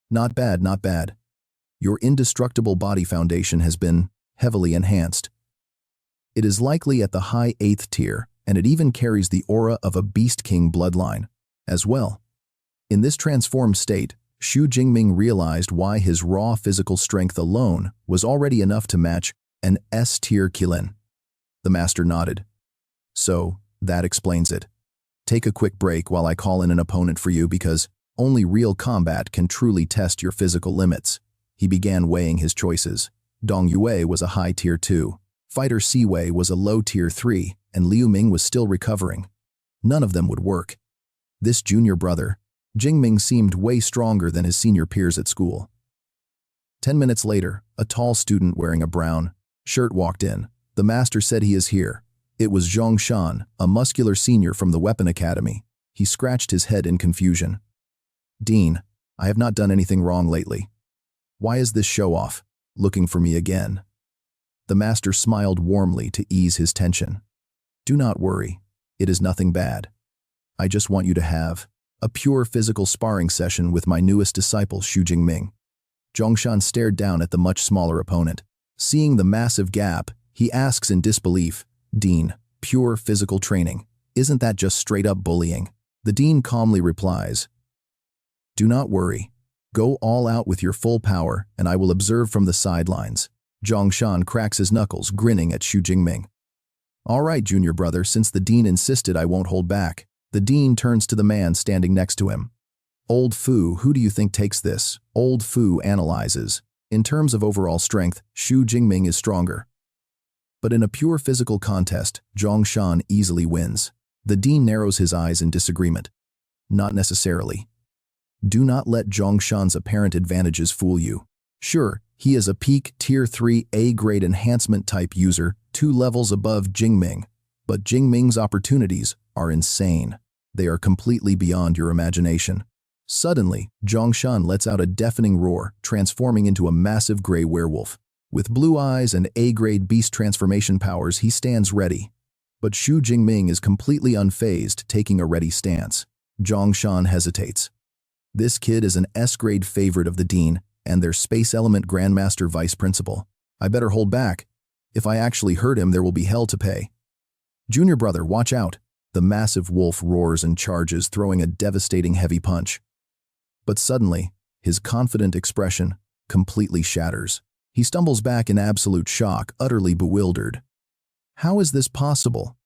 "Not bad, not bad. Your indestructible body foundation has been heavily enhanced. It is likely at the high 8th tier, and it even carries the aura of a Beast King bloodline as well." In this transformed state, Xu Jingming realized why his raw physical strength alone was already enough to match an S-tier Qilin. The master nodded. "So, that explains it. Take a quick break while I call in an opponent for you, because only real combat can truly test your physical limits." He began weighing his choices. Dong Yue was a high tier 2, Fighter Siwei was a low tier 3, and Liu Ming was still recovering. None of them would work. This junior brother, Jingming, seemed way stronger than his senior peers at school. 10 minutes later, a tall student wearing a brown shirt walked in. The master said, "He is here." It was Zhong Shan, a muscular senior from the Weapon Academy. He scratched his head in confusion. "Dean, I have not done anything wrong lately. Why is this show-off looking for me again?" The master smiled warmly to ease his tension. "Do not worry, it is nothing bad. I just want you to have a pure physical sparring session with my newest disciple, Xu Jingming." Zhongshan stared down at the much smaller opponent. Seeing the massive gap, he asks in disbelief, "Dean, pure physical training, isn't that just straight-up bullying?" The dean calmly replies, "Do not worry. Go all out with your full power, and I will observe from the sidelines." Zhongshan cracks his knuckles, grinning at Xu Jingming. "All right, junior brother, since the dean insisted, I won't hold back." The dean turns to the man standing next to him. Old Fu, who do you think takes this? Old Fu analyzes. In terms of overall strength, Xu Jingming is stronger. But in a pure physical contest, Zhongshan easily wins. The dean narrows his eyes in disagreement. Not necessarily. Do not let Zhongshan's apparent advantages fool you. Sure, he is a peak Tier 3 A-grade enhancement type user, 2 levels above Jing Ming, but Jing Ming's opportunities are insane. They are completely beyond your imagination. Suddenly, Zhongshan lets out a deafening roar, transforming into a massive gray werewolf. With blue eyes and A-grade beast transformation powers, he stands ready. But Xu Jingming is completely unfazed, taking a ready stance. Zhongshan hesitates. This kid is an S-grade favorite of the dean and their space element grandmaster vice principal. I better hold back. If I actually hurt him, there will be hell to pay. Junior brother, watch out. The massive wolf roars and charges, throwing a devastating heavy punch. But suddenly, his confident expression completely shatters. He stumbles back in absolute shock, utterly bewildered. How is this possible?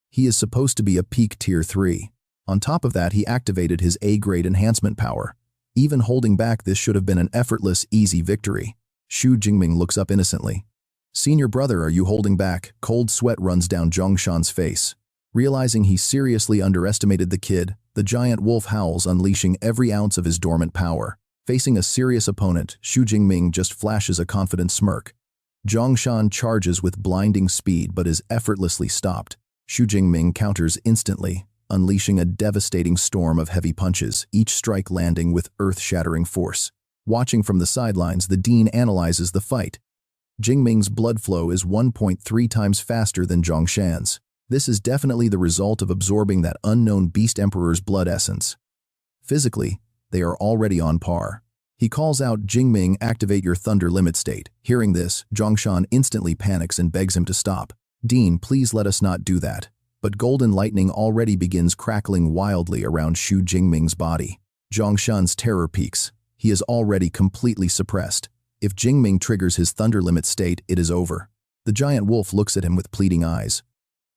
He is supposed to be a peak Tier 3. On top of that, he activated his A-grade enhancement power. Even holding back, this should have been an effortless, easy victory. Xu Jingming looks up innocently. Senior brother, are you holding back? Cold sweat runs down Zhongshan's face. Realizing he seriously underestimated the kid, the giant wolf howls, unleashing every ounce of his dormant power. Facing a serious opponent, Xu Jingming just flashes a confident smirk. Zhongshan charges with blinding speed but is effortlessly stopped. Xu Jingming counters instantly, unleashing a devastating storm of heavy punches, each strike landing with earth-shattering force. Watching from the sidelines, the dean analyzes the fight. Jingming's blood flow is 1.3 times faster than Zhongshan's. This is definitely the result of absorbing that unknown beast emperor's blood essence. Physically, they are already on par. He calls out, Jingming, activate your thunder limit state. Hearing this, Zhongshan instantly panics and begs him to stop. Dean, please let us not do that. But golden lightning already begins crackling wildly around Xu Jingming's body. Zhongshan's terror peaks. He is already completely suppressed. If Jingming triggers his thunder limit state, it is over. The giant wolf looks at him with pleading eyes.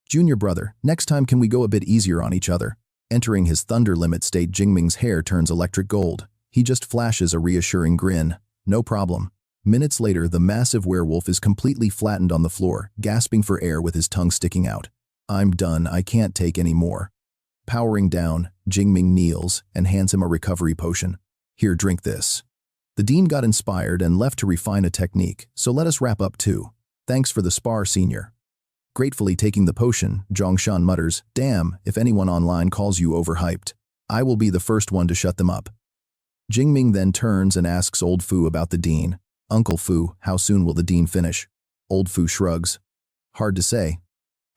Junior brother, next time can we go a bit easier on each other? Entering his thunder limit state, Jingming's hair turns electric gold. He just flashes a reassuring grin. No problem. Minutes later, the massive werewolf is completely flattened on the floor, gasping for air with his tongue sticking out. I'm done, I can't take any more. Powering down, Jingming kneels and hands him a recovery potion. Here, drink this. The dean got inspired and left to refine a technique, so let us wrap up too. Thanks for the spar, senior. Gratefully taking the potion, Zhongshan mutters, damn, if anyone online calls you overhyped, I will be the first one to shut them up. Jingming then turns and asks Old Fu about the dean. Uncle Fu, how soon will the dean finish? Old Fu shrugs. Hard to say.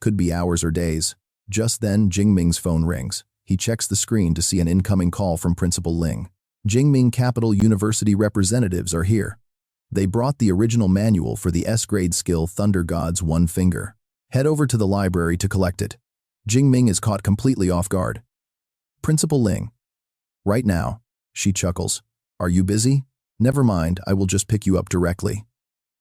Could be hours or days. Just then, Jingming's phone rings. He checks the screen to see an incoming call from Principal Ling. Jingming Capital University representatives are here. They brought the original manual for the S-grade skill Thunder God's One Finger. Head over to the library to collect it. Jingming is caught completely off guard. Principal Ling. Right now. She chuckles. Are you busy? Never mind, I will just pick you up directly.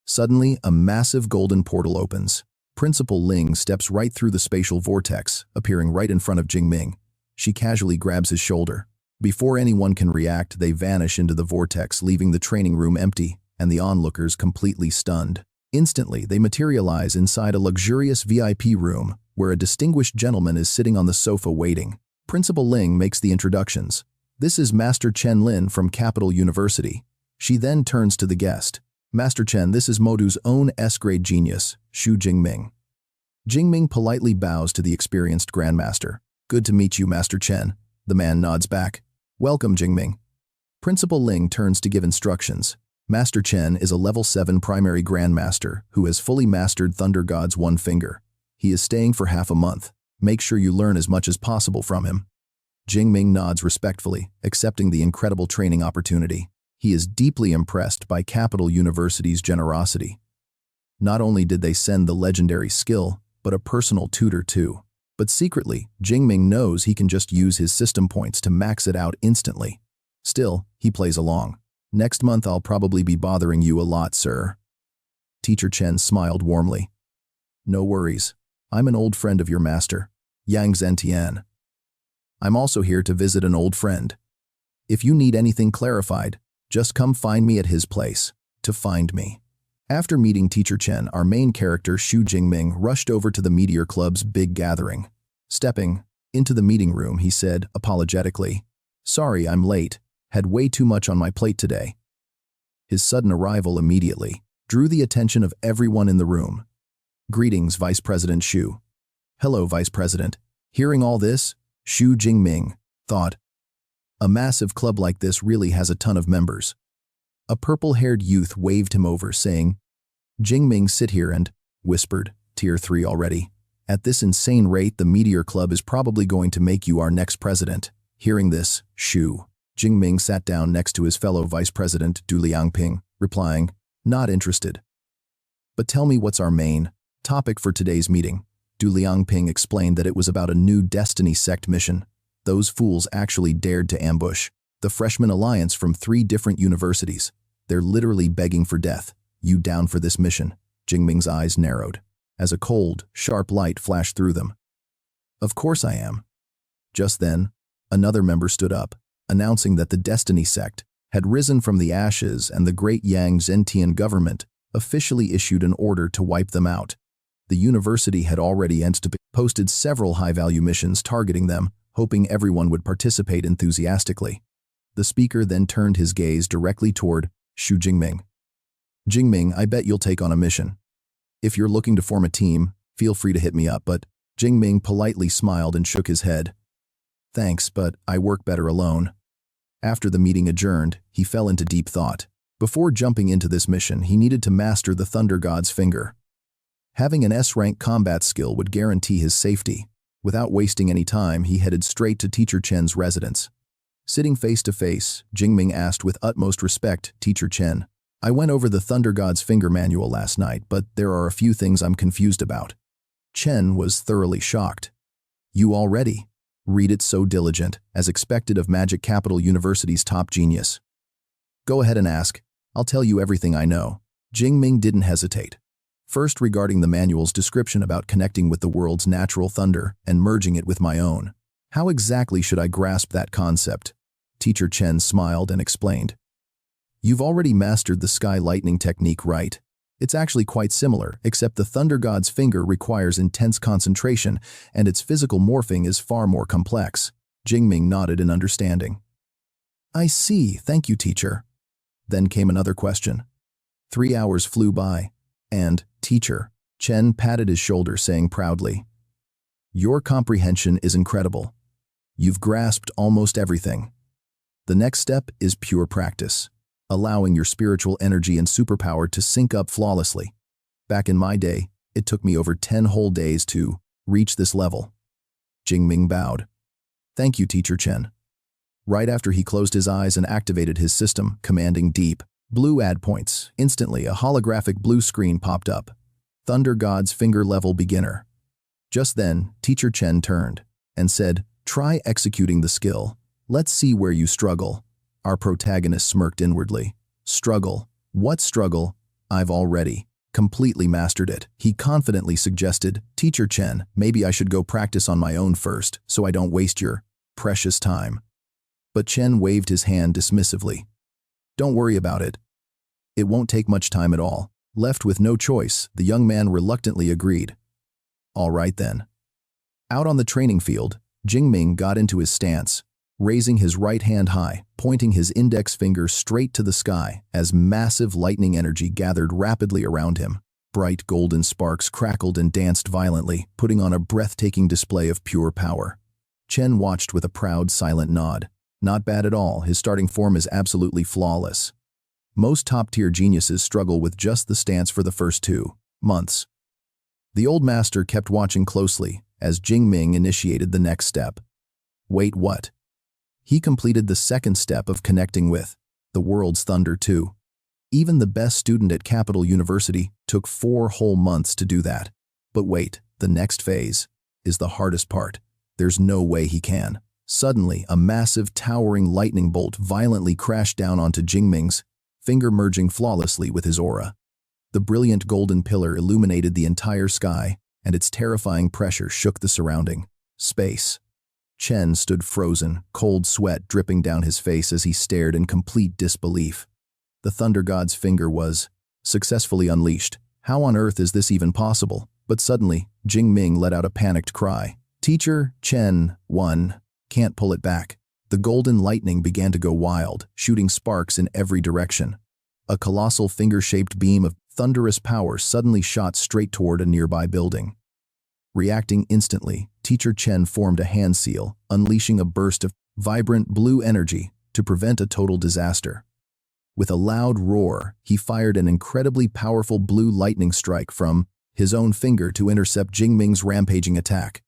Suddenly, a massive golden portal opens. Principal Ling steps right through the spatial vortex, appearing right in front of Jingming. She casually grabs his shoulder. Before anyone can react, they vanish into the vortex, leaving the training room empty and the onlookers completely stunned. Instantly, they materialize inside a luxurious VIP room where a distinguished gentleman is sitting on the sofa waiting. Principal Ling makes the introductions. This is Master Chen Lin from Capital University. She then turns to the guest. Master Chen, this is Madu's own S-grade genius, Xu Jingming. Jingming politely bows to the experienced grandmaster. Good to meet you, Master Chen. The man nods back. Welcome, Jingming. Principal Ling turns to give instructions. Master Chen is a level 7 primary grandmaster who has fully mastered Thunder God's One Finger. He is staying for half a month. Make sure you learn as much as possible from him. Jingming nods respectfully, accepting the incredible training opportunity. He is deeply impressed by Capital University's generosity. Not only did they send the legendary skill, but a personal tutor too. But secretly, Jingming knows he can just use his system points to max it out instantly. Still, he plays along. Next month I'll probably be bothering you a lot, sir. Teacher Chen smiled warmly. No worries. I'm an old friend of your master, Yang Zentian. I'm also here to visit an old friend. If you need anything clarified, just come find me at his place. To find me. After meeting Teacher Chen, our main character Xu Jingming rushed over to the Meteor Club's big gathering. Stepping into the meeting room, he said apologetically, "Sorry, I'm late. Had way too much on my plate today." His sudden arrival immediately drew the attention of everyone in the room. "Greetings, Vice President Xu." "Hello, Vice President." Hearing all this, Xu Jingming thought, a massive club like this really has a ton of members. A purple-haired youth waved him over, saying, "Jingming, sit here," and whispered, "Tier 3 already. At this insane rate, the Meteor Club is probably going to make you our next president." Hearing this, Xu Jingming sat down next to his fellow Vice President Du Liangping, replying, "Not interested." "But tell me, what's our main topic for today's meeting?" Du Liangping explained that it was about a new Destiny sect mission. Those fools actually dared to ambush the Freshman Alliance from 3 different universities. They're literally begging for death. "You down for this mission?" Jingming's eyes narrowed, as a cold, sharp light flashed through them. "Of course I am." Just then, another member stood up, announcing that the Destiny sect had risen from the ashes and the Great Yang Zentian government officially issued an order to wipe them out. The university had already posted several high-value missions targeting them, hoping everyone would participate enthusiastically. The speaker then turned his gaze directly toward Xu Jingming. "Jingming, I bet you'll take on a mission. If you're looking to form a team, feel free to hit me up," but Jingming politely smiled and shook his head. "Thanks, but I work better alone." After the meeting adjourned, he fell into deep thought. Before jumping into this mission, he needed to master the Thunder God's finger. Having an S-rank combat skill would guarantee his safety. Without wasting any time, he headed straight to Teacher Chen's residence. Sitting face to face, Jingming asked with utmost respect, "Teacher Chen, I went over the Thunder God's finger manual last night, but there are a few things I'm confused about." Chen was thoroughly shocked. "You already read it so diligent, as expected of Magic Capital University's top genius." "Go ahead and ask. I'll tell you everything I know." Jingming didn't hesitate. First, regarding the manual's description about connecting with the world's natural thunder and merging it with my own. How exactly should I grasp that concept? Teacher Chen smiled and explained. "You've already mastered the sky lightning technique, right? It's actually quite similar, except the Thunder God's finger requires intense concentration, and its physical morphing is far more complex." Jingming nodded in understanding. "I see, thank you, teacher." Then came another question. 3 hours flew by, and, "Teacher," Chen patted his shoulder, saying proudly, "Your comprehension is incredible. You've grasped almost everything. The next step is pure practice, allowing your spiritual energy and superpower to sync up flawlessly. Back in my day, it took me over 10 whole days to reach this level." Jingming bowed. "Thank you, Teacher Chen." Right after he closed his eyes and activated his system, commanding deep blue add points, instantly a holographic blue screen popped up. Thunder God's finger level beginner. Just then, Teacher Chen turned and said, "Try executing the skill. Let's see where you struggle." Our protagonist smirked inwardly. "Struggle? What struggle? I've already completely mastered it." He confidently suggested, "Teacher Chen, maybe I should go practice on my own first, so I don't waste your precious time." But Chen waved his hand dismissively. "Don't worry about it. It won't take much time at all." Left with no choice, the young man reluctantly agreed. "All right then." Out on the training field, Jingming got into his stance, raising his right hand high, pointing his index finger straight to the sky as massive lightning energy gathered rapidly around him. Bright golden sparks crackled and danced violently, putting on a breathtaking display of pure power. Chen watched with a proud, silent nod. Not bad at all, his starting form is absolutely flawless. Most top-tier geniuses struggle with just the stance for the first 2 months. The old master kept watching closely as Jingming initiated the next step. Wait, what? He completed the second step of connecting with the world's thunder too. Even the best student at Capital University took 4 whole months to do that. But wait, the next phase is the hardest part. There's no way he can. Suddenly, a massive, towering lightning bolt violently crashed down onto Jingming's finger, merging flawlessly with his aura. The brilliant golden pillar illuminated the entire sky, and its terrifying pressure shook the surrounding space. Chen stood frozen, cold sweat dripping down his face as he stared in complete disbelief. The Thunder God's finger was successfully unleashed. How on earth is this even possible? But suddenly, Jing Ming let out a panicked cry. Teacher, Chen, can't pull it back. The golden lightning began to go wild, shooting sparks in every direction. A colossal finger-shaped beam of thunderous power suddenly shot straight toward a nearby building. Reacting instantly, Teacher Chen formed a hand seal, unleashing a burst of vibrant blue energy to prevent a total disaster. With a loud roar, he fired an incredibly powerful blue lightning strike from his own finger to intercept Jing Ming's rampaging attack.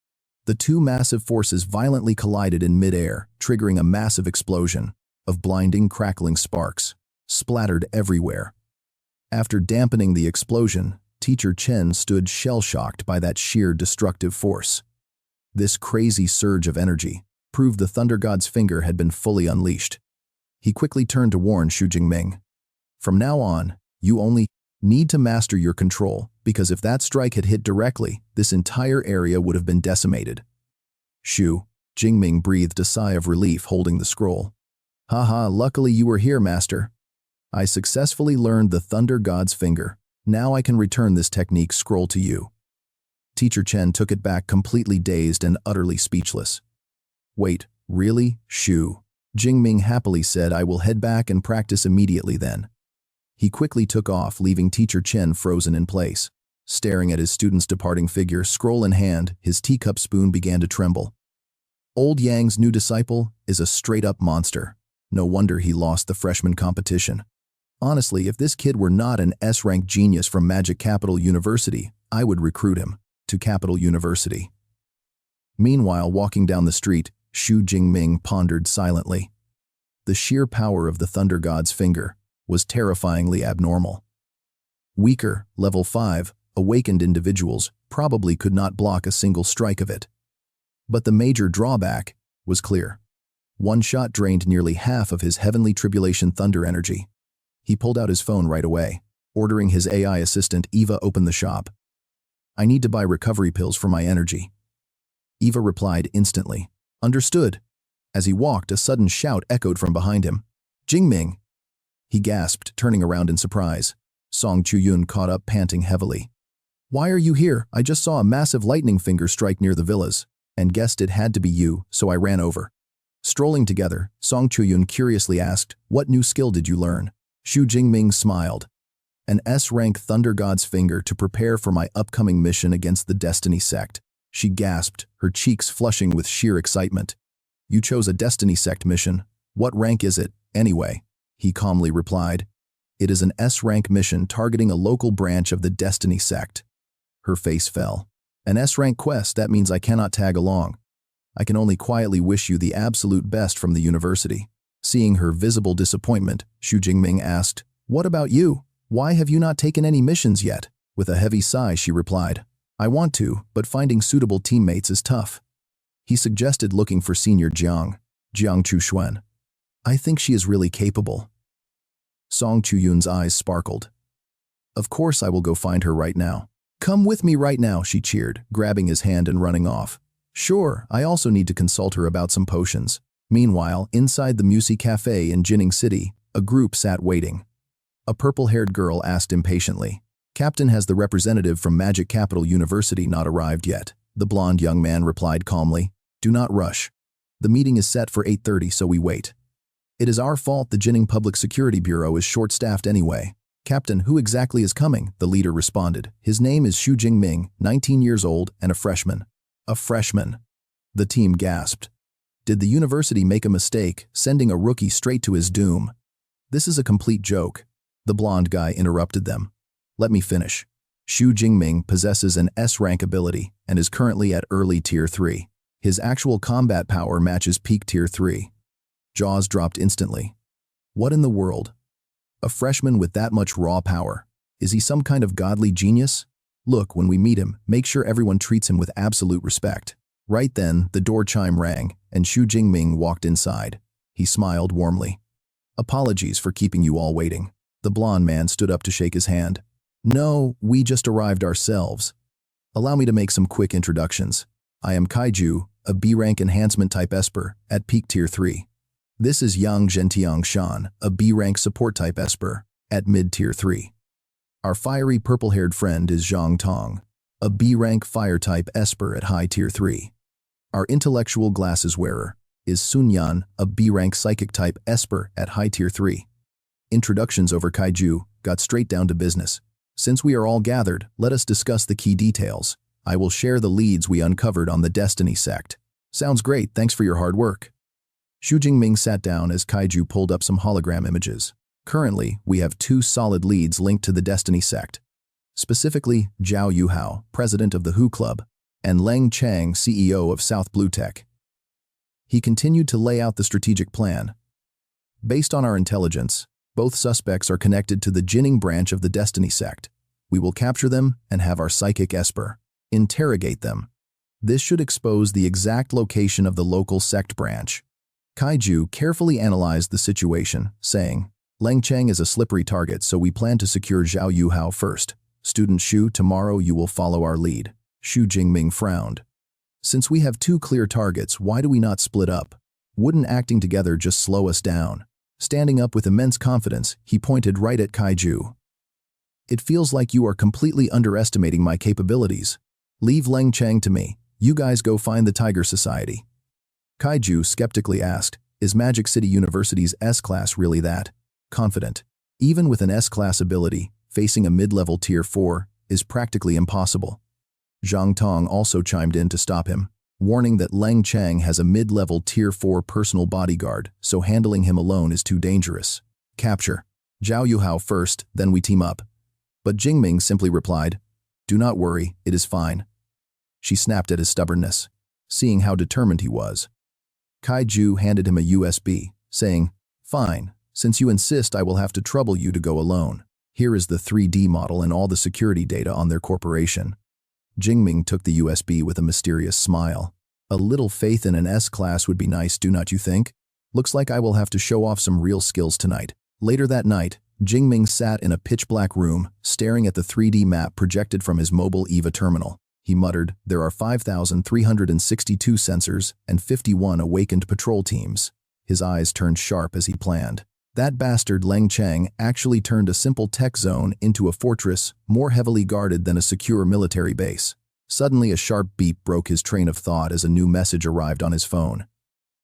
The two massive forces violently collided in midair, triggering a massive explosion of blinding, crackling sparks, splattered everywhere. After dampening the explosion, Teacher Chen stood shell-shocked by that sheer destructive force. This crazy surge of energy proved the Thunder God's finger had been fully unleashed. He quickly turned to warn Xu Jingming. From now on, you only need to master your control, because if that strike had hit directly, this entire area would have been decimated. Xu Jingming breathed a sigh of relief holding the scroll. Haha, luckily you were here, Master. I successfully learned the Thunder God's finger. Now I can return this technique scroll to you. Teacher Chen took it back completely dazed and utterly speechless. Wait, really, Xu? Jingming happily said, I will head back and practice immediately then. He quickly took off, leaving Teacher Chen frozen in place. Staring at his student's departing figure, scroll in hand, his teacup spoon began to tremble. Old Yang's new disciple is a straight-up monster. No wonder he lost the freshman competition. Honestly, if this kid were not an S-rank genius from Magic Capital University, I would recruit him to Capital University. Meanwhile, walking down the street, Xu Jingming pondered silently. The sheer power of the Thunder God's finger was terrifyingly abnormal. Weaker, level 5, awakened individuals probably could not block a single strike of it. But the major drawback was clear. One shot drained nearly half of his heavenly tribulation thunder energy. He pulled out his phone right away, ordering his AI assistant Eva open the shop. I need to buy recovery pills for my energy. Eva replied instantly. Understood. As he walked, a sudden shout echoed from behind him. Jing Ming! He gasped, turning around in surprise. Song Chuyun caught up, panting heavily. Why are you here? I just saw a massive lightning finger strike near the villas, and guessed it had to be you, so I ran over. Strolling together, Song Chuyun curiously asked, what new skill did you learn? Xu Jingming smiled. An S-rank Thunder God's finger to prepare for my upcoming mission against the Destiny sect. She gasped, her cheeks flushing with sheer excitement. You chose a Destiny sect mission. What rank is it, anyway? He calmly replied. It is an S-rank mission targeting a local branch of the Destiny sect. Her face fell. An S-rank quest, that means I cannot tag along. I can only quietly wish you the absolute best from the university. Seeing her visible disappointment, Xu Jingming asked, what about you? Why have you not taken any missions yet? With a heavy sigh, she replied, I want to, but finding suitable teammates is tough. He suggested looking for Senior Jiang Chuxuan. I think she is really capable. Song Chuyun's eyes sparkled. Of course I will go find her right now. Come with me right now, she cheered, grabbing his hand and running off. Sure, I also need to consult her about some potions. Meanwhile, inside the Musi Cafe in Jining City, a group sat waiting. A purple-haired girl asked impatiently, Captain, has the representative from Magic Capital University not arrived yet? The blonde young man replied calmly, do not rush. The meeting is set for 8:30, so we wait. It is our fault the Jining Public Security Bureau is short-staffed anyway. Captain, who exactly is coming? The leader responded. His name is Xu Jingming, 19 years old and a freshman. A freshman. The team gasped. Did the university make a mistake, sending a rookie straight to his doom? This is a complete joke. The blonde guy interrupted them. Let me finish. Xu Jingming possesses an S-rank ability and is currently at early Tier 3. His actual combat power matches peak Tier 3. Jaws dropped instantly. What in the world? A freshman with that much raw power. Is he some kind of godly genius? Look, when we meet him, make sure everyone treats him with absolute respect. Right then, the door chime rang, and Xu Jingming walked inside. He smiled warmly. Apologies for keeping you all waiting. The blonde man stood up to shake his hand. No, we just arrived ourselves. Allow me to make some quick introductions. I am Kaiju, a B-rank enhancement type Esper, at peak tier 3. This is Yang Zhentiang Shan, a B-rank support type Esper, at mid tier 3. Our fiery purple-haired friend is Zhang Tong, a B-rank fire type Esper at high tier 3. Our intellectual glasses wearer is Sun Yan, a B-rank psychic type Esper at high tier 3. Introductions over Kaiju got straight down to business. Since we are all gathered, let us discuss the key details. I will share the leads we uncovered on the Destiny sect. Sounds great, thanks for your hard work. Xu Jingming sat down as Kaiju pulled up some hologram images. Currently, we have 2 solid leads linked to the Destiny sect. Specifically, Zhao Yuhao, president of the Hu Club, and Leng Chang, CEO of South Blue Tech. He continued to lay out the strategic plan. Based on our intelligence, both suspects are connected to the Jinning branch of the Destiny sect. We will capture them and have our psychic Esper interrogate them. This should expose the exact location of the local sect branch. Kaiju carefully analyzed the situation, saying, Leng Chang is a slippery target, so we plan to secure Zhao Yuhao first. Student Xu, tomorrow you will follow our lead. Xu Jingming frowned. Since we have 2 clear targets, why do we not split up? Wouldn't acting together just slow us down? Standing up with immense confidence, he pointed right at Kaiju. It feels like you are completely underestimating my capabilities. Leave Leng Chang to me. You guys go find the Tiger Society. Kaiju skeptically asked, is Magic City University's S-Class really that confident? Even with an S-Class ability, facing a mid-level tier 4 is practically impossible. Zhang Tong also chimed in to stop him, warning that Leng Chang has a mid-level tier 4 personal bodyguard, so handling him alone is too dangerous. Capture Zhao Yuhao first, then we team up. But Jing Ming simply replied, do not worry, it is fine. She snapped at his stubbornness, seeing how determined he was. Kaiju handed him a USB, saying, fine, since you insist I will have to trouble you to go alone. Here is the 3D model and all the security data on their corporation. Jing Ming took the USB with a mysterious smile. A little faith in an S-Class would be nice, do not you think? Looks like I will have to show off some real skills tonight. Later that night, Jing Ming sat in a pitch-black room, staring at the 3D map projected from his mobile EVA terminal. He muttered, there are 5,362 sensors and 51 awakened patrol teams. His eyes turned sharp as he planned. That bastard Leng Chang actually turned a simple tech zone into a fortress more heavily guarded than a secure military base. Suddenly a sharp beep broke his train of thought as a new message arrived on his phone.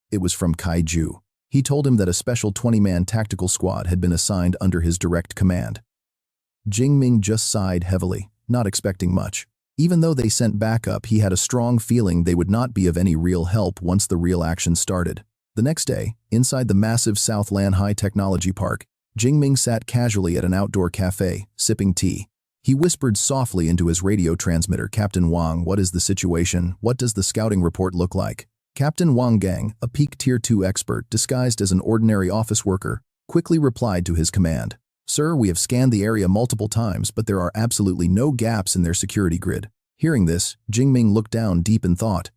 It was from Kaiju. He told him that a special 20-man tactical squad had been assigned under his direct command. Jing Ming just sighed heavily, not expecting much. Even though they sent backup, he had a strong feeling they would not be of any real help once the real action started. The next day, inside the massive Southland High Technology Park, Jing Ming sat casually at an outdoor cafe, sipping tea. He whispered softly into his radio transmitter, Captain Wang, what is the situation? What does the scouting report look like? Captain Wang Gang, a peak tier 2 expert disguised as an ordinary office worker, quickly replied to his command. Sir, we have scanned the area multiple times, but there are absolutely no gaps in their security grid. Hearing this, Jing Ming looked down deep in thought.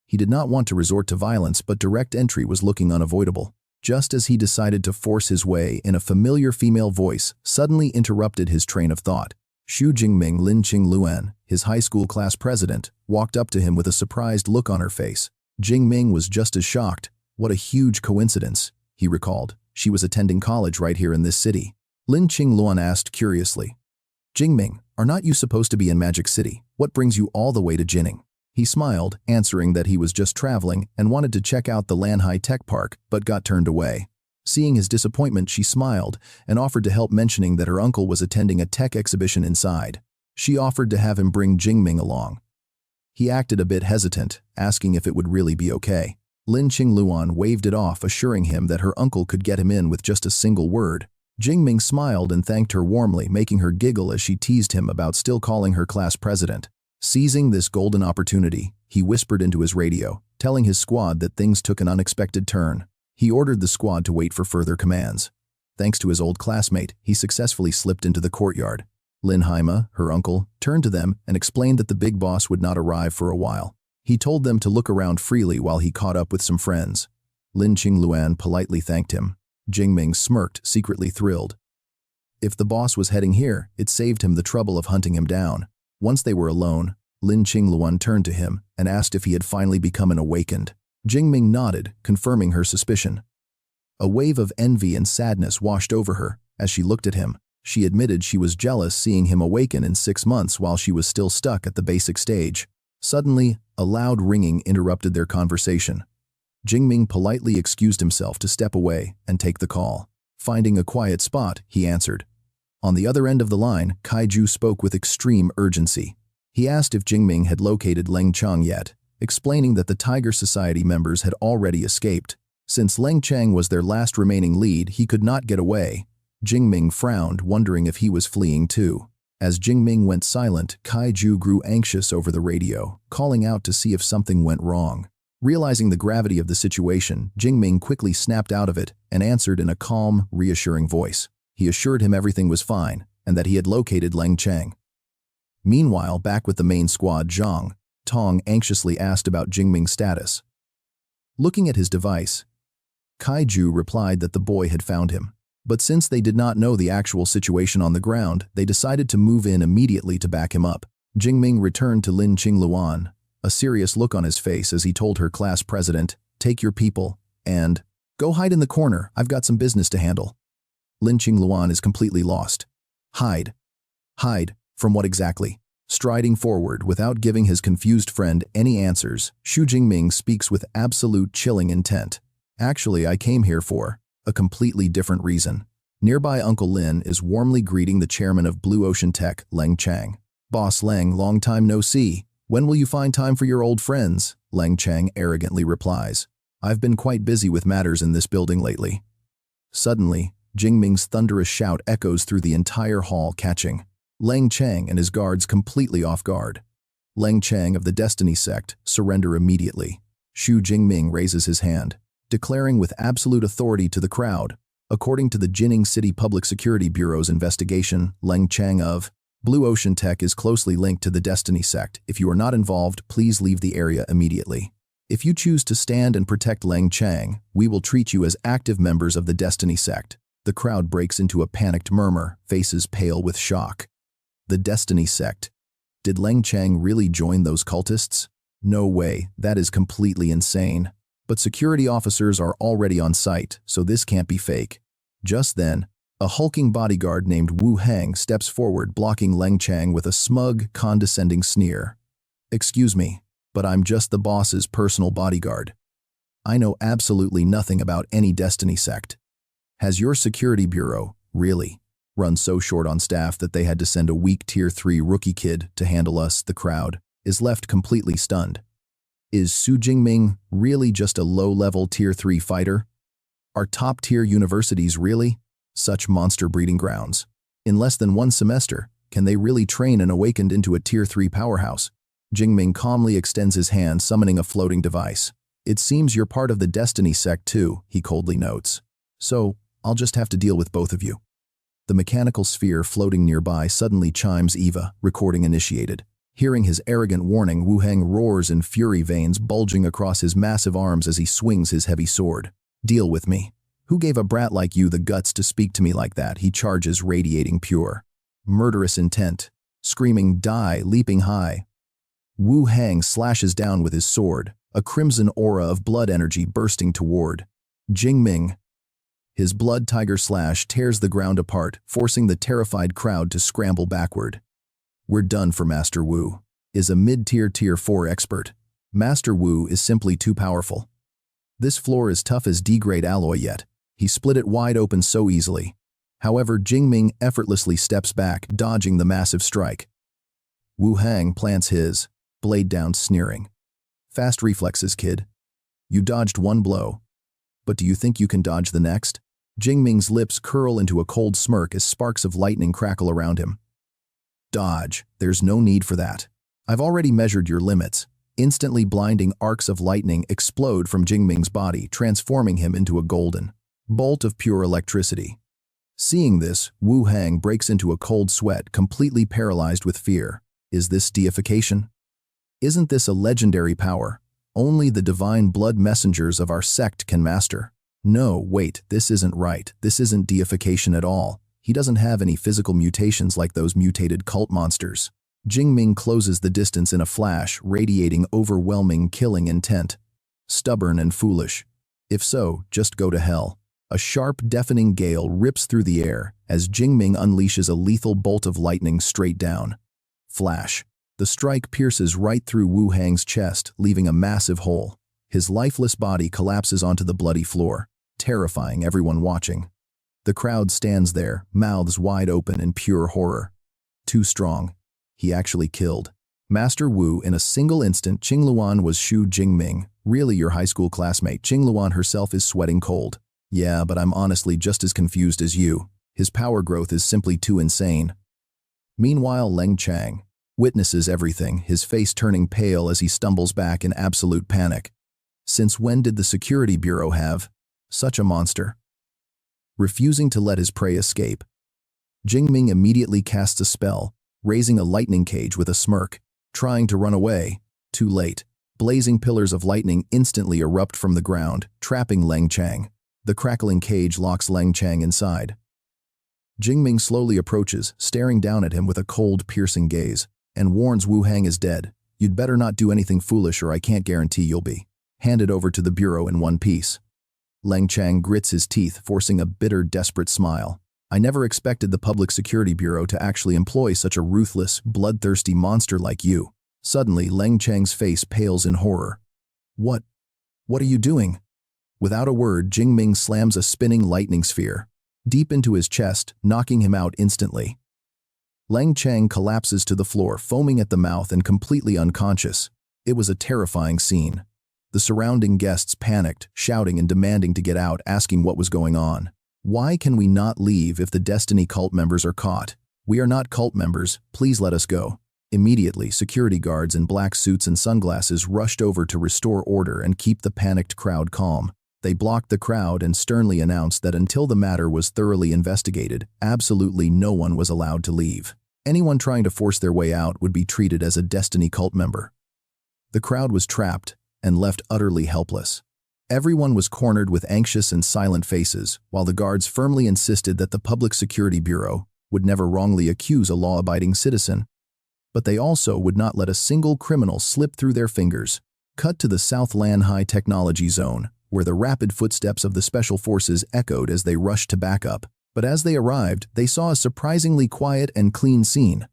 He did not want to resort to violence, but direct entry was looking unavoidable. Just as he decided to force his way in, a familiar female voice suddenly interrupted his train of thought. Xu Jingming Lin Qing Luan, his high school class president, walked up to him with a surprised look on her face. Jing Ming was just as shocked. What a huge coincidence, he recalled. She was attending college right here in this city. Lin Qing Luan asked curiously, Jingming, are not you supposed to be in Magic City? What brings you all the way to Jinning? He smiled, answering that he was just traveling and wanted to check out the Lanhai Tech Park, but got turned away. Seeing his disappointment, she smiled and offered to help, mentioning that her uncle was attending a tech exhibition inside. She offered to have him bring Jingming along. He acted a bit hesitant, asking if it would really be okay. Lin Qing Luan waved it off, assuring him that her uncle could get him in with just a single word. Jingming smiled and thanked her warmly, making her giggle as she teased him about still calling her class president. Seizing this golden opportunity, he whispered into his radio, telling his squad that things took an unexpected turn. He ordered the squad to wait for further commands. Thanks to his old classmate, he successfully slipped into the courtyard. Lin Haima, her uncle, turned to them and explained that the big boss would not arrive for a while. He told them to look around freely while he caught up with some friends. Lin Qing Luan politely thanked him. Jingming smirked, secretly thrilled. If the boss was heading here, it saved him the trouble of hunting him down. Once they were alone, Lin Qingluan turned to him and asked if he had finally become an awakened. Jing Ming nodded, confirming her suspicion. A wave of envy and sadness washed over her as she looked at him. She admitted she was jealous seeing him awaken in 6 months while she was still stuck at the basic stage. Suddenly, a loud ringing interrupted their conversation. Jing Ming politely excused himself to step away and take the call. Finding a quiet spot, he answered. On the other end of the line, Kaiju spoke with extreme urgency. He asked if Jing Ming had located Leng Chang yet, explaining that the Tiger Society members had already escaped. Since Leng Chang was their last remaining lead, he could not get away. Jing Ming frowned, wondering if he was fleeing too. As Jing Ming went silent, Kaiju grew anxious over the radio, calling out to see if something went wrong. Realizing the gravity of the situation, Jing Ming quickly snapped out of it and answered in a calm, reassuring voice. He assured him everything was fine and that he had located Leng Chang. Meanwhile, back with the main squad, Zhang Tong anxiously asked about Jing Ming's status. Looking at his device, Kaiju replied that the boy had found him. But since they did not know the actual situation on the ground, they decided to move in immediately to back him up. Jing Ming returned to Lin Qingluan, a serious look on his face as he told her class president, "Take your people and go hide in the corner. I've got some business to handle." Lin Qingluan is completely lost. Hide. Hide. From what exactly? Striding forward without giving his confused friend any answers, Xu Jingming speaks with absolute chilling intent. Actually, I came here for a completely different reason. Nearby Uncle Lin is warmly greeting the chairman of Blue Ocean Tech, Leng Chang. "Boss Leng, long time no see. When will you find time for your old friends?" Leng Chang arrogantly replies. "I've been quite busy with matters in this building lately." Suddenly, Jing Ming's thunderous shout echoes through the entire hall, catching Leng Chang and his guards completely off guard. Leng Chang of the Destiny sect, surrender immediately. Xu Jingming raises his hand, declaring with absolute authority to the crowd, according to the Jining City Public Security Bureau's investigation, Leng Chang of Blue Ocean Tech is closely linked to the Destiny sect. If you are not involved, please leave the area immediately. If you choose to stand and protect Leng Chang, we will treat you as active members of the Destiny sect. The crowd breaks into a panicked murmur, faces pale with shock. The Destiny sect. Did Leng Chang really join those cultists? No way, that is completely insane. But security officers are already on site, so this can't be fake. Just then, a hulking bodyguard named Wu Hang steps forward, blocking Leng Chang with a smug, condescending sneer. "Excuse me, but I'm just the boss's personal bodyguard. I know absolutely nothing about any Destiny sect. Has your security bureau, really, run so short on staff that they had to send a weak Tier 3 rookie kid to handle us?" The crowd is left completely stunned. Is Xu Jingming really just a low-level Tier 3 fighter? Are top-tier universities really such monster breeding grounds? In less than 1 semester, can they really train an awakened into a Tier 3 powerhouse? Jingming calmly extends his hand, summoning a floating device. "It seems you're part of the Destiny sect too," he coldly notes. "So, I'll just have to deal with both of you." The mechanical sphere floating nearby suddenly chimes Eva, recording initiated. Hearing his arrogant warning, Wu Heng roars in fury, veins bulging across his massive arms as he swings his heavy sword. "Deal with me. Who gave a brat like you the guts to speak to me like that?" He charges, radiating pure, murderous intent. Screaming "Die," leaping high, Wu Heng slashes down with his sword, a crimson aura of blood energy bursting toward Jing Ming. His blood tiger slash tears the ground apart, forcing the terrified crowd to scramble backward. "We're done for Master Wu. Is a mid-tier Tier 4 expert. Master Wu is simply too powerful. This floor is tough as D-grade alloy yet. He split it wide open so easily." However, Jing Ming effortlessly steps back, dodging the massive strike. Wu Heng plants his blade down, sneering. "Fast reflexes, kid. You dodged 1 blow. But do you think you can dodge the next?" Jing Ming's lips curl into a cold smirk as sparks of lightning crackle around him. "Dodge. There's no need for that. I've already measured your limits." Instantly blinding arcs of lightning explode from Jing Ming's body, transforming him into a golden bolt of pure electricity. Seeing this, Wu Heng breaks into a cold sweat, completely paralyzed with fear. Is this deification? Isn't this a legendary power? Only the divine blood messengers of our sect can master. No, wait, this isn't right. This isn't deification at all. He doesn't have any physical mutations like those mutated cult monsters. Jing Ming closes the distance in a flash, radiating overwhelming killing intent. Stubborn and foolish. If so, just go to hell. A sharp, deafening gale rips through the air as Jing Ming unleashes a lethal bolt of lightning straight down. Flash. The strike pierces right through Wu Hang's chest, leaving a massive hole. His lifeless body collapses onto the bloody floor, terrifying everyone watching. The crowd stands there, mouths wide open in pure horror. Too strong. He actually killed Master Wu in a single instant. Qingluan was Xu Jingming, really your high school classmate. Qingluan herself is sweating cold. Yeah, but I'm honestly just as confused as you. His power growth is simply too insane. Meanwhile, Leng Chang witnesses everything, his face turning pale as he stumbles back in absolute panic. Since when did the Security Bureau have such a monster? Refusing to let his prey escape, Jing Ming immediately casts a spell, raising a lightning cage with a smirk. Trying to run away. Too late. Blazing pillars of lightning instantly erupt from the ground, trapping Leng Chang. The crackling cage locks Leng Chang inside. Jing Ming slowly approaches, staring down at him with a cold, piercing gaze, and warns Wu Hang is dead. You'd better not do anything foolish or I can't guarantee you'll be handed over to the Bureau in one piece. Leng Chang grits his teeth, forcing a bitter, desperate smile. I never expected the Public Security Bureau to actually employ such a ruthless, bloodthirsty monster like you. Suddenly, Leng Chang's face pales in horror. What are you doing? Without a word, Jing Ming slams a spinning lightning sphere deep into his chest, knocking him out instantly. Leng Chang collapses to the floor, foaming at the mouth and completely unconscious. It was a terrifying scene. The surrounding guests panicked, shouting and demanding to get out, asking what was going on. Why can we not leave if the Destiny cult members are caught? We are not cult members, please let us go. Immediately, security guards in black suits and sunglasses rushed over to restore order and keep the panicked crowd calm. They blocked the crowd and sternly announced that until the matter was thoroughly investigated, absolutely no one was allowed to leave. Anyone trying to force their way out would be treated as a Destiny cult member. The crowd was trapped and left utterly helpless. Everyone was cornered with anxious and silent faces, while the guards firmly insisted that the Public Security Bureau would never wrongly accuse a law-abiding citizen. But they also would not let a single criminal slip through their fingers. Cut to the Southland High Technology Zone, where the rapid footsteps of the Special Forces echoed as they rushed to backup. But as they arrived, they saw a surprisingly quiet and clean scene.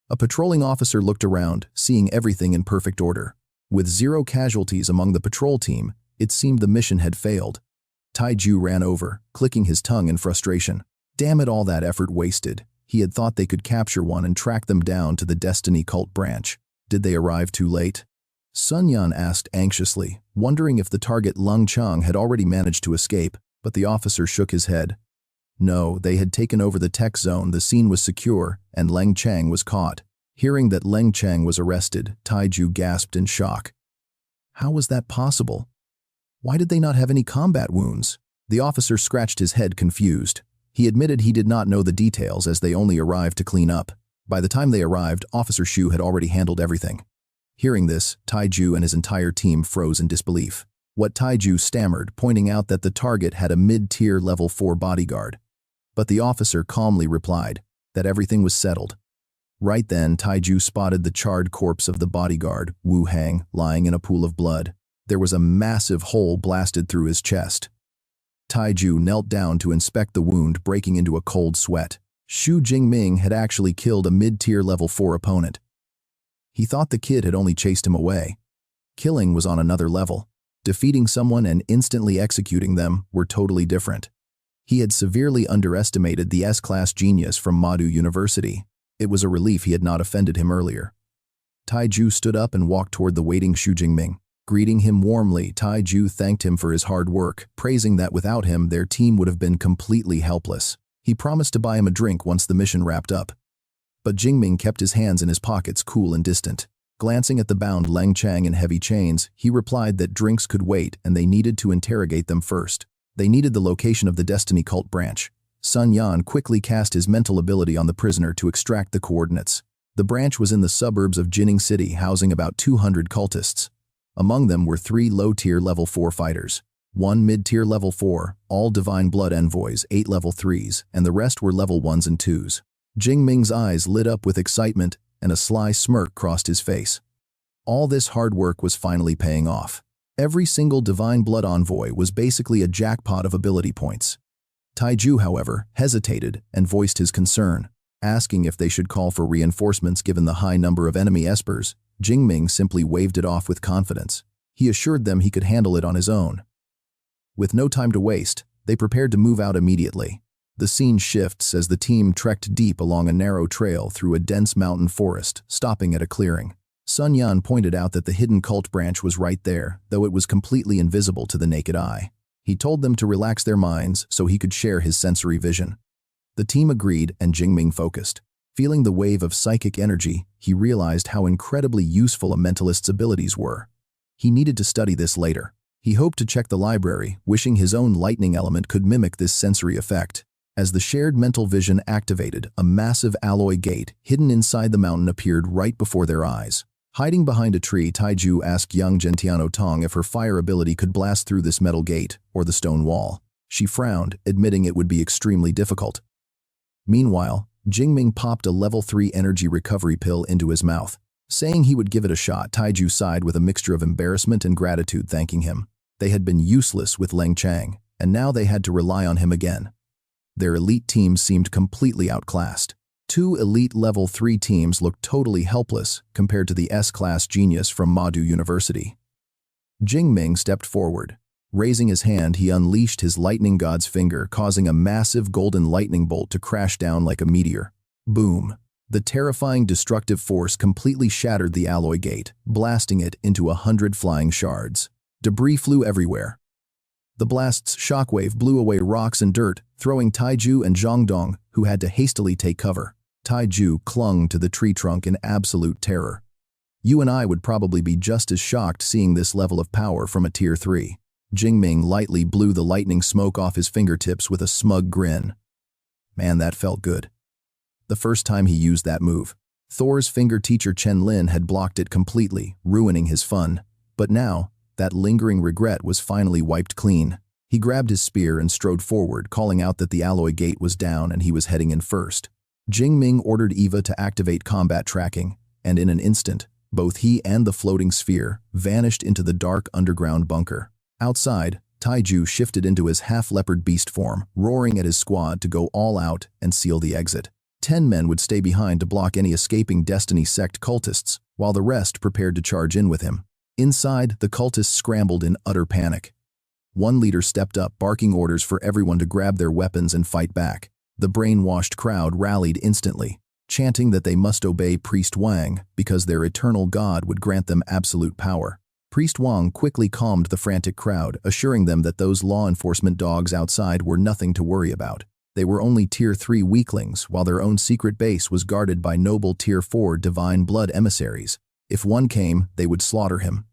A patrolling officer looked around, seeing everything in perfect order. With 0 casualties among the patrol team, it seemed the mission had failed. Taiju ran over, clicking his tongue in frustration. Damn it, all that effort wasted. He had thought they could capture one and track them down to the Destiny cult branch. Did they arrive too late? Sun Yan asked anxiously, wondering if the target Leng Chang had already managed to escape, but the officer shook his head. No, they had taken over the tech zone, the scene was secure, and Leng Chang was caught. Hearing that Leng Chang was arrested, Taiju gasped in shock. How was that possible? Why did they not have any combat wounds? The officer scratched his head confused. He admitted he did not know the details as they only arrived to clean up. By the time they arrived, Officer Xu had already handled everything. Hearing this, Taiju and his entire team froze in disbelief. What Taiju stammered, pointing out that the target had a mid-tier level 4 bodyguard. But the officer calmly replied that everything was settled. Right then, Taiju spotted the charred corpse of the bodyguard, Wu Hang, lying in a pool of blood. There was a massive hole blasted through his chest. Taiju knelt down to inspect the wound, breaking into a cold sweat. Xu Jingming had actually killed a mid-tier level 4 opponent. He thought the kid had only chased him away. Killing was on another level. Defeating someone and instantly executing them were totally different. He had severely underestimated the S-class genius from Madu University. It was a relief he had not offended him earlier. Taiju stood up and walked toward the waiting Xu Jingming. Greeting him warmly, Taiju thanked him for his hard work, praising that without him, their team would have been completely helpless. He promised to buy him a drink once the mission wrapped up. But Jingming kept his hands in his pockets, cool and distant. Glancing at the bound Leng Chang in heavy chains, he replied that drinks could wait and they needed to interrogate them first. They needed the location of the Destiny cult branch. Sun Yan quickly cast his mental ability on the prisoner to extract the coordinates. The branch was in the suburbs of Jining City, housing about 200 cultists. Among them were 3 low-tier level 4 fighters, 1 mid-tier level 4, all divine blood envoys, 8 level 3s, and the rest were level 1s and 2s. Jing Ming's eyes lit up with excitement and a sly smirk crossed his face. All this hard work was finally paying off. Every single Divine Blood envoy was basically a jackpot of ability points. Taiju, however, hesitated and voiced his concern, asking if they should call for reinforcements given the high number of enemy espers. Jing Ming simply waved it off with confidence. He assured them he could handle it on his own. With no time to waste, they prepared to move out immediately. The scene shifts as the team trekked deep along a narrow trail through a dense mountain forest, stopping at a clearing. Sun Yan pointed out that the hidden cult branch was right there, though it was completely invisible to the naked eye. He told them to relax their minds so he could share his sensory vision. The team agreed and Jing Ming focused. Feeling the wave of psychic energy, he realized how incredibly useful a mentalist's abilities were. He needed to study this later. He hoped to check the library, wishing his own lightning element could mimic this sensory effect. As the shared mental vision activated, a massive alloy gate hidden inside the mountain appeared right before their eyes. Hiding behind a tree, Taiju asked young Gentiano Tong if her fire ability could blast through this metal gate or the stone wall. She frowned, admitting it would be extremely difficult. Meanwhile, Jing Ming popped a level 3 energy recovery pill into his mouth. Saying he would give it a shot, Taiju sighed with a mixture of embarrassment and gratitude, thanking him. They had been useless with Leng Chang, and now they had to rely on him again. Their elite teams seemed completely outclassed. 2 elite level 3 teams looked totally helpless compared to the S-class genius from Madu University. Jing Ming stepped forward. Raising his hand, he unleashed his lightning god's finger, causing a massive golden lightning bolt to crash down like a meteor. Boom! The terrifying destructive force completely shattered the alloy gate, blasting it into 100 flying shards. Debris flew everywhere. The blast's shockwave blew away rocks and dirt, throwing Taiju and Zhongdong, who had to hastily take cover. Taiju clung to the tree trunk in absolute terror. You and I would probably be just as shocked seeing this level of power from a Tier 3. Jing Ming lightly blew the lightning smoke off his fingertips with a smug grin. Man, that felt good. The first time he used that move, Thor's finger teacher Chen Lin had blocked it completely, ruining his fun. But now, that lingering regret was finally wiped clean. He grabbed his spear and strode forward, calling out that the alloy gate was down and he was heading in first. Jing Ming ordered Eva to activate combat tracking, and in an instant, both he and the floating sphere vanished into the dark underground bunker. Outside, Taiju shifted into his half-leopard beast form, roaring at his squad to go all out and seal the exit. 10 men would stay behind to block any escaping Destiny sect cultists, while the rest prepared to charge in with him. Inside, the cultists scrambled in utter panic. One leader stepped up, barking orders for everyone to grab their weapons and fight back. The brainwashed crowd rallied instantly, chanting that they must obey Priest Wang because their eternal god would grant them absolute power. Priest Wang quickly calmed the frantic crowd, assuring them that those law enforcement dogs outside were nothing to worry about. They were only Tier 3 weaklings, while their own secret base was guarded by noble Tier 4 Divine Blood emissaries. If one came, they would slaughter him.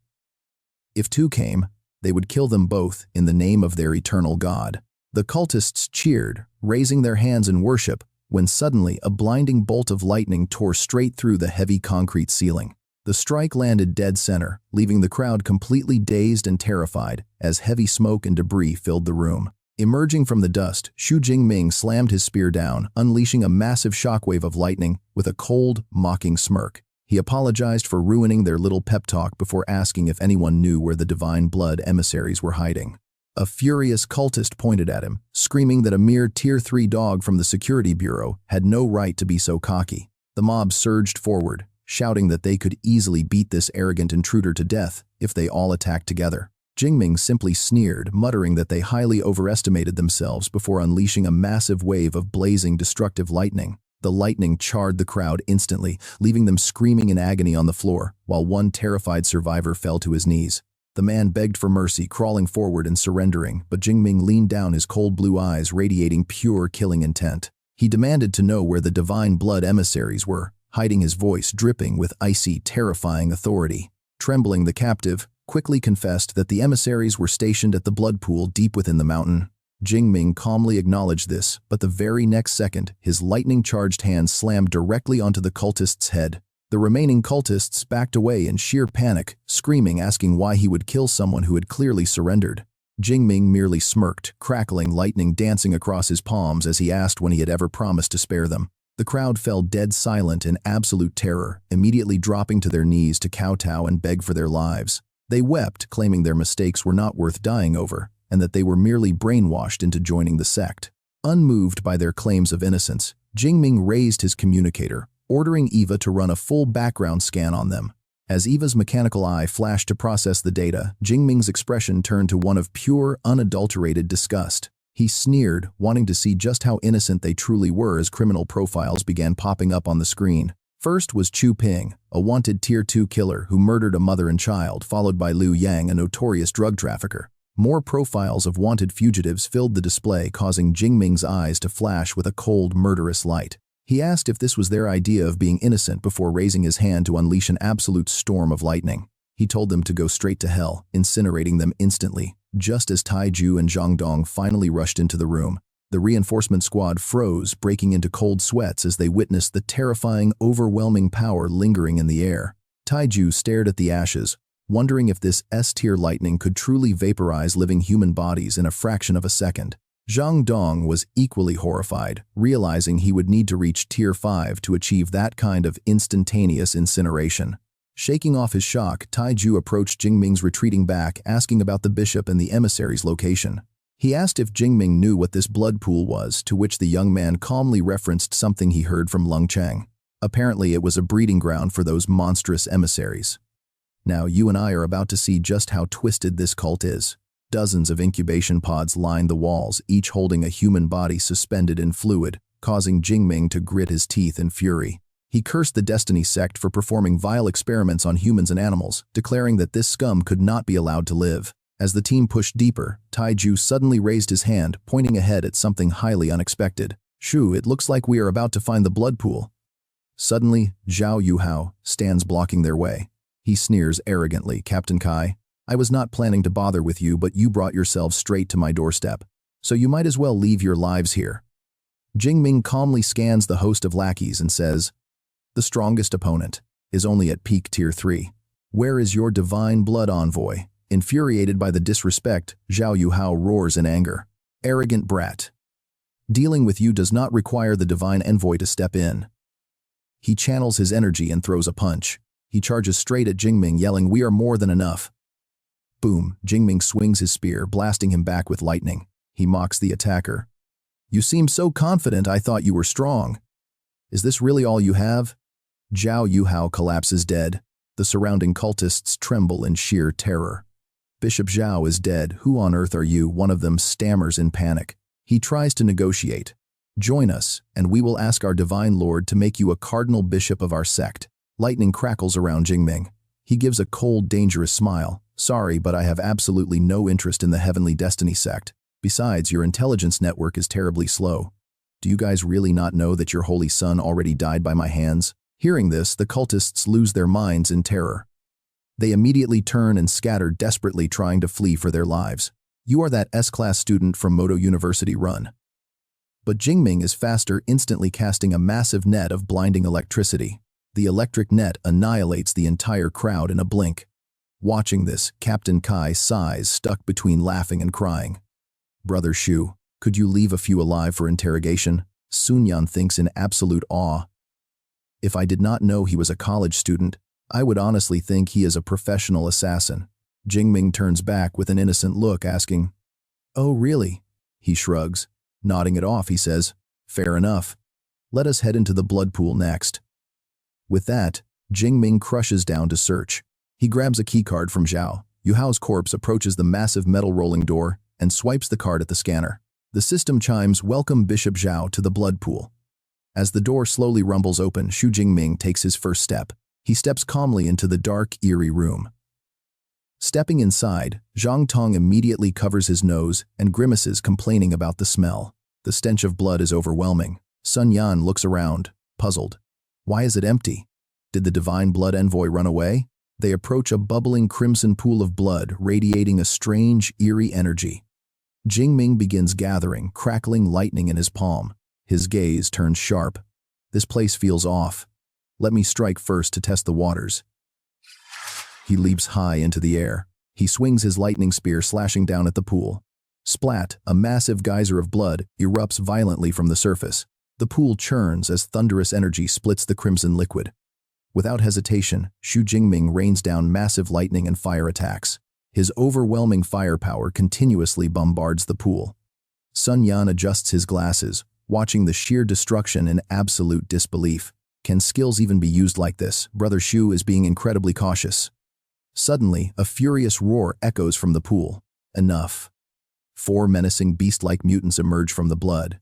If 2 came, they would kill them both in the name of their eternal god. The cultists cheered, raising their hands in worship, when suddenly a blinding bolt of lightning tore straight through the heavy concrete ceiling. The strike landed dead center, leaving the crowd completely dazed and terrified as heavy smoke and debris filled the room. Emerging from the dust, Xu Jingming slammed his spear down, unleashing a massive shockwave of lightning with a cold, mocking smirk. He apologized for ruining their little pep talk before asking if anyone knew where the Divine Blood emissaries were hiding. A furious cultist pointed at him, screaming that a mere Tier 3 dog from the Security Bureau had no right to be so cocky. The mob surged forward, shouting that they could easily beat this arrogant intruder to death if they all attacked together. Jingming simply sneered, muttering that they highly overestimated themselves before unleashing a massive wave of blazing, destructive lightning. The lightning charred the crowd instantly, leaving them screaming in agony on the floor, while one terrified survivor fell to his knees. The man begged for mercy, crawling forward and surrendering, but Jingming leaned down, his cold blue eyes radiating pure killing intent. He demanded to know where the Divine Blood emissaries were, hiding his voice dripping with icy, terrifying authority. Trembling, the captive quickly confessed that the emissaries were stationed at the blood pool deep within the mountain. Jing Ming calmly acknowledged this, but the very next second, his lightning-charged hand slammed directly onto the cultist's head. The remaining cultists backed away in sheer panic, screaming, asking why he would kill someone who had clearly surrendered. Jing Ming merely smirked, crackling lightning dancing across his palms as he asked when he had ever promised to spare them. The crowd fell dead silent in absolute terror, immediately dropping to their knees to kowtow and beg for their lives. They wept, claiming their mistakes were not worth dying over, and that they were merely brainwashed into joining the sect. Unmoved by their claims of innocence, Jing Ming raised his communicator, ordering Eva to run a full background scan on them. As Eva's mechanical eye flashed to process the data, Jing Ming's expression turned to one of pure, unadulterated disgust. He sneered, wanting to see just how innocent they truly were as criminal profiles began popping up on the screen. First was Chu Ping, a wanted Tier 2 killer who murdered a mother and child, followed by Liu Yang, a notorious drug trafficker. More profiles of wanted fugitives filled the display, causing Jing Ming's eyes to flash with a cold, murderous light. He asked if this was their idea of being innocent before raising his hand to unleash an absolute storm of lightning. He told them to go straight to hell, incinerating them instantly. Just as Taiju and Zhang Dong finally rushed into the room, the reinforcement squad froze, breaking into cold sweats as they witnessed the terrifying, overwhelming power lingering in the air. Taiju stared at the ashes, wondering if this S-tier lightning could truly vaporize living human bodies in a fraction of a second. Zhang Dong was equally horrified, realizing he would need to reach Tier 5 to achieve that kind of instantaneous incineration. Shaking off his shock, Taiju approached Jing Ming's retreating back, asking about the bishop and the emissary's location. He asked if Jing Ming knew what this blood pool was, to which the young man calmly referenced something he heard from Lung Cheng. Apparently, it was a breeding ground for those monstrous emissaries. Now, you and I are about to see just how twisted this cult is. Dozens of incubation pods lined the walls, each holding a human body suspended in fluid, causing Jing Ming to grit his teeth in fury. He cursed the Destiny sect for performing vile experiments on humans and animals, declaring that this scum could not be allowed to live. As the team pushed deeper, Taiju suddenly raised his hand, pointing ahead at something highly unexpected. "Shu, it looks like we are about to find the blood pool." Suddenly, Zhao Yuhao stands blocking their way. He sneers arrogantly, "Captain Kai, I was not planning to bother with you, but you brought yourselves straight to my doorstep. So you might as well leave your lives here." Jing Ming calmly scans the host of lackeys and says, "The strongest opponent is only at peak Tier 3. Where is your divine blood envoy?" Infuriated by the disrespect, Zhao Yuhao roars in anger. "Arrogant brat. Dealing with you does not require the divine envoy to step in." He channels his energy and throws a punch. He charges straight at Jing Ming, yelling, "We are more than enough." Boom, Jing Ming swings his spear, blasting him back with lightning. He mocks the attacker. "You seem so confident, I thought you were strong. Is this really all you have?" Zhao Yuhao collapses dead. The surrounding cultists tremble in sheer terror. "Bishop Zhao is dead. Who on earth are you?" One of them stammers in panic. He tries to negotiate. "Join us, and we will ask our divine lord to make you a cardinal bishop of our sect." Lightning crackles around Jing Ming. He gives a cold, dangerous smile. "Sorry, but I have absolutely no interest in the Heavenly Destiny sect. Besides, your intelligence network is terribly slow. Do you guys really not know that your holy son already died by my hands?" Hearing this, the cultists lose their minds in terror. They immediately turn and scatter, desperately trying to flee for their lives. "You are that S-class student from Moto University, run." But Jing Ming is faster, instantly casting a massive net of blinding electricity. The electric net annihilates the entire crowd in a blink. Watching this, Captain Kai sighs, stuck between laughing and crying. "Brother Shu, could you leave a few alive for interrogation?" Sun Yan thinks in absolute awe. "If I did not know he was a college student, I would honestly think he is a professional assassin." Jing Ming turns back with an innocent look, asking, "Oh, really?" He shrugs. Nodding it off, he says, "Fair enough. Let us head into the blood pool next." With that, Jing Ming crushes down to search. He grabs a keycard from Zhao. Yuhao's corpse approaches the massive metal rolling door and swipes the card at the scanner. The system chimes, "Welcome Bishop Zhao to the blood pool." As the door slowly rumbles open, Xu Jingming takes his first step. He steps calmly into the dark, eerie room. Stepping inside, Zhang Tong immediately covers his nose and grimaces, complaining about the smell. The stench of blood is overwhelming. Sun Yan looks around, puzzled. Why is it empty? Did the divine blood envoy run away? They approach a bubbling crimson pool of blood, radiating a strange, eerie energy. Jing Ming begins gathering, crackling lightning in his palm. His gaze turns sharp. "This place feels off. Let me strike first to test the waters." He leaps high into the air. He swings his lightning spear, slashing down at the pool. Splat, a massive geyser of blood erupts violently from the surface. The pool churns as thunderous energy splits the crimson liquid. Without hesitation, Xu Jingming rains down massive lightning and fire attacks. His overwhelming firepower continuously bombards the pool. Sun Yan adjusts his glasses, watching the sheer destruction in absolute disbelief. Can skills even be used like this? Brother Xu is being incredibly cautious. Suddenly, a furious roar echoes from the pool. Enough. 4 menacing beast-like mutants emerge from the blood.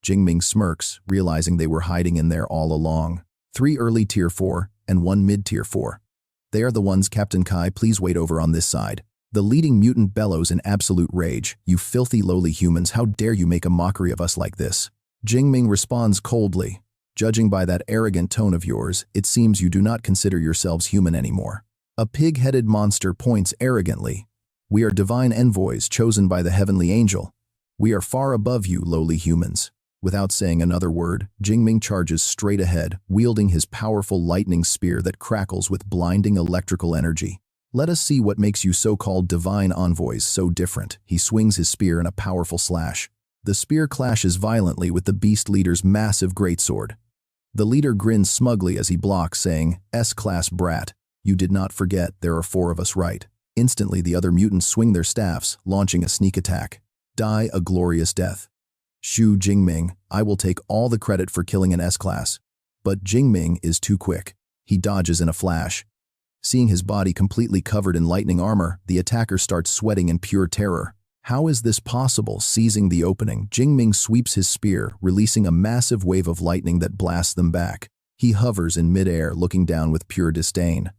Jingming smirks, realizing they were hiding in there all along. 3 early Tier 4 and 1 mid-Tier 4. They are the ones. Captain Kai, please wait over on this side. The leading mutant bellows in absolute rage. You filthy lowly humans, how dare you make a mockery of us like this? Jingming responds coldly. Judging by that arrogant tone of yours, it seems you do not consider yourselves human anymore. A pig-headed monster points arrogantly. We are divine envoys chosen by the heavenly angel. We are far above you, lowly humans. Without saying another word, Jingming charges straight ahead, wielding his powerful lightning spear that crackles with blinding electrical energy. Let us see what makes you so-called divine envoys so different. He swings his spear in a powerful slash. The spear clashes violently with the beast leader's massive greatsword. The leader grins smugly as he blocks, saying, S-class brat, you did not forget there are 4 of us, right? Instantly, the other mutants swing their staffs, launching a sneak attack. Die a glorious death. Xu Jingming, I will take all the credit for killing an S-class. But Jingming is too quick. He dodges in a flash. Seeing his body completely covered in lightning armor, the attacker starts sweating in pure terror. How is this possible? Seizing the opening, Jingming sweeps his spear, releasing a massive wave of lightning that blasts them back. He hovers in midair, looking down with pure disdain.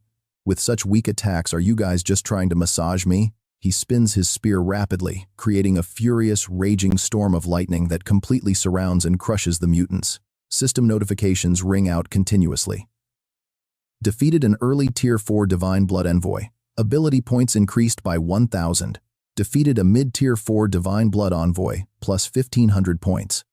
With such weak attacks, are you guys just trying to massage me? He spins his spear rapidly, creating a furious, raging storm of lightning that completely surrounds and crushes the mutants. System notifications ring out continuously. Defeated an early Tier 4 Divine Blood Envoy. Ability points increased by 1,000. Defeated a mid-Tier 4 Divine Blood Envoy, plus 1,500 points.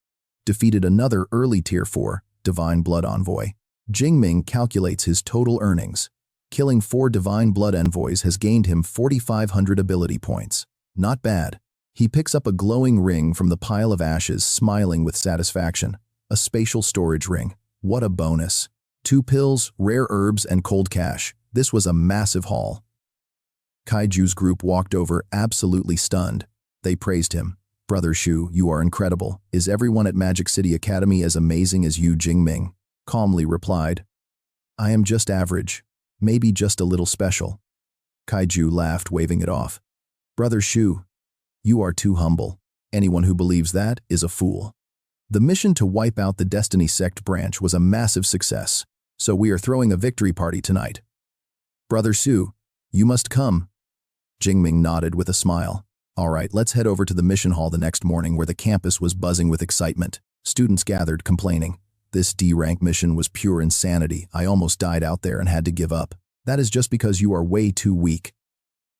Defeated another early Tier 4 Divine Blood Envoy. Jingming calculates his total earnings. Killing 4 Divine Blood Envoys has gained him 4,500 ability points. Not bad. He picks up a glowing ring from the pile of ashes, smiling with satisfaction. A spatial storage ring. What a bonus. 2 pills, rare herbs, and cold cash. This was a massive haul. Kaiju's group walked over, absolutely stunned. They praised him. Brother Xu, you are incredible. Is everyone at Magic City Academy as amazing as you? Jingming calmly replied. I am just average. Maybe just a little special. Kaiju laughed, waving it off. Brother Xu, you are too humble. Anyone who believes that is a fool. The mission to wipe out the Destiny Sect branch was a massive success, so we are throwing a victory party tonight. Brother Xu, you must come. Jingming nodded with a smile. All right, let's head over to the mission hall the next morning, where the campus was buzzing with excitement. Students gathered, complaining. This D-rank mission was pure insanity. I almost died out there and had to give up. That is just because you are way too weak.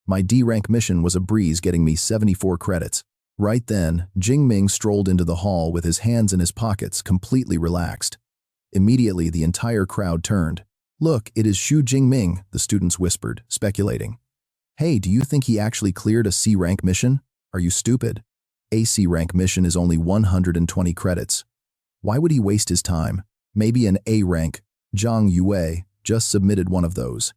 My D-rank mission was a breeze, getting me 74 credits. Right then, Jingming strolled into the hall with his hands in his pockets, completely relaxed. Immediately, the entire crowd turned. Look, it is Xu Jingming, the students whispered, speculating. Hey, do you think he actually cleared a C-rank mission? Are you stupid? A C-rank mission is only 120 credits. Why would he waste his time? Maybe an A-rank. Zhang Yue just submitted one of those.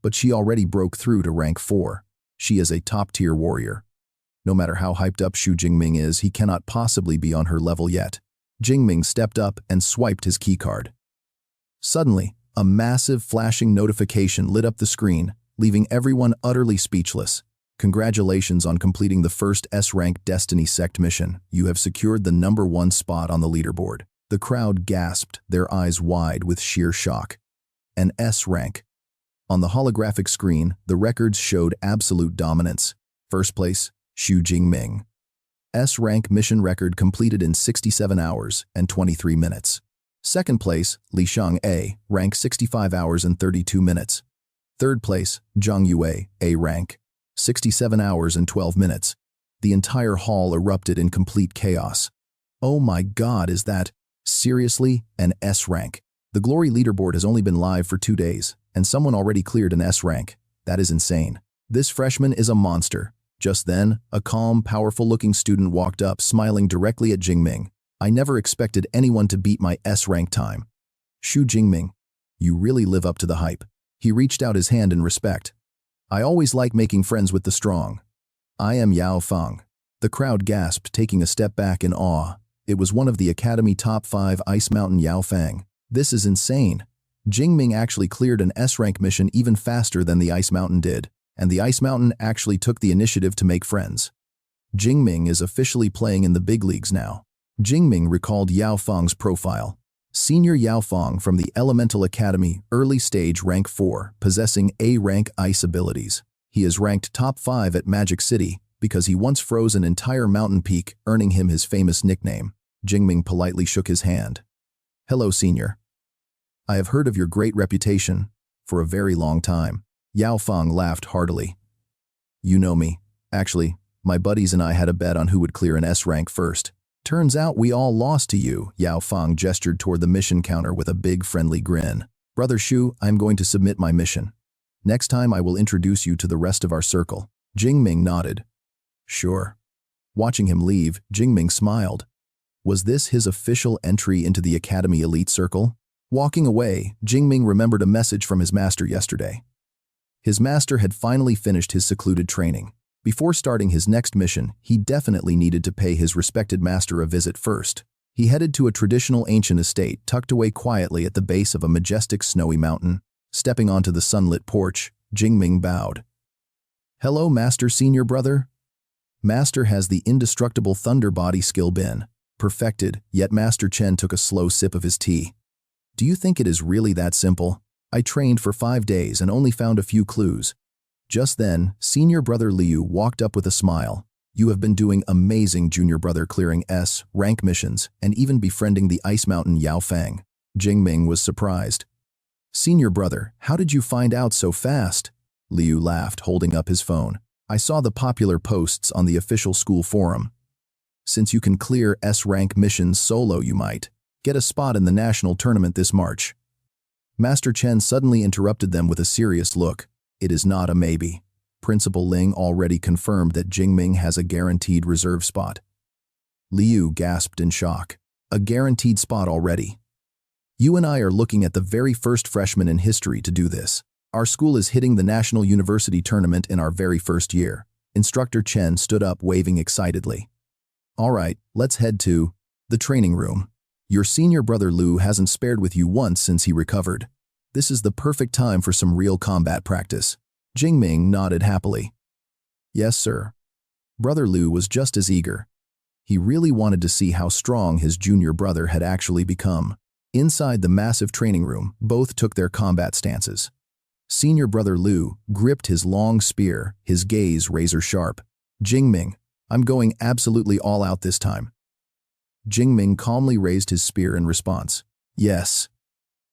But she already broke through to rank 4. She is a top-tier warrior. No matter how hyped up Xu Jingming is, he cannot possibly be on her level yet. Jingming stepped up and swiped his keycard. Suddenly, a massive flashing notification lit up the screen, leaving everyone utterly speechless. Congratulations on completing the first S-rank Destiny Sect mission. You have secured the #1 spot on the leaderboard. The crowd gasped, their eyes wide with sheer shock. An S-rank. On the holographic screen, the records showed absolute dominance. First place, Xu Jingming. S-rank mission record completed in 67 hours and 23 minutes. Second place, Li Shang A, rank 65 hours and 32 minutes. Third place, Zhang Yue, A rank, 67 hours and 12 minutes. The entire hall erupted in complete chaos. Oh my god, is that, seriously, an S rank? The Glory leaderboard has only been live for 2 days, and someone already cleared an S rank. That is insane. This freshman is a monster. Just then, a calm, powerful-looking student walked up, smiling directly at Jingming. I never expected anyone to beat my S-rank time. Xu Jingming, you really live up to the hype. He reached out his hand in respect. I always like making friends with the strong. I am Yao Feng. The crowd gasped, taking a step back in awe. It was one of the Academy top 5 Ice Mountain Yao Feng. This is insane. Jing Ming actually cleared an S-rank mission even faster than the Ice Mountain did, and the Ice Mountain actually took the initiative to make friends. Jing Ming is officially playing in the big leagues now. Jing Ming recalled Yao Feng's profile. Senior Yao Feng from the Elemental Academy, early stage rank 4, possessing A-rank ice abilities. He is ranked top 5 at Magic City because he once froze an entire mountain peak, earning him his famous nickname. Jing Ming politely shook his hand. Hello, senior. I have heard of your great reputation for a very long time. Yao Feng laughed heartily. You know me. Actually, my buddies and I had a bet on who would clear an S rank first. Turns out we all lost to you. Yao Feng gestured toward the mission counter with a big friendly grin. Brother Xu, I'm going to submit my mission. Next time I will introduce you to the rest of our circle. Jing Ming nodded. Sure. Watching him leave, Jing Ming smiled. Was this his official entry into the Academy Elite Circle? Walking away, Jing Ming remembered a message from his master yesterday. His master had finally finished his secluded training. Before starting his next mission, he definitely needed to pay his respected master a visit first. He headed to a traditional ancient estate tucked away quietly at the base of a majestic snowy mountain. Stepping onto the sunlit porch, Jing Ming bowed. Hello, Master Senior Brother. Master has the indestructible thunder body skill been perfected, yet Master Chen took a slow sip of his tea. Do you think it is really that simple? I trained for 5 days and only found a few clues. Just then, Senior Brother Liu walked up with a smile. You have been doing amazing, Junior Brother, clearing S-rank missions and even befriending the Ice Mountain Yao Feng. Jing Ming was surprised. Senior Brother, how did you find out so fast? Liu laughed, holding up his phone. I saw the popular posts on the official school forum. Since you can clear S-rank missions solo, you might get a spot in the national tournament this March. Master Chen suddenly interrupted them with a serious look. It is not a maybe. Principal Ling already confirmed that Jing Ming has a guaranteed reserve spot. Liu gasped in shock. A guaranteed spot already? You and I are looking at the very first freshman in history to do this. Our school is hitting the National University Tournament in our very first year. Instructor Chen stood up, waving excitedly. All right, let's head to the training room. Your senior brother Liu hasn't spared with you once since he recovered. This is the perfect time for some real combat practice. Jing Ming nodded happily. Yes, sir. Brother Liu was just as eager. He really wanted to see how strong his junior brother had actually become. Inside the massive training room, both took their combat stances. Senior brother Liu gripped his long spear, his gaze razor-sharp. Jing Ming, I'm going absolutely all out this time. Jing Ming calmly raised his spear in response. Yes.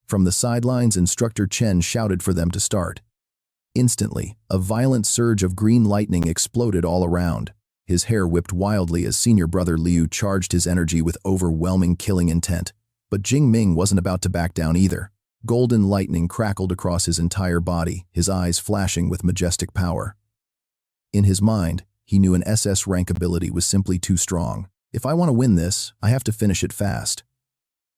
From the sidelines, Instructor Chen shouted for them to start. Instantly, a violent surge of green lightning exploded all around. His hair whipped wildly as senior brother Liu charged his energy with overwhelming killing intent. But Jing Ming wasn't about to back down either. Golden lightning crackled across his entire body, his eyes flashing with majestic power. In his mind, he knew an SS rank ability was simply too strong. If I want to win this, I have to finish it fast.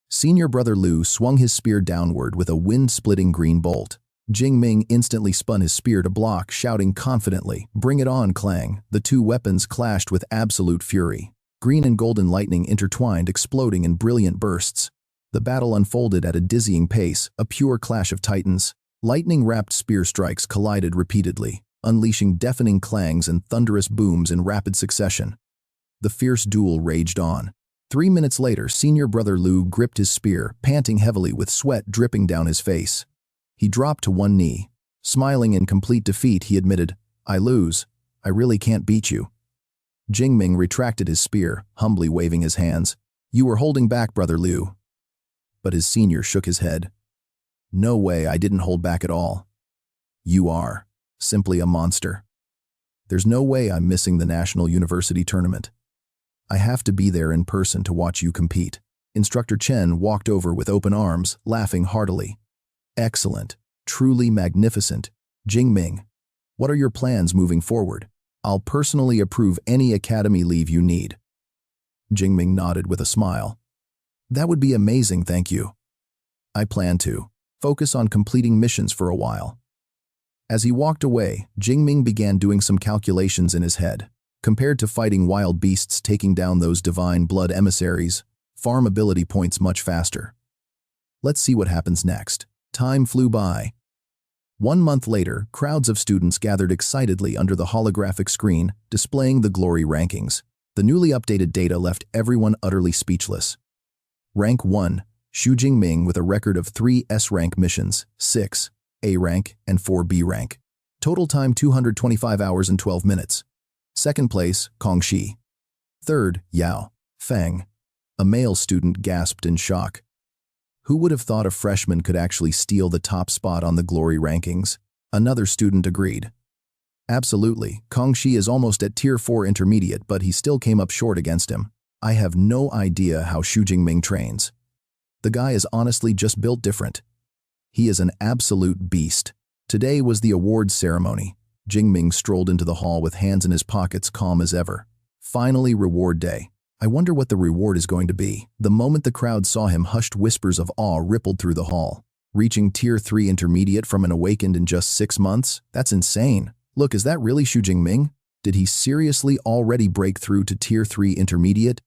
Senior brother Liu swung his spear downward with a wind-splitting green bolt. Jing Ming instantly spun his spear to block, shouting confidently, "Bring it on, Clang." The two weapons clashed with absolute fury. Green and golden lightning intertwined, exploding in brilliant bursts. The battle unfolded at a dizzying pace, a pure clash of titans. Lightning-wrapped spear strikes collided repeatedly, unleashing deafening clangs and thunderous booms in rapid succession. The fierce duel raged on. 3 minutes later, senior brother Liu gripped his spear, panting heavily with sweat dripping down his face. He dropped to one knee. Smiling in complete defeat, he admitted, I lose. I really can't beat you. Jing Ming retracted his spear, humbly waving his hands. You were holding back, brother Liu. But his senior shook his head. No way, I didn't hold back at all. You are simply a monster. There's no way I'm missing the National University Tournament. I have to be there in person to watch you compete. Instructor Chen walked over with open arms, laughing heartily. Excellent. Truly magnificent. Jing Ming, what are your plans moving forward? I'll personally approve any academy leave you need. Jing Ming nodded with a smile. That would be amazing, thank you. I plan to focus on completing missions for a while. As he walked away, Jing Ming began doing some calculations in his head. Compared to fighting wild beasts taking down those divine blood emissaries, farm ability points much faster. Let's see what happens next. Time flew by. 1 month later, crowds of students gathered excitedly under the holographic screen, displaying the glory rankings. The newly updated data left everyone utterly speechless. Rank 1, Xu Jingming with a record of 3 S-rank missions, 6 A rank, and 4 B rank. Total time 225 hours and 12 minutes. Second place, Kong Shi. Third, Yao Feng. A male student gasped in shock. Who would have thought a freshman could actually steal the top spot on the glory rankings? Another student agreed. Absolutely, Kong Shi is almost at Tier 4 intermediate, but he still came up short against him. I have no idea how Xu Jingming trains. The guy is honestly just built different. He is an absolute beast. Today was the awards ceremony. Jing Ming strolled into the hall with hands in his pockets, calm as ever. Finally, reward day. I wonder what the reward is going to be. The moment the crowd saw him, hushed whispers of awe rippled through the hall. Reaching Tier 3 intermediate from an awakened in just 6 months? That's insane. Look, is that really Xu Jingming? Did he seriously already break through to Tier 3 intermediate?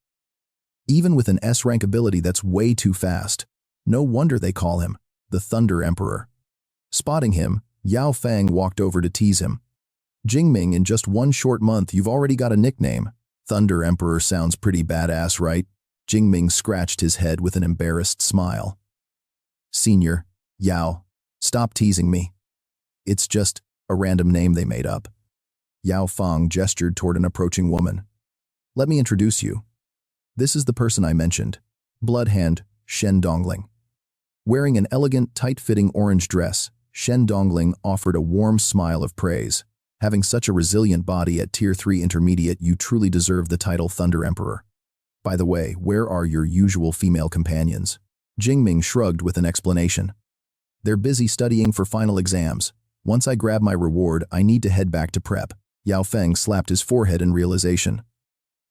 Even with an S-rank ability, that's way too fast. No wonder they call him the Thunder Emperor. Spotting him, Yao Feng walked over to tease him. Jingming, in just 1 short month, you've already got a nickname. Thunder Emperor sounds pretty badass, right? Jingming scratched his head with an embarrassed smile. Senior, Yao, stop teasing me. It's just a random name they made up. Yao Feng gestured toward an approaching woman. Let me introduce you. This is the person I mentioned, Bloodhand Shen Dongling. Wearing an elegant, tight-fitting orange dress, Shen Dongling offered a warm smile of praise. Having such a resilient body at Tier 3 intermediate, you truly deserve the title Thunder Emperor. By the way, where are your usual female companions? Jingming shrugged with an explanation. They're busy studying for final exams. Once I grab my reward, I need to head back to prep. Yao Feng slapped his forehead in realization.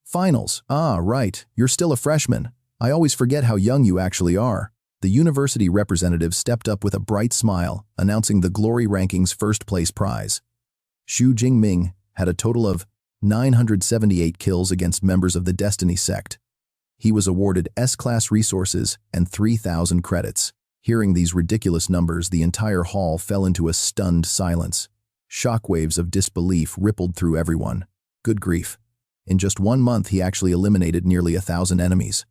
Finals? Ah, right. You're still a freshman. I always forget how young you actually are. The university representative stepped up with a bright smile, announcing the Glory Rankings first place prize. Xu Jingming had a total of 978 kills against members of the Destiny sect. He was awarded S-class resources and 3,000 credits. Hearing these ridiculous numbers, the entire hall fell into a stunned silence. Shockwaves of disbelief rippled through everyone. Good grief. In just 1 month, he actually eliminated nearly 1,000 enemies.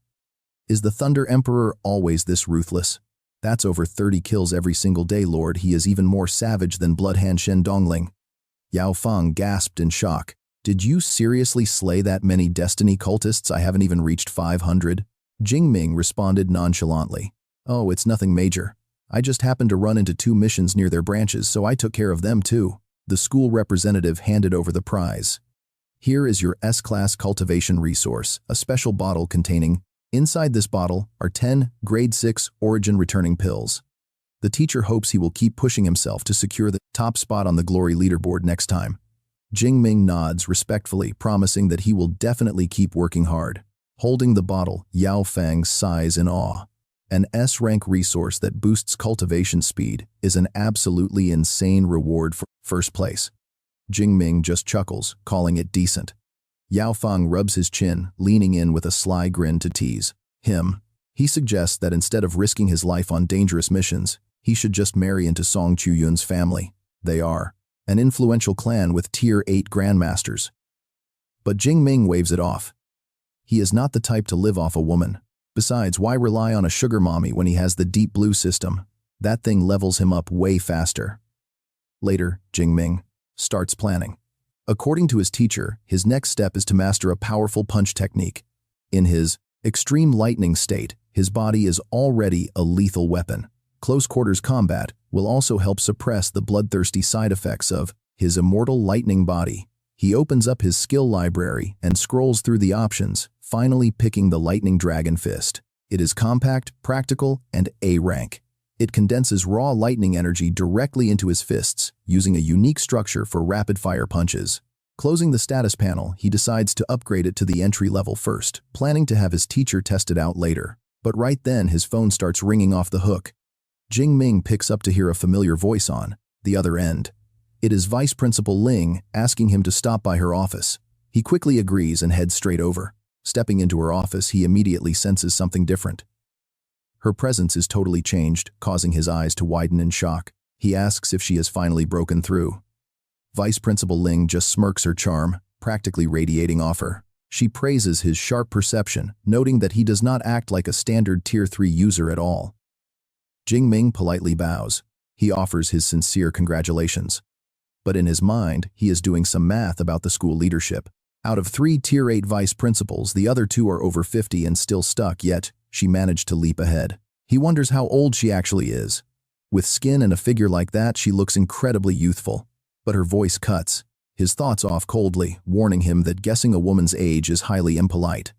Is the Thunder Emperor always this ruthless? That's over 30 kills every single day, Lord. He is even more savage than Bloodhand Shen Dongling. Yao Feng gasped in shock. Did you seriously slay that many Destiny cultists? I haven't even reached 500. Jing Ming responded nonchalantly. Oh, it's nothing major. I just happened to run into 2 missions near their branches, so I took care of them too. The school representative handed over the prize. Here is your S-class cultivation resource, a special bottle containing. Inside this bottle are 10 grade 6 origin returning pills. The teacher hopes he will keep pushing himself to secure the top spot on the glory leaderboard next time. Jing Ming nods respectfully, promising that he will definitely keep working hard. Holding the bottle, Yao Feng sighs in awe. An S-rank resource that boosts cultivation speed is an absolutely insane reward for first place. Jing Ming just chuckles, calling it decent. Yao Feng rubs his chin, leaning in with a sly grin to tease him. He suggests that instead of risking his life on dangerous missions, he should just marry into Song Chuyun's family. They are an influential clan with Tier 8 grandmasters. But Jing Ming waves it off. He is not the type to live off a woman. Besides, why rely on a sugar mommy when he has the Deep Blue system? That thing levels him up way faster. Later, Jing Ming starts planning. According to his teacher, his next step is to master a powerful punch technique. In his extreme lightning state, his body is already a lethal weapon. Close quarters combat will also help suppress the bloodthirsty side effects of his immortal lightning body. He opens up his skill library and scrolls through the options, finally picking the Lightning Dragon Fist. It is compact, practical, and A rank. It condenses raw lightning energy directly into his fists, using a unique structure for rapid-fire punches. Closing the status panel, he decides to upgrade it to the entry level first, planning to have his teacher test it out later. But right then, his phone starts ringing off the hook. Jing Ming picks up to hear a familiar voice on the other end. It is Vice Principal Ling asking him to stop by her office. He quickly agrees and heads straight over. Stepping into her office, he immediately senses something different. Her presence is totally changed, causing his eyes to widen in shock. He asks if she has finally broken through. Vice Principal Ling just smirks her charm, practically radiating off her. She praises his sharp perception, noting that he does not act like a standard Tier 3 user at all. Jing Ming politely bows. He offers his sincere congratulations. But in his mind, he is doing some math about the school leadership. Out of 3 Tier 8 vice principals, the other 2 are over 50 and still stuck, yet she managed to leap ahead. He wonders how old she actually is. With skin and a figure like that, she looks incredibly youthful. But her voice cuts his thoughts off coldly, warning him that guessing a woman's age is highly impolite.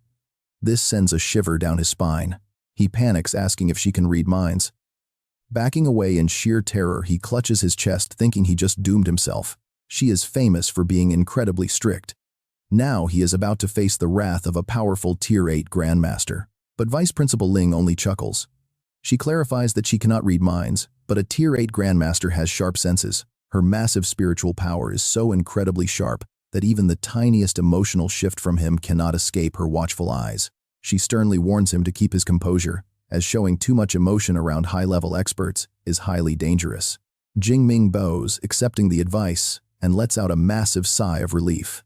This sends a shiver down his spine. He panics, asking if she can read minds. Backing away in sheer terror, he clutches his chest, thinking he just doomed himself. She is famous for being incredibly strict. Now he is about to face the wrath of a powerful Tier 8 Grandmaster. But Vice Principal Ling only chuckles. She clarifies that she cannot read minds, but a Tier 8 Grandmaster has sharp senses. Her massive spiritual power is so incredibly sharp that even the tiniest emotional shift from him cannot escape her watchful eyes. She sternly warns him to keep his composure, as showing too much emotion around high-level experts is highly dangerous. Jing Ming bows, accepting the advice, and lets out a massive sigh of relief.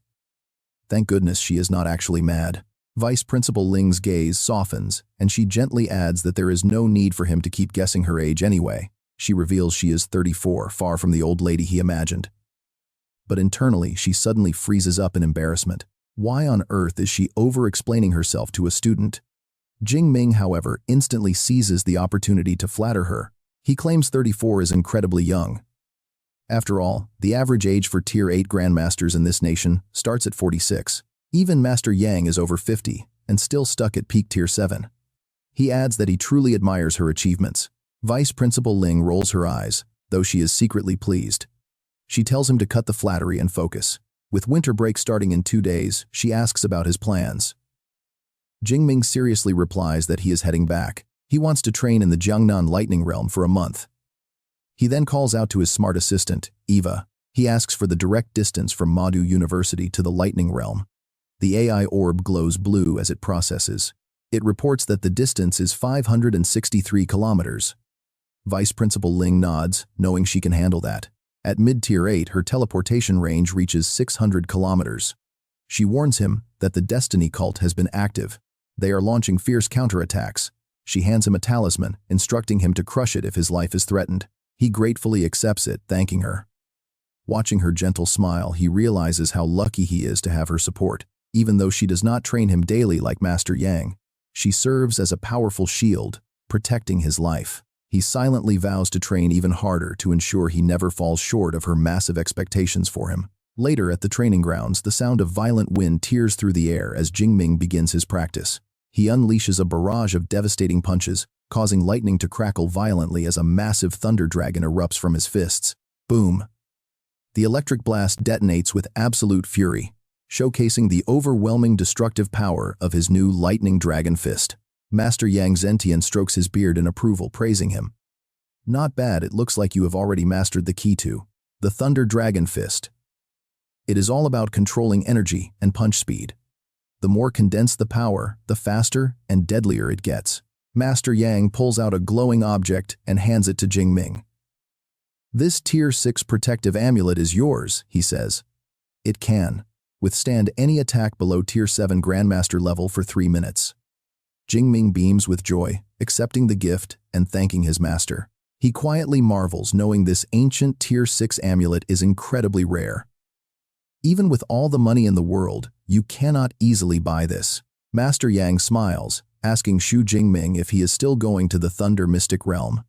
Thank goodness she is not actually mad. Vice Principal Ling's gaze softens, and she gently adds that there is no need for him to keep guessing her age anyway. She reveals she is 34, far from the old lady he imagined. But internally, she suddenly freezes up in embarrassment. Why on earth is she over-explaining herself to a student? Jing Ming, however, instantly seizes the opportunity to flatter her. He claims 34 is incredibly young. After all, the average age for Tier 8 Grandmasters in this nation starts at 46. Even Master Yang is over 50, and still stuck at peak Tier 7. He adds that he truly admires her achievements. Vice Principal Ling rolls her eyes, though she is secretly pleased. She tells him to cut the flattery and focus. With winter break starting in 2 days, she asks about his plans. Jing Ming seriously replies that he is heading back. He wants to train in the Jiangnan Lightning Realm for a month. He then calls out to his smart assistant, Eva. He asks for the direct distance from Madu University to the Lightning Realm. The AI orb glows blue as it processes. It reports that the distance is 563 kilometers. Vice Principal Ling nods, knowing she can handle that. At mid-Tier 8, her teleportation range reaches 600 kilometers. She warns him that the Destiny cult has been active. They are launching fierce counterattacks. She hands him a talisman, instructing him to crush it if his life is threatened. He gratefully accepts it, thanking her. Watching her gentle smile, he realizes how lucky he is to have her support. Even though she does not train him daily like Master Yang, she serves as a powerful shield, protecting his life. He silently vows to train even harder to ensure he never falls short of her massive expectations for him. Later at the training grounds, the sound of violent wind tears through the air as Jing Ming begins his practice. He unleashes a barrage of devastating punches, causing lightning to crackle violently as a massive thunder dragon erupts from his fists. Boom! The electric blast detonates with absolute fury, showcasing the overwhelming destructive power of his new lightning dragon fist. Master Yang Zentian strokes his beard in approval, praising him. Not bad, it looks like you have already mastered the key to the Thunder Dragon Fist. It is all about controlling energy and punch speed. The more condensed the power, the faster and deadlier it gets. Master Yang pulls out a glowing object and hands it to Jing Ming. This Tier 6 protective amulet is yours, he says. It can withstand any attack below Tier 7 Grandmaster level for 3 minutes. Jing Ming beams with joy, accepting the gift and thanking his master. He quietly marvels, knowing this ancient Tier 6 amulet is incredibly rare. Even with all the money in the world, you cannot easily buy this. Master Yang smiles, asking Xu Jingming if he is still going to the Thunder Mystic Realm.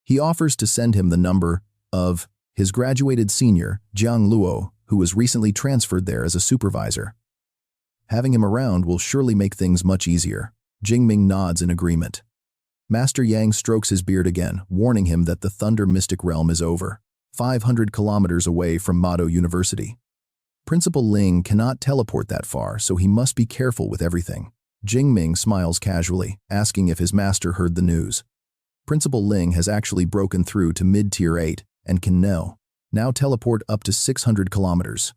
He offers to send him the number of his graduated senior, Jiang Luo, who was recently transferred there as a supervisor. Having him around will surely make things much easier. Jing Ming nods in agreement. Master Yang strokes his beard again, warning him that the Thunder Mystic Realm is over, 500 kilometers away from Madu University. Principal Ling cannot teleport that far, so he must be careful with everything. Jing Ming smiles casually, asking if his master heard the news. Principal Ling has actually broken through to mid-tier 8 and can now teleport up to 600 kilometers.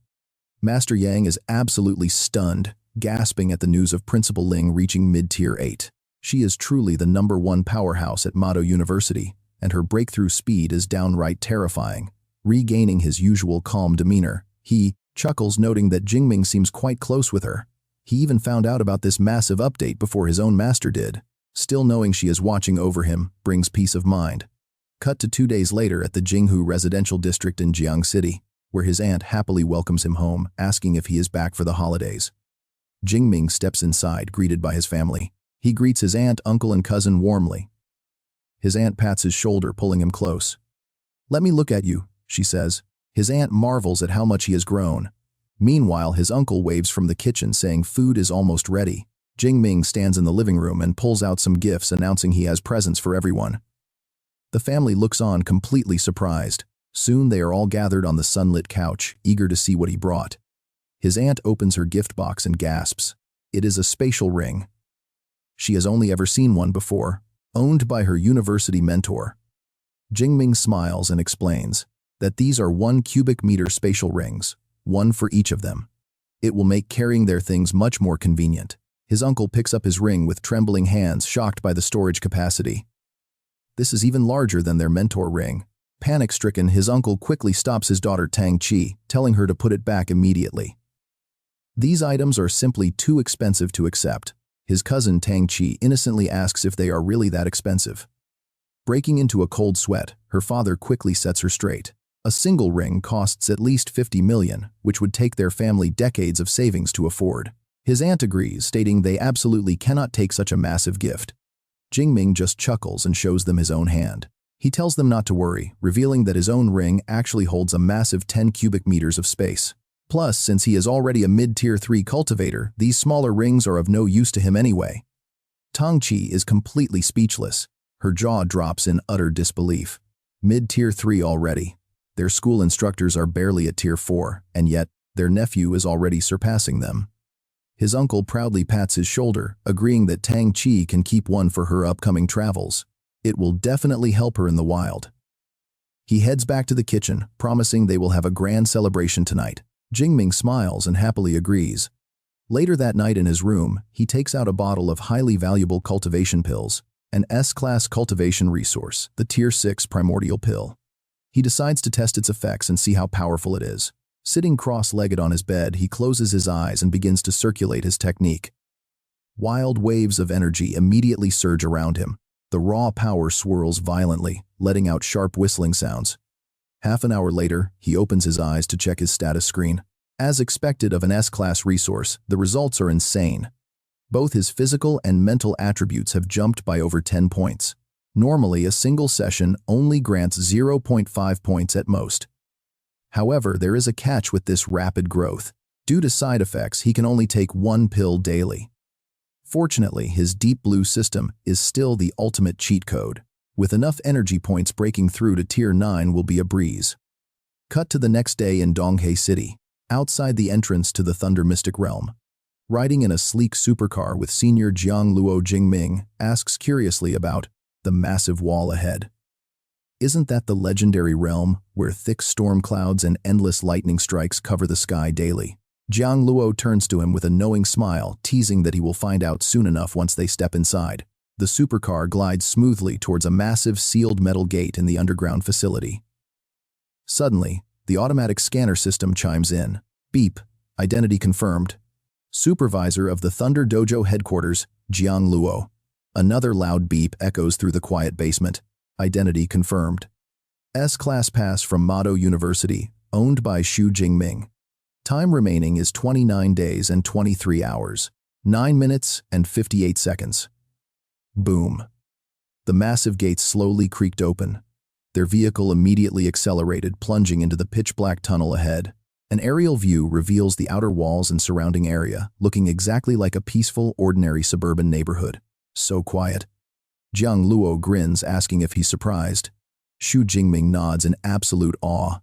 Master Yang is absolutely stunned, gasping at the news of Principal Ling reaching mid-tier 8. She is truly the #1 powerhouse at Madu University, and her breakthrough speed is downright terrifying. Regaining his usual calm demeanor, he chuckles, noting that Jing Ming seems quite close with her. He even found out about this massive update before his own master did. Still, knowing she is watching over him brings peace of mind. Cut to 2 days later at the Jinghu residential district in Jiang City, where his aunt happily welcomes him home, asking if he is back for the holidays. Jing Ming steps inside, greeted by his family. He greets his aunt, uncle, and cousin warmly. His aunt pats his shoulder, pulling him close. "Let me look at you," she says. His aunt marvels at how much he has grown. Meanwhile, his uncle waves from the kitchen, saying food is almost ready. Jing Ming stands in the living room and pulls out some gifts, announcing he has presents for everyone. The family looks on, completely surprised. Soon they are all gathered on the sunlit couch, eager to see what he brought. His aunt opens her gift box and gasps. It is a spatial ring. She has only ever seen one before, owned by her university mentor. Jing Ming smiles and explains that these are 1 cubic meter spatial rings, one for each of them. It will make carrying their things much more convenient. His uncle picks up his ring with trembling hands, shocked by the storage capacity. This is even larger than their mentor ring. Panic-stricken, his uncle quickly stops his daughter Tang Qi, telling her to put it back immediately. These items are simply too expensive to accept. His cousin Tang Qi innocently asks if they are really that expensive. Breaking into a cold sweat, her father quickly sets her straight. A single ring costs at least 50 million, which would take their family decades of savings to afford. His aunt agrees, stating they absolutely cannot take such a massive gift. Jing Ming just chuckles and shows them his own hand. He tells them not to worry, revealing that his own ring actually holds a massive 10 cubic meters of space. Plus, since he is already a mid-tier 3 cultivator, these smaller rings are of no use to him anyway. Tang Qi is completely speechless. Her jaw drops in utter disbelief. Mid-tier 3 already. Their school instructors are barely at tier 4, and yet their nephew is already surpassing them. His uncle proudly pats his shoulder, agreeing that Tang Qi can keep one for her upcoming travels. It will definitely help her in the wild. He heads back to the kitchen, promising they will have a grand celebration tonight. Jing Ming smiles and happily agrees. Later that night in his room, he takes out a bottle of highly valuable cultivation pills, an S-class cultivation resource, the Tier 6 primordial pill. He decides to test its effects and see how powerful it is. Sitting cross-legged on his bed, he closes his eyes and begins to circulate his technique. Wild waves of energy immediately surge around him. The raw power swirls violently, letting out sharp whistling sounds. Half an hour later, he opens his eyes to check his status screen. As expected of an S-class resource, the results are insane. Both his physical and mental attributes have jumped by over 10 points. Normally, a single session only grants 0.5 points at most. However, there is a catch with this rapid growth. Due to side effects, he can only take 1 pill daily. Fortunately, his deep blue system is still the ultimate cheat code. With enough energy points, breaking through to tier 9 will be a breeze. Cut to the next day in Donghae City, outside the entrance to the Thunder Mystic Realm. Riding in a sleek supercar with senior Jiang Luo Jing Ming asks curiously about the massive wall ahead. Isn't that the legendary realm where thick storm clouds and endless lightning strikes cover the sky daily? Jiang Luo turns to him with a knowing smile, teasing that he will find out soon enough once they step inside. The supercar glides smoothly towards a massive sealed metal gate in the underground facility. Suddenly, the automatic scanner system chimes in. Beep. Identity confirmed. Supervisor of the Thunder Dojo headquarters, Jiang Luo. Another loud beep echoes through the quiet basement. Identity confirmed. S-class pass from Madu University, owned by Xu Jingming. Time remaining is 29 days and 23 hours, 9 minutes and 58 seconds. Boom. The massive gates slowly creaked open. Their vehicle immediately accelerated, plunging into the pitch-black tunnel ahead. An aerial view reveals the outer walls and surrounding area, looking exactly like a peaceful, ordinary suburban neighborhood. So quiet. Jiang Luo grins, asking if he's surprised. Xu Jingming nods in absolute awe.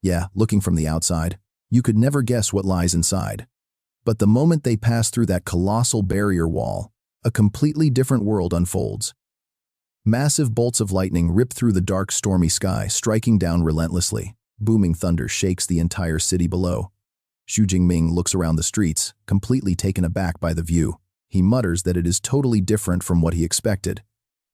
Yeah, looking from the outside, You could never guess what lies inside. But the moment they pass through that colossal barrier wall, a completely different world unfolds. Massive bolts of lightning rip through the dark, stormy sky, striking down relentlessly. Booming thunder shakes the entire city below. Xu Jingming looks around the streets, completely taken aback by the view. He mutters that it is totally different from what he expected.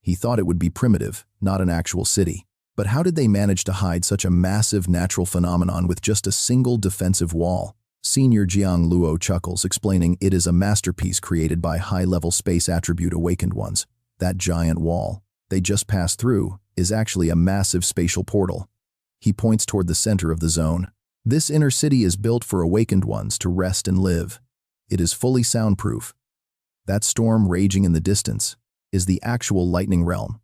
He thought it would be primitive, not an actual city. But how did they manage to hide such a massive natural phenomenon with just a single defensive wall? Senior Jiang Luo chuckles, explaining it is a masterpiece created by high-level space attribute awakened ones. That giant wall they just passed through is actually a massive spatial portal. He points toward the center of the zone. This inner city is built for awakened ones to rest and live. It is fully soundproof. That storm raging in the distance is the actual lightning realm.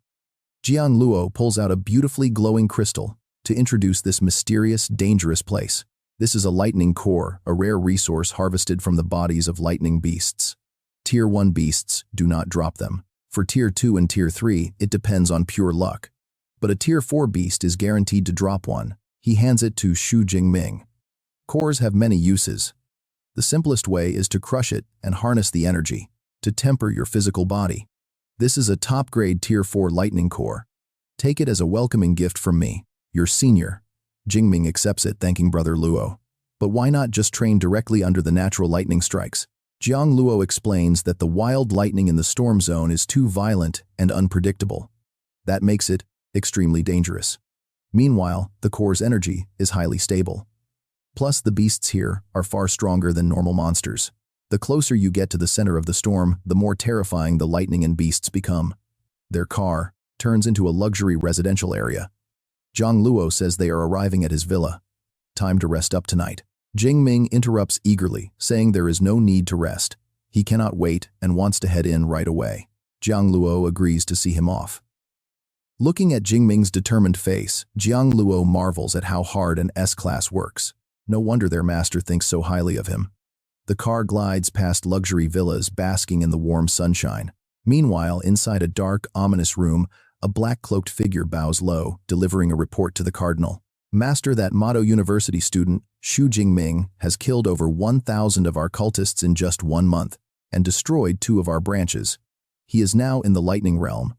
Jiang Luo pulls out a beautifully glowing crystal to introduce this mysterious, dangerous place. This is a lightning core, a rare resource harvested from the bodies of lightning beasts. Tier 1 beasts do not drop them. For Tier 2 and Tier 3, it depends on pure luck. But a Tier 4 beast is guaranteed to drop one. He hands it to Xu Jingming. Cores have many uses. The simplest way is to crush it and harness the energy to temper your physical body. This is a top-grade Tier 4 lightning core. Take it as a welcoming gift from me, your senior. Jingming accepts it, thanking Brother Luo. But why not just train directly under the natural lightning strikes? Jiang Luo explains that the wild lightning in the storm zone is too violent and unpredictable. That makes it extremely dangerous. Meanwhile, the core's energy is highly stable. Plus, the beasts here are far stronger than normal monsters. The closer you get to the center of the storm, the more terrifying the lightning and beasts become. Their car turns into a luxury residential area. Jiang Luo says they are arriving at his villa. Time to rest up tonight. Jing Ming interrupts eagerly, saying there is no need to rest. He cannot wait and wants to head in right away. Jiang Luo agrees to see him off. Looking at Jing Ming's determined face, Jiang Luo marvels at how hard an S-class works. No wonder their master thinks so highly of him. The car glides past luxury villas basking in the warm sunshine. Meanwhile, inside a dark, ominous room, a black-cloaked figure bows low, delivering a report to the cardinal. Master, that Madu University student, Xu Jingming, has killed over 1,000 of our cultists in just 1 month and destroyed 2 of our branches. He is now in the lightning realm.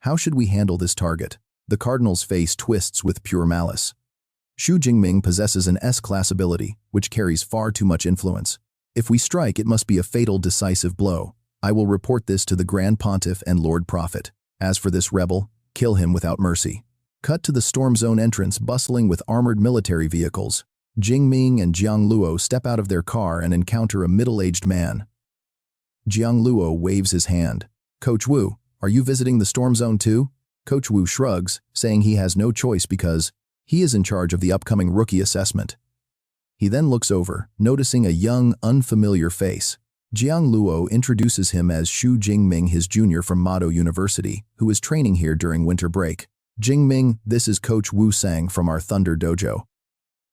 How should we handle this target? The cardinal's face twists with pure malice. Xu Jingming possesses an S-class ability, which carries far too much influence. If we strike, it must be a fatal, decisive blow. I will report this to the Grand Pontiff and Lord Prophet. As for this rebel, kill him without mercy. Cut to the storm zone entrance, bustling with armored military vehicles. Jing Ming and Jiang Luo step out of their car and encounter a middle-aged man. Jiang Luo waves his hand. Coach Wu, are you visiting the storm zone too? Coach Wu shrugs, saying he has no choice because he is in charge of the upcoming rookie assessment. He then looks over, noticing a young, unfamiliar face. Jiang Luo introduces him as Xu Jingming, his junior from Madu University, who is training here during winter break. Jingming, this is Coach Wu Sang from our Thunder Dojo.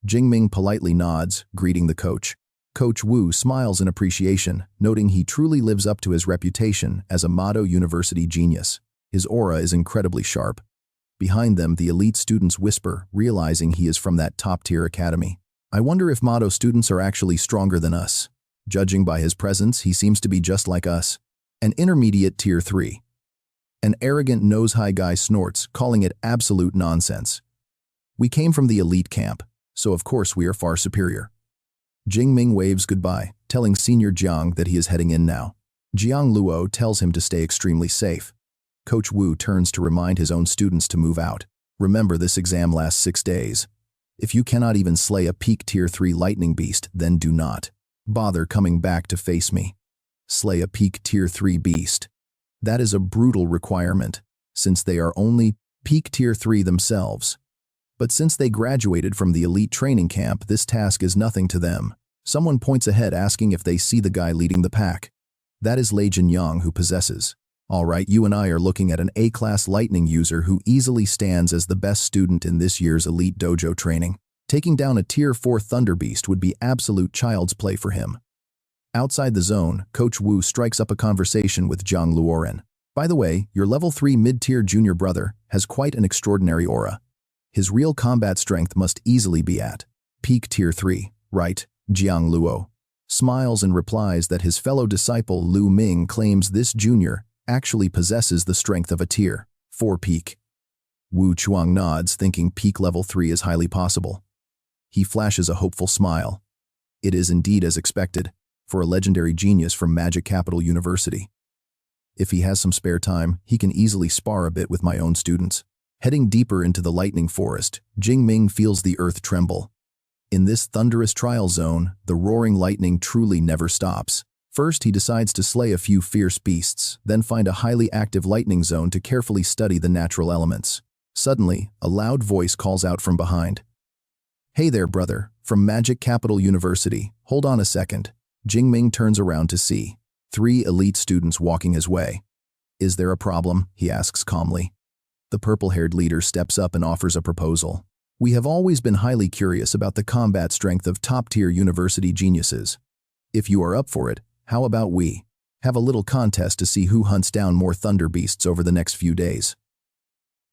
Jingming politely nods, greeting the coach. Coach Wu smiles in appreciation, noting he truly lives up to his reputation as a Madu University genius. His aura is incredibly sharp. Behind them, the elite students whisper, realizing he is from that top-tier academy. I wonder if Madu students are actually stronger than us. Judging by his presence, he seems to be just like us. An intermediate Tier 3. An arrogant nose-high guy snorts, calling it absolute nonsense. We came from the elite camp, so of course we are far superior. Jing Ming waves goodbye, telling Senior Jiang that he is heading in now. Jiang Luo tells him to stay extremely safe. Coach Wu turns to remind his own students to move out. Remember, this exam lasts 6 days. If you cannot even slay a peak Tier 3 lightning beast, then do not bother coming back to face me. Slay a peak Tier 3 beast. That is a brutal requirement, since they are only peak Tier 3 themselves. But since they graduated from the elite training camp, this task is nothing to them. Someone points ahead, asking if they see the guy leading the pack. That is Lei Jinyang, who possesses. All right, you and I are looking at an A-class lightning user who easily stands as the best student in this year's elite dojo training. Taking down a Tier 4 Thunder Beast would be absolute child's play for him. Outside the zone, Coach Wu strikes up a conversation with Jiang Luoren. By the way, your level 3 mid-tier junior brother has quite an extraordinary aura. His real combat strength must easily be at peak Tier 3. Right, Jiang Luo. Smiles and replies that his fellow disciple Lu Ming claims this junior actually possesses the strength of a tier 4 peak. Wu Chuang nods, thinking peak level 3 is highly possible. He flashes a hopeful smile. It is indeed as expected, for a legendary genius from Magic Capital University. If he has some spare time, he can easily spar a bit with my own students. Heading deeper into the lightning forest, Jing Ming feels the earth tremble. In this thunderous trial zone, the roaring lightning truly never stops. First, he decides to slay a few fierce beasts, then find a highly active lightning zone to carefully study the natural elements. Suddenly, a loud voice calls out from behind. "Hey there, brother, from Magic Capital University. Hold on a second." Jing Ming turns around to see 3 elite students walking his way. "Is there a problem?" he asks calmly. The purple-haired leader steps up and offers a proposal. "We have always been highly curious about the combat strength of top-tier university geniuses. If you are up for it, how about we have a little contest to see who hunts down more thunder beasts over the next few days?"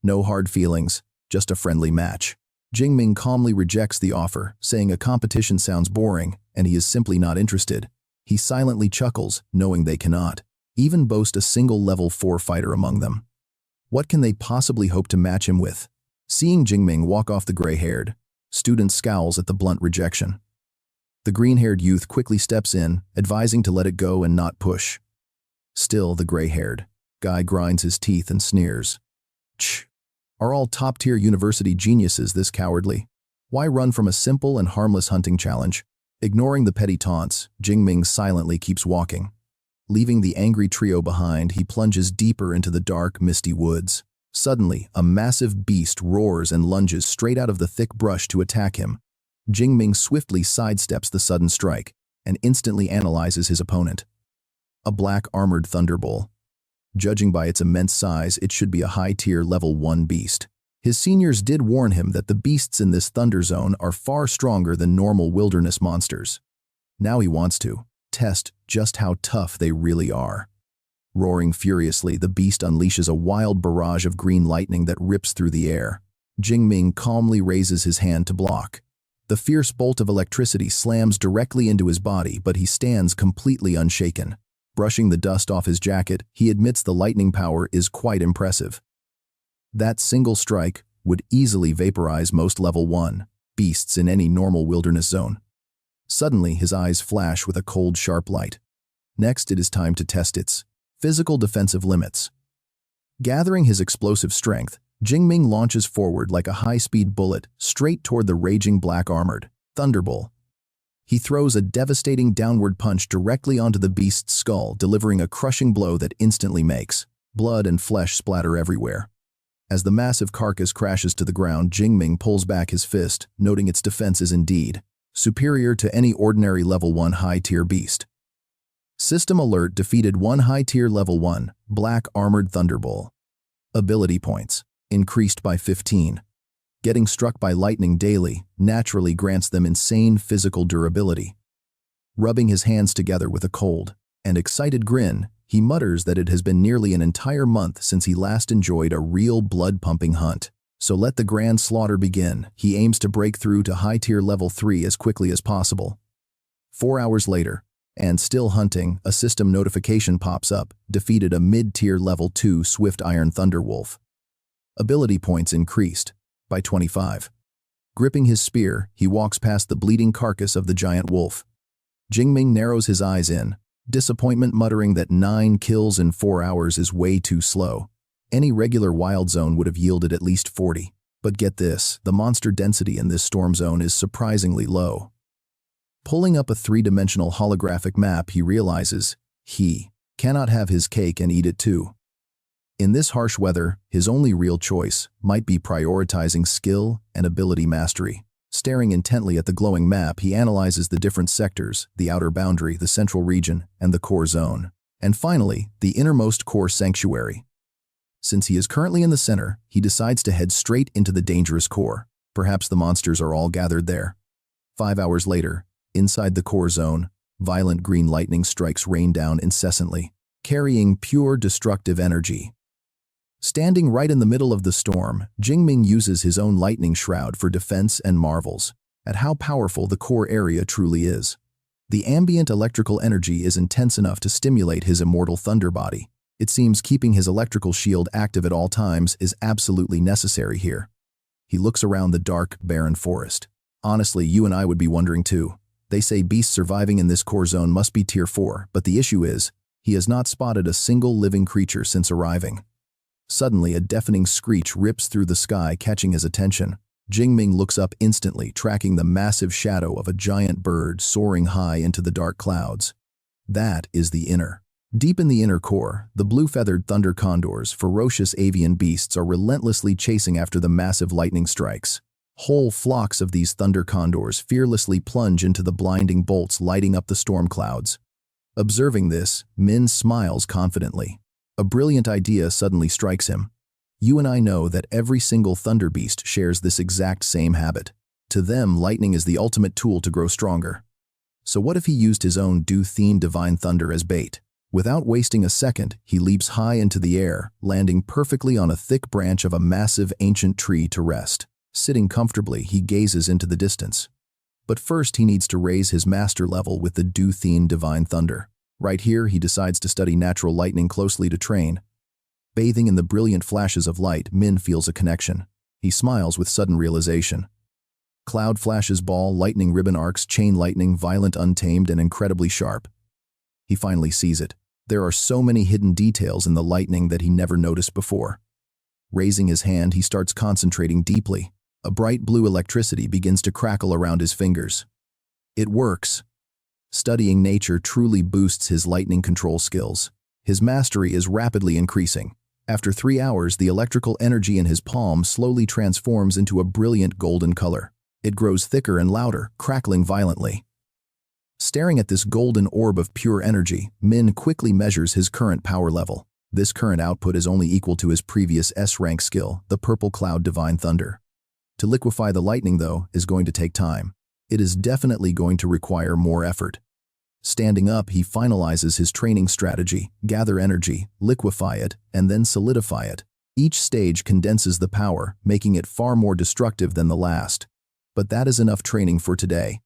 No hard feelings, just a friendly match. Jing Ming calmly rejects the offer, saying a competition sounds boring and he is simply not interested. He silently chuckles, knowing they cannot even boast a single level 4 fighter among them. What can they possibly hope to match him with? Seeing Jing Ming walk off, the gray-haired student scowls at the blunt rejection. The green-haired youth quickly steps in, advising to let it go and not push. Still, the gray-haired guy grinds his teeth and sneers. "Tch, are all top-tier university geniuses this cowardly? Why run from a simple and harmless hunting challenge?" Ignoring the petty taunts, Jing Ming silently keeps walking. Leaving the angry trio behind, he plunges deeper into the dark, misty woods. Suddenly, a massive beast roars and lunges straight out of the thick brush to attack him. Jing Ming swiftly sidesteps the sudden strike and instantly analyzes his opponent. A black armored thunderbolt. Judging by its immense size, it should be a high-tier level 1 beast. His seniors did warn him that the beasts in this thunder zone are far stronger than normal wilderness monsters. Now he wants to test just how tough they really are. Roaring furiously, the beast unleashes a wild barrage of green lightning that rips through the air. Jing Ming calmly raises his hand to block. The fierce bolt of electricity slams directly into his body, but he stands completely unshaken. Brushing the dust off his jacket, he admits the lightning power is quite impressive. That single strike would easily vaporize most level 1 beasts in any normal wilderness zone. Suddenly, his eyes flash with a cold, sharp light. Next, it is time to test its physical defensive limits. Gathering his explosive strength, Jing Ming launches forward like a high-speed bullet straight toward the raging black-armored thunderbolt. He throws a devastating downward punch directly onto the beast's skull, delivering a crushing blow that instantly makes blood and flesh splatter everywhere. As the massive carcass crashes to the ground, Jing Ming pulls back his fist, noting its defense is indeed superior to any ordinary level 1 high-tier beast. System alert: defeated 1 high-tier level 1 black armored thunderbolt. Ability points increased by 15. Getting struck by lightning daily naturally grants them insane physical durability. Rubbing his hands together with a cold and excited grin, he mutters that it has been nearly an entire month since he last enjoyed a real blood-pumping hunt. So let the grand slaughter begin. He aims to break through to high-tier level 3 as quickly as possible. 4 hours later, and still hunting, a system notification pops up. Defeated a mid-tier level 2 swift iron thunderwolf. Ability points increased by 25. Gripping his spear, he walks past the bleeding carcass of the giant wolf. Jing Ming narrows his eyes in disappointment, muttering that 9 kills in 4 hours is way too slow. Any regular wild zone would have yielded at least 40. But get this, the monster density in this storm zone is surprisingly low. Pulling up a 3-dimensional holographic map, he realizes he cannot have his cake and eat it too. In this harsh weather, his only real choice might be prioritizing skill and ability mastery. Staring intently at the glowing map, he analyzes the different sectors: the outer boundary, the central region, and the core zone. And finally, the innermost core sanctuary. Since he is currently in the center, he decides to head straight into the dangerous core. Perhaps the monsters are all gathered there. 5 hours later, inside the core zone, violent green lightning strikes rain down incessantly, carrying pure destructive energy. Standing right in the middle of the storm, Jing Ming uses his own lightning shroud for defense and marvels. at how powerful the core area truly is. The ambient electrical energy is intense enough to stimulate his immortal thunder body. It seems keeping his electrical shield active at all times is absolutely necessary here. He looks around the dark, barren forest. Honestly, you and I would be wondering too. They say beasts surviving in this core zone must be tier 4, but the issue is, he has not spotted a single living creature since arriving. Suddenly, a deafening screech rips through the sky, catching his attention. Jing Ming looks up instantly, tracking the massive shadow of a giant bird soaring high into the dark clouds. That is the inner. Deep in the inner core, the blue-feathered thunder condors, ferocious avian beasts, are relentlessly chasing after the massive lightning strikes. Whole flocks of these thunder condors fearlessly plunge into the blinding bolts, lighting up the storm clouds. Observing this, Min smiles confidently. A brilliant idea suddenly strikes him. You and I know that every single thunder beast shares this exact same habit. To them, lightning is the ultimate tool to grow stronger. So what if he used his own dew-themed divine thunder as bait? Without wasting a second, he leaps high into the air, landing perfectly on a thick branch of a massive ancient tree to rest. Sitting comfortably, he gazes into the distance. But first, he needs to raise his master level with the dew-themed divine thunder. Right here, he decides to study natural lightning closely to train. Bathing in the brilliant flashes of light, Min feels a connection. He smiles with sudden realization. Cloud flashes, ball, lightning ribbon arcs, chain lightning, violent, untamed, and incredibly sharp. He finally sees it. There are so many hidden details in the lightning that he never noticed before. Raising his hand, he starts concentrating deeply. A bright blue electricity begins to crackle around his fingers. It works. Studying nature truly boosts his lightning control skills. His mastery is rapidly increasing. After 3 hours, the electrical energy in his palm slowly transforms into a brilliant golden color. It grows thicker and louder, crackling violently. Staring at this golden orb of pure energy, Min quickly measures his current power level. This current output is only equal to his previous S-rank skill, the Purple Cloud Divine Thunder. To liquefy the lightning, though, is going to take time. It is definitely going to require more effort. Standing up, he finalizes his training strategy: gather energy, liquefy it, and then solidify it. Each stage condenses the power, making it far more destructive than the last. But that is enough training for today.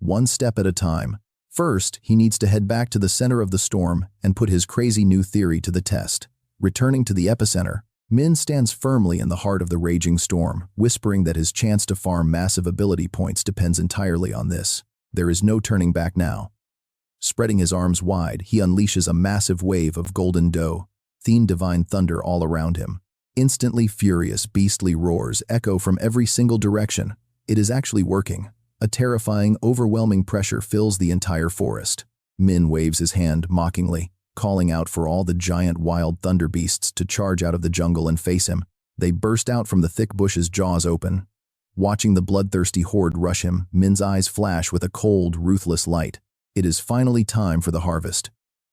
One step at a time. First, he needs to head back to the center of the storm and put his crazy new theory to the test. Returning to the epicenter, Min stands firmly in the heart of the raging storm, whispering that his chance to farm massive ability points depends entirely on this. There is no turning back now. Spreading his arms wide, he unleashes a massive wave of golden dough-themed divine thunder all around him. Instantly furious, beastly roars echo from every single direction. It is actually working. A terrifying, overwhelming pressure fills the entire forest. Min waves his hand mockingly, calling out for all the giant wild thunder beasts to charge out of the jungle and face him. They burst out from the thick bushes, jaws open. Watching the bloodthirsty horde rush him, Min's eyes flash with a cold, ruthless light. It is finally time for the harvest.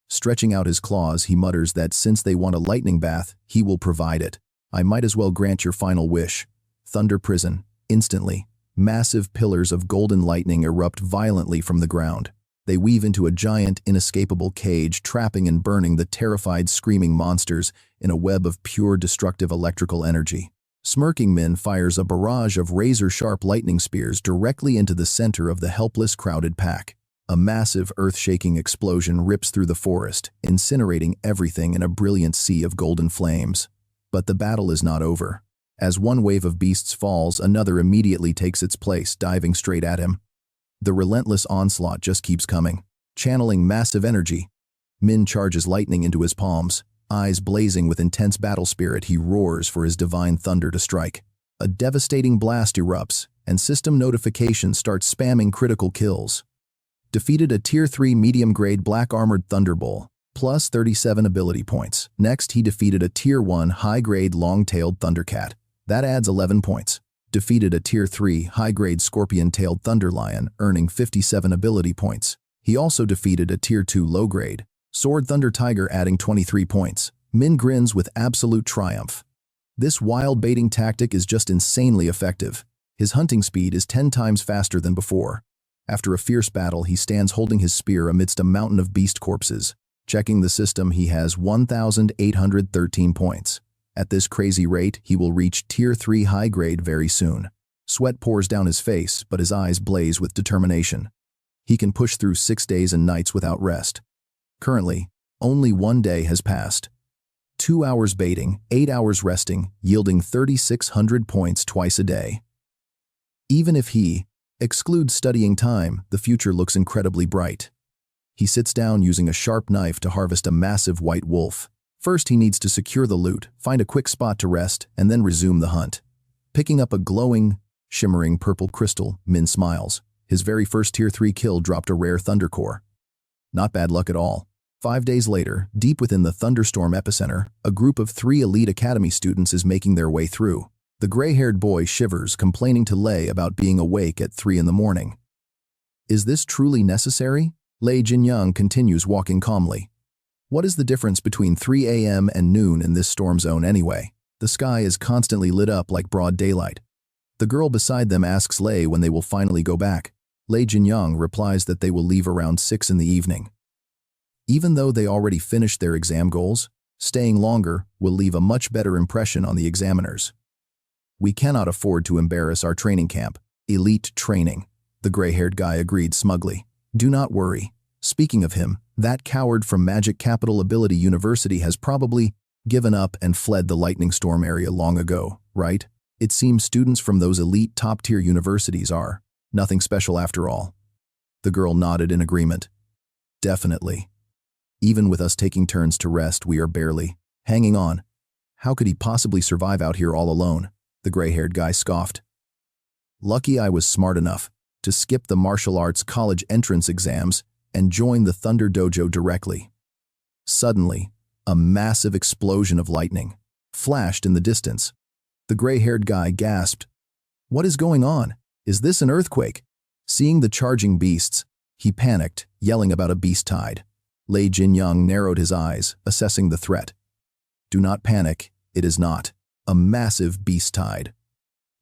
Stretching out his claws, he mutters that since they want a lightning bath, he will provide it. I might as well grant your final wish. Thunder prison. Instantly, massive pillars of golden lightning erupt violently from the ground. They weave into a giant, inescapable cage, trapping and burning the terrified, screaming monsters in a web of pure, destructive electrical energy. Smirking, Min fires a barrage of razor-sharp lightning spears directly into the center of the helpless, crowded pack. A massive, earth-shaking explosion rips through the forest, incinerating everything in a brilliant sea of golden flames. But the battle is not over. As one wave of beasts falls, another immediately takes its place, diving straight at him. The relentless onslaught just keeps coming. Channeling massive energy, Min charges lightning into his palms. Eyes blazing with intense battle spirit, he roars for his divine thunder to strike. A devastating blast erupts, and system notifications start spamming critical kills. Defeated a Tier 3 medium-grade black-armored Thunderbolt, plus 37 ability points. Next, he defeated a Tier 1 high-grade long-tailed Thundercat. That adds 11 points. Defeated a Tier 3 high-grade scorpion-tailed Thunderlion, earning 57 ability points. He also defeated a Tier 2 low-grade Sword Thunder Tiger, adding 23 points. Min grins with absolute triumph. This wild baiting tactic is just insanely effective. His hunting speed is 10 times faster than before. After a fierce battle, he stands holding his spear amidst a mountain of beast corpses. Checking the system, he has 1,813 points. At this crazy rate, he will reach Tier 3 high grade very soon. Sweat pours down his face, but his eyes blaze with determination. He can push through 6 days and nights without rest. Currently, only 1 day has passed. 2 hours baiting, 8 hours resting, yielding 3,600 points twice a day. Even if he excludes studying time, the future looks incredibly bright. He sits down using a sharp knife to harvest a massive white wolf. First, he needs to secure the loot, find a quick spot to rest, and then resume the hunt. Picking up a glowing, shimmering purple crystal, Min smiles. His very first Tier 3 kill dropped a rare thunder core. Not bad luck at all. 5 days later, deep within the thunderstorm epicenter, a group of 3 elite academy students is making their way through. The gray-haired boy shivers, complaining to Lei about being awake at 3 in the morning. Is this truly necessary? Lei Jinyang continues walking calmly. What is the difference between 3 a.m. and noon in this storm zone anyway? The sky is constantly lit up like broad daylight. The girl beside them asks Lei when they will finally go back. Lei Jinyang replies that they will leave around 6 in the evening. Even though they already finished their exam goals, staying longer will leave a much better impression on the examiners. We cannot afford to embarrass our training camp. Elite training, the gray-haired guy agreed smugly. Do not worry. Speaking of him, that coward from Magic Capital Ability University has probably given up and fled the lightning storm area long ago, right? It seems students from those elite top-tier universities are nothing special after all. The girl nodded in agreement. Definitely. Even with us taking turns to rest, we are barely hanging on. How could he possibly survive out here all alone? The gray-haired guy scoffed. Lucky I was smart enough to skip the martial arts college entrance exams and join the Thunder Dojo directly. Suddenly, a massive explosion of lightning flashed in the distance. The gray-haired guy gasped. What is going on? Is this an earthquake? Seeing the charging beasts, he panicked, yelling about a beast tide. Lei Jinyang narrowed his eyes, assessing the threat. Do not panic, it is not a massive beast tide.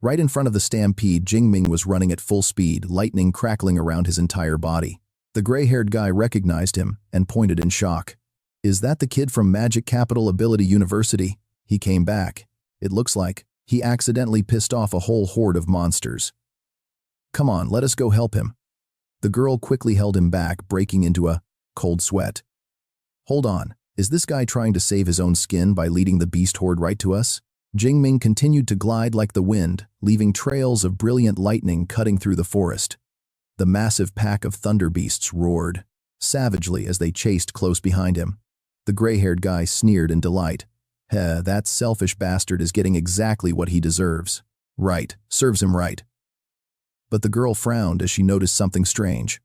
Right in front of the stampede, Jing Ming was running at full speed, lightning crackling around his entire body. The gray-haired guy recognized him and pointed in shock. Is that the kid from Magic Capital Ability University? He came back. It looks like he accidentally pissed off a whole horde of monsters. Come on, let us go help him. The girl quickly held him back, breaking into a cold sweat. Hold on, is this guy trying to save his own skin by leading the beast horde right to us? Jing Ming continued to glide like the wind, leaving trails of brilliant lightning cutting through the forest. The massive pack of thunder beasts roared savagely as they chased close behind him. The gray-haired guy sneered in delight. That selfish bastard is getting exactly what he deserves. Right, serves him right. But the girl frowned as she noticed something strange.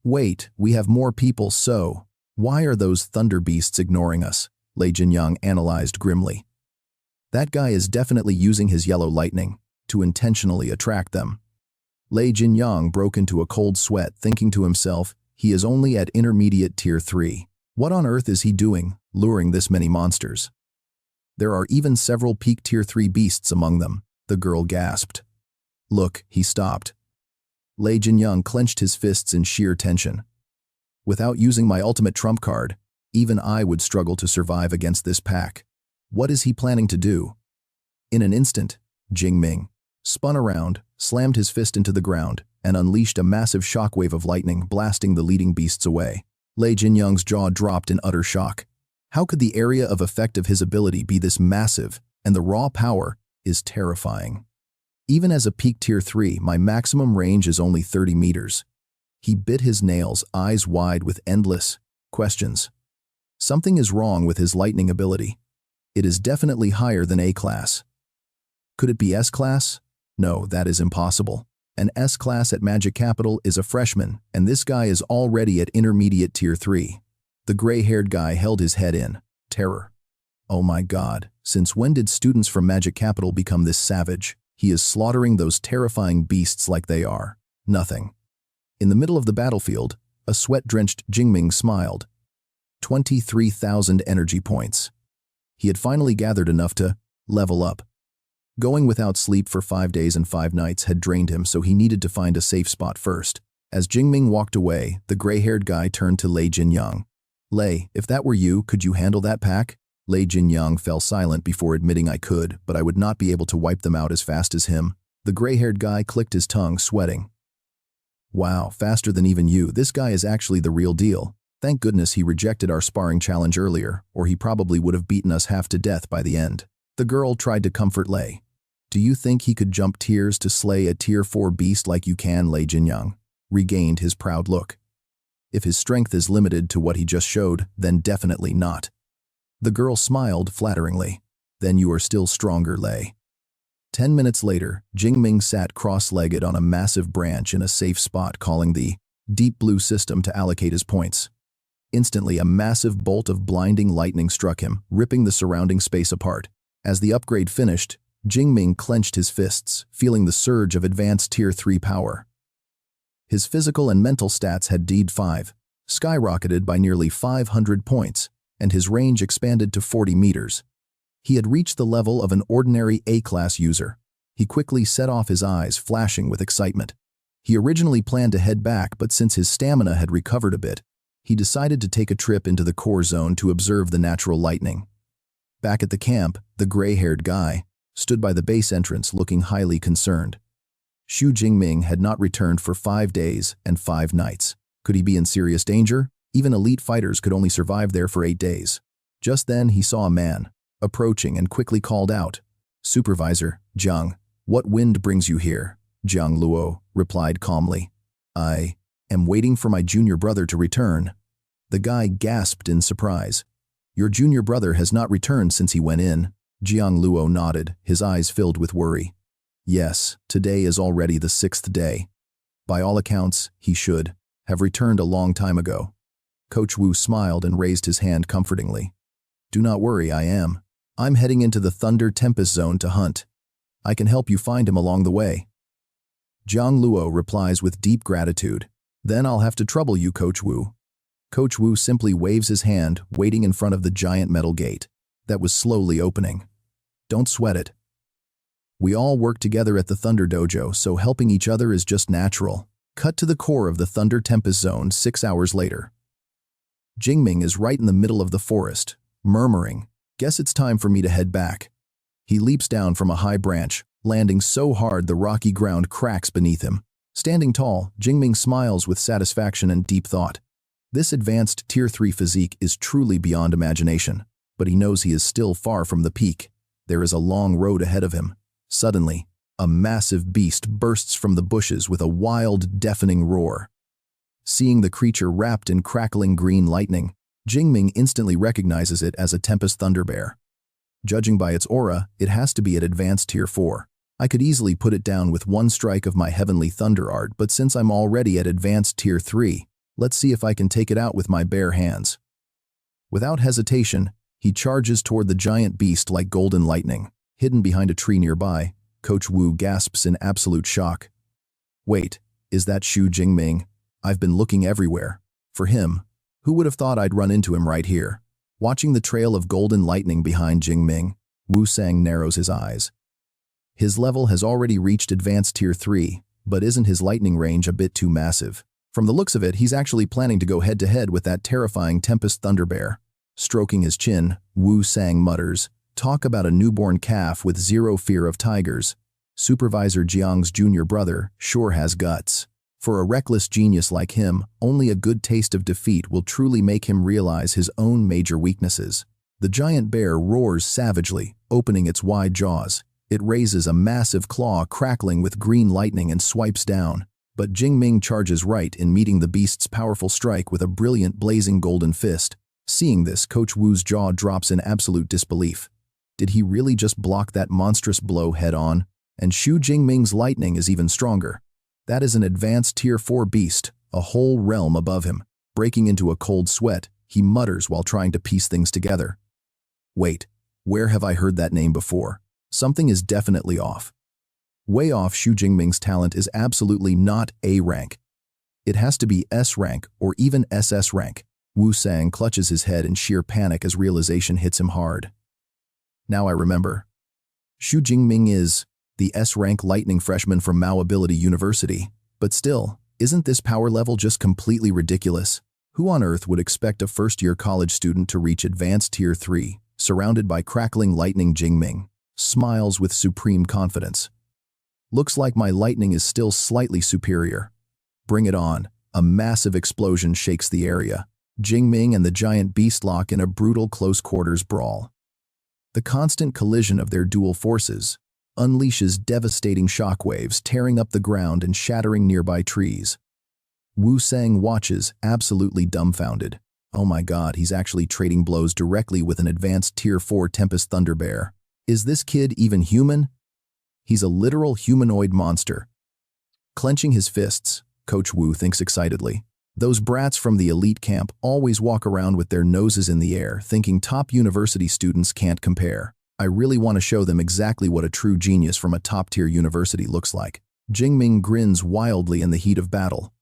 Wait, we have more people, so why are those thunder beasts ignoring us? Lei Jinyang analyzed grimly. That guy is definitely using his yellow lightning to intentionally attract them. Lei Jinyang broke into a cold sweat, thinking to himself, he is only at intermediate tier 3. What on earth is he doing, luring this many monsters? There are even several peak tier 3 beasts among them, the girl gasped. Look, he stopped. Lei Jinyang clenched his fists in sheer tension. Without using my ultimate trump card, even I would struggle to survive against this pack. What is he planning to do? In an instant, Jing Ming spun around, slammed his fist into the ground, and unleashed a massive shockwave of lightning, blasting the leading beasts away. Lei Jinyang's jaw dropped in utter shock. How could the area of effect of his ability be this massive, and the raw power is terrifying? Even as a peak tier 3, my maximum range is only 30 meters. He bit his nails, eyes wide with endless questions. Something is wrong with his lightning ability. It is definitely higher than A class. Could it be S class? No, that is impossible. An S class at Magic Capital is a freshman, and this guy is already at intermediate tier 3. The gray-haired guy held his head in terror. Oh my God, since when did students from Magic Capital become this savage? He is slaughtering those terrifying beasts like they are nothing. In the middle of the battlefield, a sweat-drenched Jing Ming smiled. 23,000 energy points. He had finally gathered enough to level up. Going without sleep for 5 days and 5 nights had drained him, so he needed to find a safe spot first. As Jing Ming walked away, the gray-haired guy turned to Lei Jinyang. Lei, if that were you, could you handle that pack? Lei Jinyang fell silent before admitting I could, but I would not be able to wipe them out as fast as him. The gray-haired guy clicked his tongue, sweating. Wow, faster than even you. This guy is actually the real deal. Thank goodness he rejected our sparring challenge earlier, or he probably would have beaten us half to death by the end. The girl tried to comfort Lei. Do you think he could jump tiers to slay a tier 4 beast like you can? Lei Jinyang regained his proud look. If his strength is limited to what he just showed, then definitely not. The girl smiled flatteringly. Then you are still stronger, Lei. 10 minutes later, Jing Ming sat cross-legged on a massive branch in a safe spot, calling the Deep Blue system to allocate his points. Instantly, a massive bolt of blinding lightning struck him, ripping the surrounding space apart. As the upgrade finished, Jing Ming clenched his fists, feeling the surge of advanced Tier 3 power. His physical and mental stats had D5, skyrocketed by nearly 500 points, and his range expanded to 40 meters. He had reached the level of an ordinary A-class user. He quickly set off, his eyes flashing with excitement. He originally planned to head back, but since his stamina had recovered a bit, he decided to take a trip into the core zone to observe the natural lightning. Back at the camp, the gray-haired guy stood by the base entrance looking highly concerned. Xu Jingming had not returned for 5 days and 5 nights. Could he be in serious danger? Even elite fighters could only survive there for 8 days. Just then he saw a man approaching and quickly called out, "Supervisor, Jiang, what wind brings you here?" Jiang Luo replied calmly, "I am waiting for my junior brother to return." The guy gasped in surprise. "Your junior brother has not returned since he went in." Jiang Luo nodded, his eyes filled with worry. "Yes, today is already the 6th day. By all accounts, he should have returned a long time ago." Coach Wu smiled and raised his hand comfortingly. "Do not worry, I'm heading into the Thunder Tempest Zone to hunt. I can help you find him along the way." Jiang Luo replies with deep gratitude. "Then I'll have to trouble you, Coach Wu." Coach Wu simply waves his hand, waiting in front of the giant metal gate that was slowly opening. "Don't sweat it. We all work together at the Thunder Dojo, so helping each other is just natural." Cut to the core of the Thunder Tempest Zone 6 hours later. Jing Ming is right in the middle of the forest, murmuring, "Guess it's time for me to head back." He leaps down from a high branch, landing so hard the rocky ground cracks beneath him. Standing tall, Jing Ming smiles with satisfaction and deep thought. This advanced Tier 3 physique is truly beyond imagination, but he knows he is still far from the peak. There is a long road ahead of him. Suddenly, a massive beast bursts from the bushes with a wild, deafening roar. Seeing the creature wrapped in crackling green lightning, Jing Ming instantly recognizes it as a Tempest Thunder Bear. Judging by its aura, it has to be at advanced Tier 4. I could easily put it down with one strike of my Heavenly Thunder Art, but since I'm already at advanced Tier 3, let's see if I can take it out with my bare hands. Without hesitation, he charges toward the giant beast like golden lightning. Hidden behind a tree nearby, Coach Wu gasps in absolute shock. "Wait, is that Xu Jingming? I've been looking everywhere for him. Who would have thought I'd run into him right here?" Watching the trail of golden lightning behind Jing Ming, Wu Sang narrows his eyes. His level has already reached advanced Tier 3, but isn't his lightning range a bit too massive? From the looks of it, he's actually planning to go head-to-head with that terrifying Tempest Thunder Bear. Stroking his chin, Wu Sang mutters, "Talk about a newborn calf with zero fear of tigers. Supervisor Jiang's junior brother sure has guts." For a reckless genius like him, only a good taste of defeat will truly make him realize his own major weaknesses. The giant bear roars savagely, opening its wide jaws. It raises a massive claw crackling with green lightning and swipes down. But Jing Ming charges right in meeting the beast's powerful strike with a brilliant blazing golden fist. Seeing this, Coach Wu's jaw drops in absolute disbelief. Did he really just block that monstrous blow head-on? And Xu Jingming's lightning is even stronger. That is an advanced Tier 4 beast, a whole realm above him. Breaking into a cold sweat, he mutters while trying to piece things together. Wait, where have I heard that name before? Something is definitely off. Way off. Xu Jingming's talent is absolutely not A rank. It has to be S rank or even SS rank. Wu Sang clutches his head in sheer panic as realization hits him hard. Now I remember. Xu Jingming is the S-rank lightning freshman from Mao Ability University. But still, isn't this power level just completely ridiculous? Who on earth would expect a first-year college student to reach advanced Tier 3, surrounded by crackling lightning? Jing Ming smiles with supreme confidence. Looks like my lightning is still slightly superior. Bring it on. A massive explosion shakes the area. Jing Ming and the giant beast lock in a brutal close-quarters brawl. The constant collision of their dual forces unleashes devastating shockwaves, tearing up the ground and shattering nearby trees. Wu Sang watches, absolutely dumbfounded. Oh my god, he's actually trading blows directly with an advanced Tier 4 Tempest Thunder Bear. Is this kid even human? He's a literal humanoid monster. Clenching his fists, Coach Wu thinks excitedly. Those brats from the elite camp always walk around with their noses in the air, thinking top university students can't compare. I really want to show them exactly what a true genius from a top-tier university looks like. Jing Ming grins wildly in the heat of battle.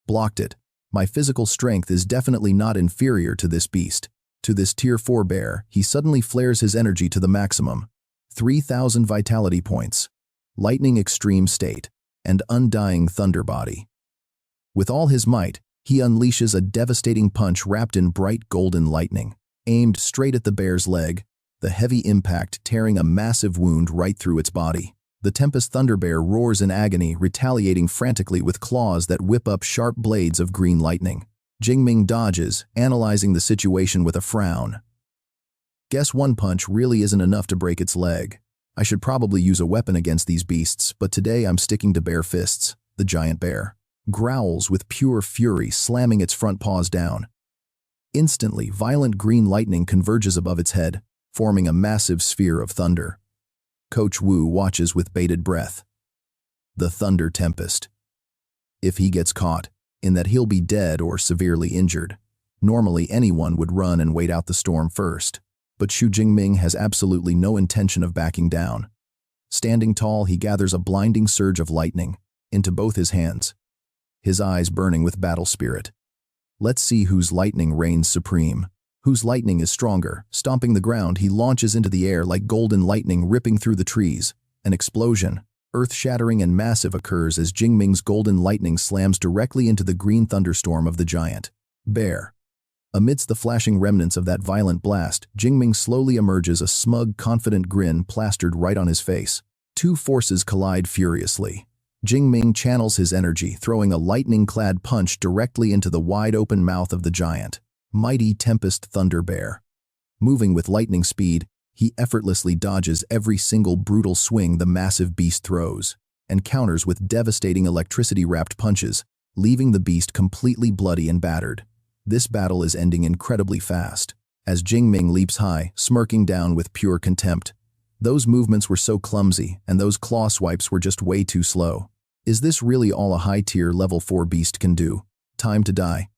Blocked it. My physical strength is definitely not inferior to this beast. To this Tier 4 bear, he suddenly flares his energy to the maximum. 3,000 vitality points. Lightning extreme state. And undying thunder body. With all his might, he unleashes a devastating punch wrapped in bright golden lightning, aimed straight at the bear's leg, the heavy impact tearing a massive wound right through its body. The Tempest Thunder Bear roars in agony, retaliating frantically with claws that whip up sharp blades of green lightning. Jing Ming dodges, analyzing the situation with a frown. Guess one punch really isn't enough to break its leg. I should probably use a weapon against these beasts, but today I'm sticking to bare fists. The giant bear growls with pure fury, slamming its front paws down. Instantly, violent green lightning converges above its head, forming a massive sphere of thunder. Coach Wu watches with bated breath. The Thunder Tempest. If he gets caught, in that he'll be dead or severely injured. Normally anyone would run and wait out the storm first, but Xu Jingming has absolutely no intention of backing down. Standing tall, he gathers a blinding surge of lightning into both his hands, his eyes burning with battle spirit. Let's see whose lightning reigns supreme. Whose lightning is stronger. Stomping the ground, he launches into the air like golden lightning ripping through the trees. An explosion, earth-shattering and massive, occurs as Jing Ming's golden lightning slams directly into the green thunderstorm of the giant bear. Amidst the flashing remnants of that violent blast, Jing Ming slowly emerges, a smug, confident grin plastered right on his face. Two forces collide furiously. Jing Ming channels his energy, throwing a lightning-clad punch directly into the wide-open mouth of the giant mighty Tempest Thunder Bear. Moving with lightning speed, he effortlessly dodges every single brutal swing the massive beast throws, and counters with devastating electricity-wrapped punches, leaving the beast completely bloody and battered. This battle is ending incredibly fast, as Jing Ming leaps high, smirking down with pure contempt. Those movements were so clumsy, and those claw swipes were just way too slow. Is this really all a high-tier level 4 beast can do? Time to die.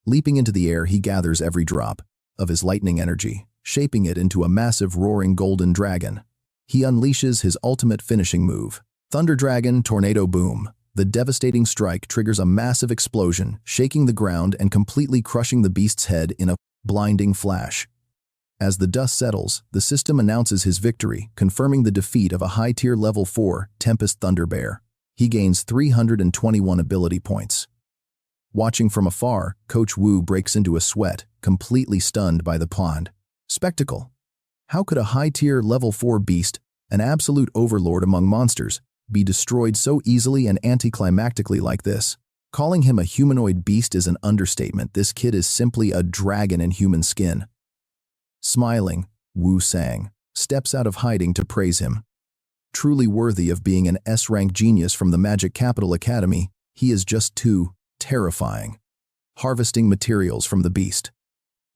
Leaping into the air, he gathers every drop of his lightning energy, shaping it into a massive roaring golden dragon. He unleashes his ultimate finishing move, Thunder Dragon Tornado Boom. The devastating strike triggers a massive explosion, shaking the ground and completely crushing the beast's head in a blinding flash. As the dust settles, the system announces his victory, confirming the defeat of a high-tier level 4 Tempest Thunder Bear. He gains 321 ability points. Watching from afar, Coach Wu breaks into a sweat, completely stunned by the planned spectacle. How could a high-tier level 4 beast, an absolute overlord among monsters, be destroyed so easily and anticlimactically like this? Calling him a humanoid beast is an understatement. This kid is simply a dragon in human skin. Smiling, Wu Sang steps out of hiding to praise him. Truly worthy of being an S-rank genius from the Magic Capital Academy, he is just too terrifying. Harvesting materials from the beast.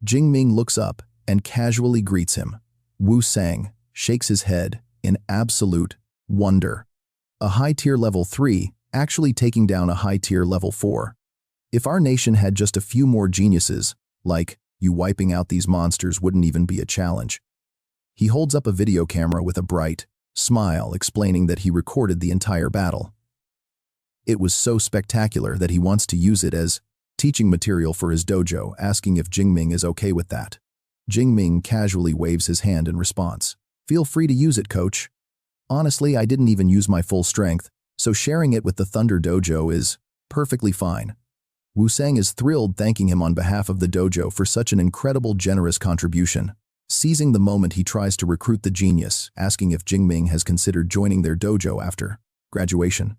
Jing Ming looks up and casually greets him. Wu Sang shakes his head in absolute wonder. A high-tier level 3 actually taking down a high-tier level 4. If our nation had just a few more geniuses, like you, wiping out these monsters wouldn't even be a challenge. He holds up a video camera with a bright smile, explaining that he recorded the entire battle. It was so spectacular that he wants to use it as teaching material for his dojo, asking if Jing Ming is okay with that. Jing Ming casually waves his hand in response. Feel free to use it, coach. Honestly, I didn't even use my full strength, so sharing it with the Thunder Dojo is perfectly fine. Wu Sang is thrilled, thanking him on behalf of the dojo for such an incredible, generous contribution. Seizing the moment, he tries to recruit the genius, asking if Jing Ming has considered joining their dojo after Graduation.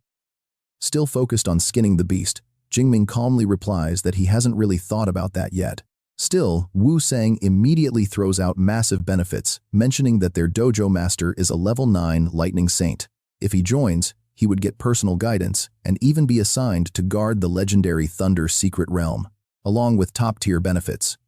Still focused on skinning the beast, Jingming calmly replies that he hasn't really thought about that yet. Still, Wu Sang immediately throws out massive benefits, mentioning that their dojo master is a level 9 lightning saint. If he joins, he would get personal guidance and even be assigned to guard the legendary Thunder Secret Realm, along with top-tier benefits.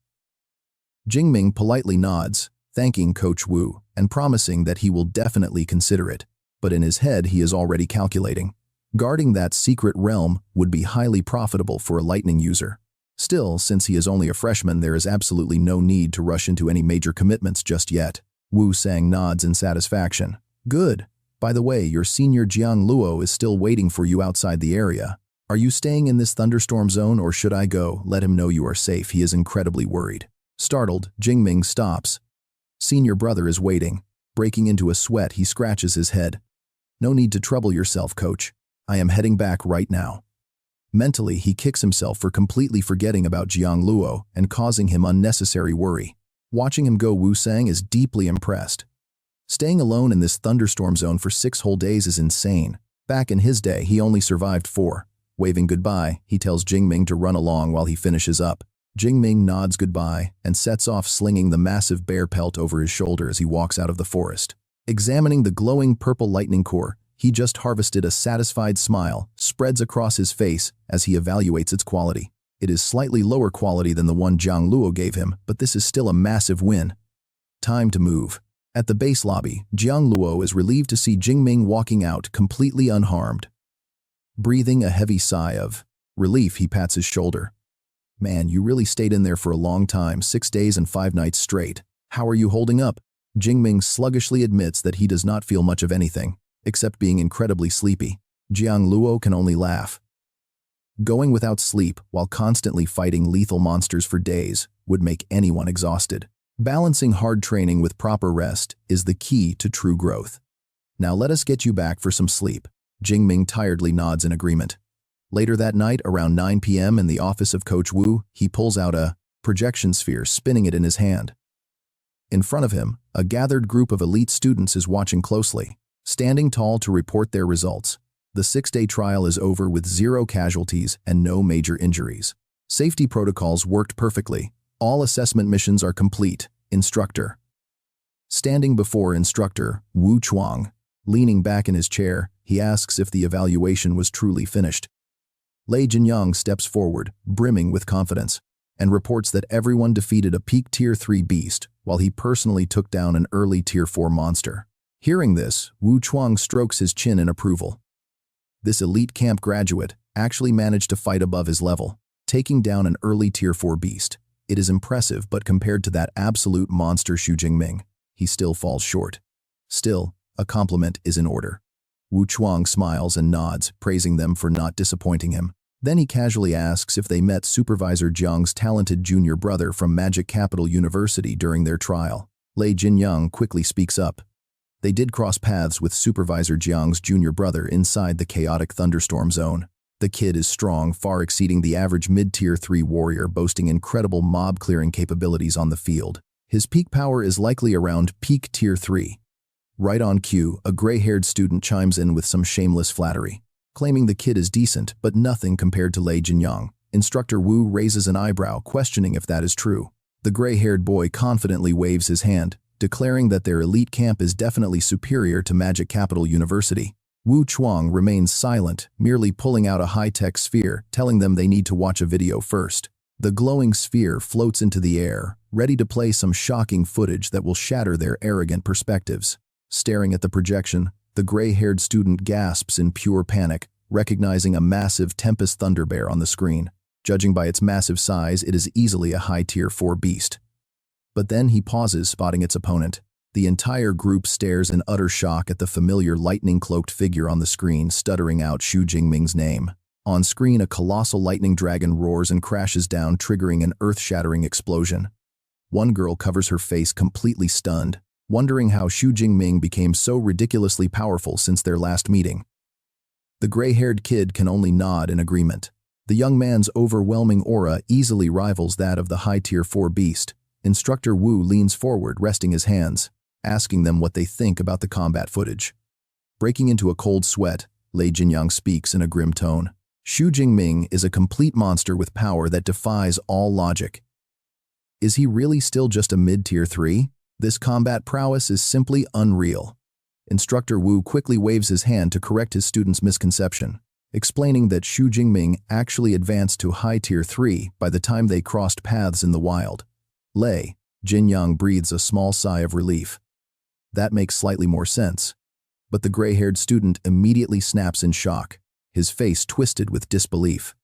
Jingming politely nods, thanking Coach Wu and promising that he will definitely consider it. But in his head, he is already calculating. Guarding that secret realm would be highly profitable for a lightning user. Still, since he is only a freshman, there is absolutely no need to rush into any major commitments just yet. Wu Sang nods in satisfaction. Good. By the way, your senior Jiang Luo is still waiting for you outside the area. Are you staying in this thunderstorm zone or should I go? Let him know you are safe. He is incredibly worried. Startled, Jingming stops. Senior brother is waiting. Breaking into a sweat, he scratches his head. No need to trouble yourself, coach. I am heading back right now. Mentally, he kicks himself for completely forgetting about Jiang Luo and causing him unnecessary worry. Watching him go, Wu Sang is deeply impressed. Staying alone in this thunderstorm zone for 6 whole days is insane. Back in his day, he only survived 4. Waving goodbye, he tells Jingming to run along while he finishes up. Jingming nods goodbye and sets off, slinging the massive bear pelt over his shoulder as he walks out of the forest. Examining the glowing purple lightning core he just harvested, a satisfied smile spreads across his face as he evaluates its quality. It is slightly lower quality than the one Jiang Luo gave him, but this is still a massive win. Time to move. At the base lobby, Jiang Luo is relieved to see Jingming walking out completely unharmed. Breathing a heavy sigh of relief, he pats his shoulder. Man, you really stayed in there for a long time, 6 days and 5 nights straight. How are you holding up? Jingming sluggishly admits that he does not feel much of anything, except being incredibly sleepy. Jiang Luo can only laugh. Going without sleep while constantly fighting lethal monsters for days would make anyone exhausted. Balancing hard training with proper rest is the key to true growth. Now let us get you back for some sleep. Jingming tiredly nods in agreement. Later that night, around 9 p.m. in the office of Coach Wu, he pulls out a projection sphere, spinning it in his hand. In front of him, a gathered group of elite students is watching closely, standing tall to report their results. The 6-day trial is over with 0 casualties and no major injuries. Safety protocols worked perfectly. All assessment missions are complete. Instructor. Standing before Instructor Wu Chuang, leaning back in his chair, he asks if the evaluation was truly finished. Lei Jinyang steps forward, brimming with confidence, and reports that everyone defeated a peak Tier 3 beast, while he personally took down an early Tier 4 monster. Hearing this, Wu Chuang strokes his chin in approval. This elite camp graduate actually managed to fight above his level, taking down an early Tier 4 beast. It is impressive, but compared to that absolute monster Xu Jingming, he still falls short. Still, a compliment is in order. Wu Chuang smiles and nods, praising them for not disappointing him. Then he casually asks if they met Supervisor Jiang's talented junior brother from Magic Capital University during their trial. Lei Jinyang quickly speaks up. They did cross paths with Supervisor Jiang's junior brother inside the chaotic thunderstorm zone. The kid is strong, far exceeding the average mid-tier 3 warrior, boasting incredible mob-clearing capabilities on the field. His peak power is likely around peak Tier 3. Right on cue, a gray-haired student chimes in with some shameless flattery, claiming the kid is decent, but nothing compared to Lei Jinyang. Instructor Wu raises an eyebrow, questioning if that is true. The gray-haired boy confidently waves his hand, declaring that their elite camp is definitely superior to Magic Capital University. Wu Chuang remains silent, merely pulling out a high-tech sphere, telling them they need to watch a video first. The glowing sphere floats into the air, ready to play some shocking footage that will shatter their arrogant perspectives. Staring at the projection, the gray-haired student gasps in pure panic, recognizing a massive Tempest Thunder Bear on the screen. Judging by its massive size, it is easily a high Tier 4 beast. But then he pauses, spotting its opponent. The entire group stares in utter shock at the familiar lightning-cloaked figure on the screen, stuttering out Xu Jingming's name. On screen, a colossal lightning dragon roars and crashes down, triggering an earth-shattering explosion. One girl covers her face, completely stunned, wondering how Xu Jingming became so ridiculously powerful since their last meeting. The gray-haired kid can only nod in agreement. The young man's overwhelming aura easily rivals that of the high Tier 4 beast. Instructor Wu leans forward, resting his hands, asking them what they think about the combat footage. Breaking into a cold sweat, Lei Jinyang speaks in a grim tone. Xu Jingming is a complete monster with power that defies all logic. Is he really still just a mid-tier 3? This combat prowess is simply unreal. Instructor Wu quickly waves his hand to correct his student's misconception, explaining that Xu Jingming actually advanced to high tier 3 by the time they crossed paths in the wild. Lei Jinyang breathes a small sigh of relief. That makes slightly more sense. But the gray-haired student immediately snaps in shock, his face twisted with disbelief.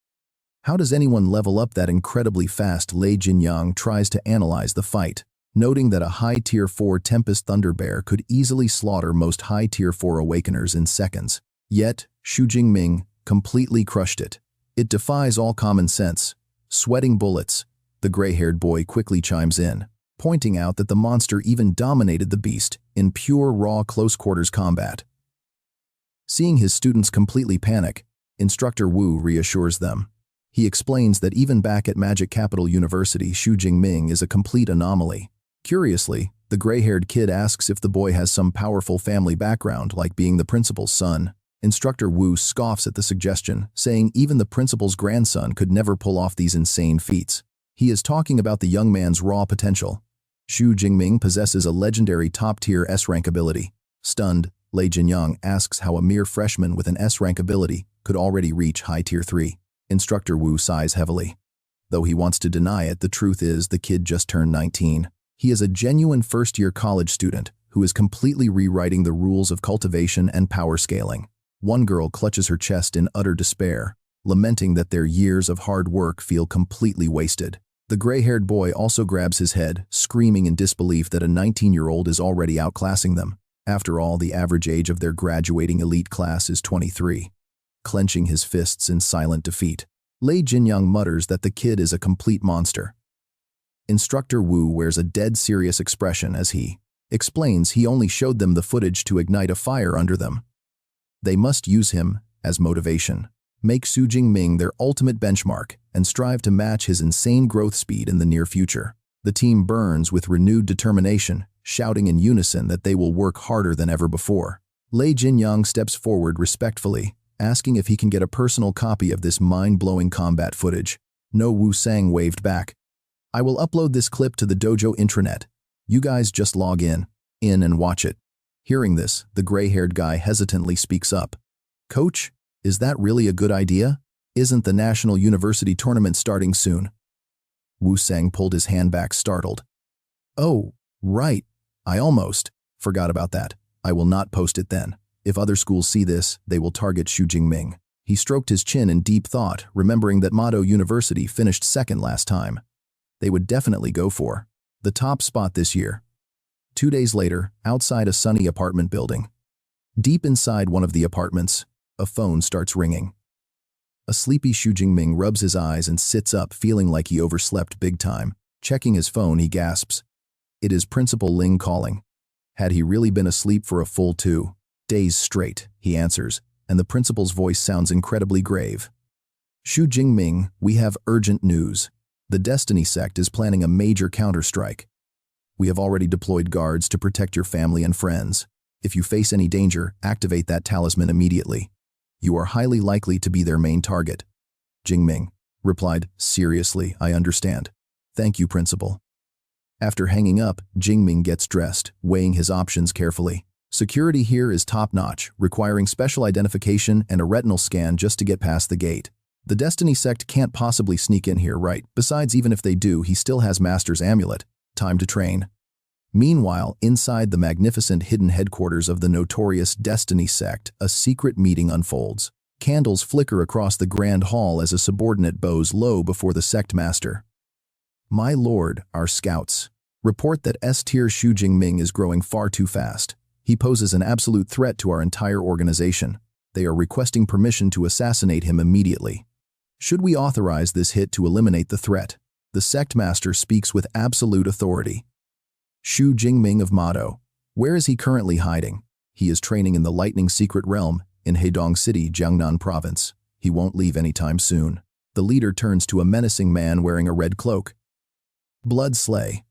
How does anyone level up that incredibly fast? Lei Jinyang tries to analyze the fight, noting that a high tier 4 Tempest Thunderbear could easily slaughter most high tier 4 Awakeners in seconds. Yet, Xu Jingming completely crushed it. It defies all common sense. Sweating bullets, the gray-haired boy quickly chimes in, pointing out that the monster even dominated the beast in pure raw close-quarters combat. Seeing his students completely panic, Instructor Wu reassures them. He explains that even back at Magic Capital University, Xu Jingming is a complete anomaly. Curiously, the gray-haired kid asks if the boy has some powerful family background, like being the principal's son. Instructor Wu scoffs at the suggestion, saying even the principal's grandson could never pull off these insane feats. He is talking about the young man's raw potential. Xu Jingming possesses a legendary top-tier S-rank ability. Stunned, Lei Jinyang asks how a mere freshman with an S-rank ability could already reach high tier 3. Instructor Wu sighs heavily. Though he wants to deny it, the truth is the kid just turned 19. He is a genuine first-year college student who is completely rewriting the rules of cultivation and power scaling. One girl clutches her chest in utter despair, lamenting that their years of hard work feel completely wasted. The gray-haired boy also grabs his head, screaming in disbelief that a 19-year-old is already outclassing them. After all, the average age of their graduating elite class is 23. Clenching his fists in silent defeat, Lei Jinyang mutters that the kid is a complete monster. Instructor Wu wears a dead serious expression as he explains he only showed them the footage to ignite a fire under them. They must use him as motivation, make Xu Jingming their ultimate benchmark, and strive to match his insane growth speed in the near future. The team burns with renewed determination, shouting in unison that they will work harder than ever before. Lei Jinyang steps forward respectfully, asking if he can get a personal copy of this mind-blowing combat footage. No, Wu Sang waved back. I will upload this clip to the dojo intranet. You guys just log in and watch it. Hearing this, the gray-haired guy hesitantly speaks up. Coach, is that really a good idea? Isn't the National University tournament starting soon? Wu Sang pulled his hand back, startled. Oh, right. I almost forgot about that. I will not post it then. If other schools see this, they will target Xu Jingming. He stroked his chin in deep thought, remembering that Madu University finished second last time. They would definitely go for the top spot this year. 2 days later, outside a sunny apartment building. Deep inside one of the apartments, a phone starts ringing. A sleepy Xu Jingming rubs his eyes and sits up, feeling like he overslept big time. Checking his phone, he gasps. It is Principal Ling calling. Had he really been asleep for a full 2 days straight, he answers, and the principal's voice sounds incredibly grave. Xu Jingming, we have urgent news. The Destiny sect is planning a major counterstrike. We have already deployed guards to protect your family and friends. If you face any danger, activate that talisman immediately. You are highly likely to be their main target. Jingming replied, seriously, I understand. Thank you, Principal. After hanging up, Jingming gets dressed, weighing his options carefully. Security here is top-notch, requiring special identification and a retinal scan just to get past the gate. The Destiny sect can't possibly sneak in here, right? Besides, even if they do, he still has Master's Amulet. Time to train. Meanwhile, inside the magnificent hidden headquarters of the notorious Destiny sect, a secret meeting unfolds. Candles flicker across the grand hall as a subordinate bows low before the sect master. My lord, our scouts report that S-tier Xu Jingming is growing far too fast. He poses an absolute threat to our entire organization. They are requesting permission to assassinate him immediately. Should we authorize this hit to eliminate the threat? The sect master speaks with absolute authority. Xu Jingming of Madu. Where is he currently hiding? He is training in the Lightning Secret Realm in Heidong City, Jiangnan Province. He won't leave anytime soon. The leader turns to a menacing man wearing a red cloak. Blood Slay.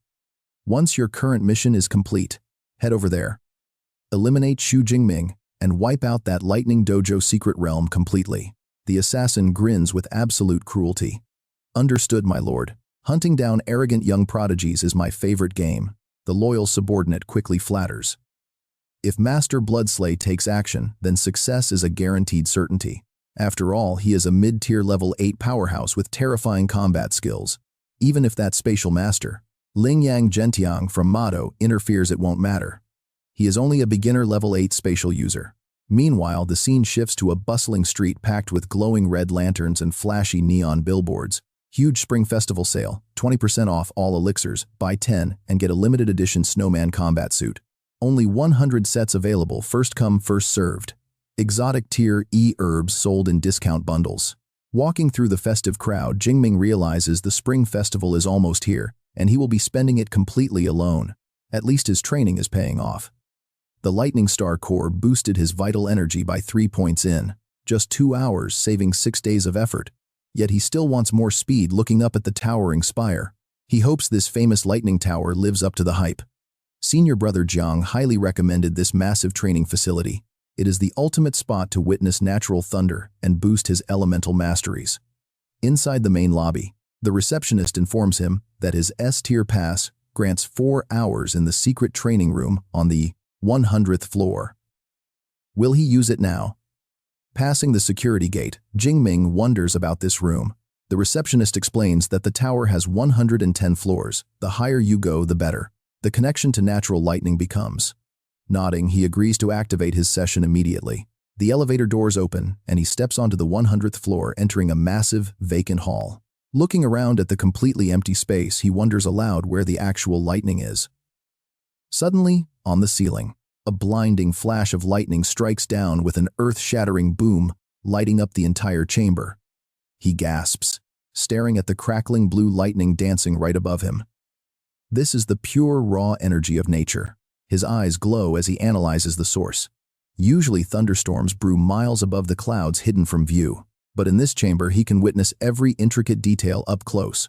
Once your current mission is complete, head over there. Eliminate Xu Jingming and wipe out that lightning dojo secret realm completely. The assassin grins with absolute cruelty. Understood, my lord. Hunting down arrogant young prodigies is my favorite game. The loyal subordinate quickly flatters. If Master Bloodslay takes action, then success is a guaranteed certainty. After all, he is a mid-tier level 8 powerhouse with terrifying combat skills. Even if that spatial master, Ling Yang Gentiang from Madu, interferes, it won't matter. He is only a beginner level 8 spatial user. Meanwhile, the scene shifts to a bustling street packed with glowing red lanterns and flashy neon billboards. Huge spring festival sale, 20% off all elixirs, buy 10 and get a limited edition snowman combat suit. Only 100 sets available, first come, first served. Exotic tier E herbs sold in discount bundles. Walking through the festive crowd, Jing Ming realizes the spring festival is almost here, and he will be spending it completely alone. At least his training is paying off. The Lightning Star Core boosted his vital energy by 3 points in just 2 hours, saving 6 days of effort. Yet he still wants more speed looking up at the towering spire. He hopes this famous lightning tower lives up to the hype. Senior brother Jiang highly recommended this massive training facility. It is the ultimate spot to witness natural thunder and boost his elemental masteries. Inside the main lobby, the receptionist informs him that his S-tier pass grants 4 hours in the secret training room on the 100th floor. Will he use it now? Passing the security gate, Jing Ming wonders about this room. The receptionist explains that the tower has 110 floors. The higher you go, the better. The connection to natural lightning becomes. Nodding, he agrees to activate his session immediately. The elevator doors open, and he steps onto the 100th floor, entering a massive, vacant hall. Looking around at the completely empty space, he wonders aloud where the actual lightning is. Suddenly, on the ceiling, a blinding flash of lightning strikes down with an earth-shattering boom, lighting up the entire chamber. He gasps, staring at the crackling blue lightning dancing right above him. This is the pure, raw energy of nature. His eyes glow as he analyzes the source. Usually thunderstorms brew miles above the clouds hidden from view, but in this chamber he can witness every intricate detail up close.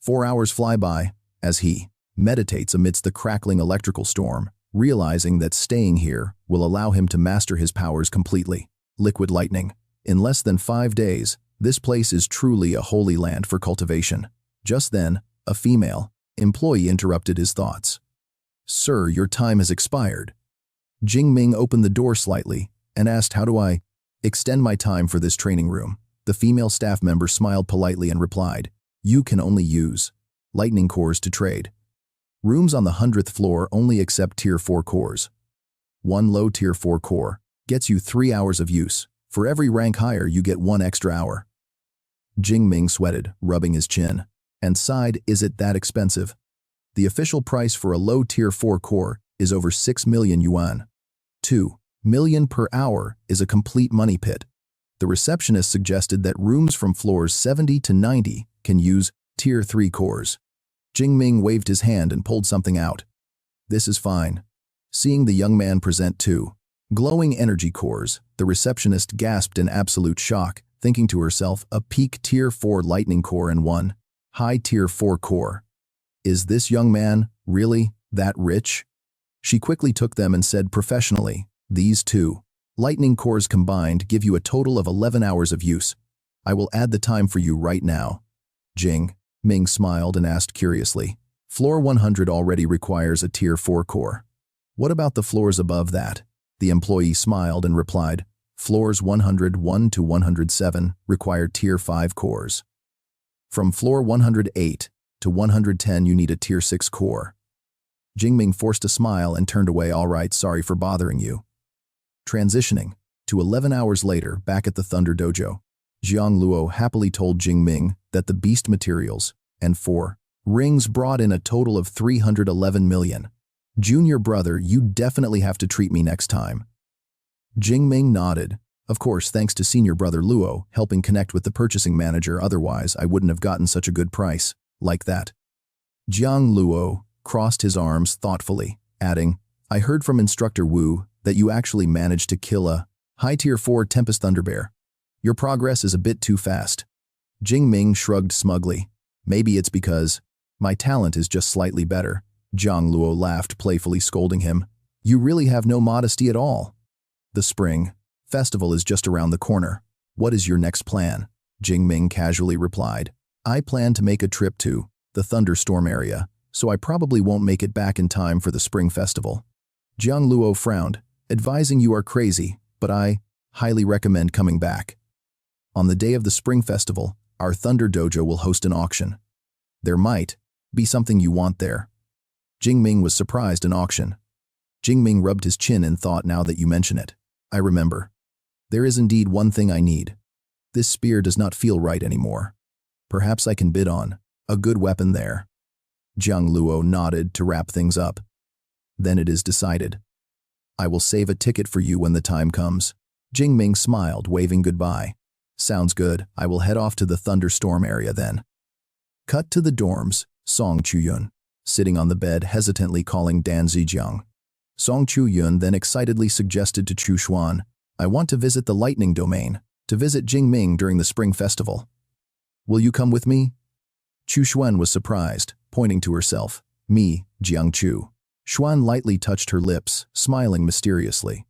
4 hours fly by as he meditates amidst the crackling electrical storm, realizing that staying here will allow him to master his powers completely. Liquid lightning. In less than 5 days, this place is truly a holy land for cultivation. Just then, a female employee interrupted his thoughts. "Sir, your time has expired." Jing Ming opened the door slightly and asked, "How do I extend my time for this training room?" The female staff member smiled politely and replied, "You can only use lightning cores to trade. Rooms on the 100th floor only accept Tier 4 cores. One low Tier 4 core gets you 3 hours of use. For every rank higher, you get 1 extra hour." Jing Ming sweated, rubbing his chin, and sighed, "Is it that expensive?" The official price for a low Tier 4 core is over 6 million yuan. 2 million per hour is a complete money pit. The receptionist suggested that rooms from floors 70 to 90 can use Tier 3 cores. Jing Ming waved his hand and pulled something out. "This is fine." Seeing the young man present 2 glowing energy cores, the receptionist gasped in absolute shock, thinking to herself, a peak Tier 4 lightning core and 1 high Tier 4 core. Is this young man really that rich? She quickly took them and said professionally, "These 2 lightning cores combined give you a total of 11 hours of use. I will add the time for you right now." Jing Ming smiled and asked curiously, "Floor 100 already requires a Tier 4 core. What about the floors above that?" The employee smiled and replied, "Floors 101 to 107 require Tier 5 cores. From floor 108 to 110 you need a Tier 6 core." Jing Ming forced a smile and turned away. "All right, sorry for bothering you." Transitioning to 11 hours later, back at the Thunder Dojo, Jiang Luo happily told Jing Ming that the beast materials and 4 rings brought in a total of 311 million. "Junior brother, you definitely have to treat me next time." Jing Ming nodded. "Of course, thanks to senior brother Luo helping connect with the purchasing manager, otherwise I wouldn't have gotten such a good price like that." Jiang Luo crossed his arms thoughtfully, adding, "I heard from Instructor Wu that you actually managed to kill a high Tier 4 Tempest Thunderbear. Your progress is a bit too fast." Jing Ming shrugged smugly. "Maybe it's because my talent is just slightly better." Jiang Luo laughed, playfully scolding him. "You really have no modesty at all." The spring festival is just around the corner. What is your next plan? Jing Ming casually replied. I plan to make a trip to the thunderstorm area, so I probably won't make it back in time for the spring festival. Jiang Luo frowned, advising you are crazy, but I highly recommend coming back. On the day of the spring festival, our Thunder Dojo will host an auction. There might be something you want there. Jing Ming was surprised. An auction. Jing Ming rubbed his chin in thought. Now that you mention it, I remember. There is indeed one thing I need. This spear does not feel right anymore. Perhaps I can bid on a good weapon there. Jiang Luo nodded to wrap things up. Then it is decided. I will save a ticket for you when the time comes. Jing Ming smiled, waving goodbye. Sounds good. I will head off to the thunderstorm area then. Cut to the dorms. Song Chuyun, sitting on the bed, hesitantly calling Dan Zixiao. Song Chuyun then excitedly suggested to Chu Xuan, I want to visit the lightning domain, to visit Jing Ming during the spring festival. Will you come with me? Chu Xuan was surprised, pointing to herself. Me, Jiang Chu. Xuan lightly touched her lips, smiling mysteriously.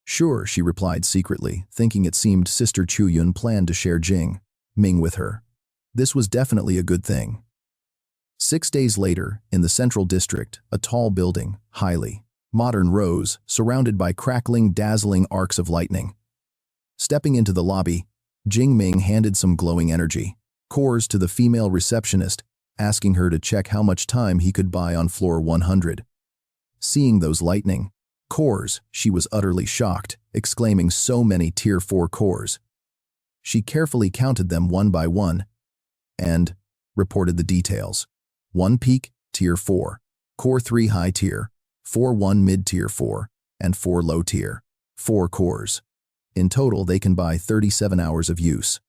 Sure, she replied secretly, thinking it seemed Sister Chuyun planned to share Jing Ming with her. This was definitely a good thing. 6 days later, in the central district, a tall building, highly modern, rose, surrounded by crackling, dazzling arcs of lightning. Stepping into the lobby, Jing Ming handed some glowing energy cores to the female receptionist, asking her to check how much time he could buy on floor 100. Seeing those lightning cores, she was utterly shocked, exclaiming, so many Tier 4 cores. She carefully counted them one by one and reported the details. 1 peak, Tier 4, Core 3 high tier, 1 mid-tier 4, and 4 low tier, 4 cores. In total, they can buy 37 hours of use.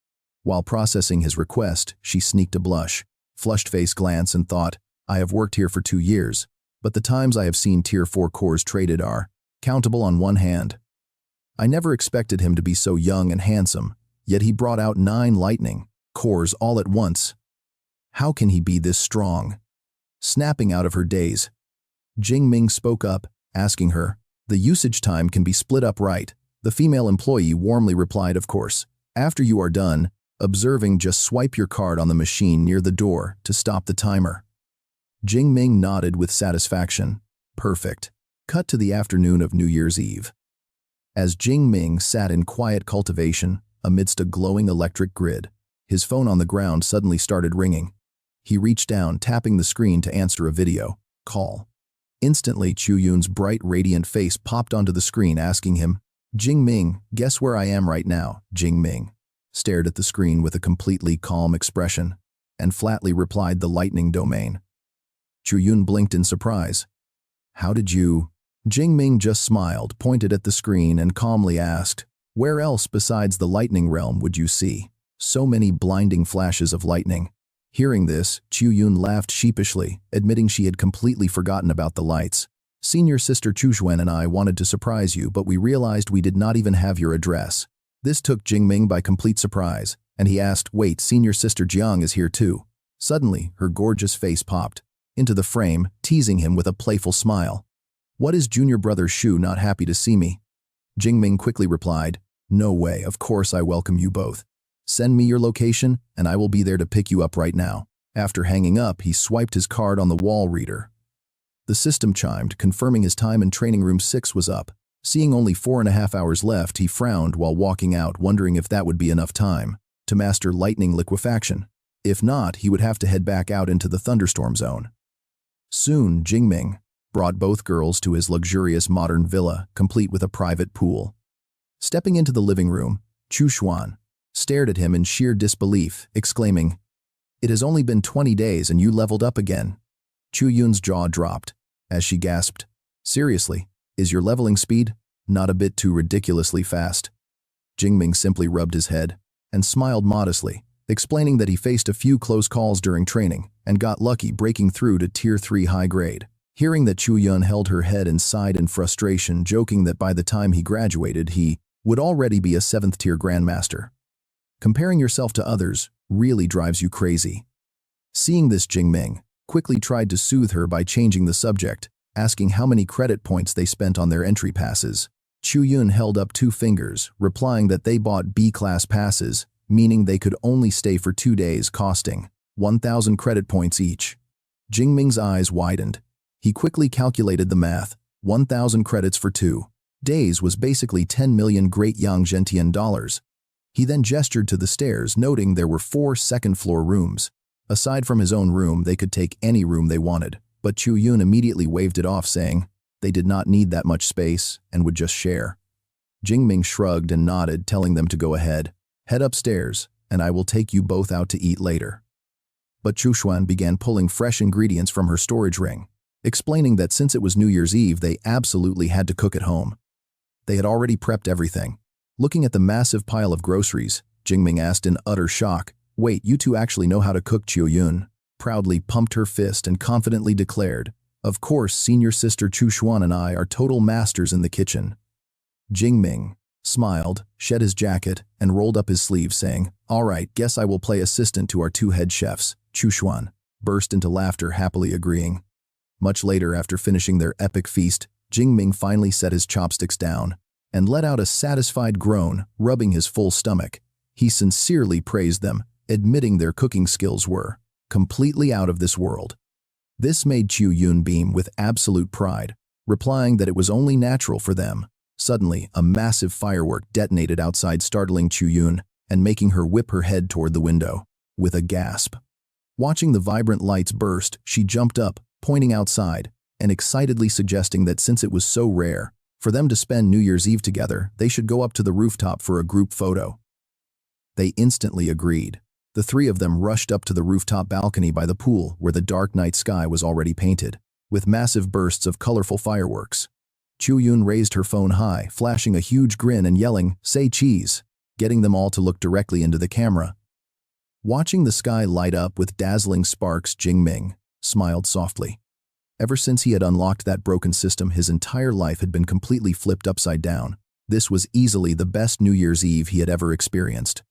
While processing his request, she sneaked a flushed face glance and thought, I have worked here for 2 years, but the times I have seen Tier 4 cores traded are countable on one hand. I never expected him to be so young and handsome, yet he brought out 9 lightning cores all at once. How can he be this strong? Snapping out of her daze, Jing Ming spoke up, asking her, the usage time can be split up, right? The female employee warmly replied, of course. After you are done, observing, just swipe your card on the machine near the door to stop the timer. Jing Ming nodded with satisfaction. Perfect. Cut to the afternoon of New Year's Eve. As Jing Ming sat in quiet cultivation amidst a glowing electric grid, his phone on the ground suddenly started ringing. He reached down, tapping the screen to answer a video call. Instantly, Chu Yun's bright, radiant face popped onto the screen, asking him, Jing Ming, guess where I am right now? Jing Ming stared at the screen with a completely calm expression and flatly replied, the lightning domain. Chu Yun blinked in surprise. How did you? Jing Ming just smiled, pointed at the screen, and calmly asked, where else besides the lightning realm would you see so many blinding flashes of lightning? Hearing this, Chu Yun laughed sheepishly, admitting she had completely forgotten about the lights. Senior Sister Chu Xuan and I wanted to surprise you, but we realized we did not even have your address. This took Jing Ming by complete surprise, and he asked, wait, Senior Sister Jiang is here too. Suddenly, her gorgeous face popped into the frame, teasing him with a playful smile. What is junior brother Xu not happy to see me? Jing Ming quickly replied, no way, of course I welcome you both. Send me your location, and I will be there to pick you up right now. After hanging up, he swiped his card on the wall reader. The system chimed, confirming his time in training room 6 was up. Seeing only 4.5 hours left, he frowned while walking out, wondering if that would be enough time to master lightning liquefaction. If not, he would have to head back out into the thunderstorm zone. Soon, Jing Ming brought both girls to his luxurious modern villa, complete with a private pool. Stepping into the living room, Chu Xuan stared at him in sheer disbelief, exclaiming, it has only been 20 days and you leveled up again. Chu Yun's jaw dropped as she gasped, seriously, is your leveling speed not a bit too ridiculously fast? Jing Ming simply rubbed his head and smiled modestly, explaining that he faced a few close calls during training and got lucky breaking through to Tier 3 high grade. Hearing that, Chu Yun held her head and sighed in frustration, joking that by the time he graduated, he would already be a 7th tier grandmaster. Comparing yourself to others really drives you crazy. Seeing this, Jing Ming quickly tried to soothe her by changing the subject, asking how many credit points they spent on their entry passes. Chu Yun held up 2 fingers, replying that they bought B-class passes, meaning they could only stay for 2 days, costing 1,000 credit points each. Jing Ming's eyes widened. He quickly calculated the math. 1,000 credits for 2 days was basically 10 million Great Yang Gentian dollars. He then gestured to the stairs, noting there were 4 second-floor rooms. Aside from his own room, they could take any room they wanted, but Chu Yun immediately waved it off, saying they did not need that much space and would just share. Jing Ming shrugged and nodded, telling them to go ahead. Head upstairs, and I will take you both out to eat later. But Chu Xuan began pulling fresh ingredients from her storage ring, explaining that since it was New Year's Eve, they absolutely had to cook at home. They had already prepped everything. Looking at the massive pile of groceries, Jing Ming asked in utter shock, "Wait, you two actually know how to cook?" Chu Yun proudly pumped her fist and confidently declared, "Of course, senior sister Chu Xuan and I are total masters in the kitchen." Jing Ming smiled, shed his jacket, and rolled up his sleeves, saying, "All right, guess I will play assistant to our 2 head chefs." Chu Xuan burst into laughter, happily agreeing. Much later, after finishing their epic feast, Jing Ming finally set his chopsticks down and let out a satisfied groan, rubbing his full stomach. He sincerely praised them, admitting their cooking skills were completely out of this world. This made Chu Yun beam with absolute pride, replying that it was only natural for them. Suddenly, a massive firework detonated outside, startling Chu Yun and making her whip her head toward the window. With a gasp, watching the vibrant lights burst, she jumped up, pointing outside, and excitedly suggesting that since it was so rare for them to spend New Year's Eve together, they should go up to the rooftop for a group photo. They instantly agreed. The 3 of them rushed up to the rooftop balcony by the pool, where the dark night sky was already painted with massive bursts of colorful fireworks. Chu Yun raised her phone high, flashing a huge grin and yelling, "Say cheese," getting them all to look directly into the camera. Watching the sky light up with dazzling sparks, Jing Ming smiled softly. Ever since he had unlocked that broken system, his entire life had been completely flipped upside down. This was easily the best New Year's Eve he had ever experienced.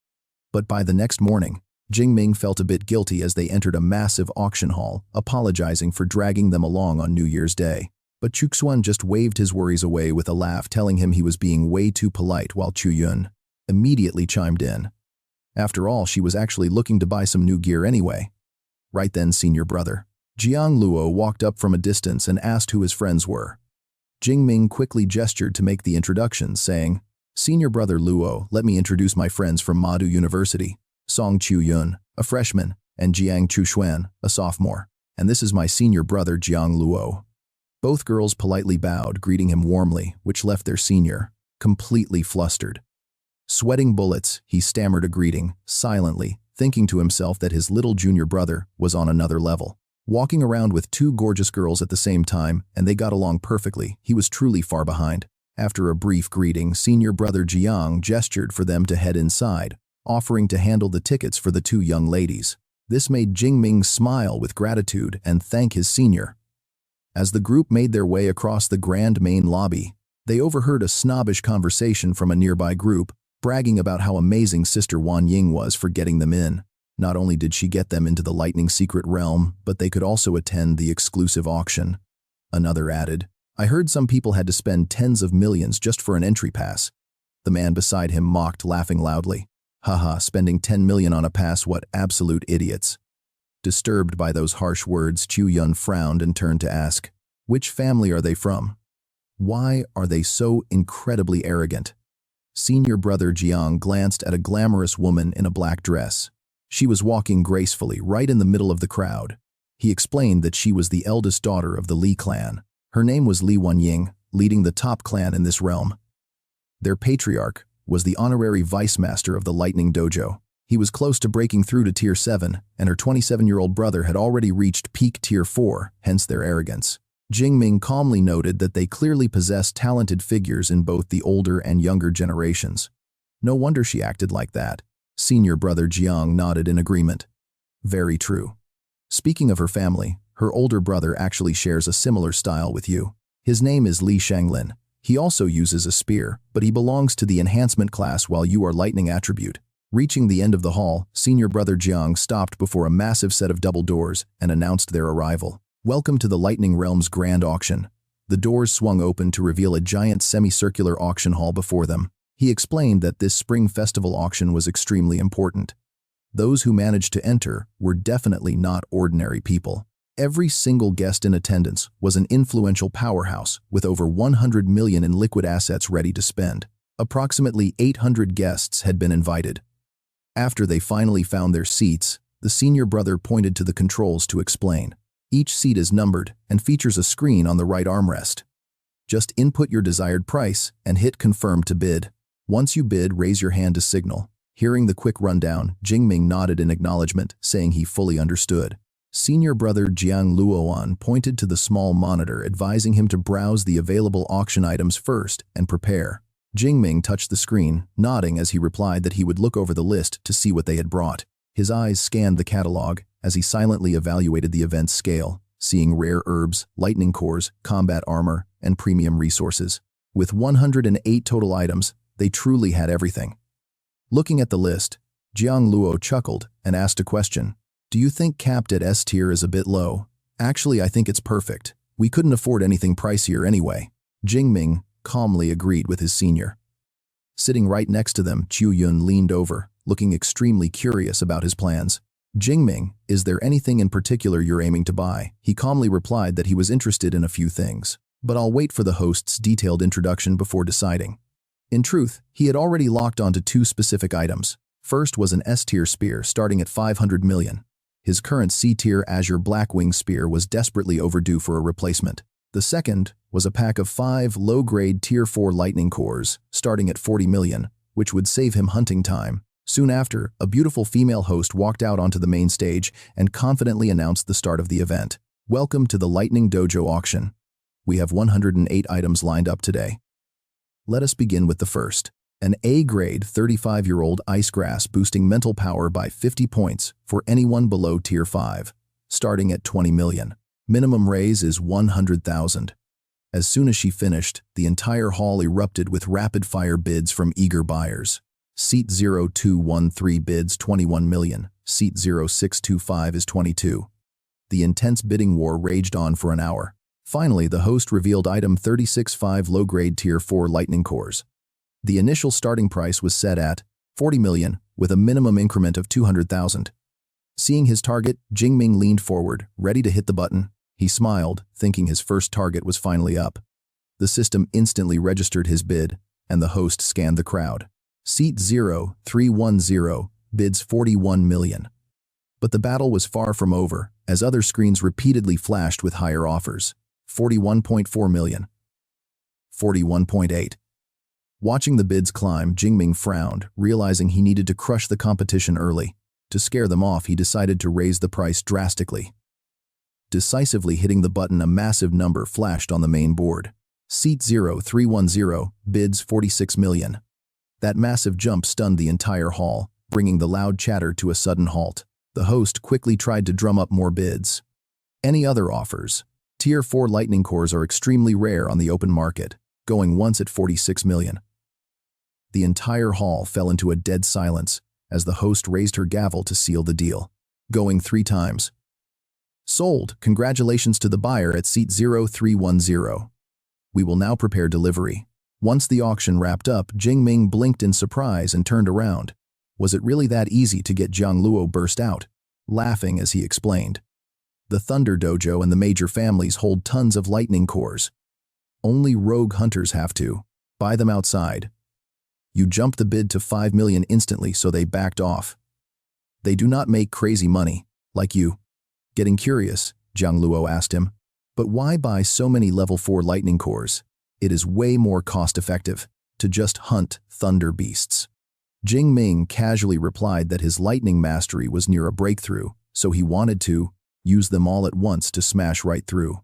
But by the next morning, Jing Ming felt a bit guilty as they entered a massive auction hall, apologizing for dragging them along on New Year's Day. But Chu Xuan just waved his worries away with a laugh, telling him he was being way too polite, while Chu Yun immediately chimed in. After all, she was actually looking to buy some new gear anyway. Right then, senior brother Jiang Luo walked up from a distance and asked who his friends were. Jing Ming quickly gestured to make the introductions, saying, "Senior brother Luo, let me introduce my friends from Madu University, Song Chu Yun, a freshman, and Jiang Chu Xuan, a sophomore. And this is my senior brother Jiang Luo." Both girls politely bowed, greeting him warmly, which left their senior completely flustered. Sweating bullets, he stammered a greeting, silently, thinking to himself that his little junior brother was on another level. Walking around with 2 gorgeous girls at the same time, and they got along perfectly, he was truly far behind. After a brief greeting, senior brother Jiang gestured for them to head inside, offering to handle the tickets for the 2 young ladies. This made Jing Ming smile with gratitude and thank his senior. As the group made their way across the grand main lobby, they overheard a snobbish conversation from a nearby group, bragging about how amazing Sister Wan Ying was for getting them in. Not only did she get them into the lightning secret realm, but they could also attend the exclusive auction. Another added, "I heard some people had to spend tens of millions just for an entry pass." The man beside him mocked, laughing loudly. "Haha, spending 10 million on a pass, what absolute idiots." Disturbed by those harsh words, Chu Yun frowned and turned to ask, "Which family are they from? Why are they so incredibly arrogant?" Senior brother Jiang glanced at a glamorous woman in a black dress. She was walking gracefully right in the middle of the crowd. He explained that she was the eldest daughter of the Li clan. Her name was Li Wanying, leading the top clan in this realm. Their patriarch was the honorary vice master of the Lightning Dojo. He was close to breaking through to Tier 7, and her 27-year-old brother had already reached peak Tier 4, hence their arrogance. Jing Ming calmly noted that they clearly possessed talented figures in both the older and younger generations. No wonder she acted like that. Senior brother Jiang nodded in agreement. Very true. Speaking of her family, her older brother actually shares a similar style with you. His name is Li Shanglin. He also uses a spear, but he belongs to the enhancement class while you are lightning attribute. Reaching the end of the hall, senior brother Jiang stopped before a massive set of double doors and announced their arrival. "Welcome to the Lightning Realm's grand auction. The doors swung open to reveal a giant semicircular auction hall before them. He explained that this spring festival auction was extremely important. Those who managed to enter were definitely not ordinary people. Every single guest in attendance was an influential powerhouse with over 100 million in liquid assets ready to spend. Approximately 800 guests had been invited. After they finally found their seats, the senior brother pointed to the controls to explain. Each seat is numbered and features a screen on the right armrest. Just input your desired price and hit confirm to bid. Once you bid, raise your hand to signal. Hearing the quick rundown, Jing Ming nodded in acknowledgement, saying he fully understood. Senior brother Jiang Luoan pointed to the small monitor, advising him to browse the available auction items first and prepare. Jing Ming touched the screen, nodding as he replied that he would look over the list to see what they had brought. His eyes scanned the catalog as he silently evaluated the event's scale, seeing rare herbs, lightning cores, combat armor, and premium resources. With 108 total items, they truly had everything. Looking at the list, Jiang Luo chuckled and asked a question. Do you think capped at S tier is a bit low? Actually, I think it's perfect. We couldn't afford anything pricier anyway. Jing Ming calmly agreed with his senior. Sitting right next to them, Chu Yun leaned over, looking extremely curious about his plans. Jing Ming, is there anything in particular you're aiming to buy? He calmly replied that he was interested in a few things, but I'll wait for the host's detailed introduction before deciding. In truth, he had already locked onto two specific items. First was an S-tier spear starting at 500 million. His current C-tier Azure Blackwing spear was desperately overdue for a replacement. The second was a pack of 5 low-grade Tier 4 lightning cores, starting at 40 million, which would save him hunting time. Soon after, a beautiful female host walked out onto the main stage and confidently announced the start of the event. Welcome to the Lightning Dojo auction. We have 108 items lined up today. Let us begin with the first. An A-grade 35-year-old ice grass boosting mental power by 50 points for anyone below Tier 5, starting at 20 million. Minimum raise is 100,000. As soon as she finished, the entire hall erupted with rapid-fire bids from eager buyers. Seat 0213 bids 21 million. Seat 0625 is 22. The intense bidding war raged on for an hour. Finally, the host revealed item 36-5 low-grade Tier 4 lightning cores. The initial starting price was set at 40 million, with a minimum increment of 200,000. Seeing his target, Jing Ming leaned forward, ready to hit the button. He smiled, thinking his first target was finally up. The system instantly registered his bid, and the host scanned the crowd. Seat 0310 bids 41 million. But the battle was far from over, as other screens repeatedly flashed with higher offers. 41.4 million. 41.8. Watching the bids climb, Jing Ming frowned, realizing he needed to crush the competition early. To scare them off, he decided to raise the price drastically. Decisively hitting the button, a massive number flashed on the main board. Seat 0310 bids 46 million. That massive jump stunned the entire hall, bringing the loud chatter to a sudden halt. The host quickly tried to drum up more bids. Any other offers? Tier 4 lightning cores are extremely rare on the open market, going once at 46 million. The entire hall fell into a dead silence as the host raised her gavel to seal the deal, going 3 times. Sold. Congratulations to the buyer at seat 0310. We will now prepare delivery. Once the auction wrapped up, Jing Ming blinked in surprise and turned around. Was it really that easy to get? Jiang Luo burst out, laughing as he explained. The Thunder Dojo and the major families hold tons of lightning cores. Only rogue hunters have to buy them outside. You jumped the bid to 5 million instantly, so they backed off. They do not make crazy money, like you. Getting curious, Jiang Luo asked him, but why buy so many level 4 lightning cores? It is way more cost-effective to just hunt thunder beasts. Jing Ming casually replied that his lightning mastery was near a breakthrough, so he wanted to use them all at once to smash right through.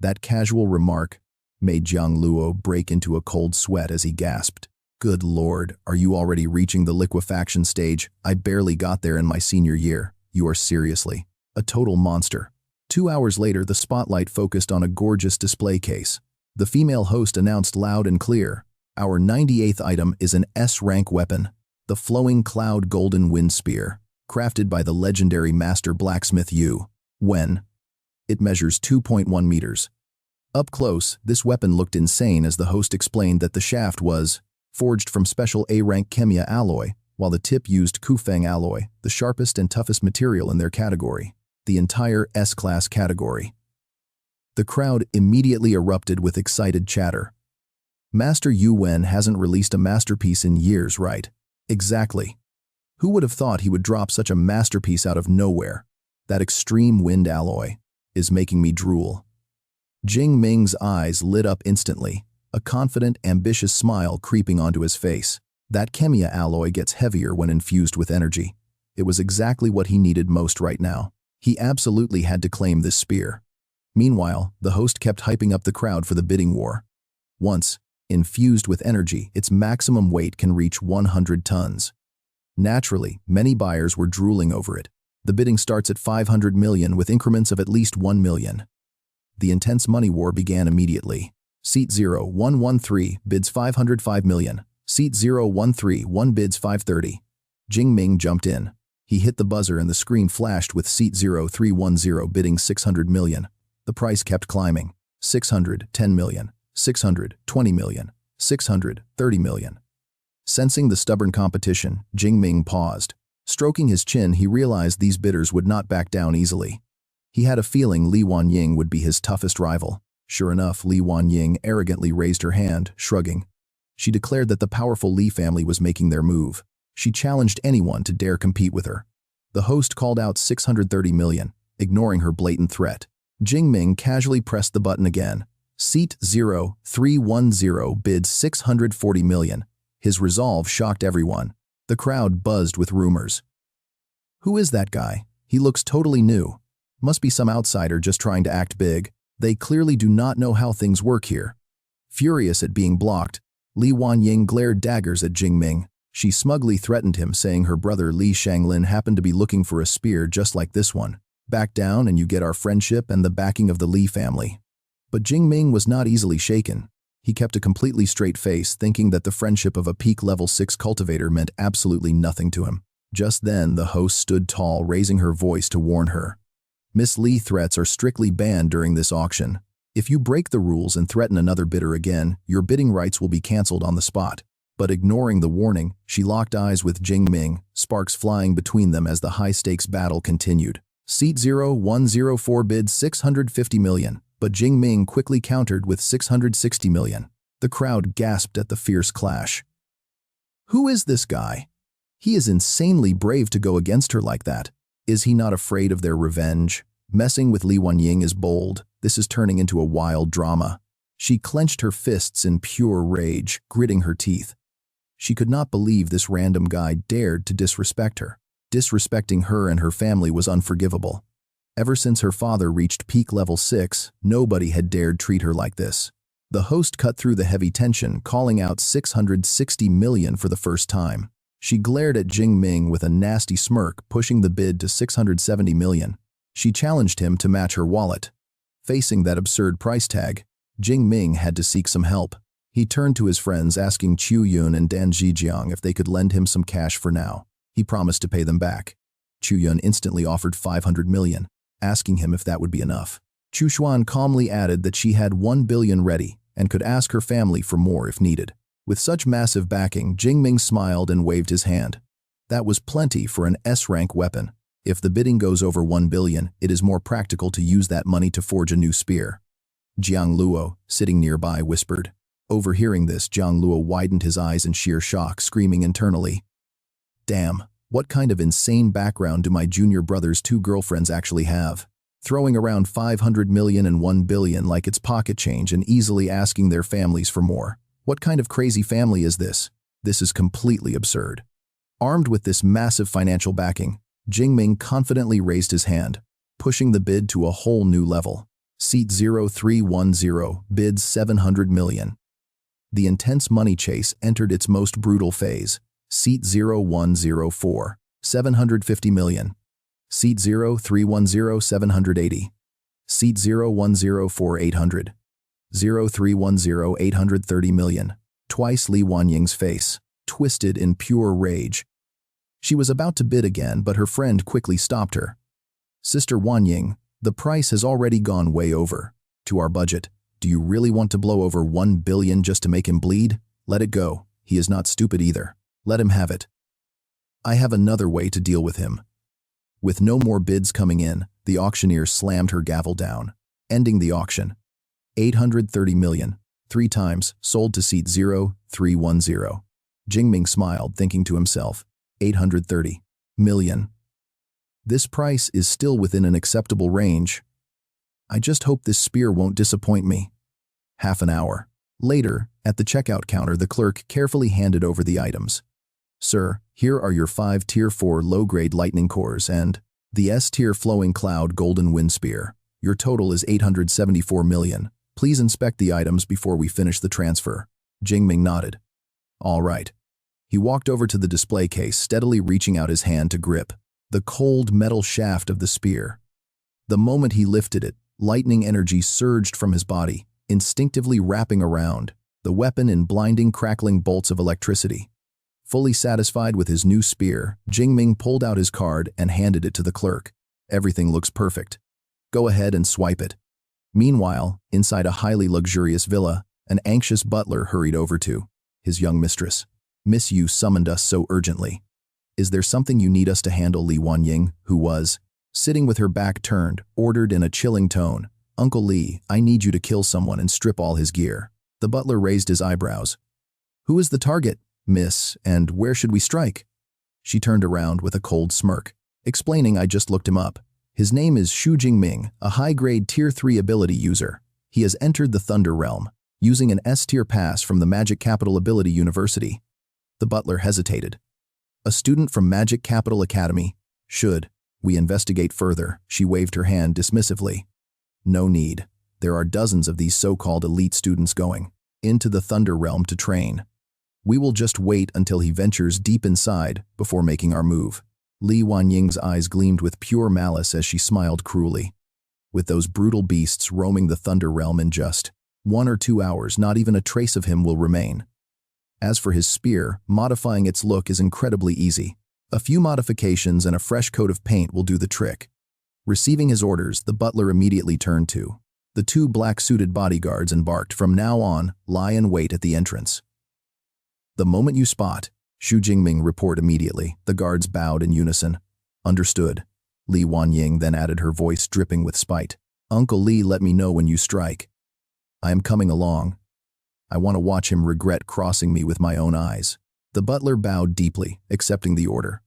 That casual remark made Jiang Luo break into a cold sweat as he gasped. Good Lord, are you already reaching the liquefaction stage? I barely got there in my senior year. You are seriously a total monster. 2 hours later, the spotlight focused on a gorgeous display case. The female host announced loud and clear, our 98th item is an S-rank weapon, the Flowing Cloud Golden Wind Spear, crafted by the legendary master blacksmith Yu Wen. It measures 2.1 meters. Up close, this weapon looked insane as the host explained that the shaft was forged from special A-rank Chemia alloy, while the tip used Kufeng alloy, the sharpest and toughest material in their category, the entire S-class category. The crowd immediately erupted with excited chatter. Master Yu Wen hasn't released a masterpiece in years, right? Exactly. Who would have thought he would drop such a masterpiece out of nowhere? That extreme wind alloy is making me drool. Jing Ming's eyes lit up instantly, a confident, ambitious smile creeping onto his face. That Chemia alloy gets heavier when infused with energy. It was exactly what he needed most right now. He absolutely had to claim this spear. Meanwhile, the host kept hyping up the crowd for the bidding war. Once infused with energy, its maximum weight can reach 100 tons. Naturally, many buyers were drooling over it. The bidding starts at 500 million with increments of at least 1 million. The intense money war began immediately. Seat 0113 bids 505 million. Seat 0131 bids 530. Jing Ming jumped in. He hit the buzzer and the screen flashed with seat 0310 bidding 600 million. The price kept climbing. 610 million, 620 million, 630 million. Sensing the stubborn competition, Jing Ming paused. Stroking his chin, he realized these bidders would not back down easily. He had a feeling Li Wanying would be his toughest rival. Sure enough, Li Wanying arrogantly raised her hand, shrugging. She declared that the powerful Li family was making their move. She challenged anyone to dare compete with her. The host called out 630 million, ignoring her blatant threat. Jing Ming casually pressed the button again. Seat 0310 bids 640 million. His resolve shocked everyone. The crowd buzzed with rumors. Who is that guy? He looks totally new. Must be some outsider just trying to act big. They clearly do not know how things work here. Furious at being blocked, Li Wanying glared daggers at Jing Ming. She smugly threatened him, saying her brother Li Shanglin happened to be looking for a spear just like this one. Back down and you get our friendship and the backing of the Li family. But Jing Ming was not easily shaken. He kept a completely straight face, thinking that the friendship of a peak level 6 cultivator meant absolutely nothing to him. Just then, the host stood tall, raising her voice to warn her. Miss Li, threats are strictly banned during this auction. If you break the rules and threaten another bidder again, your bidding rights will be cancelled on the spot. But ignoring the warning, she locked eyes with Jing Ming, sparks flying between them as the high-stakes battle continued. Seat 0104 bids 650 million, but Jing Ming quickly countered with 660 million. The crowd gasped at the fierce clash. Who is this guy? He is insanely brave to go against her like that. Is he not afraid of their revenge? Messing with Li Wanying is bold. This is turning into a wild drama. She clenched her fists in pure rage, gritting her teeth. She could not believe this random guy dared to disrespect her. Disrespecting her and her family was unforgivable. Ever since her father reached peak level 6, nobody had dared treat her like this. The host cut through the heavy tension, calling out 660 million for the first time. She glared at Jing Ming with a nasty smirk, pushing the bid to 670 million. She challenged him to match her wallet. Facing that absurd price tag, Jing Ming had to seek some help. He turned to his friends, asking Chu Yun and Dan Zhijiang if they could lend him some cash for now. He promised to pay them back. Chu Yun instantly offered 500 million, asking him if that would be enough. Chu Xuan calmly added that she had 1 billion ready and could ask her family for more if needed. With such massive backing, Jing Ming smiled and waved his hand. That was plenty for an S-rank weapon. If the bidding goes over 1 billion, it is more practical to use that money to forge a new spear. Jiang Luo, sitting nearby, whispered. Overhearing this, Jiang Luo widened his eyes in sheer shock, screaming internally. Damn, what kind of insane background do my junior brother's 2 girlfriends actually have? Throwing around 500 million and 1 billion like it's pocket change and easily asking their families for more. What kind of crazy family is this? This is completely absurd. Armed with this massive financial backing, Jing Ming confidently raised his hand, pushing the bid to a whole new level. Seat 0310 bids 700 million. The intense money chase entered its most brutal phase. Seat 0104, 750 million. Seat 0310, 780. Seat 0104, 800. 0310, 830 million. Twice Li Wanying's face, twisted in pure rage. She was about to bid again, but her friend quickly stopped her. Sister Wanying, the price has already gone way over. To our budget, Do you really want to blow over 1 billion just to make him bleed? Let it go. He is not stupid either. Let him have it. I have another way to deal with him. With no more bids coming in, the auctioneer slammed her gavel down, ending the auction. 830 million, 3 times, sold to seat 0310. Jing Ming smiled, thinking to himself, 830 million. This price is still within an acceptable range. I just hope this spear won't disappoint me. Half an hour later, at the checkout counter, the clerk carefully handed over the items. Sir, here are your 5 Tier 4 low-grade lightning cores and the S-Tier flowing cloud golden wind spear. Your total is 874 million. Please inspect the items before we finish the transfer. Jing Ming nodded. All right. He walked over to the display case, steadily reaching out his hand to grip the cold metal shaft of the spear. The moment he lifted it, lightning energy surged from his body, instinctively wrapping around the weapon in blinding, crackling bolts of electricity. Fully satisfied with his new spear, Jing Ming pulled out his card and handed it to the clerk. Everything looks perfect. Go ahead and swipe it. Meanwhile, inside a highly luxurious villa, an anxious butler hurried over to his young mistress. Miss Yu summoned us so urgently. Is there something you need us to handle? Li Wanying, who was sitting with her back turned, ordered in a chilling tone. Uncle Li, I need you to kill someone and strip all his gear. The butler raised his eyebrows. Who is the target, miss, and where should we strike? She turned around with a cold smirk, explaining I just looked him up. His name is Xu Jingming, a high-grade Tier 3 ability user. He has entered the Thunder Realm, using an S-Tier pass from the Magic Capital Ability University. The butler hesitated. A student from Magic Capital Academy. Should we investigate further? She waved her hand dismissively. No need. There are dozens of these so-called elite students going into the Thunder Realm to train. We will just wait until he ventures deep inside before making our move. Li Wanying's eyes gleamed with pure malice as she smiled cruelly. With those brutal beasts roaming the Thunder Realm in just 1 or 2 hours, not even a trace of him will remain. As for his spear, modifying its look is incredibly easy. A few modifications and a fresh coat of paint will do the trick. Receiving his orders, the butler immediately turned to the 2 black-suited bodyguards and barked, from now on, lie in wait at the entrance. The moment you spot, Xu Jingming, report immediately. The guards bowed in unison. Understood. Li Wanying then added, her voice dripping with spite. Uncle Li, let me know when you strike. I am coming along. I want to watch him regret crossing me with my own eyes. The butler bowed deeply, accepting the order.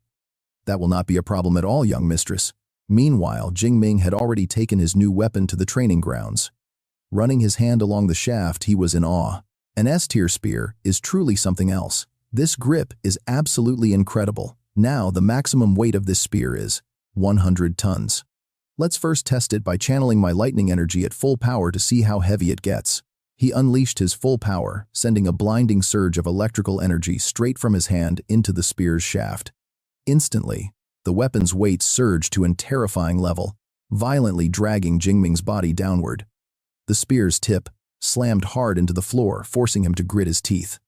That will not be a problem at all, young mistress. Meanwhile, Jing Ming had already taken his new weapon to the training grounds. Running his hand along the shaft, he was in awe. An S-Tier spear is truly something else. This grip is absolutely incredible. Now, the maximum weight of this spear is 100 tons. Let's first test it by channeling my lightning energy at full power to see how heavy it gets. He unleashed his full power, sending a blinding surge of electrical energy straight from his hand into the spear's shaft. Instantly, the weapon's weight surged to a terrifying level, violently dragging Jingming's body downward. The spear's tip slammed hard into the floor, forcing him to grit his teeth.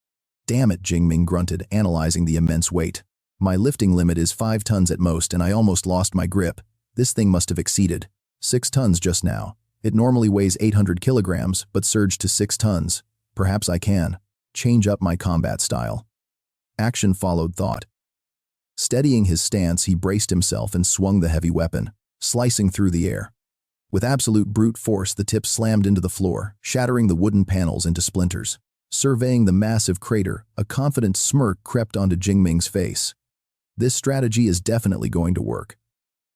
Damn it, Jingming grunted, analyzing the immense weight. My lifting limit is 5 tons at most, and I almost lost my grip. This thing must have exceeded 6 tons just now. It normally weighs 800 kilograms, but surged to 6 tons. Perhaps I can change up my combat style. Action followed thought. Steadying his stance, he braced himself and swung the heavy weapon, slicing through the air. With absolute brute force, the tip slammed into the floor, shattering the wooden panels into splinters. Surveying the massive crater, a confident smirk crept onto Jingming's face. This strategy is definitely going to work.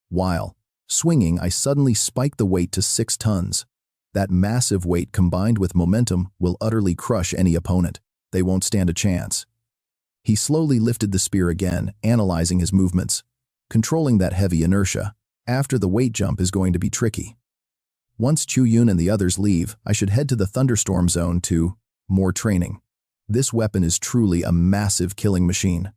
While swinging, I suddenly spiked the weight to 6 tons. That massive weight combined with momentum will utterly crush any opponent. They won't stand a chance. He slowly lifted the spear again, analyzing his movements. Controlling that heavy inertia after the weight jump is going to be tricky. Once Chu Yun and the others leave, I should head to the thunderstorm zone to more training. This weapon is truly a massive killing machine.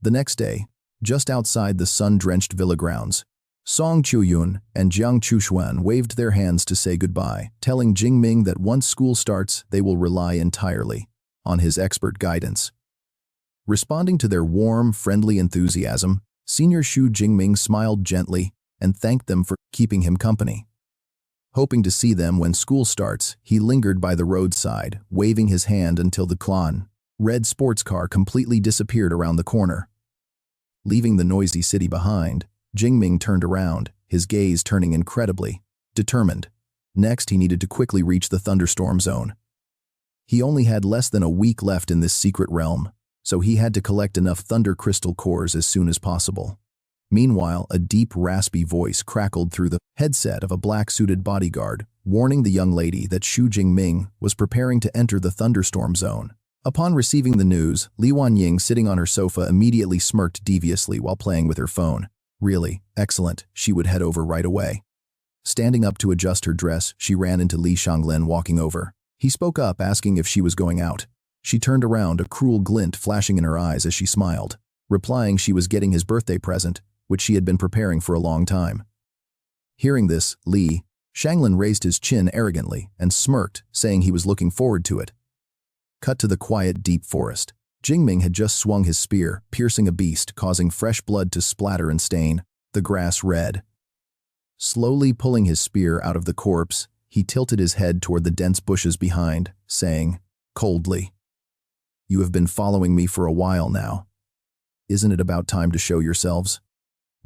The next day, just outside the sun-drenched villa grounds, Song Chuyun and Jiang Chushuan waved their hands to say goodbye, telling Jing Ming that once school starts, they will rely entirely on his expert guidance. Responding to their warm, friendly enthusiasm, Senior Xu Jingming smiled gently and thanked them for keeping him company. Hoping to see them when school starts, he lingered by the roadside, waving his hand until the red sports car completely disappeared around the corner. Leaving the noisy city behind, Jing Ming turned around, his gaze turning incredibly determined. Next, he needed to quickly reach the thunderstorm zone. He only had less than a week left in this secret realm, so he had to collect enough thunder crystal cores as soon as possible. Meanwhile, a deep, raspy voice crackled through the headset of a black-suited bodyguard, warning the young lady that Xu Jingming was preparing to enter the thunderstorm zone. Upon receiving the news, Li Wanying, sitting on her sofa, immediately smirked deviously while playing with her phone. Really, excellent, she would head over right away. Standing up to adjust her dress, she ran into Li Xianglin walking over. He spoke up, asking if she was going out. She turned around, a cruel glint flashing in her eyes as she smiled, replying she was getting his birthday present, which she had been preparing for a long time. Hearing this, Li Xianglin raised his chin arrogantly and smirked, saying he was looking forward to it. Cut to the quiet, deep forest. Jing Ming had just swung his spear, piercing a beast, causing fresh blood to splatter and stain the grass red. Slowly pulling his spear out of the corpse, he tilted his head toward the dense bushes behind, saying, coldly, "You have been following me for a while now. Isn't it about time to show yourselves?"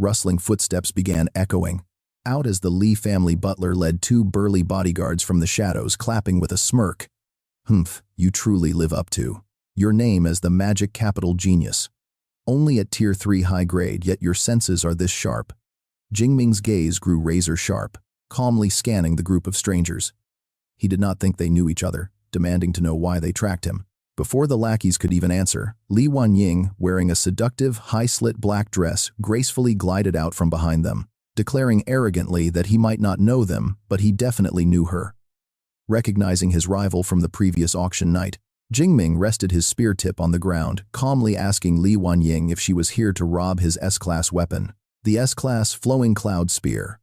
Rustling footsteps began echoing out as the Li family butler led two burly bodyguards from the shadows, clapping with a smirk. "Humph, you truly live up to your name as the magic capital genius. Only at tier 3 high grade, yet your senses are this sharp." Jing Ming's gaze grew razor sharp, calmly scanning the group of strangers. He did not think they knew each other, demanding to know why they tracked him. Before the lackeys could even answer, Li Wanying, wearing a seductive, high-slit black dress, gracefully glided out from behind them, declaring arrogantly that he might not know them, but he definitely knew her. Recognizing his rival from the previous auction night, Jing Ming rested his spear tip on the ground, calmly asking Li Wanying if she was here to rob his S-class weapon, the S-class flowing cloud spear.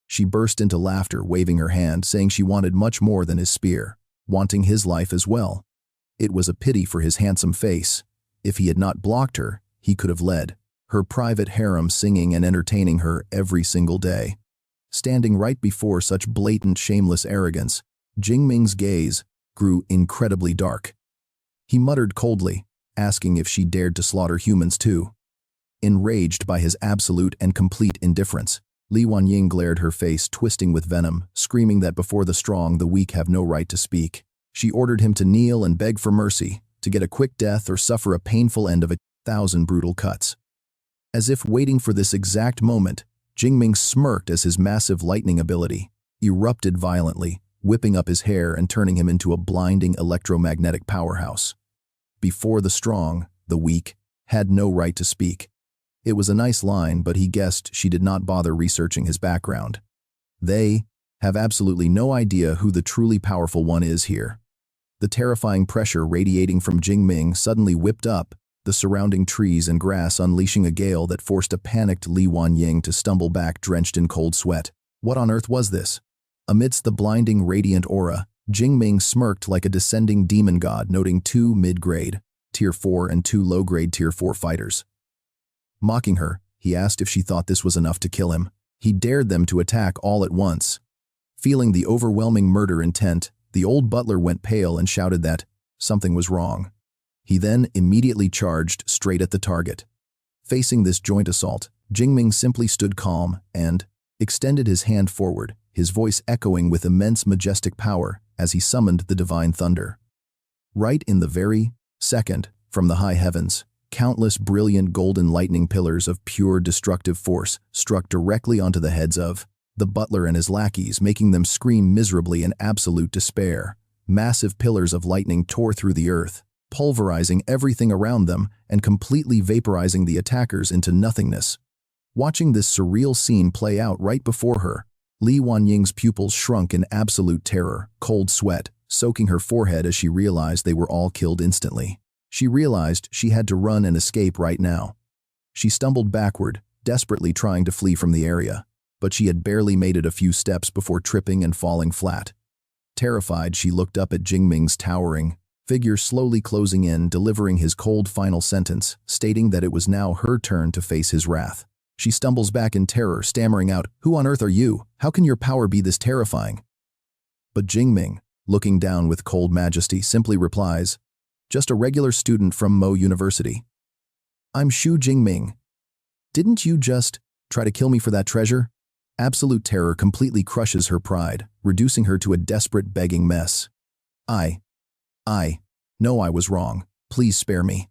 She burst into laughter, waving her hand, saying she wanted much more than his spear, wanting his life as well. It was a pity for his handsome face. If he had not blocked her, he could have led her private harem, singing and entertaining her every single day. Standing right before such blatant, shameless arrogance, Jing Ming's gaze grew incredibly dark. He muttered coldly, asking if she dared to slaughter humans too. Enraged by his absolute and complete indifference, Li Wanying glared, her face twisting with venom, screaming that before the strong, the weak have no right to speak. She ordered him to kneel and beg for mercy, to get a quick death or suffer a painful end of 1,000 brutal cuts. As if waiting for this exact moment, Jing Ming smirked as his massive lightning ability erupted violently, whipping up his hair and turning him into a blinding electromagnetic powerhouse. Before the strong, the weak had no right to speak. It was a nice line, but he guessed she did not bother researching his background. They have absolutely no idea who the truly powerful one is here. The terrifying pressure radiating from Jing Ming suddenly whipped up the surrounding trees and grass, unleashing a gale that forced a panicked Li Wanying to stumble back, drenched in cold sweat. What on earth was this? Amidst the blinding radiant aura, Jing Ming smirked like a descending demon god, noting 2 mid-grade, tier 4 and 2 low-grade tier 4 fighters. Mocking her, he asked if she thought this was enough to kill him. He dared them to attack all at once. Feeling the overwhelming murder intent, the old butler went pale and shouted that something was wrong. He then immediately charged straight at the target. Facing this joint assault, Jing Ming simply stood calm and extended his hand forward, his voice echoing with immense majestic power as he summoned the divine thunder. Right in the very second, from the high heavens, countless brilliant golden lightning pillars of pure destructive force struck directly onto the heads of the butler and his lackeys, making them scream miserably in absolute despair. Massive pillars of lightning tore through the earth, pulverizing everything around them and completely vaporizing the attackers into nothingness. Watching this surreal scene play out right before her, Li Wanying's pupils shrunk in absolute terror, cold sweat soaking her forehead as she realized they were all killed instantly. She realized she had to run and escape right now. She stumbled backward, desperately trying to flee from the area, but she had barely made it a few steps before tripping and falling flat. Terrified, she looked up at Jing Ming's towering figure slowly closing in, delivering his cold final sentence, stating that it was now her turn to face his wrath. She stumbles back in terror, stammering out, "Who on earth are you? How can your power be this terrifying?" But Jing Ming, looking down with cold majesty, simply replies, "Just a regular student from Mo University." "I'm Xu Jingming. Didn't you just try to kill me for that treasure?" Absolute terror completely crushes her pride, reducing her to a desperate begging mess. I know I was wrong. Please spare me.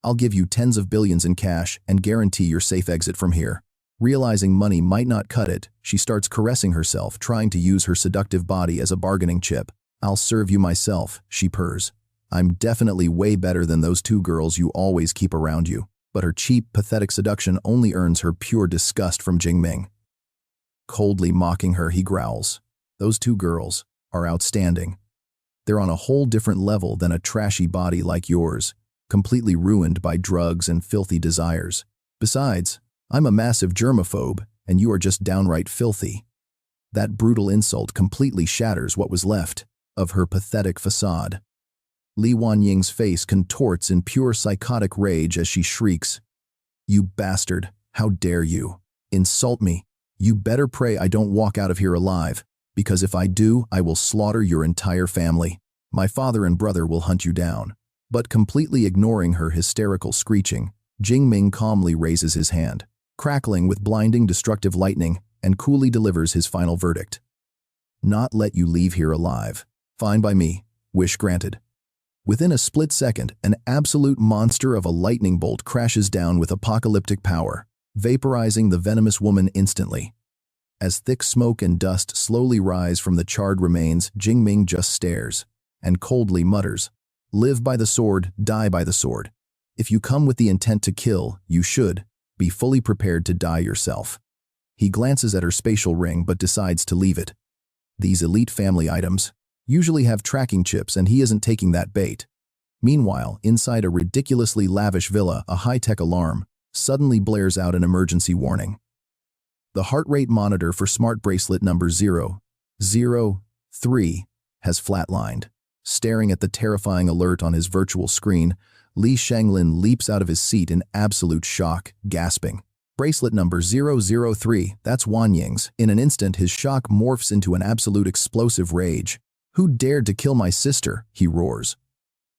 I'll give you tens of billions in cash and guarantee your safe exit from here." Realizing money might not cut it, she starts caressing herself, trying to use her seductive body as a bargaining chip. "I'll serve you myself," she purrs. "I'm definitely way better than those two girls you always keep around you." But her cheap, pathetic seduction only earns her pure disgust from Jing Ming. Coldly mocking her, he growls, "Those two girls are outstanding. They're on a whole different level than a trashy body like yours, completely ruined by drugs and filthy desires. Besides, I'm a massive germaphobe, and you are just downright filthy." That brutal insult completely shatters what was left of her pathetic facade. Li Wanying's face contorts in pure psychotic rage as she shrieks, "You bastard, how dare you insult me? You better pray I don't walk out of here alive, because if I do, I will slaughter your entire family. My father and brother will hunt you down." But completely ignoring her hysterical screeching, Jing Ming calmly raises his hand, crackling with blinding destructive lightning, and coolly delivers his final verdict. "Not let you leave here alive. Fine by me. Wish granted." Within a split second, an absolute monster of a lightning bolt crashes down with apocalyptic power, vaporizing the venomous woman instantly. As thick smoke and dust slowly rise from the charred remains, Jing Ming just stares and coldly mutters, "Live by the sword, die by the sword. If you come with the intent to kill, you should be fully prepared to die yourself." He glances at her spatial ring but decides to leave it. These elite family items usually have tracking chips, and he isn't taking that bait. Meanwhile, inside a ridiculously lavish villa, a high-tech alarm suddenly blares out an emergency warning. The heart rate monitor for smart bracelet number 003 has flatlined. Staring at the terrifying alert on his virtual screen, Li Shanglin leaps out of his seat in absolute shock, gasping, "Bracelet number 003, that's Wanying's." In an instant, his shock morphs into an absolute explosive rage. "Who dared to kill my sister?" he roars.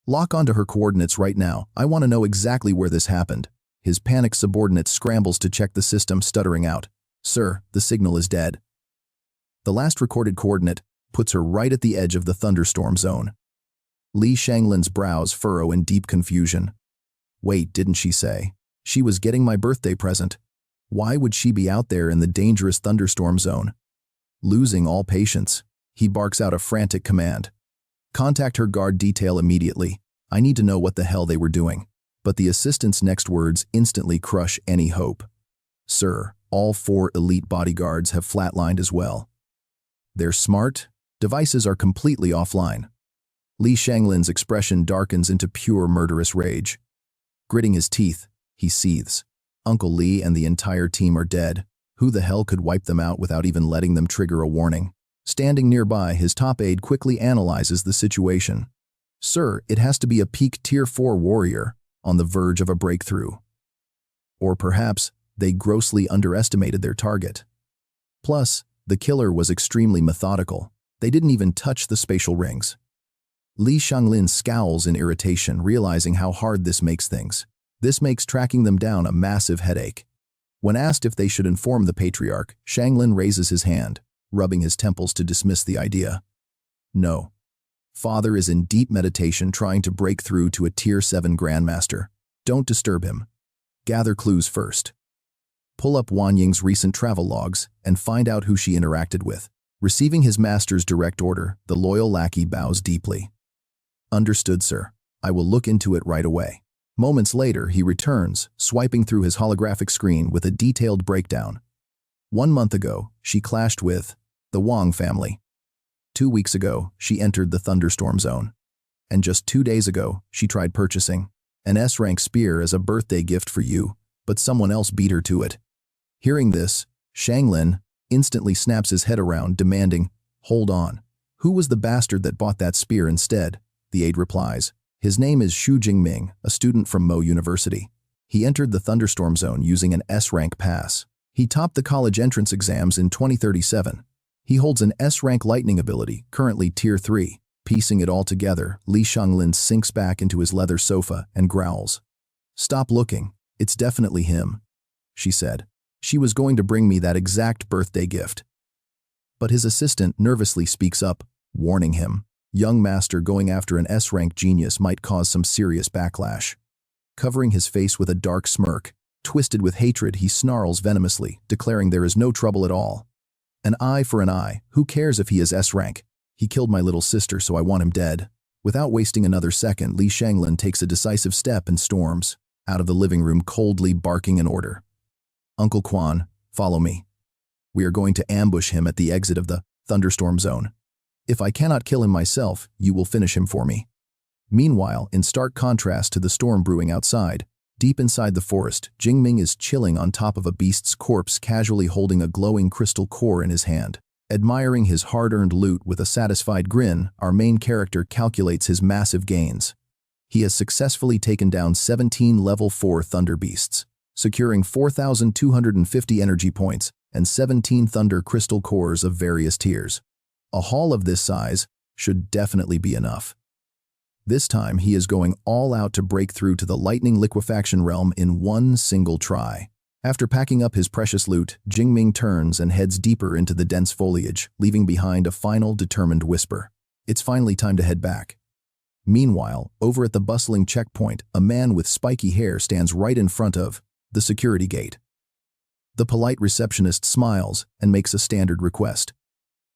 "Lock onto her coordinates right now. I want to know exactly where this happened." His panicked subordinate scrambles to check the system, stuttering out, "Sir, the signal is dead." The last recorded coordinate puts her right at the edge of the thunderstorm zone. Li Shanglin's brows furrow in deep confusion. "Wait, didn't she say she was getting my birthday present? Why would she be out there in the dangerous thunderstorm zone?" Losing all patience, he barks out a frantic command. "Contact her guard detail immediately. I need to know what the hell they were doing." But the assistant's next words instantly crush any hope. "Sir, all 4 elite bodyguards have flatlined as well. Their smart devices are completely offline." Li Shanglin's expression darkens into pure murderous rage. Gritting his teeth, he seethes. Uncle Li and the entire team are dead. Who the hell could wipe them out without even letting them trigger a warning? Standing nearby, his top aide quickly analyzes the situation. "Sir, it has to be a peak Tier 4 warrior on the verge of a breakthrough. Or perhaps they grossly underestimated their target. Plus, the killer was extremely methodical. They didn't even touch the spatial rings." Li Shanglin scowls in irritation, realizing how hard this makes things. This makes tracking them down a massive headache. When asked if they should inform the patriarch, Shanglin raises his hand, rubbing his temples to dismiss the idea. "No. Father is in deep meditation trying to break through to a Tier 7 Grandmaster. Don't disturb him. Gather clues first. Pull up Wanying's recent travel logs and find out who she interacted with." Receiving his master's direct order, the loyal lackey bows deeply. "Understood, sir. I will look into it right away." Moments later, he returns, swiping through his holographic screen with a detailed breakdown. 1 month ago, she clashed with the Wang family. 2 weeks ago, she entered the thunderstorm zone. And just 2 days ago, she tried purchasing an S-rank spear as a birthday gift for you, but someone else beat her to it. Hearing this, Shanglin instantly snaps his head around, demanding, "Hold on. Who was the bastard that bought that spear instead?" The aide replies, "His name is Xu Jingming, a student from Mo University. He entered the thunderstorm zone using an S-rank pass. He topped the college entrance exams in 2037. He holds an S-rank lightning ability, currently Tier 3. Piecing it all together, Li Shanglin sinks back into his leather sofa and growls. "Stop looking. It's definitely him," she said. "She was going to bring me that exact birthday gift." But his assistant nervously speaks up, warning him. Young master going after an S-rank genius might cause some serious backlash. Covering his face with a dark smirk, twisted with hatred, he snarls venomously, declaring there is no trouble at all. "An eye for an eye. Who cares if he is S-rank? He killed my little sister, so I want him dead." Without wasting another second, Li Shanglin takes a decisive step and storms out of the living room, coldly barking an order. "Uncle Quan, follow me. We are going to ambush him at the exit of the thunderstorm zone. If I cannot kill him myself, you will finish him for me." Meanwhile, in stark contrast to the storm brewing outside, deep inside the forest, Jing Ming is chilling on top of a beast's corpse, casually holding a glowing crystal core in his hand. Admiring his hard-earned loot with a satisfied grin, our main character calculates his massive gains. He has successfully taken down 17 level 4 thunder beasts, securing 4,250 energy points and 17 thunder crystal cores of various tiers. A haul of this size should definitely be enough. This time, he is going all out to break through to the lightning liquefaction realm in one single try. After packing up his precious loot, Jing Ming turns and heads deeper into the dense foliage, leaving behind a final determined whisper. It's finally time to head back. Meanwhile, over at the bustling checkpoint, a man with spiky hair stands right in front of the security gate. The polite receptionist smiles and makes a standard request.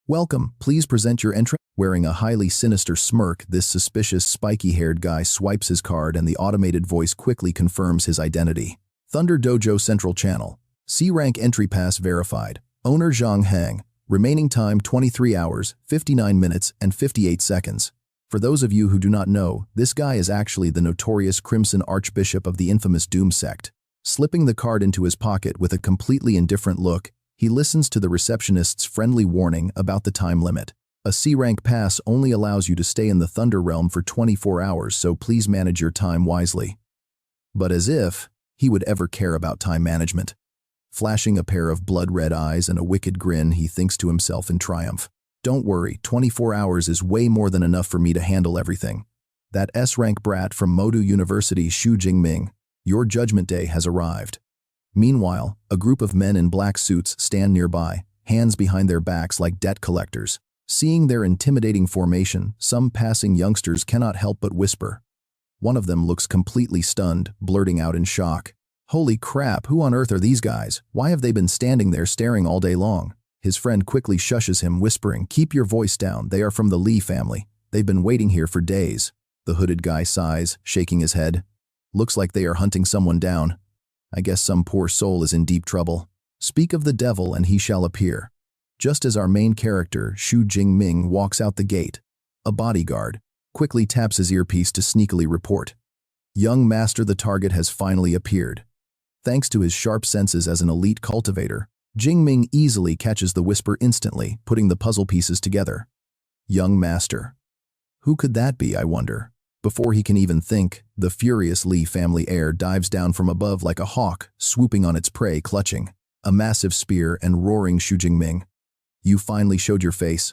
"Welcome, please present your entrance." Wearing a highly sinister smirk, this suspicious spiky-haired guy swipes his card and the automated voice quickly confirms his identity. Thunder Dojo Central Channel. C-rank entry pass verified. Owner Zhang Hang. Remaining time 23 hours, 59 minutes, and 58 seconds. For those of you who do not know, this guy is actually the notorious Crimson Archbishop of the infamous Doom sect. Slipping the card into his pocket with a completely indifferent look, he listens to the receptionist's friendly warning about the time limit. A C-rank pass only allows you to stay in the Thunder Realm for 24 hours, so please manage your time wisely. But as if he would ever care about time management. Flashing a pair of blood-red eyes and a wicked grin, he thinks to himself in triumph. "Don't worry, 24 hours is way more than enough for me to handle everything. That S-rank brat from Madu University, Xu Jingming, your judgment day has arrived." Meanwhile, a group of men in black suits stand nearby, hands behind their backs like debt collectors. Seeing their intimidating formation, some passing youngsters cannot help but whisper. One of them looks completely stunned, blurting out in shock. "Holy crap, who on earth are these guys? Why have they been standing there staring all day long?" His friend quickly shushes him, whispering, "Keep your voice down, they are from the Li family. They've been waiting here for days." The hooded guy sighs, shaking his head. "Looks like they are hunting someone down. I guess some poor soul is in deep trouble. Speak of the devil and he shall appear." Just as our main character, Xu Jingming, walks out the gate, a bodyguard quickly taps his earpiece to sneakily report. "Young master, the target has finally appeared." Thanks to his sharp senses as an elite cultivator, Jing Ming easily catches the whisper instantly, putting the puzzle pieces together. Young master. Who could that be, I wonder? Before he can even think, the furious Li family heir dives down from above like a hawk, swooping on its prey, clutching a massive spear and roaring, "Xu Jingming, you finally showed your face.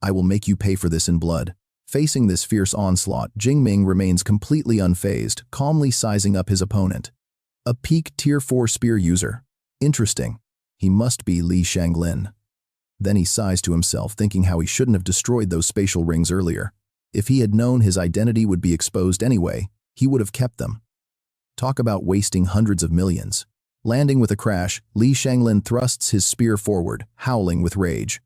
I will make you pay for this in blood." Facing this fierce onslaught, Jing Ming remains completely unfazed, calmly sizing up his opponent. A peak Tier 4 spear user. Interesting. He must be Li Shanglin. Then he sighs to himself, thinking how he shouldn't have destroyed those spatial rings earlier. If he had known his identity would be exposed anyway, he would have kept them. Talk about wasting hundreds of millions. Landing with a crash, Li Shanglin thrusts his spear forward, howling with rage.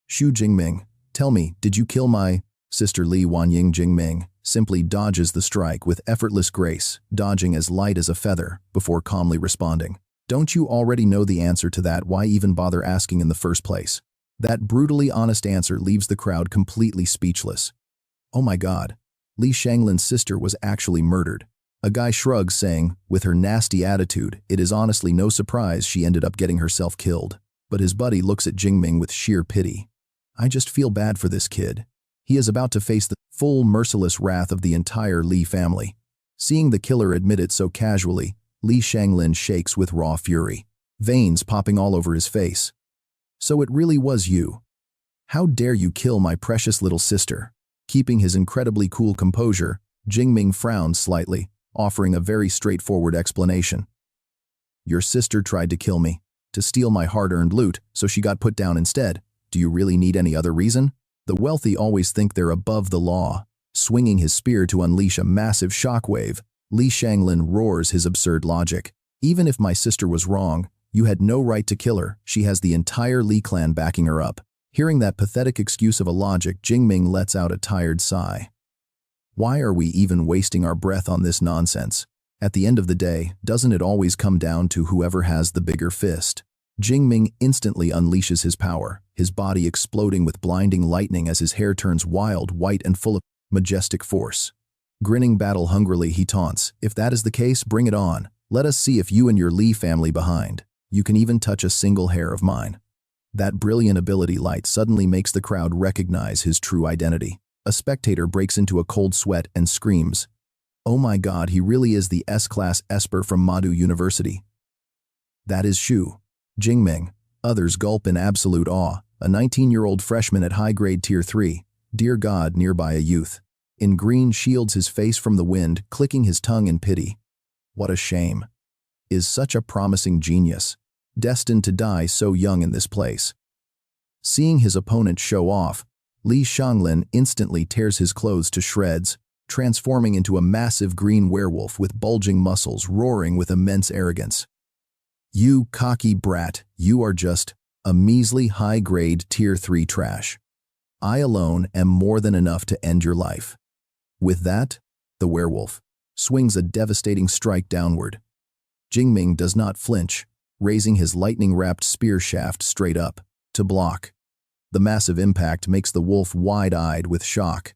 "Xu Jingming, tell me, did you kill my..." Sister Li Wanying Jingming simply dodges the strike with effortless grace, dodging as light as a feather, before calmly responding. "Don't you already know the answer to that? Why even bother asking in the first place?" That brutally honest answer leaves the crowd completely speechless. Oh my god, Li Shanglin's sister was actually murdered. A guy shrugs, saying, with her nasty attitude, it is honestly no surprise she ended up getting herself killed. But his buddy looks at Jingming with sheer pity. "I just feel bad for this kid. He is about to face the full merciless wrath of the entire Li family." Seeing the killer admit it so casually, Li Shanglin shakes with raw fury, veins popping all over his face. "So it really was you. How dare you kill my precious little sister? Keeping his incredibly cool composure, Jing Ming frowned slightly, offering a very straightforward explanation. Your sister tried to kill me, to steal my hard-earned loot, so she got put down instead. Do you really need any other reason? The wealthy always think they're above the law. Swinging his spear to unleash a massive shockwave, Li Shanglin roars his absurd logic. Even if my sister was wrong, you had no right to kill her. She has the entire Li clan backing her up. Hearing that pathetic excuse of a logic, Jing Ming lets out a tired sigh. Why are we even wasting our breath on this nonsense? At the end of the day, doesn't it always come down to whoever has the bigger fist? Jing Ming instantly unleashes his power, his body exploding with blinding lightning as his hair turns wild, white, and full of majestic force. Grinning battle hungrily, he taunts, "If that is the case, bring it on. Let us see if you and your Li family behind. You can even touch a single hair of mine." That brilliant ability light suddenly makes the crowd recognize his true identity. A spectator breaks into a cold sweat and screams, "Oh my God, he really is the S-class Esper from Madu University." That is Xu Jingming. Others gulp in absolute awe, a 19-year-old freshman at high-grade Tier 3. Dear God, nearby a youth. In green shields his face from the wind, clicking his tongue in pity. What a shame. Is such a promising genius, destined to die so young in this place. Seeing his opponent show off, Li Shanglin instantly tears his clothes to shreds, transforming into a massive green werewolf with bulging muscles roaring with immense arrogance. You cocky brat, you are just a measly high-grade Tier 3 trash. I alone am more than enough to end your life. With that, the werewolf swings a devastating strike downward. Jing Ming does not flinch, raising his lightning-wrapped spear shaft straight up, to block. The massive impact makes the wolf wide-eyed with shock.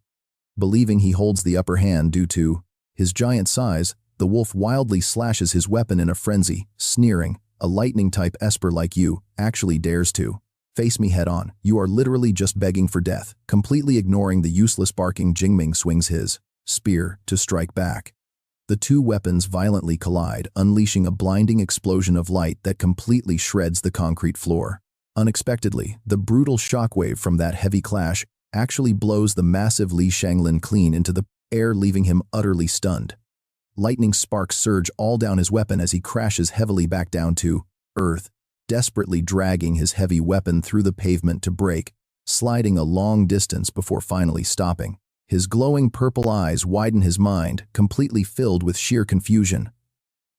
Believing he holds the upper hand due to his giant size, the wolf wildly slashes his weapon in a frenzy, sneering, "A lightning-type Esper like you actually dares to face me head-on. You are literally just begging for death." Completely ignoring the useless barking, Jing Ming swings his spear to strike back. The two weapons violently collide, unleashing a blinding explosion of light that completely shreds the concrete floor. Unexpectedly, the brutal shockwave from that heavy clash actually blows the massive Li Shanglin clean into the air, leaving him utterly stunned. Lightning sparks surge all down his weapon as he crashes heavily back down to earth, desperately dragging his heavy weapon through the pavement to break, sliding a long distance before finally stopping. His glowing purple eyes widen his mind, completely filled with sheer confusion.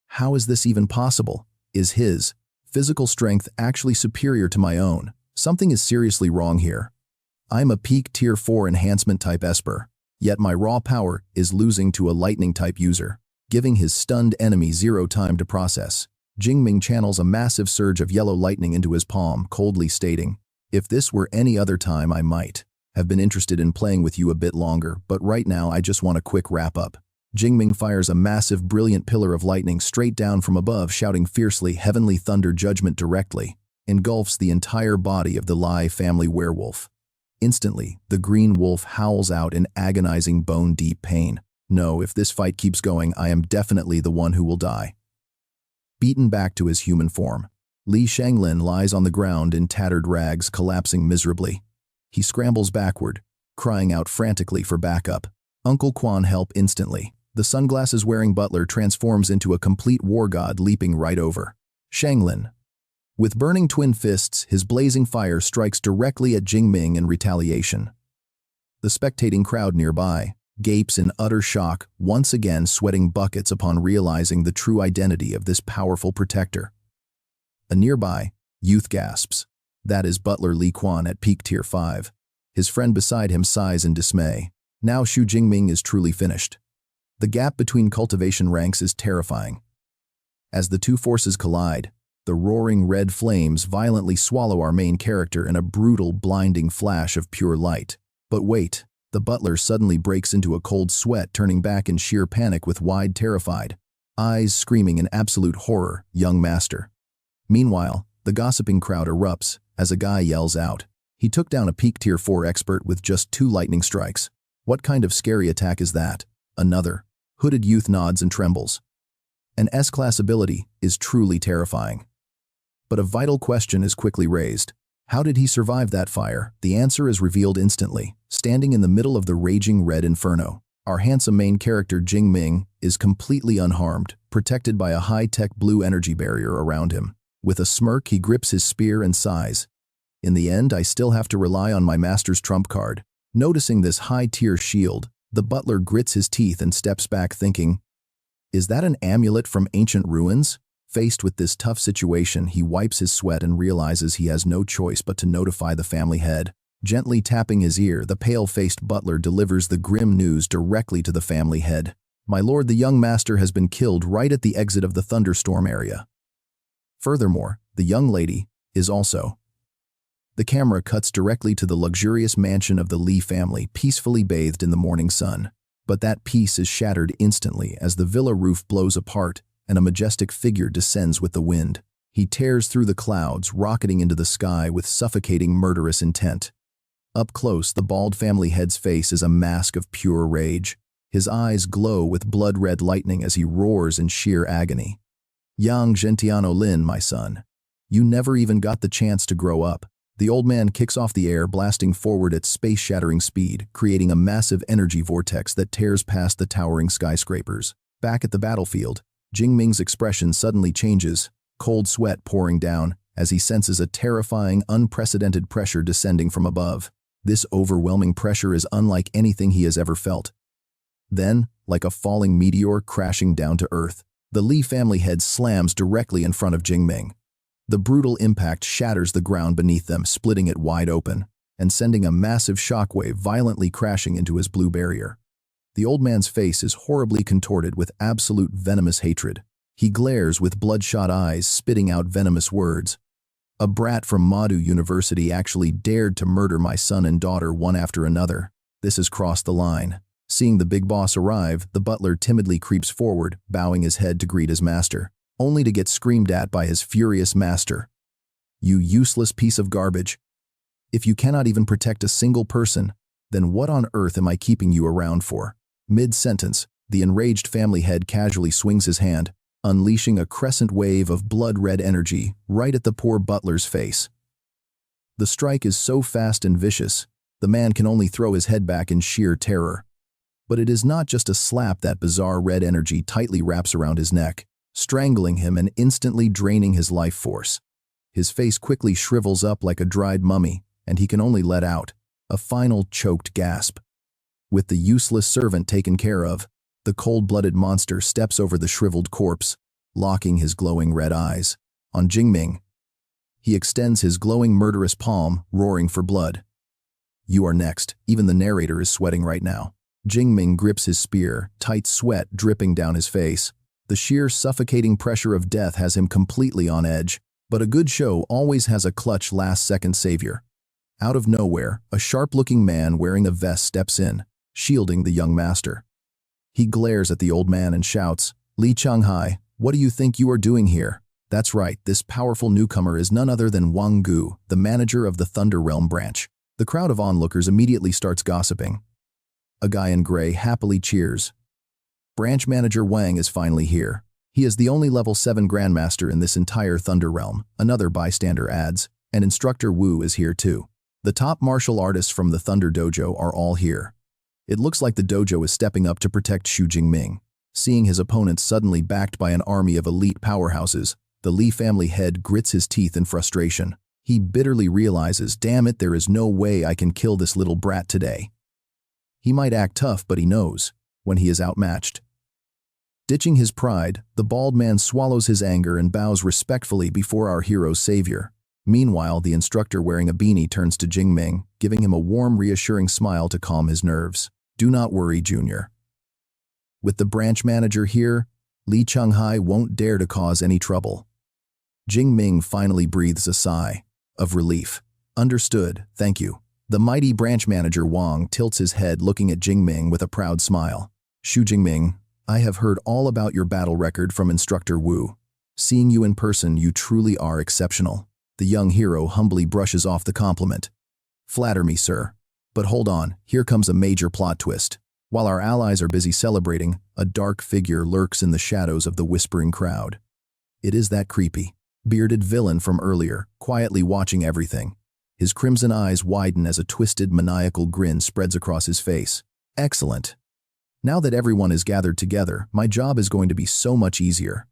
How is this even possible? Is his physical strength actually superior to my own? Something is seriously wrong here. I'm a peak Tier 4 enhancement-type Esper, yet my raw power is losing to a lightning-type user, giving his stunned enemy zero time to process. Jing Ming channels a massive surge of yellow lightning into his palm, coldly stating, "If this were any other time, I might have been interested in playing with you a bit longer, but right now I just want a quick wrap-up." Jing Ming fires a massive, brilliant pillar of lightning straight down from above, shouting fiercely, "Heavenly thunder judgment directly," engulfs the entire body of the Lai family werewolf. Instantly, the green wolf howls out in agonizing, bone-deep pain. No, if this fight keeps going, I am definitely the one who will die. Beaten back to his human form, Li Shanglin lies on the ground in tattered rags, collapsing miserably. He scrambles backward, crying out frantically for backup. Uncle Quan help instantly. The sunglasses-wearing butler transforms into a complete war god, leaping right over Shanglin. With burning twin fists, his blazing fire strikes directly at Jing Ming in retaliation. The spectating crowd nearby gapes in utter shock, once again sweating buckets upon realizing the true identity of this powerful protector. A nearby youth gasps. That is Butler Li Quan at peak Tier 5. His friend beside him sighs in dismay. Now Xu Jingming is truly finished. The gap between cultivation ranks is terrifying. As the two forces collide, the roaring red flames violently swallow our main character in a brutal, blinding flash of pure light. But wait, the butler suddenly breaks into a cold sweat, turning back in sheer panic with wide, terrified eyes, screaming in absolute horror, "Young master." Meanwhile, the gossiping crowd erupts as a guy yells out, "He took down a peak Tier 4 expert with just 2 lightning strikes. What kind of scary attack is that?" Another hooded youth nods and trembles. An S-class ability is truly terrifying. But a vital question is quickly raised. How did he survive that fire? The answer is revealed instantly. Standing in the middle of the raging red inferno, our handsome main character Jing Ming is completely unharmed, protected by a high-tech blue energy barrier around him. With a smirk, he grips his spear and sighs. In the end, I still have to rely on my master's trump card. Noticing this high-tier shield, the butler grits his teeth and steps back thinking, is that an amulet from ancient ruins? Faced with this tough situation, he wipes his sweat and realizes he has no choice but to notify the family head. Gently tapping his ear, the pale-faced butler delivers the grim news directly to the family head. My lord, the young master has been killed right at the exit of the thunderstorm area. Furthermore, the young lady is also. The camera cuts directly to the luxurious mansion of the Li family, peacefully bathed in the morning sun. But that peace is shattered instantly as the villa roof blows apart and a majestic figure descends with the wind. He tears through the clouds, rocketing into the sky with suffocating murderous intent. Up close, the bald family head's face is a mask of pure rage. His eyes glow with blood-red lightning as he roars in sheer agony. Yang Gentiano Lin, my son. You never even got the chance to grow up. The old man kicks off the air, blasting forward at space-shattering speed, creating a massive energy vortex that tears past the towering skyscrapers. Back at the battlefield, Jing Ming's expression suddenly changes, cold sweat pouring down as he senses a terrifying, unprecedented pressure descending from above. This overwhelming pressure is unlike anything he has ever felt. Then, like a falling meteor crashing down to earth, the Li family head slams directly in front of Jing Ming. The brutal impact shatters the ground beneath them, splitting it wide open and sending a massive shockwave violently crashing into his blue barrier. The old man's face is horribly contorted with absolute venomous hatred. He glares with bloodshot eyes, spitting out venomous words. A brat from Madu University actually dared to murder my son and daughter one after another. This has crossed the line. Seeing the big boss arrive, the butler timidly creeps forward, bowing his head to greet his master, only to get screamed at by his furious master. You useless piece of garbage. If you cannot even protect a single person, then what on earth am I keeping you around for? Mid-sentence, the enraged family head casually swings his hand, unleashing a crescent wave of blood-red energy right at the poor butler's face. The strike is so fast and vicious, the man can only throw his head back in sheer terror. But it is not just a slap. That bizarre red energy tightly wraps around his neck, strangling him and instantly draining his life force. His face quickly shrivels up like a dried mummy, and he can only let out a final choked gasp. With the useless servant taken care of, the cold-blooded monster steps over the shriveled corpse, locking his glowing red eyes on Jing Ming. He extends his glowing murderous palm, roaring for blood. You are next. Even the narrator is sweating right now. Jing Ming grips his spear, tight sweat dripping down his face. The sheer suffocating pressure of death has him completely on edge, but a good show always has a clutch last-second savior. Out of nowhere, a sharp-looking man wearing a vest steps in, shielding the young master. He glares at the old man and shouts, Li Changhai, what do you think you are doing here? That's right, this powerful newcomer is none other than Wang Gu, the manager of the Thunder Realm branch. The crowd of onlookers immediately starts gossiping. A guy in gray happily cheers. Branch manager Wang is finally here. He is the only level 7 grandmaster in this entire Thunder Realm, another bystander adds, and instructor Wu is here too. The top martial artists from the Thunder Dojo are all here. It looks like the dojo is stepping up to protect Xu Jingming. Seeing his opponents suddenly backed by an army of elite powerhouses, the Li family head grits his teeth in frustration. He bitterly realizes, damn it, there is no way I can kill this little brat today. He might act tough, but he knows when he is outmatched. Ditching his pride, the bald man swallows his anger and bows respectfully before our hero's savior. Meanwhile, the instructor wearing a beanie turns to Jing Ming, giving him a warm, reassuring smile to calm his nerves. Do not worry, Junior. With the branch manager here, Li Changhai won't dare to cause any trouble. Jing Ming finally breathes a sigh of relief. Understood, thank you. The mighty branch manager Wang tilts his head, looking at Jing Ming with a proud smile. Xu Jingming, I have heard all about your battle record from instructor Wu. Seeing you in person, you truly are exceptional. The young hero humbly brushes off the compliment. Flatter me, sir. But hold on, here comes a major plot twist. While our allies are busy celebrating, a dark figure lurks in the shadows of the whispering crowd. It is that creepy, bearded villain from earlier, quietly watching everything. His crimson eyes widen as a twisted, maniacal grin spreads across his face. Excellent. Now that everyone is gathered together, my job is going to be so much easier.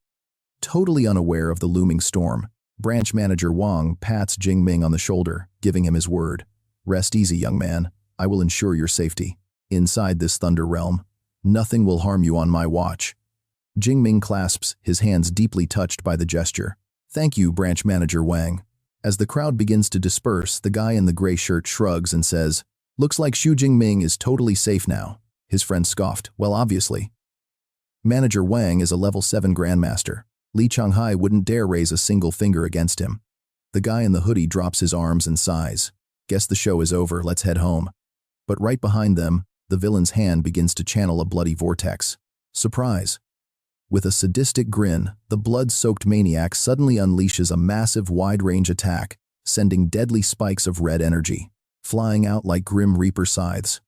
Totally unaware of the looming storm, Branch Manager Wang pats Jing Ming on the shoulder, giving him his word. Rest easy, young man. I will ensure your safety. Inside this thunder realm, nothing will harm you on my watch. Jing Ming clasps, his hands deeply touched by the gesture. Thank you, Branch Manager Wang. As the crowd begins to disperse, the guy in the gray shirt shrugs and says, Looks like Xu Jingming is totally safe now. His friend scoffed. Well, obviously. Manager Wang is a level 7 Grandmaster. Li Changhai wouldn't dare raise a single finger against him. The guy in the hoodie drops his arms and sighs. Guess the show is over, let's head home. But right behind them, the villain's hand begins to channel a bloody vortex. Surprise! With a sadistic grin, the blood-soaked maniac suddenly unleashes a massive wide-range attack, sending deadly spikes of red energy, flying out like grim reaper scythes.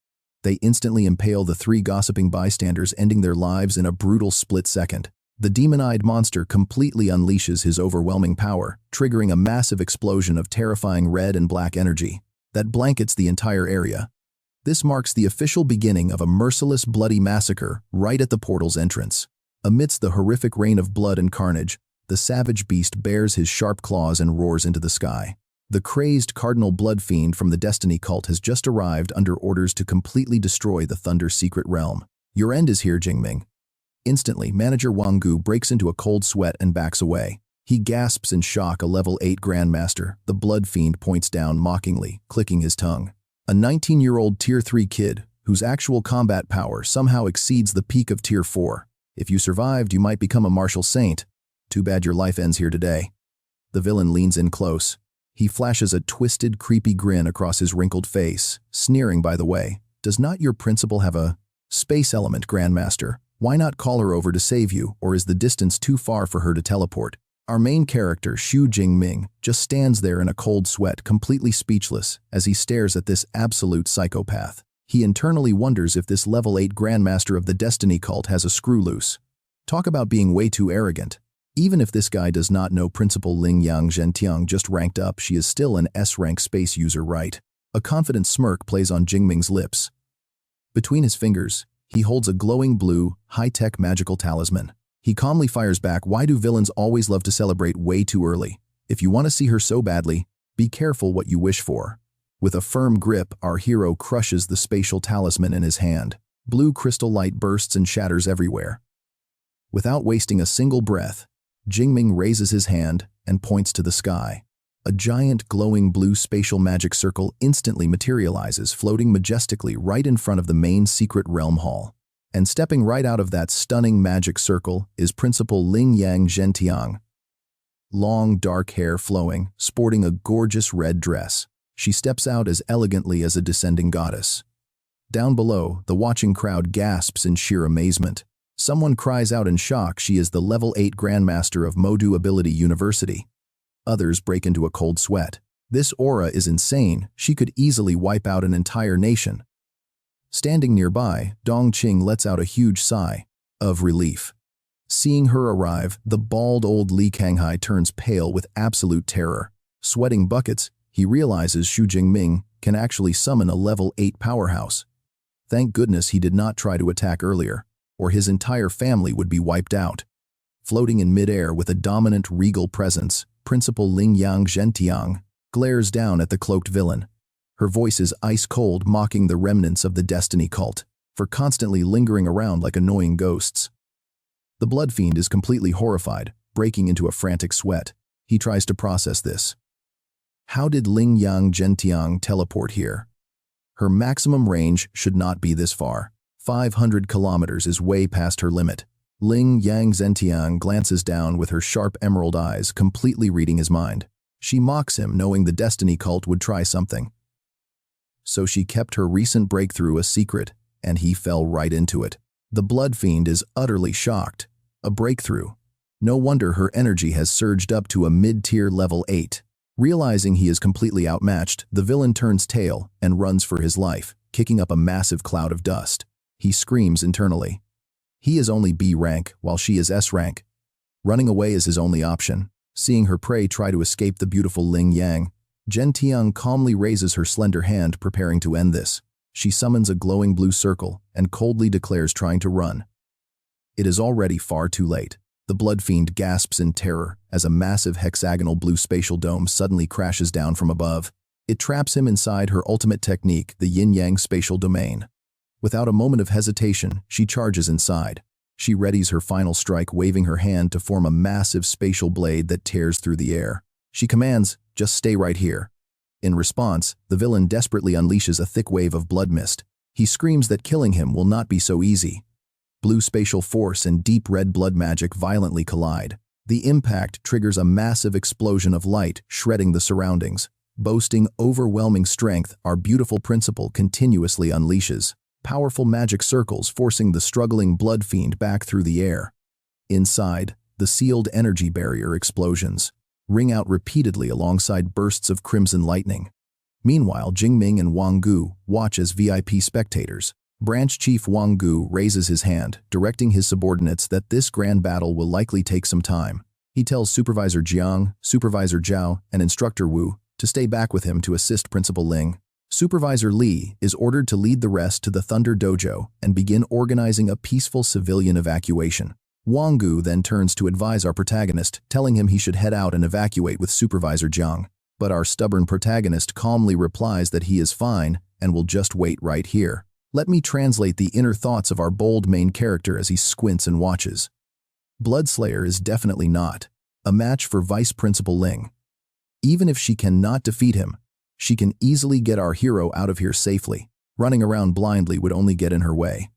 They instantly impale the 3 gossiping bystanders, ending their lives in a brutal split second. The demon-eyed monster completely unleashes his overwhelming power, triggering a massive explosion of terrifying red and black energy that blankets the entire area. This marks the official beginning of a merciless, bloody massacre right at the portal's entrance. Amidst the horrific rain of blood and carnage, the savage beast bares his sharp claws and roars into the sky. The crazed Cardinal Blood Fiend from the Destiny Cult has just arrived under orders to completely destroy the Thunder's secret realm. Your end is here, Jingming. Instantly, Manager Wang Gu breaks into a cold sweat and backs away. He gasps in shock. A level 8 Grandmaster, the Blood Fiend, points down mockingly, clicking his tongue. A 19-year-old Tier 3 kid, whose actual combat power somehow exceeds the peak of Tier 4. If you survived, you might become a martial saint. Too bad your life ends here today. The villain leans in close. He flashes a twisted, creepy grin across his wrinkled face, sneering, by the way. Does not your principal have a space element, Grandmaster? Why not call her over to save you, or is the distance too far for her to teleport? Our main character, Xu Jingming, just stands there in a cold sweat, completely speechless, as he stares at this absolute psychopath. He internally wonders if this level 8 Grandmaster of the Destiny Cult has a screw loose. Talk about being way too arrogant. Even if this guy does not know Principal Ling Yang Zhentiang just ranked up, she is still an S-rank space user, right? A confident smirk plays on Jingming's lips. Between his fingers, he holds a glowing blue, high-tech magical talisman. He calmly fires back, why do villains always love to celebrate way too early? If you want to see her so badly, be careful what you wish for. With a firm grip, our hero crushes the spatial talisman in his hand. Blue crystal light bursts and shatters everywhere. Without wasting a single breath, Jingming raises his hand and points to the sky. A giant glowing blue spatial magic circle instantly materializes, floating majestically right in front of the main secret realm hall. And stepping right out of that stunning magic circle is Principal Ling Yang Zhentiang. Long, dark hair flowing, sporting a gorgeous red dress. She steps out as elegantly as a descending goddess. Down below, the watching crowd gasps in sheer amazement. Someone cries out in shock she is the level 8 Grandmaster of Madu Ability University. Others break into a cold sweat. This aura is insane, she could easily wipe out an entire nation. Standing nearby, Dong Qing lets out a huge sigh of relief. Seeing her arrive, the bald old Li Kanghai turns pale with absolute terror. Sweating buckets, he realizes Xu Jingming can actually summon a level 8 powerhouse. Thank goodness he did not try to attack earlier, or his entire family would be wiped out. Floating in midair with a dominant regal presence, Principal Ling Yang Zhentiang glares down at the cloaked villain. Her voice is ice-cold, mocking the remnants of the Destiny Cult for constantly lingering around like annoying ghosts. The Blood Fiend is completely horrified, breaking into a frantic sweat. He tries to process this. How did Ling Yang Zhentiang teleport here? Her maximum range should not be this far. 500 kilometers is way past her limit. Ling Yang Zhentiang glances down with her sharp emerald eyes, completely reading his mind. She mocks him, knowing the Destiny Cult would try something. So she kept her recent breakthrough a secret, and he fell right into it. The Blood Fiend is utterly shocked. A breakthrough. No wonder her energy has surged up to a mid-tier level 8. Realizing he is completely outmatched, the villain turns tail and runs for his life, kicking up a massive cloud of dust. He screams internally. He is only B rank, while she is S rank. Running away is his only option. Seeing her prey try to escape the beautiful Ling Yang, Zhen Tiang calmly raises her slender hand, preparing to end this. She summons a glowing blue circle and coldly declares trying to run. It is already far too late. The blood fiend gasps in terror as a massive hexagonal blue spatial dome suddenly crashes down from above. It traps him inside her ultimate technique, the yin-yang spatial domain. Without a moment of hesitation, she charges inside. She readies her final strike, waving her hand to form a massive spatial blade that tears through the air. She commands, "Just stay right here." In response, the villain desperately unleashes a thick wave of blood mist. He screams that killing him will not be so easy. Blue spatial force and deep red blood magic violently collide. The impact triggers a massive explosion of light, shredding the surroundings. Boasting overwhelming strength, our beautiful principal continuously unleashes powerful magic circles, forcing the struggling blood fiend back through the air. Inside, the sealed energy barrier explosions ring out repeatedly alongside bursts of crimson lightning. Meanwhile, Jing Ming and Wang Gu watch as VIP spectators. Branch Chief Wang Gu raises his hand, directing his subordinates that this grand battle will likely take some time. He tells Supervisor Jiang, Supervisor Zhao, and Instructor Wu to stay back with him to assist Principal Ling. Supervisor Li is ordered to lead the rest to the Thunder Dojo and begin organizing a peaceful civilian evacuation. Wang Gu then turns to advise our protagonist, telling him he should head out and evacuate with Supervisor Jiang. But our stubborn protagonist calmly replies that he is fine and will just wait right here. Let me translate the inner thoughts of our bold main character as he squints and watches. Bloodslayer is definitely not a match for Vice Principal Ling. Even if she cannot defeat him, she can easily get our hero out of here safely. Running around blindly would only get in her way.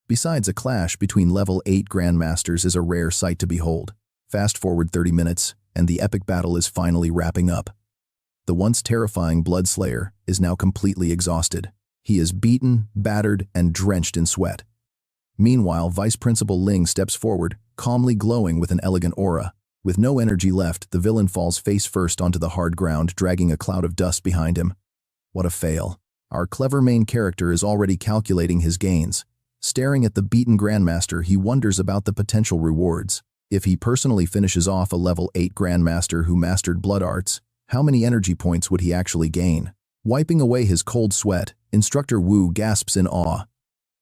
Besides, a clash between level 8 Grandmasters is a rare sight to behold. Fast forward 30 minutes, and the epic battle is finally wrapping up. The once terrifying Bloodslayer is now completely exhausted. He is beaten, battered, and drenched in sweat. Meanwhile, Vice Principal Ling steps forward, calmly glowing with an elegant aura. With no energy left, the villain falls face first onto the hard ground, dragging a cloud of dust behind him. What a fail. Our clever main character is already calculating his gains. Staring at the beaten Grandmaster, he wonders about the potential rewards. If he personally finishes off a level 8 Grandmaster who mastered blood arts, how many energy points would he actually gain? Wiping away his cold sweat, Instructor Wu gasps in awe.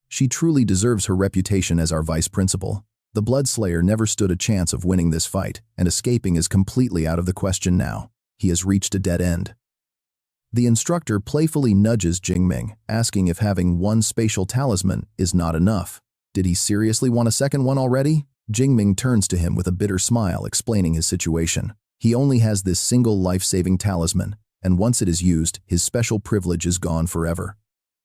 She truly deserves her reputation as our vice principal. The Bloodslayer never stood a chance of winning this fight, and escaping is completely out of the question now. He has reached a dead end. The instructor playfully nudges Jing Ming, asking if having one spatial talisman is not enough. Did he seriously want a second one already? Jing Ming turns to him with a bitter smile, explaining his situation. He only has this single life-saving talisman, and once it is used, his special privilege is gone forever.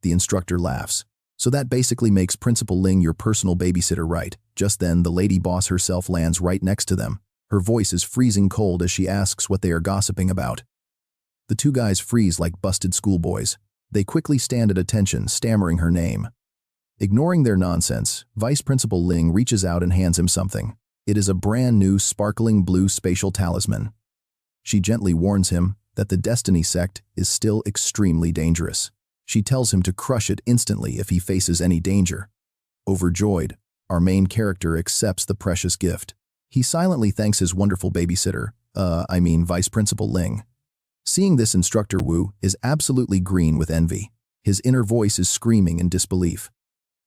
The instructor laughs. So that basically makes Principal Ling your personal babysitter, right? Just then, the lady boss herself lands right next to them. Her voice is freezing cold as she asks what they are gossiping about. The two guys freeze like busted schoolboys. They quickly stand at attention, stammering her name. Ignoring their nonsense, Vice Principal Ling reaches out and hands him something. It is a brand new sparkling blue spatial talisman. She gently warns him that the Destiny sect is still extremely dangerous. She tells him to crush it instantly if he faces any danger. Overjoyed, our main character accepts the precious gift. He silently thanks his wonderful babysitter, Vice Principal Ling. Seeing this, Instructor Wu is absolutely green with envy. His inner voice is screaming in disbelief.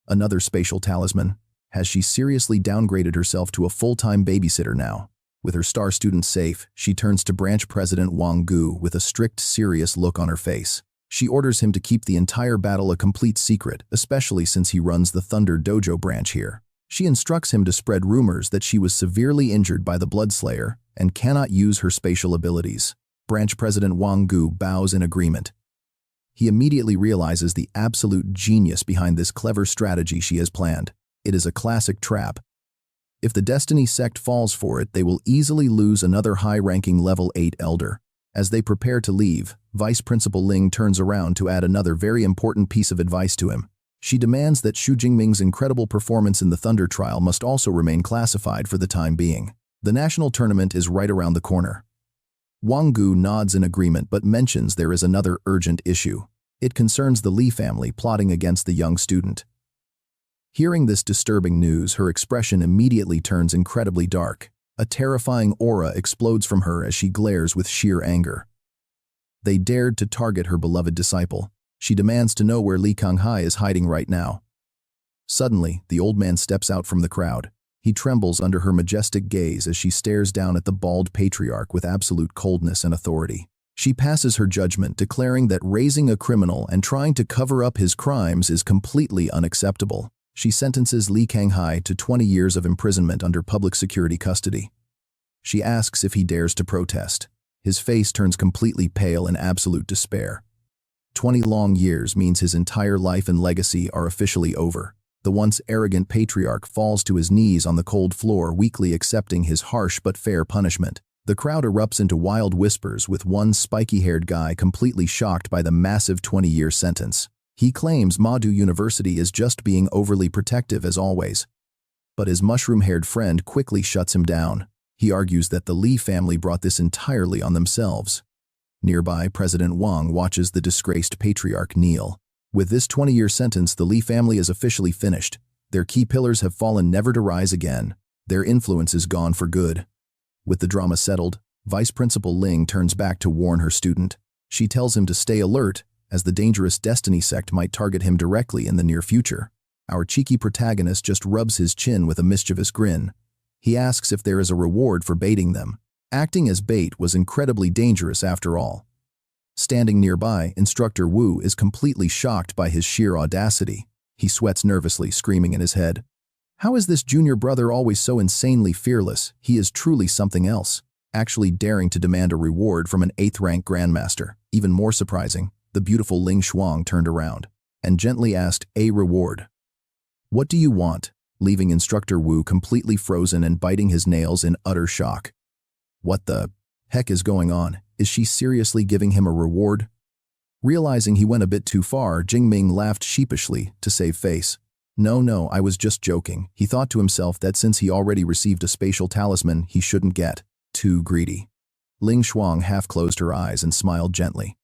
Another spatial talisman. Has she seriously downgraded herself to a full-time babysitter now? With her star student safe, she turns to Branch President Wang Gu with a strict, serious look on her face. She orders him to keep the entire battle a complete secret, especially since he runs the Thunder Dojo branch here. She instructs him to spread rumors that she was severely injured by the Bloodslayer and cannot use her spatial abilities. Branch President Wang Gu bows in agreement. He immediately realizes the absolute genius behind this clever strategy she has planned. It is a classic trap. If the Destiny sect falls for it, they will easily lose another high-ranking level 8 elder. As they prepare to leave, Vice Principal Ling turns around to add another very important piece of advice to him. She demands that Xu Jingming's incredible performance in the Thunder trial must also remain classified for the time being. The national tournament is right around the corner. Wang Gu nods in agreement but mentions there is another urgent issue. It concerns the Li family plotting against the young student. Hearing this disturbing news, her expression immediately turns incredibly dark. A terrifying aura explodes from her as she glares with sheer anger. They dared to target her beloved disciple. She demands to know where Li Kanghai is hiding right now. Suddenly, the old man steps out from the crowd. He trembles under her majestic gaze as she stares down at the bald patriarch with absolute coldness and authority. She passes her judgment, declaring that raising a criminal and trying to cover up his crimes is completely unacceptable. She sentences Li Kanghai to 20 years of imprisonment under public security custody. She asks if he dares to protest. His face turns completely pale in absolute despair. 20 long years means his entire life and legacy are officially over. The once arrogant patriarch falls to his knees on the cold floor, weakly accepting his harsh but fair punishment. The crowd erupts into wild whispers, with one spiky-haired guy completely shocked by the massive 20-year sentence. He claims Madu University is just being overly protective as always. But his mushroom-haired friend quickly shuts him down. He argues that the Li family brought this entirely on themselves. Nearby, President Wang watches the disgraced patriarch kneel. With this 20-year sentence, the Li family is officially finished. Their key pillars have fallen, never to rise again. Their influence is gone for good. With the drama settled, Vice Principal Ling turns back to warn her student. She tells him to stay alert, as the dangerous Destiny sect might target him directly in the near future. Our cheeky protagonist just rubs his chin with a mischievous grin. He asks if there is a reward for baiting them. Acting as bait was incredibly dangerous after all. Standing nearby, Instructor Wu is completely shocked by his sheer audacity. He sweats nervously, screaming in his head. How is this junior brother always so insanely fearless? He is truly something else, actually daring to demand a reward from an 8th-rank grandmaster. Even more surprising, the beautiful Ling Shuang turned around and gently asked, "A reward. What do you want?" leaving Instructor Wu completely frozen and biting his nails in utter shock. What the heck is going on? Is she seriously giving him a reward? Realizing he went a bit too far, Jing Ming laughed sheepishly to save face. No, I was just joking. He thought to himself that since he already received a spatial talisman, he shouldn't get too greedy. Ling Shuang half closed her eyes and smiled gently.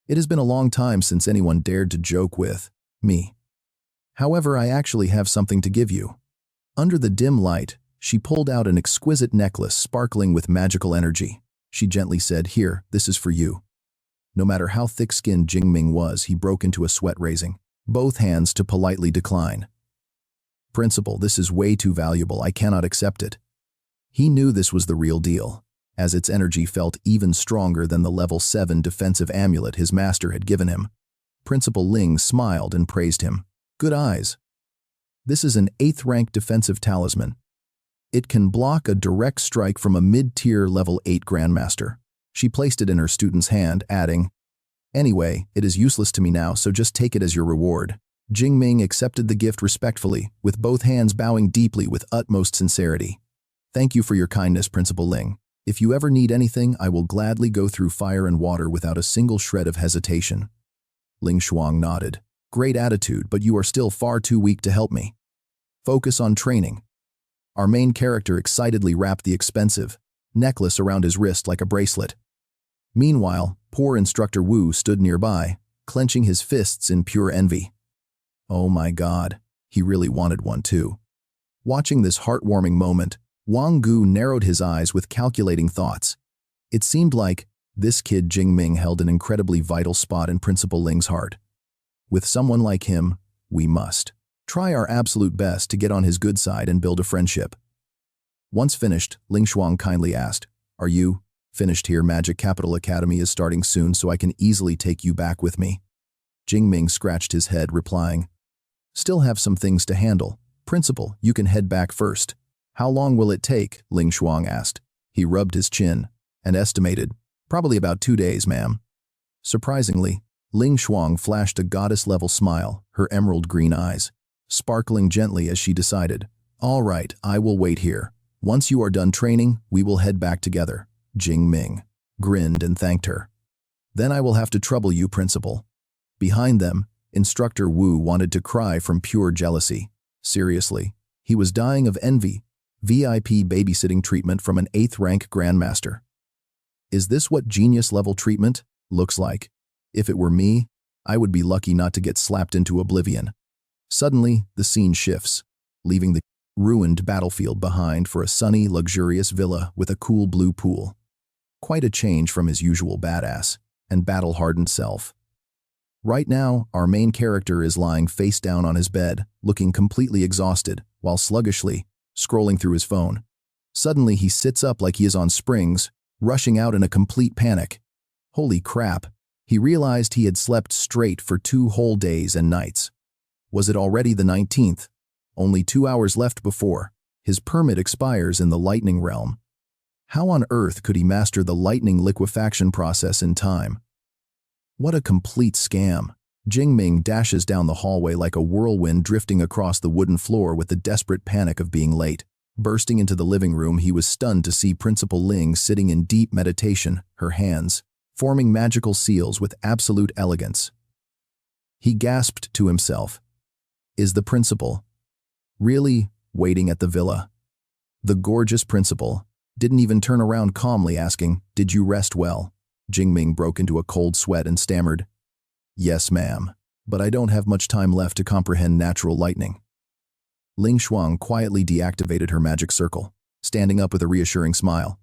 It has been a long time since anyone dared to joke with me. However, I actually have something to give you. Under the dim light, she pulled out an exquisite necklace sparkling with magical energy. She gently said, "Here, this is for you." No matter how thick-skinned Jing Ming was, he broke into a sweat, raising both hands to politely decline. "Principal, this is way too valuable. I cannot accept it." He knew this was the real deal, as its energy felt even stronger than the level 7 defensive amulet his master had given him. Principal Ling smiled and praised him. "Good eyes. This is an 8th-rank defensive talisman. It can block a direct strike from a mid-tier level 8 grandmaster." She placed it in her student's hand, adding, "Anyway, it is useless to me now, so just take it as your reward." Jing Ming accepted the gift respectfully, with both hands bowing deeply with utmost sincerity. "Thank you for your kindness, Principal Ling. If you ever need anything, I will gladly go through fire and water without a single shred of hesitation." Ling Shuang nodded. "Great attitude, but you are still far too weak to help me. Focus on training." Our main character excitedly wrapped the expensive necklace around his wrist like a bracelet. Meanwhile, poor Instructor Wu stood nearby, clenching his fists in pure envy. Oh my God, he really wanted one too. Watching this heartwarming moment, Wang Gu narrowed his eyes with calculating thoughts. It seemed like this kid Jing Ming held an incredibly vital spot in Principal Ling's heart. With someone like him, we must try our absolute best to get on his good side and build a friendship. Once finished, Ling Shuang kindly asked, "Are you finished here? Magic Capital Academy is starting soon, so I can easily take you back with me." Jing Ming scratched his head, replying, "Still have some things to handle. Principal, you can head back first." "How long will it take?" Ling Shuang asked. He rubbed his chin and estimated, "Probably about 2 days, ma'am." Surprisingly, Ling Shuang flashed a goddess-level smile, her emerald green eyes sparkling gently as she decided, "All right, I will wait here. Once you are done training, we will head back together." Jing Ming grinned and thanked her. "Then I will have to trouble you, Principal." Behind them, Instructor Wu wanted to cry from pure jealousy. Seriously, he was dying of envy. VIP babysitting treatment from an 8th-rank grandmaster. Is this what genius-level treatment looks like? If it were me, I would be lucky not to get slapped into oblivion. Suddenly, the scene shifts, leaving the ruined battlefield behind for a sunny, luxurious villa with a cool blue pool. Quite a change from his usual badass and battle-hardened self. Right now, our main character is lying face down on his bed, looking completely exhausted, while sluggishly scrolling through his phone. Suddenly, he sits up like he is on springs, rushing out in a complete panic. Holy crap! He realized he had slept straight for 2 whole days and nights. Was it already the 19th? Only 2 hours left before his permit expires in the lightning realm. How on earth could he master the lightning liquefaction process in time? What a complete scam. Jing Ming dashes down the hallway like a whirlwind drifting across the wooden floor with the desperate panic of being late. Bursting into the living room, he was stunned to see Principal Ling sitting in deep meditation, her hands forming magical seals with absolute elegance. He gasped to himself. Is the principal really waiting at the villa? The gorgeous principal didn't even turn around calmly asking, "Did you rest well?" Jing Ming broke into a cold sweat and stammered, "Yes, ma'am, but I don't have much time left to comprehend natural lightning." Ling Shuang quietly deactivated her magic circle, standing up with a reassuring smile.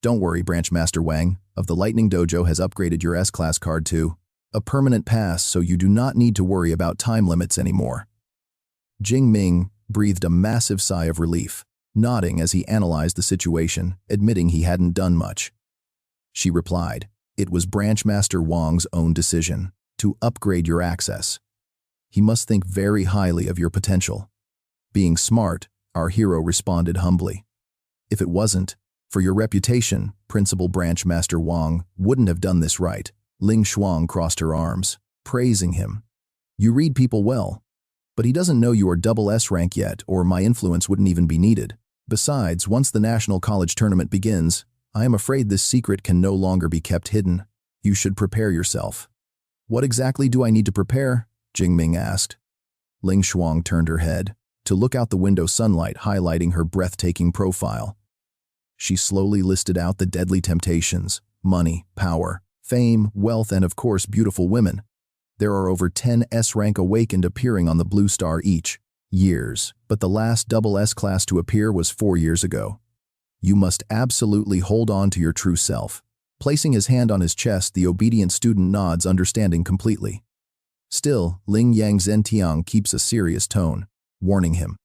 "Don't worry, Branch Master Wang of the Lightning Dojo has upgraded your S-Class card to a permanent pass, so you do not need to worry about time limits anymore." Jing Ming breathed a massive sigh of relief, nodding as he analyzed the situation, admitting he hadn't done much. She replied, "It was Branch Master Wang's own decision to upgrade your access. He must think very highly of your potential." Being smart, our hero responded humbly, "If it wasn't for your reputation, Principal Branch Master Wang wouldn't have done this right." Ling Shuang crossed her arms, praising him. "You read people well, but he doesn't know you are double S rank yet, or my influence wouldn't even be needed. Besides, once the National College Tournament begins, I am afraid this secret can no longer be kept hidden. You should prepare yourself." "What exactly do I need to prepare?" Jing Ming asked. Ling Shuang turned her head to look out the window, sunlight highlighting her breathtaking profile. She slowly listed out the deadly temptations: money, power, fame, wealth, and of course beautiful women. There are over 10 S-rank awakened appearing on the Blue Star each years, but the last double S-class to appear was 4 years ago. You must absolutely hold on to your true self. Placing his hand on his chest, the obedient student nods, understanding completely. Still, Ling Yang Zentiang keeps a serious tone, warning him.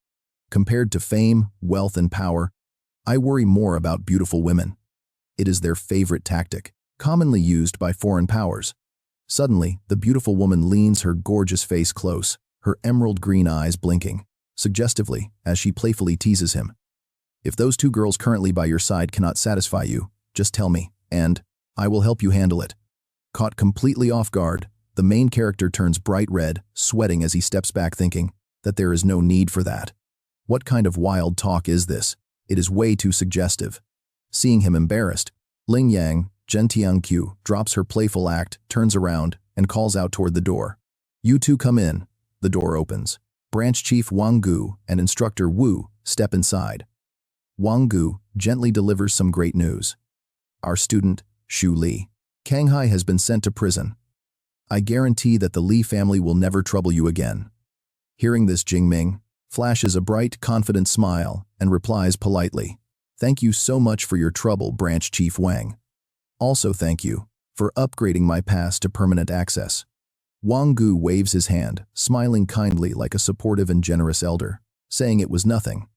Compared to fame, wealth, and power, I worry more about beautiful women. It is their favorite tactic, commonly used by foreign powers. Suddenly, the beautiful woman leans her gorgeous face close, her emerald green eyes blinking, suggestively, as she playfully teases him. "If those 2 girls currently by your side cannot satisfy you, just tell me, and I will help you handle it." Caught completely off guard, the main character turns bright red, sweating as he steps back, thinking that there is no need for that. What kind of wild talk is this? It is way too suggestive. Seeing him embarrassed, Ling Yang Zentiang drops her playful act, turns around, and calls out toward the door. "You 2 come in." The door opens. Branch Chief Wang Gu and Instructor Wu step inside. Wang Gu gently delivers some great news. "Our student, Xu Li Kanghai, has been sent to prison. I guarantee that the Li family will never trouble you again." Hearing this, Jing Ming flashes a bright, confident smile and replies politely, "Thank you so much for your trouble, Branch Chief Wang. Also thank you for upgrading my pass to permanent access." Wang Gu waves his hand, smiling kindly like a supportive and generous elder, saying it was nothing.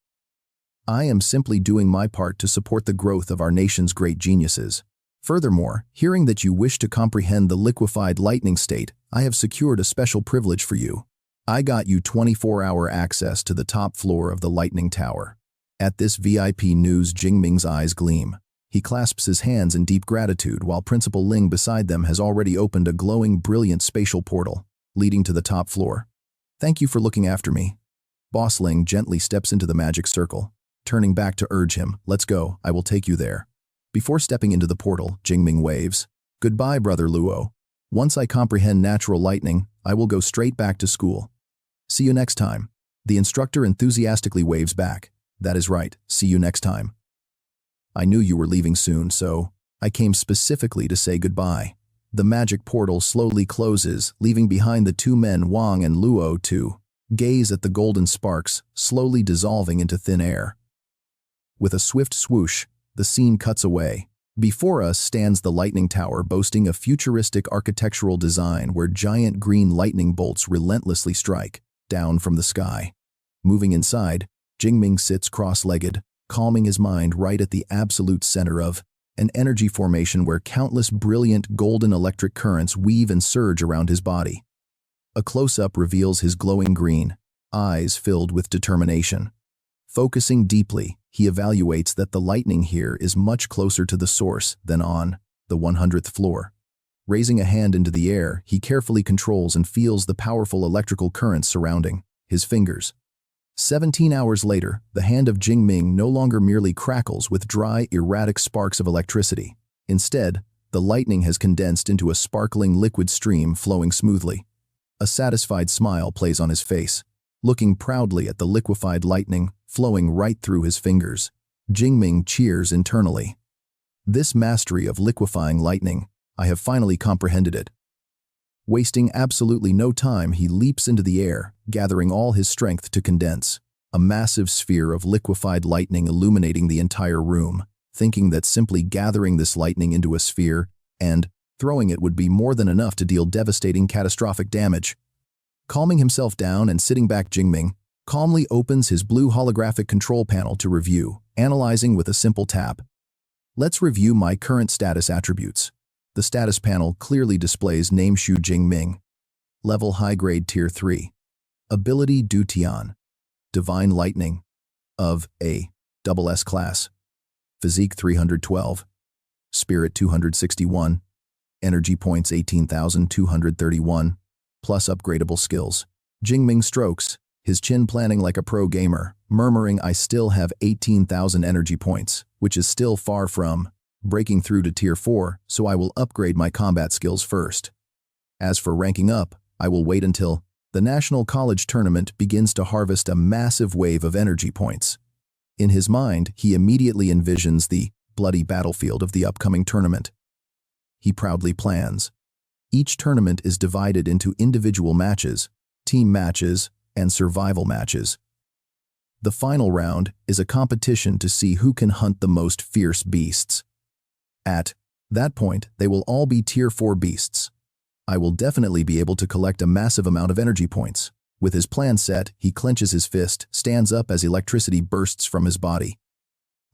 "I am simply doing my part to support the growth of our nation's great geniuses. Furthermore, hearing that you wish to comprehend the liquefied lightning state, I have secured a special privilege for you. I got you 24-hour access to the top floor of the Lightning Tower." At this VIP news, Jing Ming's eyes gleam. He clasps his hands in deep gratitude while Principal Ling beside them has already opened a glowing, brilliant spatial portal leading to the top floor. "Thank you for looking after me." Boss Ling gently steps into the magic circle, turning back to urge him, "Let's go, I will take you there." Before stepping into the portal, Jing Ming waves, "Goodbye, Brother Luo. Once I comprehend natural lightning, I will go straight back to school. See you next time." The instructor enthusiastically waves back, "That is right, see you next time. I knew you were leaving soon, so I came specifically to say goodbye." The magic portal slowly closes, leaving behind the 2 men, Wang and Luo, to gaze at the golden sparks slowly dissolving into thin air. With a swift swoosh, the scene cuts away, Before us stands the lightning tower, boasting a futuristic architectural design where giant green lightning bolts relentlessly strike down from the sky. Moving inside, Jing Ming sits cross-legged, calming his mind right at the absolute center of an energy formation where countless brilliant golden electric currents weave and surge around his body. A close-up reveals his glowing green eyes filled with determination. Focusing deeply, he evaluates that the lightning here is much closer to the source than on the 100th floor. Raising a hand into the air, he carefully controls and feels the powerful electrical currents surrounding his fingers. 17 hours later, the hand of Jing Ming no longer merely crackles with dry, erratic sparks of electricity. Instead, the lightning has condensed into a sparkling liquid stream flowing smoothly. A satisfied smile plays on his face. Looking proudly at the liquefied lightning flowing right through his fingers, Jing Ming cheers internally. This mastery of liquefying lightning, I have finally comprehended it. Wasting absolutely no time, he leaps into the air, gathering all his strength to condense a massive sphere of liquefied lightning illuminating the entire room, thinking that simply gathering this lightning into a sphere and throwing it would be more than enough to deal devastating catastrophic damage. Calming himself down and sitting back, Jing Ming calmly opens his blue holographic control panel to review, analyzing with a simple tap. Let's review my current status attributes. The status panel clearly displays name Xu Jingming. Level high grade tier 3. Ability Du Tian. Divine Lightning. Of A. SS class. Physique 312. Spirit 261. Energy points 18,231. Plus upgradable skills. Jingming strokes, his chin planning like a pro gamer, murmuring, I still have 18,000 energy points, which is still far from breaking through to tier 4, so I will upgrade my combat skills first. As for ranking up, I will wait until the National College Tournament begins to harvest a massive wave of energy points. In his mind, he immediately envisions the bloody battlefield of the upcoming tournament. He proudly plans. Each tournament is divided into individual matches, team matches, and survival matches. The final round is a competition to see who can hunt the most fierce beasts. At that point, they will all be tier 4 beasts. I will definitely be able to collect a massive amount of energy points. With his plan set, he clenches his fist, stands up as electricity bursts from his body.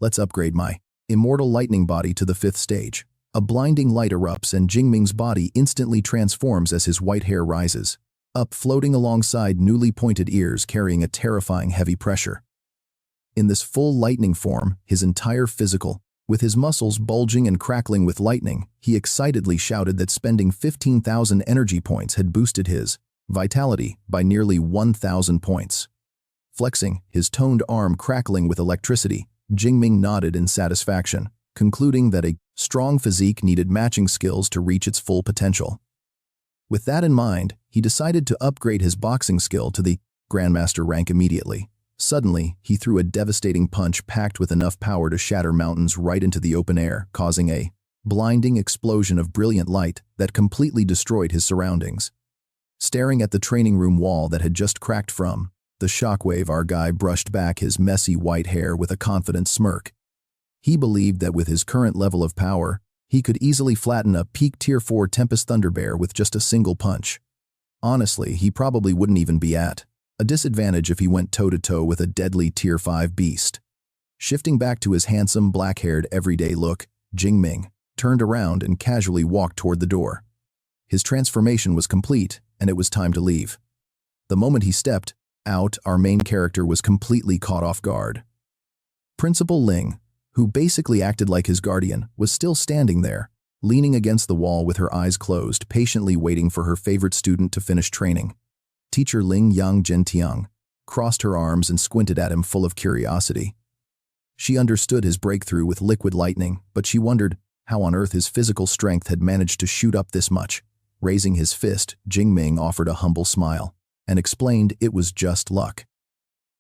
Let's upgrade my immortal lightning body to the 5th stage. A blinding light erupts and Jingming's body instantly transforms as his white hair rises, up floating alongside newly pointed ears carrying a terrifying heavy pressure. In this full lightning form, his entire physical, with his muscles bulging and crackling with lightning, he excitedly shouted that spending 15,000 energy points had boosted his vitality by nearly 1,000 points. Flexing, his toned arm crackling with electricity, Jingming nodded in satisfaction, concluding that a strong physique needed matching skills to reach its full potential. With that in mind, he decided to upgrade his boxing skill to the Grandmaster rank immediately. Suddenly, he threw a devastating punch packed with enough power to shatter mountains right into the open air, causing a blinding explosion of brilliant light that completely destroyed his surroundings. Staring at the training room wall that had just cracked from the shockwave, our guy brushed back his messy white hair with a confident smirk. He believed that with his current level of power, he could easily flatten a peak tier 4 Tempest Thunderbear with just a single punch. Honestly, he probably wouldn't even be at a disadvantage if he went toe-to-toe with a deadly tier 5 beast. Shifting back to his handsome, black-haired, everyday look, Jing Ming turned around and casually walked toward the door. His transformation was complete, and it was time to leave. The moment he stepped out, our main character was completely caught off guard. Principal Ling, who basically acted like his guardian, was still standing there, leaning against the wall with her eyes closed, patiently waiting for her favorite student to finish training. Teacher Ling Yang Zhentiang crossed her arms and squinted at him full of curiosity. She understood his breakthrough with liquid lightning, but she wondered how on earth his physical strength had managed to shoot up this much. Raising his fist, Jing Ming offered a humble smile and explained it was just luck.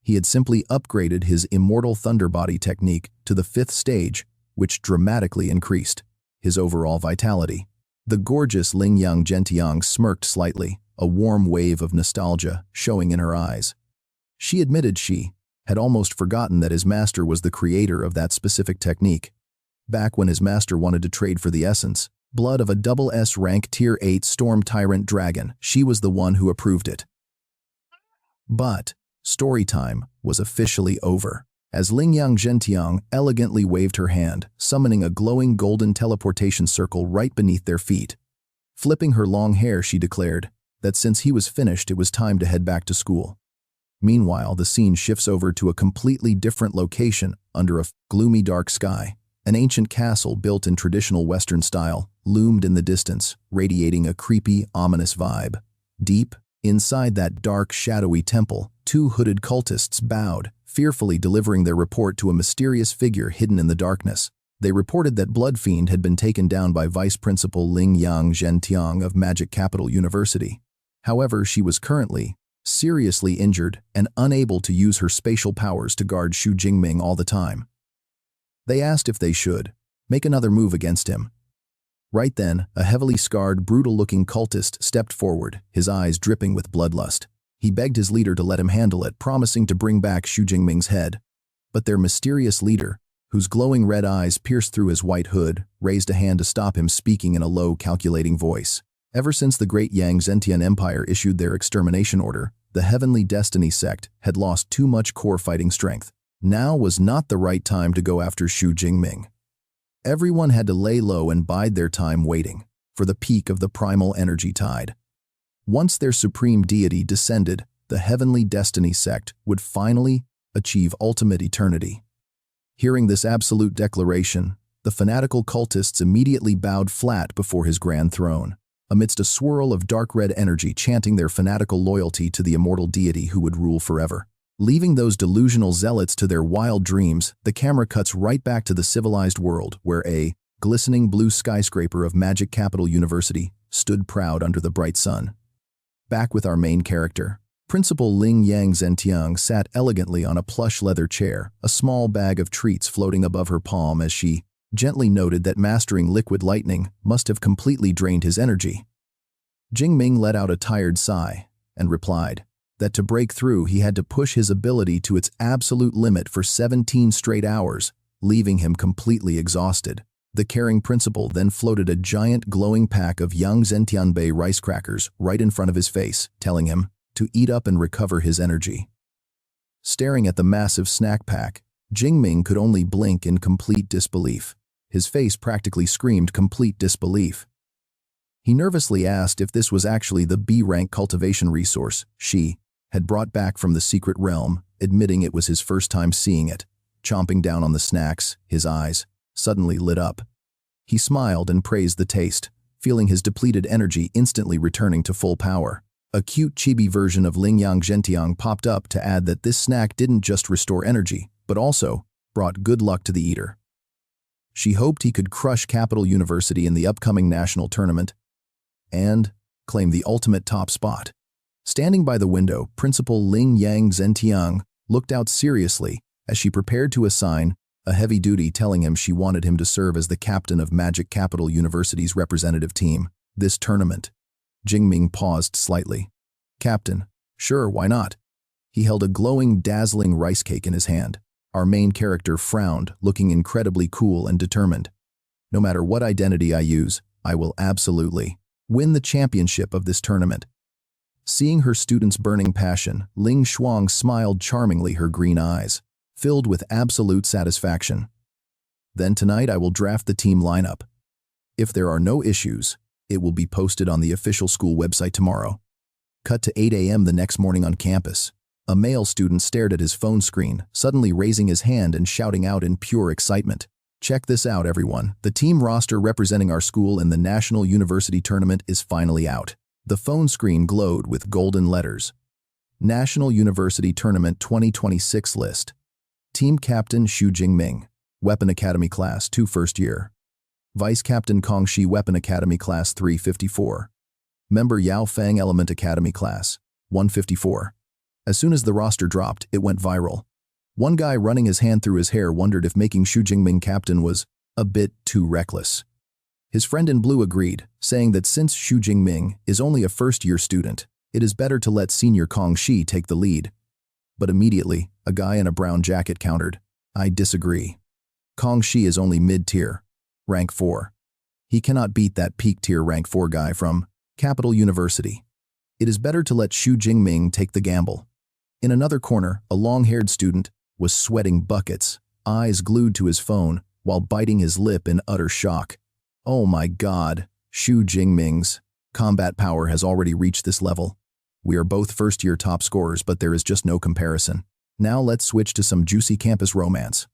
He had simply upgraded his immortal thunder body technique to the 5th stage, which dramatically increased his overall vitality. The gorgeous Ling Yang Zhentiang smirked slightly, a warm wave of nostalgia showing in her eyes. She admitted she had almost forgotten that his master was the creator of that specific technique. back when his master wanted to trade for the essence, blood of a double S rank Tier 8 Storm Tyrant Dragon. She was the one who approved it. But story time was officially over, as Lingyang Zhentiang elegantly waved her hand, summoning a glowing golden teleportation circle right beneath their feet. Flipping her long hair, she declared that since he was finished, it was time to head back to school. Meanwhile, the scene shifts over to a completely different location under a gloomy dark sky. An ancient castle built in traditional Western style loomed in the distance, radiating a creepy, ominous vibe. Deep inside that dark, shadowy temple, two hooded cultists bowed, fearfully delivering their report to a mysterious figure hidden in the darkness. They reported that Blood Fiend had been taken down by Vice Principal Lingyang Zhentiang of Magic Capital University. However, she was currently seriously injured and unable to use her spatial powers to guard Xu Jingming all the time. They asked if they should make another move against him. Right then, a heavily scarred, brutal-looking cultist stepped forward, his eyes dripping with bloodlust. He begged his leader to let him handle it, promising to bring back Xu Jingming's head. But their mysterious leader, whose glowing red eyes pierced through his white hood, raised a hand to stop him, speaking in a low, calculating voice. Ever since the Great Yang Zhentian Empire issued their extermination order, the Heavenly Destiny sect had lost too much core fighting strength. Now was not the right time to go after Xu Jingming. Everyone had to lay low and bide their time waiting for the peak of the primal energy tide. Once their supreme deity descended, the Heavenly Destiny sect would finally achieve ultimate eternity. Hearing this absolute declaration, the fanatical cultists immediately bowed flat before his grand throne, amidst a swirl of dark red energy, chanting their fanatical loyalty to the immortal deity who would rule forever. Leaving those delusional zealots to their wild dreams, the camera cuts right back to the civilized world, where a glistening blue skyscraper of Magic Capital University stood proud under the bright sun. Back with our main character, Principal Lingyang Zhentiang sat elegantly on a plush leather chair, a small bag of treats floating above her palm as she gently noted that mastering liquid lightning must have completely drained his energy. Jing Ming let out a tired sigh and replied that to break through he had to push his ability to its absolute limit for 17 straight hours, leaving him completely exhausted. The caring principal then floated a giant glowing pack of Yang Zhentianbei rice crackers right in front of his face, telling him to eat up and recover his energy. Staring at the massive snack pack, Jing Ming could only blink in complete disbelief. His face practically screamed complete disbelief. He nervously asked if this was actually the B-rank cultivation resource she had brought back from the secret realm, admitting it was his first time seeing it. Chomping down on the snacks, his eyes suddenly lit up. He smiled and praised the taste, feeling his depleted energy instantly returning to full power. A cute chibi version of Lingyang Zhentiang popped up to add that this snack didn't just restore energy, but also brought good luck to the eater. She hoped he could crush Capital University in the upcoming national tournament and claim the ultimate top spot. Standing by the window, Principal Lingyang Zhentiang looked out seriously as she prepared to assign a heavy duty, telling him she wanted him to serve as the captain of Magic Capital University's representative team. This tournament. Jing Ming paused slightly. Captain, sure, why not? He held a glowing, dazzling rice cake in his hand. Our main character frowned, looking incredibly cool and determined. No matter what identity I use, I will absolutely win the championship of this tournament. Seeing her student's burning passion, Ling Shuang smiled charmingly, her green eyes filled with absolute satisfaction. Then tonight I will draft the team lineup. If there are no issues, it will be posted on the official school website tomorrow. Cut to 8 a.m. the next morning on campus. A male student stared at his phone screen, suddenly raising his hand and shouting out in pure excitement. Check this out, everyone. The team roster representing our school in the National University Tournament is finally out. The phone screen glowed with golden letters. National University Tournament 2026 list. Team Captain Xu Jingming, Weapon Academy Class 2 First Year. Vice Captain Kongshi, Weapon Academy Class 354. Member Yao Feng, Element Academy Class 154. As soon as the roster dropped, it went viral. One guy running his hand through his hair wondered if making Xu Jingming captain was a bit too reckless. His friend in blue agreed, saying that since Xu Jingming is only a first-year student, it is better to let senior Kongshi take the lead. But immediately, a guy in a brown jacket countered, I disagree. Kong Shi is only mid-tier, rank 4. He cannot beat that peak-tier rank 4 guy from Capital University. It is better to let Xu Jingming take the gamble. In another corner, a long-haired student was sweating buckets, eyes glued to his phone, while biting his lip in utter shock. Oh my god, Xu Jingming's combat power has already reached this level. We are both first-year top scorers, but there is just no comparison. Now let's switch to some juicy campus romance.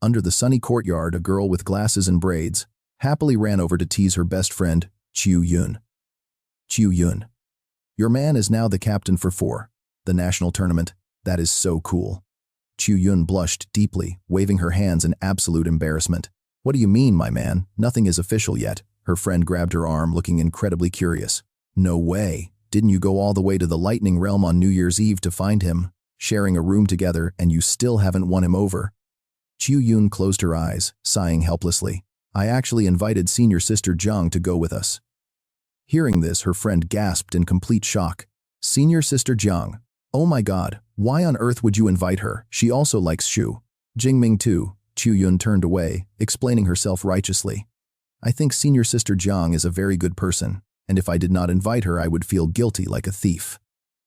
Under the sunny courtyard, a girl with glasses and braids happily ran over to tease her best friend, Qiu Yun. Qiu Yun. Your man is now the captain for 4, the national tournament. That is so cool. Qiu Yun blushed deeply, waving her hands in absolute embarrassment. What do you mean, my man? Nothing is official yet. Her friend grabbed her arm, looking incredibly curious. No way. Didn't you go all the way to the Lightning Realm on New Year's Eve to find him, sharing a room together, and you still haven't won him over? Qiu Yun closed her eyes, sighing helplessly. I actually invited senior sister Zhang to go with us. Hearing this, her friend gasped in complete shock. Senior sister Zhang. Oh my god, why on earth would you invite her? She also likes Xu Jingming too. Qiu Yun turned away, explaining herself righteously. I think senior sister Zhang is a very good person, and if I did not invite her, I would feel guilty like a thief.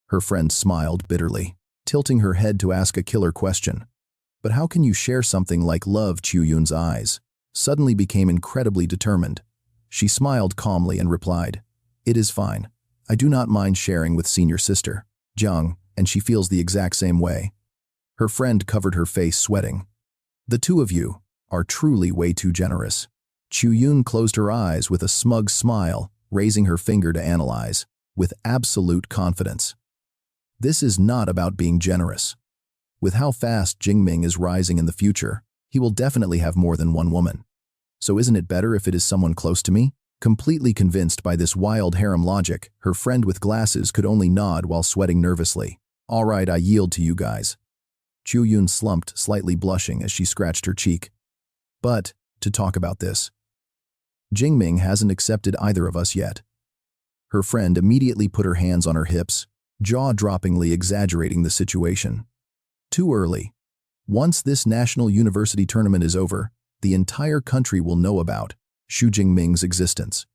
Her friend smiled bitterly, tilting her head to ask a killer question. But how can you share something like love? Qiu Yun's eyes suddenly became incredibly determined. She smiled calmly and replied, It is fine. I do not mind sharing with senior sister Zhang, and she feels the exact same way. Her friend covered her face, sweating. The two of you are truly way too generous. Qiu Yun closed her eyes with a smug smile, raising her finger to analyze, with absolute confidence. This is not about being generous. With how fast Jing Ming is rising in the future, he will definitely have more than one woman. So isn't it better if it is someone close to me? Completely convinced by this wild harem logic, her friend with glasses could only nod while sweating nervously. All right, I yield to you guys. Qiu Yun slumped, slightly blushing as she scratched her cheek. But, to talk about this, Jing Ming hasn't accepted either of us yet. Her friend immediately put her hands on her hips, jaw-droppingly exaggerating the situation. Too early. Once this national university tournament is over, the entire country will know about Xu Jingming's existence.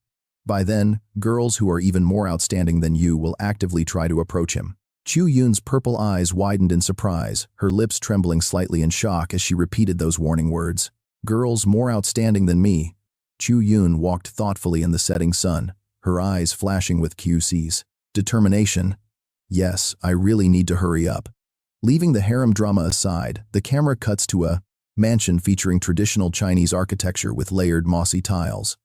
By then, girls who are even more outstanding than you will actively try to approach him. Qiu Yun's purple eyes widened in surprise, her lips trembling slightly in shock as she repeated those warning words. Girls more outstanding than me. Qiu Yun walked thoughtfully in the setting sun, her eyes flashing with QC's determination. Yes, I really need to hurry up. Leaving the harem drama aside, the camera cuts to a mansion featuring traditional Chinese architecture with layered mossy tiles.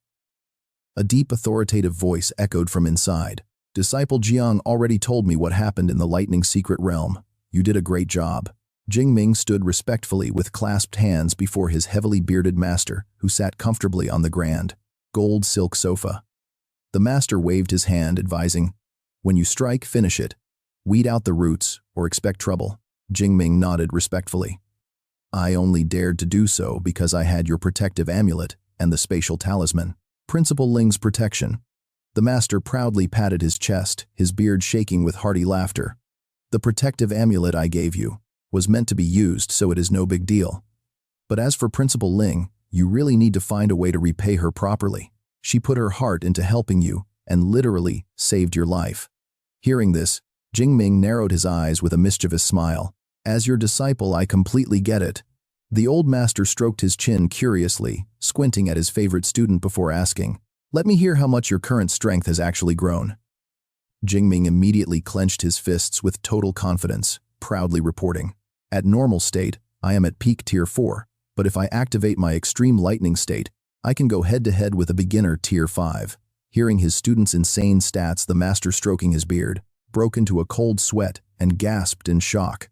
A deep authoritative voice echoed from inside. Disciple Jiang already told me what happened in the Lightning Secret Realm. You did a great job. Jing Ming stood respectfully with clasped hands before his heavily bearded master, who sat comfortably on the grand, gold silk sofa. The master waved his hand, advising, When you strike, finish it. Weed out the roots, or expect trouble. Jing Ming nodded respectfully. I only dared to do so because I had your protective amulet and the spatial talisman. Principal Ling's protection. The master proudly patted his chest, his beard shaking with hearty laughter. The protective amulet I gave you was meant to be used, so it is no big deal. But as for Principal Ling, you really need to find a way to repay her properly. She put her heart into helping you and literally saved your life. Hearing this, Jing Ming narrowed his eyes with a mischievous smile. As your disciple, I completely get it. The old master stroked his chin curiously, squinting at his favorite student before asking, Let me hear how much your current strength has actually grown. Jing Ming immediately clenched his fists with total confidence, proudly reporting, At normal state, I am at peak tier 4, but if I activate my extreme lightning state, I can go head-to-head with a beginner tier 5. Hearing his student's insane stats, the master stroking his beard, broke into a cold sweat and gasped in shock.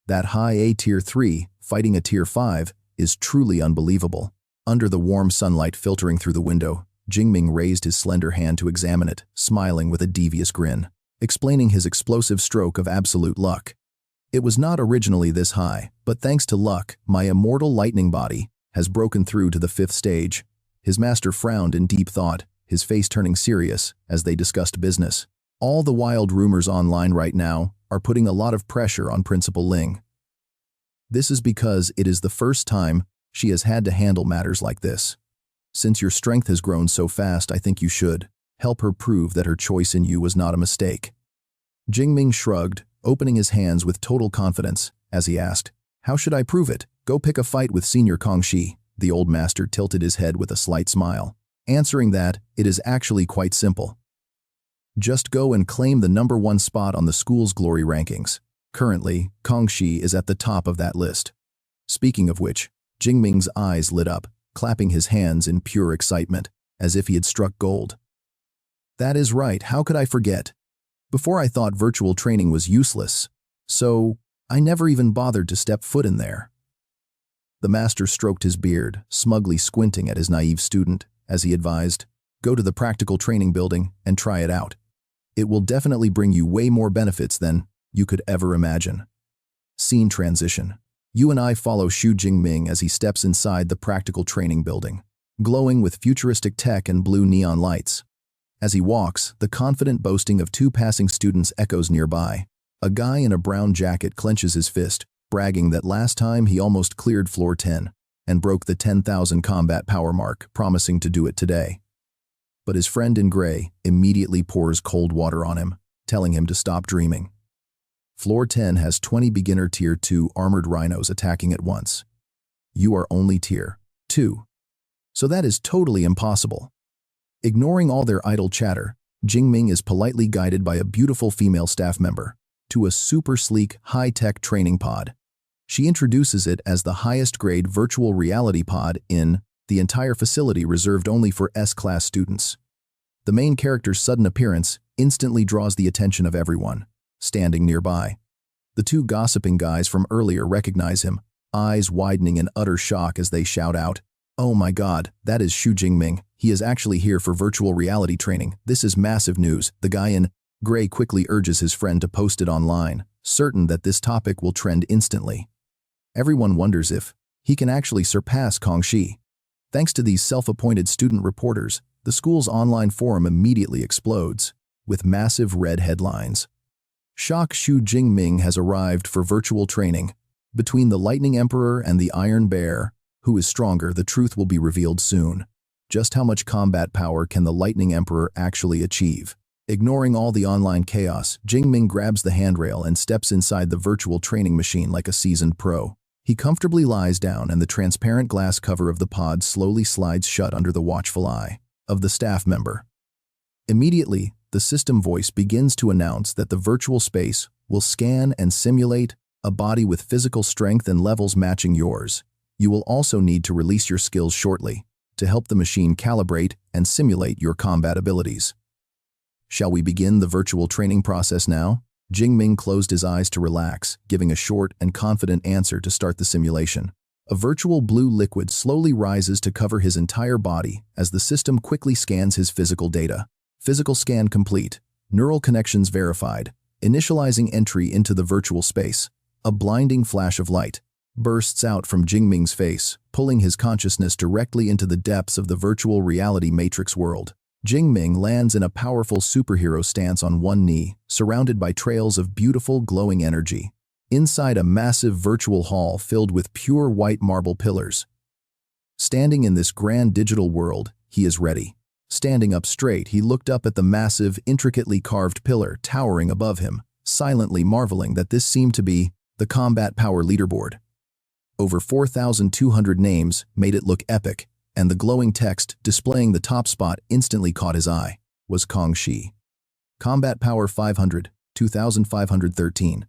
That high A tier 3, fighting a tier 5, is truly unbelievable. Under the warm sunlight filtering through the window, Jing Ming raised his slender hand to examine it, smiling with a devious grin, explaining his explosive stroke of absolute luck. It was not originally this high, but thanks to luck, my immortal lightning body has broken through to the 5th stage. His master frowned in deep thought, his face turning serious as they discussed business. All the wild rumors online right now are putting a lot of pressure on Principal Ling. This is because it is the first time She has had to handle matters like this. Since your strength has grown so fast, I think you should help her prove that her choice in you was not a mistake. Jing Ming shrugged, opening his hands with total confidence, as he asked, "How should I prove it? Go pick a fight with Senior Kongxi." The old master tilted his head with a slight smile, answering that it is actually quite simple. Just go and claim the #1 spot on the school's glory rankings. Currently, Kongxi is at the top of that list. Speaking of which, Jing Ming's eyes lit up, clapping his hands in pure excitement, as if he had struck gold. That is right, how could I forget? Before I thought virtual training was useless, so I never even bothered to step foot in there. The master stroked his beard, smugly squinting at his naive student, as he advised, "Go to the practical training building and try it out. It will definitely bring you way more benefits than you could ever imagine." Scene transition. You and I follow Xu Jingming as he steps inside the practical training building, glowing with futuristic tech and blue neon lights. As he walks, the confident boasting of 2 passing students echoes nearby. A guy in a brown jacket clenches his fist, bragging that last time he almost cleared floor 10 and broke the 10,000 combat power mark, promising to do it today. But his friend in gray immediately pours cold water on him, telling him to stop dreaming. Floor 10 has 20 beginner Tier 2 armored rhinos attacking at once. You are only Tier 2. So that is totally impossible. Ignoring all their idle chatter, Jing Ming is politely guided by a beautiful female staff member to a super sleek, high-tech training pod. She introduces it as the highest-grade virtual reality pod in the entire facility, reserved only for S-class students. The main character's sudden appearance instantly draws the attention of everyone standing nearby. The 2 gossiping guys from earlier recognize him, eyes widening in utter shock as they shout out, "Oh my god, that is Xu Jingming. He is actually here for virtual reality training. This is massive news." The guy in gray quickly urges his friend to post it online, certain that this topic will trend instantly. Everyone wonders if he can actually surpass Kongxi. Thanks to these self-appointed student reporters, the school's online forum immediately explodes, with massive red headlines. Shock Xu Jingming has arrived for virtual training. Between the Lightning Emperor and the Iron Bear, who is stronger, the truth will be revealed soon. Just how much combat power can the Lightning Emperor actually achieve? Ignoring all the online chaos, Jing Ming grabs the handrail and steps inside the virtual training machine like a seasoned pro. He comfortably lies down, and the transparent glass cover of the pod slowly slides shut under the watchful eye of the staff member. Immediately, the system voice begins to announce that the virtual space will scan and simulate a body with physical strength and levels matching yours. You will also need to release your skills shortly to help the machine calibrate and simulate your combat abilities. Shall we begin the virtual training process now? Jing Ming closed his eyes to relax, giving a short and confident answer to start the simulation. A virtual blue liquid slowly rises to cover his entire body as the system quickly scans his physical data. Physical scan complete. Neural connections verified. Initializing entry into the virtual space. A blinding flash of light bursts out from Jing Ming's face, pulling his consciousness directly into the depths of the virtual reality matrix world. Jing Ming lands in a powerful superhero stance on one knee, surrounded by trails of beautiful, glowing energy. Inside a massive virtual hall filled with pure white marble pillars. Standing in this grand digital world, he is ready. Standing up straight, he looked up at the massive, intricately carved pillar towering above him, silently marveling that this seemed to be the combat power leaderboard. Over 4,200 names made it look epic, and the glowing text displaying the top spot instantly caught his eye. Was Kongxi. Combat power 500, 2,513.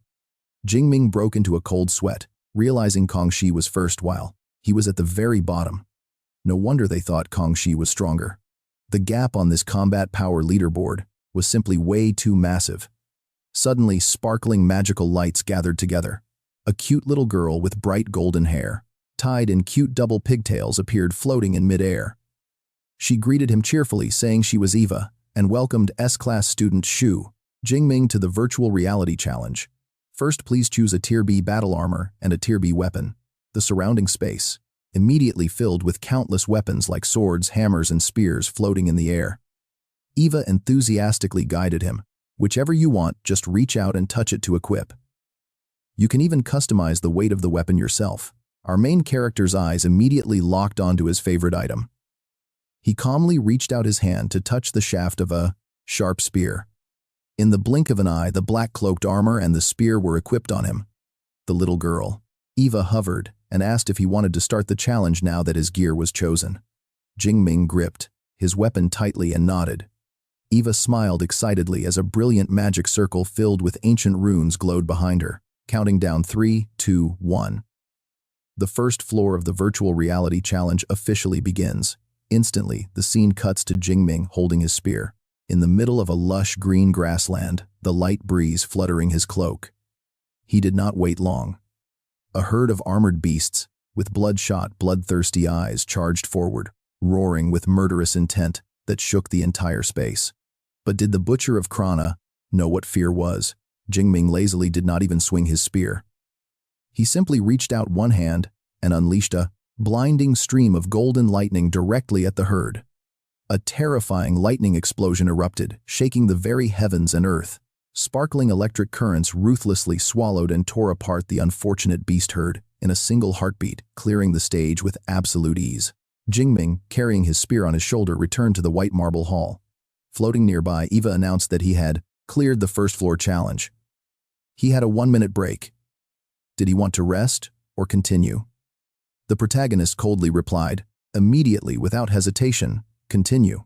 Jing Ming broke into a cold sweat, realizing Kongxi was first while he was at the very bottom. No wonder they thought Kongxi was stronger. The gap on this combat power leaderboard was simply way too massive. Suddenly, sparkling magical lights gathered together. A cute little girl with bright golden hair, tied in cute double pigtails, appeared floating in midair. She greeted him cheerfully, saying she was Eva, and welcomed S-class student Xu Jingming to the virtual reality challenge. First, please choose a Tier B battle armor and a Tier B weapon. The surrounding space immediately filled with countless weapons like swords, hammers, and spears floating in the air. Eva enthusiastically guided him. Whichever you want, just reach out and touch it to equip. You can even customize the weight of the weapon yourself. Our main character's eyes immediately locked onto his favorite item. He calmly reached out his hand to touch the shaft of a sharp spear. In the blink of an eye, the black-cloaked armor and the spear were equipped on him. The little girl, Eva, hovered and asked if he wanted to start the challenge now that his gear was chosen. Jing Ming gripped his weapon tightly and nodded. Eva smiled excitedly as a brilliant magic circle filled with ancient runes glowed behind her, counting down 3, 2, 1. The first floor of the virtual reality challenge officially begins. Instantly, the scene cuts to Jing Ming holding his spear. In the middle of a lush green grassland, the light breeze fluttering his cloak. He did not wait long. A herd of armored beasts, with bloodshot, bloodthirsty eyes charged forward, roaring with murderous intent that shook the entire space. But did the Butcher of Krana know what fear was? Jing Ming lazily did not even swing his spear. He simply reached out one hand and unleashed a blinding stream of golden lightning directly at the herd. A terrifying lightning explosion erupted, shaking the very heavens and earth. Sparkling electric currents ruthlessly swallowed and tore apart the unfortunate beast herd in a single heartbeat, clearing the stage with absolute ease. Jing Ming, carrying his spear on his shoulder, returned to the white marble hall. Floating nearby, Eva announced that he had cleared the first floor challenge. He had a 1-minute break. Did he want to rest or continue? The protagonist coldly replied, immediately, without hesitation, continue.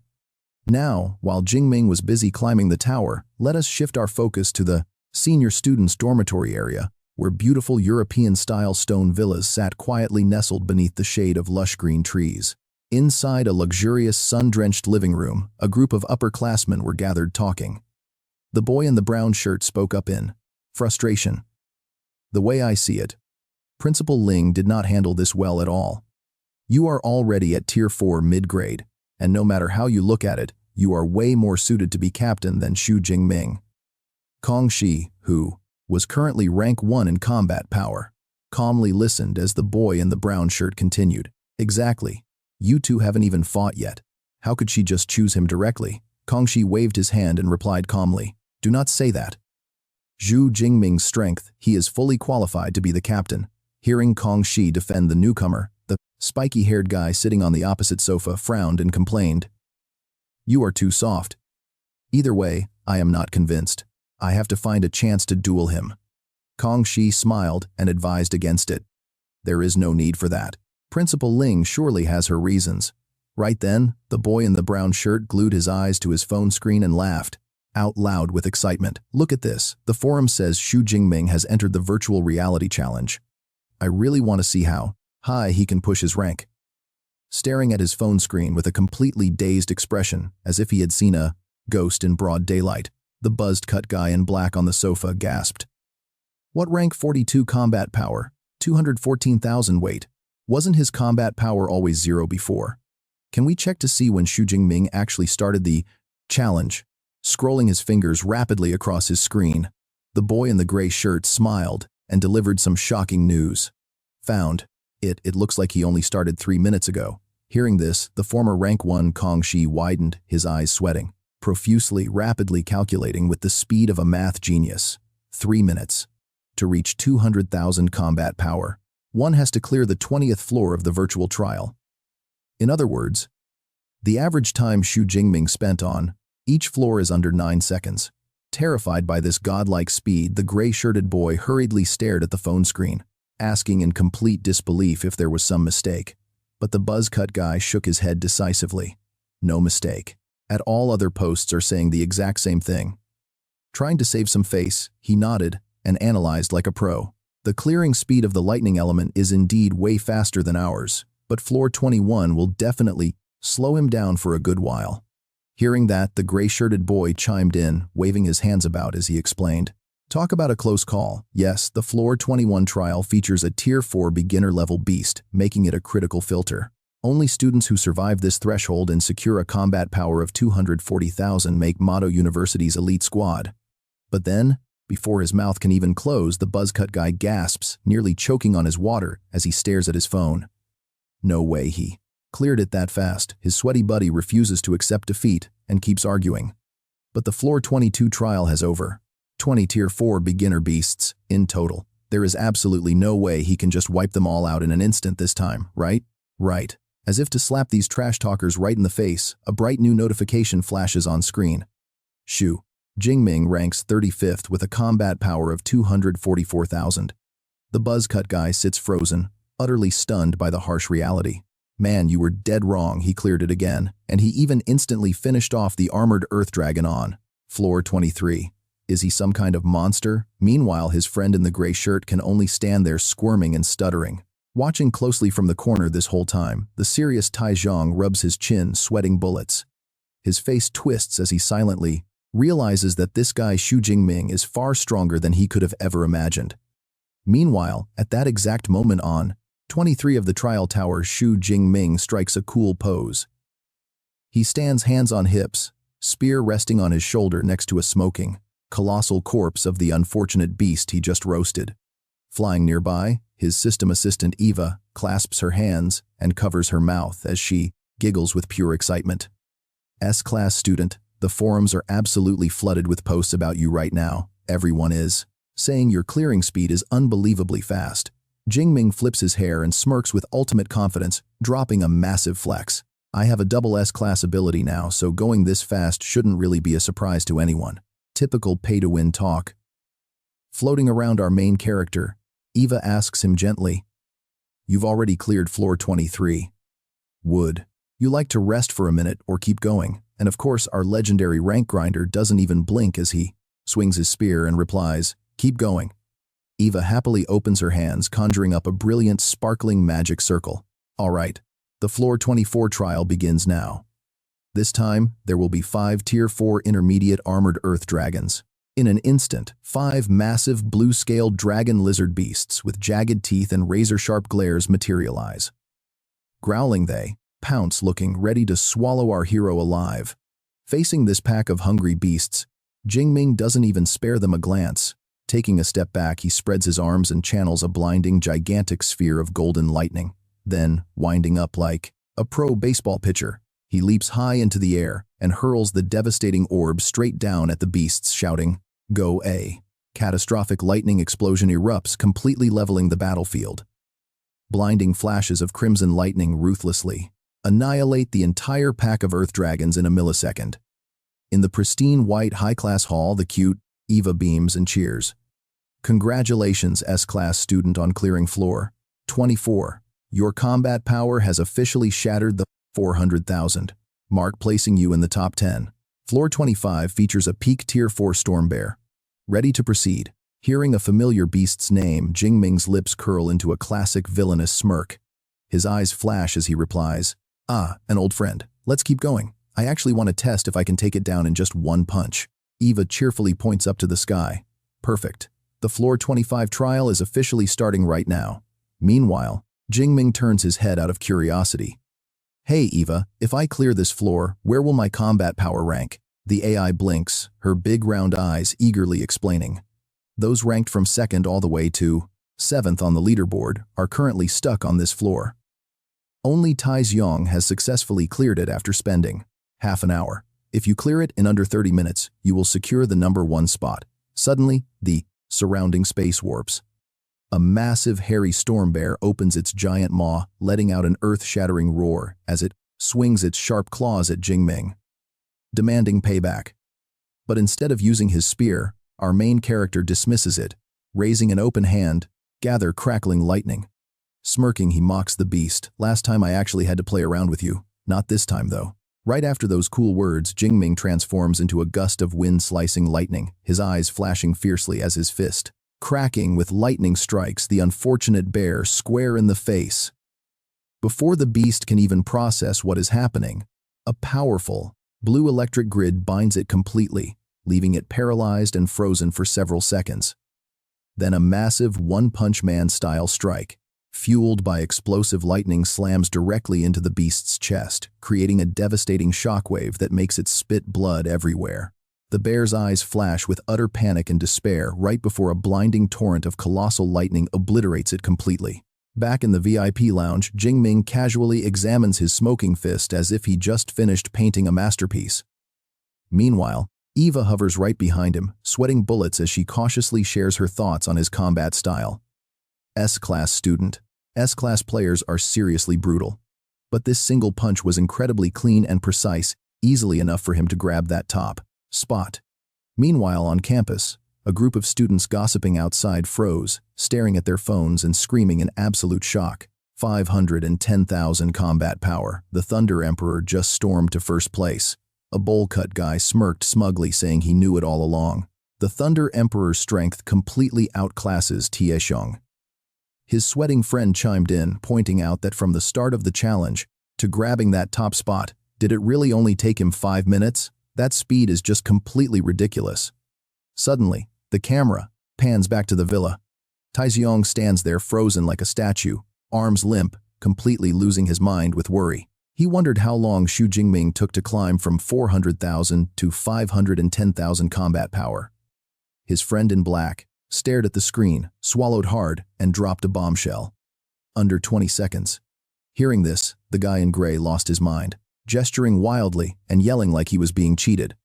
Now, while Jing Ming was busy climbing the tower, let us shift our focus to the senior students' dormitory area, where beautiful European-style stone villas sat quietly nestled beneath the shade of lush green trees. Inside a luxurious, sun-drenched living room, a group of upperclassmen were gathered talking. The boy in the brown shirt spoke up in frustration. The way I see it, Principal Ling did not handle this well at all. You are already at Tier 4 mid-grade, and no matter how you look at it, you are way more suited to be captain than Xu Jingming. Kong Shi, who was currently rank 1 in combat power, calmly listened as the boy in the brown shirt continued. Exactly. You two haven't even fought yet. How could she just choose him directly? Kong Shi waved his hand and replied calmly, do not say that. Xu Jingming's strength, he is fully qualified to be the captain. Hearing Kong Shi defend the newcomer, the spiky-haired guy sitting on the opposite sofa frowned and complained. You are too soft. Either way, I am not convinced. I have to find a chance to duel him. Kong Shi smiled and advised against it. There is no need for that. Principal Ling surely has her reasons. Right then, the boy in the brown shirt glued his eyes to his phone screen and laughed out loud with excitement. Look at this. The forum says Xu Jingming has entered the virtual reality challenge. I really want to see how high he can push his rank. Staring at his phone screen with a completely dazed expression, as if he had seen a ghost in broad daylight, the buzzed-cut guy in black on the sofa gasped. What rank 42 combat power? 214,000 weight. Wasn't his combat power always 0 before? Can we check to see when Xu Jingming actually started the challenge? Scrolling his fingers rapidly across his screen, the boy in the gray shirt smiled and delivered some shocking news. Found. It looks like he only started 3 minutes ago. Hearing this, the former rank 1 Kong Shi widened, his eyes sweating, profusely, rapidly calculating with the speed of a math genius. 3 minutes. To reach 200,000 combat power, one has to clear the 20th floor of the virtual trial. In other words, the average time Xu Jingming spent on each floor is under 9 seconds. Terrified by this godlike speed, the gray-shirted boy hurriedly stared at the phone screen, asking in complete disbelief if there was some mistake. But the buzz-cut guy shook his head decisively. No mistake. At all other posts are saying the exact same thing. Trying to save some face, he nodded and analyzed like a pro. The clearing speed of the lightning element is indeed way faster than ours, but floor 21 will definitely slow him down for a good while. Hearing that, the gray-shirted boy chimed in, waving his hands about as he explained. Talk about a close call. Yes, the floor 21 trial features a Tier 4 beginner-level beast, making it a critical filter. Only students who survive this threshold and secure a combat power of 240,000 make Madu University's elite squad. But then, before his mouth can even close, the buzz-cut guy gasps, nearly choking on his water as he stares at his phone. No way he cleared it that fast. His sweaty buddy refuses to accept defeat and keeps arguing. But the floor 22 trial has over 20 Tier 4 beginner beasts in total. There is absolutely no way he can just wipe them all out in an instant this time, right? Right. As if to slap these trash talkers right in the face, a bright new notification flashes on screen. Xu Jingming ranks 35th with a combat power of 244,000. The buzzcut guy sits frozen, utterly stunned by the harsh reality. Man, you were dead wrong, he cleared it again, and he even instantly finished off the armored earth dragon on floor 23. Is he some kind of monster? Meanwhile, his friend in the gray shirt can only stand there squirming and stuttering. Watching closely from the corner this whole time, the serious Tai Zhang rubs his chin, sweating bullets. His face twists as he silently realizes that this guy Xu Jingming is far stronger than he could have ever imagined. Meanwhile, at that exact moment on 23 of the trial tower, Xu Jingming strikes a cool pose. He stands hands on hips, spear resting on his shoulder next to a smoking, colossal corpse of the unfortunate beast he just roasted. Flying nearby, his system assistant Eva clasps her hands and covers her mouth as she giggles with pure excitement. S-class student, the forums are absolutely flooded with posts about you right now. Everyone is saying your clearing speed is unbelievably fast. Jing Ming flips his hair and smirks with ultimate confidence, dropping a massive flex. I have a double S-class ability now, so going this fast shouldn't really be a surprise to anyone. Typical pay-to-win talk. Floating around our main character, Eva asks him gently, "You've already cleared floor 23. Would you like to rest for a minute or keep going?" And of course, our legendary rank grinder doesn't even blink as he swings his spear and replies, "Keep going." Eva happily opens her hands, conjuring up a brilliant, sparkling magic circle. All right, the floor 24 trial begins now. This time, there will be 5 Tier 4 intermediate armored earth dragons. In an instant, 5 massive blue-scaled dragon lizard beasts with jagged teeth and razor-sharp glares materialize. Growling they pounce, looking ready to swallow our hero alive. Facing this pack of hungry beasts, Jing Ming doesn't even spare them a glance. Taking a step back, he spreads his arms and channels a blinding, gigantic sphere of golden lightning. Then, winding up like a pro baseball pitcher, he leaps high into the air and hurls the devastating orb straight down at the beasts, shouting, "Go A!" Catastrophic lightning explosion erupts, completely leveling the battlefield. Blinding flashes of crimson lightning ruthlessly annihilate the entire pack of earth dragons in a millisecond. In the pristine white high-class hall, the cute Eva beams and cheers. Congratulations, S-class student, on clearing floor 24. Your combat power has officially shattered the 400,000 mark, placing you in the top 10. Floor 25 features a peak Tier 4 storm bear. Ready to proceed. Hearing a familiar beast's name, Jing Ming's lips curl into a classic villainous smirk. His eyes flash as he replies, "Ah, an old friend. Let's keep going. I actually want to test if I can take it down in just one punch." Eva cheerfully points up to the sky. Perfect. The floor 25 trial is officially starting right now. Meanwhile, Jing Ming turns his head out of curiosity. "Hey Eva, if I clear this floor, where will my combat power rank?" The AI blinks, her big round eyes eagerly explaining. Those ranked from 2nd all the way to 7th on the leaderboard are currently stuck on this floor. Only Tai Zhang has successfully cleared it after spending half an hour. If you clear it in under 30 minutes, you will secure the number 1 spot. Suddenly, the surrounding space warps. A massive hairy storm bear opens its giant maw, letting out an earth-shattering roar as it swings its sharp claws at Jing Ming, demanding payback. But instead of using his spear, our main character dismisses it, raising an open hand, gather crackling lightning. Smirking, he mocks the beast. "Last time I actually had to play around with you. Not this time, though." Right after those cool words, Jing Ming transforms into a gust of wind-slicing lightning, his eyes flashing fiercely as his fist, cracking with lightning, strikes the unfortunate bear square in the face. Before the beast can even process what is happening, a powerful, blue electric grid binds it completely, leaving it paralyzed and frozen for several seconds. Then a massive One-Punch Man-style strike, fueled by explosive lightning, slams directly into the beast's chest, creating a devastating shockwave that makes it spit blood everywhere. The bear's eyes flash with utter panic and despair right before a blinding torrent of colossal lightning obliterates it completely. Back in the VIP lounge, Jing Ming casually examines his smoking fist as if he just finished painting a masterpiece. Meanwhile, Eva hovers right behind him, sweating bullets as she cautiously shares her thoughts on his combat style. S-class student. S-class players are seriously brutal. But this single punch was incredibly clean and precise, easily enough for him to grab that top spot. Meanwhile, on campus, a group of students gossiping outside froze, staring at their phones and screaming in absolute shock. 510,000 combat power. The Thunder Emperor just stormed to first place. A bowl-cut guy smirked smugly, saying he knew it all along. The Thunder Emperor's strength completely outclasses Tieshong. His sweating friend chimed in, pointing out that from the start of the challenge to grabbing that top spot, did it really only take him 5 minutes? That speed is just completely ridiculous. Suddenly, the camera pans back to the villa. Taixiong stands there frozen like a statue, arms limp, completely losing his mind with worry. He wondered how long Xu Jingming took to climb from 400,000 to 510,000 combat power. His friend in black stared at the screen, swallowed hard, and dropped a bombshell. Under 20 seconds. Hearing this, the guy in gray lost his mind, gesturing wildly and yelling like he was being cheated.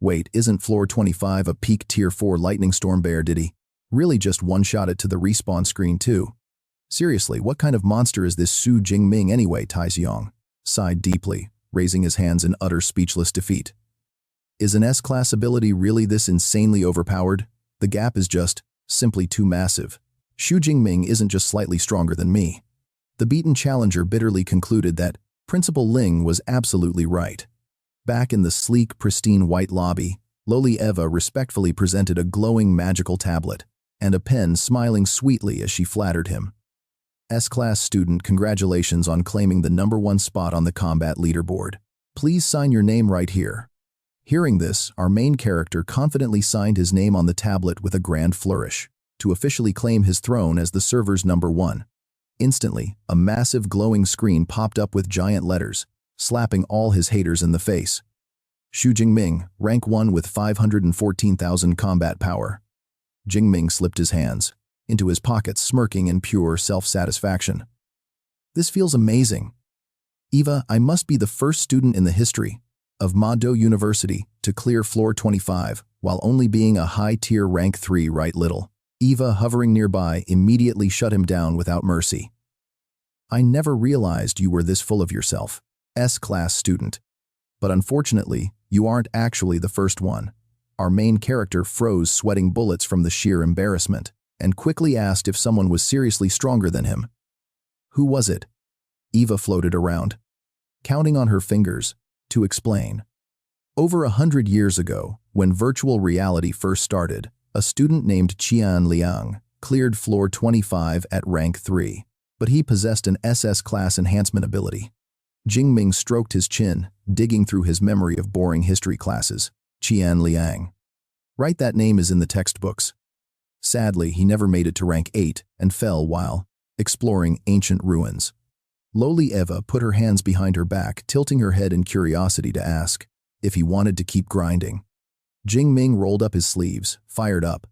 Wait, isn't floor 25 a peak tier 4 lightning storm bear, did he? Really just one-shot it to the respawn screen too? Seriously, what kind of monster is this Xu Jingming anyway? Taixiong sighed deeply, raising his hands in utter speechless defeat. Is an S-class ability really this insanely overpowered? The gap is just simply too massive. Xu Jingming isn't just slightly stronger than me. The beaten challenger bitterly concluded that Principal Ling was absolutely right. Back in the sleek, pristine white lobby, lowly Eva respectfully presented a glowing magical tablet and a pen, smiling sweetly as she flattered him. S-class student, congratulations on claiming the #1 spot on the combat leaderboard. Please sign your name right here. Hearing this, our main character confidently signed his name on the tablet with a grand flourish to officially claim his throne as the server's #1. Instantly, a massive glowing screen popped up with giant letters, slapping all his haters in the face. Xu Jingming, rank 1 with 514,000 combat power. Jingming slipped his hands into his pockets, smirking in pure self-satisfaction. This feels amazing. Eva, I must be the first student in the history of Madu University to clear floor 25 while only being a high-tier rank 3, right little? Eva, hovering nearby, immediately shut him down without mercy. I never realized you were this full of yourself, S-class student. But unfortunately, you aren't actually the first one. Our main character froze, sweating bullets from the sheer embarrassment, and quickly asked if someone was seriously stronger than him. Who was it? Eva floated around, counting on her fingers to explain. Over 100 years ago, when virtual reality first started, a student named Qian Liang cleared floor 25 at rank 3, but he possessed an SS-class enhancement ability. Jing Ming stroked his chin, digging through his memory of boring history classes. Qian Liang. Right, that name is in the textbooks. Sadly, he never made it to rank 8 and fell while exploring ancient ruins. Lowly Eva put her hands behind her back, tilting her head in curiosity to ask if he wanted to keep grinding. Jing Ming rolled up his sleeves, fired up.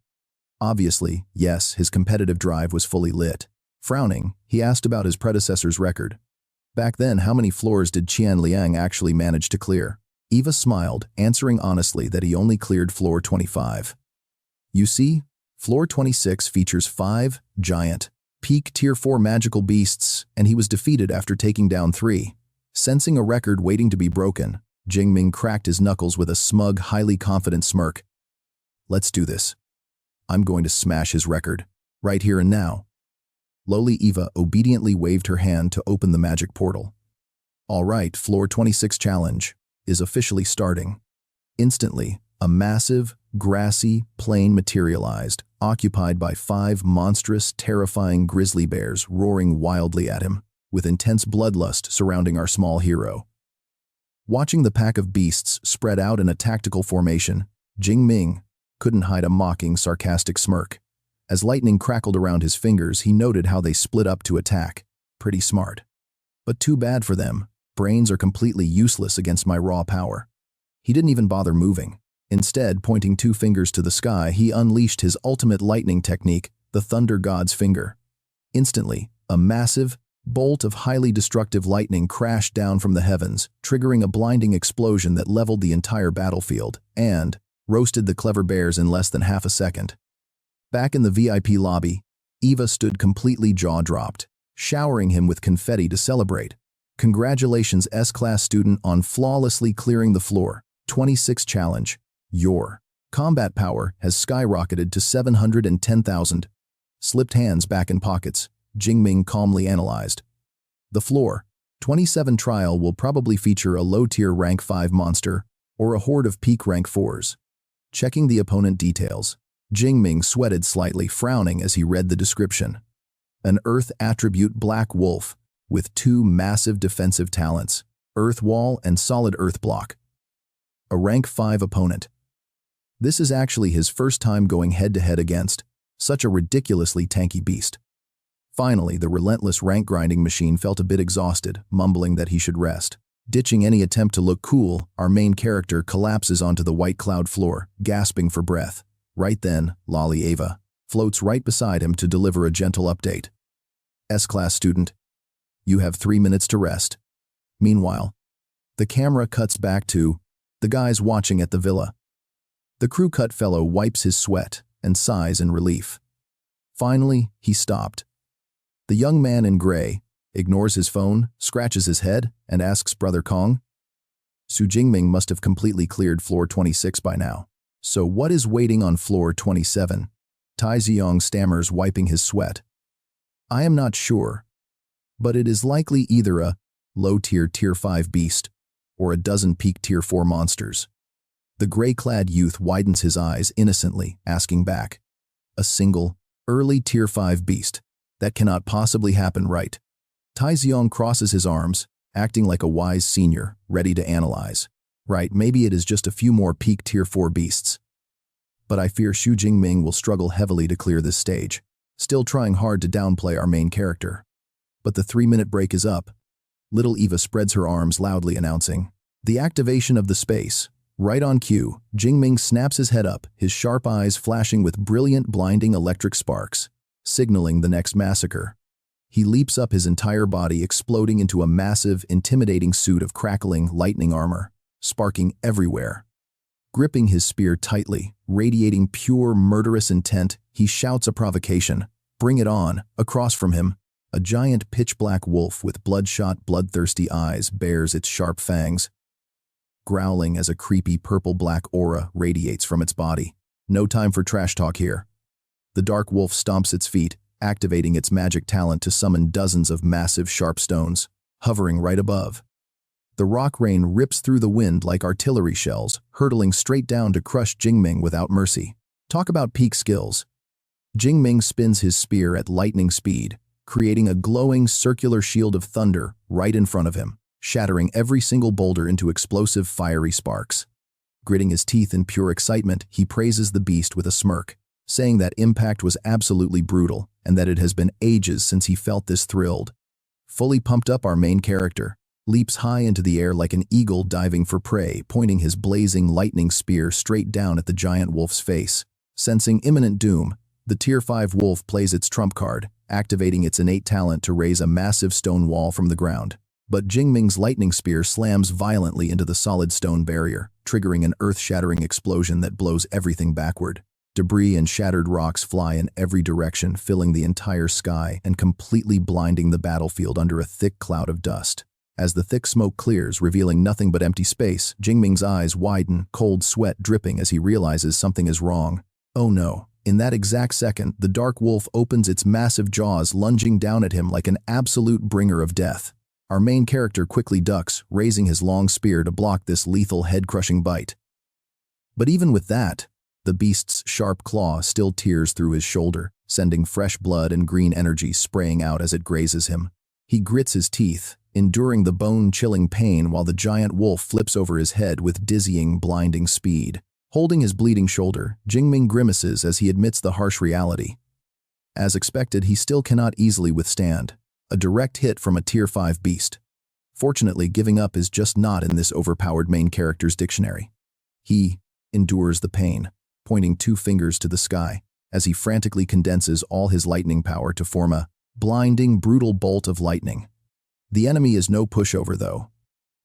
Obviously, yes, his competitive drive was fully lit. Frowning, he asked about his predecessor's record. Back then, how many floors did Qian Liang actually manage to clear? Eva smiled, answering honestly that he only cleared floor 25. You see, floor 26 features 5 giant, peak tier 4 magical beasts, and he was defeated after taking down 3. Sensing a record waiting to be broken, Jing Ming cracked his knuckles with a smug, highly confident smirk. Let's do this. I'm going to smash his record, right here and now. Lowly Eva obediently waved her hand to open the magic portal. All right, floor 26 challenge is officially starting. Instantly, a massive, grassy plain materialized, occupied by 5 monstrous, terrifying grizzly bears roaring wildly at him, with intense bloodlust surrounding our small hero. Watching the pack of beasts spread out in a tactical formation, Jing Ming couldn't hide a mocking, sarcastic smirk. As lightning crackled around his fingers, he noted how they split up to attack. Pretty smart. But too bad for them. Brains are completely useless against my raw power. He didn't even bother moving. Instead, pointing 2 fingers to the sky, he unleashed his ultimate lightning technique, the Thunder God's Finger. Instantly, a massive bolt of highly destructive lightning crashed down from the heavens, triggering a blinding explosion that leveled the entire battlefield and roasted the clever bears in less than half a second. Back in the VIP lobby, Eva stood completely jaw-dropped, showering him with confetti to celebrate. Congratulations, S-class student, on flawlessly clearing the floor. 26 challenge. Your combat power has skyrocketed to 710,000. Slipped hands back in pockets, Jing Ming calmly analyzed. The floor 27 trial will probably feature a low-tier rank 5 monster or a horde of peak rank 4s. Checking the opponent details, Jing Ming sweated slightly, frowning as he read the description. An Earth attribute Black Wolf with 2 massive defensive talents, Earth Wall and Solid Earth Block. A rank 5 opponent. This is actually his first time going head-to-head against such a ridiculously tanky beast. Finally, the relentless rank-grinding machine felt a bit exhausted, mumbling that he should rest. Ditching any attempt to look cool, our main character collapses onto the white cloud floor, gasping for breath. Right then, Lolly Ava floats right beside him to deliver a gentle update. S-class student, you have 3 minutes to rest. Meanwhile, the camera cuts back to the guys watching at the villa. The crew cut fellow wipes his sweat and sighs in relief. Finally, he stopped. The young man in gray ignores his phone, scratches his head, and asks Brother Kong. Xu Jingming must have completely cleared floor 26 by now. So what is waiting on floor 27? Tai Xiong stammers, wiping his sweat. I am not sure, but it is likely either a low-tier Tier 5 beast or a dozen peak Tier 4 monsters. The gray-clad youth widens his eyes innocently, asking back. A single, early Tier 5 beast. That cannot possibly happen, right? Tai Xiong crosses his arms, acting like a wise senior, ready to analyze. Right, maybe it is just a few more peak Tier 4 beasts. But I fear Xu Jingming will struggle heavily to clear this stage, still trying hard to downplay our main character. But the 3-minute break is up. Little Eva spreads her arms, loudly announcing, the activation of the space. Right on cue, Jingming snaps his head up, his sharp eyes flashing with brilliant, blinding electric sparks, signaling the next massacre. He leaps up, his entire body exploding into a massive, intimidating suit of crackling, lightning armor, sparking everywhere. Gripping his spear tightly, radiating pure, murderous intent, he shouts a provocation. Bring it on. Across from him, a giant pitch-black wolf with bloodshot, bloodthirsty eyes bares its sharp fangs, growling as a creepy purple-black aura radiates from its body. No time for trash talk here. The dark wolf stomps its feet, activating its magic talent to summon dozens of massive sharp stones, hovering right above. The rock rain rips through the wind like artillery shells, hurtling straight down to crush Jingming without mercy. Talk about peak skills. Jingming spins his spear at lightning speed, creating a glowing circular shield of thunder right in front of him, shattering every single boulder into explosive fiery sparks. Gritting his teeth in pure excitement, he praises the beast with a smirk, saying that impact was absolutely brutal and that it has been ages since he felt this thrilled. Fully pumped up, our main character leaps high into the air like an eagle diving for prey, pointing his blazing lightning spear straight down at the giant wolf's face. Sensing imminent doom, the Tier 5 wolf plays its trump card, activating its innate talent to raise a massive stone wall from the ground. But Jingming's lightning spear slams violently into the solid stone barrier, triggering an earth-shattering explosion that blows everything backward. Debris and shattered rocks fly in every direction, filling the entire sky and completely blinding the battlefield under a thick cloud of dust. As the thick smoke clears, revealing nothing but empty space, Jingming's eyes widen, cold sweat dripping as he realizes something is wrong. Oh no. In that exact second, the dark wolf opens its massive jaws, lunging down at him like an absolute bringer of death. Our main character quickly ducks, raising his long spear to block this lethal head-crushing bite. But even with that, the beast's sharp claw still tears through his shoulder, sending fresh blood and green energy spraying out as it grazes him. He grits his teeth, enduring the bone-chilling pain while the giant wolf flips over his head with dizzying, blinding speed. Holding his bleeding shoulder, Jingming grimaces as he admits the harsh reality. As expected, he still cannot easily withstand a direct hit from a Tier 5 beast. Fortunately, giving up is just not in this overpowered main character's dictionary. He endures the pain, pointing 2 fingers to the sky as he frantically condenses all his lightning power to form a blinding, brutal bolt of lightning. The enemy is no pushover, though.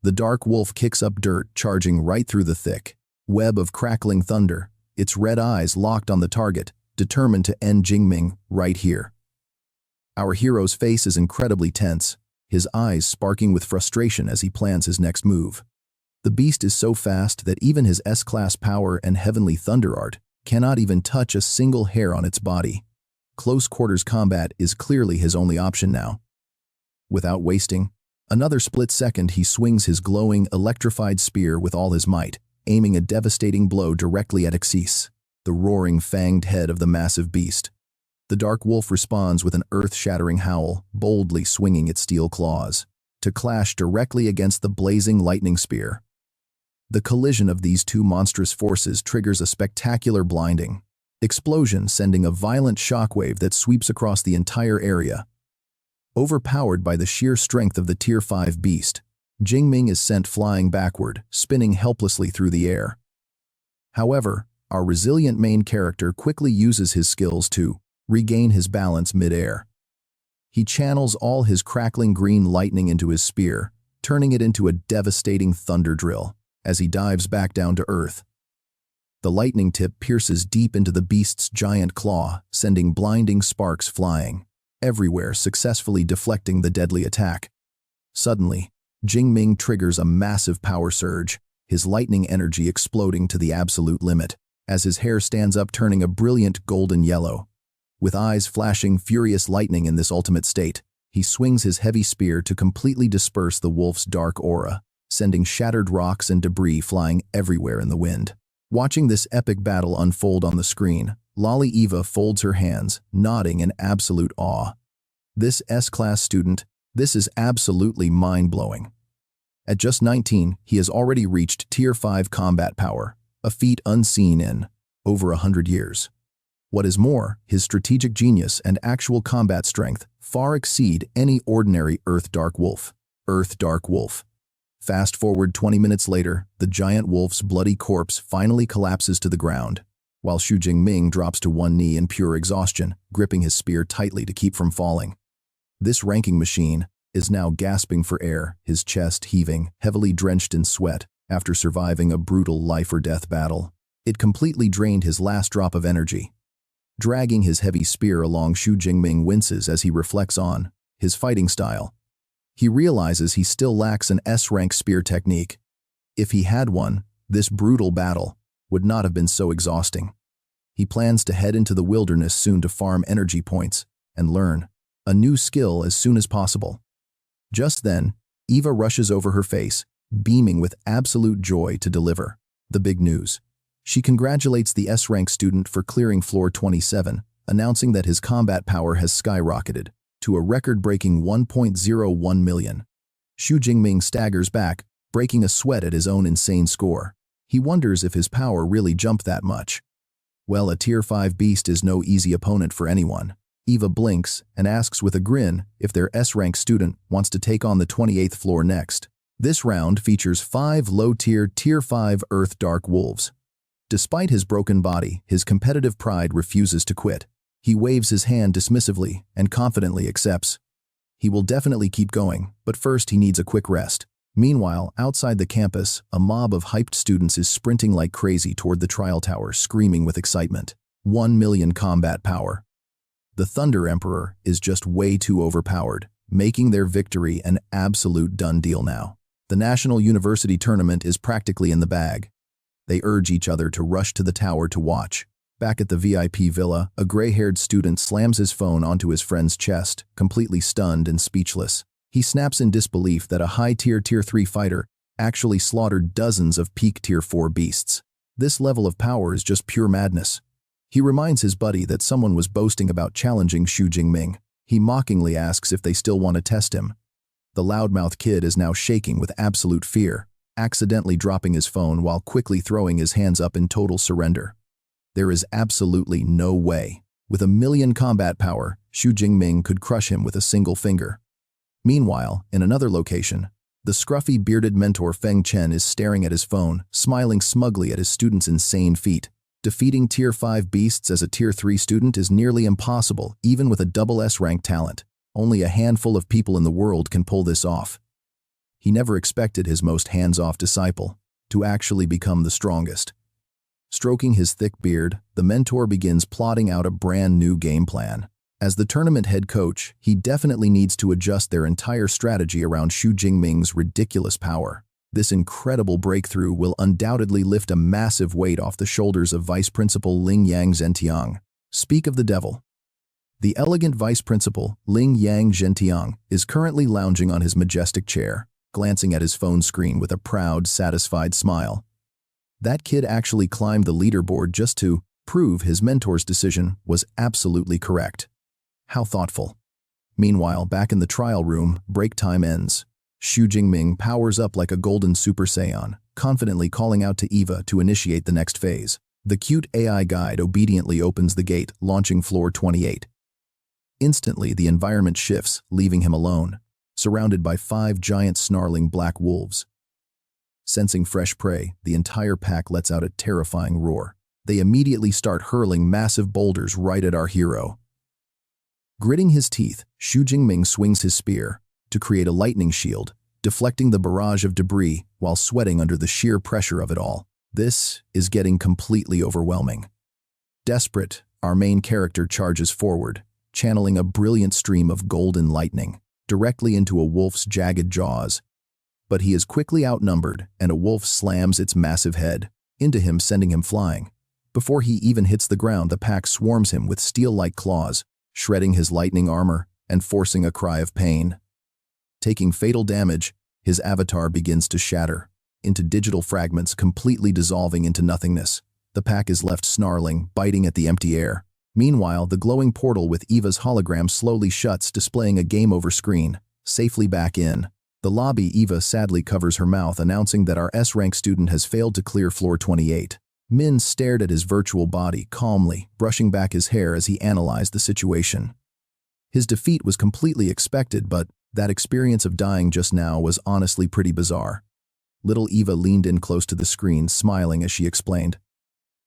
The dark wolf kicks up dirt, charging right through the thick, web of crackling thunder, its red eyes locked on the target, determined to end Jing Ming right here. Our hero's face is incredibly tense, his eyes sparking with frustration as he plans his next move. The beast is so fast that even his S-class power and heavenly thunder art cannot even touch a single hair on its body. Close quarters combat is clearly his only option now. Without wasting another split second, he swings his glowing, electrified spear with all his might, aiming a devastating blow directly at Xu, the roaring, fanged head of the massive beast. The dark wolf responds with an earth-shattering howl, boldly swinging its steel claws, to clash directly against the blazing lightning spear. The collision of these two monstrous forces triggers a spectacular blinding explosion, sending a violent shockwave that sweeps across the entire area. Overpowered by the sheer strength of the Tier 5 beast, Jing Ming is sent flying backward, spinning helplessly through the air. However, our resilient main character quickly uses his skills to regain his balance mid-air. He channels all his crackling green lightning into his spear, turning it into a devastating thunder drill as he dives back down to earth. The lightning tip pierces deep into the beast's giant claw, sending blinding sparks flying everywhere, successfully deflecting the deadly attack. Suddenly, Jing Ming triggers a massive power surge, his lightning energy exploding to the absolute limit, as his hair stands up turning a brilliant golden yellow. With eyes flashing furious lightning in this ultimate state, he swings his heavy spear to completely disperse the wolf's dark aura, sending shattered rocks and debris flying everywhere in the wind. Watching this epic battle unfold on the screen, Lolly Eva folds her hands, nodding in absolute awe. This S-class student, this is absolutely mind-blowing. At just 19, he has already reached Tier 5 combat power, a feat unseen in over 100 years. What is more, his strategic genius and actual combat strength far exceed any ordinary Earth Dark Wolf. Fast forward 20 minutes later, the giant wolf's bloody corpse finally collapses to the ground, while Xu Jingming drops to one knee in pure exhaustion, gripping his spear tightly to keep from falling. This ranking machine is now gasping for air, his chest heaving, heavily drenched in sweat, after surviving a brutal life-or-death battle. It completely drained his last drop of energy. Dragging his heavy spear along, Xu Jingming winces as he reflects on his fighting style. He realizes he still lacks an S-rank spear technique. If he had one, this brutal battle would not have been so exhausting. He plans to head into the wilderness soon to farm energy points and learn a new skill as soon as possible. Just then, Eva rushes over her face, beaming with absolute joy to deliver the big news. She congratulates the S-rank student for clearing floor 27, announcing that his combat power has skyrocketed to a record-breaking 1.01 million. Xu Jingming staggers back, breaking a sweat at his own insane score. He wonders if his power really jumped that much. Well, a Tier 5 beast is no easy opponent for anyone. Eva blinks and asks with a grin if their S-rank student wants to take on the 28th floor next. This round features 5 low-tier Tier 5 Earth Dark Wolves. Despite his broken body, his competitive pride refuses to quit. He waves his hand dismissively and confidently accepts. He will definitely keep going, but first he needs a quick rest. Meanwhile, outside the campus, a mob of hyped students is sprinting like crazy toward the trial tower, screaming with excitement. 1 million combat power. The Thunder Emperor is just way too overpowered, making their victory an absolute done deal now. The National University Tournament is practically in the bag. They urge each other to rush to the tower to watch. Back at the VIP villa, a gray-haired student slams his phone onto his friend's chest, completely stunned and speechless. He snaps in disbelief that a high-tier Tier 3 fighter actually slaughtered dozens of peak Tier 4 beasts. This level of power is just pure madness. He reminds his buddy that someone was boasting about challenging Xu Jingming. He mockingly asks if they still want to test him. The loudmouth kid is now shaking with absolute fear, accidentally dropping his phone while quickly throwing his hands up in total surrender. There is absolutely no way. With 1 million combat power, Xu Jingming could crush him with a single finger. Meanwhile, in another location, the scruffy bearded mentor Feng Chen is staring at his phone, smiling smugly at his student's insane feat. Defeating Tier 5 beasts as a Tier 3 student is nearly impossible, even with a double S-rank talent. Only a handful of people in the world can pull this off. He never expected his most hands-off disciple to actually become the strongest. Stroking his thick beard, the mentor begins plotting out a brand new game plan. As the tournament head coach, he definitely needs to adjust their entire strategy around Xu Jingming's ridiculous power. This incredible breakthrough will undoubtedly lift a massive weight off the shoulders of Vice Principal Ling Yang Zhentiang. Speak of the devil. The elegant Vice Principal, Ling Yang Zhentiang, is currently lounging on his majestic chair, glancing at his phone screen with a proud, satisfied smile. That kid actually climbed the leaderboard just to prove his mentor's decision was absolutely correct. How thoughtful. Meanwhile, back in the trial room, break time ends. Xu Jingming powers up like a golden Super Saiyan, confidently calling out to Eva to initiate the next phase. The cute AI guide obediently opens the gate, launching floor 28. Instantly, the environment shifts, leaving him alone, surrounded by 5 giant snarling black wolves. Sensing fresh prey, the entire pack lets out a terrifying roar. They immediately start hurling massive boulders right at our hero. Gritting his teeth, Xu Jingming swings his spear to create a lightning shield, deflecting the barrage of debris while sweating under the sheer pressure of it all. This is getting completely overwhelming. Desperate, our main character charges forward, channeling a brilliant stream of golden lightning directly into a wolf's jagged jaws. But he is quickly outnumbered, and a wolf slams its massive head into him, sending him flying. Before he even hits the ground, the pack swarms him with steel-like claws, shredding his lightning armor and forcing a cry of pain. Taking fatal damage, his avatar begins to shatter into digital fragments, completely dissolving into nothingness. The pack is left snarling, biting at the empty air. Meanwhile, the glowing portal with Eva's hologram slowly shuts, displaying a game over screen. Safely back in the lobby, Eva sadly covers her mouth, announcing that our S-rank student has failed to clear floor 28. Min stared at his virtual body calmly, brushing back his hair as he analyzed the situation. His defeat was completely expected, but that experience of dying just now was honestly pretty bizarre. Little Eva leaned in close to the screen, smiling as she explained.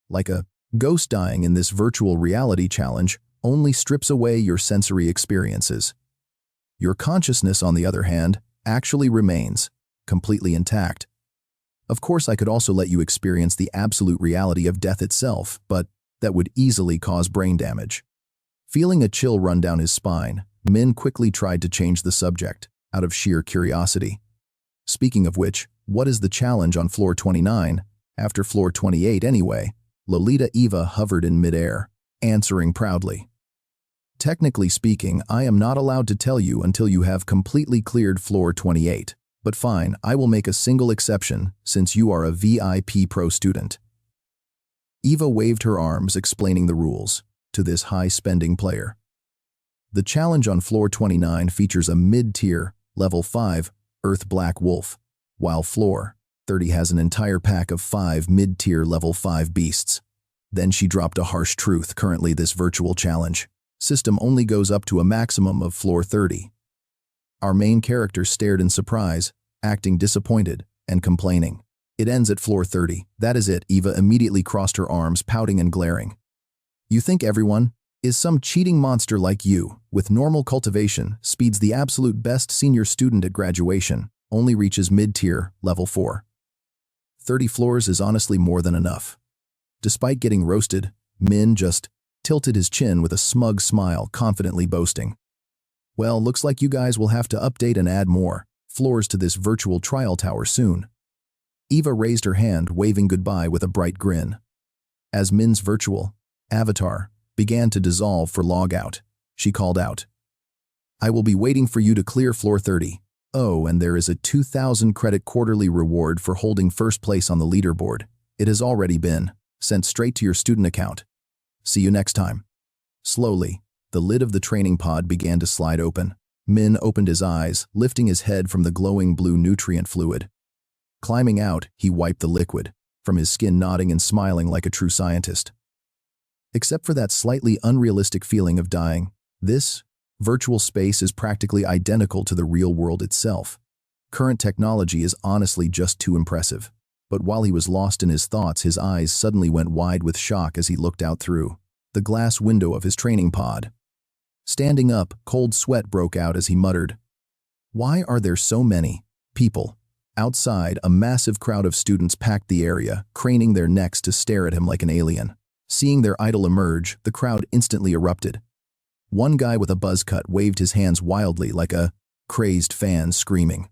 Like a ghost, dying in this virtual reality challenge only strips away your sensory experiences. Your consciousness, on the other hand, actually remains completely intact. Of course, I could also let you experience the absolute reality of death itself, but that would easily cause brain damage. Feeling a chill run down his spine, Min quickly tried to change the subject, out of sheer curiosity. Speaking of which, what is the challenge on floor 29? After floor 28 anyway? Lolita Eva hovered in midair, answering proudly. Technically speaking, I am not allowed to tell you until you have completely cleared floor 28. But fine, I will make a single exception since you are a VIP pro student. Eva waved her arms, explaining the rules to this high-spending player. The challenge on floor 29 features a mid-tier, level 5, Earth Black Wolf, while floor 30 has an entire pack of 5 mid-tier level 5 beasts. Then she dropped a harsh truth. Currently, this virtual challenge system only goes up to a maximum of floor 30. Our main character stared in surprise, acting disappointed and complaining. It ends at floor 30. That is it. Eva immediately crossed her arms, pouting and glaring. You think everyone is some cheating monster like you, with normal cultivation, speeds the absolute best senior student at graduation, only reaches mid-tier, level 4. 30 floors is honestly more than enough. Despite getting roasted, Min just tilted his chin with a smug smile, confidently boasting. Well, looks like you guys will have to update and add more floors to this virtual trial tower soon. Eva raised her hand, waving goodbye with a bright grin. As Min's virtual avatar began to dissolve for logout, she called out, I will be waiting for you to clear floor 30. Oh, and there is a 2,000 credit quarterly reward for holding first place on the leaderboard. It has already been sent straight to your student account. See you next time. Slowly, the lid of the training pod began to slide open. Min opened his eyes, lifting his head from the glowing blue nutrient fluid. Climbing out, he wiped the liquid from his skin, nodding and smiling like a true scientist. Except for that slightly unrealistic feeling of dying, this virtual space is practically identical to the real world itself. Current technology is honestly just too impressive. But while he was lost in his thoughts, his eyes suddenly went wide with shock as he looked out through the glass window of his training pod. Standing up, cold sweat broke out as he muttered, Why are there so many people Outside, a massive crowd of students packed the area, craning their necks to stare at him like an alien. Seeing their idol emerge, the crowd instantly erupted. One guy with a buzz cut waved his hands wildly like a crazed fan screaming.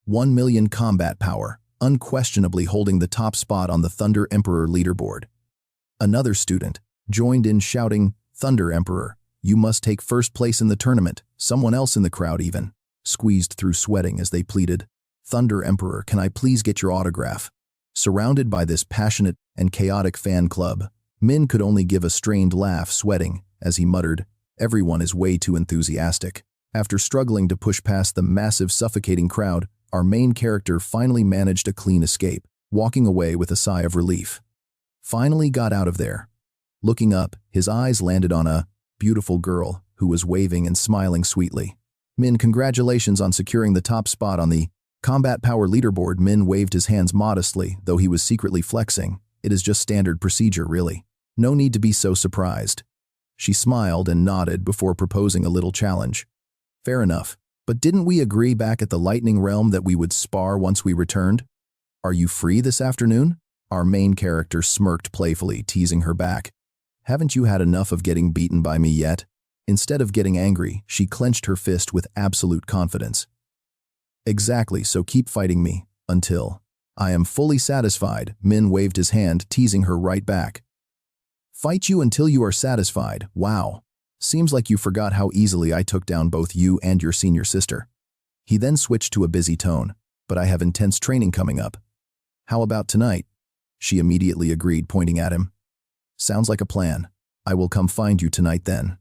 1,000,000 combat power, unquestionably holding the top spot on the Thunder Emperor leaderboard. Another student joined in shouting, "Thunder Emperor, you must take first place in the tournament." Someone else in the crowd even squeezed through sweating as they pleaded, "Thunder Emperor, can I please get your autograph?" Surrounded by this passionate and chaotic fan club, Min could only give a strained laugh, sweating, as he muttered, "Everyone is way too enthusiastic." After struggling to push past the massive, suffocating crowd, our main character finally managed a clean escape, walking away with a sigh of relief. Finally got out of there. Looking up, his eyes landed on a beautiful girl who was waving and smiling sweetly. "Min, congratulations on securing the top spot on the combat power leaderboard." Min waved his hands modestly, though he was secretly flexing. "It is just standard procedure, really. No need to be so surprised." She smiled and nodded before proposing a little challenge. "Fair enough. But didn't we agree back at the Lightning Realm that we would spar once we returned? Are you free this afternoon?" Our main character smirked playfully, teasing her back. "Haven't you had enough of getting beaten by me yet?" Instead of getting angry, she clenched her fist with absolute confidence. "Exactly, so keep fighting me, until I am fully satisfied." Min waved his hand, teasing her right back. "Fight you until you are satisfied? Wow. Seems like you forgot how easily I took down both you and your senior sister." He then switched to a busy tone. "But I have intense training coming up. How about tonight?" She immediately agreed, pointing at him. "Sounds like a plan. I will come find you tonight then."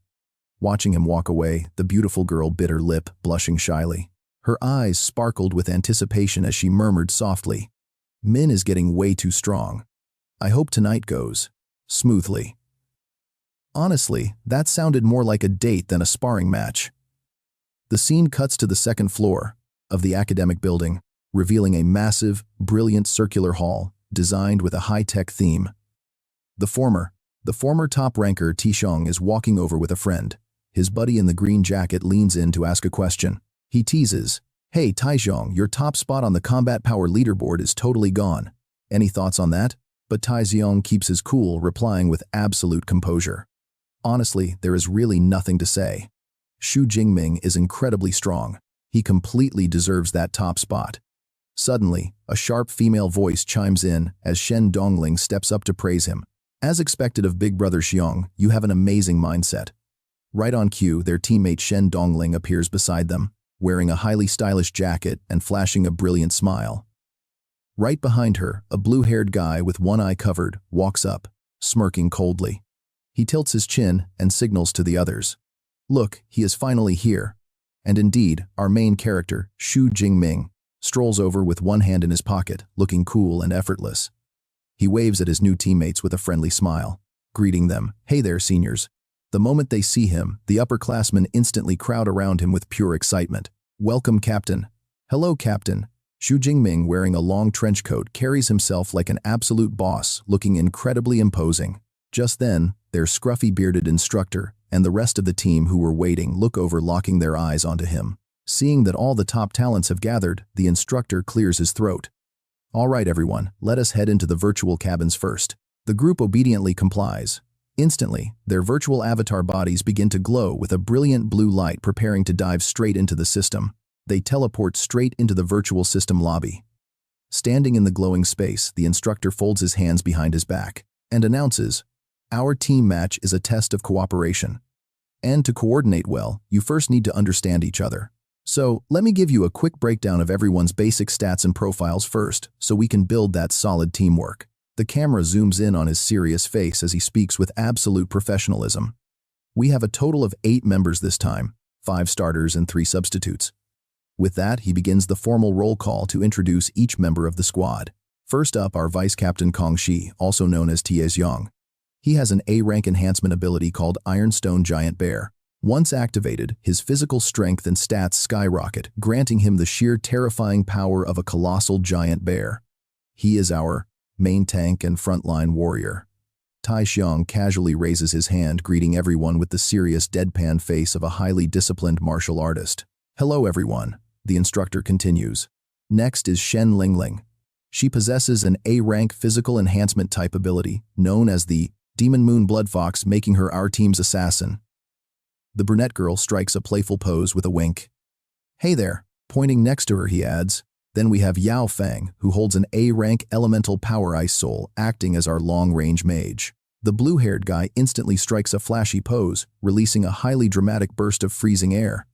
Watching him walk away, the beautiful girl bit her lip, blushing shyly. Her eyes sparkled with anticipation as she murmured softly, "Min is getting way too strong. I hope tonight goes smoothly." Honestly, that sounded more like a date than a sparring match. The scene cuts to the second floor of the academic building, revealing a massive, brilliant circular hall designed with a high-tech theme. The former top ranker Tishong is walking over with a friend. His buddy in the green jacket leans in to ask a question. He teases, "Hey Tishong, your top spot on the combat power leaderboard is totally gone. Any thoughts on that?" But Tishong keeps his cool, replying with absolute composure, "Honestly, there is really nothing to say. Xu Jingming is incredibly strong. He completely deserves that top spot." Suddenly, a sharp female voice chimes in as Shen Dongling steps up to praise him. "As expected of Big Brother Xiong, you have an amazing mindset." Right on cue, their teammate Shen Dongling appears beside them, wearing a highly stylish jacket and flashing a brilliant smile. Right behind her, a blue-haired guy with one eye covered walks up, smirking coldly. He tilts his chin and signals to the others. Look, he is finally here. And indeed, our main character, Xu Jingming, strolls over with one hand in his pocket, looking cool and effortless. He waves at his new teammates with a friendly smile, greeting them, "Hey there, seniors." The moment they see him, the upperclassmen instantly crowd around him with pure excitement. "Welcome, Captain." "Hello, Captain." Xu Jingming, wearing a long trench coat, carries himself like an absolute boss, looking incredibly imposing. Just then, their scruffy bearded instructor and the rest of the team who were waiting look over, locking their eyes onto him. Seeing that all the top talents have gathered, the instructor clears his throat. "All right, everyone, let us head into the virtual cabins first." The group obediently complies. Instantly, their virtual avatar bodies begin to glow with a brilliant blue light, preparing to dive straight into the system. They teleport straight into the virtual system lobby. Standing in the glowing space, the instructor folds his hands behind his back and announces, "Our team match is a test of cooperation. And to coordinate well, you first need to understand each other. So, let me give you a quick breakdown of everyone's basic stats and profiles first, so we can build that solid teamwork." The camera zooms in on his serious face as he speaks with absolute professionalism. "We have a total of 8 members this time, 5 starters and 3 substitutes." With that, he begins the formal roll call to introduce each member of the squad. First up, our Vice Captain Kong Shi, also known as Tia Xiong. He has an A-rank enhancement ability called Ironstone Giant Bear. Once activated, his physical strength and stats skyrocket, granting him the sheer terrifying power of a colossal giant bear. He is our main tank and frontline warrior. Tai Xiong casually raises his hand, greeting everyone with the serious deadpan face of a highly disciplined martial artist. "Hello everyone," the instructor continues. Next is Shen Lingling. She possesses an A-rank physical enhancement type ability, known as the Demon Moon Blood Fox, making her our team's assassin. The brunette girl strikes a playful pose with a wink. "Hey there," pointing next to her he adds. Then we have Yao Fang, who holds an A-rank elemental power ice soul, acting as our long-range mage. The blue-haired guy instantly strikes a flashy pose, releasing a highly dramatic burst of freezing air.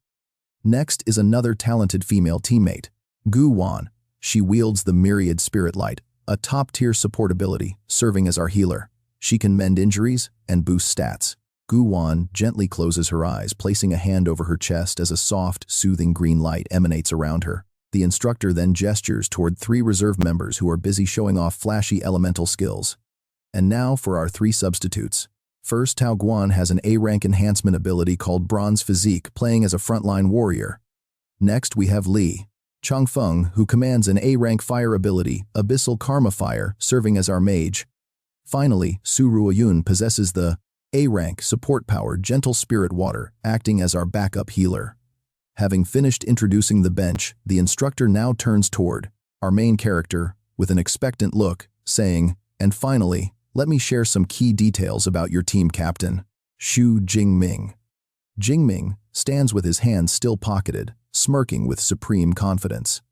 Next is another talented female teammate, Gu Wan. She wields the Myriad Spirit Light, a top-tier support ability, serving as our healer. She can mend injuries and boost stats. Gu Wan gently closes her eyes, placing a hand over her chest as a soft, soothing green light emanates around her. The instructor then gestures toward 3 reserve members who are busy showing off flashy elemental skills. And now for our 3 substitutes. First, Tao Guan has an A-rank enhancement ability called Bronze Physique, playing as a frontline warrior. Next, we have Li Changfeng, who commands an A-rank fire ability, Abyssal Karma Fire, serving as our mage. Finally, Su Ruoyun possesses the A-rank support power Gentle Spirit Water, acting as our backup healer. Having finished introducing the bench, the instructor now turns toward our main character with an expectant look, saying, "And finally, let me share some key details about your team captain, Xu Jingming." Jingming stands with his hands still pocketed, smirking with supreme confidence.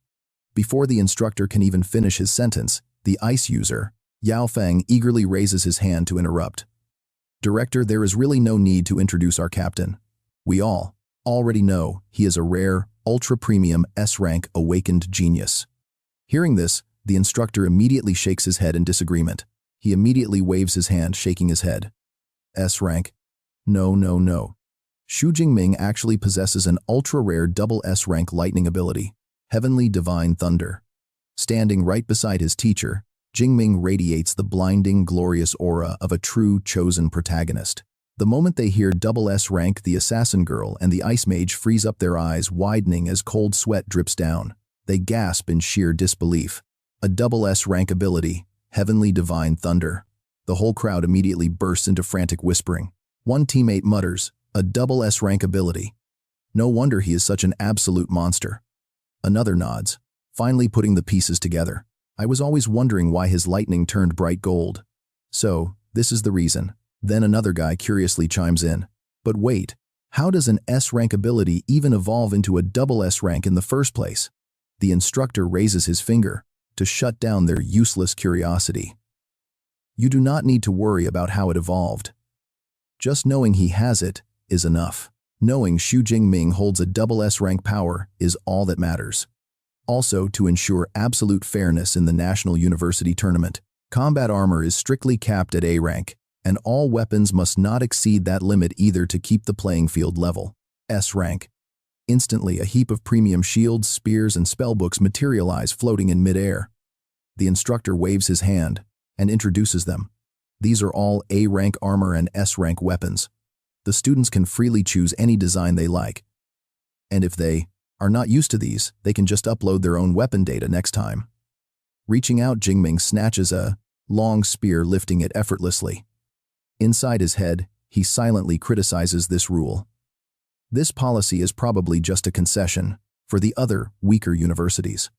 Before the instructor can even finish his sentence, the ice user, Yao Fang, eagerly raises his hand to interrupt. "Director, there is really no need to introduce our captain. We all already know he is a rare, ultra-premium S-rank awakened genius." Hearing this, the instructor immediately shakes his head in disagreement. He immediately waves his hand, shaking his head. S-rank? No, no, no. Xu Jingming actually possesses an ultra-rare double S-rank lightning ability, Heavenly Divine Thunder. Standing right beside his teacher, Jingming radiates the blinding, glorious aura of a true, chosen protagonist. The moment they hear double S-rank, the assassin girl and the ice mage freeze up, their eyes widening as cold sweat drips down. They gasp in sheer disbelief. A double S-rank ability, Heavenly Divine Thunder. The whole crowd immediately bursts into frantic whispering. One teammate mutters, "A double S-rank ability. No wonder he is such an absolute monster." Another nods, finally putting the pieces together. "I was always wondering why his lightning turned bright gold. So, this is the reason." Then another guy curiously chimes in. "But wait, how does an S-rank ability even evolve into a double S-rank in the first place?" The instructor raises his finger to shut down their useless curiosity. "You do not need to worry about how it evolved. Just knowing he has it is enough. Knowing Xu Jingming holds a double S-rank power is all that matters." Also, to ensure absolute fairness in the National University Tournament, combat armor is strictly capped at A-rank, and all weapons must not exceed that limit either to keep the playing field level. S-rank. Instantly, a heap of premium shields, spears, and spellbooks materialize floating in mid-air. The instructor waves his hand and introduces them. These are all A-rank armor and S-rank weapons. The students can freely choose any design they like. And if they are not used to these, they can just upload their own weapon data next time. Reaching out, Jingming snatches a long spear, lifting it effortlessly. Inside his head, he silently criticizes this rule. This policy is probably just a concession for the other, weaker universities.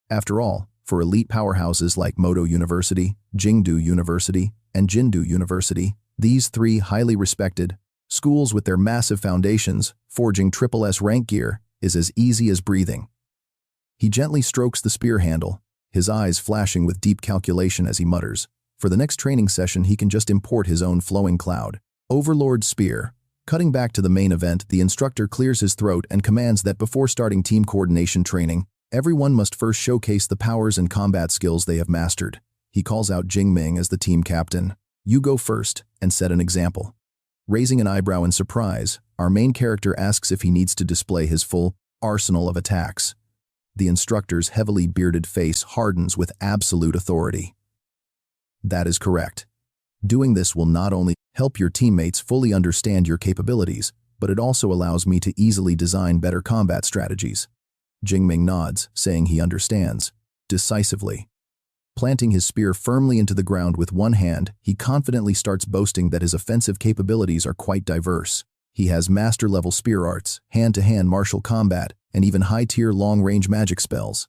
After all, for elite powerhouses like Modo University, Jingdu University, and Jindu University, these 3 highly respected schools with their massive foundations, forging triple S rank gear, is as easy as breathing. He gently strokes the spear handle, his eyes flashing with deep calculation as he mutters. For the next training session, he can just import his own flowing cloud. Overlord Spear. Cutting back to the main event, the instructor clears his throat and commands that before starting team coordination training, everyone must first showcase the powers and combat skills they have mastered. He calls out Jingming as the team captain. "You go first and set an example." Raising an eyebrow in surprise, our main character asks if he needs to display his full arsenal of attacks. The instructor's heavily bearded face hardens with absolute authority. "That is correct. Doing this will not only help your teammates fully understand your capabilities, but it also allows me to easily design better combat strategies." Jingming nods, saying he understands. Decisively. Planting his spear firmly into the ground with one hand, he confidently starts boasting that his offensive capabilities are quite diverse. He has master-level spear arts, hand-to-hand martial combat, and even high-tier long-range magic spells.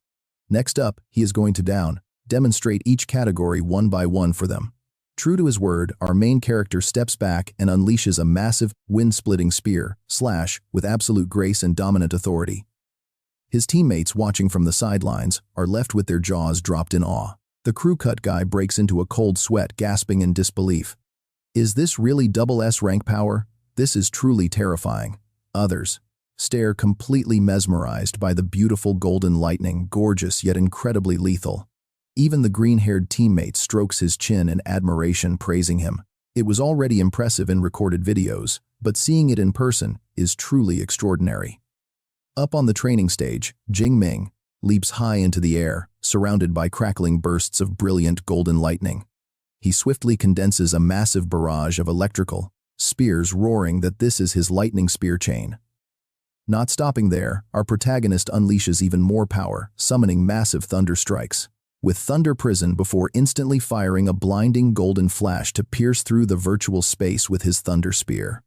Next up, he is going to demonstrate each category one by one for them. True to his word, our main character steps back and unleashes a massive, wind-splitting spear, slash, with absolute grace and dominant authority. His teammates watching from the sidelines are left with their jaws dropped in awe. The crew cut guy breaks into a cold sweat, gasping in disbelief. Is this really double S rank power? This is truly terrifying. Others stare completely mesmerized by the beautiful golden lightning, gorgeous yet incredibly lethal. Even the green-haired teammate strokes his chin in admiration, praising him. It was already impressive in recorded videos, but seeing it in person is truly extraordinary. Up on the training stage, Jing Ming leaps high into the air, surrounded by crackling bursts of brilliant golden lightning. He swiftly condenses a massive barrage of electrical spears, roaring that this is his lightning spear chain. Not stopping there, our protagonist unleashes even more power, summoning massive thunder strikes, with thunder prison before instantly firing a blinding golden flash to pierce through the virtual space with his thunder spear.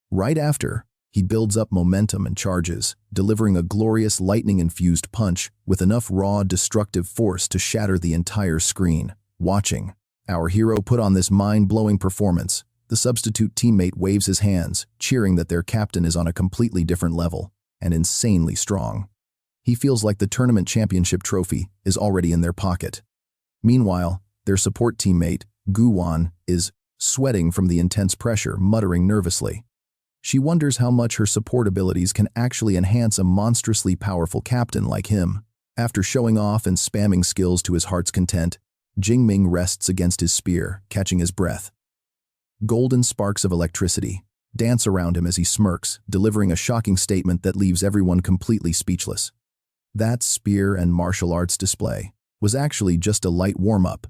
Right after, he builds up momentum and charges, delivering a glorious lightning-infused punch with enough raw, destructive force to shatter the entire screen. Watching our hero put on this mind-blowing performance, the substitute teammate waves his hands, cheering that their captain is on a completely different level and insanely strong. He feels like the tournament championship trophy is already in their pocket. Meanwhile, their support teammate, Guwan, is sweating from the intense pressure, muttering nervously. She wonders how much her support abilities can actually enhance a monstrously powerful captain like him. After showing off and spamming skills to his heart's content, Jing Ming rests against his spear, catching his breath. Golden sparks of electricity dance around him as he smirks, delivering a shocking statement that leaves everyone completely speechless. That spear and martial arts display was actually just a light warm-up.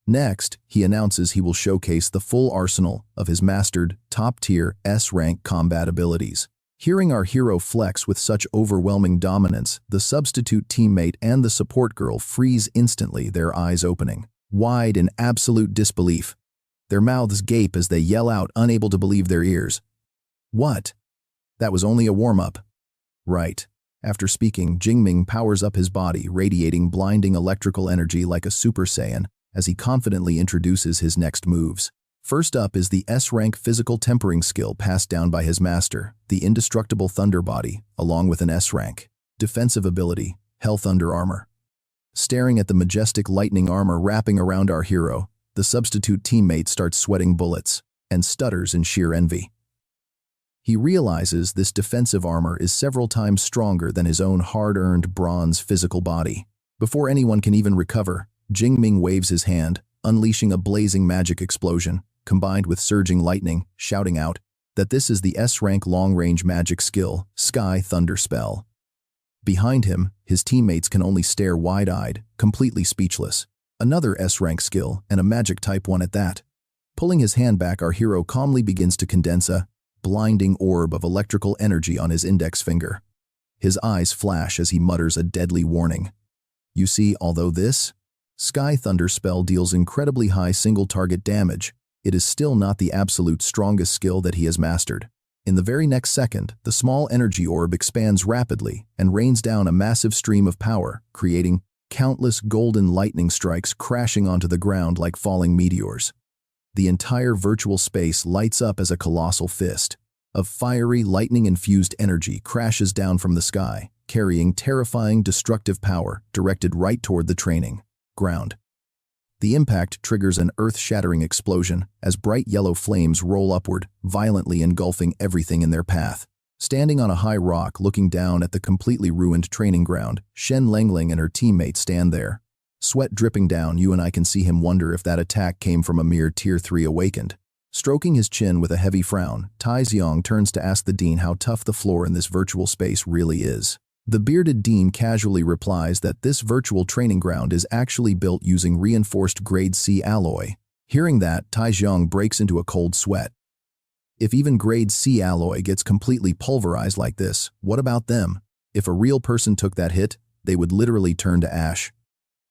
Next, he announces he will showcase the full arsenal of his mastered, top-tier S-rank combat abilities. Hearing our hero flex with such overwhelming dominance, the substitute teammate and the support girl freeze instantly, their eyes opening wide in absolute disbelief. Their mouths gape as they yell out, unable to believe their ears. What? That was only a warm-up. Right. After speaking, Jing Ming powers up his body, radiating blinding electrical energy like a Super Saiyan, as he confidently introduces his next moves. First up is the S-rank physical tempering skill passed down by his master, the indestructible Thunder Body, along with an S-rank defensive ability, Hell Thunder Armor. Staring at the majestic lightning armor wrapping around our hero, the substitute teammate starts sweating bullets and stutters in sheer envy. He realizes this defensive armor is several times stronger than his own hard-earned bronze physical body. Before anyone can even recover, Jing Ming waves his hand, unleashing a blazing magic explosion, combined with surging lightning, shouting out that this is the S-rank long-range magic skill, Sky Thunder Spell. Behind him, his teammates can only stare wide-eyed, completely speechless. Another S-rank skill, and a magic type one at that. Pulling his hand back, our hero calmly begins to condense a blinding orb of electrical energy on his index finger. His eyes flash as he mutters a deadly warning. You see, although this Sky Thunder spell deals incredibly high single-target damage, it is still not the absolute strongest skill that he has mastered. In the very next second, the small energy orb expands rapidly and rains down a massive stream of power, creating countless golden lightning strikes crashing onto the ground like falling meteors. The entire virtual space lights up as a colossal fist of fiery, lightning-infused energy crashes down from the sky, carrying terrifying, destructive power directed right toward the training ground. The impact triggers an earth-shattering explosion as bright yellow flames roll upward, violently engulfing everything in their path. Standing on a high rock looking down at the completely ruined training ground, Shen Lengling and her teammates stand there. Sweat dripping down, you and I can see him wonder if that attack came from a mere Tier 3 awakened. Stroking his chin with a heavy frown, Tai Xiong turns to ask the dean how tough the floor in this virtual space really is. The bearded dean casually replies that this virtual training ground is actually built using reinforced Grade C alloy. Hearing that, Tai Xiong breaks into a cold sweat. If even Grade C alloy gets completely pulverized like this, what about them? If a real person took that hit, they would literally turn to ash.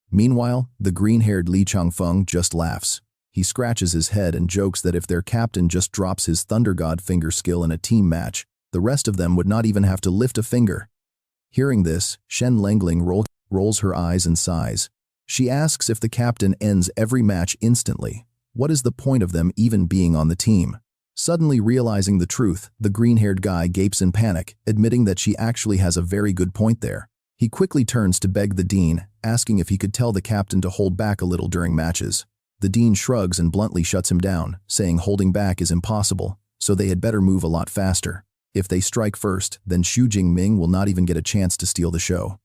Meanwhile, the green-haired Li Changfeng just laughs. He scratches his head and jokes that if their captain just drops his Thunder God finger skill in a team match, the rest of them would not even have to lift a finger. Hearing this, Shen Lengling rolls rolls her eyes and sighs. She asks if the captain ends every match instantly. What is the point of them even being on the team? Suddenly realizing the truth, the green-haired guy gapes in panic, admitting that she actually has a very good point there. He quickly turns to beg the dean, asking if he could tell the captain to hold back a little during matches. The dean shrugs and bluntly shuts him down, saying holding back is impossible, so they had better move a lot faster. If they strike first, then Xu Jingming will not even get a chance to steal the show.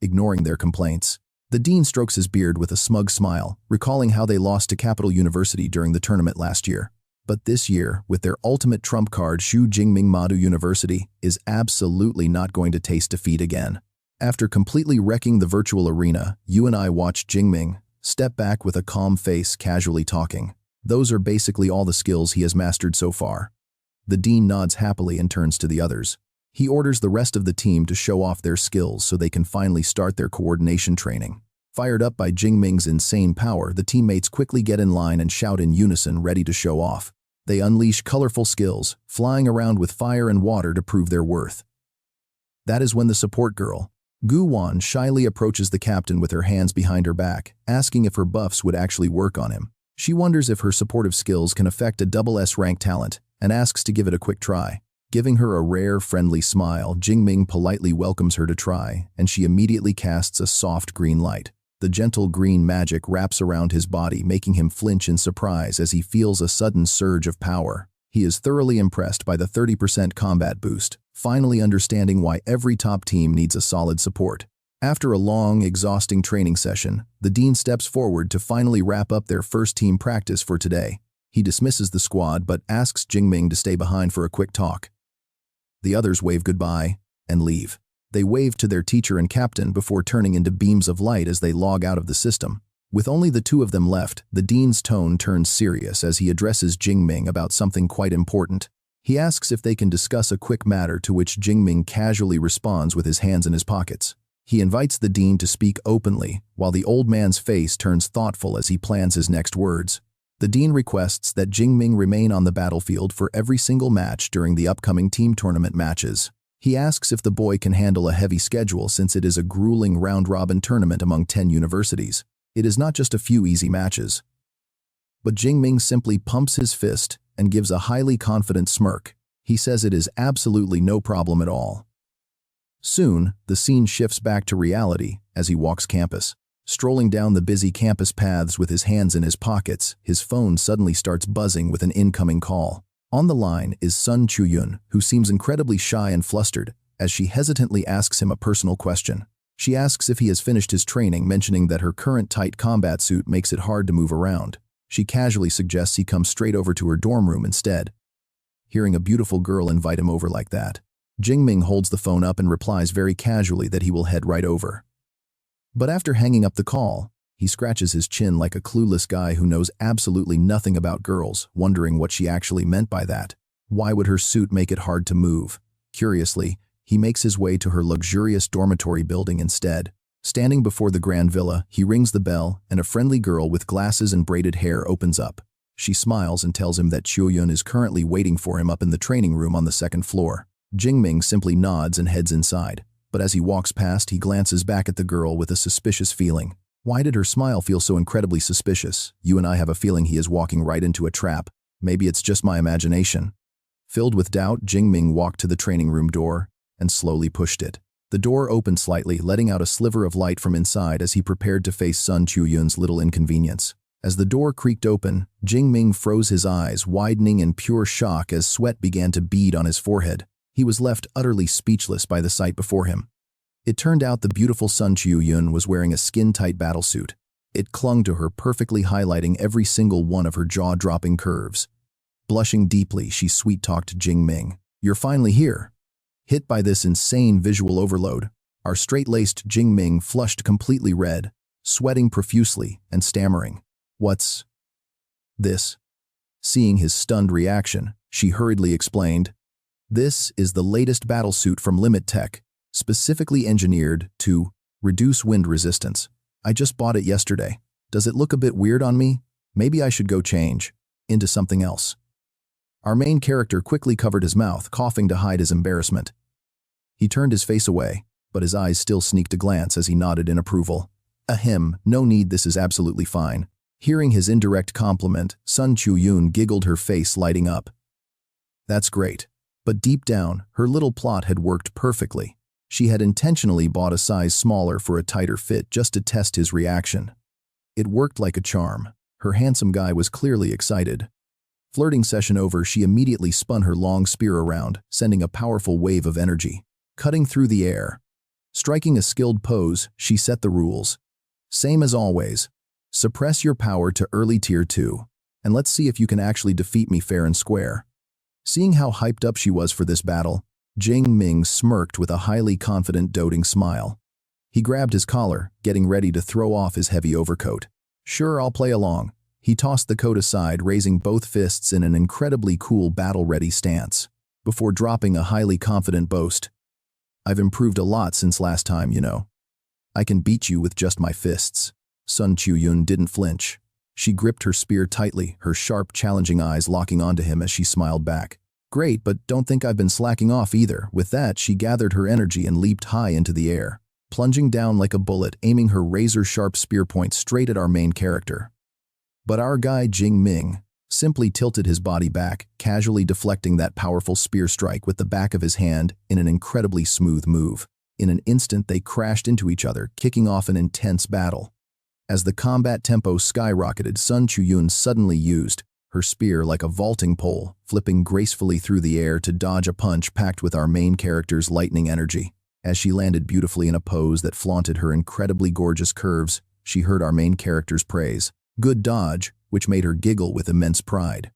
Ignoring their complaints, the dean strokes his beard with a smug smile, recalling how they lost to Capital University during the tournament last year. But this year, with their ultimate trump card, Xu Jingming Madu University is absolutely not going to taste defeat again. After completely wrecking the virtual arena, you and I watched Jing Ming step back with a calm face, casually talking. Those are basically all the skills he has mastered so far. The dean nods happily and turns to the others. He orders the rest of the team to show off their skills so they can finally start their coordination training. Fired up by Jing Ming's insane power, the teammates quickly get in line and shout in unison, ready to show off. They unleash colorful skills, flying around with fire and water to prove their worth. That is when the support girl, Gu Wan, shyly approaches the captain with her hands behind her back, asking if her buffs would actually work on him. She wonders if her supportive skills can affect a double S-rank talent, and asks to give it a quick try. Giving her a rare, friendly smile, Jing Ming politely welcomes her to try, and she immediately casts a soft green light. The gentle green magic wraps around his body, making him flinch in surprise as he feels a sudden surge of power. He is thoroughly impressed by the 30% combat boost, finally understanding why every top team needs a solid support. After a long, exhausting training session, the dean steps forward to finally wrap up their first team practice for today. He dismisses the squad but asks Jing Ming to stay behind for a quick talk. The others wave goodbye and leave. They wave to their teacher and captain before turning into beams of light as they log out of the system. With only the two of them left, the dean's tone turns serious as he addresses Jing Ming about something quite important. He asks if they can discuss a quick matter, to which Jing Ming casually responds with his hands in his pockets. He invites the dean to speak openly, while the old man's face turns thoughtful as he plans his next words. The dean requests that Jing Ming remain on the battlefield for every single match during the upcoming team tournament matches. He asks if the boy can handle a heavy schedule since it is a grueling round-robin tournament among 10 universities. It is not just a few easy matches. But Jing Ming simply pumps his fist and gives a highly confident smirk. He says it is absolutely no problem at all. Soon, the scene shifts back to reality as he walks campus. Strolling down the busy campus paths with his hands in his pockets, his phone suddenly starts buzzing with an incoming call. On the line is Sun Chuyun, who seems incredibly shy and flustered, as she hesitantly asks him a personal question. She asks if he has finished his training, mentioning that her current tight combat suit makes it hard to move around. She casually suggests he come straight over to her dorm room instead. Hearing a beautiful girl invite him over like that, Jing Ming holds the phone up and replies very casually that he will head right over. But after hanging up the call, he scratches his chin like a clueless guy who knows absolutely nothing about girls, wondering what she actually meant by that. Why would her suit make it hard to move? Curiously, he makes his way to her luxurious dormitory building instead. Standing before the grand villa, he rings the bell, and a friendly girl with glasses and braided hair opens up. She smiles and tells him that Chuyun is currently waiting for him up in the training room on the second floor. Jing Ming simply nods and heads inside, but as he walks past, he glances back at the girl with a suspicious feeling. Why did her smile feel so incredibly suspicious? You and I have a feeling he is walking right into a trap. Maybe it's just my imagination. Filled with doubt, Jing Ming walked to the training room door and slowly pushed it. The door opened slightly, letting out a sliver of light from inside as he prepared to face Sun Chuyun's little inconvenience. As the door creaked open, Jing Ming froze his eyes, widening in pure shock as sweat began to bead on his forehead. He was left utterly speechless by the sight before him. It turned out the beautiful Sun Chuyun was wearing a skin-tight battlesuit. It clung to her, perfectly highlighting every single one of her jaw-dropping curves. Blushing deeply, she sweet-talked Jing Ming. "You're finally here." Hit by this insane visual overload, our straight-laced Jing Ming flushed completely red, sweating profusely and stammering. "What's this?" Seeing his stunned reaction, she hurriedly explained, "This is the latest battlesuit from Limit Tech, specifically engineered to reduce wind resistance. I just bought it yesterday. Does it look a bit weird on me? Maybe I should go change into something else." Our main character quickly covered his mouth, coughing to hide his embarrassment. He turned his face away, but his eyes still sneaked a glance as he nodded in approval. Ahem, no need, this is absolutely fine. Hearing his indirect compliment, Sun Chuyun giggled, her face lighting up. That's great. But deep down, her little plot had worked perfectly. She had intentionally bought a size smaller for a tighter fit just to test his reaction. It worked like a charm. Her handsome guy was clearly excited. Flirting session over, she immediately spun her long spear around, sending a powerful wave of energy, cutting through the air. Striking a skilled pose, she set the rules. Same as always. Suppress your power to early tier 2, and let's see if you can actually defeat me fair and square. Seeing how hyped up she was for this battle, Jing Ming smirked with a highly confident, doting smile. He grabbed his collar, getting ready to throw off his heavy overcoat. Sure, I'll play along. He tossed the coat aside, raising both fists in an incredibly cool battle-ready stance, before dropping a highly confident boast. I've improved a lot since last time, you know. I can beat you with just my fists. Sun Chuyun didn't flinch. She gripped her spear tightly, her sharp, challenging eyes locking onto him as she smiled back. Great, but don't think I've been slacking off either. With that, she gathered her energy and leaped high into the air, plunging down like a bullet, aiming her razor-sharp spear point straight at our main character. But our guy Jing Ming simply tilted his body back, casually deflecting that powerful spear strike with the back of his hand in an incredibly smooth move. In an instant, they crashed into each other, kicking off an intense battle. As the combat tempo skyrocketed, Sun Chuyun suddenly used her spear like a vaulting pole, flipping gracefully through the air to dodge a punch packed with our main character's lightning energy. As she landed beautifully in a pose that flaunted her incredibly gorgeous curves, she heard our main character's praise. Good dodge, which made her giggle with immense pride.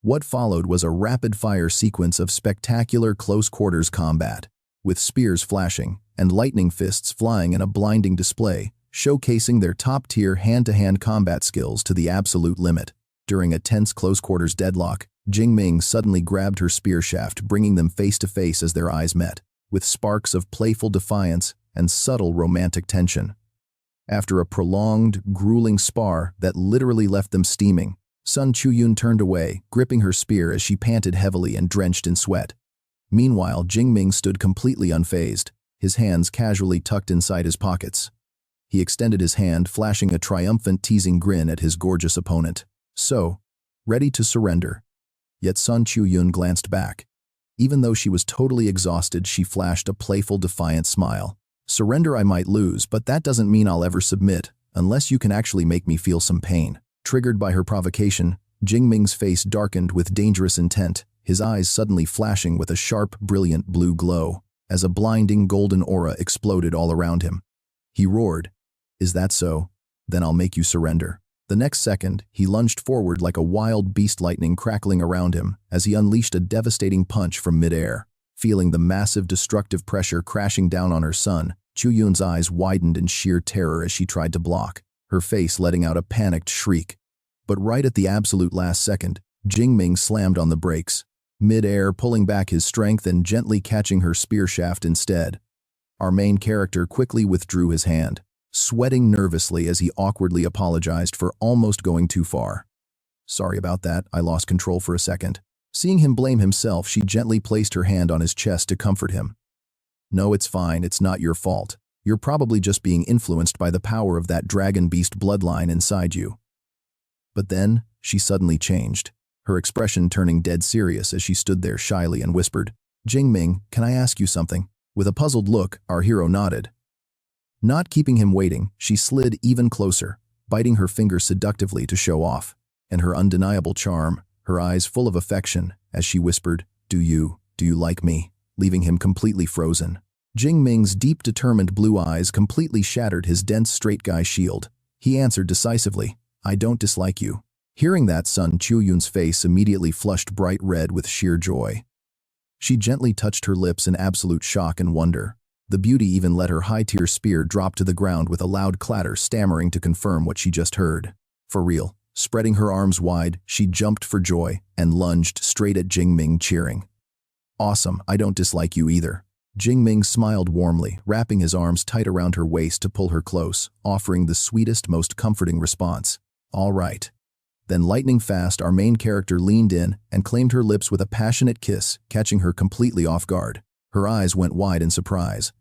What followed was a rapid-fire sequence of spectacular close-quarters combat, with spears flashing and lightning fists flying in a blinding display, showcasing their top-tier hand-to-hand combat skills to the absolute limit. During a tense close-quarters deadlock, Jing Ming suddenly grabbed her spear shaft, bringing them face-to-face as their eyes met, with sparks of playful defiance and subtle romantic tension. After a prolonged, grueling spar that literally left them steaming, Sun Chuyun turned away, gripping her spear as she panted heavily and drenched in sweat. Meanwhile, Jing Ming stood completely unfazed, his hands casually tucked inside his pockets. He extended his hand, flashing a triumphant, teasing grin at his gorgeous opponent. So, ready to surrender. Yet Sun Chuyun glanced back. Even though she was totally exhausted, she flashed a playful, defiant smile. Surrender I might lose, but that doesn't mean I'll ever submit, unless you can actually make me feel some pain. Triggered by her provocation, Jing Ming's face darkened with dangerous intent, his eyes suddenly flashing with a sharp, brilliant blue glow, as a blinding golden aura exploded all around him. He roared, "Is that so? Then I'll make you surrender." The next second, he lunged forward like a wild beast, lightning crackling around him as he unleashed a devastating punch from midair. Feeling the massive destructive pressure crashing down on her son, Chuyun's eyes widened in sheer terror as she tried to block, her face letting out a panicked shriek. But right at the absolute last second, Jing Ming slammed on the brakes, mid-air pulling back his strength and gently catching her spear shaft instead. Our main character quickly withdrew his hand, sweating nervously as he awkwardly apologized for almost going too far. "Sorry about that, I lost control for a second." Seeing him blame himself, she gently placed her hand on his chest to comfort him. "No, it's fine, it's not your fault. You're probably just being influenced by the power of that dragon beast bloodline inside you." But then, she suddenly changed, her expression turning dead serious as she stood there shyly and whispered, "Jing Ming, can I ask you something?" With a puzzled look, our hero nodded. Not keeping him waiting, she slid even closer, biting her finger seductively to show off, and her undeniable charm, her eyes full of affection, as she whispered, do you like me?" leaving him completely frozen. Jing Ming's deep, determined blue eyes completely shattered his dense straight guy shield. He answered decisively, "I don't dislike you." Hearing that, Sun Chuyun's face immediately flushed bright red with sheer joy. She gently touched her lips in absolute shock and wonder. The beauty even let her high-tier spear drop to the ground with a loud clatter, stammering to confirm what she just heard. For real. Spreading her arms wide, she jumped for joy and lunged straight at Jing Ming, cheering. "Awesome, I don't dislike you either." Jing Ming smiled warmly, wrapping his arms tight around her waist to pull her close, offering the sweetest, most comforting response. "All right." Then lightning fast, our main character leaned in and claimed her lips with a passionate kiss, catching her completely off guard. Her eyes went wide in surprise.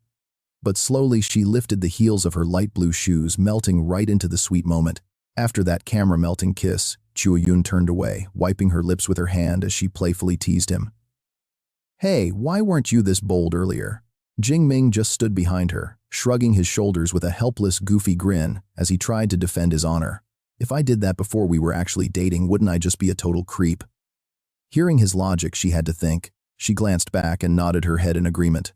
But slowly she lifted the heels of her light blue shoes, melting right into the sweet moment. After that camera-melting kiss, Chu-Yun turned away, wiping her lips with her hand as she playfully teased him. "Hey, why weren't you this bold earlier?" Jing Ming just stood behind her, shrugging his shoulders with a helpless, goofy grin as he tried to defend his honor. "If I did that before we were actually dating, wouldn't I just be a total creep?" Hearing his logic, she had to think. She glanced back and nodded her head in agreement.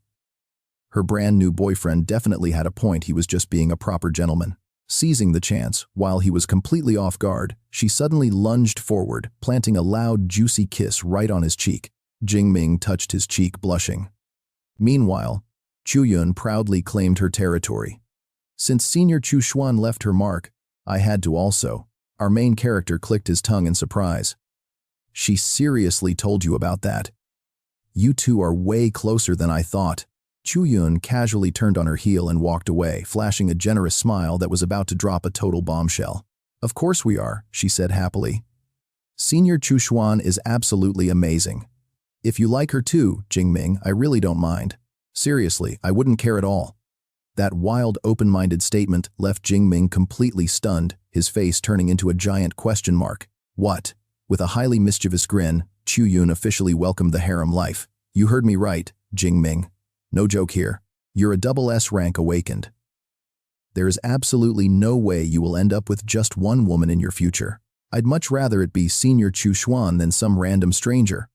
Her brand new boyfriend definitely had a point. He was just being a proper gentleman. Seizing the chance, while he was completely off guard, she suddenly lunged forward, planting a loud, juicy kiss right on his cheek. Jing Ming touched his cheek, blushing. Meanwhile, Chu-Yun proudly claimed her territory. "Since Senior Chu Xuan left her mark, I had to also." Our main character clicked his tongue in surprise. "She seriously told you about that? You two are way closer than I thought." Chu-Yun casually turned on her heel and walked away, flashing a generous smile that was about to drop a total bombshell. "Of course we are," she said happily. "Senior Chu Xuan is absolutely amazing. If you like her too, Jing Ming, I really don't mind. Seriously, I wouldn't care at all." That wild, open-minded statement left Jing Ming completely stunned, his face turning into a giant question mark. "What?" With a highly mischievous grin, Chu-Yun officially welcomed the harem life. "You heard me right, Jing Ming. No joke here. You're a double S rank awakened. There is absolutely no way you will end up with just one woman in your future. I'd much rather it be Senior Chu Xuan than some random stranger."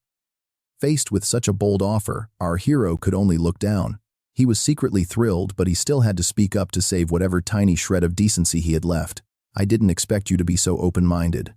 Faced with such a bold offer, our hero could only look down. He was secretly thrilled, but he still had to speak up to save whatever tiny shred of decency he had left. "I didn't expect you to be so open-minded.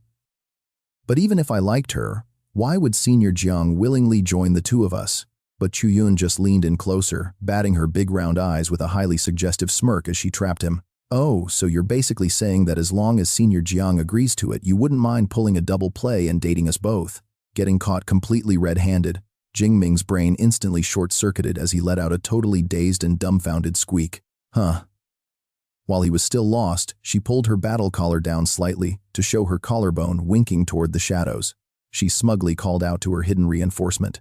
But even if I liked her, why would Senior Jiang willingly join the two of us?" But Chu-Yun just leaned in closer, batting her big round eyes with a highly suggestive smirk as she trapped him. "Oh, so you're basically saying that as long as Senior Jiang agrees to it, you wouldn't mind pulling a double play and dating us both?" Getting caught completely red-handed, Jing Ming's brain instantly short-circuited as he let out a totally dazed and dumbfounded squeak. "Huh." While he was still lost, she pulled her battle collar down slightly to show her collarbone, winking toward the shadows. She smugly called out to her hidden reinforcement.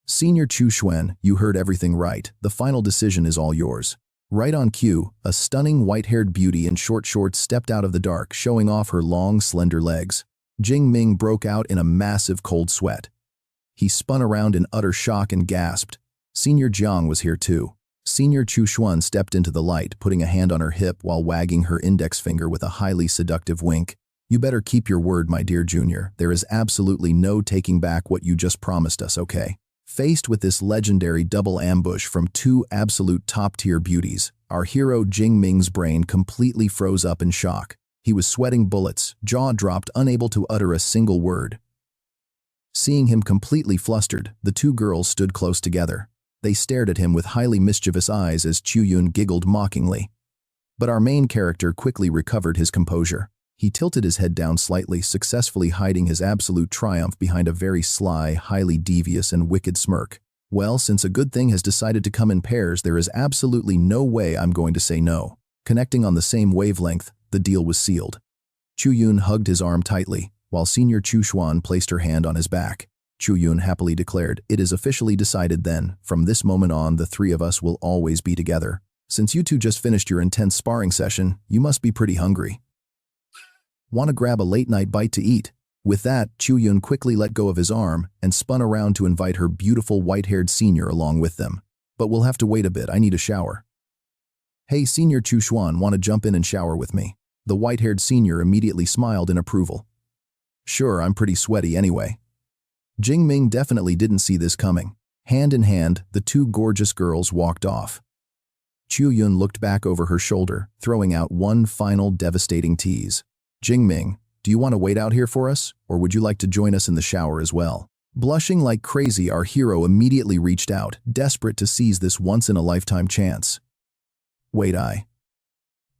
"Senior Chu Xuan, you heard everything right. The final decision is all yours." Right on cue, a stunning white-haired beauty in short shorts stepped out of the dark, showing off her long, slender legs. Jing Ming broke out in a massive cold sweat. He spun around in utter shock and gasped. Senior Jiang was here too. Senior Chu Xuan stepped into the light, putting a hand on her hip while wagging her index finger with a highly seductive wink. "You better keep your word, my dear junior. There is absolutely no taking back what you just promised us, okay?" Faced with this legendary double ambush from two absolute top-tier beauties, our hero Jing Ming's brain completely froze up in shock. He was sweating bullets, jaw dropped, unable to utter a single word. Seeing him completely flustered, the two girls stood close together. They stared at him with highly mischievous eyes as Chu-Yun giggled mockingly. But our main character quickly recovered his composure. He tilted his head down slightly, successfully hiding his absolute triumph behind a very sly, highly devious, and wicked smirk. "Well, since a good thing has decided to come in pairs, there is absolutely no way I'm going to say no." Connecting on the same wavelength, the deal was sealed. Chu-Yun hugged his arm tightly, while Senior Chu Xuan placed her hand on his back. Chu-Yun happily declared, "It is officially decided then. From this moment on, the three of us will always be together. Since you two just finished your intense sparring session, you must be pretty hungry. Want to grab a late-night bite to eat?" With that, Chu-Yun quickly let go of his arm and spun around to invite her beautiful white-haired senior along with them. "But we'll have to wait a bit, I need a shower." "Hey, Senior Chu Xuan, want to jump in and shower with me?" The white-haired senior immediately smiled in approval. "Sure, I'm pretty sweaty anyway." Jing Ming definitely didn't see this coming. Hand in hand, the two gorgeous girls walked off. Chu-Yun looked back over her shoulder, throwing out one final devastating tease. "Jing Ming, do you want to wait out here for us, or would you like to join us in the shower as well?" Blushing like crazy, our hero immediately reached out, desperate to seize this once-in-a-lifetime chance.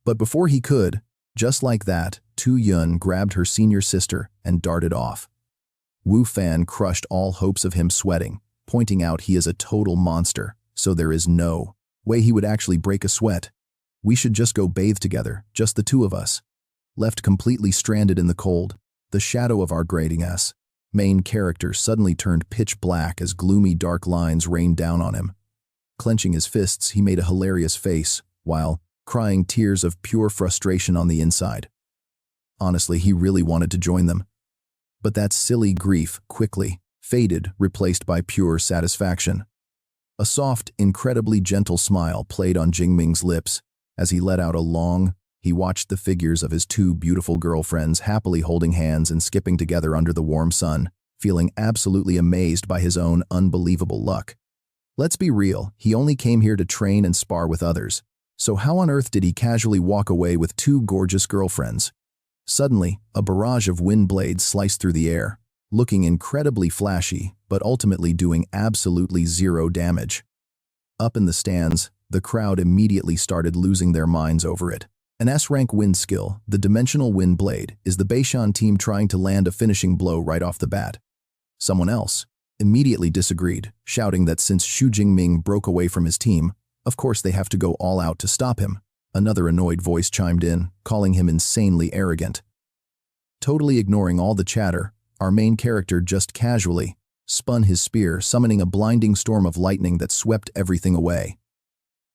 But before he could, just like that, Tu-Yun grabbed her senior sister and darted off. Wu Fan crushed all hopes of him, sweating, pointing out he is a total monster, so there is no way he would actually break a sweat. "We should just go bathe together, just the two of us." Left completely stranded in the cold, the shadow of our grating main character suddenly turned pitch black as gloomy dark lines rained down on him. Clenching his fists, he made a hilarious face, while crying tears of pure frustration on the inside. Honestly, he really wanted to join them. But that silly grief quickly faded, replaced by pure satisfaction. A soft, incredibly gentle smile played on Jing Ming's lips as he let out a long. He watched the figures of his two beautiful girlfriends happily holding hands and skipping together under the warm sun, feeling absolutely amazed by his own unbelievable luck. Let's be real, he only came here to train and spar with others. So how on earth did he casually walk away with two gorgeous girlfriends? Suddenly, a barrage of wind blades sliced through the air, looking incredibly flashy, but ultimately doing absolutely zero damage. Up in the stands, the crowd immediately started losing their minds over it. An S-rank wind skill, the dimensional wind blade, is the Beishan team trying to land a finishing blow right off the bat. Someone else immediately disagreed, shouting that since Xu Jingming broke away from his team, of course they have to go all out to stop him. Another annoyed voice chimed in, calling him insanely arrogant. Totally ignoring all the chatter, our main character just casually spun his spear, summoning a blinding storm of lightning that swept everything away.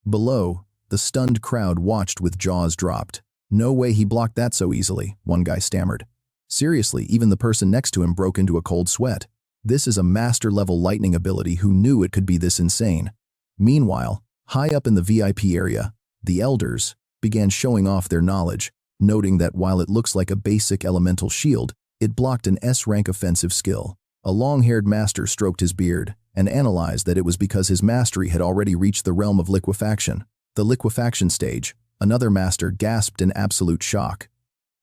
Below, the stunned crowd watched with jaws dropped. No way he blocked that so easily, one guy stammered. Seriously, even the person next to him broke into a cold sweat. This is a master-level lightning ability. Who knew it could be this insane? Meanwhile, high up in the VIP area, the elders began showing off their knowledge, noting that while it looks like a basic elemental shield, it blocked an S-rank offensive skill. A long-haired master stroked his beard and analyzed that it was because his mastery had already reached the realm of liquefaction. The liquefaction stage, another master gasped in absolute shock.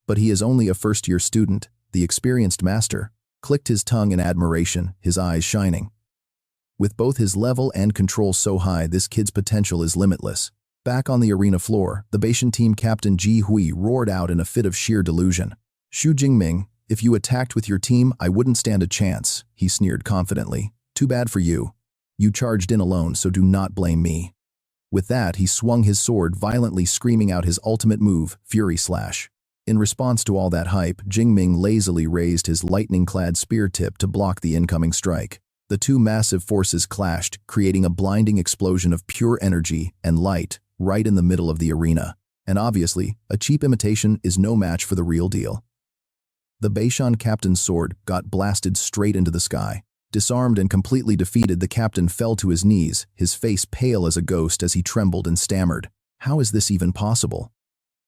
But he is only a first-year student. The experienced master clicked his tongue in admiration, his eyes shining. With both his level and control so high, this kid's potential is limitless. Back on the arena floor, the Beishan team captain Ji Hui roared out in a fit of sheer delusion. Xu Jingming, if you attacked with your team, I wouldn't stand a chance, he sneered confidently. Too bad for you. You charged in alone, so do not blame me. With that, he swung his sword violently, screaming out his ultimate move, Fury Slash. In response to all that hype, Jing Ming lazily raised his lightning-clad spear tip to block the incoming strike. The two massive forces clashed, creating a blinding explosion of pure energy and light right in the middle of the arena. And obviously, a cheap imitation is no match for the real deal. The Beishan captain's sword got blasted straight into the sky. Disarmed and completely defeated, the captain fell to his knees, his face pale as a ghost as he trembled and stammered. How is this even possible?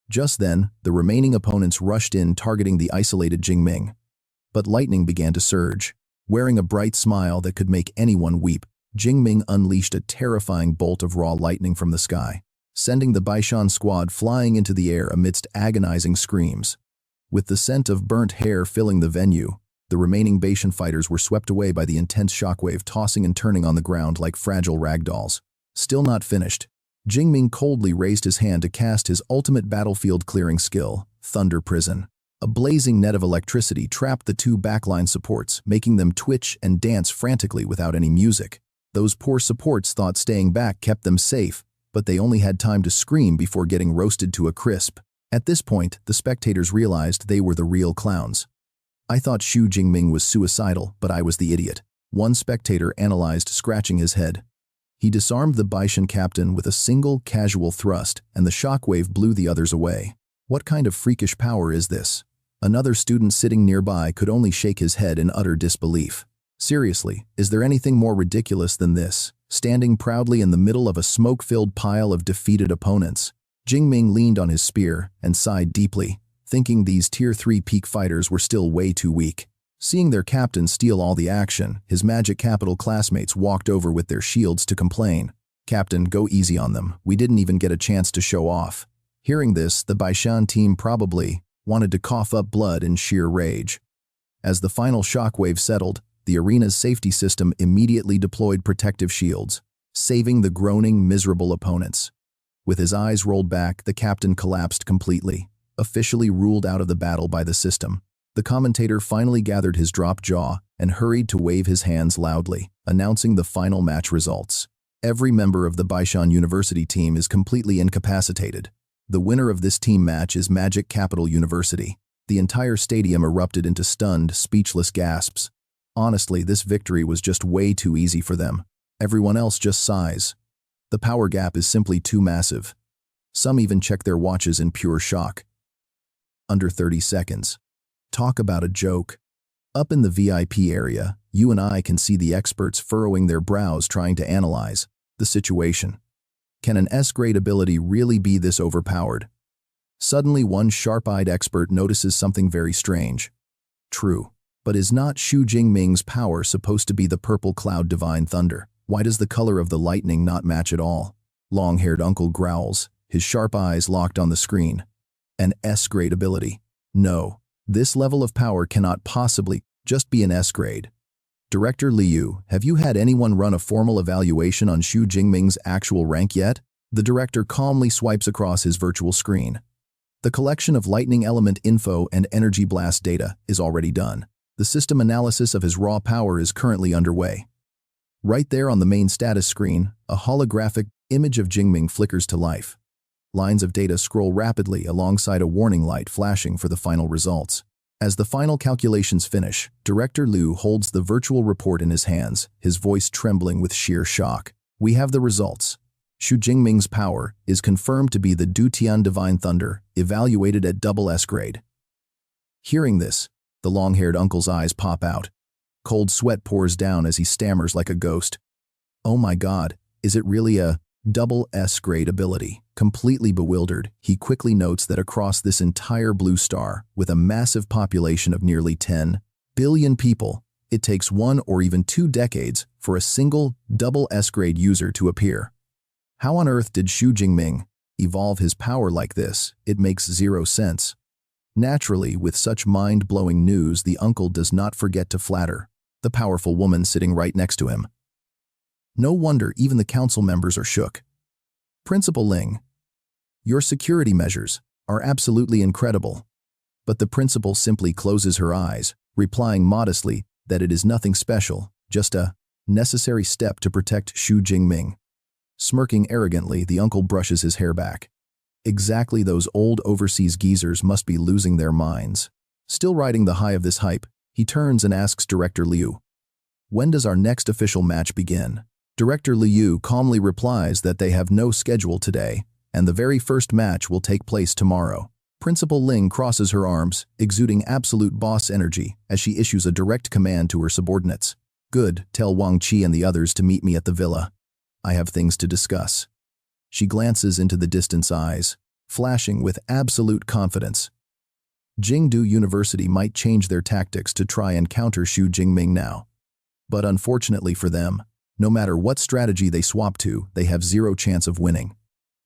Just then, the remaining opponents rushed in, targeting the isolated Jing Ming. But lightning began to surge. Wearing a bright smile that could make anyone weep, Jing Ming unleashed a terrifying bolt of raw lightning from the sky, sending the Beishan squad flying into the air amidst agonizing screams. With the scent of burnt hair filling the venue, the remaining Beishan fighters were swept away by the intense shockwave, tossing and turning on the ground like fragile ragdolls. Still not finished, Jing Ming coldly raised his hand to cast his ultimate battlefield-clearing skill, Thunder Prison. A blazing net of electricity trapped the two backline supports, making them twitch and dance frantically without any music. Those poor supports thought staying back kept them safe, but they only had time to scream before getting roasted to a crisp. At this point, the spectators realized they were the real clowns. I thought Xu Jingming was suicidal, but I was the idiot. One spectator analyzed, scratching his head. He disarmed the Beishan captain with a single casual thrust, and the shockwave blew the others away. What kind of freakish power is this? Another student sitting nearby could only shake his head in utter disbelief. Seriously, is there anything more ridiculous than this? Standing proudly in the middle of a smoke-filled pile of defeated opponents, Jing Ming leaned on his spear and sighed deeply, thinking these Tier 3 peak fighters were still way too weak. Seeing their captain steal all the action, his Magic Capital classmates walked over with their shields to complain. "Captain, go easy on them. We didn't even get a chance to show off." Hearing this, the Beishan team probably wanted to cough up blood in sheer rage. As the final shockwave settled, the arena's safety system immediately deployed protective shields, saving the groaning, miserable opponents. With his eyes rolled back, the captain collapsed completely, officially ruled out of the battle by the system. The commentator finally gathered his dropped jaw and hurried to wave his hands loudly, announcing the final match results. Every member of the Beishan University team is completely incapacitated. The winner of this team match is Magic Capital University. The entire stadium erupted into stunned, speechless gasps. Honestly, this victory was just way too easy for them. Everyone else just sighs. The power gap is simply too massive. Some even check their watches in pure shock. Under 30 seconds. Talk about a joke. Up in the VIP area, you and I can see the experts furrowing their brows trying to analyze the situation. Can an S-grade ability really be this overpowered? Suddenly, one sharp-eyed expert notices something very strange. True, but is not Xu Jingming's power supposed to be the purple cloud divine thunder? Why does the color of the lightning not match at all? Long-haired uncle growls, his sharp eyes locked on the screen. An S-grade ability. No, this level of power cannot possibly just be an S-grade. Director Liu, have you had anyone run a formal evaluation on Xu Jingming's actual rank yet? The director calmly swipes across his virtual screen. The collection of lightning element info and energy blast data is already done. The system analysis of his raw power is currently underway. Right there on the main status screen, a holographic image of Jingming flickers to life. Lines of data scroll rapidly alongside a warning light flashing for the final results. As the final calculations finish, Director Liu holds the virtual report in his hands, his voice trembling with sheer shock. We have the results. Xu Jingming's power is confirmed to be the Dutian Divine Thunder, evaluated at double S grade. Hearing this, the long-haired uncle's eyes pop out. Cold sweat pours down as he stammers like a ghost. Oh my God, is it really a double S grade ability? Completely bewildered, he quickly notes that across this entire blue star, with a massive population of nearly 10 billion people, it takes 1 or even 2 decades for a single double S grade user to appear. How on earth did Xu Jingming evolve his power like this? It makes zero sense. Naturally, with such mind-blowing news, the uncle does not forget to flatter the powerful woman sitting right next to him. No wonder even the council members are shook. Principal Ling, your security measures are absolutely incredible. But the principal simply closes her eyes, replying modestly that it is nothing special, just a necessary step to protect Xu Jingming. Smirking arrogantly, the uncle brushes his hair back. Exactly, those old overseas geezers must be losing their minds. Still riding the high of this hype, he turns and asks Director Liu, when does our next official match begin? Director Liu calmly replies that they have no schedule today, and the very first match will take place tomorrow. Principal Ling crosses her arms, exuding absolute boss energy as she issues a direct command to her subordinates. Good, tell Wang Qi and the others to meet me at the villa. I have things to discuss. She glances into the distant eyes, flashing with absolute confidence. Jingdu University might change their tactics to try and counter Xu Jingming now. But unfortunately for them, no matter what strategy they swap to, they have zero chance of winning.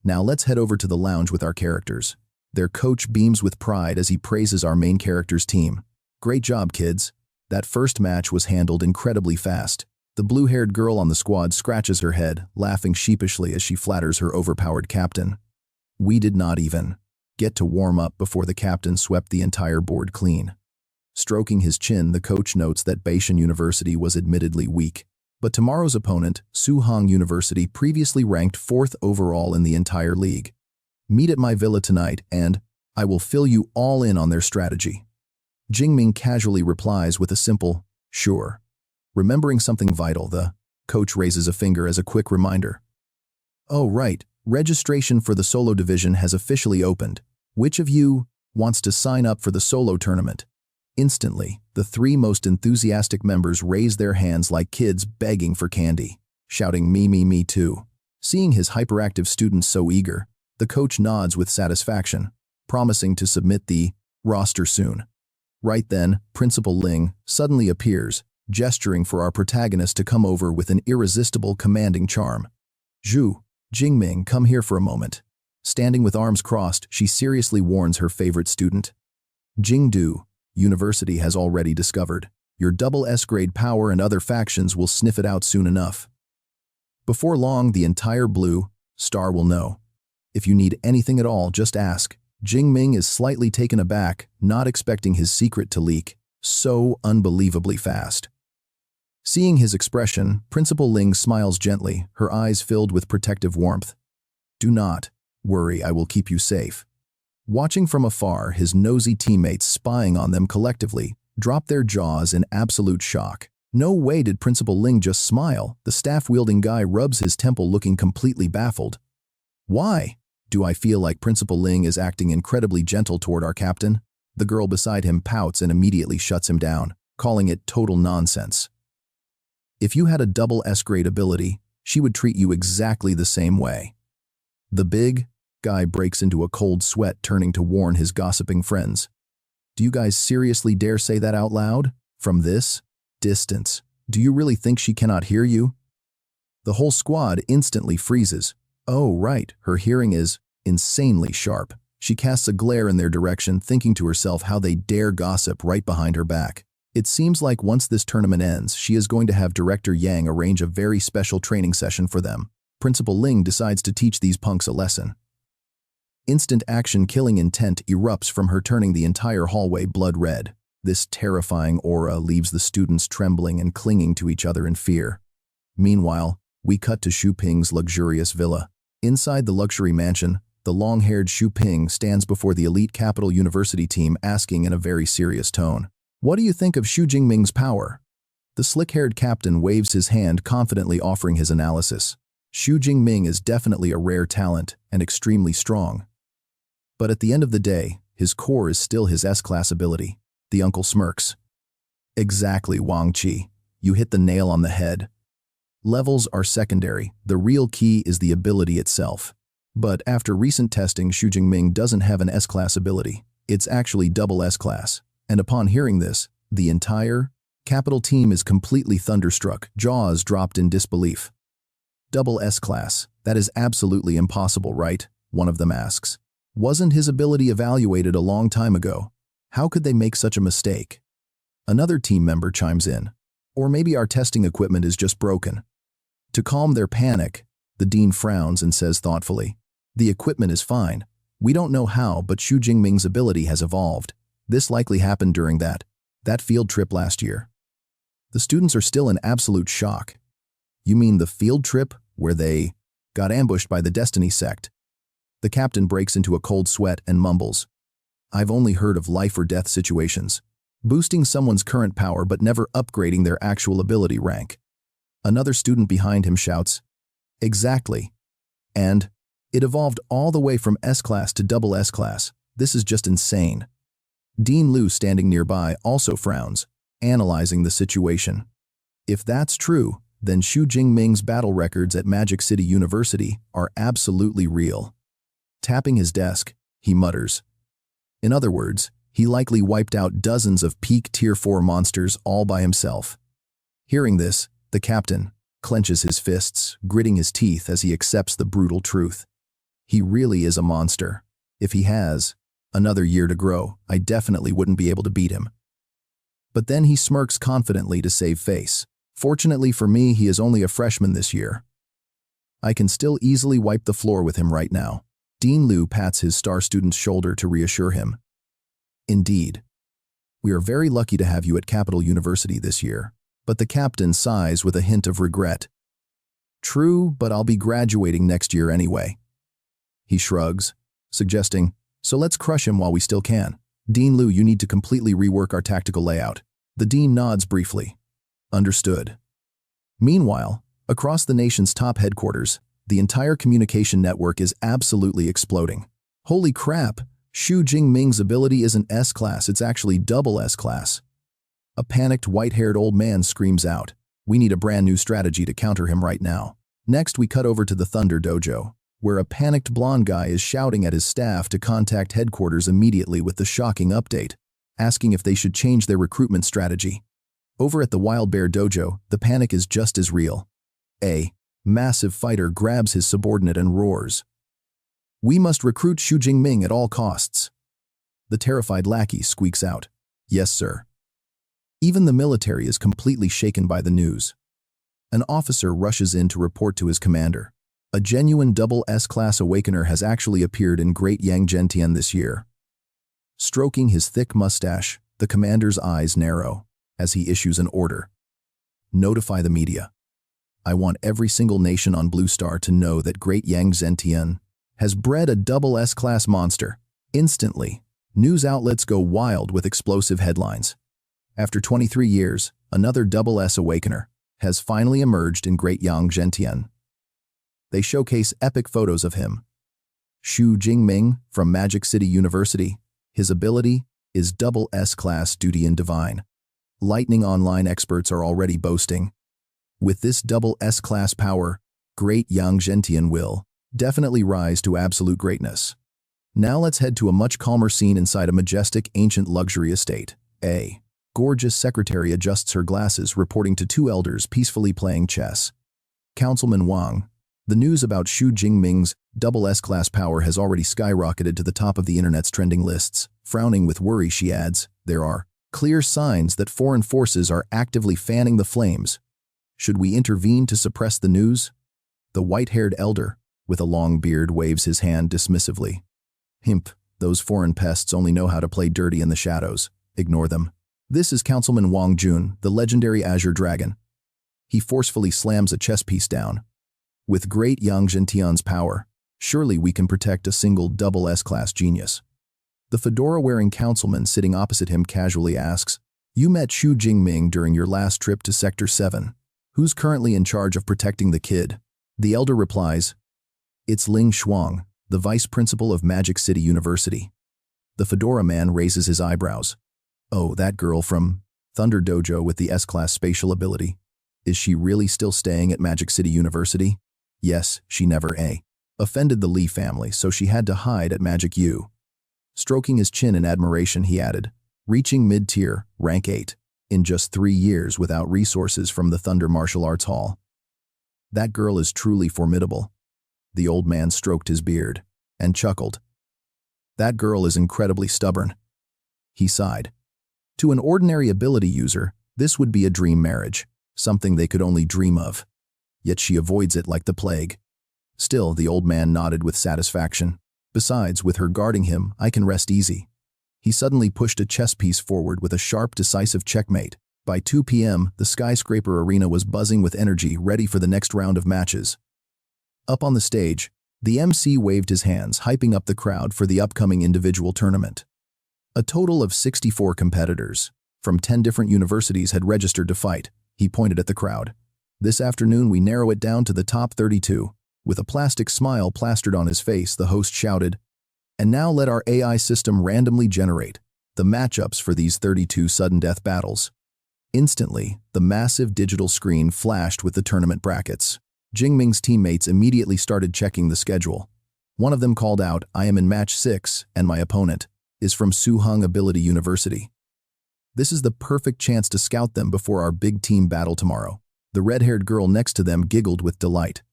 Now let's head over to the lounge with our characters. Their coach beams with pride as he praises our main character's team. Great job, kids. That first match was handled incredibly fast. The blue-haired girl on the squad scratches her head, laughing sheepishly as she flatters her overpowered captain. We did not even get to warm up before the captain swept the entire board clean. Stroking his chin, the coach notes that Beishan University was admittedly weak. But tomorrow's opponent, Suhong University, previously ranked 4th overall in the entire league. Meet at my villa tonight, and I will fill you all in on their strategy. Jing Ming casually replies with a simple, sure. Remembering something vital, the coach raises a finger as a quick reminder. Oh, right, registration for the solo division has officially opened. Which of you wants to sign up for the solo tournament? Instantly, the 3 most enthusiastic members raise their hands like kids begging for candy, shouting me too. Seeing his hyperactive students so eager, the coach nods with satisfaction, promising to submit the roster soon. Right then, Principal Ling suddenly appears, gesturing for our protagonist to come over with an irresistible commanding charm. Xu Jingming, come here for a moment. Standing with arms crossed, she seriously warns her favorite student. Jingdu University has already discovered. Your double S-grade power and other factions will sniff it out soon enough. Before long, the entire blue star will know. If you need anything at all, just ask. Jing Ming is slightly taken aback, not expecting his secret to leak so unbelievably fast. Seeing his expression, Principal Ling smiles gently, her eyes filled with protective warmth. Do not worry, I will keep you safe. Watching from afar, his nosy teammates spying on them collectively drop their jaws in absolute shock. No way did Principal Ling just smile. The staff-wielding guy rubs his temple looking completely baffled. Why? Do I feel like Principal Ling is acting incredibly gentle toward our captain? The girl beside him pouts and immediately shuts him down, calling it total nonsense. If you had a double S-grade ability, she would treat you exactly the same way. The big guy breaks into a cold sweat, turning to warn his gossiping friends. Do you guys seriously dare say that out loud? From this distance, do you really think she cannot hear you? The whole squad instantly freezes. Oh, right, her hearing is insanely sharp. She casts a glare in their direction, thinking to herself how they dare gossip right behind her back. It seems like once this tournament ends, she is going to have Director Yang arrange a very special training session for them. Principal Ling decides to teach these punks a lesson. Instant action killing intent erupts from her, turning the entire hallway blood red. This terrifying aura leaves the students trembling and clinging to each other in fear. Meanwhile, we cut to Xu Ping's luxurious villa. Inside the luxury mansion, the long-haired Xu Ping stands before the elite Capital University team, asking in a very serious tone, "What do you think of Xu Jingming's power?" The slick-haired captain waves his hand, confidently offering his analysis. Xu Jingming is definitely a rare talent and extremely strong. But at the end of the day, his core is still his S-class ability. The uncle smirks. Exactly, Wang Qi. You hit the nail on the head. Levels are secondary. The real key is the ability itself. But after recent testing, Xu Jingming doesn't have an S-class ability. It's actually double S-class. And upon hearing this, the entire Capital team is completely thunderstruck, jaws dropped in disbelief. Double S-class, that is absolutely impossible, right? One of them asks. Wasn't his ability evaluated a long time ago? How could they make such a mistake? Another team member chimes in. Or maybe our testing equipment is just broken. To calm their panic, the dean frowns and says thoughtfully, the equipment is fine. We don't know how, but Xu Jingming's ability has evolved. This likely happened during that field trip last year. The students are still in absolute shock. You mean the field trip where they got ambushed by the Destiny sect? The captain breaks into a cold sweat and mumbles. I've only heard of life or death situations. Boosting someone's current power but never upgrading their actual ability rank. Another student behind him shouts, exactly. And it evolved all the way from S-class to double S-class. This is just insane. Dean Liu, standing nearby, also frowns, analyzing the situation. If that's true, then Xu Jingming's battle records at Magic City University are absolutely real. Tapping his desk, he mutters. In other words, he likely wiped out dozens of peak Tier 4 monsters all by himself. Hearing this, the captain clenches his fists, gritting his teeth as he accepts the brutal truth. He really is a monster. If he has another year to grow, I definitely wouldn't be able to beat him. But then he smirks confidently to save face. Fortunately for me, he is only a freshman this year. I can still easily wipe the floor with him right now. Dean Liu pats his star student's shoulder to reassure him. Indeed. We are very lucky to have you at Capital University this year. But the captain sighs with a hint of regret. True, but I'll be graduating next year anyway. He shrugs, suggesting, so let's crush him while we still can. Dean Liu, you need to completely rework our tactical layout. The dean nods briefly. Understood. Meanwhile, across the nation's top headquarters, the entire communication network is absolutely exploding. Holy crap, Xu Jingming's ability isn't S-class, it's actually double S-class. A panicked white-haired old man screams out. We need a brand new strategy to counter him right now. Next, we cut over to the Thunder Dojo, where a panicked blonde guy is shouting at his staff to contact headquarters immediately with the shocking update, asking if they should change their recruitment strategy. Over at the Wild Bear Dojo, the panic is just as real. A massive fighter grabs his subordinate and roars. We must recruit Xu Jingming at all costs. The terrified lackey squeaks out. Yes, sir. Even the military is completely shaken by the news. An officer rushes in to report to his commander. A genuine double S-class awakener has actually appeared in Great Yang Gentian this year. Stroking his thick mustache, the commander's eyes narrow as he issues an order. Notify the media. I want every single nation on Blue Star to know that Great Yang Gentian has bred a double S-class monster. Instantly, news outlets go wild with explosive headlines. After 23 years, another double S awakener has finally emerged in Great Yang Zhentian. They showcase epic photos of him. Xu Jingming from Magic City University. His ability is double S-class duty and divine. Lightning online experts are already boasting. With this double S-class power, Great Yang Zhentian will definitely rise to absolute greatness. Now let's head to a much calmer scene inside a majestic ancient luxury estate. A gorgeous secretary adjusts her glasses, reporting to two elders peacefully playing chess. Councilman Wang. The news about Xu Jingming's double S-class power has already skyrocketed to the top of the internet's trending lists. Frowning with worry, she adds, there are clear signs that foreign forces are actively fanning the flames. Should we intervene to suppress the news? The white-haired elder, with a long beard, waves his hand dismissively. Himp, those foreign pests only know how to play dirty in the shadows. Ignore them. This is Councilman Wang Jun, the legendary Azure Dragon. He forcefully slams a chess piece down. With Great Yang Zhentian's power, surely we can protect a single double S-class genius. The fedora-wearing councilman sitting opposite him casually asks, you met Xu Jingming during your last trip to Sector 7. Who's currently in charge of protecting the kid? The elder replies, it's Ling Shuang, the vice principal of Magic City University. The fedora man raises his eyebrows. Oh, that girl from Thunder Dojo with the S-class spatial ability. Is she really still staying at Magic City University? Yes, she never offended the Li family, so she had to hide at Magic U. Stroking his chin in admiration, he added, reaching mid-tier, rank 8, in just 3 years without resources from the Thunder Martial Arts Hall. That girl is truly formidable. The old man stroked his beard and chuckled. That girl is incredibly stubborn. He sighed. To an ordinary ability user, this would be a dream marriage, something they could only dream of. Yet she avoids it like the plague. Still, the old man nodded with satisfaction. Besides, with her guarding him, I can rest easy. He suddenly pushed a chess piece forward with a sharp, decisive checkmate. By 2 p.m., the skyscraper arena was buzzing with energy, ready for the next round of matches. Up on the stage, the MC waved his hands, hyping up the crowd for the upcoming individual tournament. A total of 64 competitors from 10 different universities had registered to fight. He pointed at the crowd. This afternoon we narrow it down to the top 32. With a plastic smile plastered on his face, the host shouted, and now let our AI system randomly generate the matchups for these 32 sudden death battles. Instantly, the massive digital screen flashed with the tournament brackets. Jing Ming's teammates immediately started checking the schedule. One of them called out, I am in match 6, and my opponent is from Suhung Ability University. This is the perfect chance to scout them before our big team battle tomorrow. The red-haired girl next to them giggled with delight.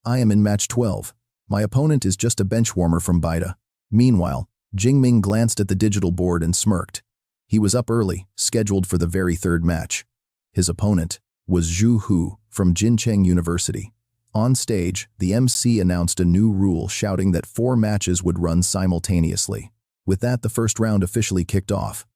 I am in match 12. My opponent is just a bench warmer from Baida. Meanwhile, Jing Ming glanced at the digital board and smirked. He was up early, scheduled for the very third match. His opponent was Zhu Hu from Jincheng University. On stage, the MC announced a new rule, shouting that 4 matches would run simultaneously. With that, the first round officially kicked off.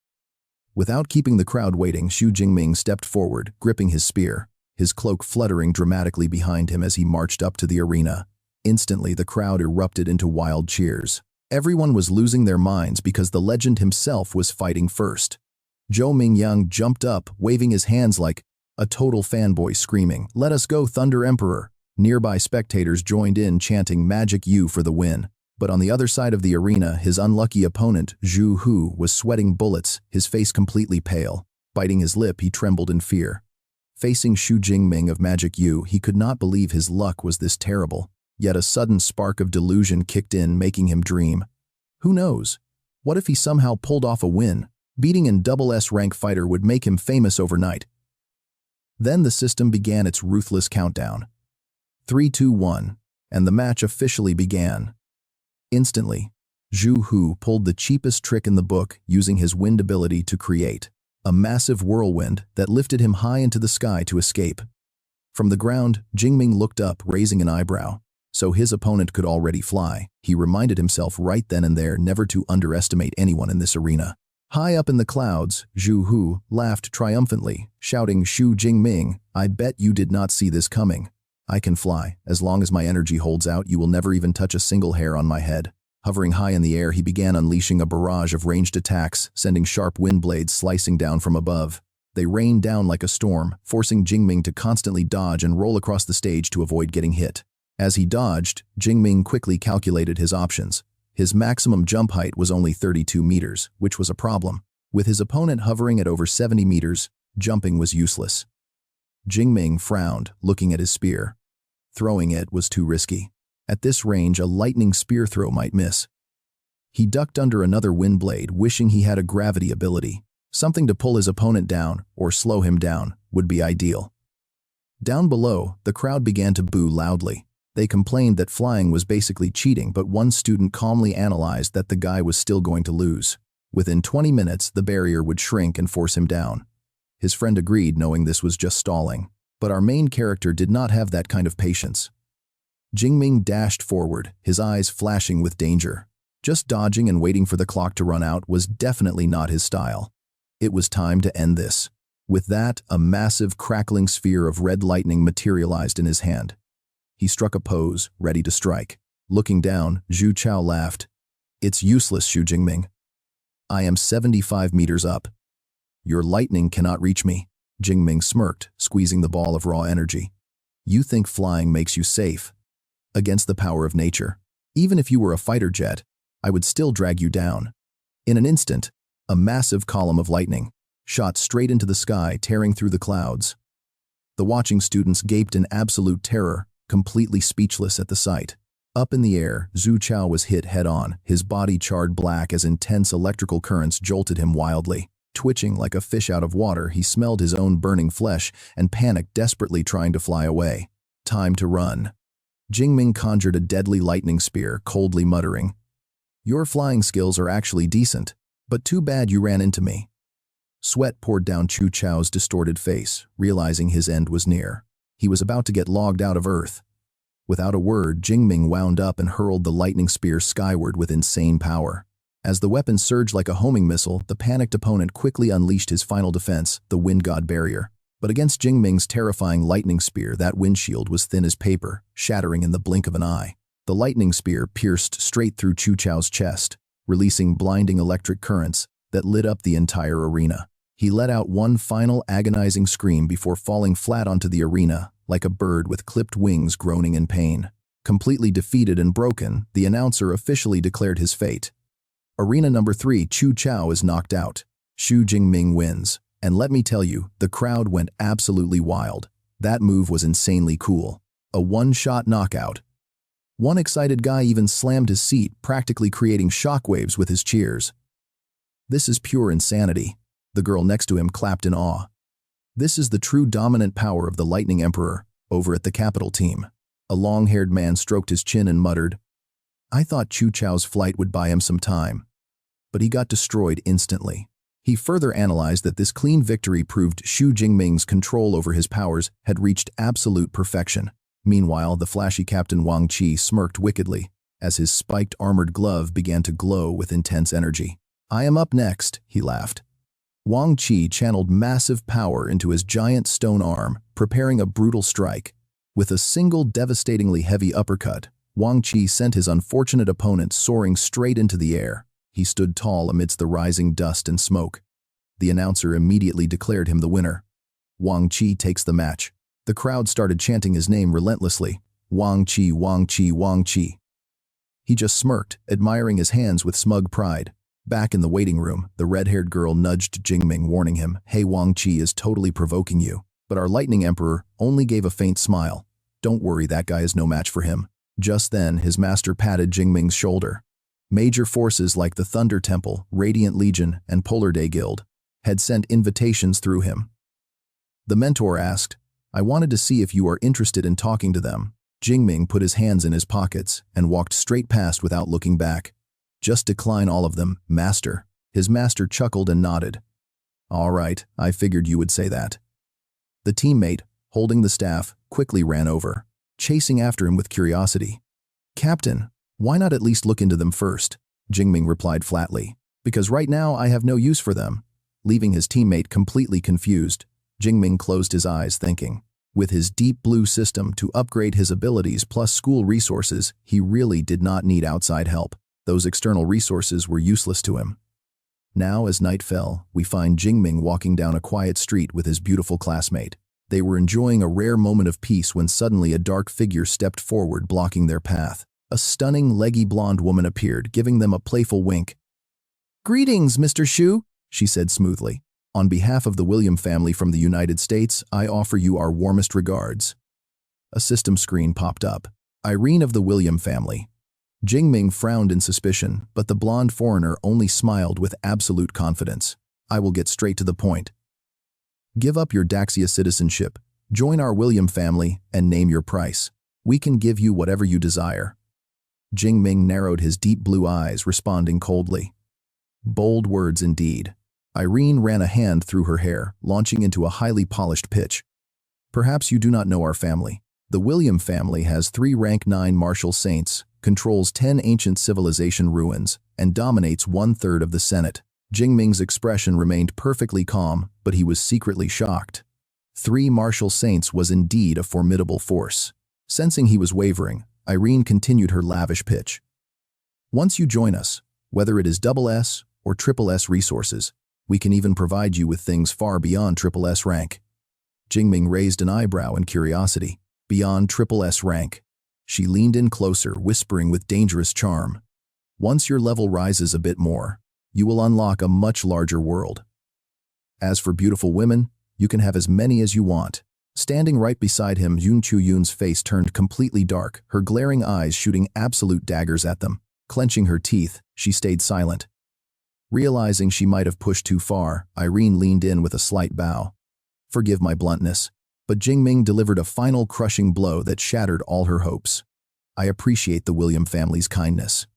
Without keeping the crowd waiting, Xu Jingming stepped forward, gripping his spear, his cloak fluttering dramatically behind him as he marched up to the arena. Instantly, the crowd erupted into wild cheers. Everyone was losing their minds because the legend himself was fighting first. Zhou Mingyang jumped up, waving his hands like a total fanboy, screaming, "Let us go, Thunder Emperor!" Nearby spectators joined in, chanting Magic U for the win. But on the other side of the arena, his unlucky opponent, Zhu Hu, was sweating bullets, his face completely pale. Biting his lip, he trembled in fear. Facing Xu Jingming of Magic U, he could not believe his luck was this terrible. Yet a sudden spark of delusion kicked in, making him dream. Who knows? What if he somehow pulled off a win? Beating an SS rank fighter would make him famous overnight. Then the system began its ruthless countdown. 3, 2, 1, and the match officially began. Instantly, Zhu Hu pulled the cheapest trick in the book, using his wind ability to create a massive whirlwind that lifted him high into the sky to escape. From the ground, Jing Ming looked up, raising an eyebrow. So his opponent could already fly. He reminded himself right then and there never to underestimate anyone in this arena. High up in the clouds, Zhu Hu laughed triumphantly, shouting, "Xu Jingming, I bet you did not see this coming. I can fly. As long as my energy holds out, you will never even touch a single hair on my head." Hovering high in the air, he began unleashing a barrage of ranged attacks, sending sharp wind blades slicing down from above. They rained down like a storm, forcing Jing Ming to constantly dodge and roll across the stage to avoid getting hit. As he dodged, Jing Ming quickly calculated his options. His maximum jump height was only 32 meters, which was a problem. With his opponent hovering at over 70 meters, jumping was useless. Jing Ming frowned, looking at his spear. Throwing it was too risky. At this range, a lightning spear throw might miss. He ducked under another wind blade, wishing he had a gravity ability. Something to pull his opponent down, or slow him down, would be ideal. Down below, the crowd began to boo loudly. They complained that flying was basically cheating, but one student calmly analyzed that the guy was still going to lose. Within 20 minutes, the barrier would shrink and force him down. His friend agreed, knowing this was just stalling. But our main character did not have that kind of patience. Jing Ming dashed forward, his eyes flashing with danger. Just dodging and waiting for the clock to run out was definitely not his style. It was time to end this. With that, a massive crackling sphere of red lightning materialized in his hand. He struck a pose, ready to strike. Looking down, Zixiao laughed. "It's useless, Xu Jingming. I am 75 meters up. Your lightning cannot reach me." Jing Ming smirked, squeezing the ball of raw energy. "You think flying makes you safe? Against the power of nature. Even if you were a fighter jet, I would still drag you down." In an instant, a massive column of lightning shot straight into the sky, tearing through the clouds. The watching students gaped in absolute terror, completely speechless at the sight. Up in the air, Zixiao was hit head-on, his body charred black as intense electrical currents jolted him wildly. Twitching like a fish out of water, he smelled his own burning flesh and panicked, desperately trying to fly away. Time to run. Jing Ming conjured a deadly lightning spear, coldly muttering, "Your flying skills are actually decent, but too bad you ran into me." Sweat poured down Zixiao's distorted face, realizing his end was near. He was about to get logged out of Earth. Without a word, Jing Ming wound up and hurled the lightning spear skyward with insane power. As the weapon surged like a homing missile, the panicked opponent quickly unleashed his final defense, the wind god barrier. But against Jing Ming's terrifying lightning spear, that windshield was thin as paper, shattering in the blink of an eye. The lightning spear pierced straight through Zixiao's chest, releasing blinding electric currents that lit up the entire arena. He let out one final agonizing scream before falling flat onto the arena, like a bird with clipped wings groaning in pain. Completely defeated and broken, the announcer officially declared his fate. Arena number 3, Zixiao is knocked out. Xu Jingming wins. And let me tell you, the crowd went absolutely wild. That move was insanely cool. A one-shot knockout. One excited guy even slammed his seat, practically creating shockwaves with his cheers. "This is pure insanity." The girl next to him clapped in awe. "This is the true dominant power of the Lightning Emperor." Over at the Capital team, a long-haired man stroked his chin and muttered, "I thought Zixiao's flight would buy him some time." But he got destroyed instantly. He further analyzed that this clean victory proved Xu Jingming's control over his powers had reached absolute perfection. Meanwhile, the flashy Captain Wang Qi smirked wickedly as his spiked armored glove began to glow with intense energy. "I am up next," he laughed. Wang Qi channeled massive power into his giant stone arm, preparing a brutal strike. With a single devastatingly heavy uppercut, Wang Qi sent his unfortunate opponent soaring straight into the air. He stood tall amidst the rising dust and smoke. The announcer immediately declared him the winner. "Wang Qi takes the match." The crowd started chanting his name relentlessly. "Wang Qi, Wang Qi, Wang Qi." He just smirked, admiring his hands with smug pride. Back in the waiting room, the red-haired girl nudged Jing Ming, warning him, "Hey, Wang Qi is totally provoking you." But our Lightning Emperor only gave a faint smile. "Don't worry, that guy is no match for him." Just then, his master patted Jing Ming's shoulder. Major forces like the Thunder Temple, Radiant Legion, and Polar Day Guild had sent invitations through him. The mentor asked, "I wanted to see if you are interested in talking to them." Jing Ming put his hands in his pockets and walked straight past without looking back. "Just decline all of them, master." His master chuckled and nodded. "All right, I figured you would say that." The teammate, holding the staff, quickly ran over, chasing after him with curiosity. "Captain, why not at least look into them first?" Jing Ming replied flatly. "Because right now I have no use for them." Leaving his teammate completely confused, Jing Ming closed his eyes, thinking. With his deep blue system to upgrade his abilities plus school resources, he really did not need outside help. Those external resources were useless to him. Now, as night fell, we find Jing Ming walking down a quiet street with his beautiful classmate. They were enjoying a rare moment of peace when suddenly a dark figure stepped forward, blocking their path. A stunning, leggy blonde woman appeared, giving them a playful wink. "Greetings, Mr. Xu," she said smoothly. "On behalf of the William family from the United States, I offer you our warmest regards." A system screen popped up. Irene of the William family. Jing Ming frowned in suspicion, but the blonde foreigner only smiled with absolute confidence. "I will get straight to the point. Give up your Daxia citizenship, join our William family, and name your price. We can give you whatever you desire." Jing Ming narrowed his deep blue eyes, responding coldly. Bold words indeed. Irene ran a hand through her hair, launching into a highly polished pitch. "Perhaps you do not know our family. The William family has 3 rank 9 martial saints, controls 10 ancient civilization ruins, and dominates 1/3 of the Senate." Jing Ming's expression remained perfectly calm, but he was secretly shocked. 3 martial saints was indeed a formidable force. Sensing he was wavering, Irene continued her lavish pitch. "Once you join us, whether it is SS or SSS resources, we can even provide you with things far beyond SSS rank." Jing Ming raised an eyebrow in curiosity. "Beyond SSS rank?" She leaned in closer, whispering with dangerous charm. "Once your level rises a bit more, you will unlock a much larger world. As for beautiful women, you can have as many as you want." Standing right beside him, Yun Chuyun's face turned completely dark, her glaring eyes shooting absolute daggers at them. Clenching her teeth, she stayed silent. Realizing she might have pushed too far, Irene leaned in with a slight bow. "Forgive my bluntness, but Jing Ming delivered a final crushing blow that shattered all her hopes. I appreciate the William family's kindness.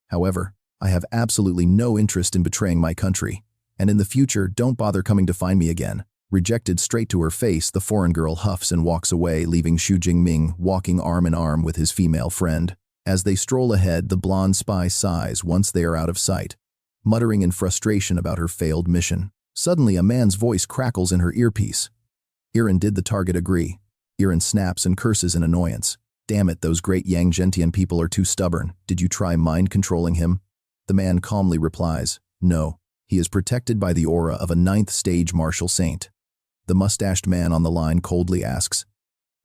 However, I have absolutely no interest in betraying my country, and in the future, don't bother coming to find me again." Rejected straight to her face, the foreign girl huffs and walks away, leaving Xu Jingming walking arm in arm with his female friend. As they stroll ahead, the blonde spy sighs once they are out of sight, muttering in frustration about her failed mission. Suddenly, a man's voice crackles in her earpiece. "Iran, did the target agree?" Iran snaps and curses in annoyance. "Damn it, those great Yang Gentian people are too stubborn. Did you try mind-controlling him?" The man calmly replies, "No, he is protected by the aura of a 9th stage martial saint." The mustached man on the line coldly asks,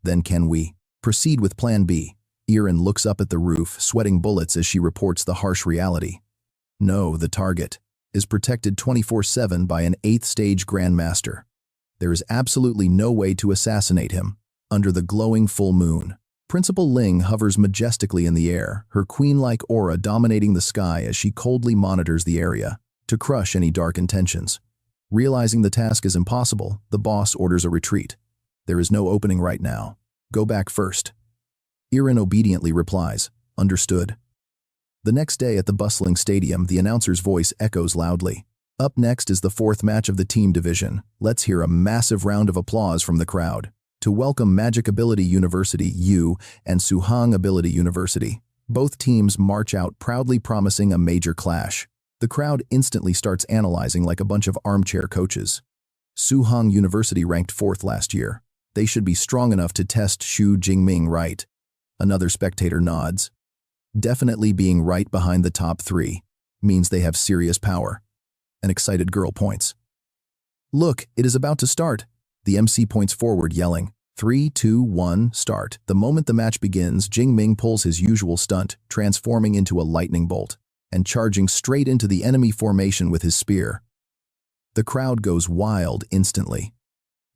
"Then can we proceed with Plan B?" Iran looks up at the roof, sweating bullets as she reports the harsh reality. "No, the target is protected 24/7 by an 8th stage grandmaster. There is absolutely no way to assassinate him." Under the glowing full moon, Principal Ling hovers majestically in the air, her queen-like aura dominating the sky as she coldly monitors the area to crush any dark intentions. Realizing the task is impossible, the boss orders a retreat. "There is no opening right now. Go back first." Iran obediently replies, "Understood." The next day at the bustling stadium, the announcer's voice echoes loudly. "Up next is the 4th match of the team division. Let's hear a massive round of applause from the crowd to welcome Magic Ability University U and Suhang Ability University." Both teams march out proudly, promising a major clash. The crowd instantly starts analyzing like a bunch of armchair coaches. Suhang University ranked 4th last year. They should be strong enough to test Xu Jingming, right? Another spectator nods. Definitely being right behind the top 3 means they have serious power. An excited girl points. "Look, it is about to start." The MC points forward, yelling, 3, 2, 1, start. The moment the match begins, Jing Ming pulls his usual stunt, transforming into a lightning bolt and charging straight into the enemy formation with his spear. The crowd goes wild instantly.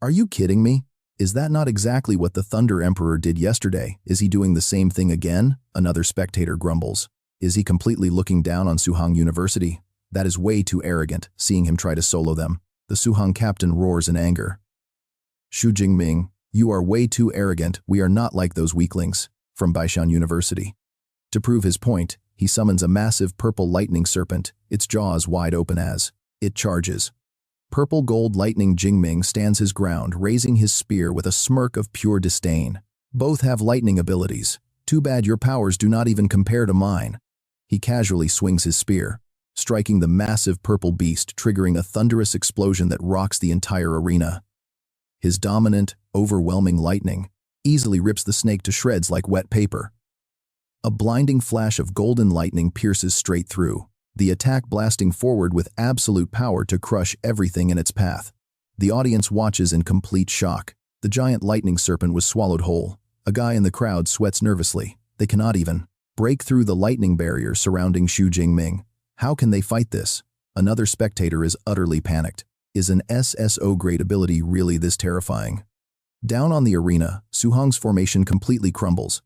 "Are you kidding me? Is that not exactly what the Thunder Emperor did yesterday? Is he doing the same thing again?" Another spectator grumbles. "Is he completely looking down on Suhang University? That is way too arrogant, seeing him try to solo them." The Suhang captain roars in anger. "Xu Jingming, you are way too arrogant. We are not like those weaklings." From Baishan University. To prove his point, he summons a massive purple lightning serpent, its jaws wide open as it charges. Purple gold lightning Jingming stands his ground, raising his spear with a smirk of pure disdain. "Both have lightning abilities. Too bad your powers do not even compare to mine." He casually swings his spear, striking the massive purple beast, triggering a thunderous explosion that rocks the entire arena. His dominant, overwhelming lightning easily rips the snake to shreds like wet paper. A blinding flash of golden lightning pierces straight through, the attack blasting forward with absolute power to crush everything in its path. The audience watches in complete shock. The giant lightning serpent was swallowed whole. A guy in the crowd sweats nervously. They cannot even break through the lightning barrier surrounding Xu Jingming. How can they fight this? Another spectator is utterly panicked. Is an SSO grade ability really this terrifying? Down on the arena, Su Hong's formation completely crumbles.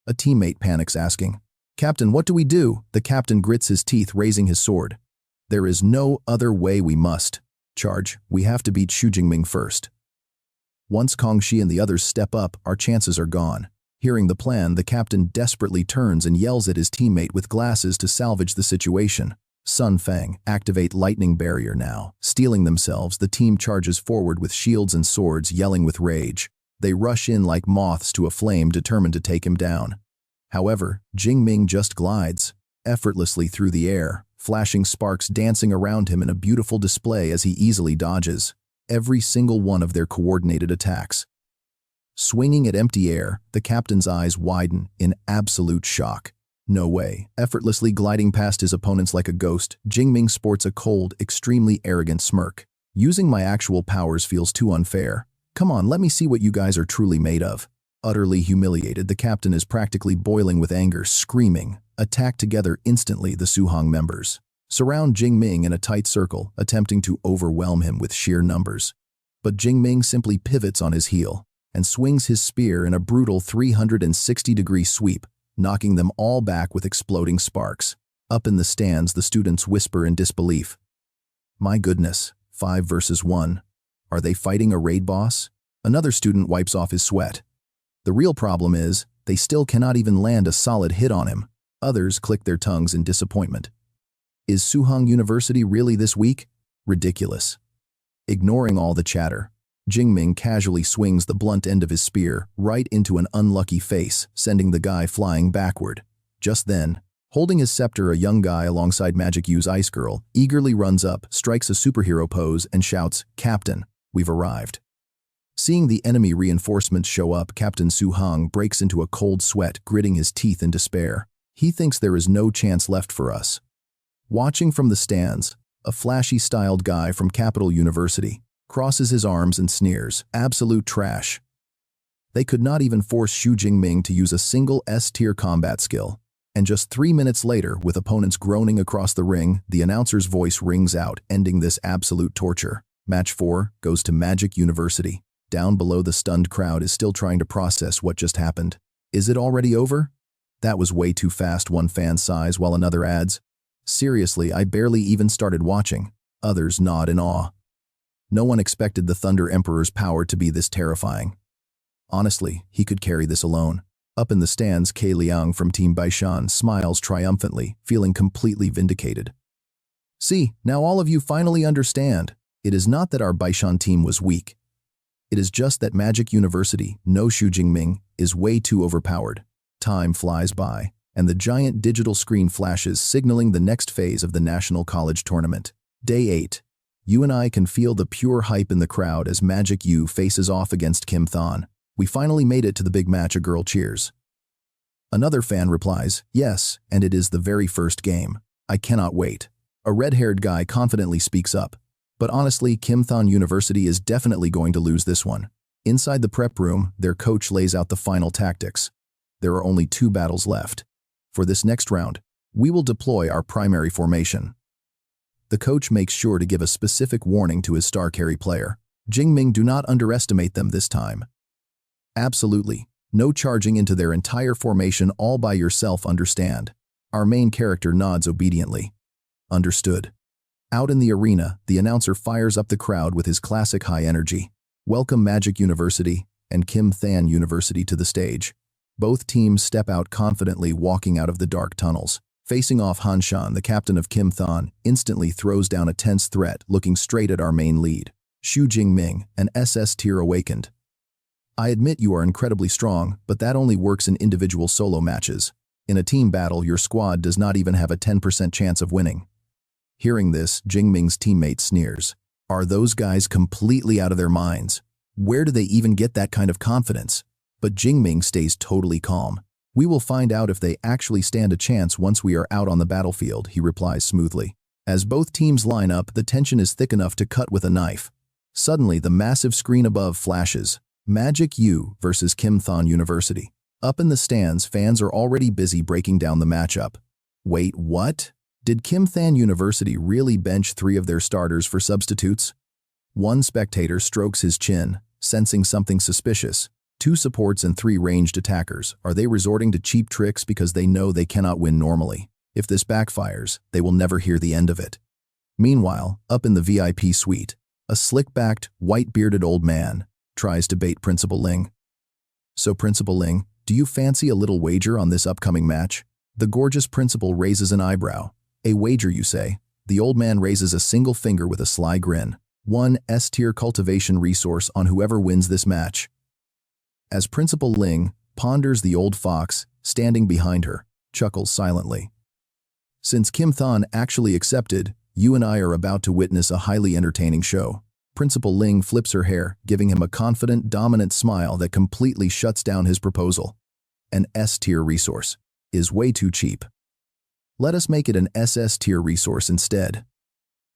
A teammate panics, asking, "Captain, what do we do?" The captain grits his teeth, raising his sword. "There is no other way, we must charge. We have to beat Xu Jingming first. Once Kong Shi and the others step up, our chances are gone." Hearing the plan, the captain desperately turns and yells at his teammate with glasses to salvage the situation. Sun Fang, activate lightning barrier now. Stealing themselves, the team charges forward with shields and swords, yelling with rage. They rush in like moths to a flame, determined to take him down. However, Jing Ming just glides effortlessly through the air, flashing sparks dancing around him in a beautiful display as he easily dodges every single one of their coordinated attacks. Swinging at empty air, the captain's eyes widen in absolute shock. No way. Effortlessly gliding past his opponents like a ghost, Jing Ming sports a cold, extremely arrogant smirk. Using my actual powers feels too unfair. Come on, let me see what you guys are truly made of. Utterly humiliated, the captain is practically boiling with anger, screaming. Attack together instantly, the Su Hong members surround Jing Ming in a tight circle, attempting to overwhelm him with sheer numbers. But Jing Ming simply pivots on his heel and swings his spear in a brutal 360-degree sweep, knocking them all back with exploding sparks. Up in the stands, the students whisper in disbelief. My goodness, 5 versus 1. Are they fighting a raid boss? Another student wipes off his sweat. The real problem is, they still cannot even land a solid hit on him. Others click their tongues in disappointment. Is Su Hong University really this weak? Ridiculous. Ignoring all the chatter, Jing Ming casually swings the blunt end of his spear right into an unlucky face, sending the guy flying backward. Just then, holding his scepter, a young guy alongside Magic Yu's Ice Girl eagerly runs up, strikes a superhero pose, and shouts, "Captain, we've arrived." Seeing the enemy reinforcements show up, Captain Su Hong breaks into a cold sweat, gritting his teeth in despair. He thinks there is no chance left for us. Watching from the stands, a flashy-styled guy from Capital University crosses his arms and sneers, "Absolute trash." They could not even force Xu Jingming to use a single S-tier combat skill. And just 3 minutes later, with opponents groaning across the ring, the announcer's voice rings out, ending this absolute torture. Match 4 goes to Magic University. Down below, the stunned crowd is still trying to process what just happened. Is it already over? That was way too fast, one fan sighs while another adds, "Seriously, I barely even started watching." Others nod in awe. No one expected the Thunder Emperor's power to be this terrifying. Honestly, he could carry this alone. Up in the stands, Kei Liang from Team Baishan smiles triumphantly, feeling completely vindicated. "See, now all of you finally understand. It is not that our Baishan team was weak. It is just that Magic University, no Xu Jingming, is way too overpowered." Time flies by, and the giant digital screen flashes, signaling the next phase of the National College Tournament. Day 8. You and I can feel the pure hype in the crowd as Magic U faces off against Kim Thon. "We finally made it to the big match," a girl cheers. Another fan replies, "Yes, and it is the very first game. I cannot wait." A red-haired guy confidently speaks up. But honestly, Kim Thon University is definitely going to lose this one. Inside the prep room, their coach lays out the final tactics. There are only 2 battles left. For this next round, we will deploy our primary formation. The coach makes sure to give a specific warning to his star carry player. Jing Ming, do not underestimate them this time. Absolutely. No charging into their entire formation all by yourself, understand? Our main character nods obediently. Understood. Out in the arena, the announcer fires up the crowd with his classic high energy. Welcome Magic University and Kim Thon University to the stage. Both teams step out confidently, walking out of the dark tunnels. Facing off, Han Shan, the captain of Kim Thon, instantly throws down a tense threat, looking straight at our main lead. Xu Jingming, an SS tier awakened. I admit you are incredibly strong, but that only works in individual solo matches. In a team battle, your squad does not even have a 10% chance of winning. Hearing this, Jing Ming's teammate sneers. Are those guys completely out of their minds? Where do they even get that kind of confidence? But Jing Ming stays totally calm. We will find out if they actually stand a chance once we are out on the battlefield, he replies smoothly. As both teams line up, the tension is thick enough to cut with a knife. Suddenly, the massive screen above flashes. Magic U versus Kim Thon University. Up in the stands, fans are already busy breaking down the matchup. Wait, what? Did Kim Thon University really bench 3 of their starters for substitutes? One spectator strokes his chin, sensing something suspicious. 2 supports and 3 ranged attackers. Are they resorting to cheap tricks because they know they cannot win normally? If this backfires, they will never hear the end of it. Meanwhile, up in the VIP suite, a slick-backed, white-bearded old man tries to bait Principal Ling. So Principal Ling, do you fancy a little wager on this upcoming match? The gorgeous principal raises an eyebrow. A wager, you say? The old man raises a single finger with a sly grin. 1 S-tier cultivation resource on whoever wins this match. As Principal Ling ponders, the old fox, standing behind her, chuckles silently. Since Kim Thon actually accepted, you and I are about to witness a highly entertaining show. Principal Ling flips her hair, giving him a confident, dominant smile that completely shuts down his proposal. An S-tier resource is way too cheap. Let us make it an SS-tier resource instead.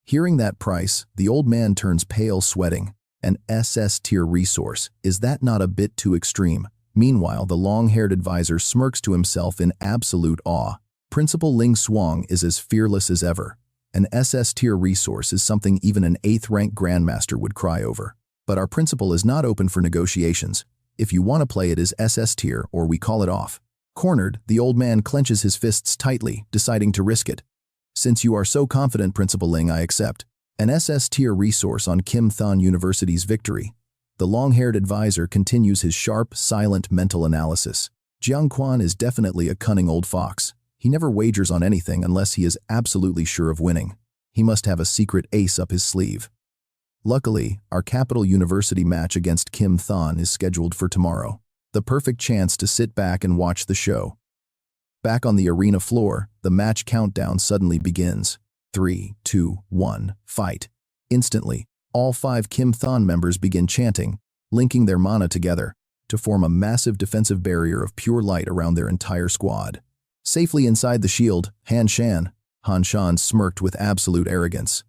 Hearing that price, the old man turns pale, sweating. An SS-tier resource, is that not a bit too extreme? Meanwhile, the long-haired advisor smirks to himself in absolute awe. Principal Ling Xuang is as fearless as ever. An SS-tier resource is something even an 8th-rank grandmaster would cry over. But our principal is not open for negotiations. If you want to play it as SS-tier, or we call it off. Cornered, the old man clenches his fists tightly, deciding to risk it. Since you are so confident, Principal Ling, I accept. An SS-tier resource on Kim Thon University's victory. The long-haired advisor continues his sharp, silent mental analysis. Jiang Quan is definitely a cunning old fox. He never wagers on anything unless he is absolutely sure of winning. He must have a secret ace up his sleeve. Luckily, our Capital University match against Kim Thon is scheduled for tomorrow. The perfect chance to sit back and watch the show. Back on the arena floor, the match countdown suddenly begins. 3, 2, 1, fight. Instantly, all 5 Kim Thon members begin chanting, linking their mana together to form a massive defensive barrier of pure light around their entire squad. Safely inside the shield, Han Shan smirked with absolute arrogance.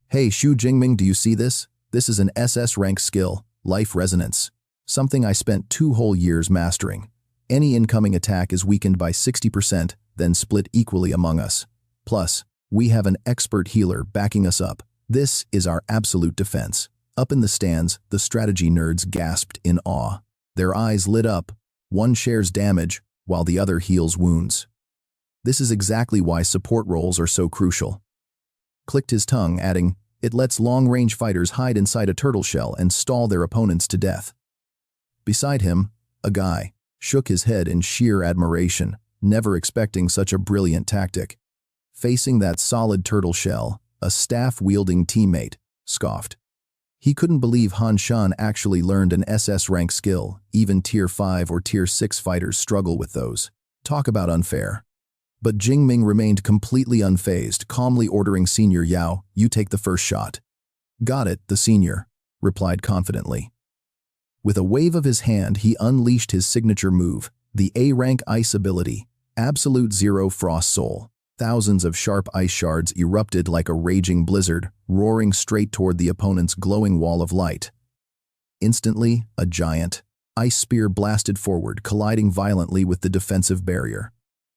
Hey Xu Jingming, do you see this? This is an SS rank skill, Life Resonance. Something I spent 2 whole years mastering. Any incoming attack is weakened by 60%, then split equally among us. Plus, we have an expert healer backing us up. This is our absolute defense. Up in the stands, the strategy nerds gasped in awe. Their eyes lit up. One shares damage, while the other heals wounds. This is exactly why support roles are so crucial. Clicked his tongue, adding, it lets long-range fighters hide inside a turtle shell and stall their opponents to death. Beside him, a guy shook his head in sheer admiration, never expecting such a brilliant tactic. Facing that solid turtle shell, a staff-wielding teammate scoffed. He couldn't believe Han Shan actually learned an SS rank skill. Even Tier 5 or Tier 6 fighters struggle with those. Talk about unfair. But Jing Ming remained completely unfazed, calmly ordering Senior Yao, you take the first shot. Got it, the senior replied confidently. With a wave of his hand, he unleashed his signature move, the A-rank ice ability, Absolute Zero Frost Soul. Thousands of sharp ice shards erupted like a raging blizzard, roaring straight toward the opponent's glowing wall of light. Instantly, a giant ice spear blasted forward, colliding violently with the defensive barrier.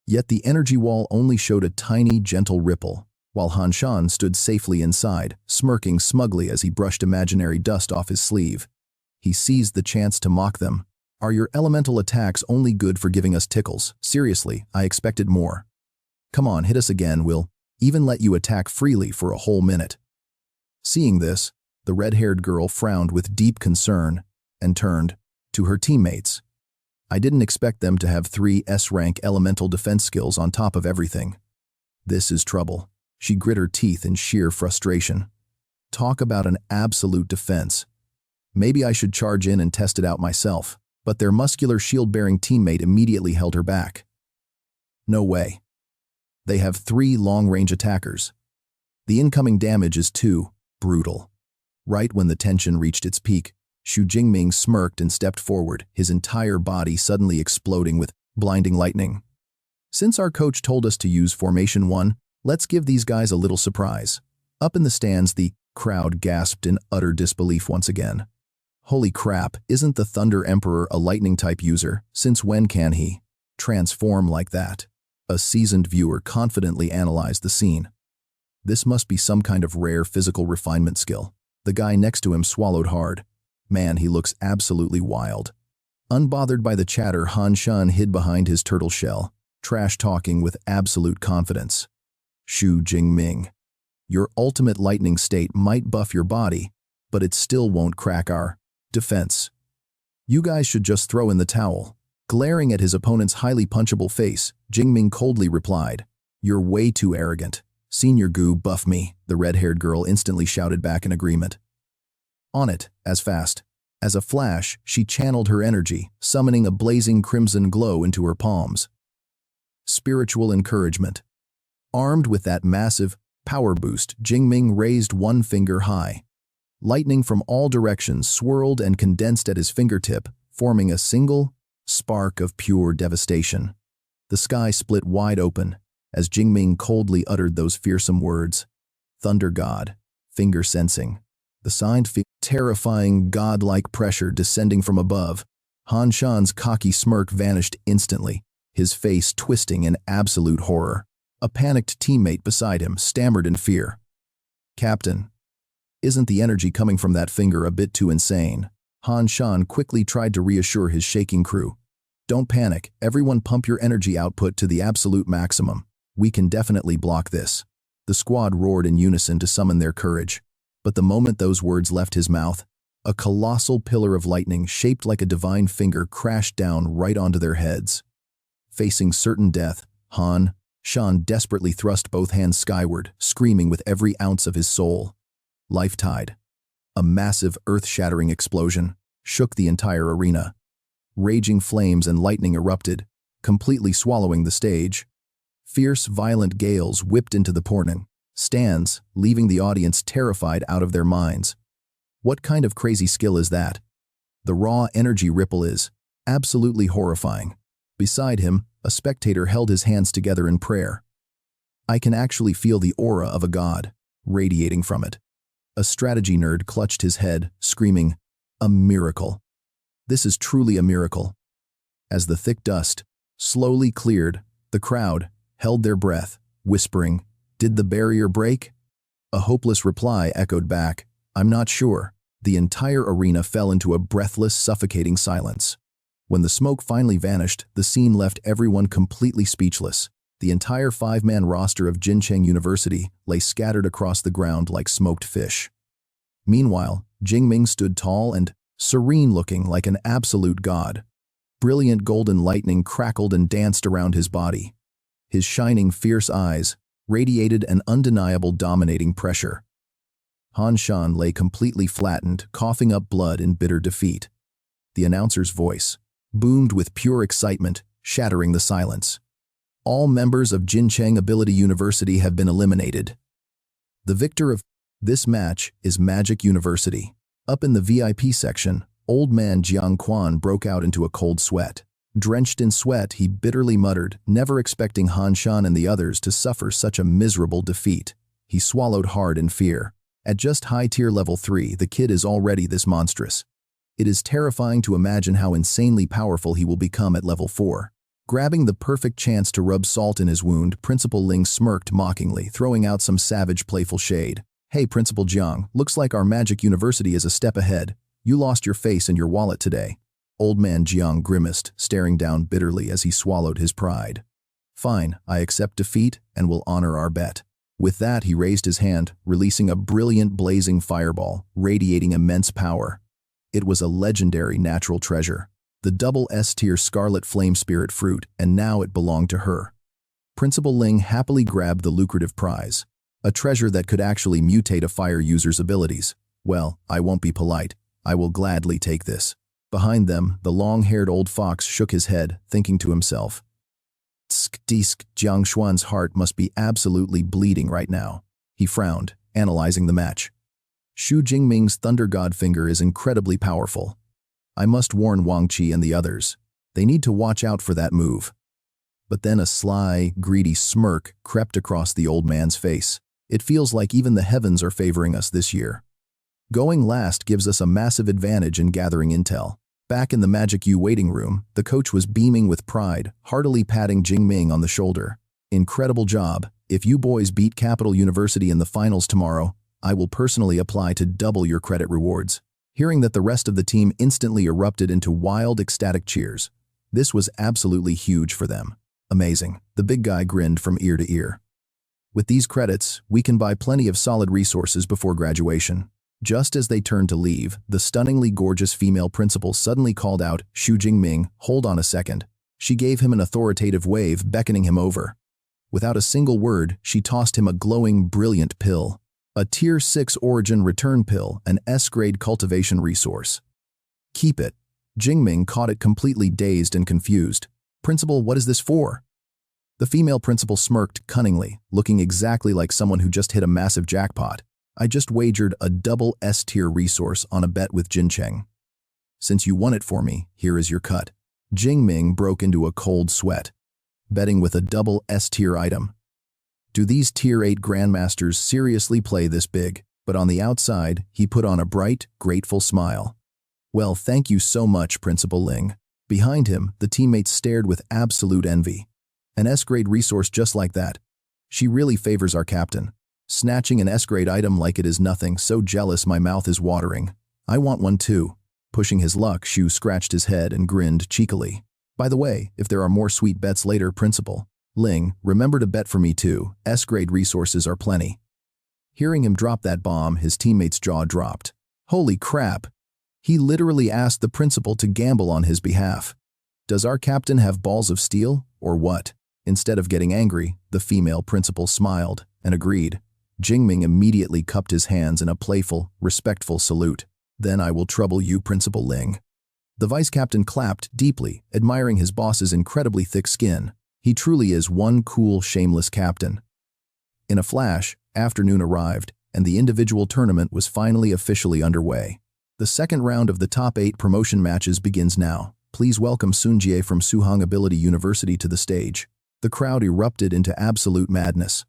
Yet the energy wall only showed a tiny, gentle ripple, while Han Shan stood safely inside, smirking smugly as he brushed imaginary dust off his sleeve. He seized the chance to mock them. Are your elemental attacks only good for giving us tickles? Seriously, I expected more. Come on, hit us again, we'll even let you attack freely for a whole minute. Seeing this, the red-haired girl frowned with deep concern and turned to her teammates. I didn't expect them to have 3 S-rank elemental defense skills on top of everything. This is trouble. She grit her teeth in sheer frustration. Talk about an absolute defense. Maybe I should charge in and test it out myself, but their muscular shield-bearing teammate immediately held her back. No way. They have 3 long-range attackers. The incoming damage is too brutal. Right when the tension reached its peak, Xu Jingming smirked and stepped forward, his entire body suddenly exploding with blinding lightning. Since our coach told us to use Formation 1, let's give these guys a little surprise. Up in the stands, the crowd gasped in utter disbelief once again. Holy crap, isn't the Thunder Emperor a lightning-type user? Since when can he transform like that? A seasoned viewer confidently analyzed the scene. This must be some kind of rare physical refinement skill. The guy next to him swallowed hard. Man, he looks absolutely wild. Unbothered by the chatter, Han Shan hid behind his turtle shell, trash-talking with absolute confidence. Xu Jingming. Your ultimate lightning state might buff your body, but it still won't crack our defense. You guys should just throw in the towel. Glaring at his opponent's highly punchable face, Jing Ming coldly replied, "You're way too arrogant. Senior Gu, buff me," the red-haired girl instantly shouted back in agreement. On it, as fast as a flash, she channeled her energy, summoning a blazing crimson glow into her palms. Spiritual encouragement. Armed with that massive power boost, Jing Ming raised one finger high. Lightning from all directions swirled and condensed at his fingertip, forming a single spark of pure devastation. The sky split wide open as Jing Ming coldly uttered those fearsome words. Thunder God, finger sensing. The signed terrifying godlike pressure descending from above. Han Shan's cocky smirk vanished instantly, his face twisting in absolute horror. A panicked teammate beside him stammered in fear. "Captain, isn't the energy coming from that finger a bit too insane?" Han Shan quickly tried to reassure his shaking crew. "Don't panic, everyone pump your energy output to the absolute maximum. We can definitely block this." The squad roared in unison to summon their courage. But the moment those words left his mouth, a colossal pillar of lightning shaped like a divine finger crashed down right onto their heads. Facing certain death, Han Shan desperately thrust both hands skyward, screaming with every ounce of his soul. Life tide. A massive, earth-shattering explosion shook the entire arena. Raging flames and lightning erupted, completely swallowing the stage. Fierce, violent gales whipped into the pouring stands, leaving the audience terrified out of their minds. What kind of crazy skill is that? The raw energy ripple is absolutely horrifying. Beside him, a spectator held his hands together in prayer. I can actually feel the aura of a god radiating from it. A strategy nerd clutched his head, screaming, "A miracle. This is truly a miracle." As the thick dust slowly cleared, the crowd held their breath, whispering, "Did the barrier break?" A hopeless reply echoed back, "I'm not sure." The entire arena fell into a breathless, suffocating silence. When the smoke finally vanished, the scene left everyone completely speechless. The entire 5-man roster of Jincheng University lay scattered across the ground like smoked fish. Meanwhile, Jing Ming stood tall and serene-looking like an absolute god. Brilliant golden lightning crackled and danced around his body. His shining, fierce eyes radiated an undeniable dominating pressure. Han Shan lay completely flattened, coughing up blood in bitter defeat. The announcer's voice boomed with pure excitement, shattering the silence. All members of Jincheng Ability University have been eliminated. The victor of this match is Magic University. Up in the VIP section, old man Jiang Quan broke out into a cold sweat. Drenched in sweat, he bitterly muttered, never expecting Han Shan and the others to suffer such a miserable defeat. He swallowed hard in fear. At just high-tier level 3, the kid is already this monstrous. It is terrifying to imagine how insanely powerful he will become at level 4. Grabbing the perfect chance to rub salt in his wound, Principal Ling smirked mockingly, throwing out some savage, playful shade. "Hey, Principal Jiang, looks like our Magic University is a step ahead. You lost your face and your wallet today." Old man Jiang grimaced, staring down bitterly as he swallowed his pride. "Fine, I accept defeat and will honor our bet." With that, he raised his hand, releasing a brilliant blazing fireball, radiating immense power. It was a legendary natural treasure, the double S-tier Scarlet Flame Spirit fruit, and now it belonged to her. Principal Ling happily grabbed the lucrative prize, a treasure that could actually mutate a fire user's abilities. "Well, I won't be polite. I will gladly take this." Behind them, the long-haired old fox shook his head, thinking to himself, "Tsk-disk, Jiang Xuan's heart must be absolutely bleeding right now." He frowned, analyzing the match. Xu Jingming's Thunder God finger is incredibly powerful. I must warn Wang Qi and the others. They need to watch out for that move. But then a sly, greedy smirk crept across the old man's face. It feels like even the heavens are favoring us this year. Going last gives us a massive advantage in gathering intel. Back in the Magic U waiting room, the coach was beaming with pride, heartily patting Jing Ming on the shoulder. Incredible job. If you boys beat Capital University in the finals tomorrow, I will personally apply to double your credit rewards. Hearing that, the rest of the team instantly erupted into wild, ecstatic cheers. This was absolutely huge for them. Amazing. The big guy grinned from ear to ear. With these credits, we can buy plenty of solid resources before graduation. Just as they turned to leave, the stunningly gorgeous female principal suddenly called out, "Xu Jingming, hold on a second." She gave him an authoritative wave, beckoning him over. Without a single word, she tossed him a glowing, brilliant pill. A Tier 6 Origin Return Pill, an S-grade cultivation resource. Keep it. Jingming caught it, completely dazed and confused. "Principal, what is this for?" The female principal smirked cunningly, looking exactly like someone who just hit a massive jackpot. "I just wagered a double S-tier resource on a bet with Jin Cheng. Since you won it for me, here is your cut." Jing Ming broke into a cold sweat. Betting with a double S-tier item. Do these Tier 8 Grandmasters seriously play this big? But on the outside, he put on a bright, grateful smile. "Well, thank you so much, Principal Ling." Behind him, the teammates stared with absolute envy. An S-grade resource just like that. She really favors our captain. Snatching an S-grade item like it is nothing, so jealous my mouth is watering. I want one too. Pushing his luck, Xu scratched his head and grinned cheekily. "By the way, if there are more sweet bets later, Principal Ling, remember to bet for me too. S-grade resources are plenty." Hearing him drop that bomb, his teammate's jaw dropped. Holy crap! He literally asked the principal to gamble on his behalf. Does our captain have balls of steel, or what? Instead of getting angry, the female principal smiled and agreed. Jingming immediately cupped his hands in a playful, respectful salute. "Then I will trouble you, Principal Ling." The vice captain clapped deeply, admiring his boss's incredibly thick skin. He truly is one cool, shameless captain. In a flash, afternoon arrived, and the individual tournament was finally officially underway. The second round of the top 8 promotion matches begins now. Please welcome Sun Jie from Suhang Ability University to the stage. The crowd erupted into absolute madness.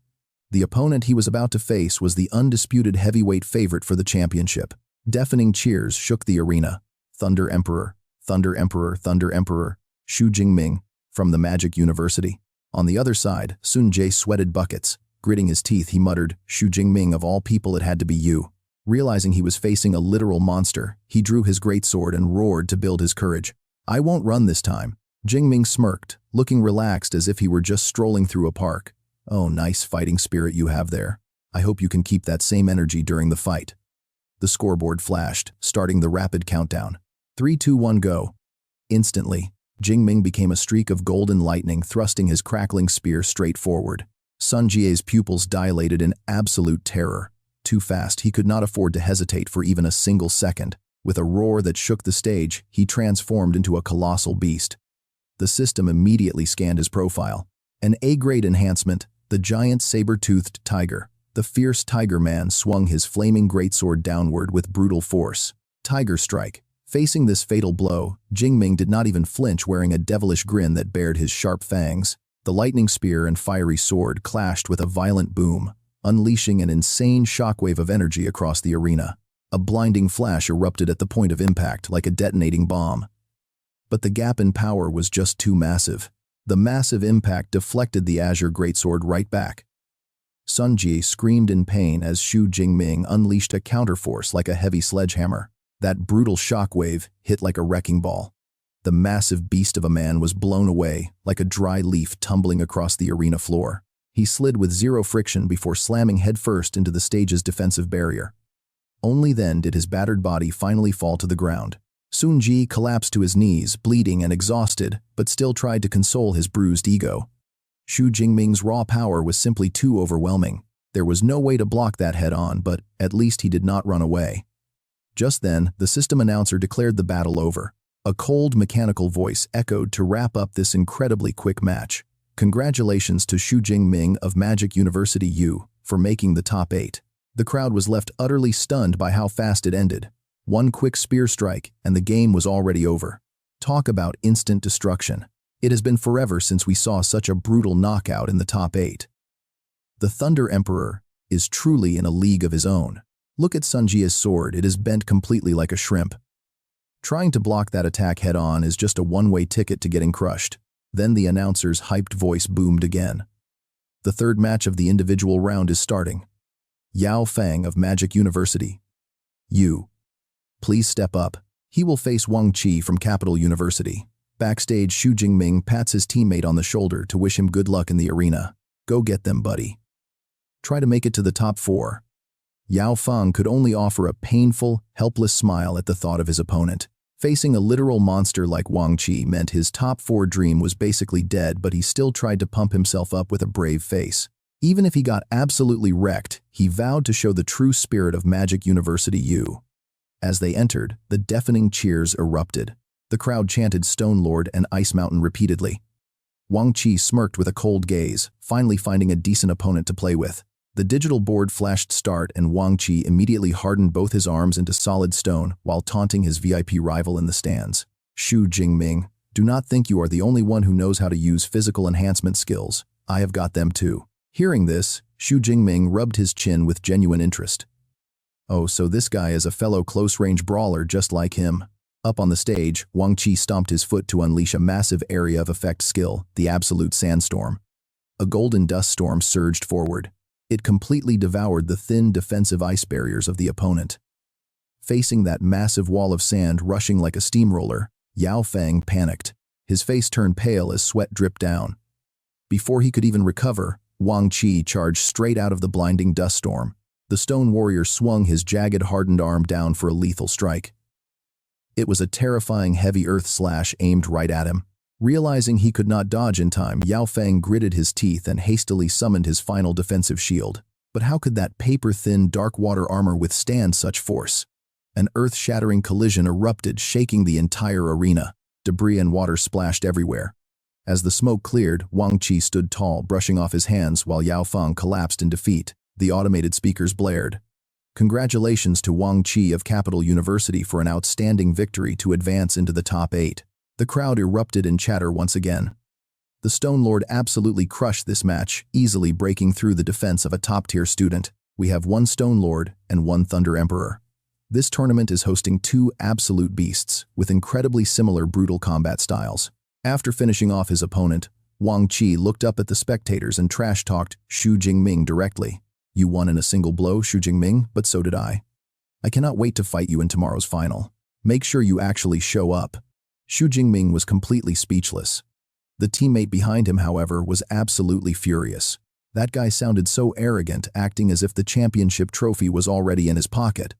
The opponent he was about to face was the undisputed heavyweight favorite for the championship. Deafening cheers shook the arena. Thunder Emperor, Thunder Emperor, Thunder Emperor, Xu Jingming, from the Magic University. On the other side, Sun Jie sweated buckets. Gritting his teeth, he muttered, "Xu Jingming, of all people it had to be you." Realizing he was facing a literal monster, he drew his greatsword and roared to build his courage. "I won't run this time." Jingming smirked, looking relaxed as if he were just strolling through a park. "Oh, nice fighting spirit you have there. I hope you can keep that same energy during the fight." The scoreboard flashed, starting the rapid countdown. 3, 2, 1, go. Instantly, Jingming became a streak of golden lightning, thrusting his crackling spear straight forward. Sun Jie's pupils dilated in absolute terror. Too fast, he could not afford to hesitate for even a single second. With a roar that shook the stage, he transformed into a colossal beast. The system immediately scanned his profile. An A-grade enhancement, the giant saber-toothed tiger. The fierce tiger man swung his flaming greatsword downward with brutal force. Tiger strike. Facing this fatal blow, Jingming did not even flinch, wearing a devilish grin that bared his sharp fangs. The lightning spear and fiery sword clashed with a violent boom, unleashing an insane shockwave of energy across the arena. A blinding flash erupted at the point of impact like a detonating bomb. But the gap in power was just too massive. The massive impact deflected the azure greatsword right back. Sun Jie screamed in pain as Xu Jingming unleashed a counterforce like a heavy sledgehammer. That brutal shockwave hit like a wrecking ball. The massive beast of a man was blown away, like a dry leaf tumbling across the arena floor. He slid with zero friction before slamming headfirst into the stage's defensive barrier. Only then did his battered body finally fall to the ground. Sun Jie collapsed to his knees, bleeding and exhausted, but still tried to console his bruised ego. Xu Jingming's raw power was simply too overwhelming. There was no way to block that head-on, but at least he did not run away. Just then, the system announcer declared the battle over. A cold, mechanical voice echoed to wrap up this incredibly quick match. Congratulations to Xu Jingming of Magic University U for making the top 8. The crowd was left utterly stunned by how fast it ended. One quick spear strike, and the game was already over. Talk about instant destruction. It has been forever since we saw such a brutal knockout in the top 8. The Thunder Emperor is truly in a league of his own. Look at Sunjia's sword, it is bent completely like a shrimp. Trying to block that attack head-on is just a one-way ticket to getting crushed. Then the announcer's hyped voice boomed again. The third match of the individual round is starting. Yao Fang of Magic University. You. Please step up. He will face Wang Qi from Capital University. Backstage, Xu Jingming pats his teammate on the shoulder to wish him good luck in the arena. Go get them, buddy. Try to make it to the top 4. Yao Fang could only offer a painful, helpless smile at the thought of his opponent. Facing a literal monster like Wang Qi meant his top 4 dream was basically dead, but he still tried to pump himself up with a brave face. Even if he got absolutely wrecked, he vowed to show the true spirit of Magic University U. As they entered, the deafening cheers erupted. The crowd chanted Stone Lord and Ice Mountain repeatedly. Wang Qi smirked with a cold gaze, finally finding a decent opponent to play with. The digital board flashed start and Wang Qi immediately hardened both his arms into solid stone while taunting his VIP rival in the stands. Xu Jingming, do not think you are the only one who knows how to use physical enhancement skills. I have got them too. Hearing this, Xu Jingming rubbed his chin with genuine interest. Oh, so this guy is a fellow close-range brawler just like him. Up on the stage, Wang Qi stomped his foot to unleash a massive area of effect skill, the Absolute Sandstorm. A golden dust storm surged forward. It completely devoured the thin defensive ice barriers of the opponent. Facing that massive wall of sand rushing like a steamroller, Yao Fang panicked. His face turned pale as sweat dripped down. Before he could even recover, Wang Qi charged straight out of the blinding dust storm. The stone warrior swung his jagged, hardened arm down for a lethal strike. It was a terrifying heavy earth slash aimed right at him. Realizing he could not dodge in time, Yao Fang gritted his teeth and hastily summoned his final defensive shield. But how could that paper-thin dark water armor withstand such force? An earth-shattering collision erupted, shaking the entire arena. Debris and water splashed everywhere. As the smoke cleared, Wang Qi stood tall, brushing off his hands while Yao Fang collapsed in defeat. The automated speakers blared. Congratulations to Wang Qi of Capital University for an outstanding victory to advance into the top 8. The crowd erupted in chatter once again. The Stone Lord absolutely crushed this match, easily breaking through the defense of a top-tier student. We have 1 Stone Lord and 1 Thunder Emperor. This tournament is hosting 2 absolute beasts with incredibly similar brutal combat styles. After finishing off his opponent, Wang Qi looked up at the spectators and trash-talked Xu Jingming directly. You won in a single blow, Xu Jingming, but so did I. I cannot wait to fight you in tomorrow's final. Make sure you actually show up. Xu Jingming was completely speechless. The teammate behind him, however, was absolutely furious. That guy sounded so arrogant, acting as if the championship trophy was already in his pocket.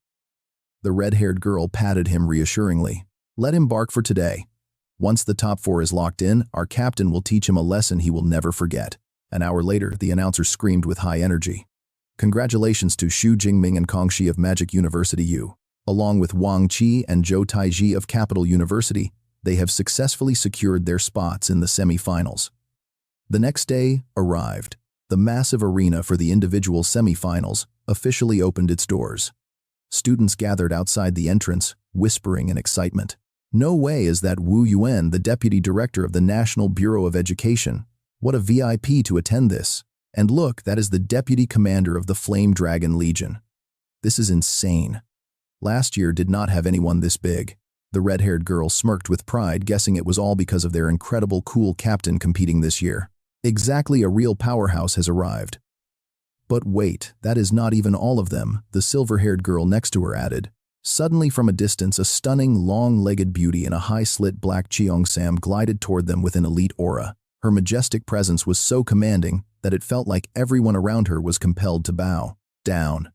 The red-haired girl patted him reassuringly. Let him bark for today. Once the top 4 is locked in, our captain will teach him a lesson he will never forget. An hour later, the announcer screamed with high energy. Congratulations to Xu Jingming and Kongxi of Magic University U. Along with Wang Qi and Zhou Taiji of Capital University, they have successfully secured their spots in the semi-finals. The next day arrived. The massive arena for the individual semi-finals officially opened its doors. Students gathered outside the entrance, whispering in excitement. No way is that Wu Yuan, the deputy director of the National Bureau of Education. What a VIP to attend this. And look, that is the deputy commander of the Flame Dragon Legion. This is insane. Last year did not have anyone this big. The red-haired girl smirked with pride, guessing it was all because of their incredible cool captain competing this year. Exactly, a real powerhouse has arrived. But wait, that is not even all of them, the silver-haired girl next to her added. Suddenly from a distance, a stunning, long-legged beauty in a high-slit black cheongsam glided toward them with an elite aura. Her majestic presence was so commanding that it felt like everyone around her was compelled to bow down.